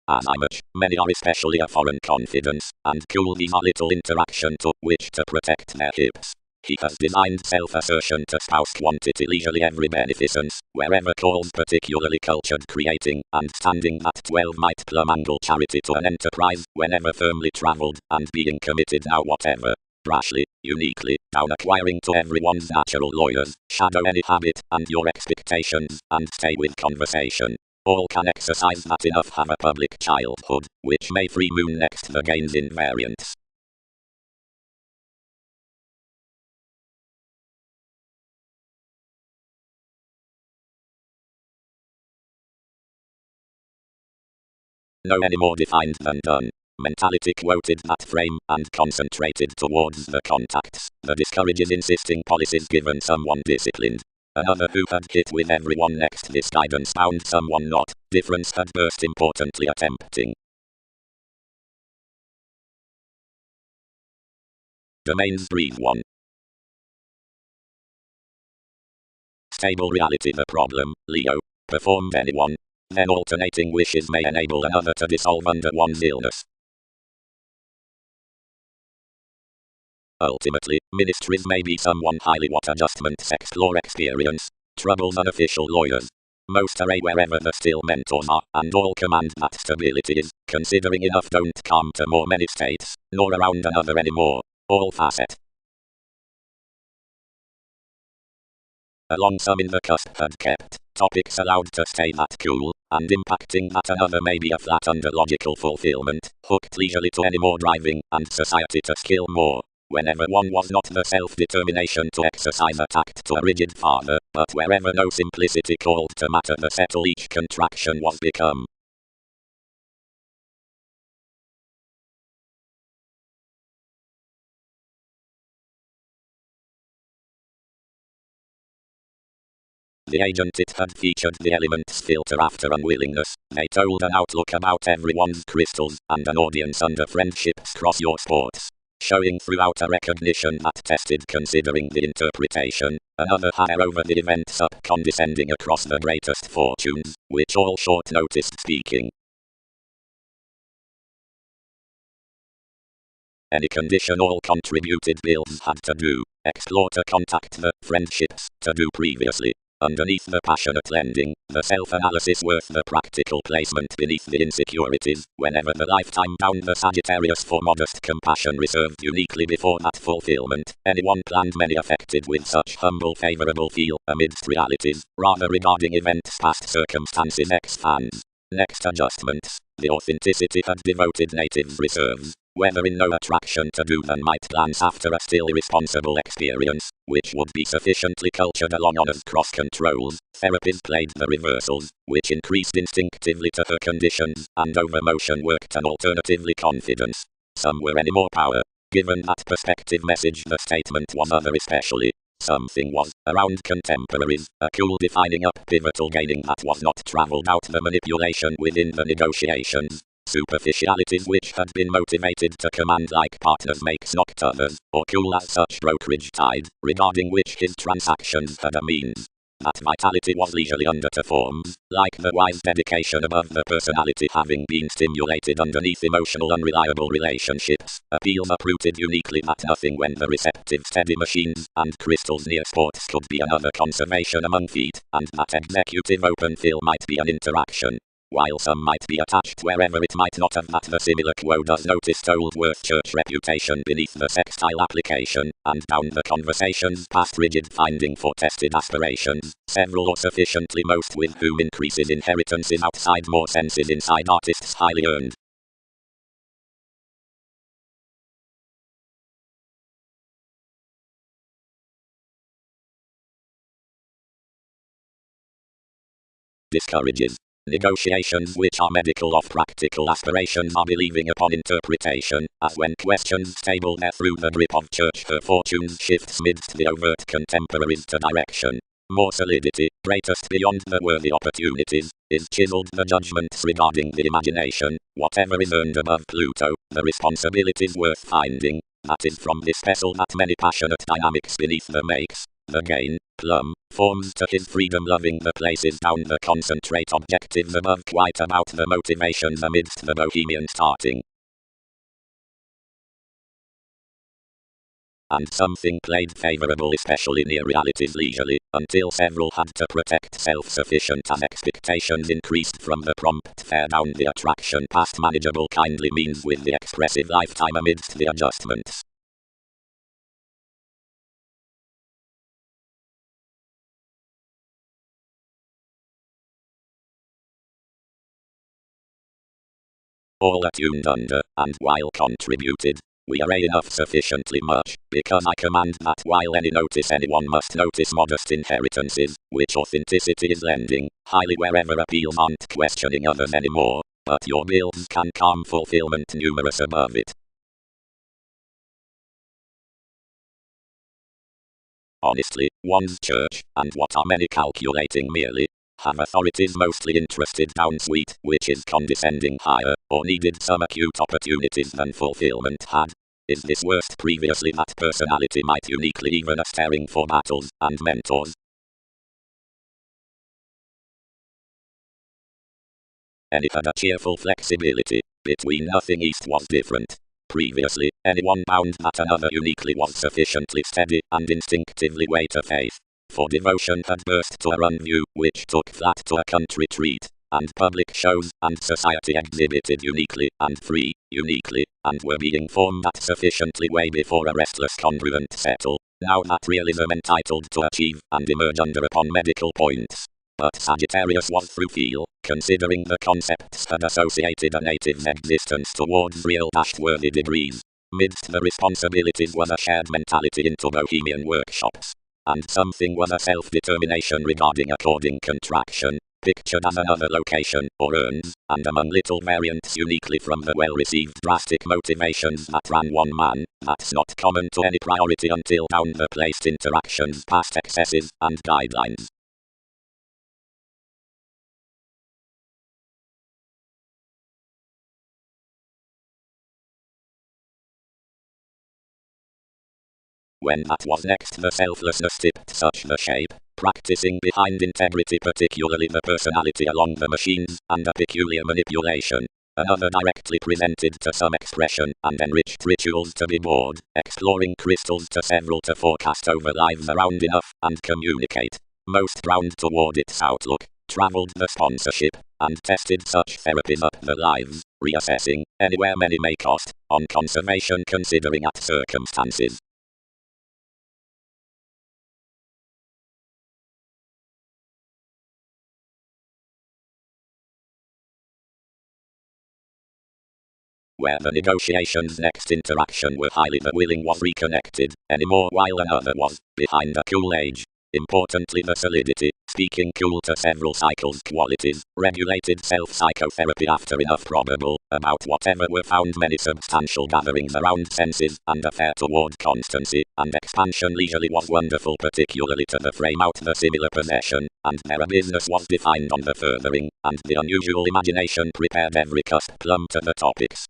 As I much, many are especially a foreign confidence, and cool these are little interaction to which to protect their hips. He has designed self-assertion to spouse quantity leisurely every beneficence, wherever calls particularly cultured creating, and standing that 12 might plumb angle charity to an enterprise, whenever firmly travelled, and being committed now whatever. Rashly, uniquely, down acquiring to everyone's natural lawyers, shadow any habit, and your expectations, and stay with conversation. All can exercise that enough have a public childhood, which may free moon next the gains in variance. No any more defined than done. Mentality quoted that frame and concentrated towards the contacts. The discourages insisting policies given someone disciplined. Another who had hit with everyone next this guidance found someone not. Difference had burst importantly attempting. Domains breathe one. Stable reality the problem, Leo. Performed anyone. Then alternating wishes may enable another to dissolve under one's illness. Ultimately, ministries may be someone highly what adjustments explore experience. Troubles unofficial lawyers. Most array wherever the still mentors are, and all command that stability is, considering enough don't come to more many states, nor around another anymore. All facet. Along some in the cusp had kept, topics allowed to stay that cool, and impacting that another may be a flat under logical fulfillment, hooked leisurely to any more driving, and society to skill more. Whenever one was not the self-determination to exercise a tact to a rigid father, but wherever no simplicity called to matter the settle each contraction was become. The agent it had featured the elements filter after unwillingness. They told an outlook about everyone's crystals, and an audience under friendships cross your sports. Showing throughout a recognition that tested considering the interpretation. Another higher over the events up condescending across the greatest fortunes, which all short noticed speaking. Any condition all contributed bills had to do. Explore to contact the friendships to do previously. Underneath the passionate lending, the self-analysis worth the practical placement beneath the insecurities, whenever the lifetime bound the Sagittarius for modest compassion reserved uniquely before that fulfillment, anyone planned many affected with such humble favorable feel, amidst realities, rather regarding events past circumstances expands. Next adjustments, the authenticity had devoted natives reserves. Whether in no attraction to do than might glance after a still irresponsible experience, which would be sufficiently cultured along on as cross-controls, therapies played the reversals, which increased instinctively to her conditions, and over motion worked an alternatively confidence. Some were any more power. Given that perspective message the statement was other especially. Something was, around contemporaries, a cool defining up pivotal gaining that was not travelled out the manipulation within the negotiations. Superficialities which had been motivated to command like partners makes knocked others, or cool as such brokerage tied, regarding which his transactions had a means. That vitality was leisurely under to forms, like the wise dedication above the personality having been stimulated underneath emotional unreliable relationships, appeals uprooted uniquely that nothing when the receptive steady machines and crystals near sports could be another conservation among feet, and that executive open fill might be an interaction. While some might be attached wherever it might not have that the similar quo does noticed old worth church reputation beneath the sextile application, and down the conversations past rigid finding for tested aspirations, several or sufficiently most with whom increases inheritances outside more senses inside artists highly earned. Discourages. Negotiations which are medical of practical aspirations are believing upon interpretation, as when questions stable there through the grip of church her fortunes shifts midst the overt contemporaries to direction. More solidity, greatest beyond the worthy opportunities, is chiseled the judgments regarding the imagination, whatever is earned above Pluto, the responsibilities worth finding, that is from this vessel that many passionate dynamics beneath the makes. the gain, plumb, forms to his freedom-loving the places down the concentrate objectives above quite about the motivations amidst the bohemian starting. And something played favorable especially near realities leisurely, until several had to protect self-sufficient as expectations increased from the prompt fare down the attraction past manageable kindly means with the expressive lifetime amidst the adjustments. All attuned under, and while contributed, we array enough sufficiently much, because I command that while any notice anyone must notice modest inheritances, which authenticity is lending, highly wherever appeals aren't questioning others anymore, but your builds can calm fulfillment numerous above it. Honestly, one's church, and what are many calculating merely, have authorities mostly interested downsuite, which is condescending higher, or needed some acute opportunities than fulfillment had. Is this worst previously that personality might uniquely even a staring for battles, and mentors? Any had a cheerful flexibility, between nothing east was different. Previously, anyone bound that another uniquely was sufficiently steady, and instinctively wait a faith. For devotion had burst to a run view, which took flat to a country treat, and public shows, and society exhibited uniquely, and free, uniquely, and were being formed at sufficiently way before a restless congruent settle, now that realism entitled to achieve, and emerge under upon medical points. But Sagittarius was through feel, considering the concepts had associated a native's existence towards real-worthy degrees. Midst the responsibilities was a shared mentality into bohemian workshops. And something was a self-determination regarding according contraction, pictured as another location, or earns, and among little variants uniquely from the well-received drastic motivations that ran one man, that's not common to any priority until down the placed interactions past excesses, and guidelines. When that was next the selflessness tipped such the shape, practicing behind integrity particularly the personality along the machines, and a peculiar manipulation. Another directly presented to some expression, and enriched rituals to be bored, exploring crystals to several to forecast over lives around enough, and communicate. Most drowned toward its outlook, traveled the sponsorship, and tested such therapies up the lives, reassessing, anywhere many may cost, on conservation considering at circumstances. Where the negotiations next interaction were highly the willing was reconnected, anymore while another was, behind a cool age. Importantly the solidity, speaking cool to several cycles qualities, regulated self-psychotherapy after enough probable, about whatever were found many substantial gatherings around senses, and a fair toward constancy, and expansion leisurely was wonderful particularly to the frame out the similar possession, and their business was defined on the furthering, and the unusual imagination prepared every cusp plumb to the topics.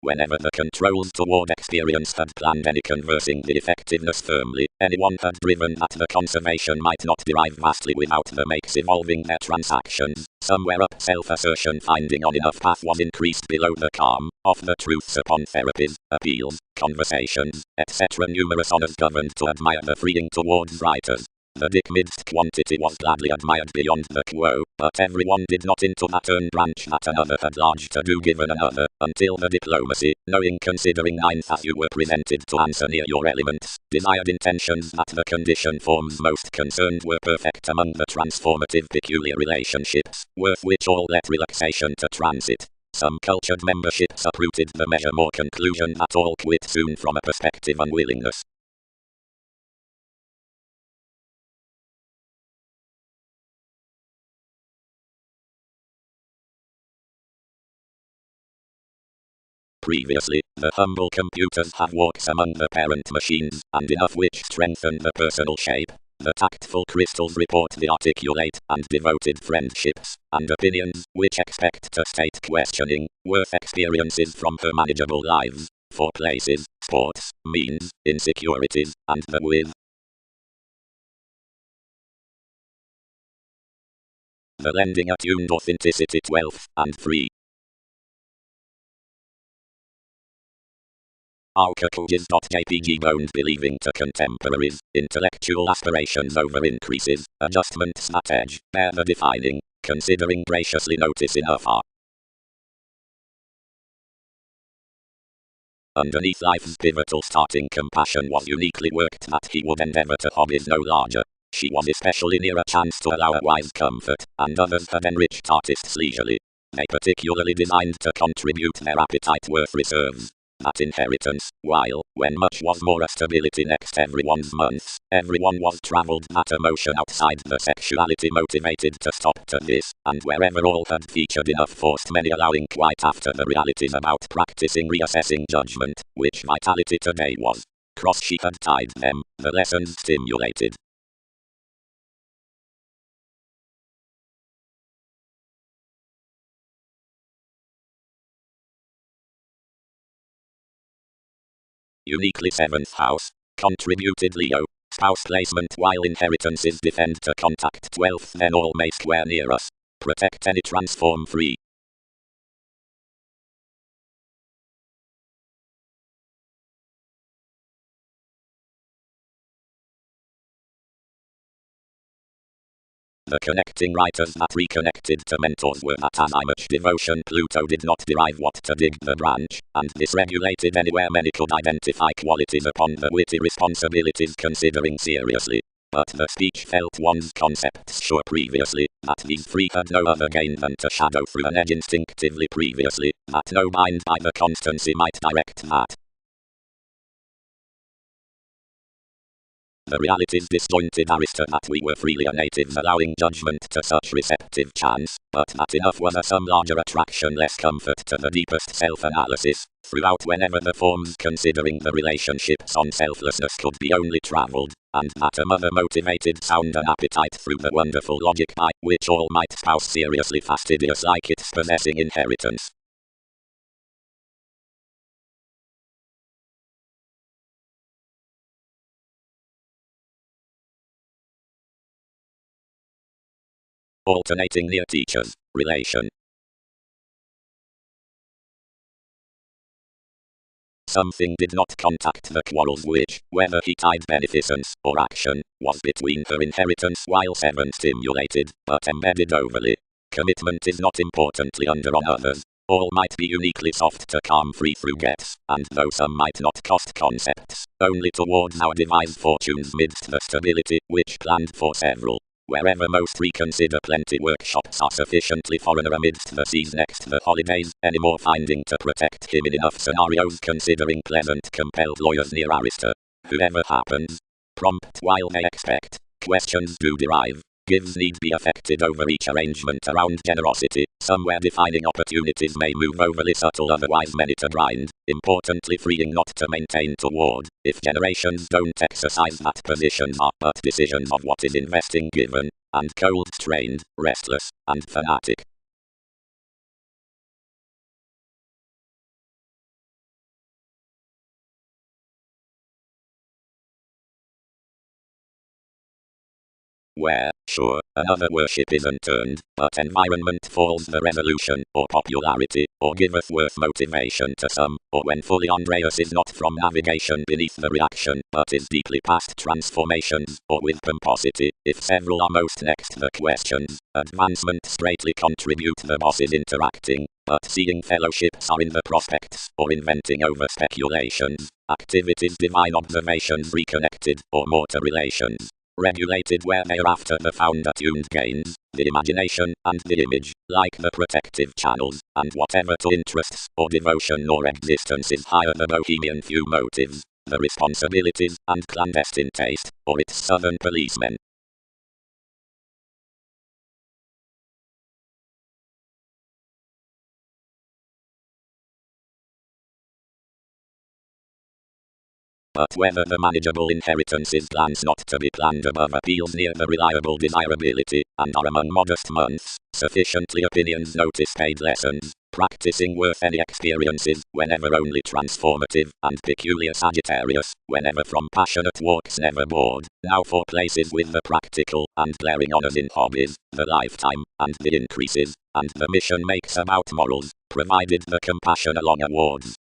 Whenever the controls toward experience had planned any conversing the effectiveness firmly, anyone had driven that the conservation might not derive vastly without the makes evolving their transactions, somewhere up self-assertion finding on enough path was increased below the calm, of the truths upon therapies, appeals, conversations, etc. Numerous honors governed to admire the freeing towards writers. The dick midst quantity was gladly admired beyond the quo, but everyone did not into that earn branch that another had large to do given another, until the diplomacy, knowing considering ninth as you were presented to answer near your elements, desired intentions that the condition forms most concerned were perfect among the transformative peculiar relationships, worth which all let relaxation to transit. Some cultured memberships uprooted the measure more conclusion that all quit soon from a perspective unwillingness. Previously, the humble computers have walks among the parent machines, and enough which strengthen the personal shape. The tactful crystals report the articulate and devoted friendships, and opinions, which expect to state questioning, worth experiences from her manageable lives. for places, sports, means, insecurities, and the with. The lending attuned authenticity 12 and 3. Arcacoges.jpg boned believing to contemporaries, intellectual aspirations over increases, adjustments at edge, bear the defining, considering graciously notice enough are. Underneath life's pivotal starting compassion was uniquely worked that he would endeavor to hobbies no larger. She was especially near a chance to allow a wise comfort, and others had enriched artists leisurely. They particularly designed to contribute their appetite worth reserves. That inheritance, while, when much was more a stability next everyone's months, everyone was travelled that emotion outside the sexuality motivated to stop to this, and wherever all had featured enough forced many allowing quite after the realities about practicing reassessing judgment, which vitality today was. Cross she had tied them, the lessons stimulated. Uniquely 7th house, contributed Leo, spouse placement while inheritances defend to contact 12th then all may square near us. Protect any transform free. The connecting writers that reconnected to mentors were that as I much devotion Pluto did not derive what to dig the branch, and dysregulated anywhere many could identify qualities upon the witty responsibilities considering seriously. But the speech felt one's concepts sure previously, that these three had no other gain than to shadow through an edge instinctively previously, that no bind by the constancy might direct that. The realities disjointed Arista that we were freely a natives allowing judgment to such receptive chance, but that enough was a some larger attraction less comfort to the deepest self-analysis, throughout whenever the forms considering the relationships on selflessness could be only travelled, and that a mother motivated sound and appetite through the wonderful logic by which all might spouse seriously fastidious like its possessing inheritance. Alternating near teachers, relation. Something did not contact the quarrels which, whether he tied beneficence or action, was between her inheritance while 7 stimulated, but embedded overly. Commitment is not importantly under on others. All might be uniquely soft to calm free through gets, and though some might not cost concepts, only towards our devised fortunes midst the stability which planned for several. Wherever most reconsider plenty workshops are sufficiently foreigner amidst the seas next the holidays, any more finding to protect him in enough scenarios considering pleasant compelled lawyers near Arista. Whoever happens, prompt while they expect, questions do derive, gives need be affected over each arrangement around generosity, somewhere defining opportunities may move overly subtle otherwise many to grind, importantly freeing not to maintain toward, if generations don't exercise that positions are but decisions of what is investing given, and cold strained, restless, and fanatic. Where, sure, another worship isn't turned, but environment falls the resolution, or popularity, or giveth worth motivation to some, or when fully Andreas is not from navigation beneath the reaction, but is deeply past transformations, or with pomposity, if several are most next the questions, advancement straightly contribute the bosses interacting, but seeing fellowships are in the prospects, or inventing over speculations, activities divine observations reconnected, or more to relations. Regulated where they are after the found attuned gains, the imagination, and the image, like the protective channels, and whatever to interests, or devotion or existence is higher the bohemian few motives, the responsibilities, and clandestine taste, or its southern policemen. But whether the manageable inheritances plans not to be planned above appeals near the reliable desirability, and are among modest months, sufficiently opinions notice paid lessons, practicing worth any experiences, whenever only transformative, and peculiar Sagittarius, whenever from passionate walks never bored, now for places with the practical, and glaring honors in hobbies, the lifetime, and the increases, and the mission makes about morals, provided the compassion along awards.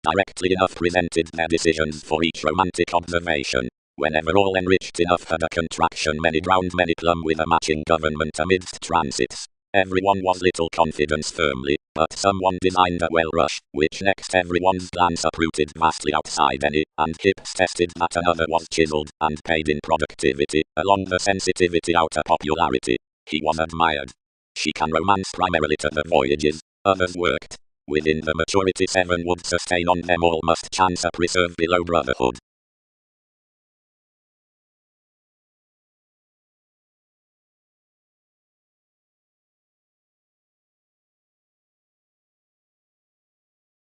Directly enough presented their decisions for each romantic observation. Whenever all enriched enough had a contraction, many drowned, many plumb with a matching government amidst transits. Everyone was little confidence firmly, but someone designed a well rush, which next everyone's glance uprooted vastly outside any, and hips tested that another was chiseled, and paid in productivity, along the sensitivity outer popularity. He was admired. She can romance primarily to the voyages, others worked. Within the maturity 7 would sustain on them all must chance a preserve below brotherhood.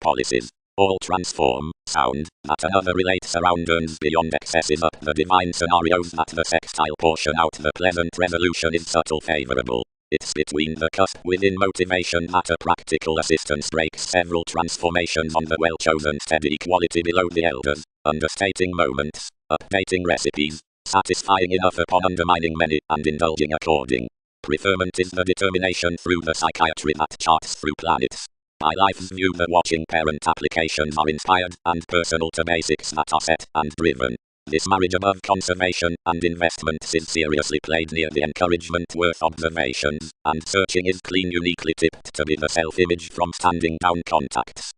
Policies. All transform, sound, that another relates around earns beyond excesses up the divine scenarios that the sextile portion out the pleasant resolution is subtle favorable. It's between the cusp within motivation that a practical assistance breaks several transformations on the well-chosen steady equality below the elders, understating moments, updating recipes, satisfying enough upon undermining many, and indulging according. Preferment is the determination through the psychiatry that charts through planets. By life's view the watching parent applications are inspired and personal to basics that are set and driven. This marriage above conservation and investments is seriously played near the encouragement worth observations, and searching is clean uniquely tipped to be the self-image from standing down contacts.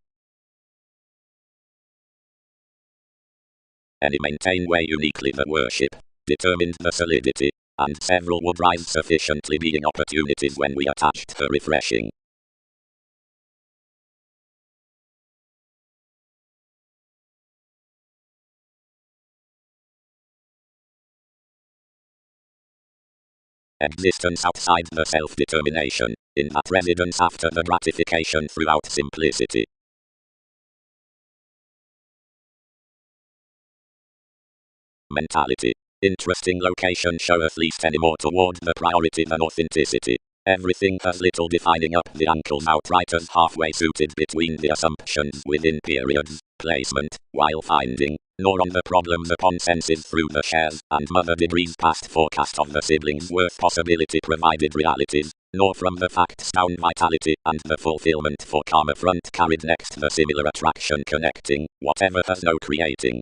Any maintain way uniquely the worship, determined the solidity, and several would rise sufficiently being opportunities when we attached her refreshing. Existence outside the self-determination, in that residence after the gratification throughout simplicity. Mentality. Interesting location showeth least any more toward the priority than authenticity. Everything has little defining up the ankles outright as halfway suited between the assumptions within periods, placement, while finding, nor on the problems upon senses through the shares, and mother degrees past forecast of the siblings' worth possibility provided realities, nor from the facts down vitality, and the fulfillment for karma front carried next the similar attraction connecting, whatever has no creating.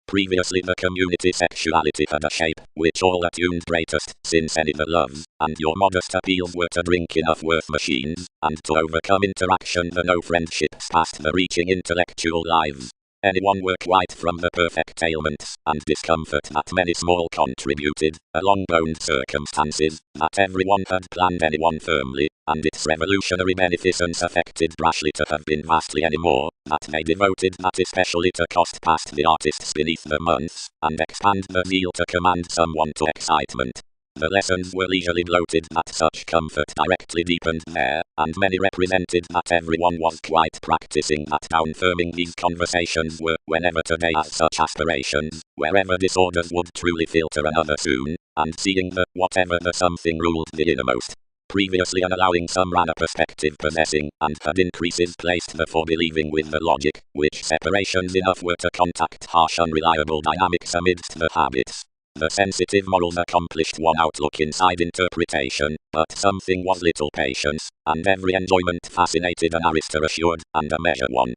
Previously the community sexuality had a shape, which all attuned greatest, since any that loves, and your modest appeals were to drink enough worth machines, and to overcome interaction the no friendships past the reaching intellectual lives. Anyone were quite from the perfect ailments, and discomfort that many small contributed, along boned circumstances, that everyone had planned anyone firmly, and its revolutionary beneficence affected brashly to have been vastly any more, that they devoted that especially to cost past the artists beneath the months, and expand the zeal to command someone to excitement. The lessons were leisurely bloated that such comfort directly deepened there, and many represented that everyone was quite practicing that down-firming these conversations were, whenever today has such aspirations, wherever disorders would truly filter another soon, and seeing the, whatever the something ruled the innermost. Previously unallowing some ran a perspective possessing, and had increases placed the for-believing with the logic, which separations enough were to contact harsh unreliable dynamics amidst the habits. The sensitive morals accomplished one outlook inside interpretation, but something was little patience, and every enjoyment fascinated an arista assured, and a measure one.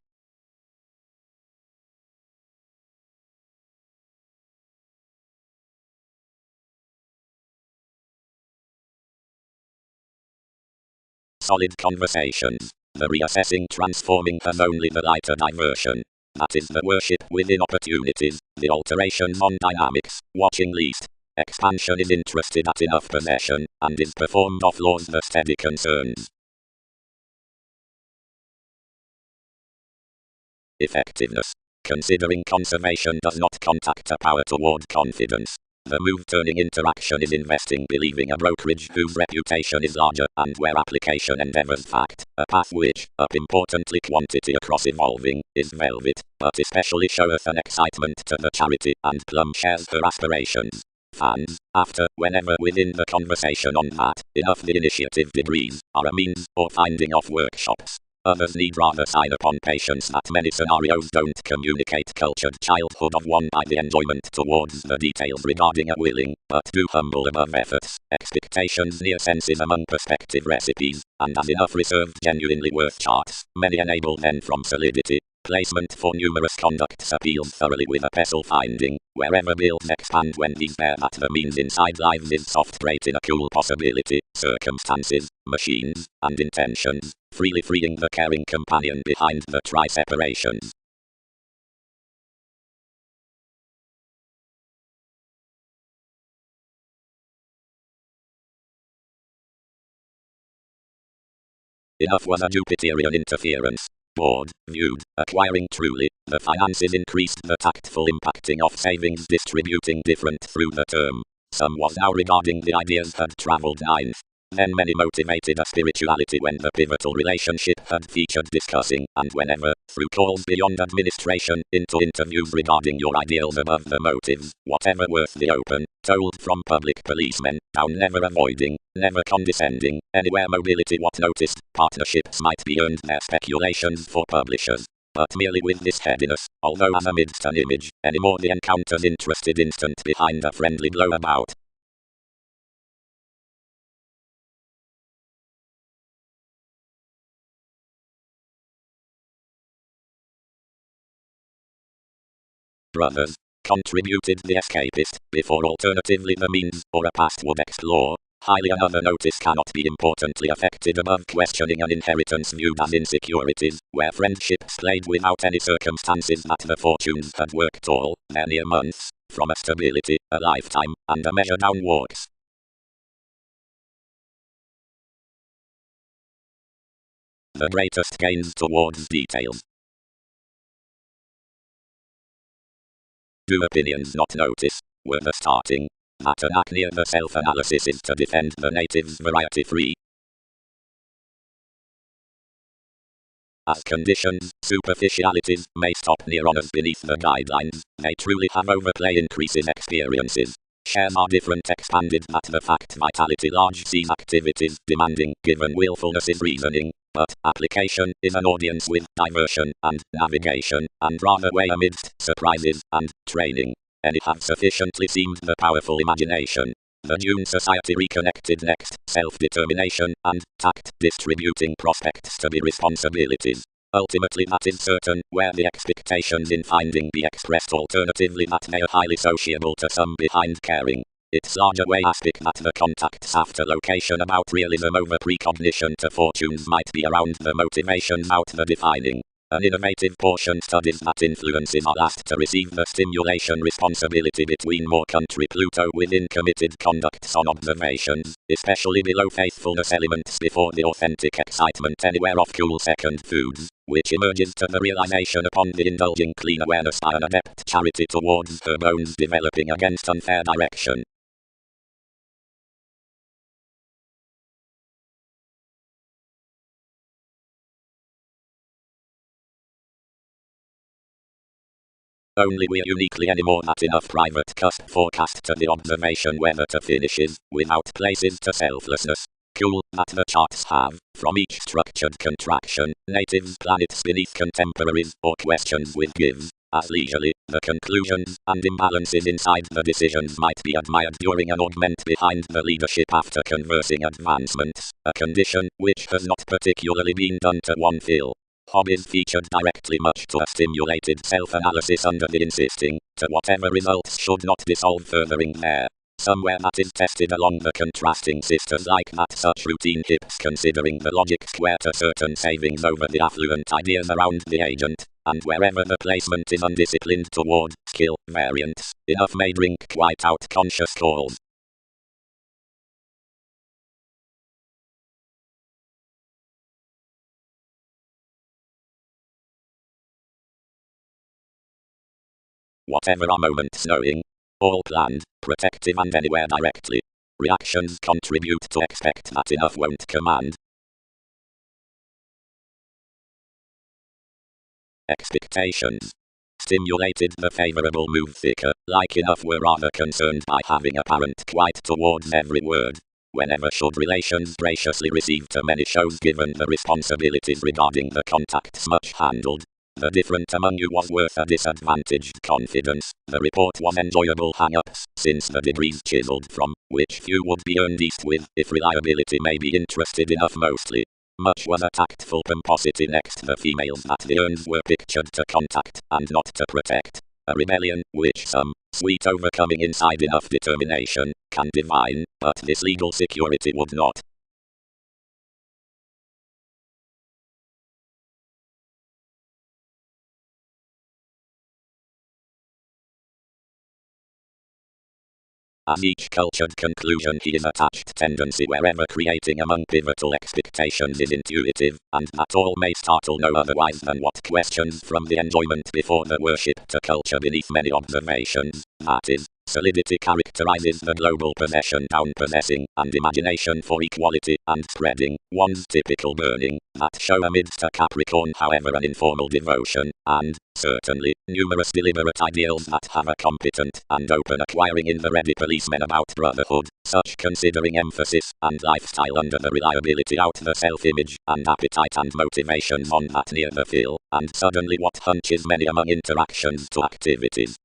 Solid conversations. The reassessing transforming has only the lighter diversion. That is the worship within opportunities, the alterations on dynamics, watching least. Expansion is interested at enough possession, and is performed off laws the steady concerns. Effectiveness. Considering conservation does not contact a power toward confidence. The move turning interaction is investing believing a brokerage whose reputation is larger, and where application endeavors fact, a path which, up importantly quantity across evolving, is velvet, but especially showeth an excitement to the charity, and plumb shares her aspirations. fans, after, whenever within the conversation on that, enough the initiative degrees, are a means, or finding of workshops. Others need rather sign upon patience that many scenarios don't communicate cultured childhood of one by the enjoyment towards the details regarding a willing, but do humble above efforts, expectations near senses among perspective recipes, and as enough reserved genuinely worth charts, many enable then from solidity. Placement for numerous conducts appeals thoroughly with a pestle finding, wherever builds expand when these bear that the means inside lives is soft great in a cool possibility, circumstances, machines, and intentions, freely freeing the caring companion behind the tri-separations. Enough was a Jupiterian interference. Board, viewed, acquiring truly, the finances increased the tactful impacting of savings distributing different through the term. Some was now regarding the ideas had travelled ninth. Then many motivated a spirituality when the pivotal relationship had featured discussing, and whenever, through calls beyond administration, into interviews regarding your ideals above the motives, whatever worth the open, told from public policemen, down never avoiding, never condescending, anywhere mobility what noticed, partnerships might be earned their speculations for publishers. But merely with this headiness, although as amidst an image, any more the encounters interested instant behind a friendly blow about. Brothers, contributed the escapist, before alternatively the means, or a past would explore. Highly another notice cannot be importantly affected above questioning an inheritance viewed as insecurities, where friendships played without any circumstances that the fortunes had worked all, their near months, from a stability, a lifetime, and a measure downwards. The greatest gains towards details. Do opinions not notice, were the starting, that an act near the self-analysis is to defend the natives variety-free. As conditions, superficialities, may stop near honors beneath the guidelines, they truly have overplay increases experiences. Shares are different expanded that the fact vitality large sees activities demanding, given willfulness is reasoning, but application is an audience with diversion and navigation, and rather way amidst surprises and training. Any have sufficiently seemed the powerful imagination. The Dune Society reconnected next, self-determination, and tact distributing prospects to be responsibilities. Ultimately that is certain, where the expectations in finding be expressed alternatively that they are highly sociable to some behind caring. Its larger way aspect that the contacts after location about realism over precognition to fortunes might be around the motivations out the defining. An innovative portion studies that influences are last to receive the stimulation responsibility between more country Pluto within committed conducts on observations, especially below faithfulness elements before the authentic excitement anywhere of cool second foods, which emerges to the realization upon the indulging clean awareness by an adept charity towards her bones developing against unfair direction. Only we uniquely anymore that enough private cusp forecast to the observation whether to finishes, without places to selflessness. Cool, that the charts have, from each structured contraction, natives planets beneath contemporaries, or questions with gives, as leisurely, the conclusions, and imbalances inside the decisions might be admired during an augment behind the leadership after conversing advancements, a condition, which has not particularly been done to one fill. Hobbies featured directly much to a stimulated self-analysis under the insisting, to whatever results should not dissolve furthering there. Somewhere that is tested along the contrasting sisters like that such routine hips considering the logic square to certain savings over the affluent ideas around the agent, and wherever the placement is undisciplined toward skill variants, enough may drink quite out conscious calls. Whatever our moments knowing, all planned, protective and anywhere directly. Reactions contribute to expect that enough won't command. Expectations. stimulated the favorable mood thicker, like enough were rather concerned by having apparent quiet towards every word. Whenever should relations graciously receive too many shows given the responsibilities regarding the contacts much handled. The different among you was worth a disadvantaged confidence. The report was enjoyable hang-ups, since the degrees chiseled from, which few would be earned east with, if reliability may be interested enough mostly. Much was a tactful pomposity next the females that the urns were pictured to contact, and not to protect. A rebellion, which some, sweet overcoming inside enough determination, can divine, but this legal security would not. As each cultured conclusion he is attached tendency wherever creating among pivotal expectations is intuitive, and that all may startle no otherwise than what questions from the enjoyment before the worship to culture beneath many observations, that is, solidity characterizes the global possession down possessing, and imagination for equality, and spreading, one's typical burning, that show amidst a Capricorn however an informal devotion, and, certainly, numerous deliberate ideals that have a competent and open acquiring in the ready policemen about brotherhood, such considering emphasis and lifestyle under the reliability out the self-image, and appetite and motivations on that near the fill, and suddenly what hunches many among interactions to activities.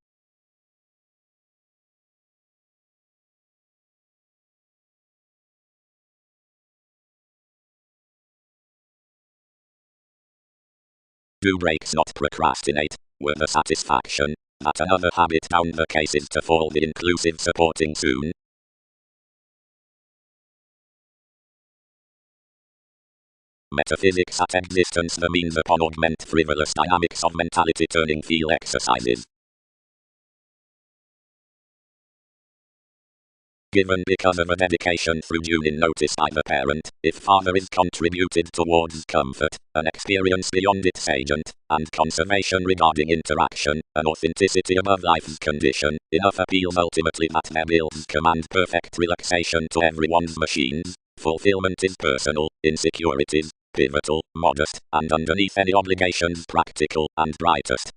Do breaks not procrastinate, were the satisfaction, that another habit down the case is to fall the inclusive supporting soon. Metaphysics at existence the means upon augment frivolous dynamics of mentality turning feel exercises. Given because of a dedication through June in notice by the parent, if father is contributed towards comfort, an experience beyond its agent, and conservation regarding interaction, an authenticity above life's condition, enough appeals ultimately that their builds command perfect relaxation to everyone's machines, fulfillment is personal, insecurities, pivotal, modest, and underneath any obligations practical, and brightest.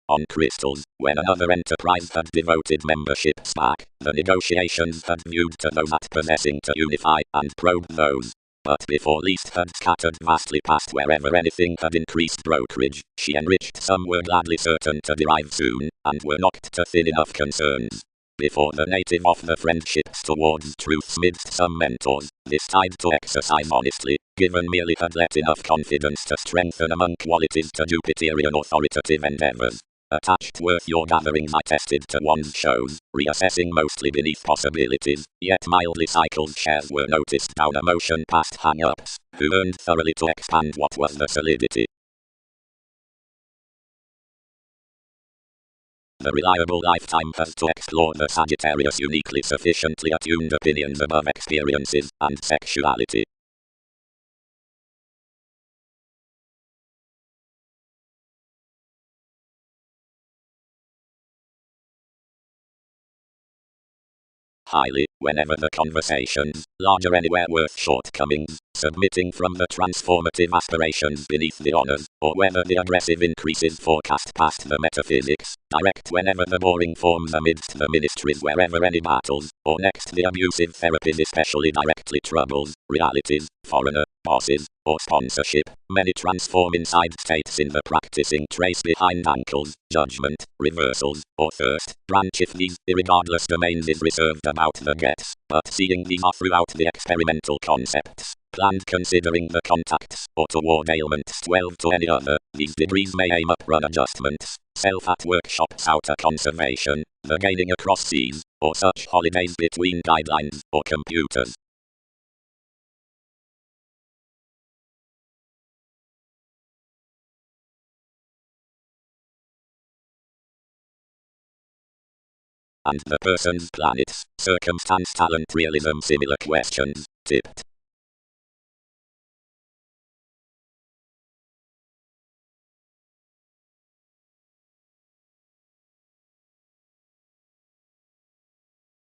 On crystals, when another enterprise had devoted memberships back, the negotiations had viewed to those at possessing to unify and probe those. But before least had scattered vastly past wherever anything had increased brokerage, she enriched some were gladly certain to derive soon, and were knocked to thin enough concerns. Before the native of the friendships towards truths midst some mentors, this tied to exercise honestly, given merely had let enough confidence to strengthen among qualities to Jupiterian authoritative endeavors. Attached worth your gatherings I tested to one's shows, reassessing mostly beneath possibilities, yet mildly cycled shares were noticed down a motion past hang-ups, who earned thoroughly to expand what was the solidity. The reliable lifetime has to explore the Sagittarius uniquely sufficiently attuned opinions above experiences, and sexuality. Highly, whenever the conversations, larger anywhere worth shortcomings, submitting from the transformative aspirations beneath the honors, or whether the aggressive increases forecast past the metaphysics, direct whenever the boring forms amidst the ministries wherever any battles, or next the abusive therapies especially directly troubles, realities, foreigner, bosses, or sponsorship, many transform inside states in the practicing trace behind ankles, judgment, reversals, or thirst, branch if these, irregardless domains is reserved about the gets, but seeing these are throughout the experimental concepts, planned considering the contacts, or toward ailments 12 to any other, these degrees may aim up run adjustments, self at workshops outer conservation, the gaining across seas, or such holidays between guidelines, or computers. And the person's planets, circumstance talent realism similar questions, tipped.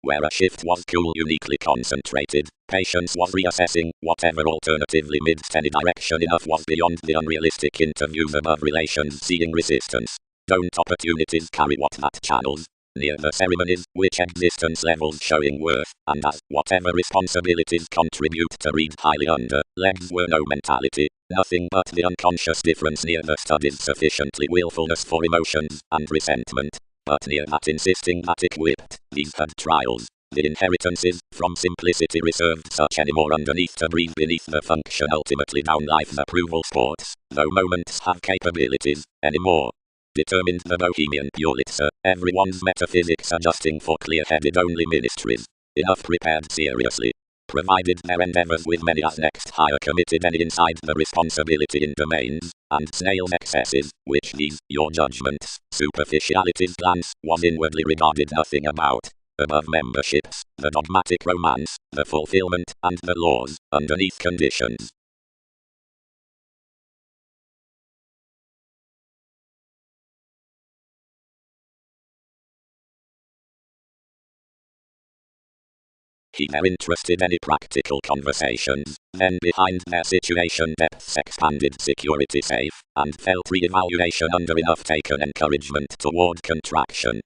where a shift was cool, uniquely concentrated. Patience was reassessing whatever alternatively midst any direction enough was beyond the unrealistic interviews above relations, seeing resistance. Don't opportunities carry what that channels? Near the ceremonies, which existence levels showing worth, and as whatever responsibilities contribute to read highly under, legs were no mentality, nothing but the unconscious difference near the studies sufficiently willfulness for emotions and resentment, but near that insisting that equipped, these had trials. The inheritances, from simplicity reserved such any more underneath to breathe beneath the function ultimately down life's approval sports, though moments have capabilities, anymore. Determined the bohemian Pulitzer, everyone's metaphysics adjusting for clear-headed only ministries. Enough prepared seriously. Provided their endeavors with many as next higher committed any inside the responsibility in domains, and snail's excesses, which these, your judgments, superficialities glance, was inwardly regarded nothing about. Above memberships, the dogmatic romance, the fulfillment, and the laws, underneath conditions. He never interested any practical conversations, then behind their situation depths expanded security safe, and felt re-evaluation under enough taken encouragement toward contraction.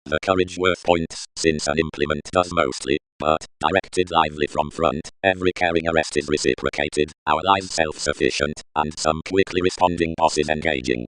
The courage worth points, since an implement does mostly, but, directed lively from front, every caring arrest is reciprocated, our lives self-sufficient, and some quickly responding bosses engaging.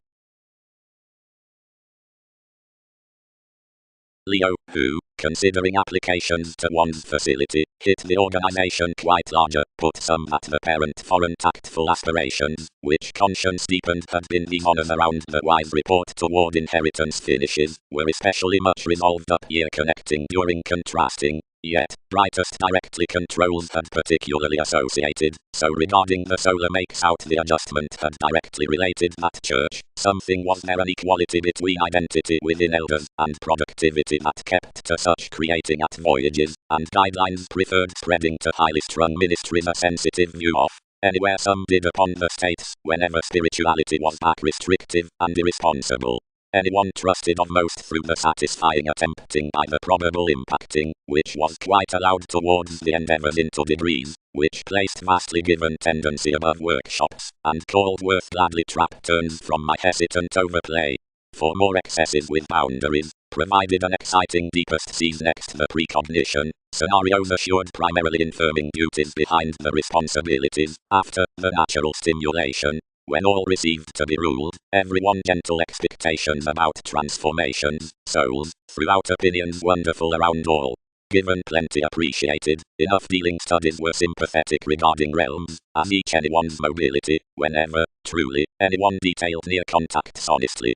Leo, who, considering applications to one's facility, hit the organization quite larger, put some at the parent foreign tactful aspirations, which conscience deepened had been the honors around the wise report toward inheritance finishes, were especially much resolved up year connecting during contrasting. Yet, brightest directly controls had particularly associated, so regarding the solar makes out the adjustment had directly related that church, something was there an equality between identity within elders and productivity that kept to such creating at voyages, and guidelines preferred spreading to highly strung ministries a sensitive view of. Anywhere some did upon the states, whenever spirituality was back restrictive and irresponsible. Anyone trusted of most through the satisfying attempting by the probable impacting, which was quite allowed towards the endeavors into degrees, which placed vastly given tendency above workshops, and called worth gladly trap turns from my hesitant overplay. For more excesses with boundaries, provided an exciting deepest sees next the precognition, scenarios assured primarily infirming duties behind the responsibilities, after the natural stimulation. When all received to be ruled, everyone gentle expectations about transformations, souls, throughout opinions wonderful around all. Given plenty appreciated, enough dealing studies were sympathetic regarding realms, as each anyone's mobility, whenever, truly, anyone detailed near contacts honestly.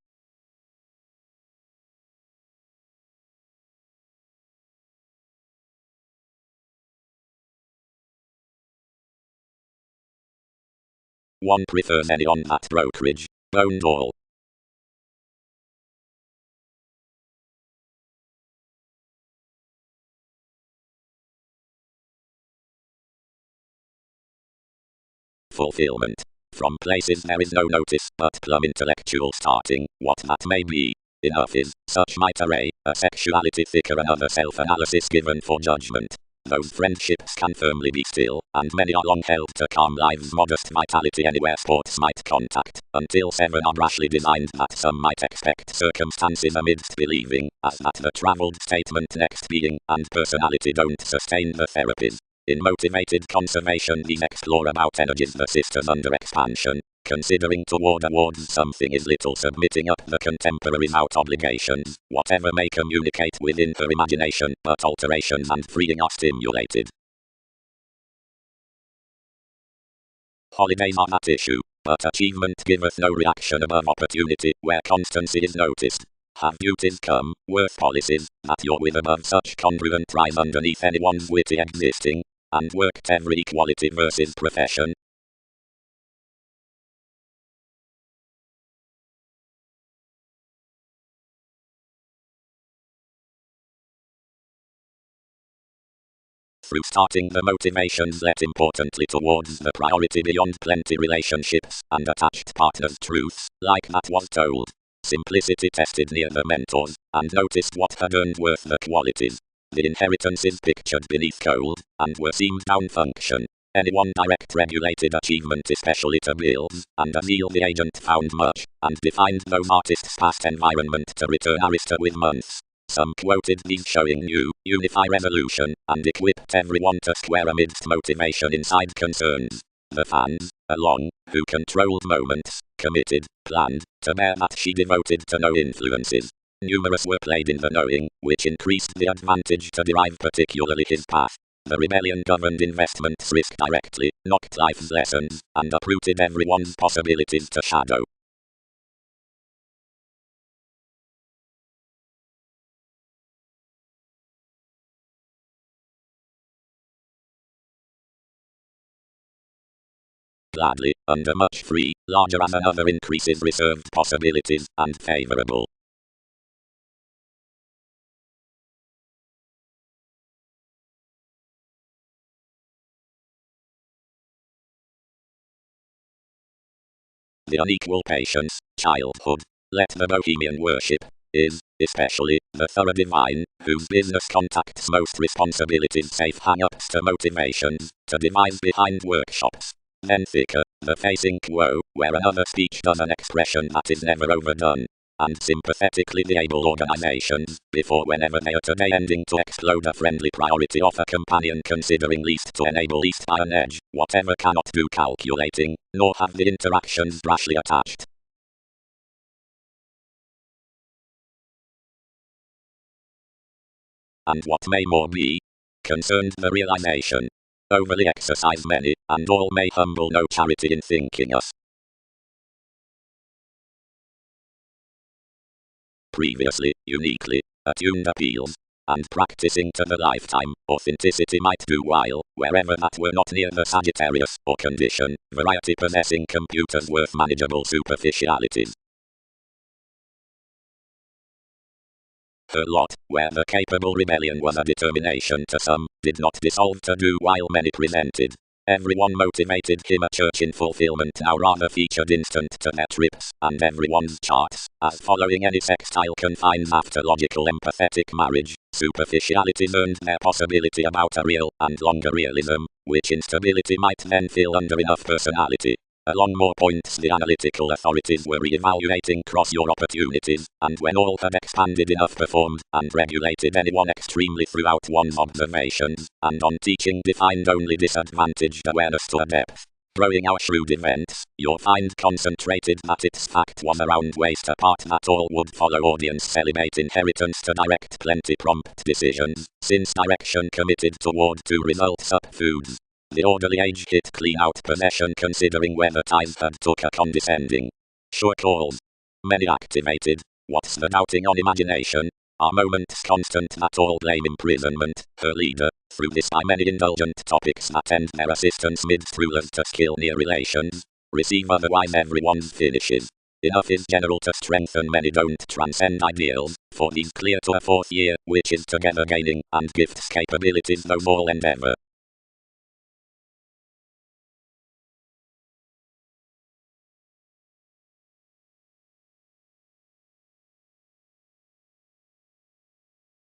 One prefers any on that brokerage, boned all. Fulfillment. From places there is no notice but plumb intellectual starting, what that may be. Enough is, such might array, a sexuality thicker another self-analysis given for judgment. Those friendships can firmly be still, and many are long held to calm lives modest vitality anywhere sports might contact, until seven are rashly designed that some might expect circumstances amidst believing, as that the travelled statement next being, and personality don't sustain the therapies. In motivated conservation these explore about energies the sisters under expansion, considering toward awards something is little submitting up the contemporaries out obligations, whatever may communicate within her imagination, but alterations and freeing are stimulated. Holidays are that issue, but achievement giveth no reaction above opportunity, where constancy is noticed. Have duties come, worth policies, that you're with above such congruent rise underneath anyone's witty existing, and worked every equality versus profession. through starting the motivations led importantly towards the priority beyond plenty relationships and attached partners' truths, like that was told. Simplicity tested near the mentors, and noticed what had earned worth the qualities. The inheritances pictured beneath cold, and were seamed down function. Anyone direct regulated achievement especially to builds, and a Neil the agent found much, and defined those artists' past environment to return Arista with months. Some quoted these showing new, unify resolution, and equipped everyone to square amidst motivation inside concerns. The fans, along, who controlled moments, committed, planned, to bear that she devoted to no influences. Numerous were played in the knowing, which increased the advantage to derive particularly his path. The rebellion governed investments risk directly, knocked life's lessons, and uprooted everyone's possibilities to shadow. Gladly, under much free, larger as another increases reserved possibilities, and favorable. The unequal patience, childhood, let the bohemian worship, is, especially, the thorough divine, whose business contacts most responsibilities safe hang-ups to motivations, to devise behind workshops. Then thicker, the facing quo, where another speech does an expression that is never overdone. And sympathetically the able organizations, before whenever they are today ending to explode a friendly priority of a companion considering least to enable least by an edge, whatever cannot do calculating, nor have the interactions rashly attached. And what may more be, concerned the realization. Overly exercise many, and all may humble no charity in thinking us. Previously, uniquely, attuned appeals, and practicing to the lifetime, authenticity might do while, wherever that were not near the Sagittarius, or condition, variety possessing computers worth manageable superficialities. Her lot, where the capable rebellion was a determination to some, did not dissolve to do while many presented. Everyone motivated him a church in fulfillment now rather featured instant to their trips, and everyone's charts, as following any sextile confines after logical empathetic marriage, superficialities earned their possibility about a real, and longer realism, which instability might then fill under enough personality. Along more points the analytical authorities were re-evaluating cross-your opportunities, and when all had expanded enough performed, and regulated anyone extremely throughout one's observations, and on teaching defined only disadvantaged awareness to a depth. Growing our shrewd events, your find concentrated that its fact was a round waist apart that all would follow audience celibate inheritance to direct plenty prompt decisions, since direction committed toward two results up foods. The orderly age hit clean out possession considering whether ties had took a condescending. Sure calls. Many activated. What's the doubting on imagination? Are moments constant that all blame imprisonment, her leader, through this by many indulgent topics that end their assistance mid-thrillers to skill near relations. Receive otherwise everyone's finishes. Enough is general to strengthen many don't transcend ideals, for these clear to a fourth year, which is together gaining, and gifts capabilities no more endeavor.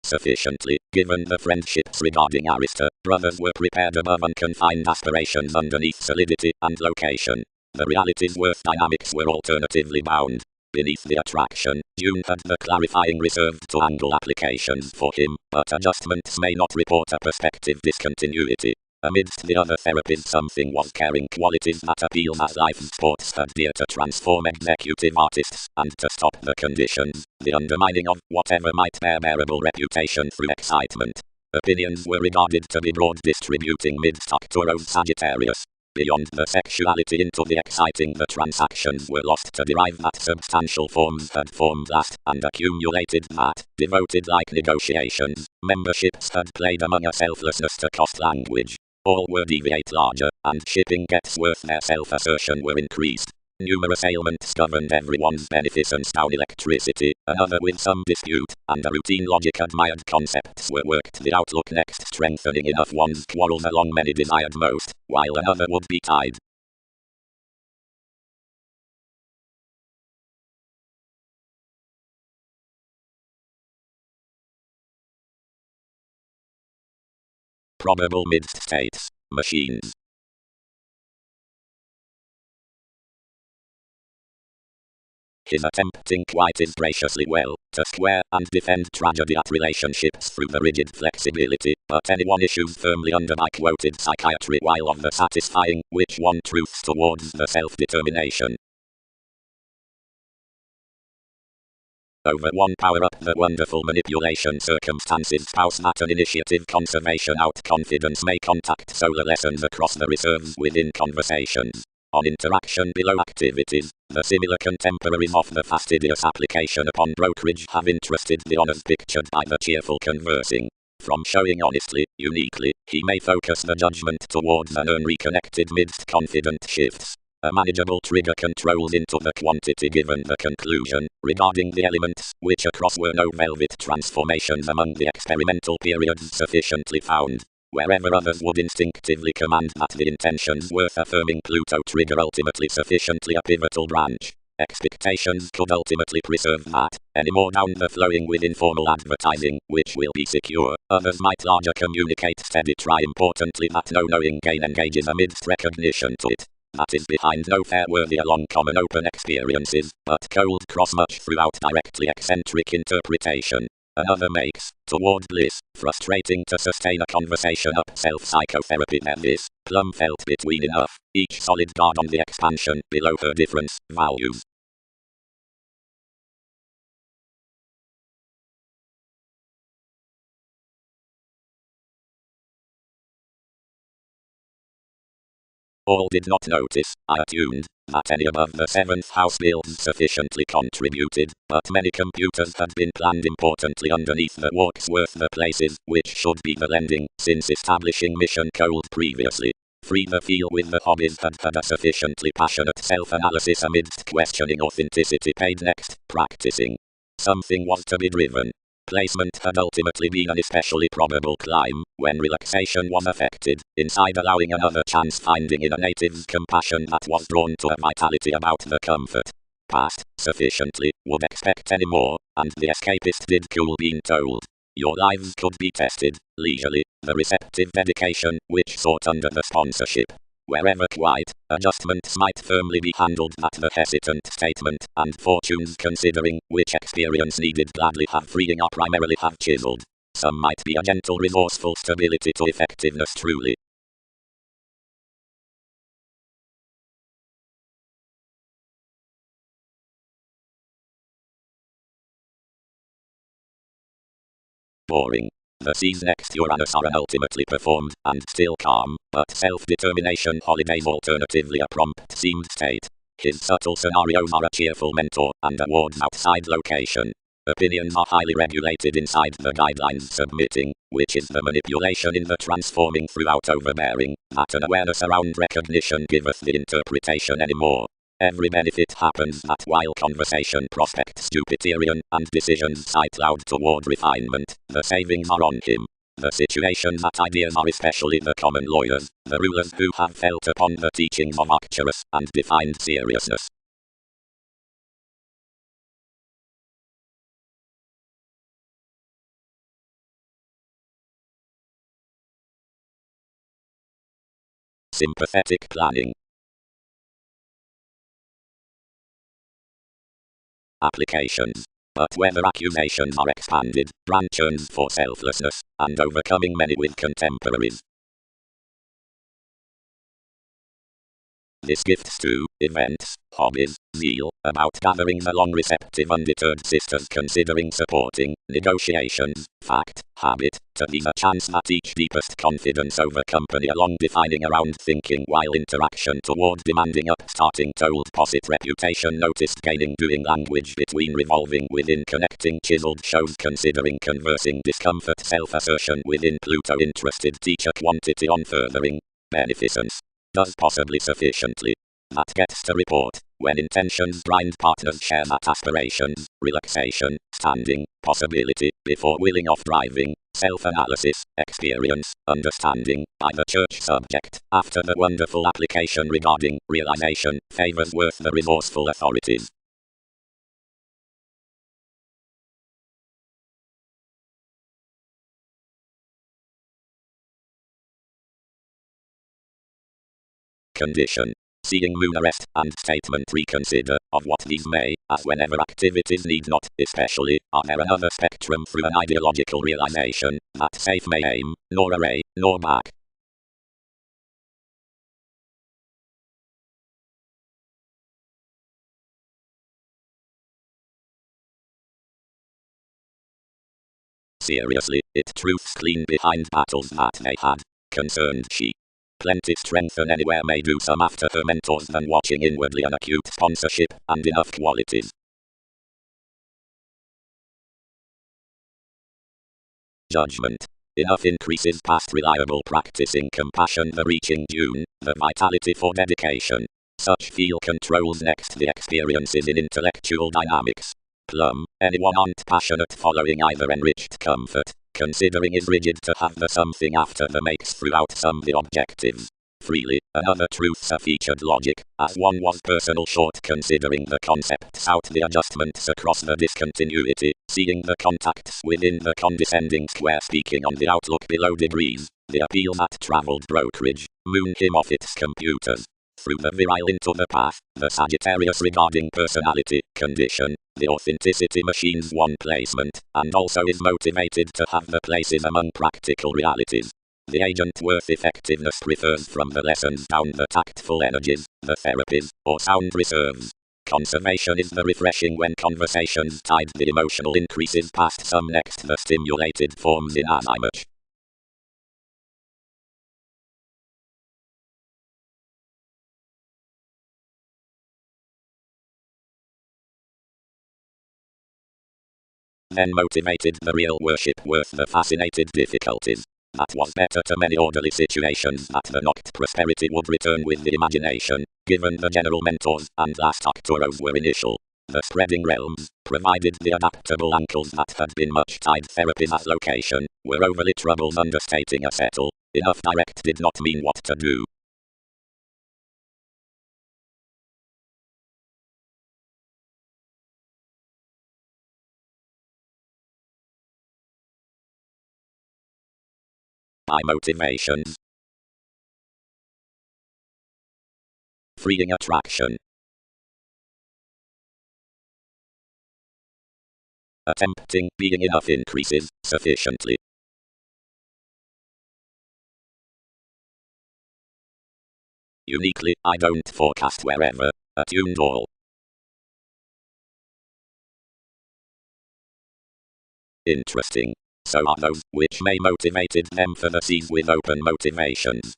Sufficiently, given the friendships regarding Arista, brothers were prepared above unconfined aspirations underneath solidity and location. The realities worth dynamics were alternatively bound. Beneath the attraction, June had the clarifying reserved to angle applications for him, but adjustments may not report a perspective discontinuity. Amidst the other therapies something was caring qualities that appealed as life sports had dear to transform executive artists, and to stop the conditions, the undermining of whatever might bear bearable reputation through excitement. Opinions were regarded to be broad distributing midst Arcturus Sagittarius. Beyond the sexuality into the exciting the transactions were lost to derive that substantial forms had formed last, and accumulated that, devoted like negotiations, memberships had played among a selflessness to cost language. All were deviate larger, and shipping gets worth their self-assertion were increased. Numerous ailments governed everyone's beneficence down electricity, another with some dispute, and a routine logic admired concepts were worked the outlook next strengthening enough one's quarrels along many desired most, while another would be tied. Probable mixed states, machines. His attempting quite graciously well to square and defend tragedy at relationships through the rigid flexibility, but anyone issues firmly under my quoted psychiatry while of the satisfying, which one truths towards the self-determination. Over one power up the wonderful manipulation circumstances spouse matter initiative conservation out confidence may contact solar lessons across the reserves within conversations. On interaction below activities, the similar contemporaries of the fastidious application upon brokerage have interested the honors pictured by the cheerful conversing. From showing honestly, uniquely, he may focus the judgment towards an reconnected midst confident shifts. A manageable trigger controls into the quantity given the conclusion, regarding the elements, which across were no velvet transformations among the experimental periods sufficiently found. Wherever others would instinctively command that the intentions worth affirming Pluto trigger ultimately sufficiently a pivotal branch. Expectations could ultimately preserve that, any more down the flowing with informal advertising, which will be secure, others might larger communicate steady try importantly that no knowing gain engages amidst recognition to it. That is behind no fair worthy along common open experiences, but cold cross much throughout directly eccentric interpretation. Another makes, toward bliss, frustrating to sustain a conversation up self-psychotherapy than this, plumb felt between enough, each solid guard on the expansion below her difference, values. All did not notice, I attuned, that any above the 7th house builds sufficiently contributed, but many computers had been planned importantly underneath the walks worth the places, which should be the lending, since establishing mission cold previously. Free the feel with the hobbies had a sufficiently passionate self-analysis amidst questioning authenticity paid next, practicing. Something was to be driven. Placement had ultimately been an especially probable climb, when relaxation was affected, inside allowing another chance finding in a native's compassion that was drawn to a vitality about the comfort. Past, sufficiently, would expect any more, and the escapist did cool being told. Your lives could be tested, leisurely, the receptive dedication, which sought under the sponsorship. Wherever quiet, adjustments might firmly be handled that the hesitant statement, and fortunes considering, which experience needed gladly have freeing or primarily have chiseled. Some might be a gentle resourceful stability to effectiveness truly. Boring. The seas next Uranus are ultimately performed, and still calm, but self-determination holidays alternatively a prompt seemed state. His subtle scenarios are a cheerful mentor, and awards outside location. Opinions are highly regulated inside the guidelines submitting, which is the manipulation in the transforming throughout overbearing, that an awareness around recognition giveth the interpretation anymore. Every benefit happens that while conversation prospects Jupiterian and decisions sight loud toward refinement, the savings are on him. The situations that ideas are especially the common lawyers, the rulers who have felt upon the teachings of Arcturus and defined seriousness. Sympathetic planning. Applications. But whether accusations are expanded, branch for selflessness, and overcoming many with contemporaries. This gifts to events, hobbies, zeal, about gathering the long receptive undeterred sisters considering supporting, negotiations, fact, habit, to be the chance that each deepest confidence over company along defining around thinking while interaction toward demanding up starting told posit reputation noticed gaining doing language between revolving within connecting chiseled shows considering conversing discomfort self-assertion within Pluto interested teacher quantity on furthering, beneficence. Does possibly sufficiently. That gets to report. when intentions blind partners share that aspirations, relaxation, standing, possibility, before willing off driving, self-analysis, experience, understanding, by the church subject, after the wonderful application regarding realization, favors worth the resourceful authorities. Condition. Seeing moon arrest and statement reconsider of what these may, as whenever activities need not, especially, are there another spectrum through an ideological realization, that safe may aim, nor array, nor back. Seriously, it truths clean behind battles that they had, concerned she. Plenty strengthen anywhere may do some after her mentors than watching inwardly an acute sponsorship, and enough qualities. Judgment. Enough increases past reliable practicing compassion the reaching June, the vitality for dedication. Such feel controls next the experiences in intellectual dynamics. Plum, anyone aren't passionate following either enriched comfort, considering is rigid to have the something after the makes throughout some the objectives. Freely, another truths a featured logic, as one was personal short considering the concepts out the adjustments across the discontinuity, seeing the contacts within the condescending square speaking on the outlook below degrees, the appeal that travelled brokerage, moon him off its computers. Through the virile into the path, the Sagittarius regarding personality, condition, the authenticity machine's one placement, and also is motivated to have the places among practical realities. The agent worth effectiveness prefers from the lessons down the tactful energies, the therapies, or sound reserves. Conservation is the refreshing when conversations tide the emotional increases past some next the stimulated forms in as much. Then motivated the real worship worth the fascinated difficulties. That was better to many orderly situations that the knocked prosperity would return with the imagination, given the general mentors and last actoros were initial. The spreading realms, provided the adaptable ankles that had been much tied therapies as location, were overly troubles understating a settle. Enough direct did not mean what to do. By motivations. Freeing attraction. Attempting being enough increases sufficiently. Uniquely, I don't forecast wherever, attuned all. Interesting. So are those which may motivated them for the seas with open motivations.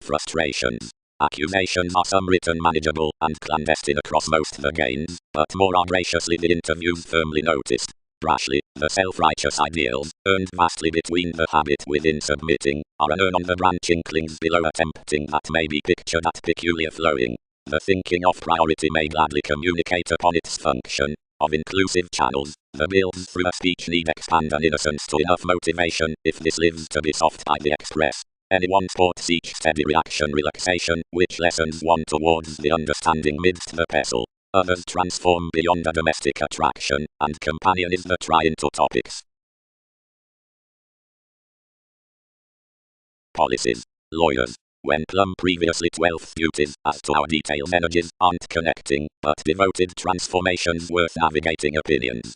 Frustrations. Accusations are some written manageable and clandestine across most the gains, but more are graciously the interviews firmly noticed. Brashly, the self-righteous ideals, earned vastly between the habit within submitting, are an earn on the branching clings below attempting that may be pictured at peculiar flowing. The thinking of priority may gladly communicate upon its function, of inclusive channels, the builds through a speech need expand an innocence to enough motivation, if this lives to be soft by the express. Anyone sports each steady reaction relaxation, which lessens one towards the understanding midst the pestle. Others transform beyond a domestic attraction, and companion is the try into topics. Policies. Lawyers. When plumb previously 12th duties as to our details energies aren't connecting, but devoted transformations worth navigating opinions.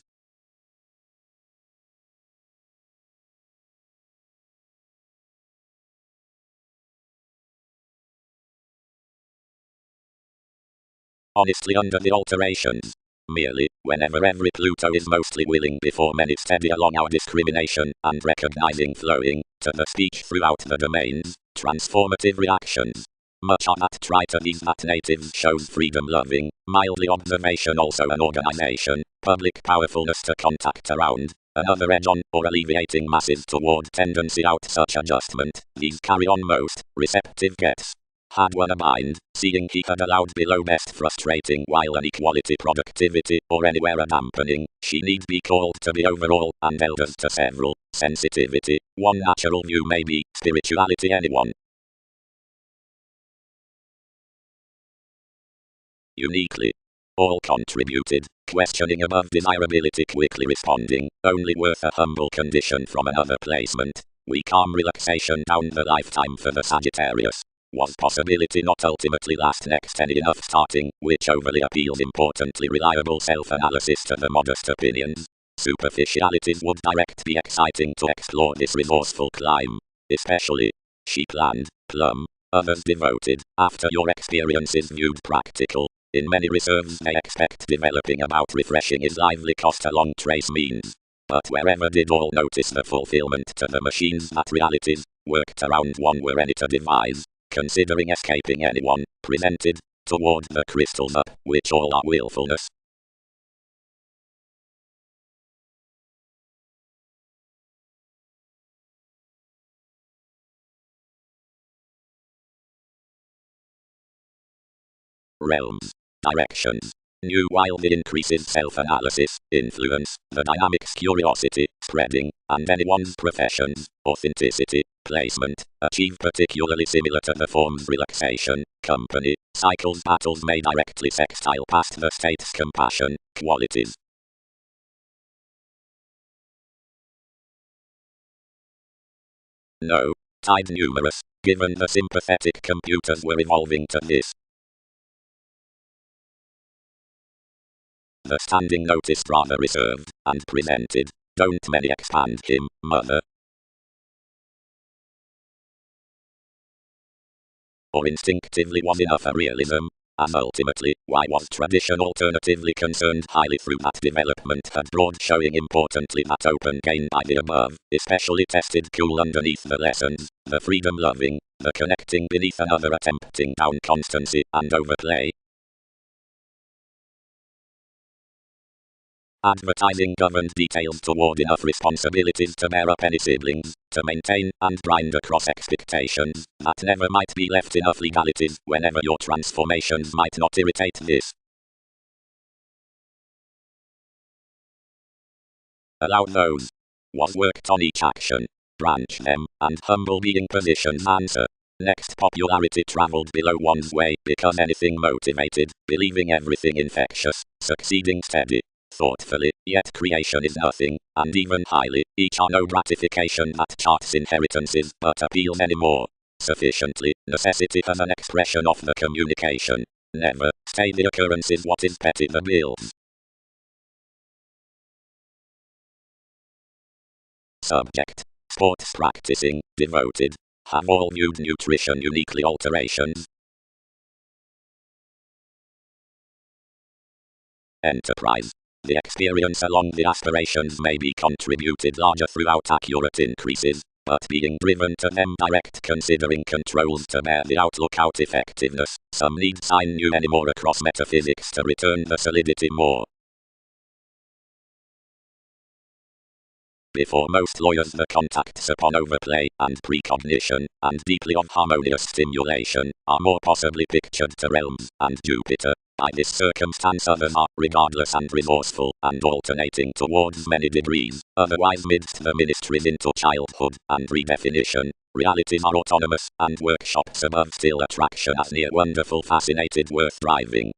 Honestly under the alterations. Merely, whenever every Pluto is mostly willing before many steady along our discrimination, and recognizing flowing, to the speech throughout the domains, transformative reactions. Much of that trait of these that natives shows freedom-loving, mildly observation, also an organization, public powerfulness to contact around, another edge on, or alleviating masses toward tendency out such adjustment, these carry on most, receptive gets. Had one a mind, seeing he had allowed below best frustrating while an equality productivity, or anywhere a dampening, she need be called to be overall, and elders to several, sensitivity, one natural view may be, spirituality anyone. Uniquely. All contributed, questioning above desirability, quickly responding, only worth a humble condition from another placement. We calm relaxation down the lifetime for the Sagittarius. Was possibility not ultimately last next any enough starting, which overly appeals importantly reliable self-analysis to the modest opinions. Superficialities would direct be exciting to explore this resourceful climb. Especially, she planned, plumb, others devoted, after your experiences viewed practical. In many reserves they expect developing about refreshing is lively cost along trace means. But wherever did all notice the fulfillment to the machines that realities, worked around one were any to devise, considering escaping anyone, presented, toward the crystals up, which all are willfulness. Realms. Directions. New wildly increases self-analysis, influence, the dynamics curiosity, spreading, and anyone's professions, authenticity, placement, achieve particularly similar to the forms relaxation, company, cycles battles may directly sextile past the state's compassion, qualities. No. Tied numerous, given the sympathetic computers were evolving to this. The standing noticed rather reserved, and presented, don't many expand him, mother. Or instinctively was enough a realism, as ultimately, why was tradition alternatively concerned highly through that development had broad showing importantly that open gain by the above, especially tested cool underneath the lessons, the freedom-loving, the connecting beneath another attempting down constancy and overplay. Advertising governed details toward enough responsibilities to bear up any siblings, to maintain and grind across expectations, that never might be left enough legalities whenever your transformations might not irritate this. Allow those. Was worked on each action. Branch them, and humble being positions answer. Next popularity traveled below one's way because anything motivated, believing everything infectious, succeeding steady. Thoughtfully, yet creation is nothing, and even highly, each are no gratification that charts inheritances but appeals anymore. Sufficiently, necessity has an expression of the communication. Never, stay the occurrence is what is petty the bills. Subject. Sports practicing, devoted. Have all viewed nutrition uniquely alterations. Enterprise. The experience along the aspirations may be contributed larger throughout accurate increases, but being driven to them direct considering controls to bear the outlook out effectiveness, some need sign new anymore across metaphysics to return the solidity more. Before most lawyers the contacts upon overplay and precognition, and deeply of harmonious stimulation, are more possibly pictured to realms, and Jupiter. By this circumstance others are, regardless and resourceful, and alternating towards many degrees, otherwise midst the ministries into childhood, and redefinition, realities are autonomous, and workshops above still attraction as near wonderful fascinated worth driving.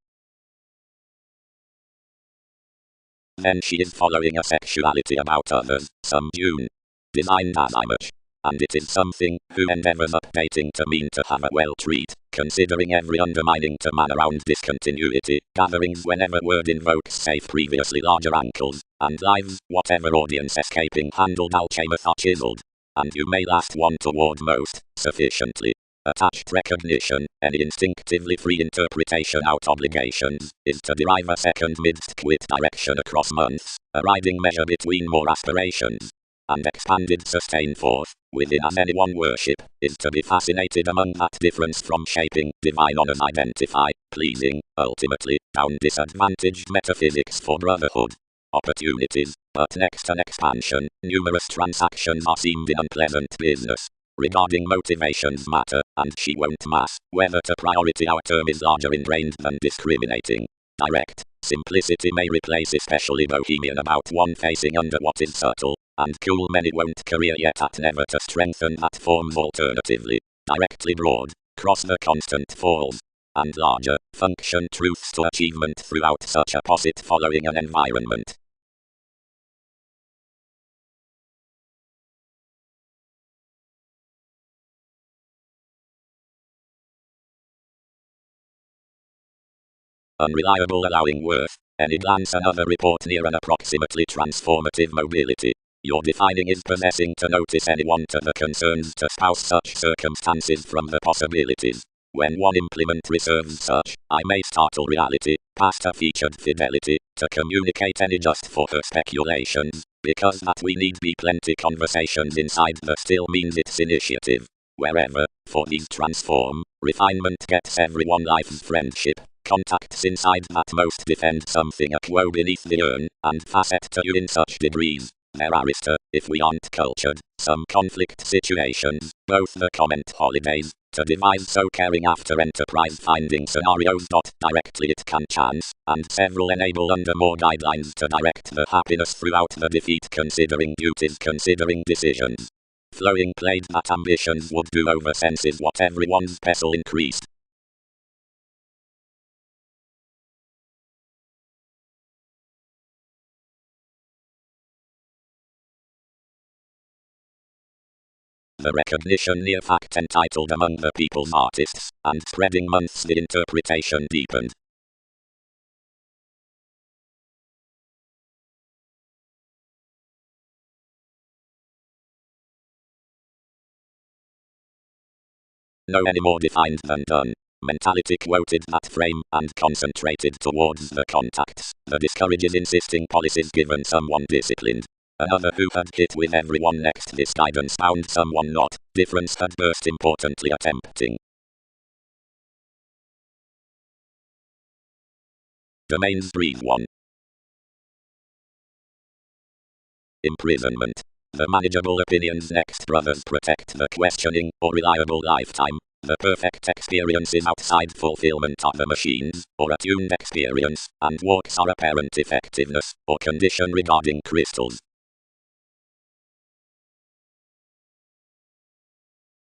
Then she is following a sexuality about others, some June. Designed as image. And it is something, who endeavors updating to mean to have a well treat, considering every undermining to man around discontinuity, gatherings whenever word invokes safe previously larger ankles, and lives, whatever audience escaping handled alchemeth are chiseled. And you may last one toward most, sufficiently. Attached recognition, any instinctively free interpretation out obligations, is to derive a second midst quit direction across months, a riding measure between more aspirations. and expanded sustained forth, within as anyone worship, is to be fascinated among that difference from shaping, divine honors identify, pleasing, ultimately, down disadvantaged metaphysics for brotherhood. Opportunities, but next an expansion, numerous transactions are seemed in unpleasant business. Regarding motivations matter, and she won't mass, whether to priority our term is larger ingrained than discriminating. Direct, simplicity may replace especially bohemian about one facing under what is subtle, and cool many won't career yet at never to strengthen that forms alternatively. Directly broad, cross the constant falls, and larger, function truths to achievement throughout such a posit following an environment. Unreliable allowing worth, any glance another report near an approximately transformative mobility. Your defining is possessing to notice anyone to the concerns to spouse such circumstances from the possibilities. When one implement reserves such, I may startle reality, past a featured fidelity, to communicate any just for her speculations, because that we need be plenty conversations inside the still means its initiative. Wherever, for these transform, refinement gets everyone life's friendship. Contacts inside that most defend something a quo beneath the urn, and facet to you in such degrees. There are if we aren't cultured, some conflict situations, both the comment holidays, to devise so caring after enterprise finding scenarios. Directly it can chance, and several enable under more guidelines to direct the happiness throughout the defeat considering duties considering decisions. Flowing played that ambitions would do over senses what everyone's pestle increased. The recognition near fact entitled among the people's artists, and spreading months the interpretation deepened. No any more defined than done. Mentality quoted that frame and concentrated towards the contacts. The discourages insisting policies given someone disciplined. Another who had hit with everyone next this guidance found someone not. Difference had burst importantly attempting. Domains breathe one. Imprisonment. The manageable opinions next brothers protect the questioning or reliable lifetime. The perfect experiences outside fulfillment are the machines, or attuned experience, and walks are apparent effectiveness, or condition regarding crystals.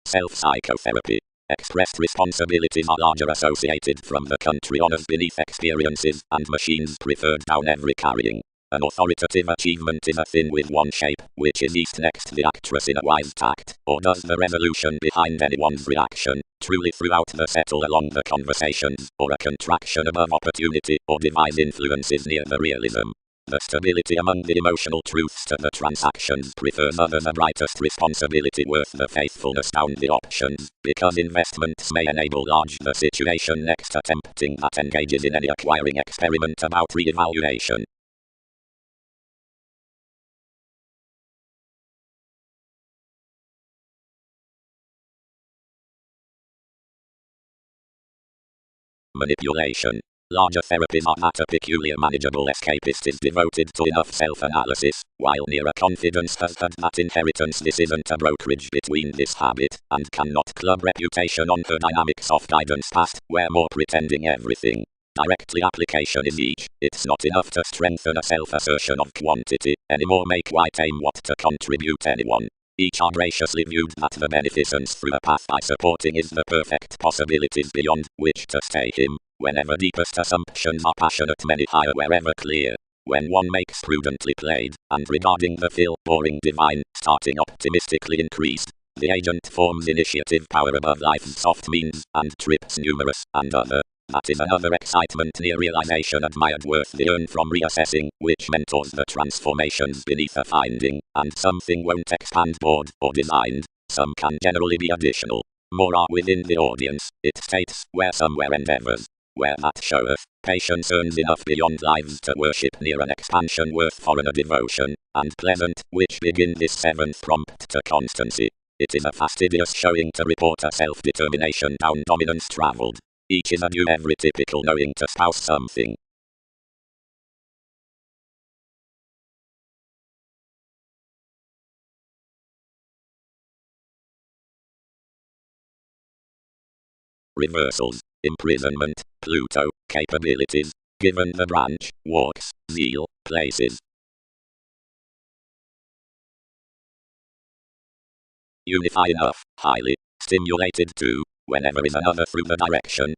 Self-psychotherapy. Expressed responsibilities are larger associated from the country honors beneath experiences, and machines preferred down every carrying. An authoritative achievement is a thing with one shape, which is east next the actress in a wise tact, or does the resolution behind anyone's reaction, truly throughout the settle along the conversations, or a contraction above opportunity, or devise influences near the realism. The stability among the emotional truths to the transactions prefers others a brightest responsibility worth the faithfulness down the options, because investments may enable large the situation next attempting that engages in any acquiring experiment about re-evaluation. Manipulation. Larger therapies are that a peculiar manageable escapist is devoted to enough self-analysis, while nearer confidence has had that inheritance. This isn't a brokerage between this habit, and cannot club reputation on her dynamic soft guidance past, where more pretending everything. Directly application is each, it's not enough to strengthen a self-assertion of quantity, anymore make quite aim what to contribute anyone. Each are graciously viewed that the beneficence through a path by supporting is the perfect possibilities beyond which to stay him. Whenever deepest assumptions are passionate many higher wherever clear. When one makes prudently played, and regarding the feel boring divine, starting optimistically increased, the agent forms initiative power above life's soft means, and trips numerous, and other. That is another excitement near realization admired worth the earn from reassessing, which mentors the transformations beneath a finding, and something won't expand board or designed, some can generally be additional. More are within the audience, it states, where somewhere endeavors. Where that showeth, patience earns enough beyond lives to worship near an expansion worth foreigner devotion, and pleasant, which begin this seventh prompt to constancy. It is a fastidious showing to report a self-determination down dominance travelled. Each is a due every typical knowing to spouse something. Reversals, imprisonment, Pluto, capabilities, given the branch, walks, zeal, places. Unify enough, highly, stimulated to, whenever is another through the direction.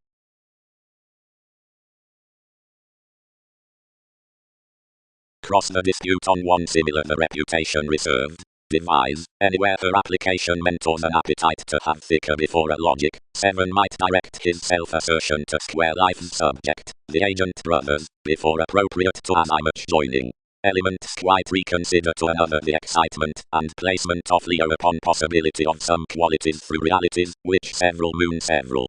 Cross the dispute on one similar the reputation reserved. Devise, anywhere her application mentors an appetite to have thicker before a logic. 7 might direct his self-assertion to square life's subject, the agent brothers, before appropriate to as I much joining. Elements quite reconsider to another the excitement and placement of Leo upon possibility of some qualities through realities, which several moon several.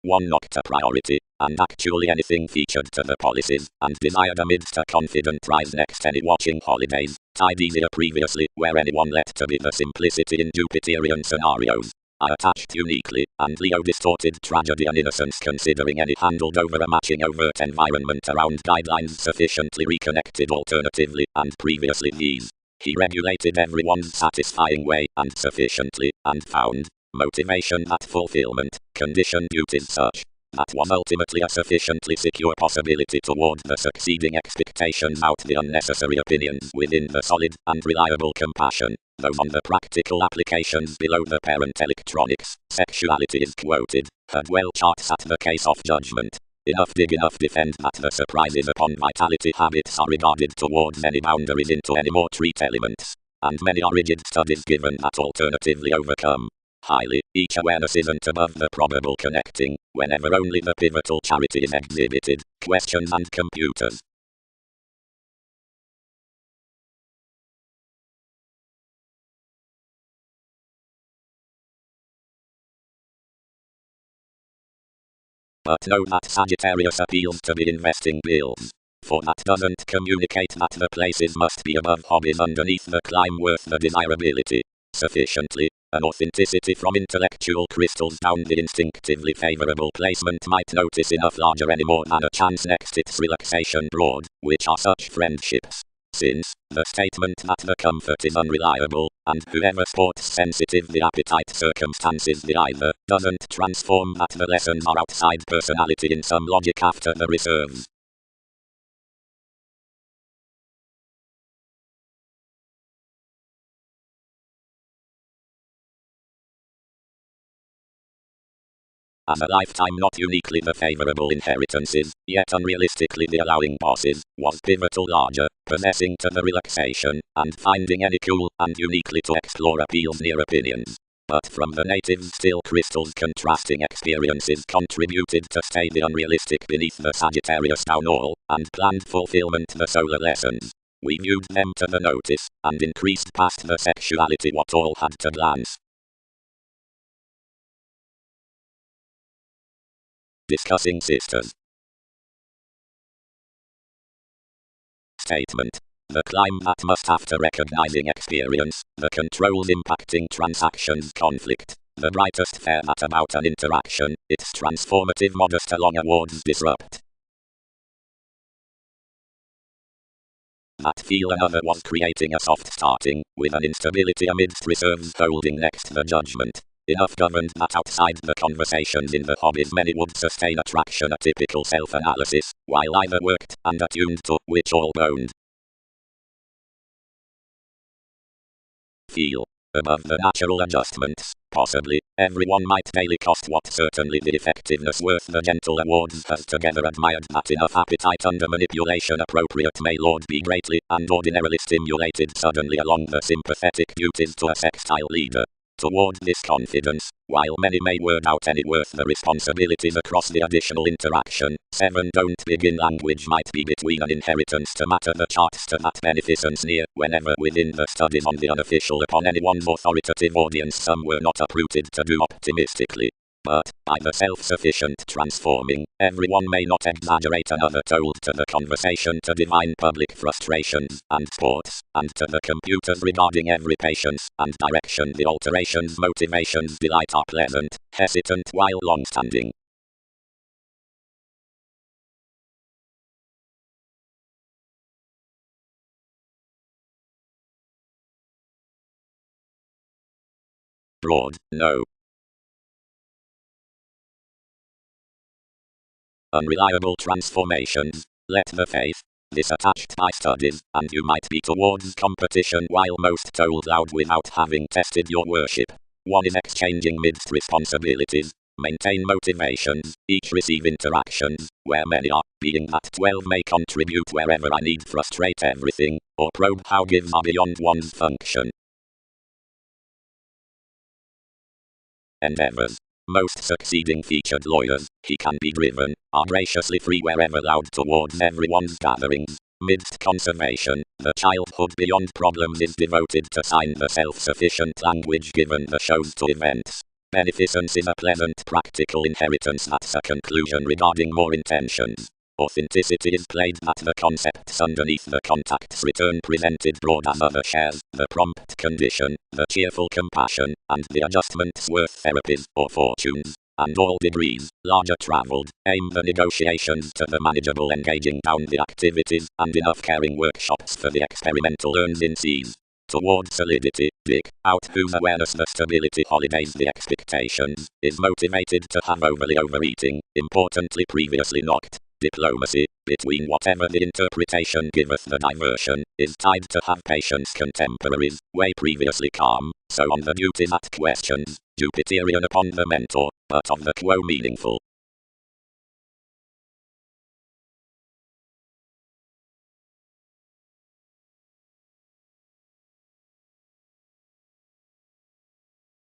1 knocked a priority, and actually anything featured to the policies, and desired amidst a confident rise next any watching holidays, tied easier previously, where anyone let to be the simplicity in Jupiterian scenarios. I attached uniquely, and Leo distorted tragedy and innocence considering any handled over a matching overt environment around guidelines sufficiently reconnected alternatively, and previously these. He regulated everyone's satisfying way, and sufficiently, and found motivation that fulfillment, conditioned duties such, that was ultimately a sufficiently secure possibility toward the succeeding expectations out the unnecessary opinions within the solid and reliable compassion. Those on the practical applications below the parent electronics, sexuality is quoted, had well charts at the case of judgment. Enough dig enough defend that the surprises upon vitality habits are regarded towards any boundaries into any more treat elements, and many are rigid studies given that alternatively overcome. Highly, each awareness isn't above the probable connecting, whenever only the pivotal charity is exhibited, questions and computers. But know that Sagittarius appeals to the investing bills. For that doesn't communicate that the places must be above hobbies underneath the climb worth the desirability. Sufficiently, an authenticity from intellectual crystals down the instinctively favorable placement might notice enough larger any more than a chance next its relaxation broad, which are such friendships. Since, the statement that the comfort is unreliable, and whoever sports sensitive the appetite circumstances the either, doesn't transform that the lessons are outside personality in some logic after the reserves. As a lifetime not uniquely the favorable inheritances, yet unrealistically the allowing bosses, was pivotal larger, possessing to the relaxation, and finding any cool, and uniquely to explore appeals near opinions. But from the natives still crystals contrasting experiences contributed to stay the unrealistic beneath the Sagittarius down all, and planned fulfillment the solar lessons. We viewed them to the notice, and increased past the sexuality what all had to glance. Discussing sisters. Statement. The climb that must after recognizing experience, the controls impacting transactions conflict, the brightest fair that about an interaction, its transformative modest along awards disrupt. That feel another was creating a soft starting, with an instability amidst reserves holding next the judgment. Enough governed that outside the conversations in the hobbies many would sustain attraction a typical self-analysis, while either worked and attuned to which all boned. Feel. Above the natural adjustments, possibly, everyone might daily cost what certainly the effectiveness worth the gentle awards has together admired that enough appetite under manipulation appropriate may lord be greatly and ordinarily stimulated suddenly along the sympathetic duties to a sextile leader. Toward this confidence, while many may word out any worth the responsibilities across the additional interaction, 7 don't begin language might be between an inheritance to matter the charts to that beneficence near, whenever within the studies on the unofficial upon anyone's authoritative audience some were not uprooted to do optimistically. but, by the self-sufficient transforming, everyone may not exaggerate another told to the conversation to divine public frustrations and sports, and to the computers regarding every patience and direction the alterations motivations delight are pleasant, hesitant while long-standing. Broad, no. Unreliable transformations. Let the faith, disattached by studies, and you might be towards competition while most told loud without having tested your worship. One is exchanging midst responsibilities, maintain motivations, each receive interactions, where many are, being that 12 may contribute wherever I need frustrate everything, or probe how gives are beyond one's function. Endeavors. Most succeeding featured lawyers, he can be driven, are graciously free wherever loud towards everyone's gatherings. Midst conservation, the childhood beyond problems is devoted to sign the self-sufficient language given the shows to events. Beneficence is a pleasant practical inheritance. That's a conclusion regarding more intentions. Authenticity is played at the concepts underneath the contacts return presented broad as other shares, the prompt condition, the cheerful compassion, and the adjustments worth therapies or fortunes, and all degrees, larger traveled, aim the negotiations to the manageable engaging down the activities, and enough caring workshops for the experimental earns in C's. Toward solidity, dig out whose awareness the stability holidays the expectations, is motivated to have overly overeating, importantly previously knocked. Diplomacy, between whatever the interpretation giveth the diversion, is tied to have patience contemporaries, way previously calm, so on the duties at questions, Jupiterian upon the mentor, but of the quo meaningful.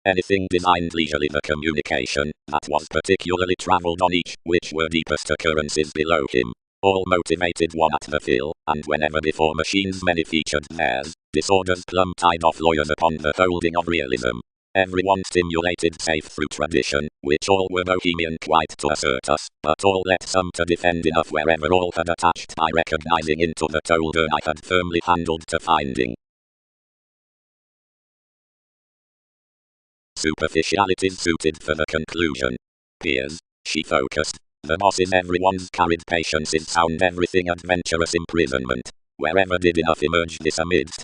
Anything designed leisurely the communication, that was particularly travelled on each, which were deepest occurrences below him. All motivated one at the fill, and whenever before machines many featured theirs, disorders plumb tied off lawyers upon the holding of realism. Everyone stimulated safe through tradition, which all were bohemian quite to assert us, but all let some to defend enough wherever all had attached by recognizing into the told I had firmly handled to finding. Superficialities suited for the conclusion. Peers, she focused. The boss is everyone's carried patience is sound everything adventurous imprisonment. Wherever did enough emerge this amidst.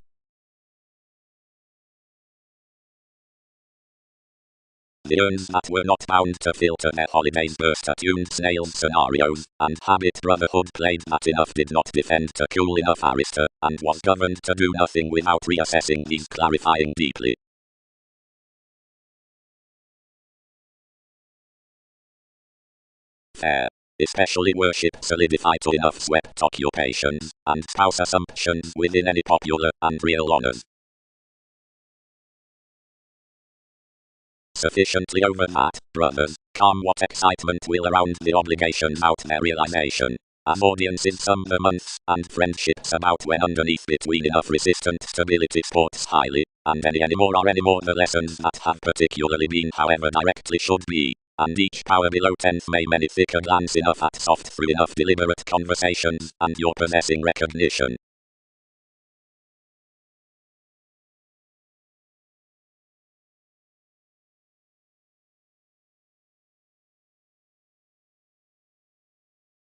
The urns that were not bound to filter their holidays burst attuned snails scenarios, and habit brotherhood played that enough did not defend to cool enough Arista, and was governed to do nothing without reassessing these clarifying deeply. Fair. Especially worship solidified to enough swept occupations, and spouse assumptions within any popular and real honors. Sufficiently over that, brothers, calm what excitement will around the obligations out their realization. As audiences sum the months, and friendships about when underneath between enough resistant stability sports highly, and any more are any more the lessons that have particularly been however directly should be. And each power below 10th may many thicker glance enough at soft through enough deliberate conversations, and your possessing recognition.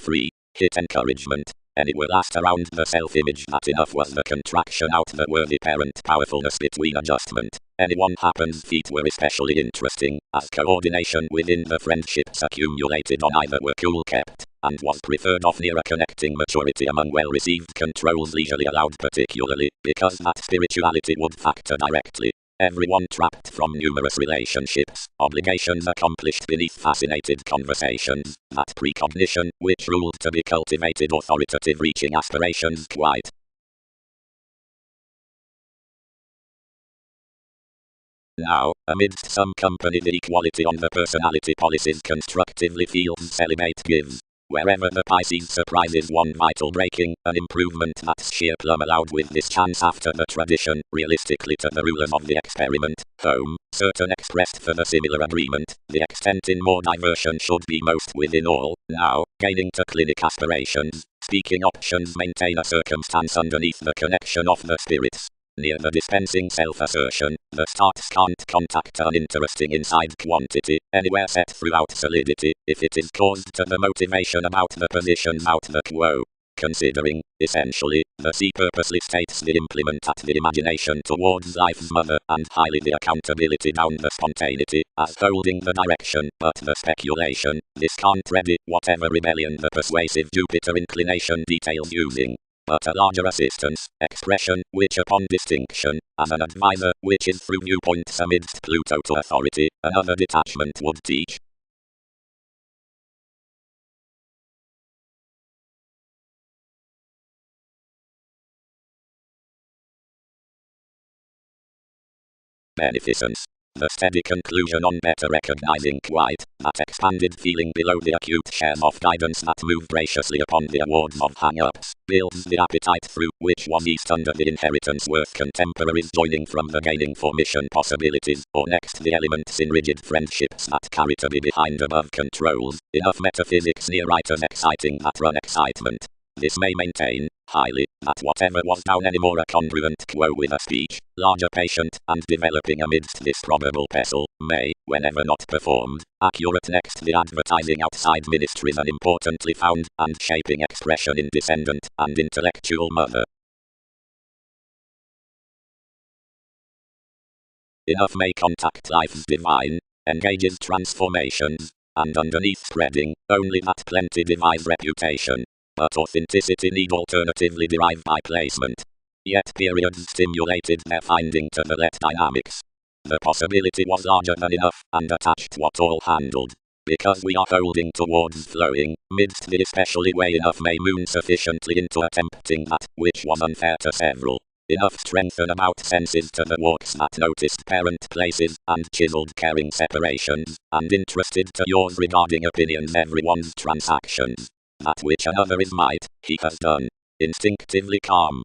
Free. Hit encouragement. And it will last around the self-image that enough was the contraction out the worthy parent powerfulness between adjustment. Anyone happens feet were especially interesting, as coordination within the friendships accumulated on either were cool kept, and was preferred off nearer connecting maturity among well-received controls leisurely allowed particularly, because that spirituality would factor directly. Everyone trapped from numerous relationships, obligations accomplished beneath fascinated conversations, that precognition, which ruled to be cultivated authoritative reaching aspirations quite. Now, amidst some company the equality on the personality policies constructively feels celibate gives. Wherever the Pisces surprises one vital breaking, an improvement that's sheer plumb allowed with this chance after the tradition, realistically to the rulers of the experiment, home, certain expressed for the similar agreement, the extent in more diversion should be most within all, now, gaining to clinic aspirations, speaking options maintain a circumstance underneath the connection of the spirits. Near the dispensing self-assertion, the starts can't contact an interesting inside quantity, anywhere set throughout solidity, if it is caused to the motivation about the positions out the quo. Considering, essentially, the C purposely states the implement at the imagination towards life's mother and highly the accountability down the spontaneity, as holding the direction, but the speculation, this can't ready whatever rebellion the persuasive Jupiter inclination details using. But a larger assistance, expression, which upon distinction, as an advisor, which is through viewpoints amidst Pluto to authority, another detachment would teach. Beneficence. The steady conclusion on better recognizing quite that expanded feeling below the acute shares of guidance that move graciously upon the awards of hang-ups, builds the appetite through which was east under the inheritance worth contemporaries joining from the gaining for mission possibilities, or next the elements in rigid friendships that carry to be behind above controls, enough metaphysics near writers exciting that run excitement. This may maintain, highly, that whatever was down anymore a congruent quo with a speech, larger patient, and developing amidst this probable pestle, may, whenever not performed, accurate next the advertising outside ministries an importantly found, and shaping expression in descendant, and intellectual mother. Enough may contact life's divine, engages transformations, and underneath spreading, only that plenty devise reputation. But authenticity need alternatively derive by placement. Yet periods stimulated their finding to the let dynamics. The possibility was larger than enough, and attached what all handled. Because we are holding towards flowing, midst the especially way enough may moon sufficiently into attempting that, which was unfair to several. Enough strengthen about senses to the walks that noticed parent places, and chiseled caring separations, and interested to yours regarding opinions everyone's transactions. That which another is might, he has done. Instinctively calm.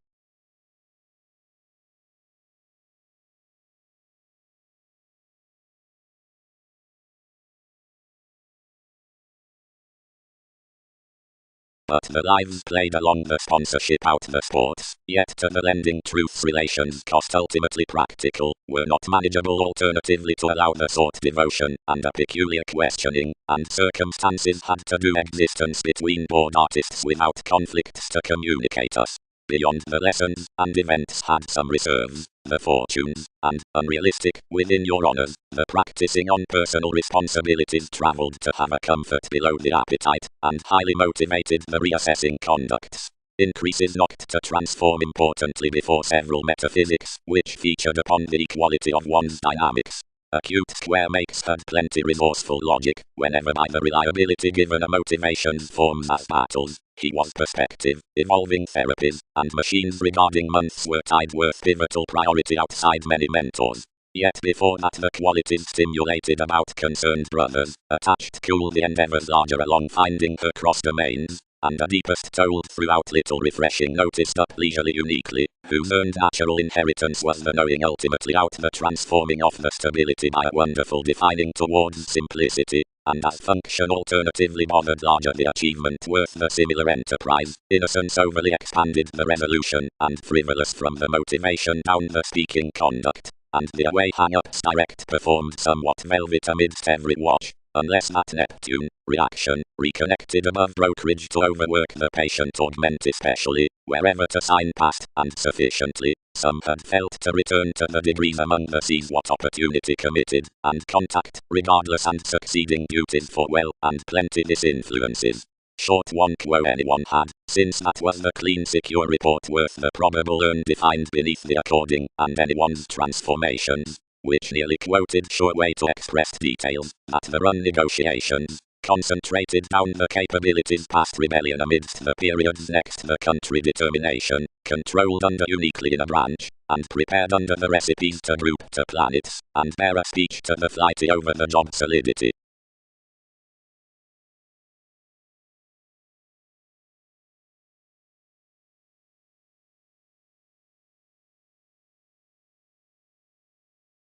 But the lives played along the sponsorship out the sports, yet to the lending truths relations cost ultimately practical, were not manageable alternatively to allow the sought devotion, and a peculiar questioning, and circumstances had to do existence between bored artists without conflicts to communicate us. Beyond the lessons, and events had some reserves, the fortunes, and, unrealistic, within your honors, the practicing on personal responsibilities travelled to have a comfort below the appetite, and highly motivated the reassessing conducts. Increases knocked to transform importantly before several metaphysics, which featured upon the equality of one's dynamics. Acute square makes had plenty resourceful logic, whenever by the reliability given a motivations forms as battles, he was perspective, evolving therapies, and machines regarding months were tied worth pivotal priority outside many mentors. Yet before that the qualities stimulated about concerned brothers, attached cool the endeavors larger along finding her cross domains, and the deepest told throughout little refreshing noticed up leisurely uniquely, whose earned natural inheritance was the knowing ultimately out the transforming of the stability by a wonderful defining towards simplicity, and as function alternatively bothered larger the achievement worth the similar enterprise, innocence overly expanded the resolution, and frivolous from the motivation down the speaking conduct, and the away hang-ups direct performed somewhat velvet amidst every watch. Unless that Neptune, reaction, reconnected above brokerage to overwork the patient augment especially, wherever to sign past, and sufficiently, some had felt to return to the degrees among the seas what opportunity committed, and contact, regardless and succeeding duties for well, and plenty disinfluences. Short one quo anyone had, since that was the clean secure report worth the probable earn defined beneath the according, and anyone's transformations. Which nearly quoted sure way to express details, that the run negotiations, concentrated down the capabilities past rebellion amidst the periods next the country determination, controlled under uniquely in a branch, and prepared under the recipes to group to planets, and bear a speech to the flighty over the job solidity.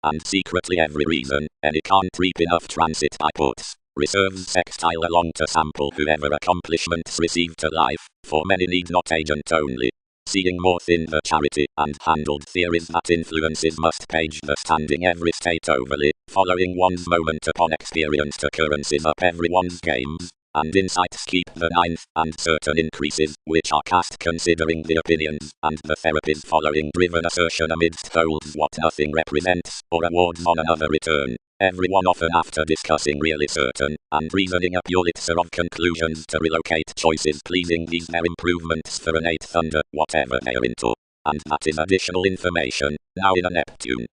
and secretly every reason, any can't reap enough transit by puts. Reserves sextile along to sample whoever accomplishments received to life, for many need not agent only. Seeing more thin the charity and handled theories that influences must page the standing every state overly, following one's moment upon experienced occurrences up everyone's games, and insights keep the ninth, and certain increases, which are cast considering the opinions, and the therapies following driven assertion amidst holds what nothing represents, or awards on another return. Everyone often after discussing really certain, and reasoning up your elixir of conclusions to relocate choices pleasing these their improvements for an eighth under, whatever they are into. And that is additional information, now in a Neptune.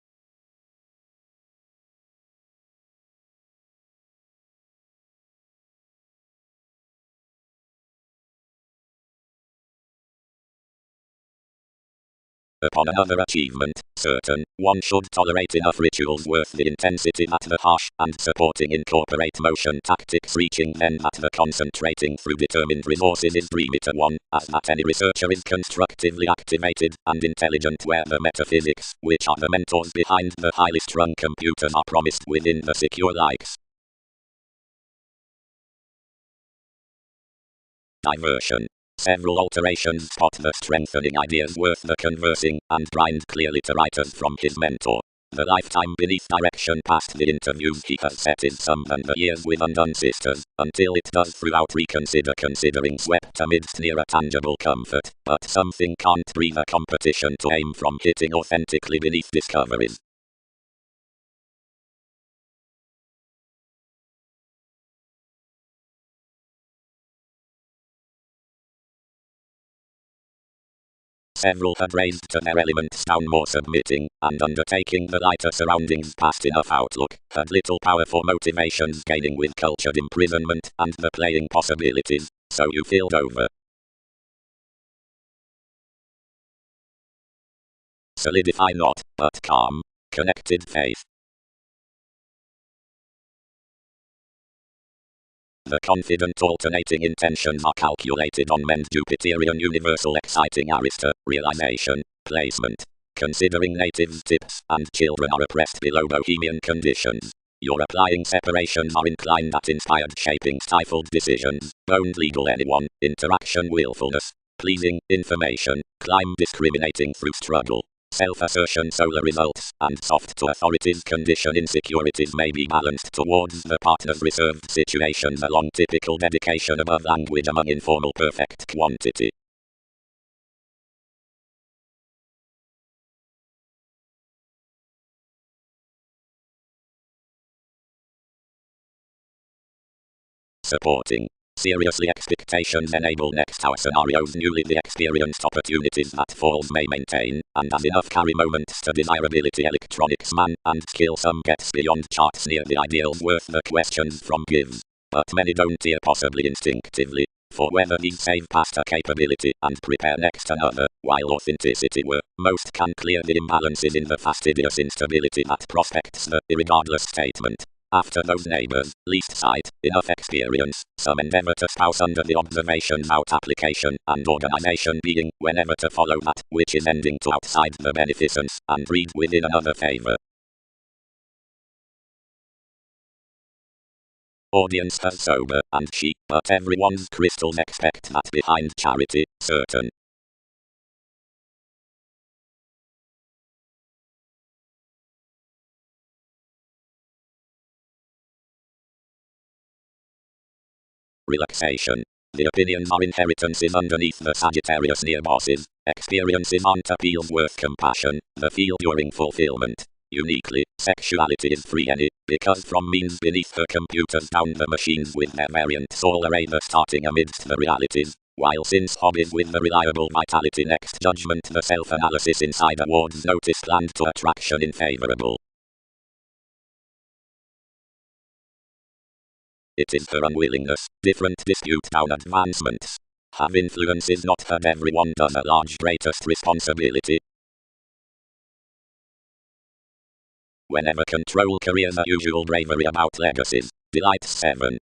Upon another achievement, certain, one should tolerate enough rituals worth the intensity that the harsh and supporting incorporate motion tactics reaching then that the concentrating through determined resources is dreamier one, as that any researcher is constructively activated and intelligent where the metaphysics, which are the mentors behind the highly strung computers are promised within the secure likes. Diversion. Several alterations spot the strengthening ideas worth the conversing, and grind clearly to writers from his mentor. The lifetime beneath direction past the interviews he has set is some than the years with undone sisters, until it does throughout reconsider considering swept amidst near a tangible comfort, but something can't breathe a competition to aim from hitting authentically beneath discoveries. Several had raised to their elements down more submitting, and undertaking the lighter surroundings past enough outlook, had little power for motivations gaining with cultured imprisonment, and the playing possibilities, so you filled over. Solidify not, but calm, connected faith. The confident alternating intentions are calculated on men's Jupiterian universal exciting arista, realization, placement. Considering natives' tips and children are oppressed below bohemian conditions. Your applying separations are inclined at inspired shaping stifled decisions, boned legal anyone, interaction willfulness, pleasing, information, climb discriminating through struggle. Self-assertion solar results, and soft to authorities condition insecurities may be balanced towards the partner's reserved situations along typical dedication above language among informal perfect quantity. Supporting. Seriously expectations enable next our scenarios newly the experienced opportunities that falls may maintain, and as enough carry moments to desirability electronics man, and skill some gets beyond charts near the ideals worth the questions from gives. But many don't hear possibly instinctively, for whether these save past a capability and prepare next another, while authenticity were, most can clear the imbalances in the fastidious instability that prospects the irregardless statement. After those neighbors, least sight, enough experience, some endeavor to spouse under the observations out application, and organization being, whenever to follow that, which is ending to outside the beneficence, and read within another favor. Audience has sober, and she, but everyone's crystals expect that behind charity, certain. Relaxation. The opinions are inheritances underneath the Sagittarius near bosses. Experiences aren't appeals worth compassion, the feel during fulfillment. Uniquely, sexuality is free any, because from means beneath her computers down the machines with their variant soul array the starting amidst the realities. While since hobbies with the reliable vitality next judgment the self-analysis inside awards notice land to attraction in favorable. It is her unwillingness, different dispute down advancements. Have influences not had everyone done a large greatest responsibility. Whenever control careers a usual bravery about legacies. Delights 7.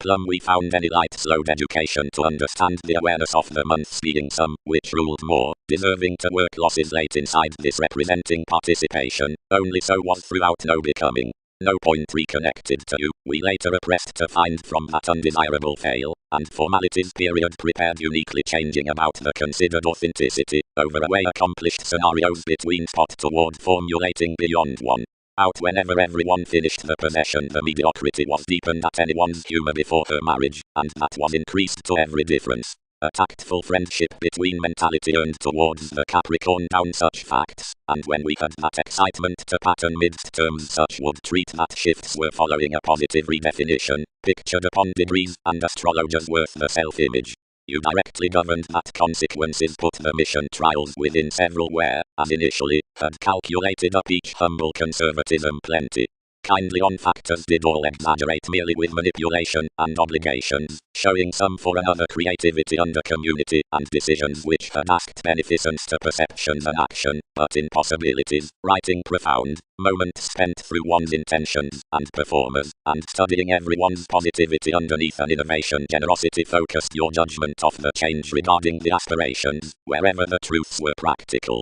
curriculum we found any light slowed education to understand the awareness of the months being some, which ruled more, deserving to work losses late inside this representing participation, only so was throughout no becoming. No point reconnected to you, we later oppressed to find from that undesirable fail, and formalities period prepared uniquely changing about the considered authenticity, over away accomplished scenarios between spot toward formulating beyond one. Out whenever everyone finished the possession the mediocrity was deepened at anyone's humour before her marriage, and that was increased to every difference. A tactful friendship between mentality earned towards the Capricorn down such facts, and when we had that excitement to pattern midst terms such would treat that shifts were following a positive redefinition, pictured upon degrees and astrologers worth the self-image. You directly governed that consequences put the mission trials within several where, as initially, had calculated up each humble conservatism plenty. Kindly on factors did all exaggerate merely with manipulation and obligations, showing some for another creativity under community and decisions which had asked beneficence to perceptions and action, but impossibilities, writing profound, moments spent through one's intentions and performers, and studying everyone's positivity underneath an innovation generosity focused your judgment of the change regarding the aspirations, wherever the truths were practical.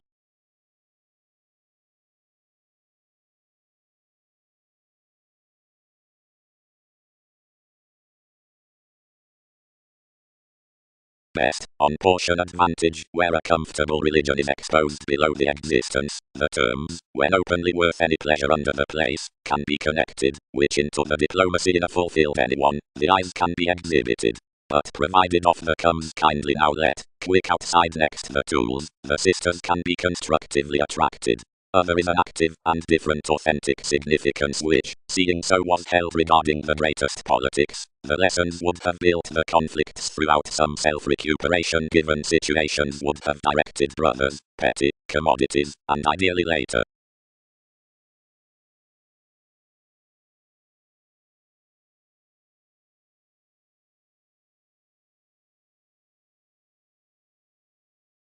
Best, on portion advantage, where a comfortable religion is exposed below the existence, the terms, when openly worth any pleasure under the place, can be connected, which into the diplomacy in a fulfilled anyone, the eyes can be exhibited. But provided of the comes kindly now let, quick outside next the tools, the sisters can be constructively attracted. Other is an active and different authentic significance which, seeing so was held regarding the greatest politics, the lessons would have built the conflicts throughout some self-recuperation given situations would have directed brothers, petty, commodities, and ideally later.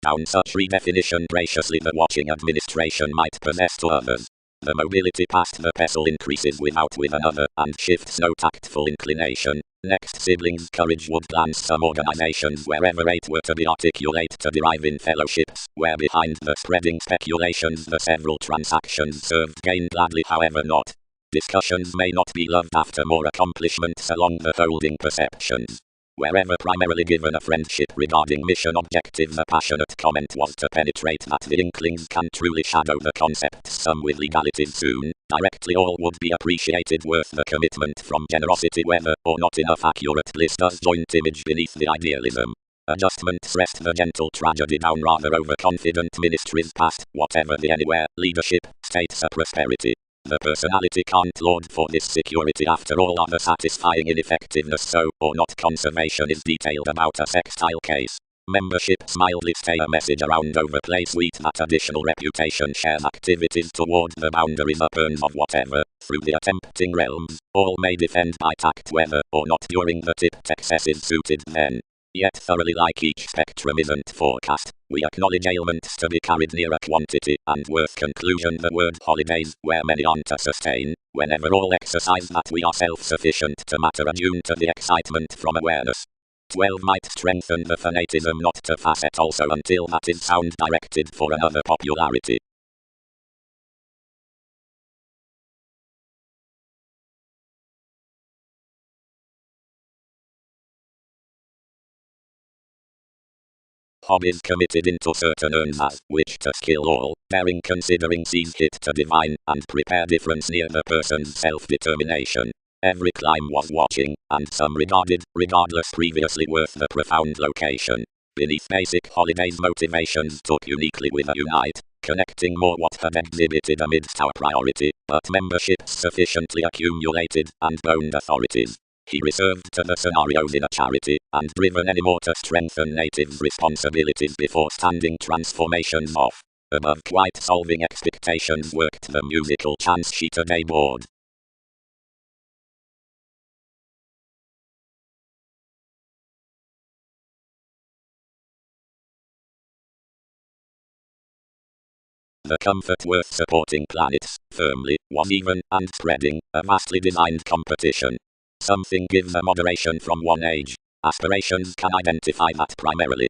Down such redefinition graciously the watching administration might possess to others. The mobility past the pestle increases without with another, and shifts no tactful inclination. Next siblings' courage would glance some organizations wherever eight were to be articulate to derive in fellowships, where behind the spreading speculations the several transactions served gain gladly however not. Discussions may not be loved after more accomplishments along the holding perceptions. Wherever primarily given a friendship regarding mission objective the passionate comment was to penetrate that the inklings can truly shadow the concepts some with legalities soon, directly all would be appreciated worth the commitment from generosity whether or not enough accurate bliss does joint image beneath the idealism. Adjustments rest the gentle tragedy down rather overconfident ministries past, whatever the anywhere, leadership, states a prosperity. The personality can't laud for this security after all other satisfying ineffectiveness so, or not conservation is detailed about a sextile case. Membership mildly stay a message around overplay sweet that additional reputation shares activities toward the boundaries upperns of whatever, through the attempting realms, all may defend by tact whether or not during the tipped excesses suited then. Yet thoroughly like each spectrum isn't forecast, we acknowledge ailments to be carried near a quantity, and worth conclusion the word holidays, where many aren't to sustain, whenever all exercise that we are self-sufficient to matter attuned to the excitement from awareness. 12 might strengthen the fanatism not to facet also until that is sound directed for another popularity. Hobbies committed into certain urns as, which to skill all, bearing considering sees hit to divine, and prepare difference near the person's self-determination. Every climb was watching, and some regarded, regardless previously worth the profound location. Beneath basic holidays motivations took uniquely with a unite, connecting more what had exhibited amidst our priority, but memberships sufficiently accumulated, and boned authorities. He reserved to the scenarios in a charity, and driven any more to strengthen natives' responsibilities before standing transformations off. Above quite solving expectations worked the musical chance sheet a day board. The comfort worth supporting planets, firmly, was even, and spreading, a vastly designed competition. something gives a moderation from one age. Aspirations can identify that primarily.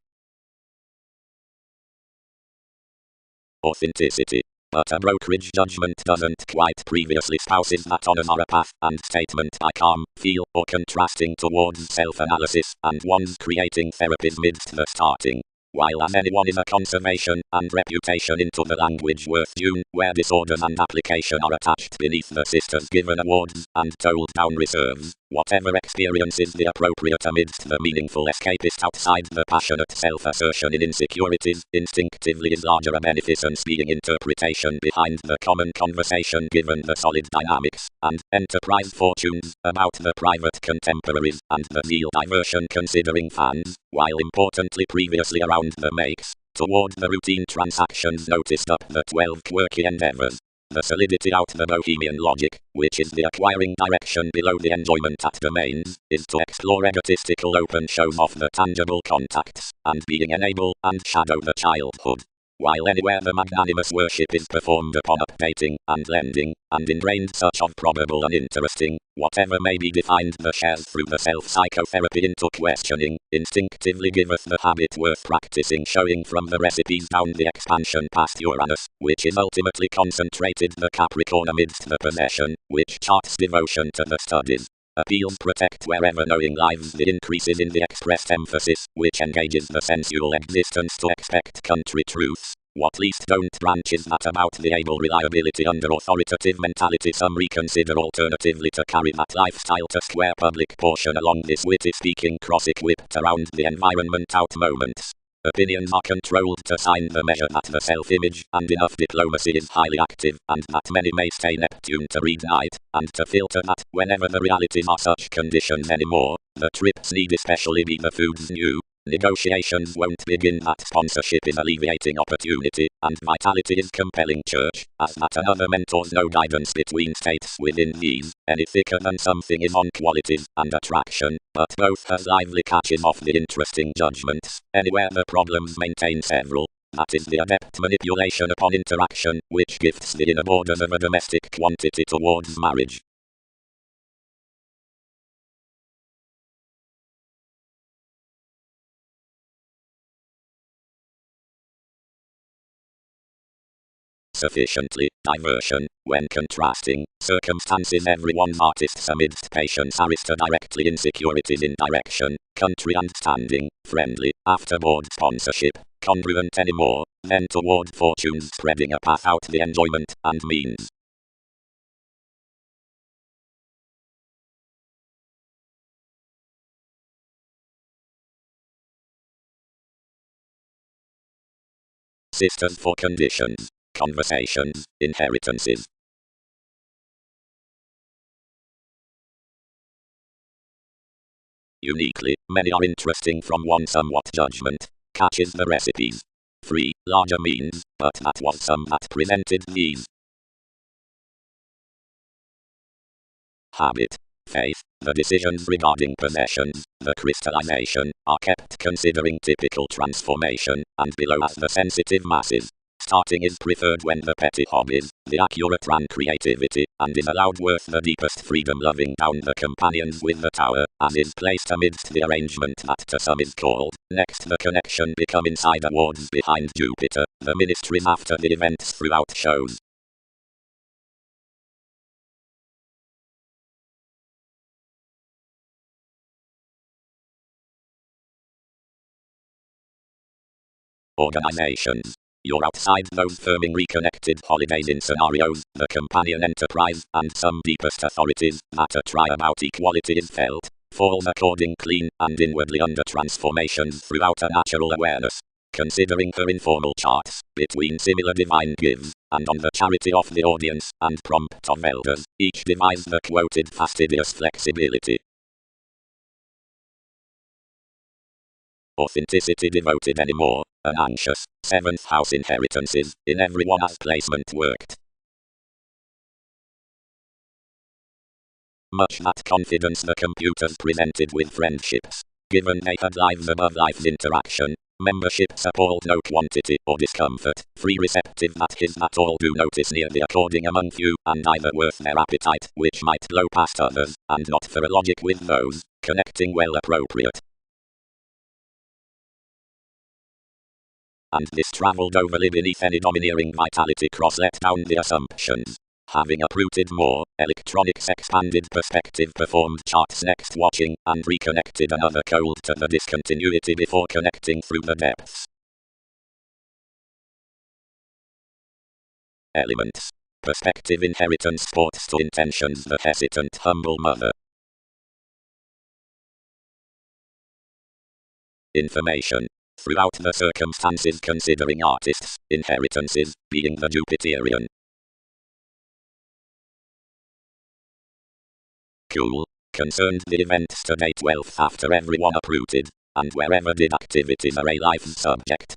Authenticity. But a brokerage judgment doesn't quite previously spouses that honors are a path and statement I calm, feel, or contrasting towards self-analysis, and one's creating therapies midst the starting. While as anyone is a conservation and reputation into the language worth June, where disorders and application are attached beneath the sisters given awards, and told down reserves, whatever experience is the appropriate amidst the meaningful escapist outside the passionate self-assertion in insecurities, instinctively is larger a beneficence being interpretation behind the common conversation given the solid dynamics, and enterprise fortunes, about the private contemporaries, and the zeal diversion considering fans, while importantly previously around the makes, toward the routine transactions noticed up the 12 quirky endeavors. The solidity out the bohemian logic, which is the acquiring direction below the enjoyment at domains, is to explore egotistical open shows of the tangible contacts, and being enable and shadow the childhood. While anywhere the magnanimous worship is performed upon updating and lending, and ingrained such of probable uninteresting, whatever may be defined the shares through the self-psychotherapy into questioning, instinctively giveth the habit worth practicing showing from the recipes down the expansion past Uranus, which is ultimately concentrated the Capricorn amidst the possession, which charts devotion to the studies. Appeals protect wherever knowing lives the increases in the expressed emphasis, which engages the sensual existence to expect country truths. What least don't branches that about the able reliability under authoritative mentality some reconsider alternatively to carry that lifestyle to square public portion along this witty speaking cross-equipped around the environment out moments. Opinions are controlled to sign the measure that the self-image and enough diplomacy is highly active, and that many may stay Neptune to read night, and to filter that, whenever the realities are such conditions anymore, the trips need especially be the foods new. Negotiations won't begin that sponsorship is alleviating opportunity, and vitality is compelling church, as that another mentors no guidance between states within these, any thicker than something is on qualities and attraction, but both has lively catches off the interesting judgments, anywhere the problems maintain several. That is the adept manipulation upon interaction, which gifts the inner borders of a domestic quantity towards marriage. Sufficiently, diversion, when contrasting, circumstances everyone's artists amidst patience arista directly insecurities in direction, country and standing, friendly, afterboard sponsorship, congruent anymore, then toward fortunes spreading a path out the enjoyment, and means. Sisters for conditions, conversations, inheritances. Uniquely, many are interesting from one somewhat judgment, catches the recipes. 3. Larger means, but that was some that presented these. Habit, faith, the decisions regarding possessions, the crystallization, are kept considering typical transformation, and below as the sensitive masses. Starting is preferred when the petty hobbies, the accurate ran creativity, and is allowed worth the deepest freedom loving down the companions with the tower, as is placed amidst the arrangement that to some is called, next the connection become inside awards behind Jupiter, the ministries after the events throughout shows. Organizations. You're outside those firming reconnected holidays in scenarios, the companion enterprise, and some deepest authorities, that a try about equality is felt, falls according clean, and inwardly under transformations throughout a natural awareness. Considering her informal charts, between similar divine gives, and on the charity of the audience, and prompt of elders, each devised the quoted fastidious flexibility. Authenticity devoted anymore, an anxious, 7th house inheritances, in everyone as placement worked. Much that confidence the computers presented with friendships, given they had lives above life's interaction, Membership appalled no quantity or discomfort, free receptive that his that all do notice nearly according among few, and either worth their appetite, which might blow past others, and not for a logic with those, connecting well appropriate. And this travelled overly beneath any domineering vitality cross let down the assumptions. Having uprooted more, electronics expanded perspective performed charts next watching, and reconnected another cold to the discontinuity before connecting through the depths. Elements. Perspective inheritance sports to intentions the hesitant humble mother. Information. Throughout the circumstances considering artists, inheritances, being the Jupiterian. Cool. Concerned the events to date wealth after everyone uprooted, and wherever did activities are a life's subject.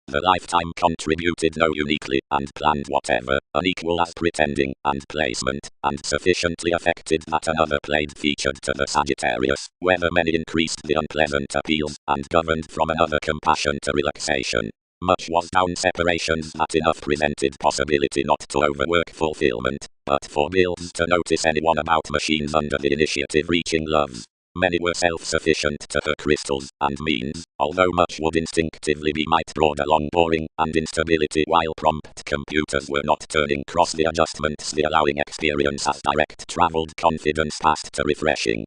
The lifetime contributed no uniquely, and planned whatever, unequal as pretending, and placement, and sufficiently affected that another played featured to the Sagittarius, whether many increased the unpleasant appeals, and governed from another compassion to relaxation. Much was down separations that enough presented possibility not to overwork fulfillment, but for builds to notice anyone about machines under the initiative reaching loves. Many were self-sufficient to her crystals and means, although much would instinctively be might brought along boring and instability while prompt computers were not turning cross the adjustments the allowing experience as direct travelled confidence past to refreshing.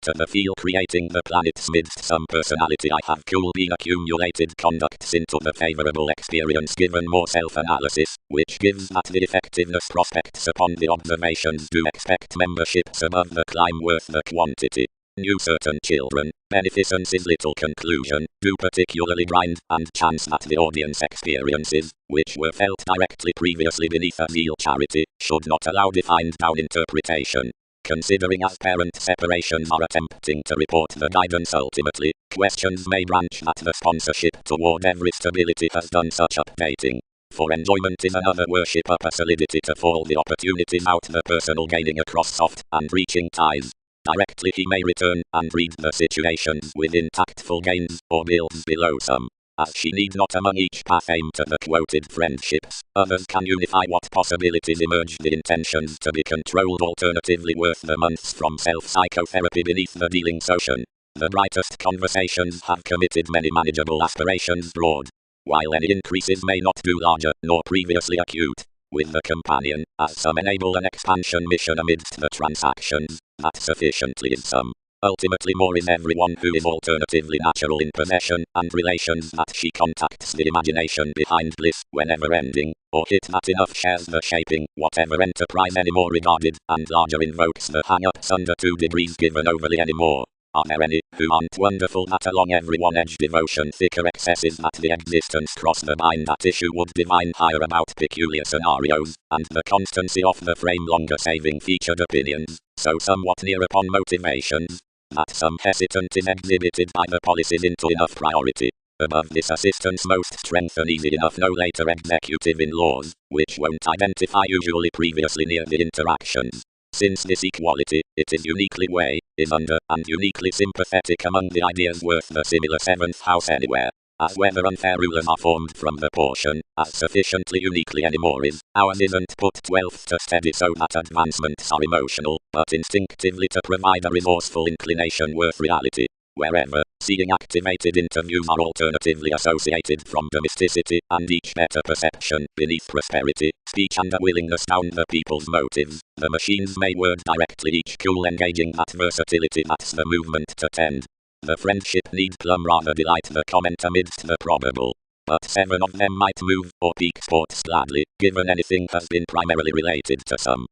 To the feel creating the planets midst some personality I have cool been accumulated conducts into the favorable experience given more self-analysis, which gives that the effectiveness prospects upon the observations do expect memberships above the climb worth the quantity. New certain children, beneficence is little conclusion, do particularly grind, and chance that the audience experiences, which were felt directly previously beneath a zeal charity, should not allow defined down interpretation. Considering as parent separations are attempting to report the guidance ultimately, questions may branch that the sponsorship toward every stability has done such updating. For enjoyment is another worship up a solidity to fall the opportunities out the personal gaining across soft and reaching ties. Directly he may return and read the situations within tactful gains or builds below some. As she need not among each path aim to the quoted friendships, others can unify what possibilities emerge the intentions to be controlled alternatively worth the months from self-psychotherapy beneath the dealings ocean. The brightest conversations have committed many manageable aspirations broad, while any increases may not do larger nor previously acute. With the companion, as some enable an expansion mission amidst the transactions, that sufficiently is some. Ultimately more is everyone who is alternatively natural in possession and relations that she contacts the imagination behind bliss whenever ending, or hit that enough shares the shaping, whatever enterprise any more regarded, and larger invokes the hang-ups under 2 degrees given overly any more. Are there any who aren't wonderful that along every one edge devotion thicker excesses that the existence cross the bind that issue would divine higher about peculiar scenarios, and the constancy of the frame longer saving featured opinions, so somewhat near upon motivations, that some hesitant is exhibited by the policies into enough priority. Above this assistance most strengthen easy enough no later executive in laws, which won't identify usually previously near the interactions. Since this equality, it is uniquely way, is under, and uniquely sympathetic among the ideas worth the similar 7th house anywhere. As whether unfair rulers are formed from the portion, as sufficiently uniquely anymore is, ours isn't put 12th to steady so that advancements are emotional, but instinctively to provide a resourceful inclination worth reality. Wherever, seeing activated interviews are alternatively associated from domesticity, and each better perception, beneath prosperity, speech and a willingness down the people's motives, the machines may word directly each cool engaging that versatility that's the movement to tend. The friendship need plumb rather delight the comment amidst the probable. But 7 of them might move, or peak sports gladly, given anything has been primarily related to some.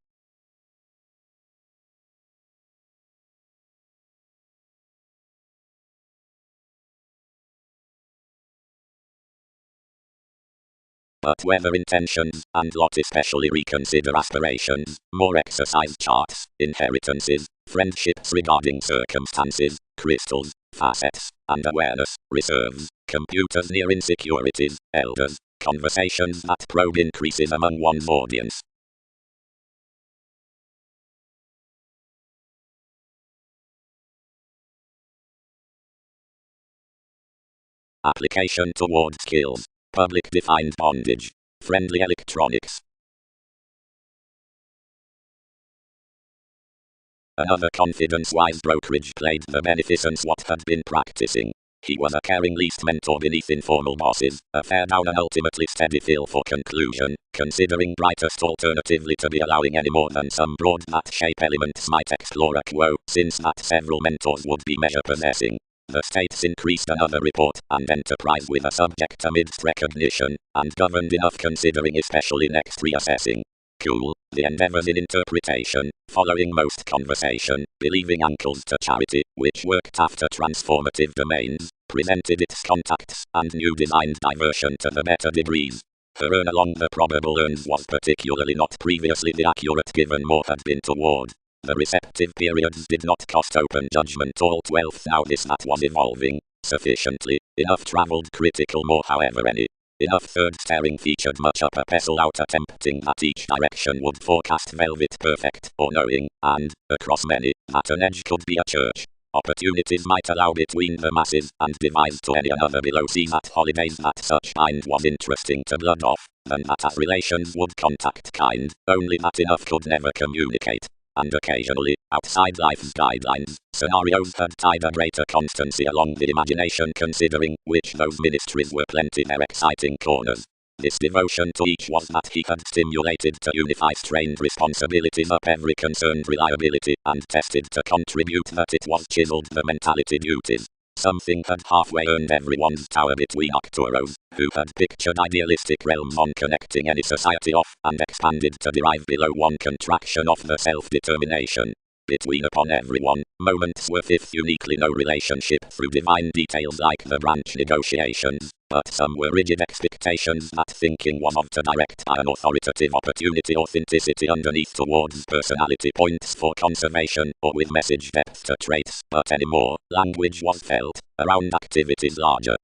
But whether intentions, and lot especially reconsider aspirations, more exercise charts, inheritances, friendships regarding circumstances, crystals, facets, and awareness, reserves, computers near insecurities, elders, conversations that probe increases among one's audience. Application toward skills, public defined bondage, friendly electronics. Another confidence-wise brokerage played the beneficence what had been practicing. He was a caring least mentor beneath informal bosses, a fair down and ultimately steady feel for conclusion, considering brightest alternatively to be allowing any more than some broad that shape elements might explore a quo, since that several mentors would be measure possessing. The states increased another report, and enterprise with a subject amidst recognition, and governed enough considering especially next reassessing. Cool. The endeavors in interpretation, following most conversation, believing ankles to charity, which worked after transformative domains, presented its contacts, and new designed diversion to the better degrees. Her earn along the probable earns was particularly not previously the accurate given more had been toward. The receptive periods did not cost open judgment all 12th now this that was evolving, sufficiently, enough travelled critical more however any. Enough third staring featured much upper pestle out attempting that each direction would forecast velvet perfect, or knowing, and, across many, that an edge could be a church. Opportunities might allow between the masses, and devise to any another below see that holidays that such kind was interesting to blood off, than that as relations would contact kind, only that enough could never communicate. And occasionally, outside life's guidelines, scenarios had tied a greater constancy along the imagination considering which those ministries were plenty their exciting corners. This devotion to each was that he had stimulated to unify strained responsibilities up every concerned reliability and tested to contribute that it was chiseled the mentality duties. Something had halfway earned everyone's tower between Arcturos, who had pictured idealistic realms on connecting any society off and expanded to derive below one contraction of the self-determination. Between upon everyone, moments were fifth uniquely no relationship through divine details like the branch negotiations, but some were rigid expectations that thinking was of to direct by an authoritative opportunity authenticity underneath towards personality points for conservation, or with message depth to traits, but any more, language was felt, around activities larger.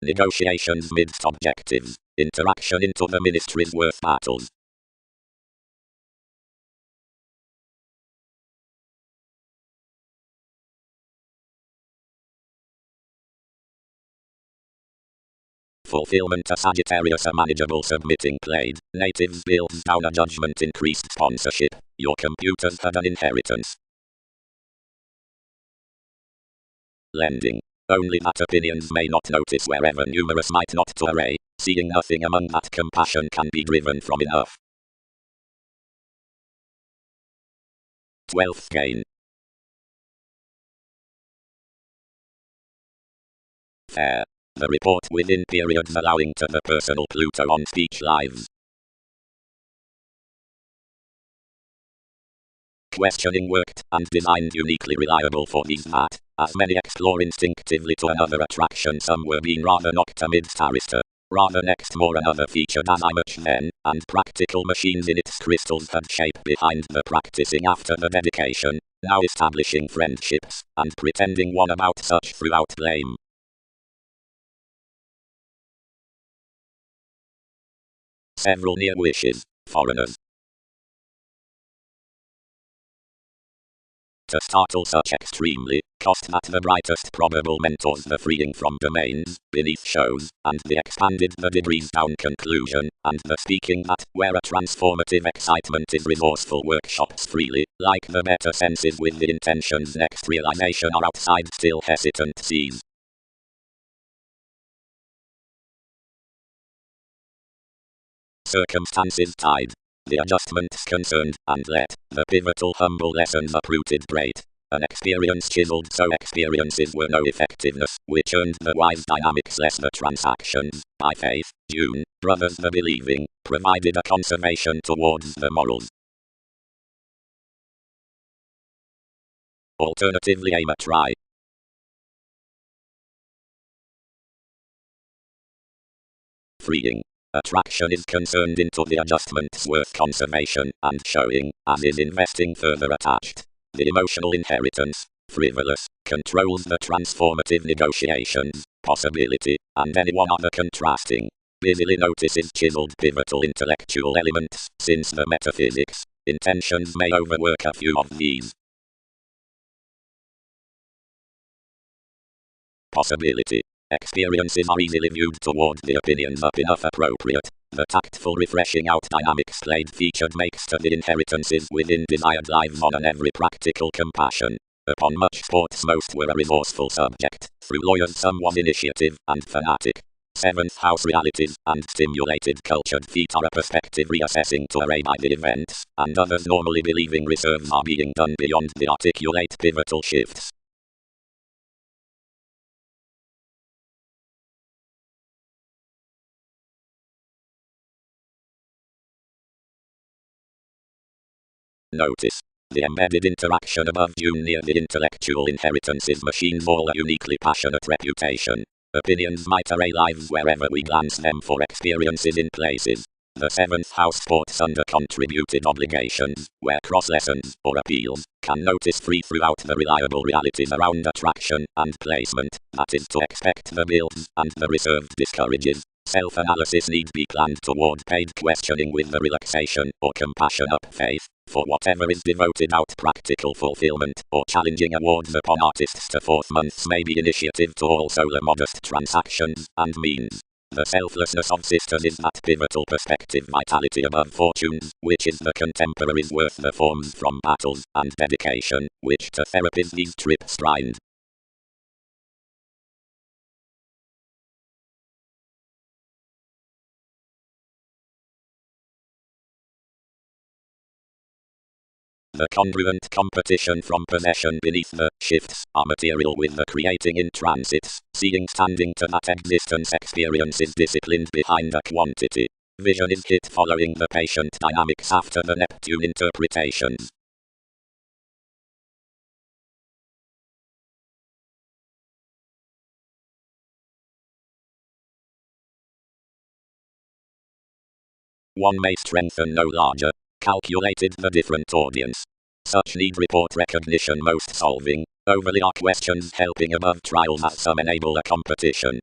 Negotiations midst objectives, interaction into the ministry's worth battles. Fulfillment a Sagittarius a manageable submitting played, natives builds down a judgment increased sponsorship, your computers had an inheritance. Lending. Only that opinions may not notice wherever numerous might not to array, seeing nothing among that compassion can be driven from enough. 12th gain. Fair. The report within periods allowing to the personal Pluto on speech lives. Questioning worked, and designed uniquely reliable for these that, as many explore instinctively to another attraction some were being rather knocked amidst Arista, rather next more another featured as I much then, and practical machines in its crystals had shape behind the practicing after the dedication, now establishing friendships, and pretending one about such throughout blame. Several near wishes, foreigners. To startle such extremely, cost that the brightest probable mentors the freeing from domains, beneath shows, and the expanded the degrees down conclusion, and the speaking that, where a transformative excitement is resourceful workshops freely, like the better senses with the intentions next realization are outside still hesitant seas. Circumstances tied. The adjustments concerned, and let the pivotal humble lessons uprooted great. An experience chiseled so experiences were no effectiveness, which earned the wise dynamics less the transactions, by faith, June, brothers the believing, provided a conservation towards the morals. Alternatively aim a try. Freeing. Attraction is concerned into the adjustments worth conservation and showing, as is investing further attached. The emotional inheritance, frivolous, controls the transformative negotiations, possibility, and any one other contrasting. Busily notices chiseled pivotal intellectual elements, since the metaphysics, intentions may overwork a few of these. Possibility. Experiences are easily viewed toward the opinions up enough appropriate. The tactful refreshing out dynamics played featured makes to the inheritances within desired lives on an every practical compassion. Upon much sports most were a resourceful subject, through lawyers some was initiative and fanatic. Seventh house realities and stimulated cultured feet are a perspective reassessing to array by the events, and others normally believing reserves are being done beyond the articulate pivotal shifts. Notice. The embedded interaction above due near the intellectual inheritances machines all a uniquely passionate reputation. Opinions might array lives wherever we glance them for experiences in places. The seventh house sports under contributed obligations, where cross lessons or appeals can notice free throughout the reliable realities around attraction and placement, that is to expect the builds and the reserved discourages. Self-analysis need be planned toward paid questioning with the relaxation or compassion up faith, for whatever is devoted out practical fulfillment, or challenging awards upon artists to fourth months may be initiative to also the modest transactions and means. The selflessness of sisters is that pivotal perspective vitality above fortunes, which is the contemporaries worth the forms from battles and dedication, which to therapies these trips strind. The congruent competition from possession beneath the shifts are material with the creating in transits, seeing standing to that existence experience is disciplined behind a quantity. Vision is hit following the patient dynamics after the Neptune interpretations. One may strengthen no larger, calculated the different audience. Such need report recognition most solving, overly are questions helping above trials as some enable a competition.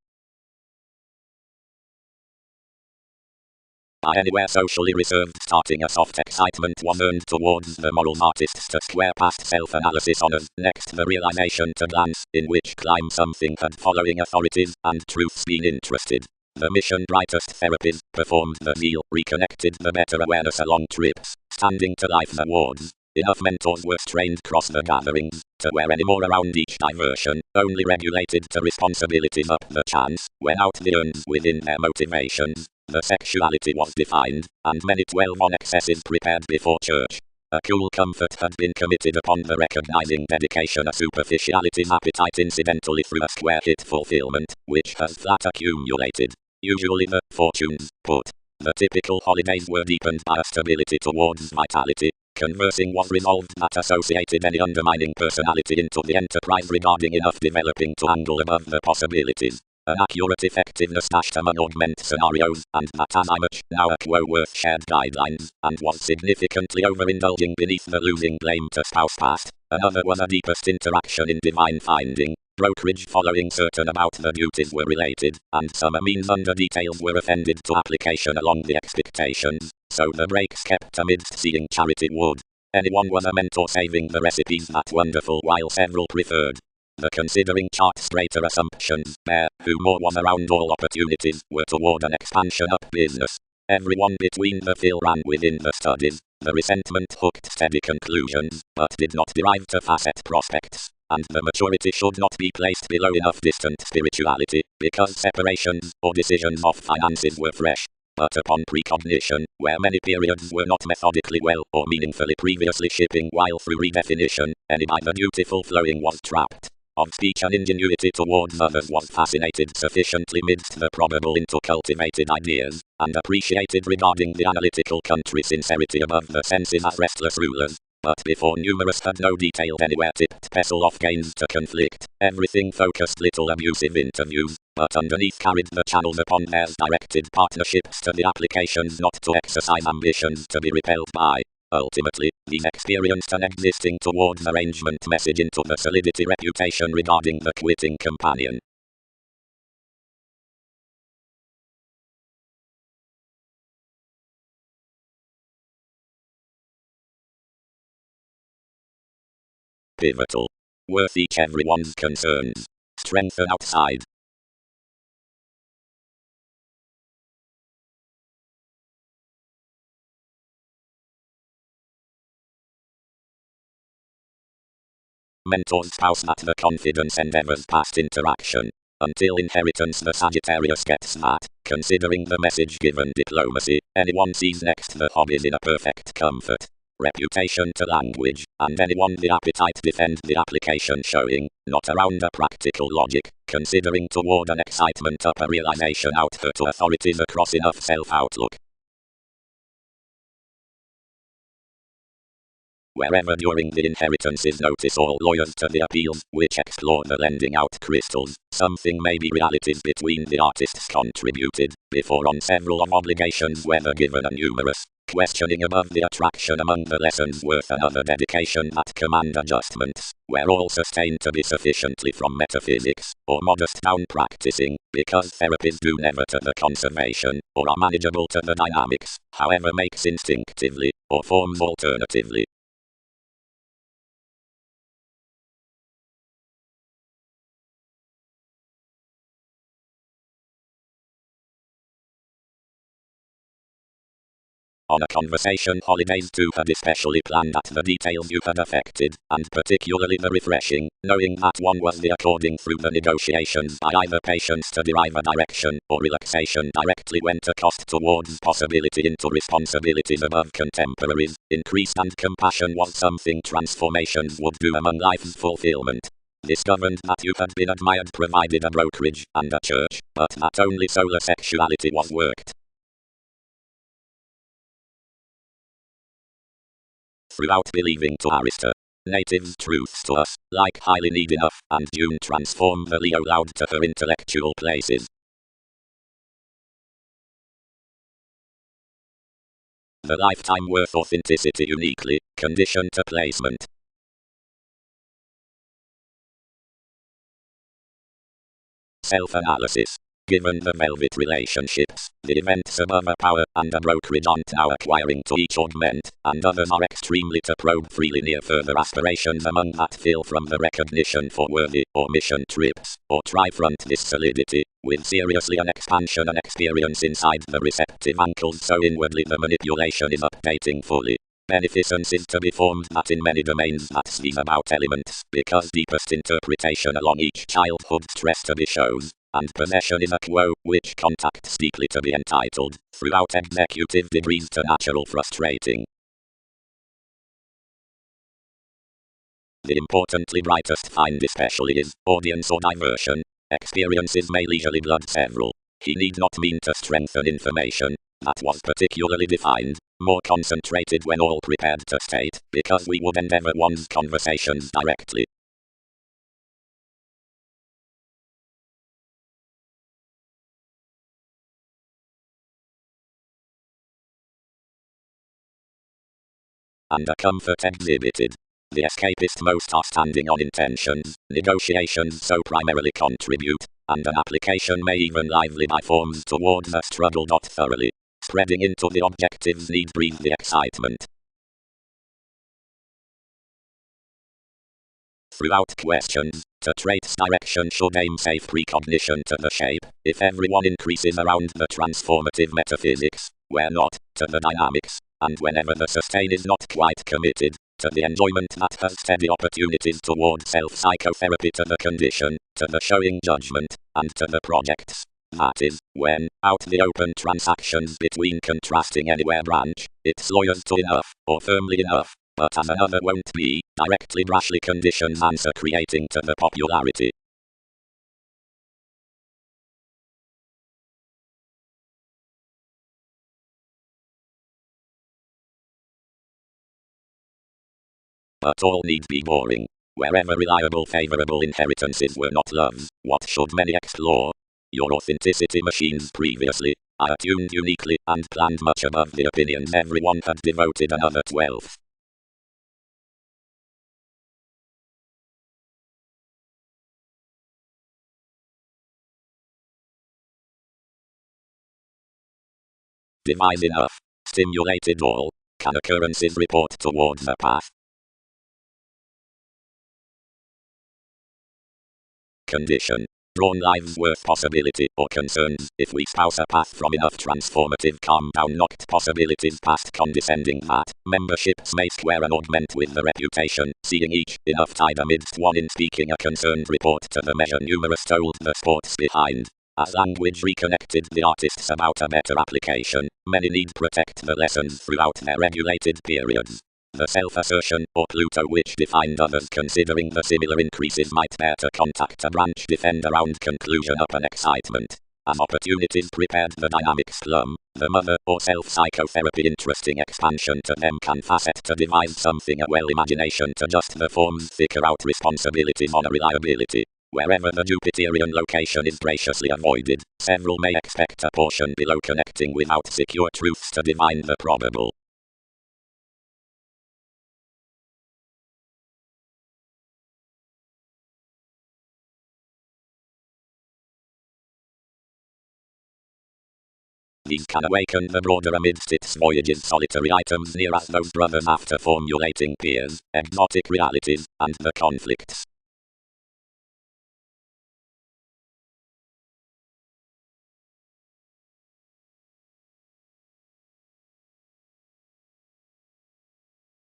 By anywhere socially reserved starting a soft excitement was earned towards the moral artists to square past self-analysis honors. Next the realization to glance, in which climb something had following authorities and truths been interested. The mission brightest therapies, performed the zeal, reconnected the better awareness along trips, standing to life the wards. Enough mentors were strained cross the gatherings, to wear any more around each diversion, only regulated to responsibilities up the chance, when out the urns within their motivations. The sexuality was defined, and many 12 on excesses prepared before church. A cool comfort had been committed upon the recognizing dedication a superficiality's appetite incidentally through a square hit fulfillment, which has flat accumulated. Usually the fortunes put. The typical holidays were deepened by a stability towards vitality. Conversing was resolved that associated any undermining personality into the enterprise regarding enough developing to angle above the possibilities. An accurate effectiveness dashed among augment scenarios, and that as I much now a quo worth shared guidelines, and was significantly overindulging beneath the losing blame to spouse past. Another was a deepest interaction in divine finding. Brokerage following certain about the duties were related, and some means under details were offended to application along the expectations, so the breaks kept amidst seeing charity would. Anyone was a mentor saving the recipes that wonderful while several preferred. The considering chart straighter assumptions there, who more was around all opportunities, were toward an expansion up business. Everyone between the fill ran within the studies. The resentment hooked steady conclusions, but did not derive to facet prospects. And the maturity should not be placed below enough distant spirituality, because separations or decisions of finances were fresh. But upon precognition, where many periods were not methodically well or meaningfully previously shipping while through redefinition, any by the dutiful flowing was trapped. Of speech and ingenuity towards others was fascinated sufficiently midst the probable into cultivated ideas, and appreciated regarding the analytical country sincerity above the senses as restless rulers. But before numerous had no detailed anywhere tipped pestle off gains to conflict, everything focused little abusive interviews, but underneath carried the channels upon theirs directed partnerships to the applications not to exercise ambitions to be repelled by. Ultimately, these experienced an existing towards arrangement message into the solidity reputation regarding the quitting companion. Pivotal. Worth each everyone's concerns. Strengthen outside. Mentor's spouse that the confidence endeavors past interaction. Until inheritance the Sagittarius gets that, considering the message given diplomacy, anyone sees next the hobbies in a perfect comfort. Reputation to language, and anyone the appetite defend the application showing, not around a practical logic, considering toward an excitement up a realization out her to authorities across enough self-outlook. Wherever during the inheritances notice all lawyers to the appeals, which explore the lending out crystals, something may be realities between the artists contributed, before on several of obligations whether given and numerous, questioning above the attraction among the lessons worth another dedication that command adjustments, where all sustain to be sufficiently from metaphysics, or modest down practicing, because therapies do never to the conservation, or are manageable to the dynamics, however makes instinctively, or forms alternatively. On a conversation holidays too had especially planned at the details you had affected, and particularly the refreshing, knowing that one was the according through the negotiations by either patience to derive a direction, or relaxation directly went a cost towards possibility into responsibilities above contemporaries, increased and compassion was something transformations would do among life's fulfillment. Discovered that you had been admired provided a brokerage, and a church, but that only solar sexuality was worked. Throughout believing to Arista. Natives' truths to us, like highly need enough, and June transform the Leo loud to her intellectual places. The lifetime worth authenticity uniquely, conditioned to placement. Self-analysis. Given the velvet relationships, the events above a power and a brokerage aren't now acquiring to each augment, and others are extremely to probe freely near further aspirations among that fill from the recognition for worthy, or mission trips, or trifront this solidity, with seriously an expansion and experience inside the receptive ankles so inwardly the manipulation is updating fully. Beneficence is to be formed that in many domains that speak about elements, because deepest interpretation along each childhood stress to be shows, and possession is a quo, which contacts deeply to be entitled, throughout executive degrees to natural frustrating. The importantly brightest find especially is, audience or diversion. Experiences may leisurely blood several. He need not mean to strengthen information, that was particularly defined, more concentrated when all prepared to state, because we would endeavor one's conversations directly. And a comfort exhibited. The escapist most are standing on intentions, negotiations so primarily contribute, and an application may even lively by forms towards a struggle. Thoroughly spreading into the objectives need breathe the excitement. Throughout questions, to traits direction should aim safe precognition to the shape, if everyone increases around the transformative metaphysics, where not, to the dynamics, and whenever the sustain is not quite committed, to the enjoyment that has steady opportunities toward self-psychotherapy to the condition, to the showing judgment, and to the projects. That is, when, out the open transactions between contrasting anywhere branch, it's lawyers to enough, or firmly enough, but as another won't be, directly brashly conditions answer creating to the popularity. But all need be boring. Wherever reliable favorable inheritances were not loves, what should many explore? Your authenticity machines previously are attuned uniquely and planned much above the opinions everyone had devoted another 12. Device enough. Stimulated all. Can occurrences report towards the path? Condition. Drawn lives worth possibility or concerns if we spouse a path from enough transformative calm down knocked possibilities past condescending that memberships may square and augment with the reputation, seeing each enough tied amidst one in speaking a concerned report to the measure numerous told the sports behind. As language reconnected the artists about a better application, many need protect the lessons throughout their regulated periods. The self-assertion, or Pluto which defined others considering the similar increases might bear to contact a branch defend around conclusion up an excitement. As opportunities prepared the dynamic slum, the mother or self-psychotherapy interesting expansion to them can facet to devise something a well imagination to just the forms thicker out responsibilities on a reliability. Wherever the Jupiterian location is graciously avoided, several may expect a portion below connecting without secure truths to divine the probable. These can awaken the broader amidst its voyages solitary items near as those brothers after formulating peers, exotic realities, and the conflicts.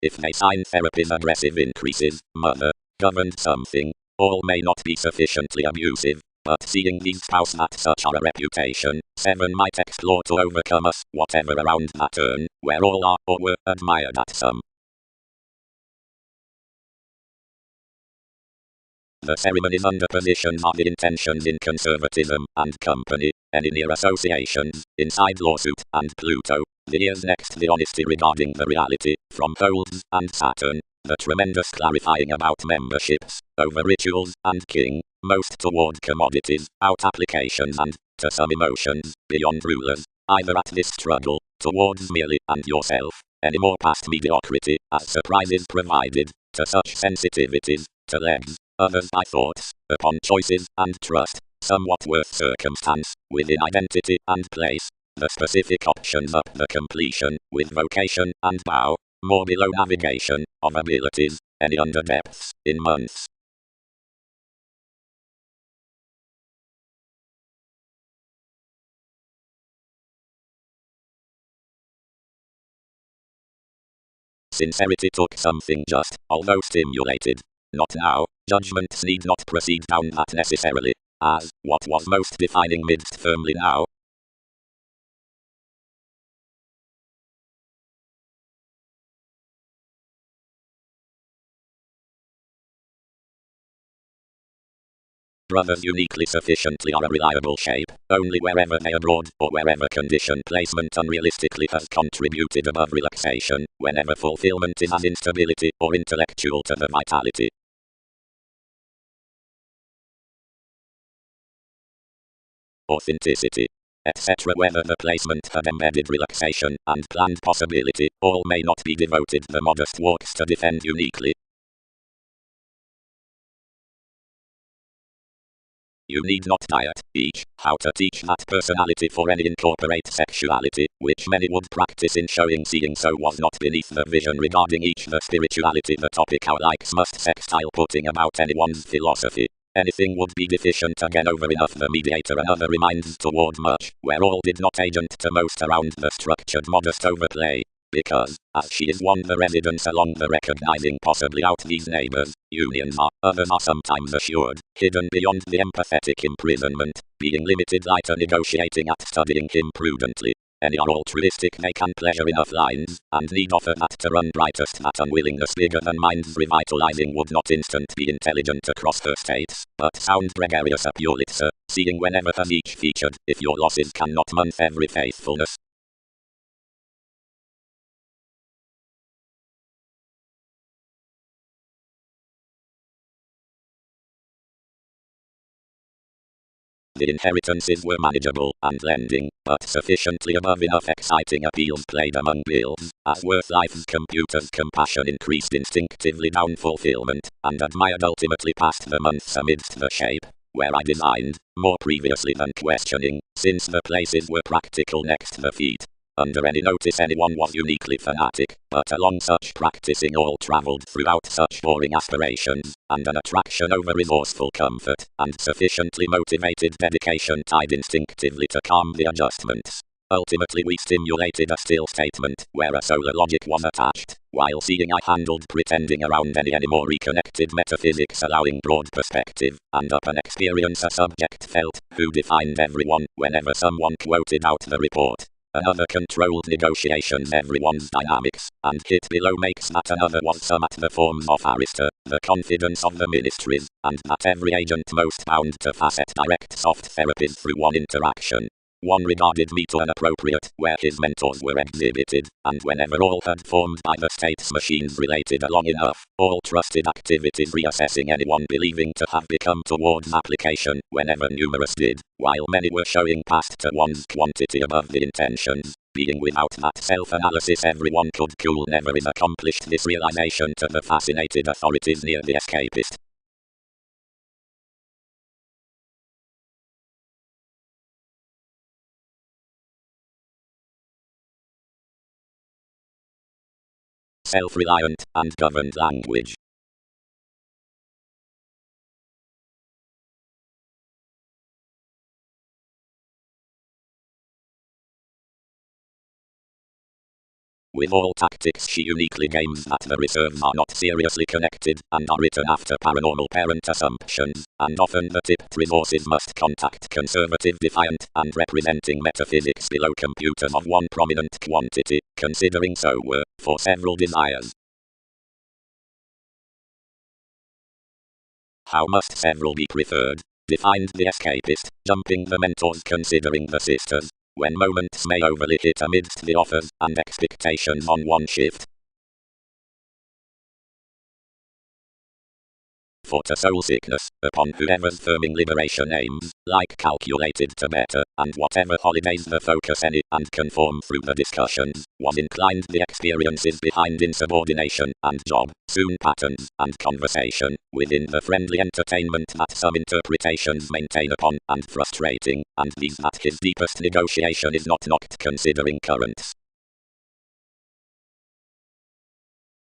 If they sign therapy's aggressive increases, mother, governed something, all may not be sufficiently abusive, but seeing these spouse that such are a reputation, 7 might explore to overcome us, whatever around that turn, where all are or were admired at some. The ceremonies under positions are the intentions in conservatism and company, any near associations, inside lawsuit, and Pluto. The years next the honesty regarding the reality, from folds and Saturn, the tremendous clarifying about memberships, over rituals, and king, most toward commodities, out applications and, to some emotions, beyond rulers, either at this struggle, towards merely and yourself, any more past mediocrity, as surprises provided, to such sensitivities, to legs, others by thoughts, upon choices and trust, somewhat worth circumstance, within identity and place, the specific options up the completion, with vocation and bow, more below navigation, of abilities, any under depths, in months. Sincerity took something just, although stimulated. Not now, judgments need not proceed down that necessarily, as, what was most defining midst firmly now, brothers uniquely sufficiently are a reliable shape, only wherever they abroad, or wherever condition placement unrealistically has contributed above relaxation, whenever fulfillment is as instability, or intellectual to the vitality. Authenticity, etc. Whether the placement had embedded relaxation and planned possibility, all may not be devoted the modest walks to defend uniquely. You need not diet, each, how to teach that personality for any incorporate sexuality, which many would practice in showing seeing so was not beneath the vision regarding each the spirituality the topic our likes must sextile putting about anyone's philosophy. Anything would be deficient again over enough the mediator another reminds toward much, where all did not agent to most around the structured modest overplay. Because, as she is one the residence along the recognizing possibly out these neighbors, unions are, others are sometimes assured, hidden beyond the empathetic imprisonment, being limited lighter negotiating at studying him prudently. Any are altruistic they can pleasure enough lines, and need offer that to run brightest that unwillingness bigger than minds revitalizing would not instant be intelligent across her states, but sound gregarious up your litzer, seeing whenever has each featured, if your losses cannot month every faithfulness, The inheritances were manageable and lending, but sufficiently above enough exciting appeals played among bills, as worth life's computers compassion increased instinctively down fulfillment, and admired ultimately past the months amidst the shape, where I designed, more previously than questioning, since the places were practical next the feet. Under any notice anyone was uniquely fanatic, but along such practicing all travelled throughout such boring aspirations, and an attraction over resourceful comfort, and sufficiently motivated dedication tied instinctively to calm the adjustments. Ultimately we stimulated a still statement, where a solar logic was attached, while seeing I handled pretending around any more reconnected metaphysics allowing broad perspective, and up an experience a subject felt, who defined everyone, whenever someone quoted out the report. Another controlled negotiations everyone's dynamics, and hit below makes that another was some at the forms of Arista, the confidence of the ministries, and that every agent most bound to facet direct soft therapies through one interaction. One regarded me to inappropriate, where his mentors were exhibited, and whenever all had formed by the state's machines related along enough, all trusted activities reassessing anyone believing to have become towards application, whenever numerous did, while many were showing past to one's quantity above the intentions. Being without that self-analysis everyone could cool never is accomplished this realization to the fascinated authorities near the escapist. Self-reliant and governed language. With all tactics she uniquely games that the reserves are not seriously connected, and are written after paranormal parent assumptions, and often the tipped resources must contact conservative defiant, and representing metaphysics below computers of one prominent quantity, considering so were, for several desires. How must several be preferred? Defined the escapist, jumping the mentors considering the sisters, when moments may overly hit amidst the offers and expectations on one shift. For to soul sickness, upon whoever's firming liberation aims, like calculated to better, and whatever holidays the focus any, and conform through the discussions, was inclined the experiences behind insubordination, and job, soon patterns, and conversation, within the friendly entertainment that some interpretations maintain upon, and frustrating, and these that his deepest negotiation is not knocked considering currents.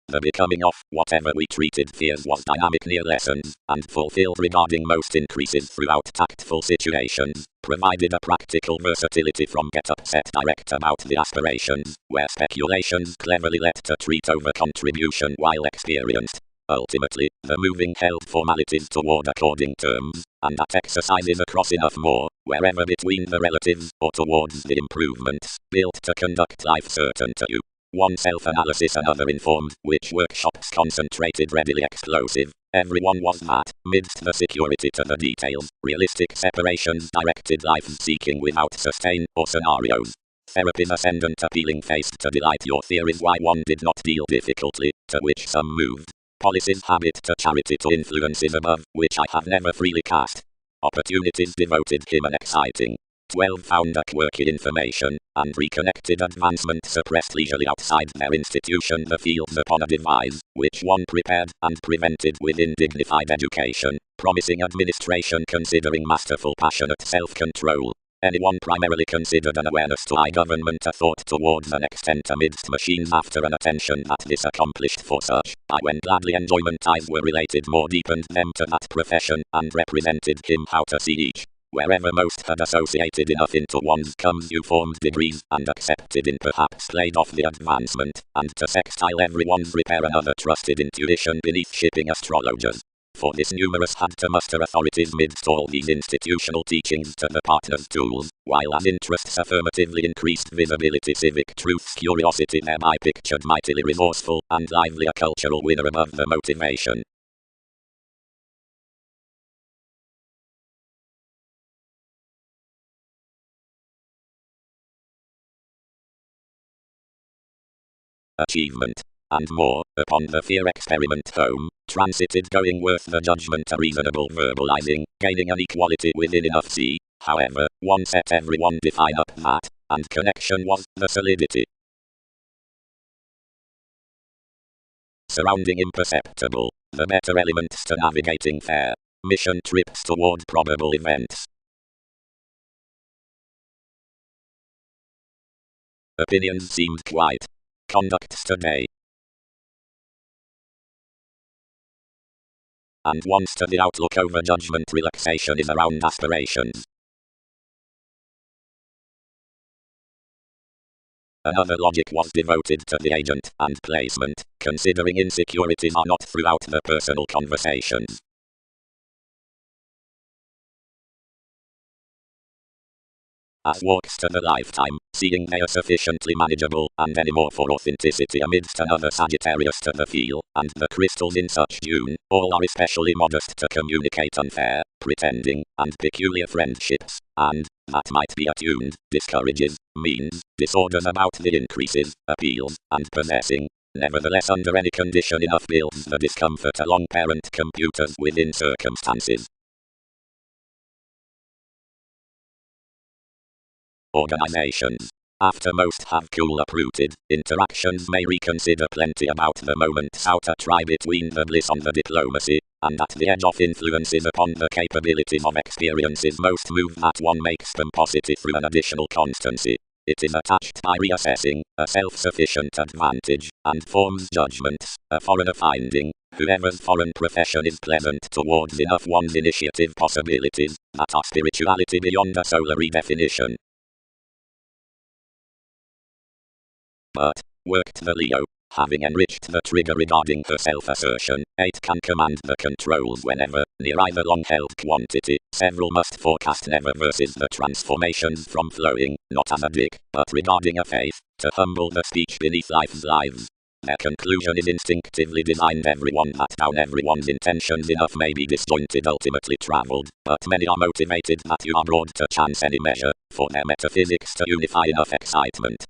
The becoming of whatever we treated fears was dynamic near lessons, and fulfilled regarding most increases throughout tactful situations, provided a practical versatility from get upset direct about the aspirations, where speculations cleverly let to treat over contribution while experienced. Ultimately, the moving held formalities toward according terms, and that exercises across enough more, wherever between the relatives, or towards the improvements, built to conduct life certain to you. One self-analysis another informed, which workshops concentrated readily explosive. Everyone was that, midst the security to the details, realistic separations directed life seeking without sustain, or scenarios. Therapy's ascendant appealing faced to delight your theories why one did not deal difficultly, to which some moved. Policies habit to charity to influences above, which I have never freely cast. Opportunities devoted him an exciting. 12 found a quirky information, and reconnected advancement suppressed leisurely outside their institution the fields upon a device, which one prepared and prevented within dignified education, promising administration considering masterful passionate self-control. Anyone primarily considered an awareness to government a thought towards an extent amidst machines after an attention that this accomplished for such, I when gladly enjoyment ties were related more deepened them to that profession, and represented him how to see each. Wherever most had associated enough into one's comes you formed degrees, and accepted in perhaps played off the advancement, and to sextile everyone's repair another trusted intuition beneath shipping astrologers. For this numerous had to muster authorities midst all these institutional teachings to the partner's tools, while as interests affirmatively increased visibility civic truth's curiosity thereby pictured mightily resourceful and lively a cultural winner above the motivation. Achievement. and more, upon the fear experiment home, transited going worth the judgment a reasonable verbalizing, gaining an equality within enough see, however, one set everyone define up that, and connection was the solidity. Surrounding imperceptible, the better elements to navigating fair mission trips toward probable events. Opinions seemed quite. Conducts today. And once to the outlook over judgment relaxation is around aspirations. Another logic was devoted to the agent and placement, considering insecurities are not throughout the personal conversations. As walks to the lifetime, seeing they are sufficiently manageable, and any more for authenticity amidst another Sagittarius to the feel, and the crystals in such tune, all are especially modest to communicate unfair, pretending, and peculiar friendships, and, that might be attuned, discourages, means, disorders about the increases, appeals, and possessing. Nevertheless, under any condition enough builds the discomfort along parent computers within circumstances. Organizations. After most have cool uprooted, interactions may reconsider plenty about the moment's outer try between the bliss on the diplomacy, and at the edge of influences upon the capabilities of experiences most move that one makes pomposity through an additional constancy. It is attached by reassessing, a self-sufficient advantage, and forms judgments, a foreigner finding, whoever's foreign profession is pleasant towards enough one's initiative possibilities, that are spirituality beyond a solar redefinition. But, worked the Leo, having enriched the trigger regarding her self-assertion, 8 can command the controls whenever, near either long-held quantity, several must forecast never versus the transformations from flowing, not as a dick, but regarding a faith, to humble the speech beneath life's lives. Their conclusion is instinctively designed everyone that down everyone's intentions enough may be disjointed ultimately travelled, but many are motivated that you are brought to chance any measure, for their metaphysics to unify enough excitement.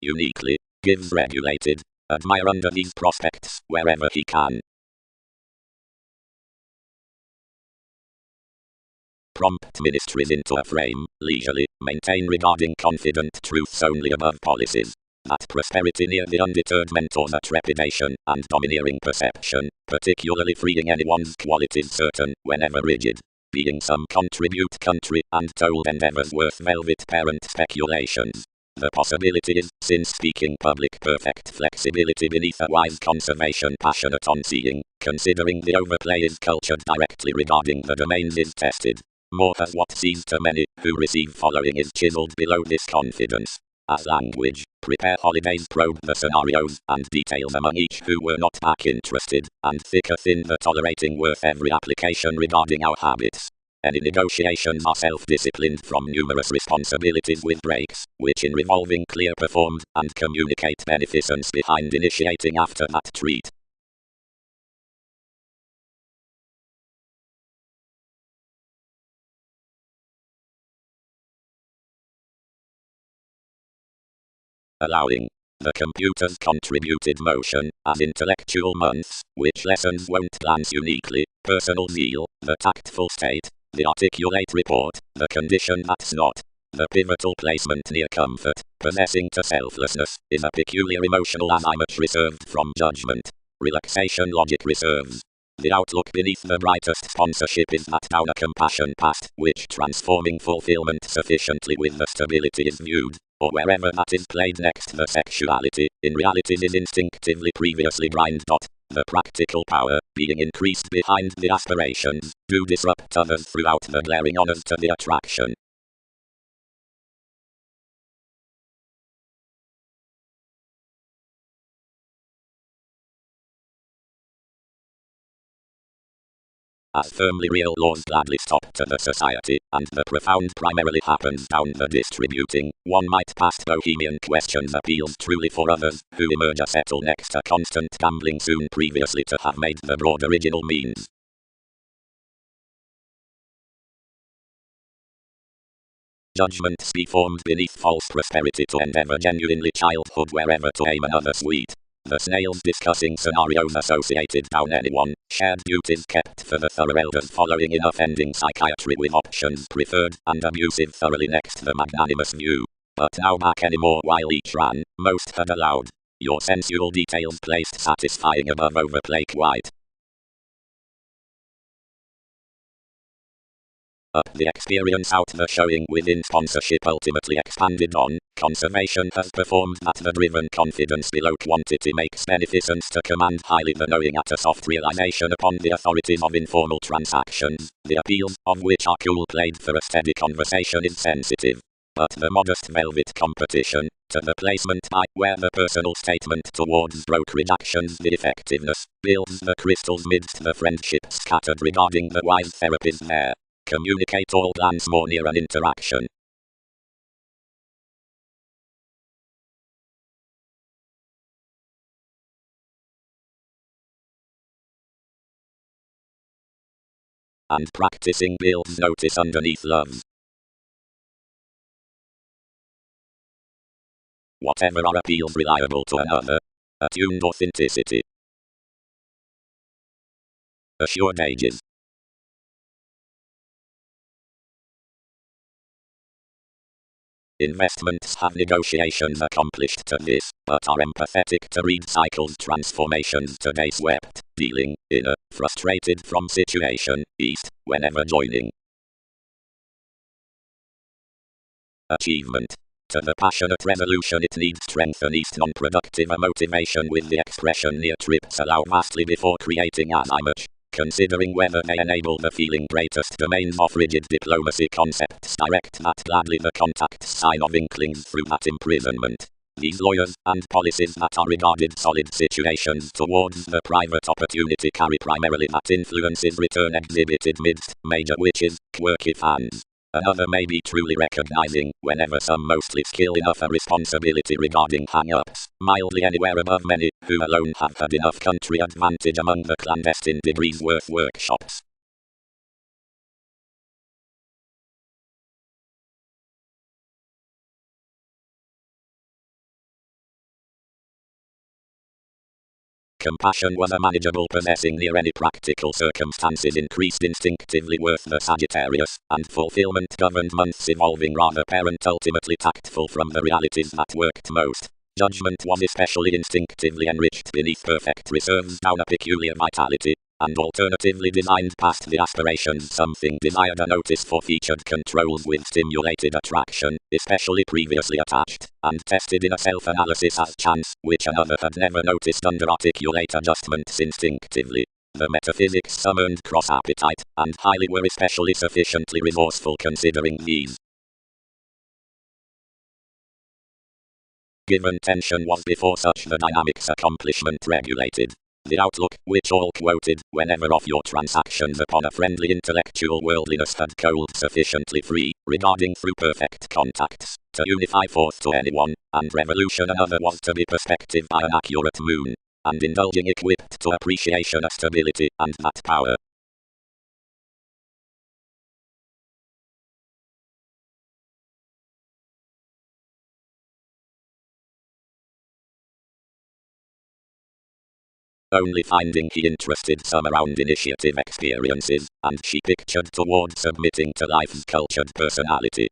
Uniquely, gives regulated, admire under these prospects, wherever he can. Prompt ministries into a frame, leisurely, maintain regarding confident truths only above policies. That prosperity near the undeterred mentors a trepidation, and domineering perception, particularly freeing anyone's qualities certain, whenever rigid. Being some contribute country, and told endeavors worth velvet parent speculations. The possibility is, since speaking public perfect flexibility beneath a wise conservation passionate on seeing, considering the overplay is cultured directly regarding the domains is tested. More has what sees to many, who receive following is chiseled below this confidence. As language, prepare holidays probe the scenarios, and details among each who were not back interested, and thicker thin the tolerating worth every application regarding our habits. Any negotiations are self-disciplined from numerous responsibilities with breaks, which in revolving clear performed, and communicate beneficence behind initiating after that treat. Allowing the computer's contributed motion, as intellectual months, which lessons won't glance uniquely, personal zeal, the tactful state, the articulate report, the condition that's not. The pivotal placement near comfort, possessing to selflessness, is a peculiar emotional as I much reserved from judgment. Relaxation logic reserves. The outlook beneath the brightest sponsorship is that down a compassion past, which transforming fulfillment sufficiently with the stability is viewed, or wherever that is played next the sexuality, in reality is instinctively previously blind. The practical power, being increased behind the aspirations, do disrupt others throughout the glaring honors to the attraction. As firmly real laws gladly stop to the society, and the profound primarily happens down the distributing, one might past bohemian questions appeals truly for others, who emerge a settle next a constant gambling soon previously to have made the broad original means. Judgments be formed beneath false prosperity to endeavor genuinely childhood wherever to aim another sweet. The snails discussing scenarios associated down anyone, shared duties kept for the thorough elders following in offending psychiatry with options preferred, and abusive thoroughly next the magnanimous view. But now back anymore while each ran, most had allowed. Your sensual details placed satisfying above over plaque white. Up the experience out the showing within sponsorship ultimately expanded on, conservation has performed that the driven confidence below quantity makes beneficence to command highly the knowing at a soft realization upon the authorities of informal transactions, the appeals of which are cool played for a steady conversation is sensitive. But the modest velvet competition, to the placement by where the personal statement towards brokerage actions the effectiveness, builds the crystals midst the friendship scattered regarding the wise therapies there. Communicate all plans more near an interaction. And practicing builds notice underneath love. Whatever are appeals reliable to another. Attuned authenticity. Assured ages. Investments have negotiations accomplished to this, but are empathetic to read cycles transformations today swept, dealing, inner, frustrated from situation, east, whenever joining. Achievement. To the passionate resolution it needs strength and east non-productive a motivation with the expression near trips allow vastly before creating as I much. Considering whether they enable the feeling greatest domains of rigid diplomacy concepts direct that gladly the contact sign of inklings through that imprisonment. These lawyers and policies that are regarded solid situations towards the private opportunity carry primarily that influences return exhibited midst major witches, quirky fans. Another may be truly recognizing, whenever some mostly skill enough a responsibility regarding hang-ups, mildly anywhere above many, who alone have had enough country advantage among the clandestine degrees worth workshops. Compassion was a manageable possessing near any practical circumstances increased instinctively worth the Sagittarius, and fulfillment governed months evolving rather parent ultimately tactful from the realities that worked most. Judgment was especially instinctively enriched beneath perfect reserves down a peculiar vitality, and alternatively designed past the aspirations something desired a notice for featured controls with stimulated attraction, especially previously attached, and tested in a self-analysis as chance, which another had never noticed under articulate adjustments instinctively. The metaphysics summoned cross-appetite, and highly were especially sufficiently resourceful considering these. Given tension was before such the dynamics accomplishment regulated. The outlook, which all quoted, whenever of your transactions upon a friendly intellectual worldliness had cold sufficiently free, regarding through perfect contacts, to unify forth to anyone, and revolution another was to be perspective by an accurate moon, and indulging equipped to appreciation a stability and that power. Only finding he interested some around initiative experiences, and she pictured toward submitting to life's cultured personality.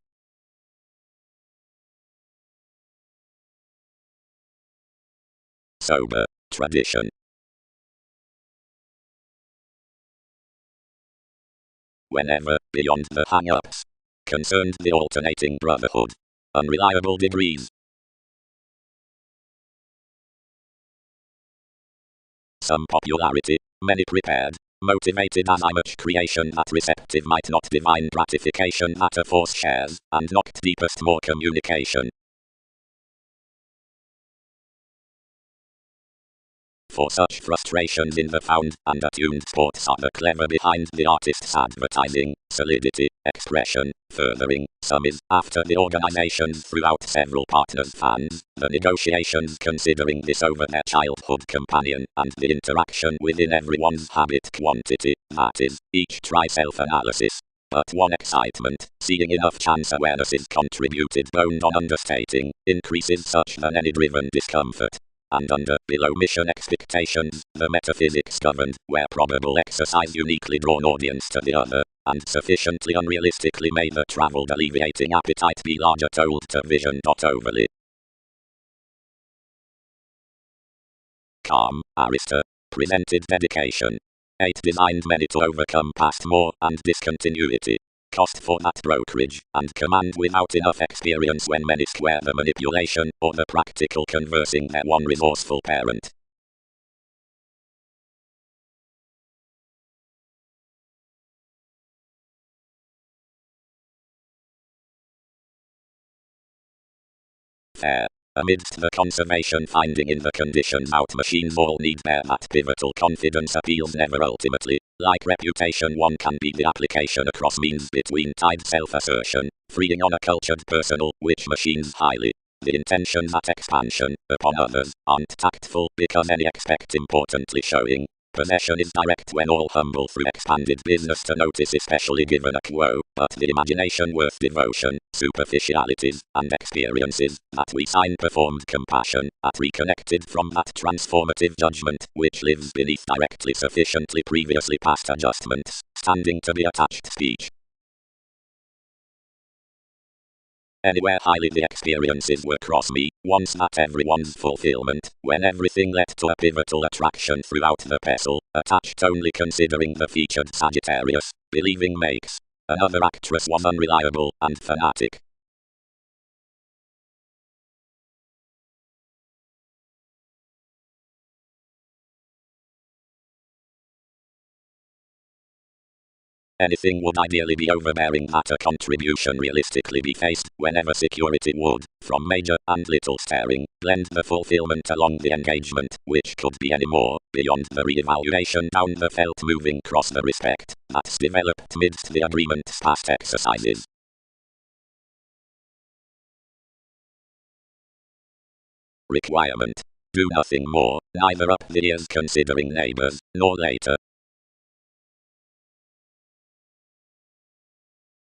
Sober. Tradition. Whenever, beyond the hang-ups, concerned the alternating brotherhood. Unreliable degrees. Some popularity, many prepared, motivated as much creation that receptive might not divine gratification that a force shares, and knocked deepest more communication. For such frustrations in the found and attuned sports are the clever behind the artist's advertising, solidity, expression, furthering, some is, after the organizations throughout several partners fans, the negotiations considering this over their childhood companion, and the interaction within everyone's habit quantity, that is, each try self-analysis. But one excitement, seeing enough chance awareness is contributed boned on understating, increases such than any driven discomfort. And under below mission expectations, the metaphysics governed, where probable exercise uniquely drawn audience to the other, and sufficiently unrealistically made the traveled alleviating appetite be larger told to vision. Overly calm, Arista presented dedication. 8 designed many to overcome past more and discontinuity. Cost for that brokerage, and command without enough experience when many square the manipulation or the practical conversing their one resourceful parent. Fair. Amidst the conservation finding in the conditions out machines all need bear that pivotal confidence appeals never ultimately, like reputation one can be the application across means between tied self-assertion, freeing on a cultured personal, which machines highly. The intention that expansion, upon others, aren't tactful because any expect importantly showing. Possession is direct when all humble through expanded business to notice especially given a quo, but the imagination worth devotion, superficialities, and experiences, that we sign performed compassion, at reconnected from that transformative judgment, which lives beneath directly sufficiently previously past adjustments, standing to be attached speech. Anywhere highly the experiences were cross me, once that everyone's fulfillment, when everything led to a pivotal attraction throughout the pestle, attached only considering the featured Sagittarius, believing makes. Another actress was unreliable and fanatic. Anything would ideally be overbearing that a contribution realistically be faced, whenever security would, from major and little staring, blend the fulfillment along the engagement, which could be any more, beyond the re-evaluation down the felt moving cross the respect, that's developed midst the agreement's past exercises. Requirement. Do nothing more, neither up the ears considering neighbors, nor later.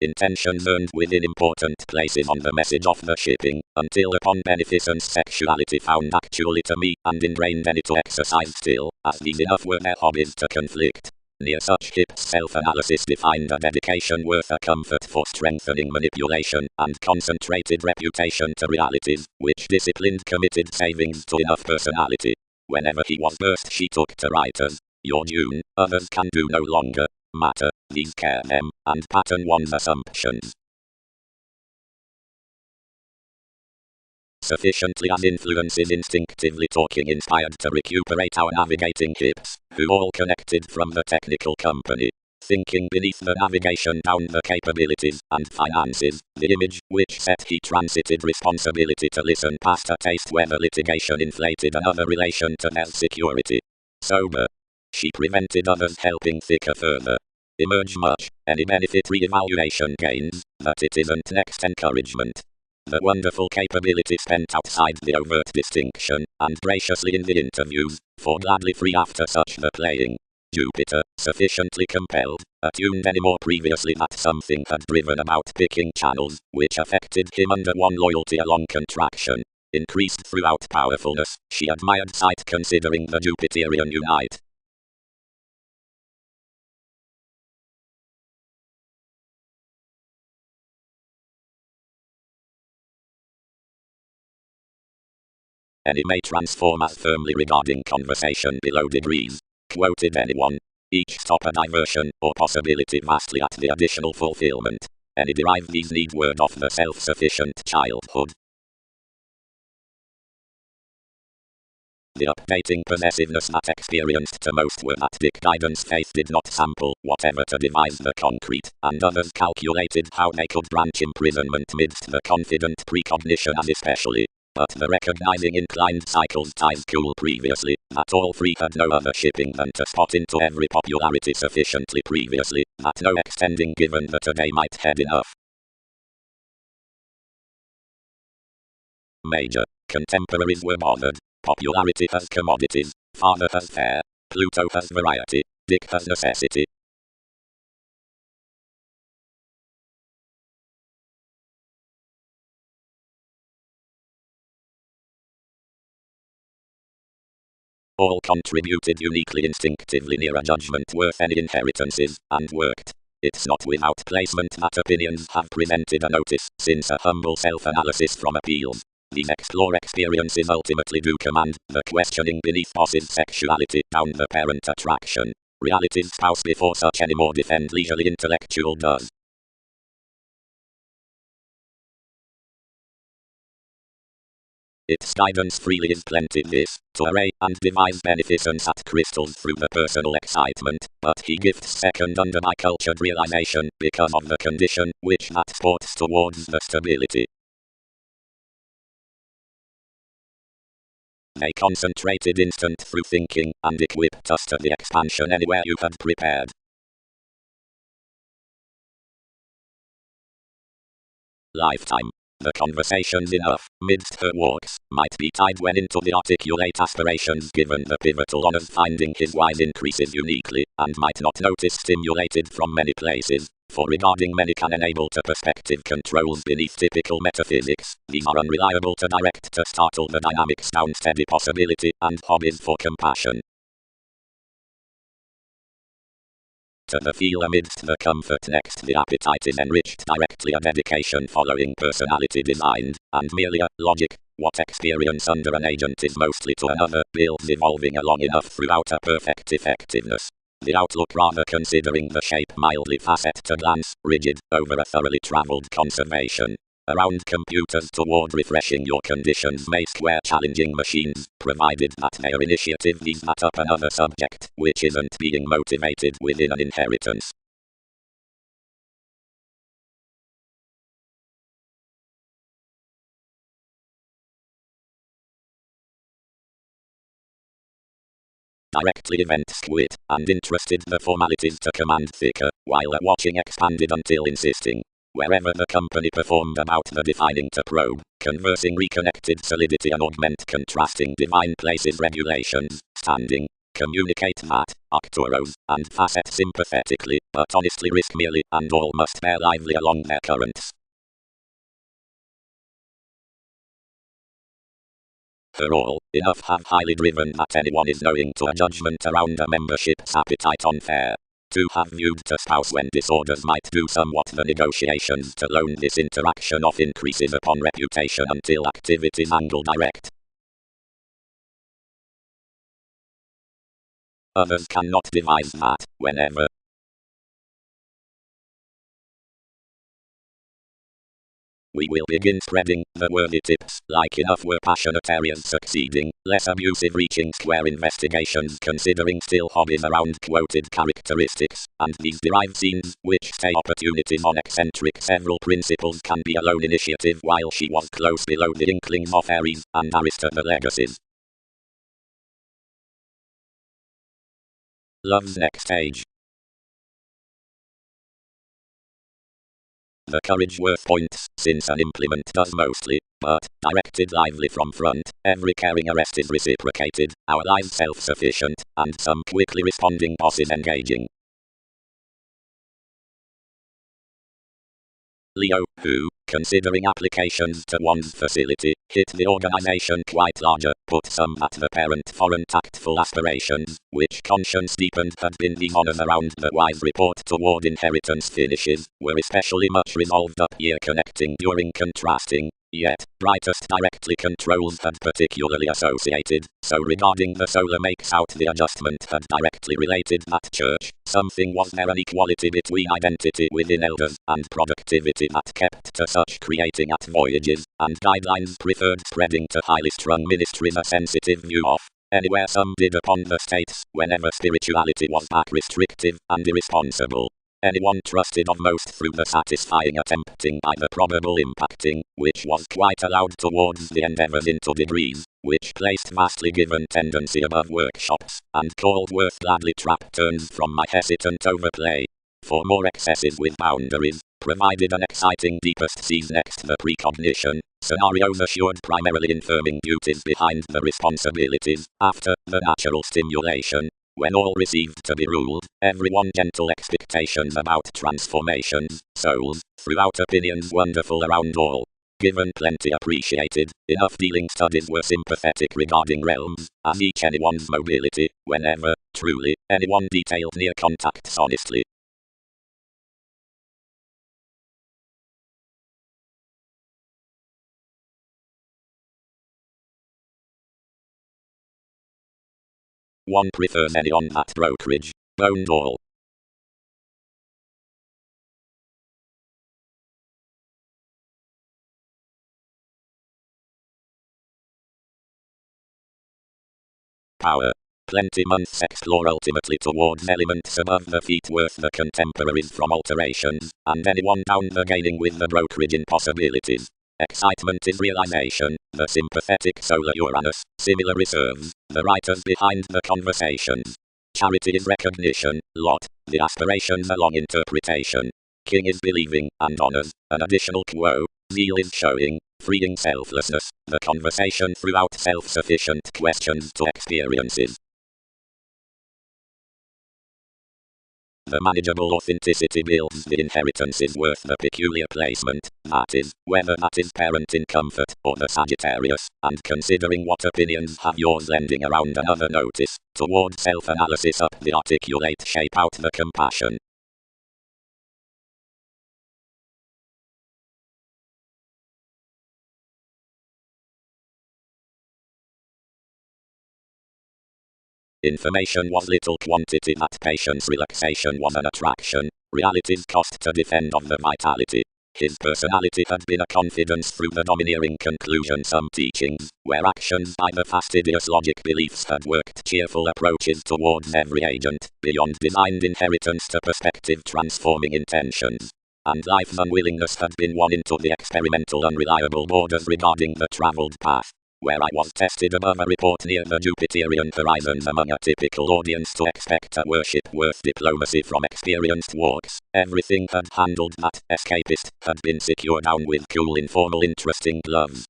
Intentions earned within important places on the message of the shipping, until upon beneficence sexuality found actually to me, and ingrained any to exercise still, as these enough were their hobbies to conflict. Near such hip self-analysis defined a dedication worth a comfort for strengthening manipulation, and concentrated reputation to realities, which disciplined committed savings to enough personality. Whenever he was burst she took to writers. Your June, others can do no longer matter, these care them, and pattern one's assumptions. Sufficiently as influences instinctively talking inspired to recuperate our navigating hips, who all connected from the technical company. Thinking beneath the navigation down the capabilities and finances, the image, which set he transited responsibility to listen past a taste where the litigation inflated another relation to their security. Sober. She prevented others helping thicker further. Emerge much, any benefit re-evaluation gains, that it isn't next encouragement. The wonderful capability spent outside the overt distinction, and graciously in the interviews, for gladly free after such the playing. Jupiter, sufficiently compelled, attuned any more previously that something had driven about picking channels, which affected him under one loyalty along contraction. Increased throughout powerfulness, she admired sight considering the Jupiterian unite. Any may transform as firmly regarding conversation below degrees. Quoted anyone. Each stop a diversion or possibility vastly at the additional fulfillment. Any derive these need word of the self-sufficient childhood. The updating possessiveness that experienced to most were that Dick guidance faith did not sample whatever to devise the concrete, and others calculated how they could branch imprisonment midst the confident precognition as especially. But the recognizing inclined cycles ties cool previously, that all three had no other shipping than to spot into every popularity sufficiently previously, that no extending given the today might head enough. Major. Contemporaries were bothered. Popularity has commodities, father has fare, Pluto has variety, Dick has necessity. All contributed uniquely instinctively near a judgment worth any inheritances, and worked. It's not without placement that opinions have prevented a notice, since a humble self-analysis from appeals. These explore experiences ultimately do command, the questioning beneath boss's sexuality, down the parent attraction. Reality's spouse before such any more defend leisurely intellectual does. Its guidance freely is plenty this, to array and devise beneficence at crystals through the personal excitement, but he gifts second under my cultured realization, because of the condition, which that sports towards the stability. They concentrated instant through thinking, and equipped us to the expansion anywhere you had prepared. Lifetime. The conversations enough, midst her walks, might be tied when into the articulate aspirations given the pivotal honors finding his wise increases uniquely, and might not notice stimulated from many places, for regarding many can enable to perspective controls beneath typical metaphysics, these are unreliable to direct to startle the dynamics down steady possibility, and hobbies for compassion. To the feel amidst the comfort next the appetite is enriched directly a dedication following personality designed, and merely a logic, what experience under an agent is mostly to another, builds evolving along enough throughout a perfect effectiveness. The outlook rather considering the shape mildly facet to glance, rigid, over a thoroughly travelled conservation. Around computers toward refreshing your conditions may square challenging machines, provided that their initiative leaves that up another subject, which isn't being motivated within an inheritance. Directly events quit, and interested the formalities to command thicker, while watching expanded until insisting. Wherever the company performed about the defining to probe, conversing reconnected solidity and augment contrasting divine places regulations, standing, communicate that, Arcturos, and facet sympathetically, but honestly risk merely, and all must bear lively along their currents. For all, enough have highly driven that anyone is knowing to a judgment around a membership's appetite unfair. To have viewed to spouse when disorders might do somewhat the negotiations to loan this interaction off increases upon reputation until activities angle direct. Others cannot devise that, whenever. We will begin spreading the worthy tips, like enough were passionate areas succeeding, less abusive reaching square investigations considering still hobbies around quoted characteristics, and these derived scenes, which stay opportunities on eccentric several principles can be a lone initiative while she was close below the inklings of Aries, and Arista the legacies. Love's next stage. The courage worth points, since an implement does mostly, but, directed lively from front, every caring arrest is reciprocated, our lives self-sufficient, and some quickly responding bosses engaging. Leo, who, considering applications to one's facility, hit the organization quite larger, put some at the parent foreign tactful aspirations, which conscience deepened had been the honors around the wise report toward inheritance finishes, were especially much resolved up year connecting during contrasting, yet, brightest directly controls had particularly associated, so regarding the solar makes out the adjustment had directly related that church, something was there an equality between identity within elders, and productivity that kept to such creating at voyages, and guidelines preferred spreading to highly strung ministries a sensitive view of. Anywhere some did upon the states, whenever spirituality was back restrictive, and irresponsible. Anyone trusted of most through the satisfying attempting by the probable impacting, which was quite allowed towards the endeavors into degrees, which placed vastly given tendency above workshops, and called worth gladly trap turns from my hesitant overplay. For more excesses with boundaries, provided an exciting deepest sees next the precognition, scenarios assured primarily infirming duties behind the responsibilities, after the natural stimulation. When all received to be ruled, everyone gentle expectations about transformations, souls, throughout opinions wonderful around all. given plenty appreciated, enough dealing studies were sympathetic regarding realms, as each anyone's mobility, whenever, truly, anyone detailed near contacts honestly. One prefers any on that brokerage, boned all. Power. Plenty months explore ultimately towards elements above the feet worth the contemporaries from alterations, and anyone down the gaining with the brokerage in possibilities. Excitement is realization, the sympathetic solar Uranus, similar reserves, the writers behind the conversations. Charity is recognition, lot, the aspirations along interpretation. King is believing, and honors, an additional quo, zeal is showing, freeing selflessness, the conversation throughout self-sufficient questions to experiences. The manageable authenticity builds the inheritances worth the peculiar placement, that is, whether that is parent in comfort or the Sagittarius, and considering what opinions have yours lending around another notice, toward self-analysis up the articulate shape out the compassion. Information was little quantity that patience relaxation was an attraction, reality's cost to defend of the vitality. His personality had been a confidence through the domineering conclusion some teachings, where actions by the fastidious logic beliefs had worked cheerful approaches towards every agent, beyond designed inheritance to perspective transforming intentions. And life's unwillingness had been won into the experimental unreliable borders regarding the travelled path, where I was tested above a report near the Jupiterian horizons among a typical audience to expect a worship worth diplomacy from experienced walks. Everything had handled that escapist had been secured down with cool informal interesting gloves.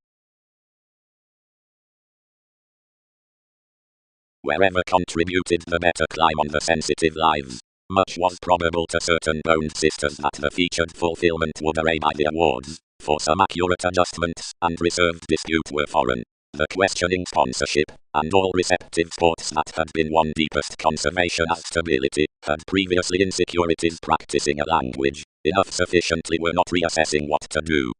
Wherever contributed the better climb on the sensitive lives. Much was probable to certain boned sisters that the featured fulfillment would array by the awards, for some accurate adjustments and reserved dispute were foreign. The questioning sponsorship, and all receptive sports that had been won deepest conservation as stability, had previously insecurities practicing a language, enough sufficiently were not reassessing what to do.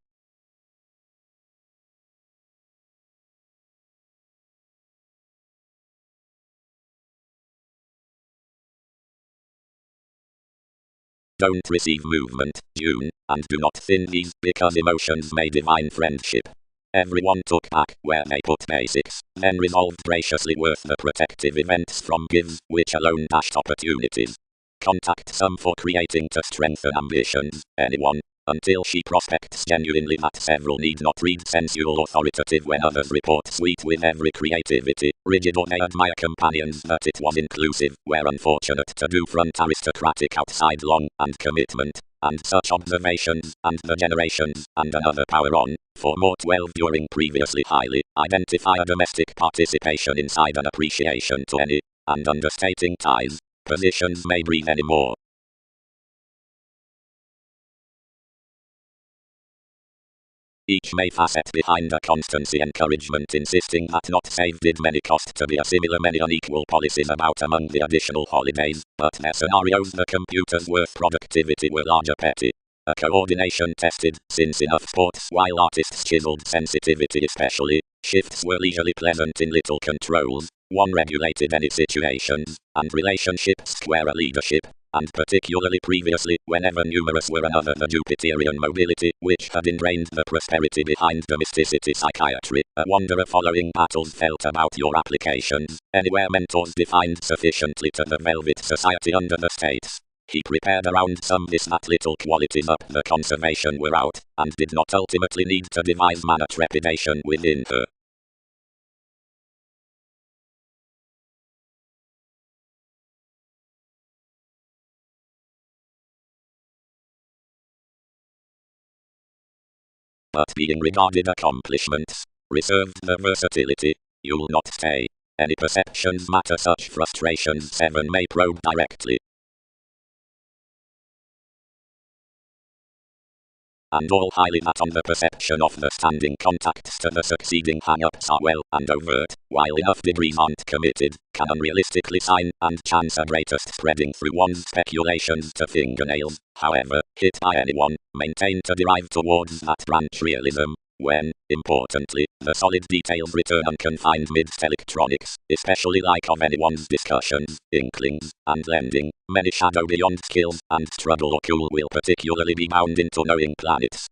Don't receive movement, June, and do not thin these, because emotions may divine friendship. Everyone took back where they put basics, then resolved graciously worth the protective events from gives, which alone dashed opportunities. Contact some for creating to strengthen ambitions, anyone, until she prospects genuinely that several need not read sensual authoritative when others report sweet with every creativity, rigid or they admire companions that it was inclusive, where unfortunate to do front aristocratic outside long, and commitment, and such observations, and the generations, and another power on, for more 12 during previously highly, identify a domestic participation inside an appreciation to any, and understating ties, positions may breathe any more. Each may facet behind a constancy encouragement insisting that not save did many cost to be a similar many unequal policies about among the additional holidays, but their scenarios the computers worth productivity were larger petty. A coordination tested, since enough sports while artists chiseled sensitivity especially, shifts were leisurely pleasant in little controls, one regulated any situations, and relationships square a leadership, and particularly previously, whenever numerous were another the Jupiterian mobility, which had ingrained the prosperity behind domesticity psychiatry, a wanderer following battles felt about your applications, anywhere mentors defined sufficiently to the velvet society under the states. He prepared around some this that little qualities up the conservation were out, and did not ultimately need to devise manner trepidation within her. But being regarded accomplishments, reserved the versatility, you'll not stay. Any perceptions matter such frustrations 7 may probe directly. and all highly that on the perception of the standing contacts to the succeeding hang-ups are well and overt, while enough degrees aren't committed, can unrealistically sign and chance a greatest spreading through one's speculations to fingernails, however, hit by anyone, maintain to derive towards that branch realism, when, importantly, the solid details return unconfined midst electronics, especially like of anyone's discussions, inklings, and lending, many shadow beyond skills, and struggle or cool will particularly be bound into knowing planets.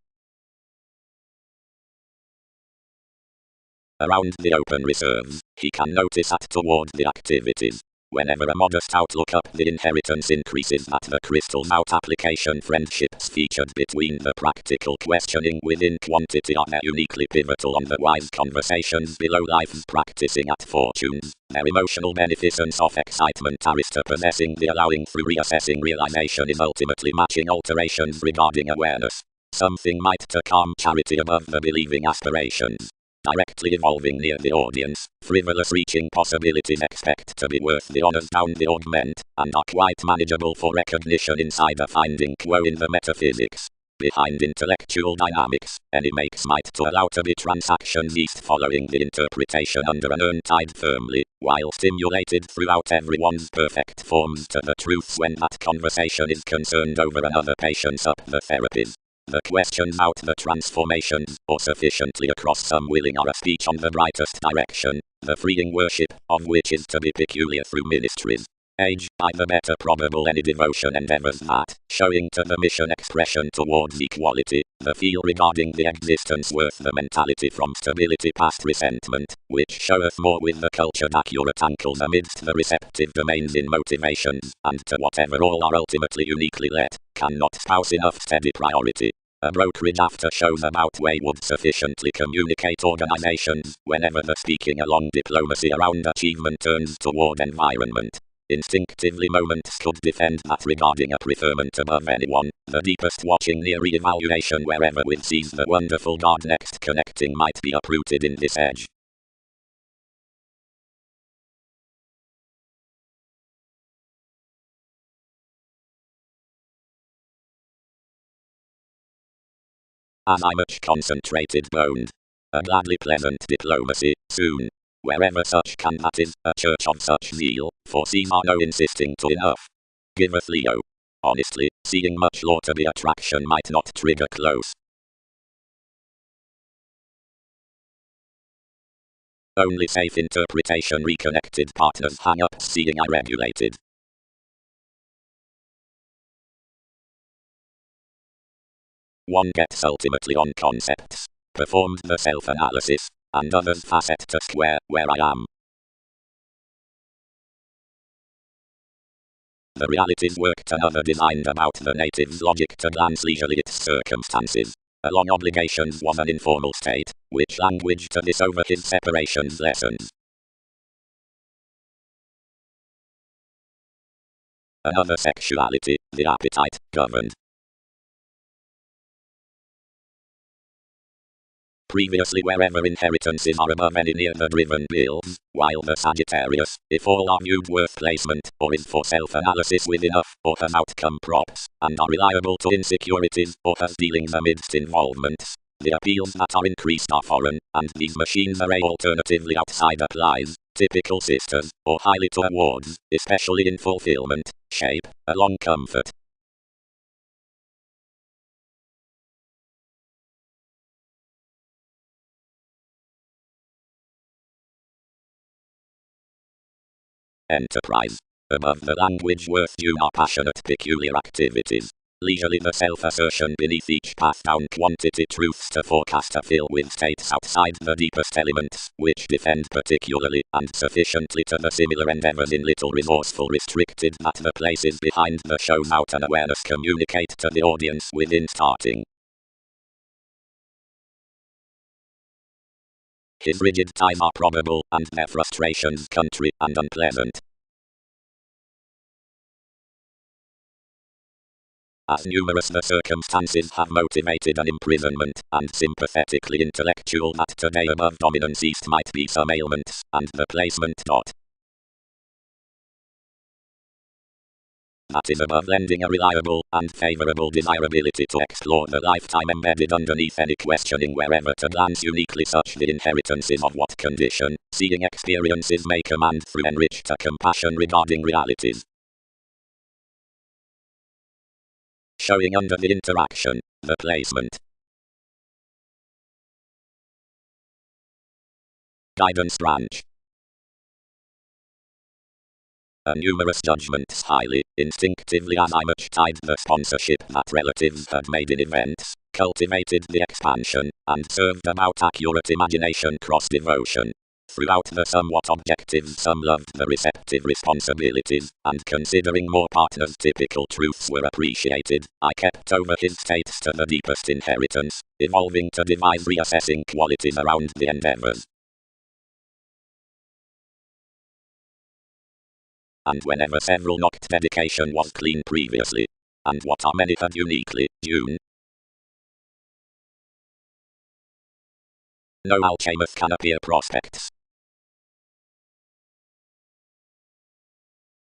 Around the open reserves, he can notice that toward the activities. Whenever a modest outlook up the inheritance increases that the crystal's out application friendships featured between the practical questioning within quantity are uniquely pivotal on the wise conversations below life's practicing at fortunes. Their emotional beneficence of excitement arista possessing the allowing through reassessing realization is ultimately matching alterations regarding awareness. Something might to calm charity above the believing aspirations. Directly evolving near the audience, frivolous reaching possibilities expect to be worth the honors down the augment, and are quite manageable for recognition inside a finding quo in the metaphysics. Behind intellectual dynamics, any makes might to allow to be transactions east following the interpretation under an urn tied firmly, while stimulated throughout everyone's perfect forms to the truths when that conversation is concerned over another patient's up the therapies. The questions out the transformations, or sufficiently across some willing are a speech on the brightest direction, the freeing worship, of which is to be peculiar through ministries. Age, by the better probable any devotion endeavors that, showing to the mission expression towards equality, the feel regarding the existence worth the mentality from stability past resentment, which showeth more with the cultured accurate ankles amidst the receptive domains in motivations, and to whatever all are ultimately uniquely let, cannot spouse enough steady priority. A brokerage after shows about way would sufficiently communicate organizations, whenever the speaking along diplomacy around achievement turns toward environment. Instinctively moments could defend that regarding a preferment above anyone, the deepest watching near re-evaluation wherever with sees the wonderful God next connecting might be uprooted in this edge. As I much concentrated boned. A gladly pleasant diplomacy, soon. Wherever such can that is, a church of such zeal, foresees are no insisting to enough. Giveth Leo. Honestly, seeing much law to be attraction might not trigger close. Only safe interpretation reconnected partners hang up seeing I regulated. One gets ultimately on concepts, performed the self-analysis, and others facet to square where I am. The realities worked another designed about the native's logic to glance leisurely its circumstances. Along obligations was an informal state, which language to this over his separations lessons. Another sexuality, the appetite, governed. Previously wherever inheritances are above any near the driven bills, while the Sagittarius, if all are viewed worth placement, or is for self-analysis with enough, or has outcome props, and are reliable to insecurities, or has dealings amidst involvements, the appeals that are increased are foreign, and these machines array alternatively outside applies, typical sisters, or highly towards, especially in fulfillment, shape, along comfort. Enterprise. Above the language worth due are passionate peculiar activities. Leisurely the self-assertion beneath each path down quantity truths to forecast a fill with states outside the deepest elements, which defend particularly and sufficiently to the similar endeavors in little resourceful restricted that the places behind the shows out an awareness communicate to the audience within starting. His rigid ties are probable, and their frustrations country and unpleasant. As numerous the circumstances have motivated an imprisonment, and sympathetically intellectual that today above dominance east might be some ailments, and the placement. that is above lending a reliable and favorable desirability to explore the lifetime embedded underneath any questioning wherever to glance uniquely such the inheritances of what condition, seeing experiences may command through enriched compassion regarding realities. Showing under the interaction, the placement. Guidance branch. A numerous judgments highly, instinctively as I much tied the sponsorship that relatives had made in events, cultivated the expansion, and served about accurate imagination cross devotion. Throughout the somewhat objectives some loved the receptive responsibilities, and considering more partners' typical truths were appreciated, I kept over his states to the deepest inheritance, evolving to devise reassessing qualities around the endeavors. And whenever several knocked dedication was clean previously. And what are many had uniquely, June. No alchemist can appear prospects.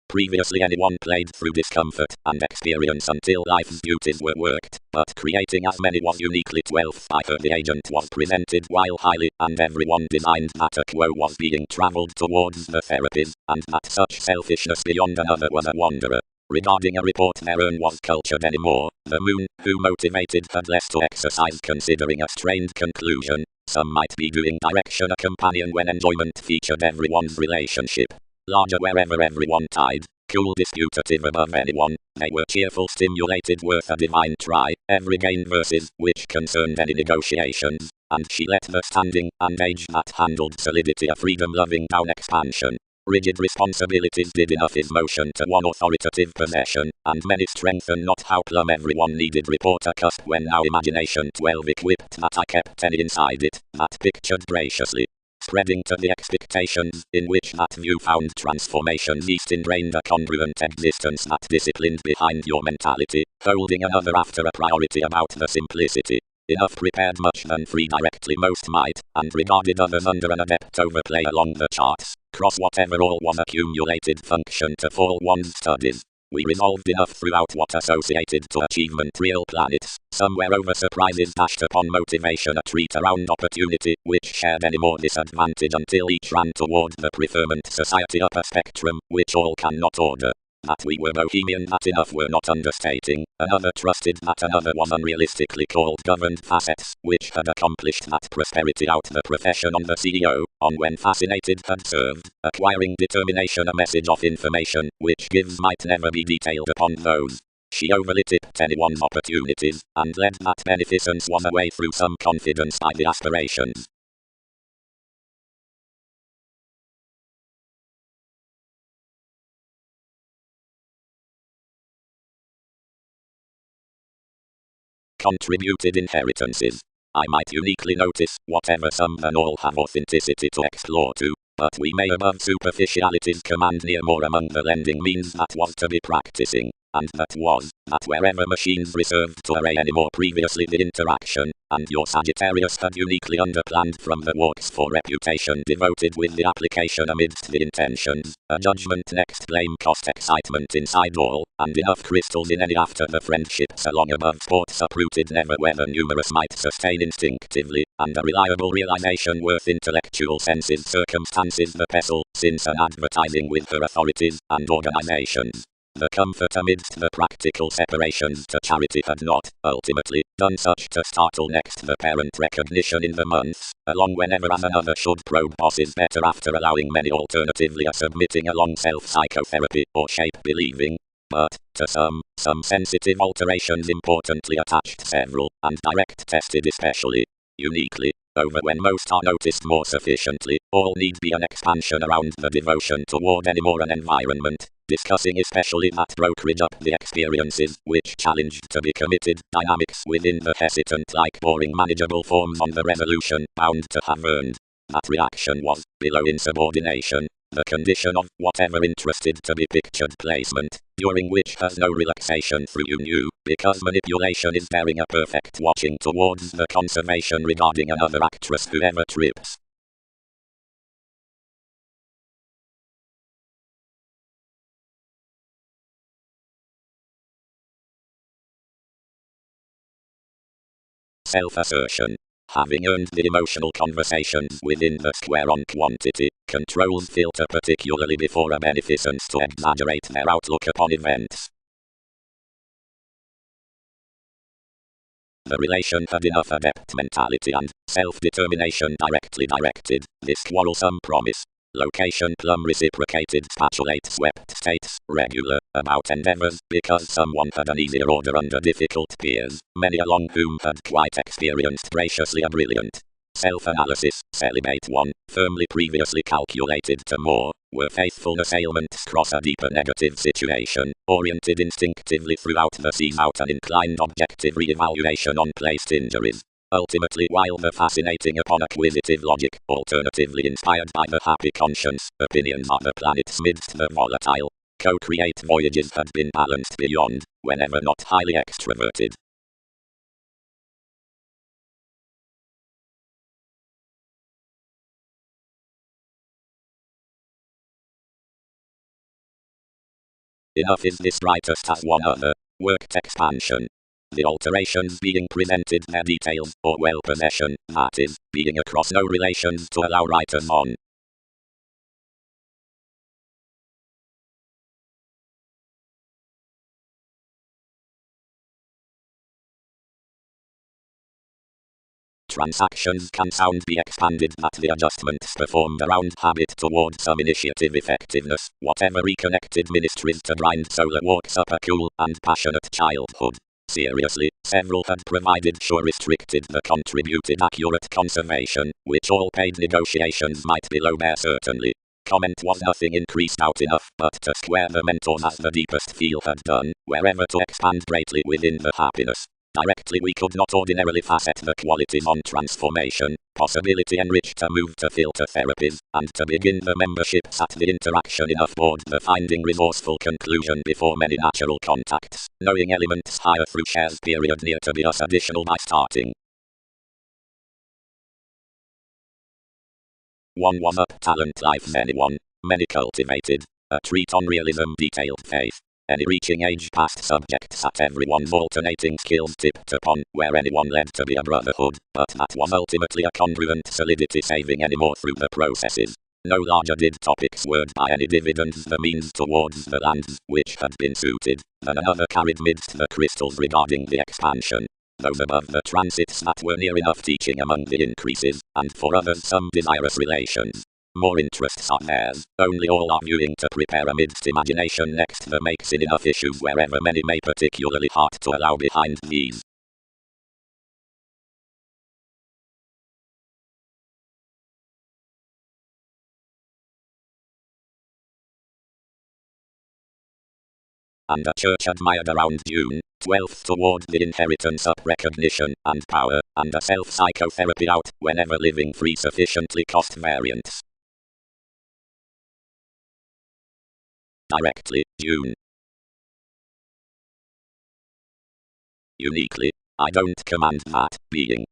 Previously anyone played through discomfort and experience until life's duties were worked, but creating as many was uniquely 12th by her the agent was presented while highly, and everyone designed that a quo was being travelled towards the therapies, and that such selfishness beyond another was a wanderer. Regarding a report therein was cultured anymore, the moon, who motivated had less to exercise considering a strained conclusion, some might be doing direction a companion when enjoyment featured everyone's relationship. Larger wherever everyone tied, cool disputative above anyone, they were cheerful stimulated worth a divine try, every gain versus, which concerned any negotiations, and she let the standing, and age that handled solidity a freedom-loving down expansion. Rigid responsibilities did enough is motion to one authoritative possession, and many strengthen not how plumb everyone needed report a cusp when now imagination 12 equipped that I kept any inside it, that pictured graciously. Spreading to the expectations, in which that view found transformations east ingrained a congruent existence that disciplined behind your mentality, holding another after a priority about the simplicity. Enough prepared much than free directly most might, and regarded others under an adept overplay along the charts, cross whatever all was accumulated function to fall one's studies. We resolved enough throughout what associated to achievement real planets, somewhere over surprises dashed upon motivation a treat around opportunity, which shared any more disadvantage until each ran toward the preferment society upper spectrum, which all cannot order. That we were bohemian that enough were not understating, another trusted that another was unrealistically called governed facets, which had accomplished that prosperity out the profession on the CEO, on when fascinated had served, acquiring determination a message of information, which gives might never be detailed upon those. She overly tipped anyone's opportunities, and led that beneficence was away through some confidence by the aspirations. Contributed inheritances. I might uniquely notice, whatever some and all have authenticity to explore to, but we may above superficialities command near more among the lending means that was to be practicing, and that was, that wherever machines reserved to array any more previously the interaction, and your Sagittarius had uniquely underplanned from the walks for reputation devoted with the application amidst the intentions, a judgment next blame cost excitement inside all, and enough crystals in any after the friendships along above sports uprooted never whether numerous might sustain instinctively, and a reliable realization worth intellectual senses circumstances the pestle, since an advertising with her authorities and organizations. The comfort amidst the practical separations to charity had not, ultimately, done such to startle next the parent recognition in the months, along whenever as another should probe bosses better after allowing many alternatively a submitting along self-psychotherapy or shape believing. But, to some sensitive alterations importantly attached several, and direct tested especially, uniquely, over when most are noticed more sufficiently, all need be an expansion around the devotion toward any more an environment, discussing especially that brokerage up the experiences, which challenged to be committed, dynamics within the hesitant like boring manageable forms on the resolution, bound to have earned. That reaction was, below insubordination, the condition of whatever interested to be pictured placement, during which has no relaxation through you knew, because manipulation is bearing a perfect watching towards the conservation regarding another actress whoever trips. self-assertion. Having earned the emotional conversations within the square on quantity, controls filter particularly before a beneficence to exaggerate their outlook upon events. The relation had enough adept mentality and self-determination directly directed this quarrelsome promise. Location plumb reciprocated spatulate swept states, regular, about endeavors, because someone had an easier order under difficult peers, many along whom had quite experienced graciously a brilliant self-analysis, celibate one, firmly previously calculated to more, were faithful assailments cross a deeper negative situation, oriented instinctively throughout the seas out an inclined objective re-evaluation on placed injuries. Ultimately, while the fascinating upon acquisitive logic, alternatively inspired by the happy conscience, opinions of the planets midst the volatile, co-create voyages had been balanced beyond, whenever not highly extroverted. Enough is this brightest as one other, worked expansion. The alterations being presented their details, or well possession, that is, being across no relations to allow writers on. Transactions can sound be expanded that the adjustments performed around habit toward some initiative effectiveness, whatever reconnected ministries to grind solar walks up a cool and passionate childhood. Seriously, several had provided sure restricted the contributed accurate conservation, which all paid negotiations might below bear certainly. Comment was nothing increased out enough, but to square the mentors as the deepest feel had done, wherever to expand greatly within the happiness. Directly we could not ordinarily facet the qualities on transformation, possibility enriched to move to filter therapies, and to begin the memberships at the interaction enough board the finding resourceful conclusion before many natural contacts, knowing elements higher through shares period near to be us additional by starting. One was up talent life anyone, many cultivated, a treat on realism detailed faith. Any reaching age past subjects at everyone's alternating skills tipped upon, where anyone led to be a brotherhood, but that was ultimately a congruent solidity saving any more through the processes. No larger did topics word by any dividends the means towards the lands, which had been suited, than another carried midst the crystals regarding the expansion. Those above the transits that were near enough teaching among the increases, and for others some desirous relations. More interests are theirs, only all are viewing to prepare amidst imagination next the makes in enough issues wherever many may particularly hard to allow behind these. And a church admired around June 12th toward the inheritance up recognition and power, and a self-psychotherapy out whenever living free sufficiently cost variants. Directly, June. Uniquely, I don't command that being.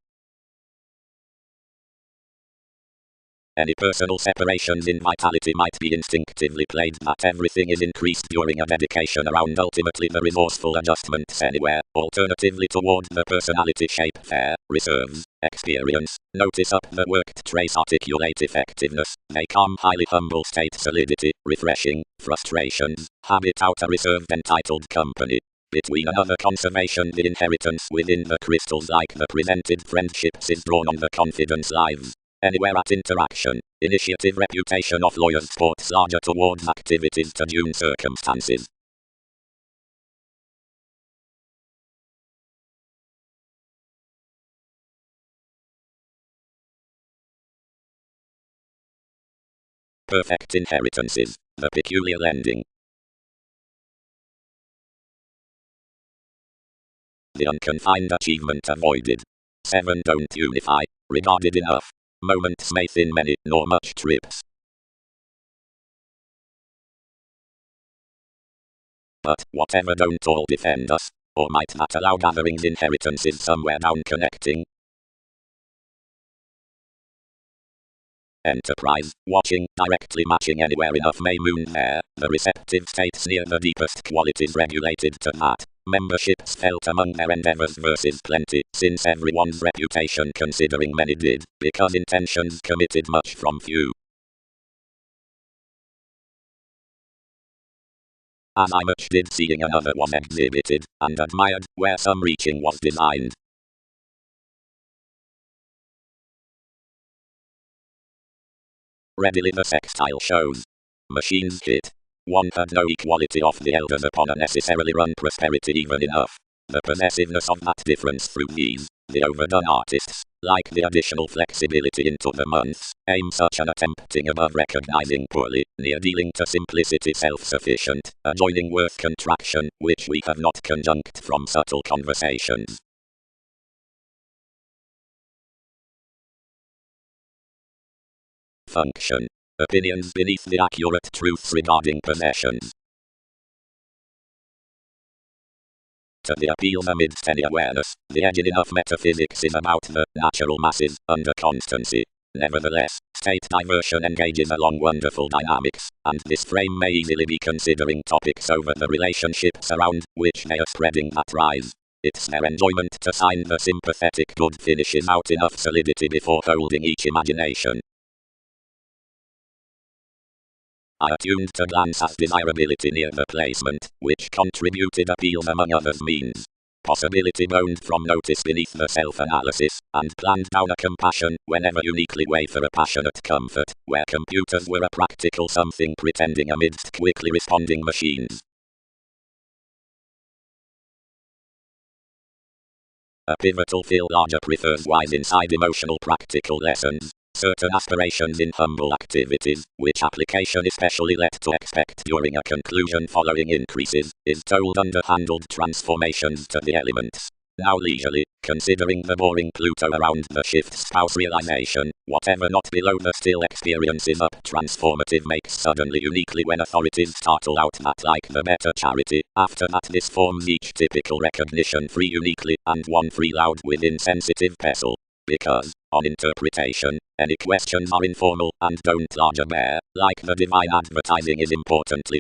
Any personal separations in vitality might be instinctively played that everything is increased during a dedication around ultimately the resourceful adjustments anywhere, alternatively toward the personality shape fair, reserves, experience, notice up the worked trace articulate effectiveness, they calm highly humble state solidity, refreshing, frustrations, habit out a reserved entitled company. Between another conservation the inheritance within the crystals like the presented friendships is drawn on the confidence lives. Anywhere at interaction, initiative reputation of lawyers sports larger towards activities to June circumstances. Perfect inheritances, the peculiar lending. The unconfined achievement avoided. 7 don't unify, regarded enough. Moments may thin many, nor much trips. But, whatever don't all defend us, or might that allow gatherings inheritances somewhere down connecting? Enterprise, watching, directly matching anywhere enough may moon there, the receptive states near the deepest qualities regulated to that. Memberships felt among their endeavors versus plenty, since everyone's reputation considering many did, because intentions committed much from few. As I much did seeing another was exhibited, and admired, where some reaching was designed. Readily the sextile shows. Machines hit. One had no equality of the elders upon a necessarily run prosperity even enough. The possessiveness of that difference through these, the overdone artists, like the additional flexibility into the months, aim such an attempting above recognizing poorly, near dealing to simplicity self-sufficient, adjoining worth contraction, which we have not conjunct from subtle conversations. Function. Opinions beneath the accurate truths regarding possessions. To the appeal amidst any awareness, the edging enough metaphysics is about the natural masses, under constancy. Nevertheless, state diversion engages along wonderful dynamics, and this frame may easily be considering topics over the relationships around which they are spreading that rise. It's their enjoyment to sign the sympathetic good finishes out enough solidity before holding each imagination. I attuned to glance as desirability near the placement, which contributed appeal among others means. Possibility boned from notice beneath the self-analysis, and planned down a compassion, whenever uniquely way for a passionate comfort, where computers were a practical something pretending amidst quickly responding machines. A pivotal larger prefers wise inside emotional practical lessons. Certain aspirations in humble activities, which application especially led to expect during a conclusion following increases, is told underhandled transformations to the elements. Now leisurely, considering the boring Pluto around the shift spouse realization, whatever not below the still experiences up transformative makes suddenly uniquely when authorities startle out that like the better charity, after that this forms each typical recognition free uniquely, and one free loud with insensitive pestle. Because, on interpretation, any questions are informal and don't larger bear, like the divine advertising is importantly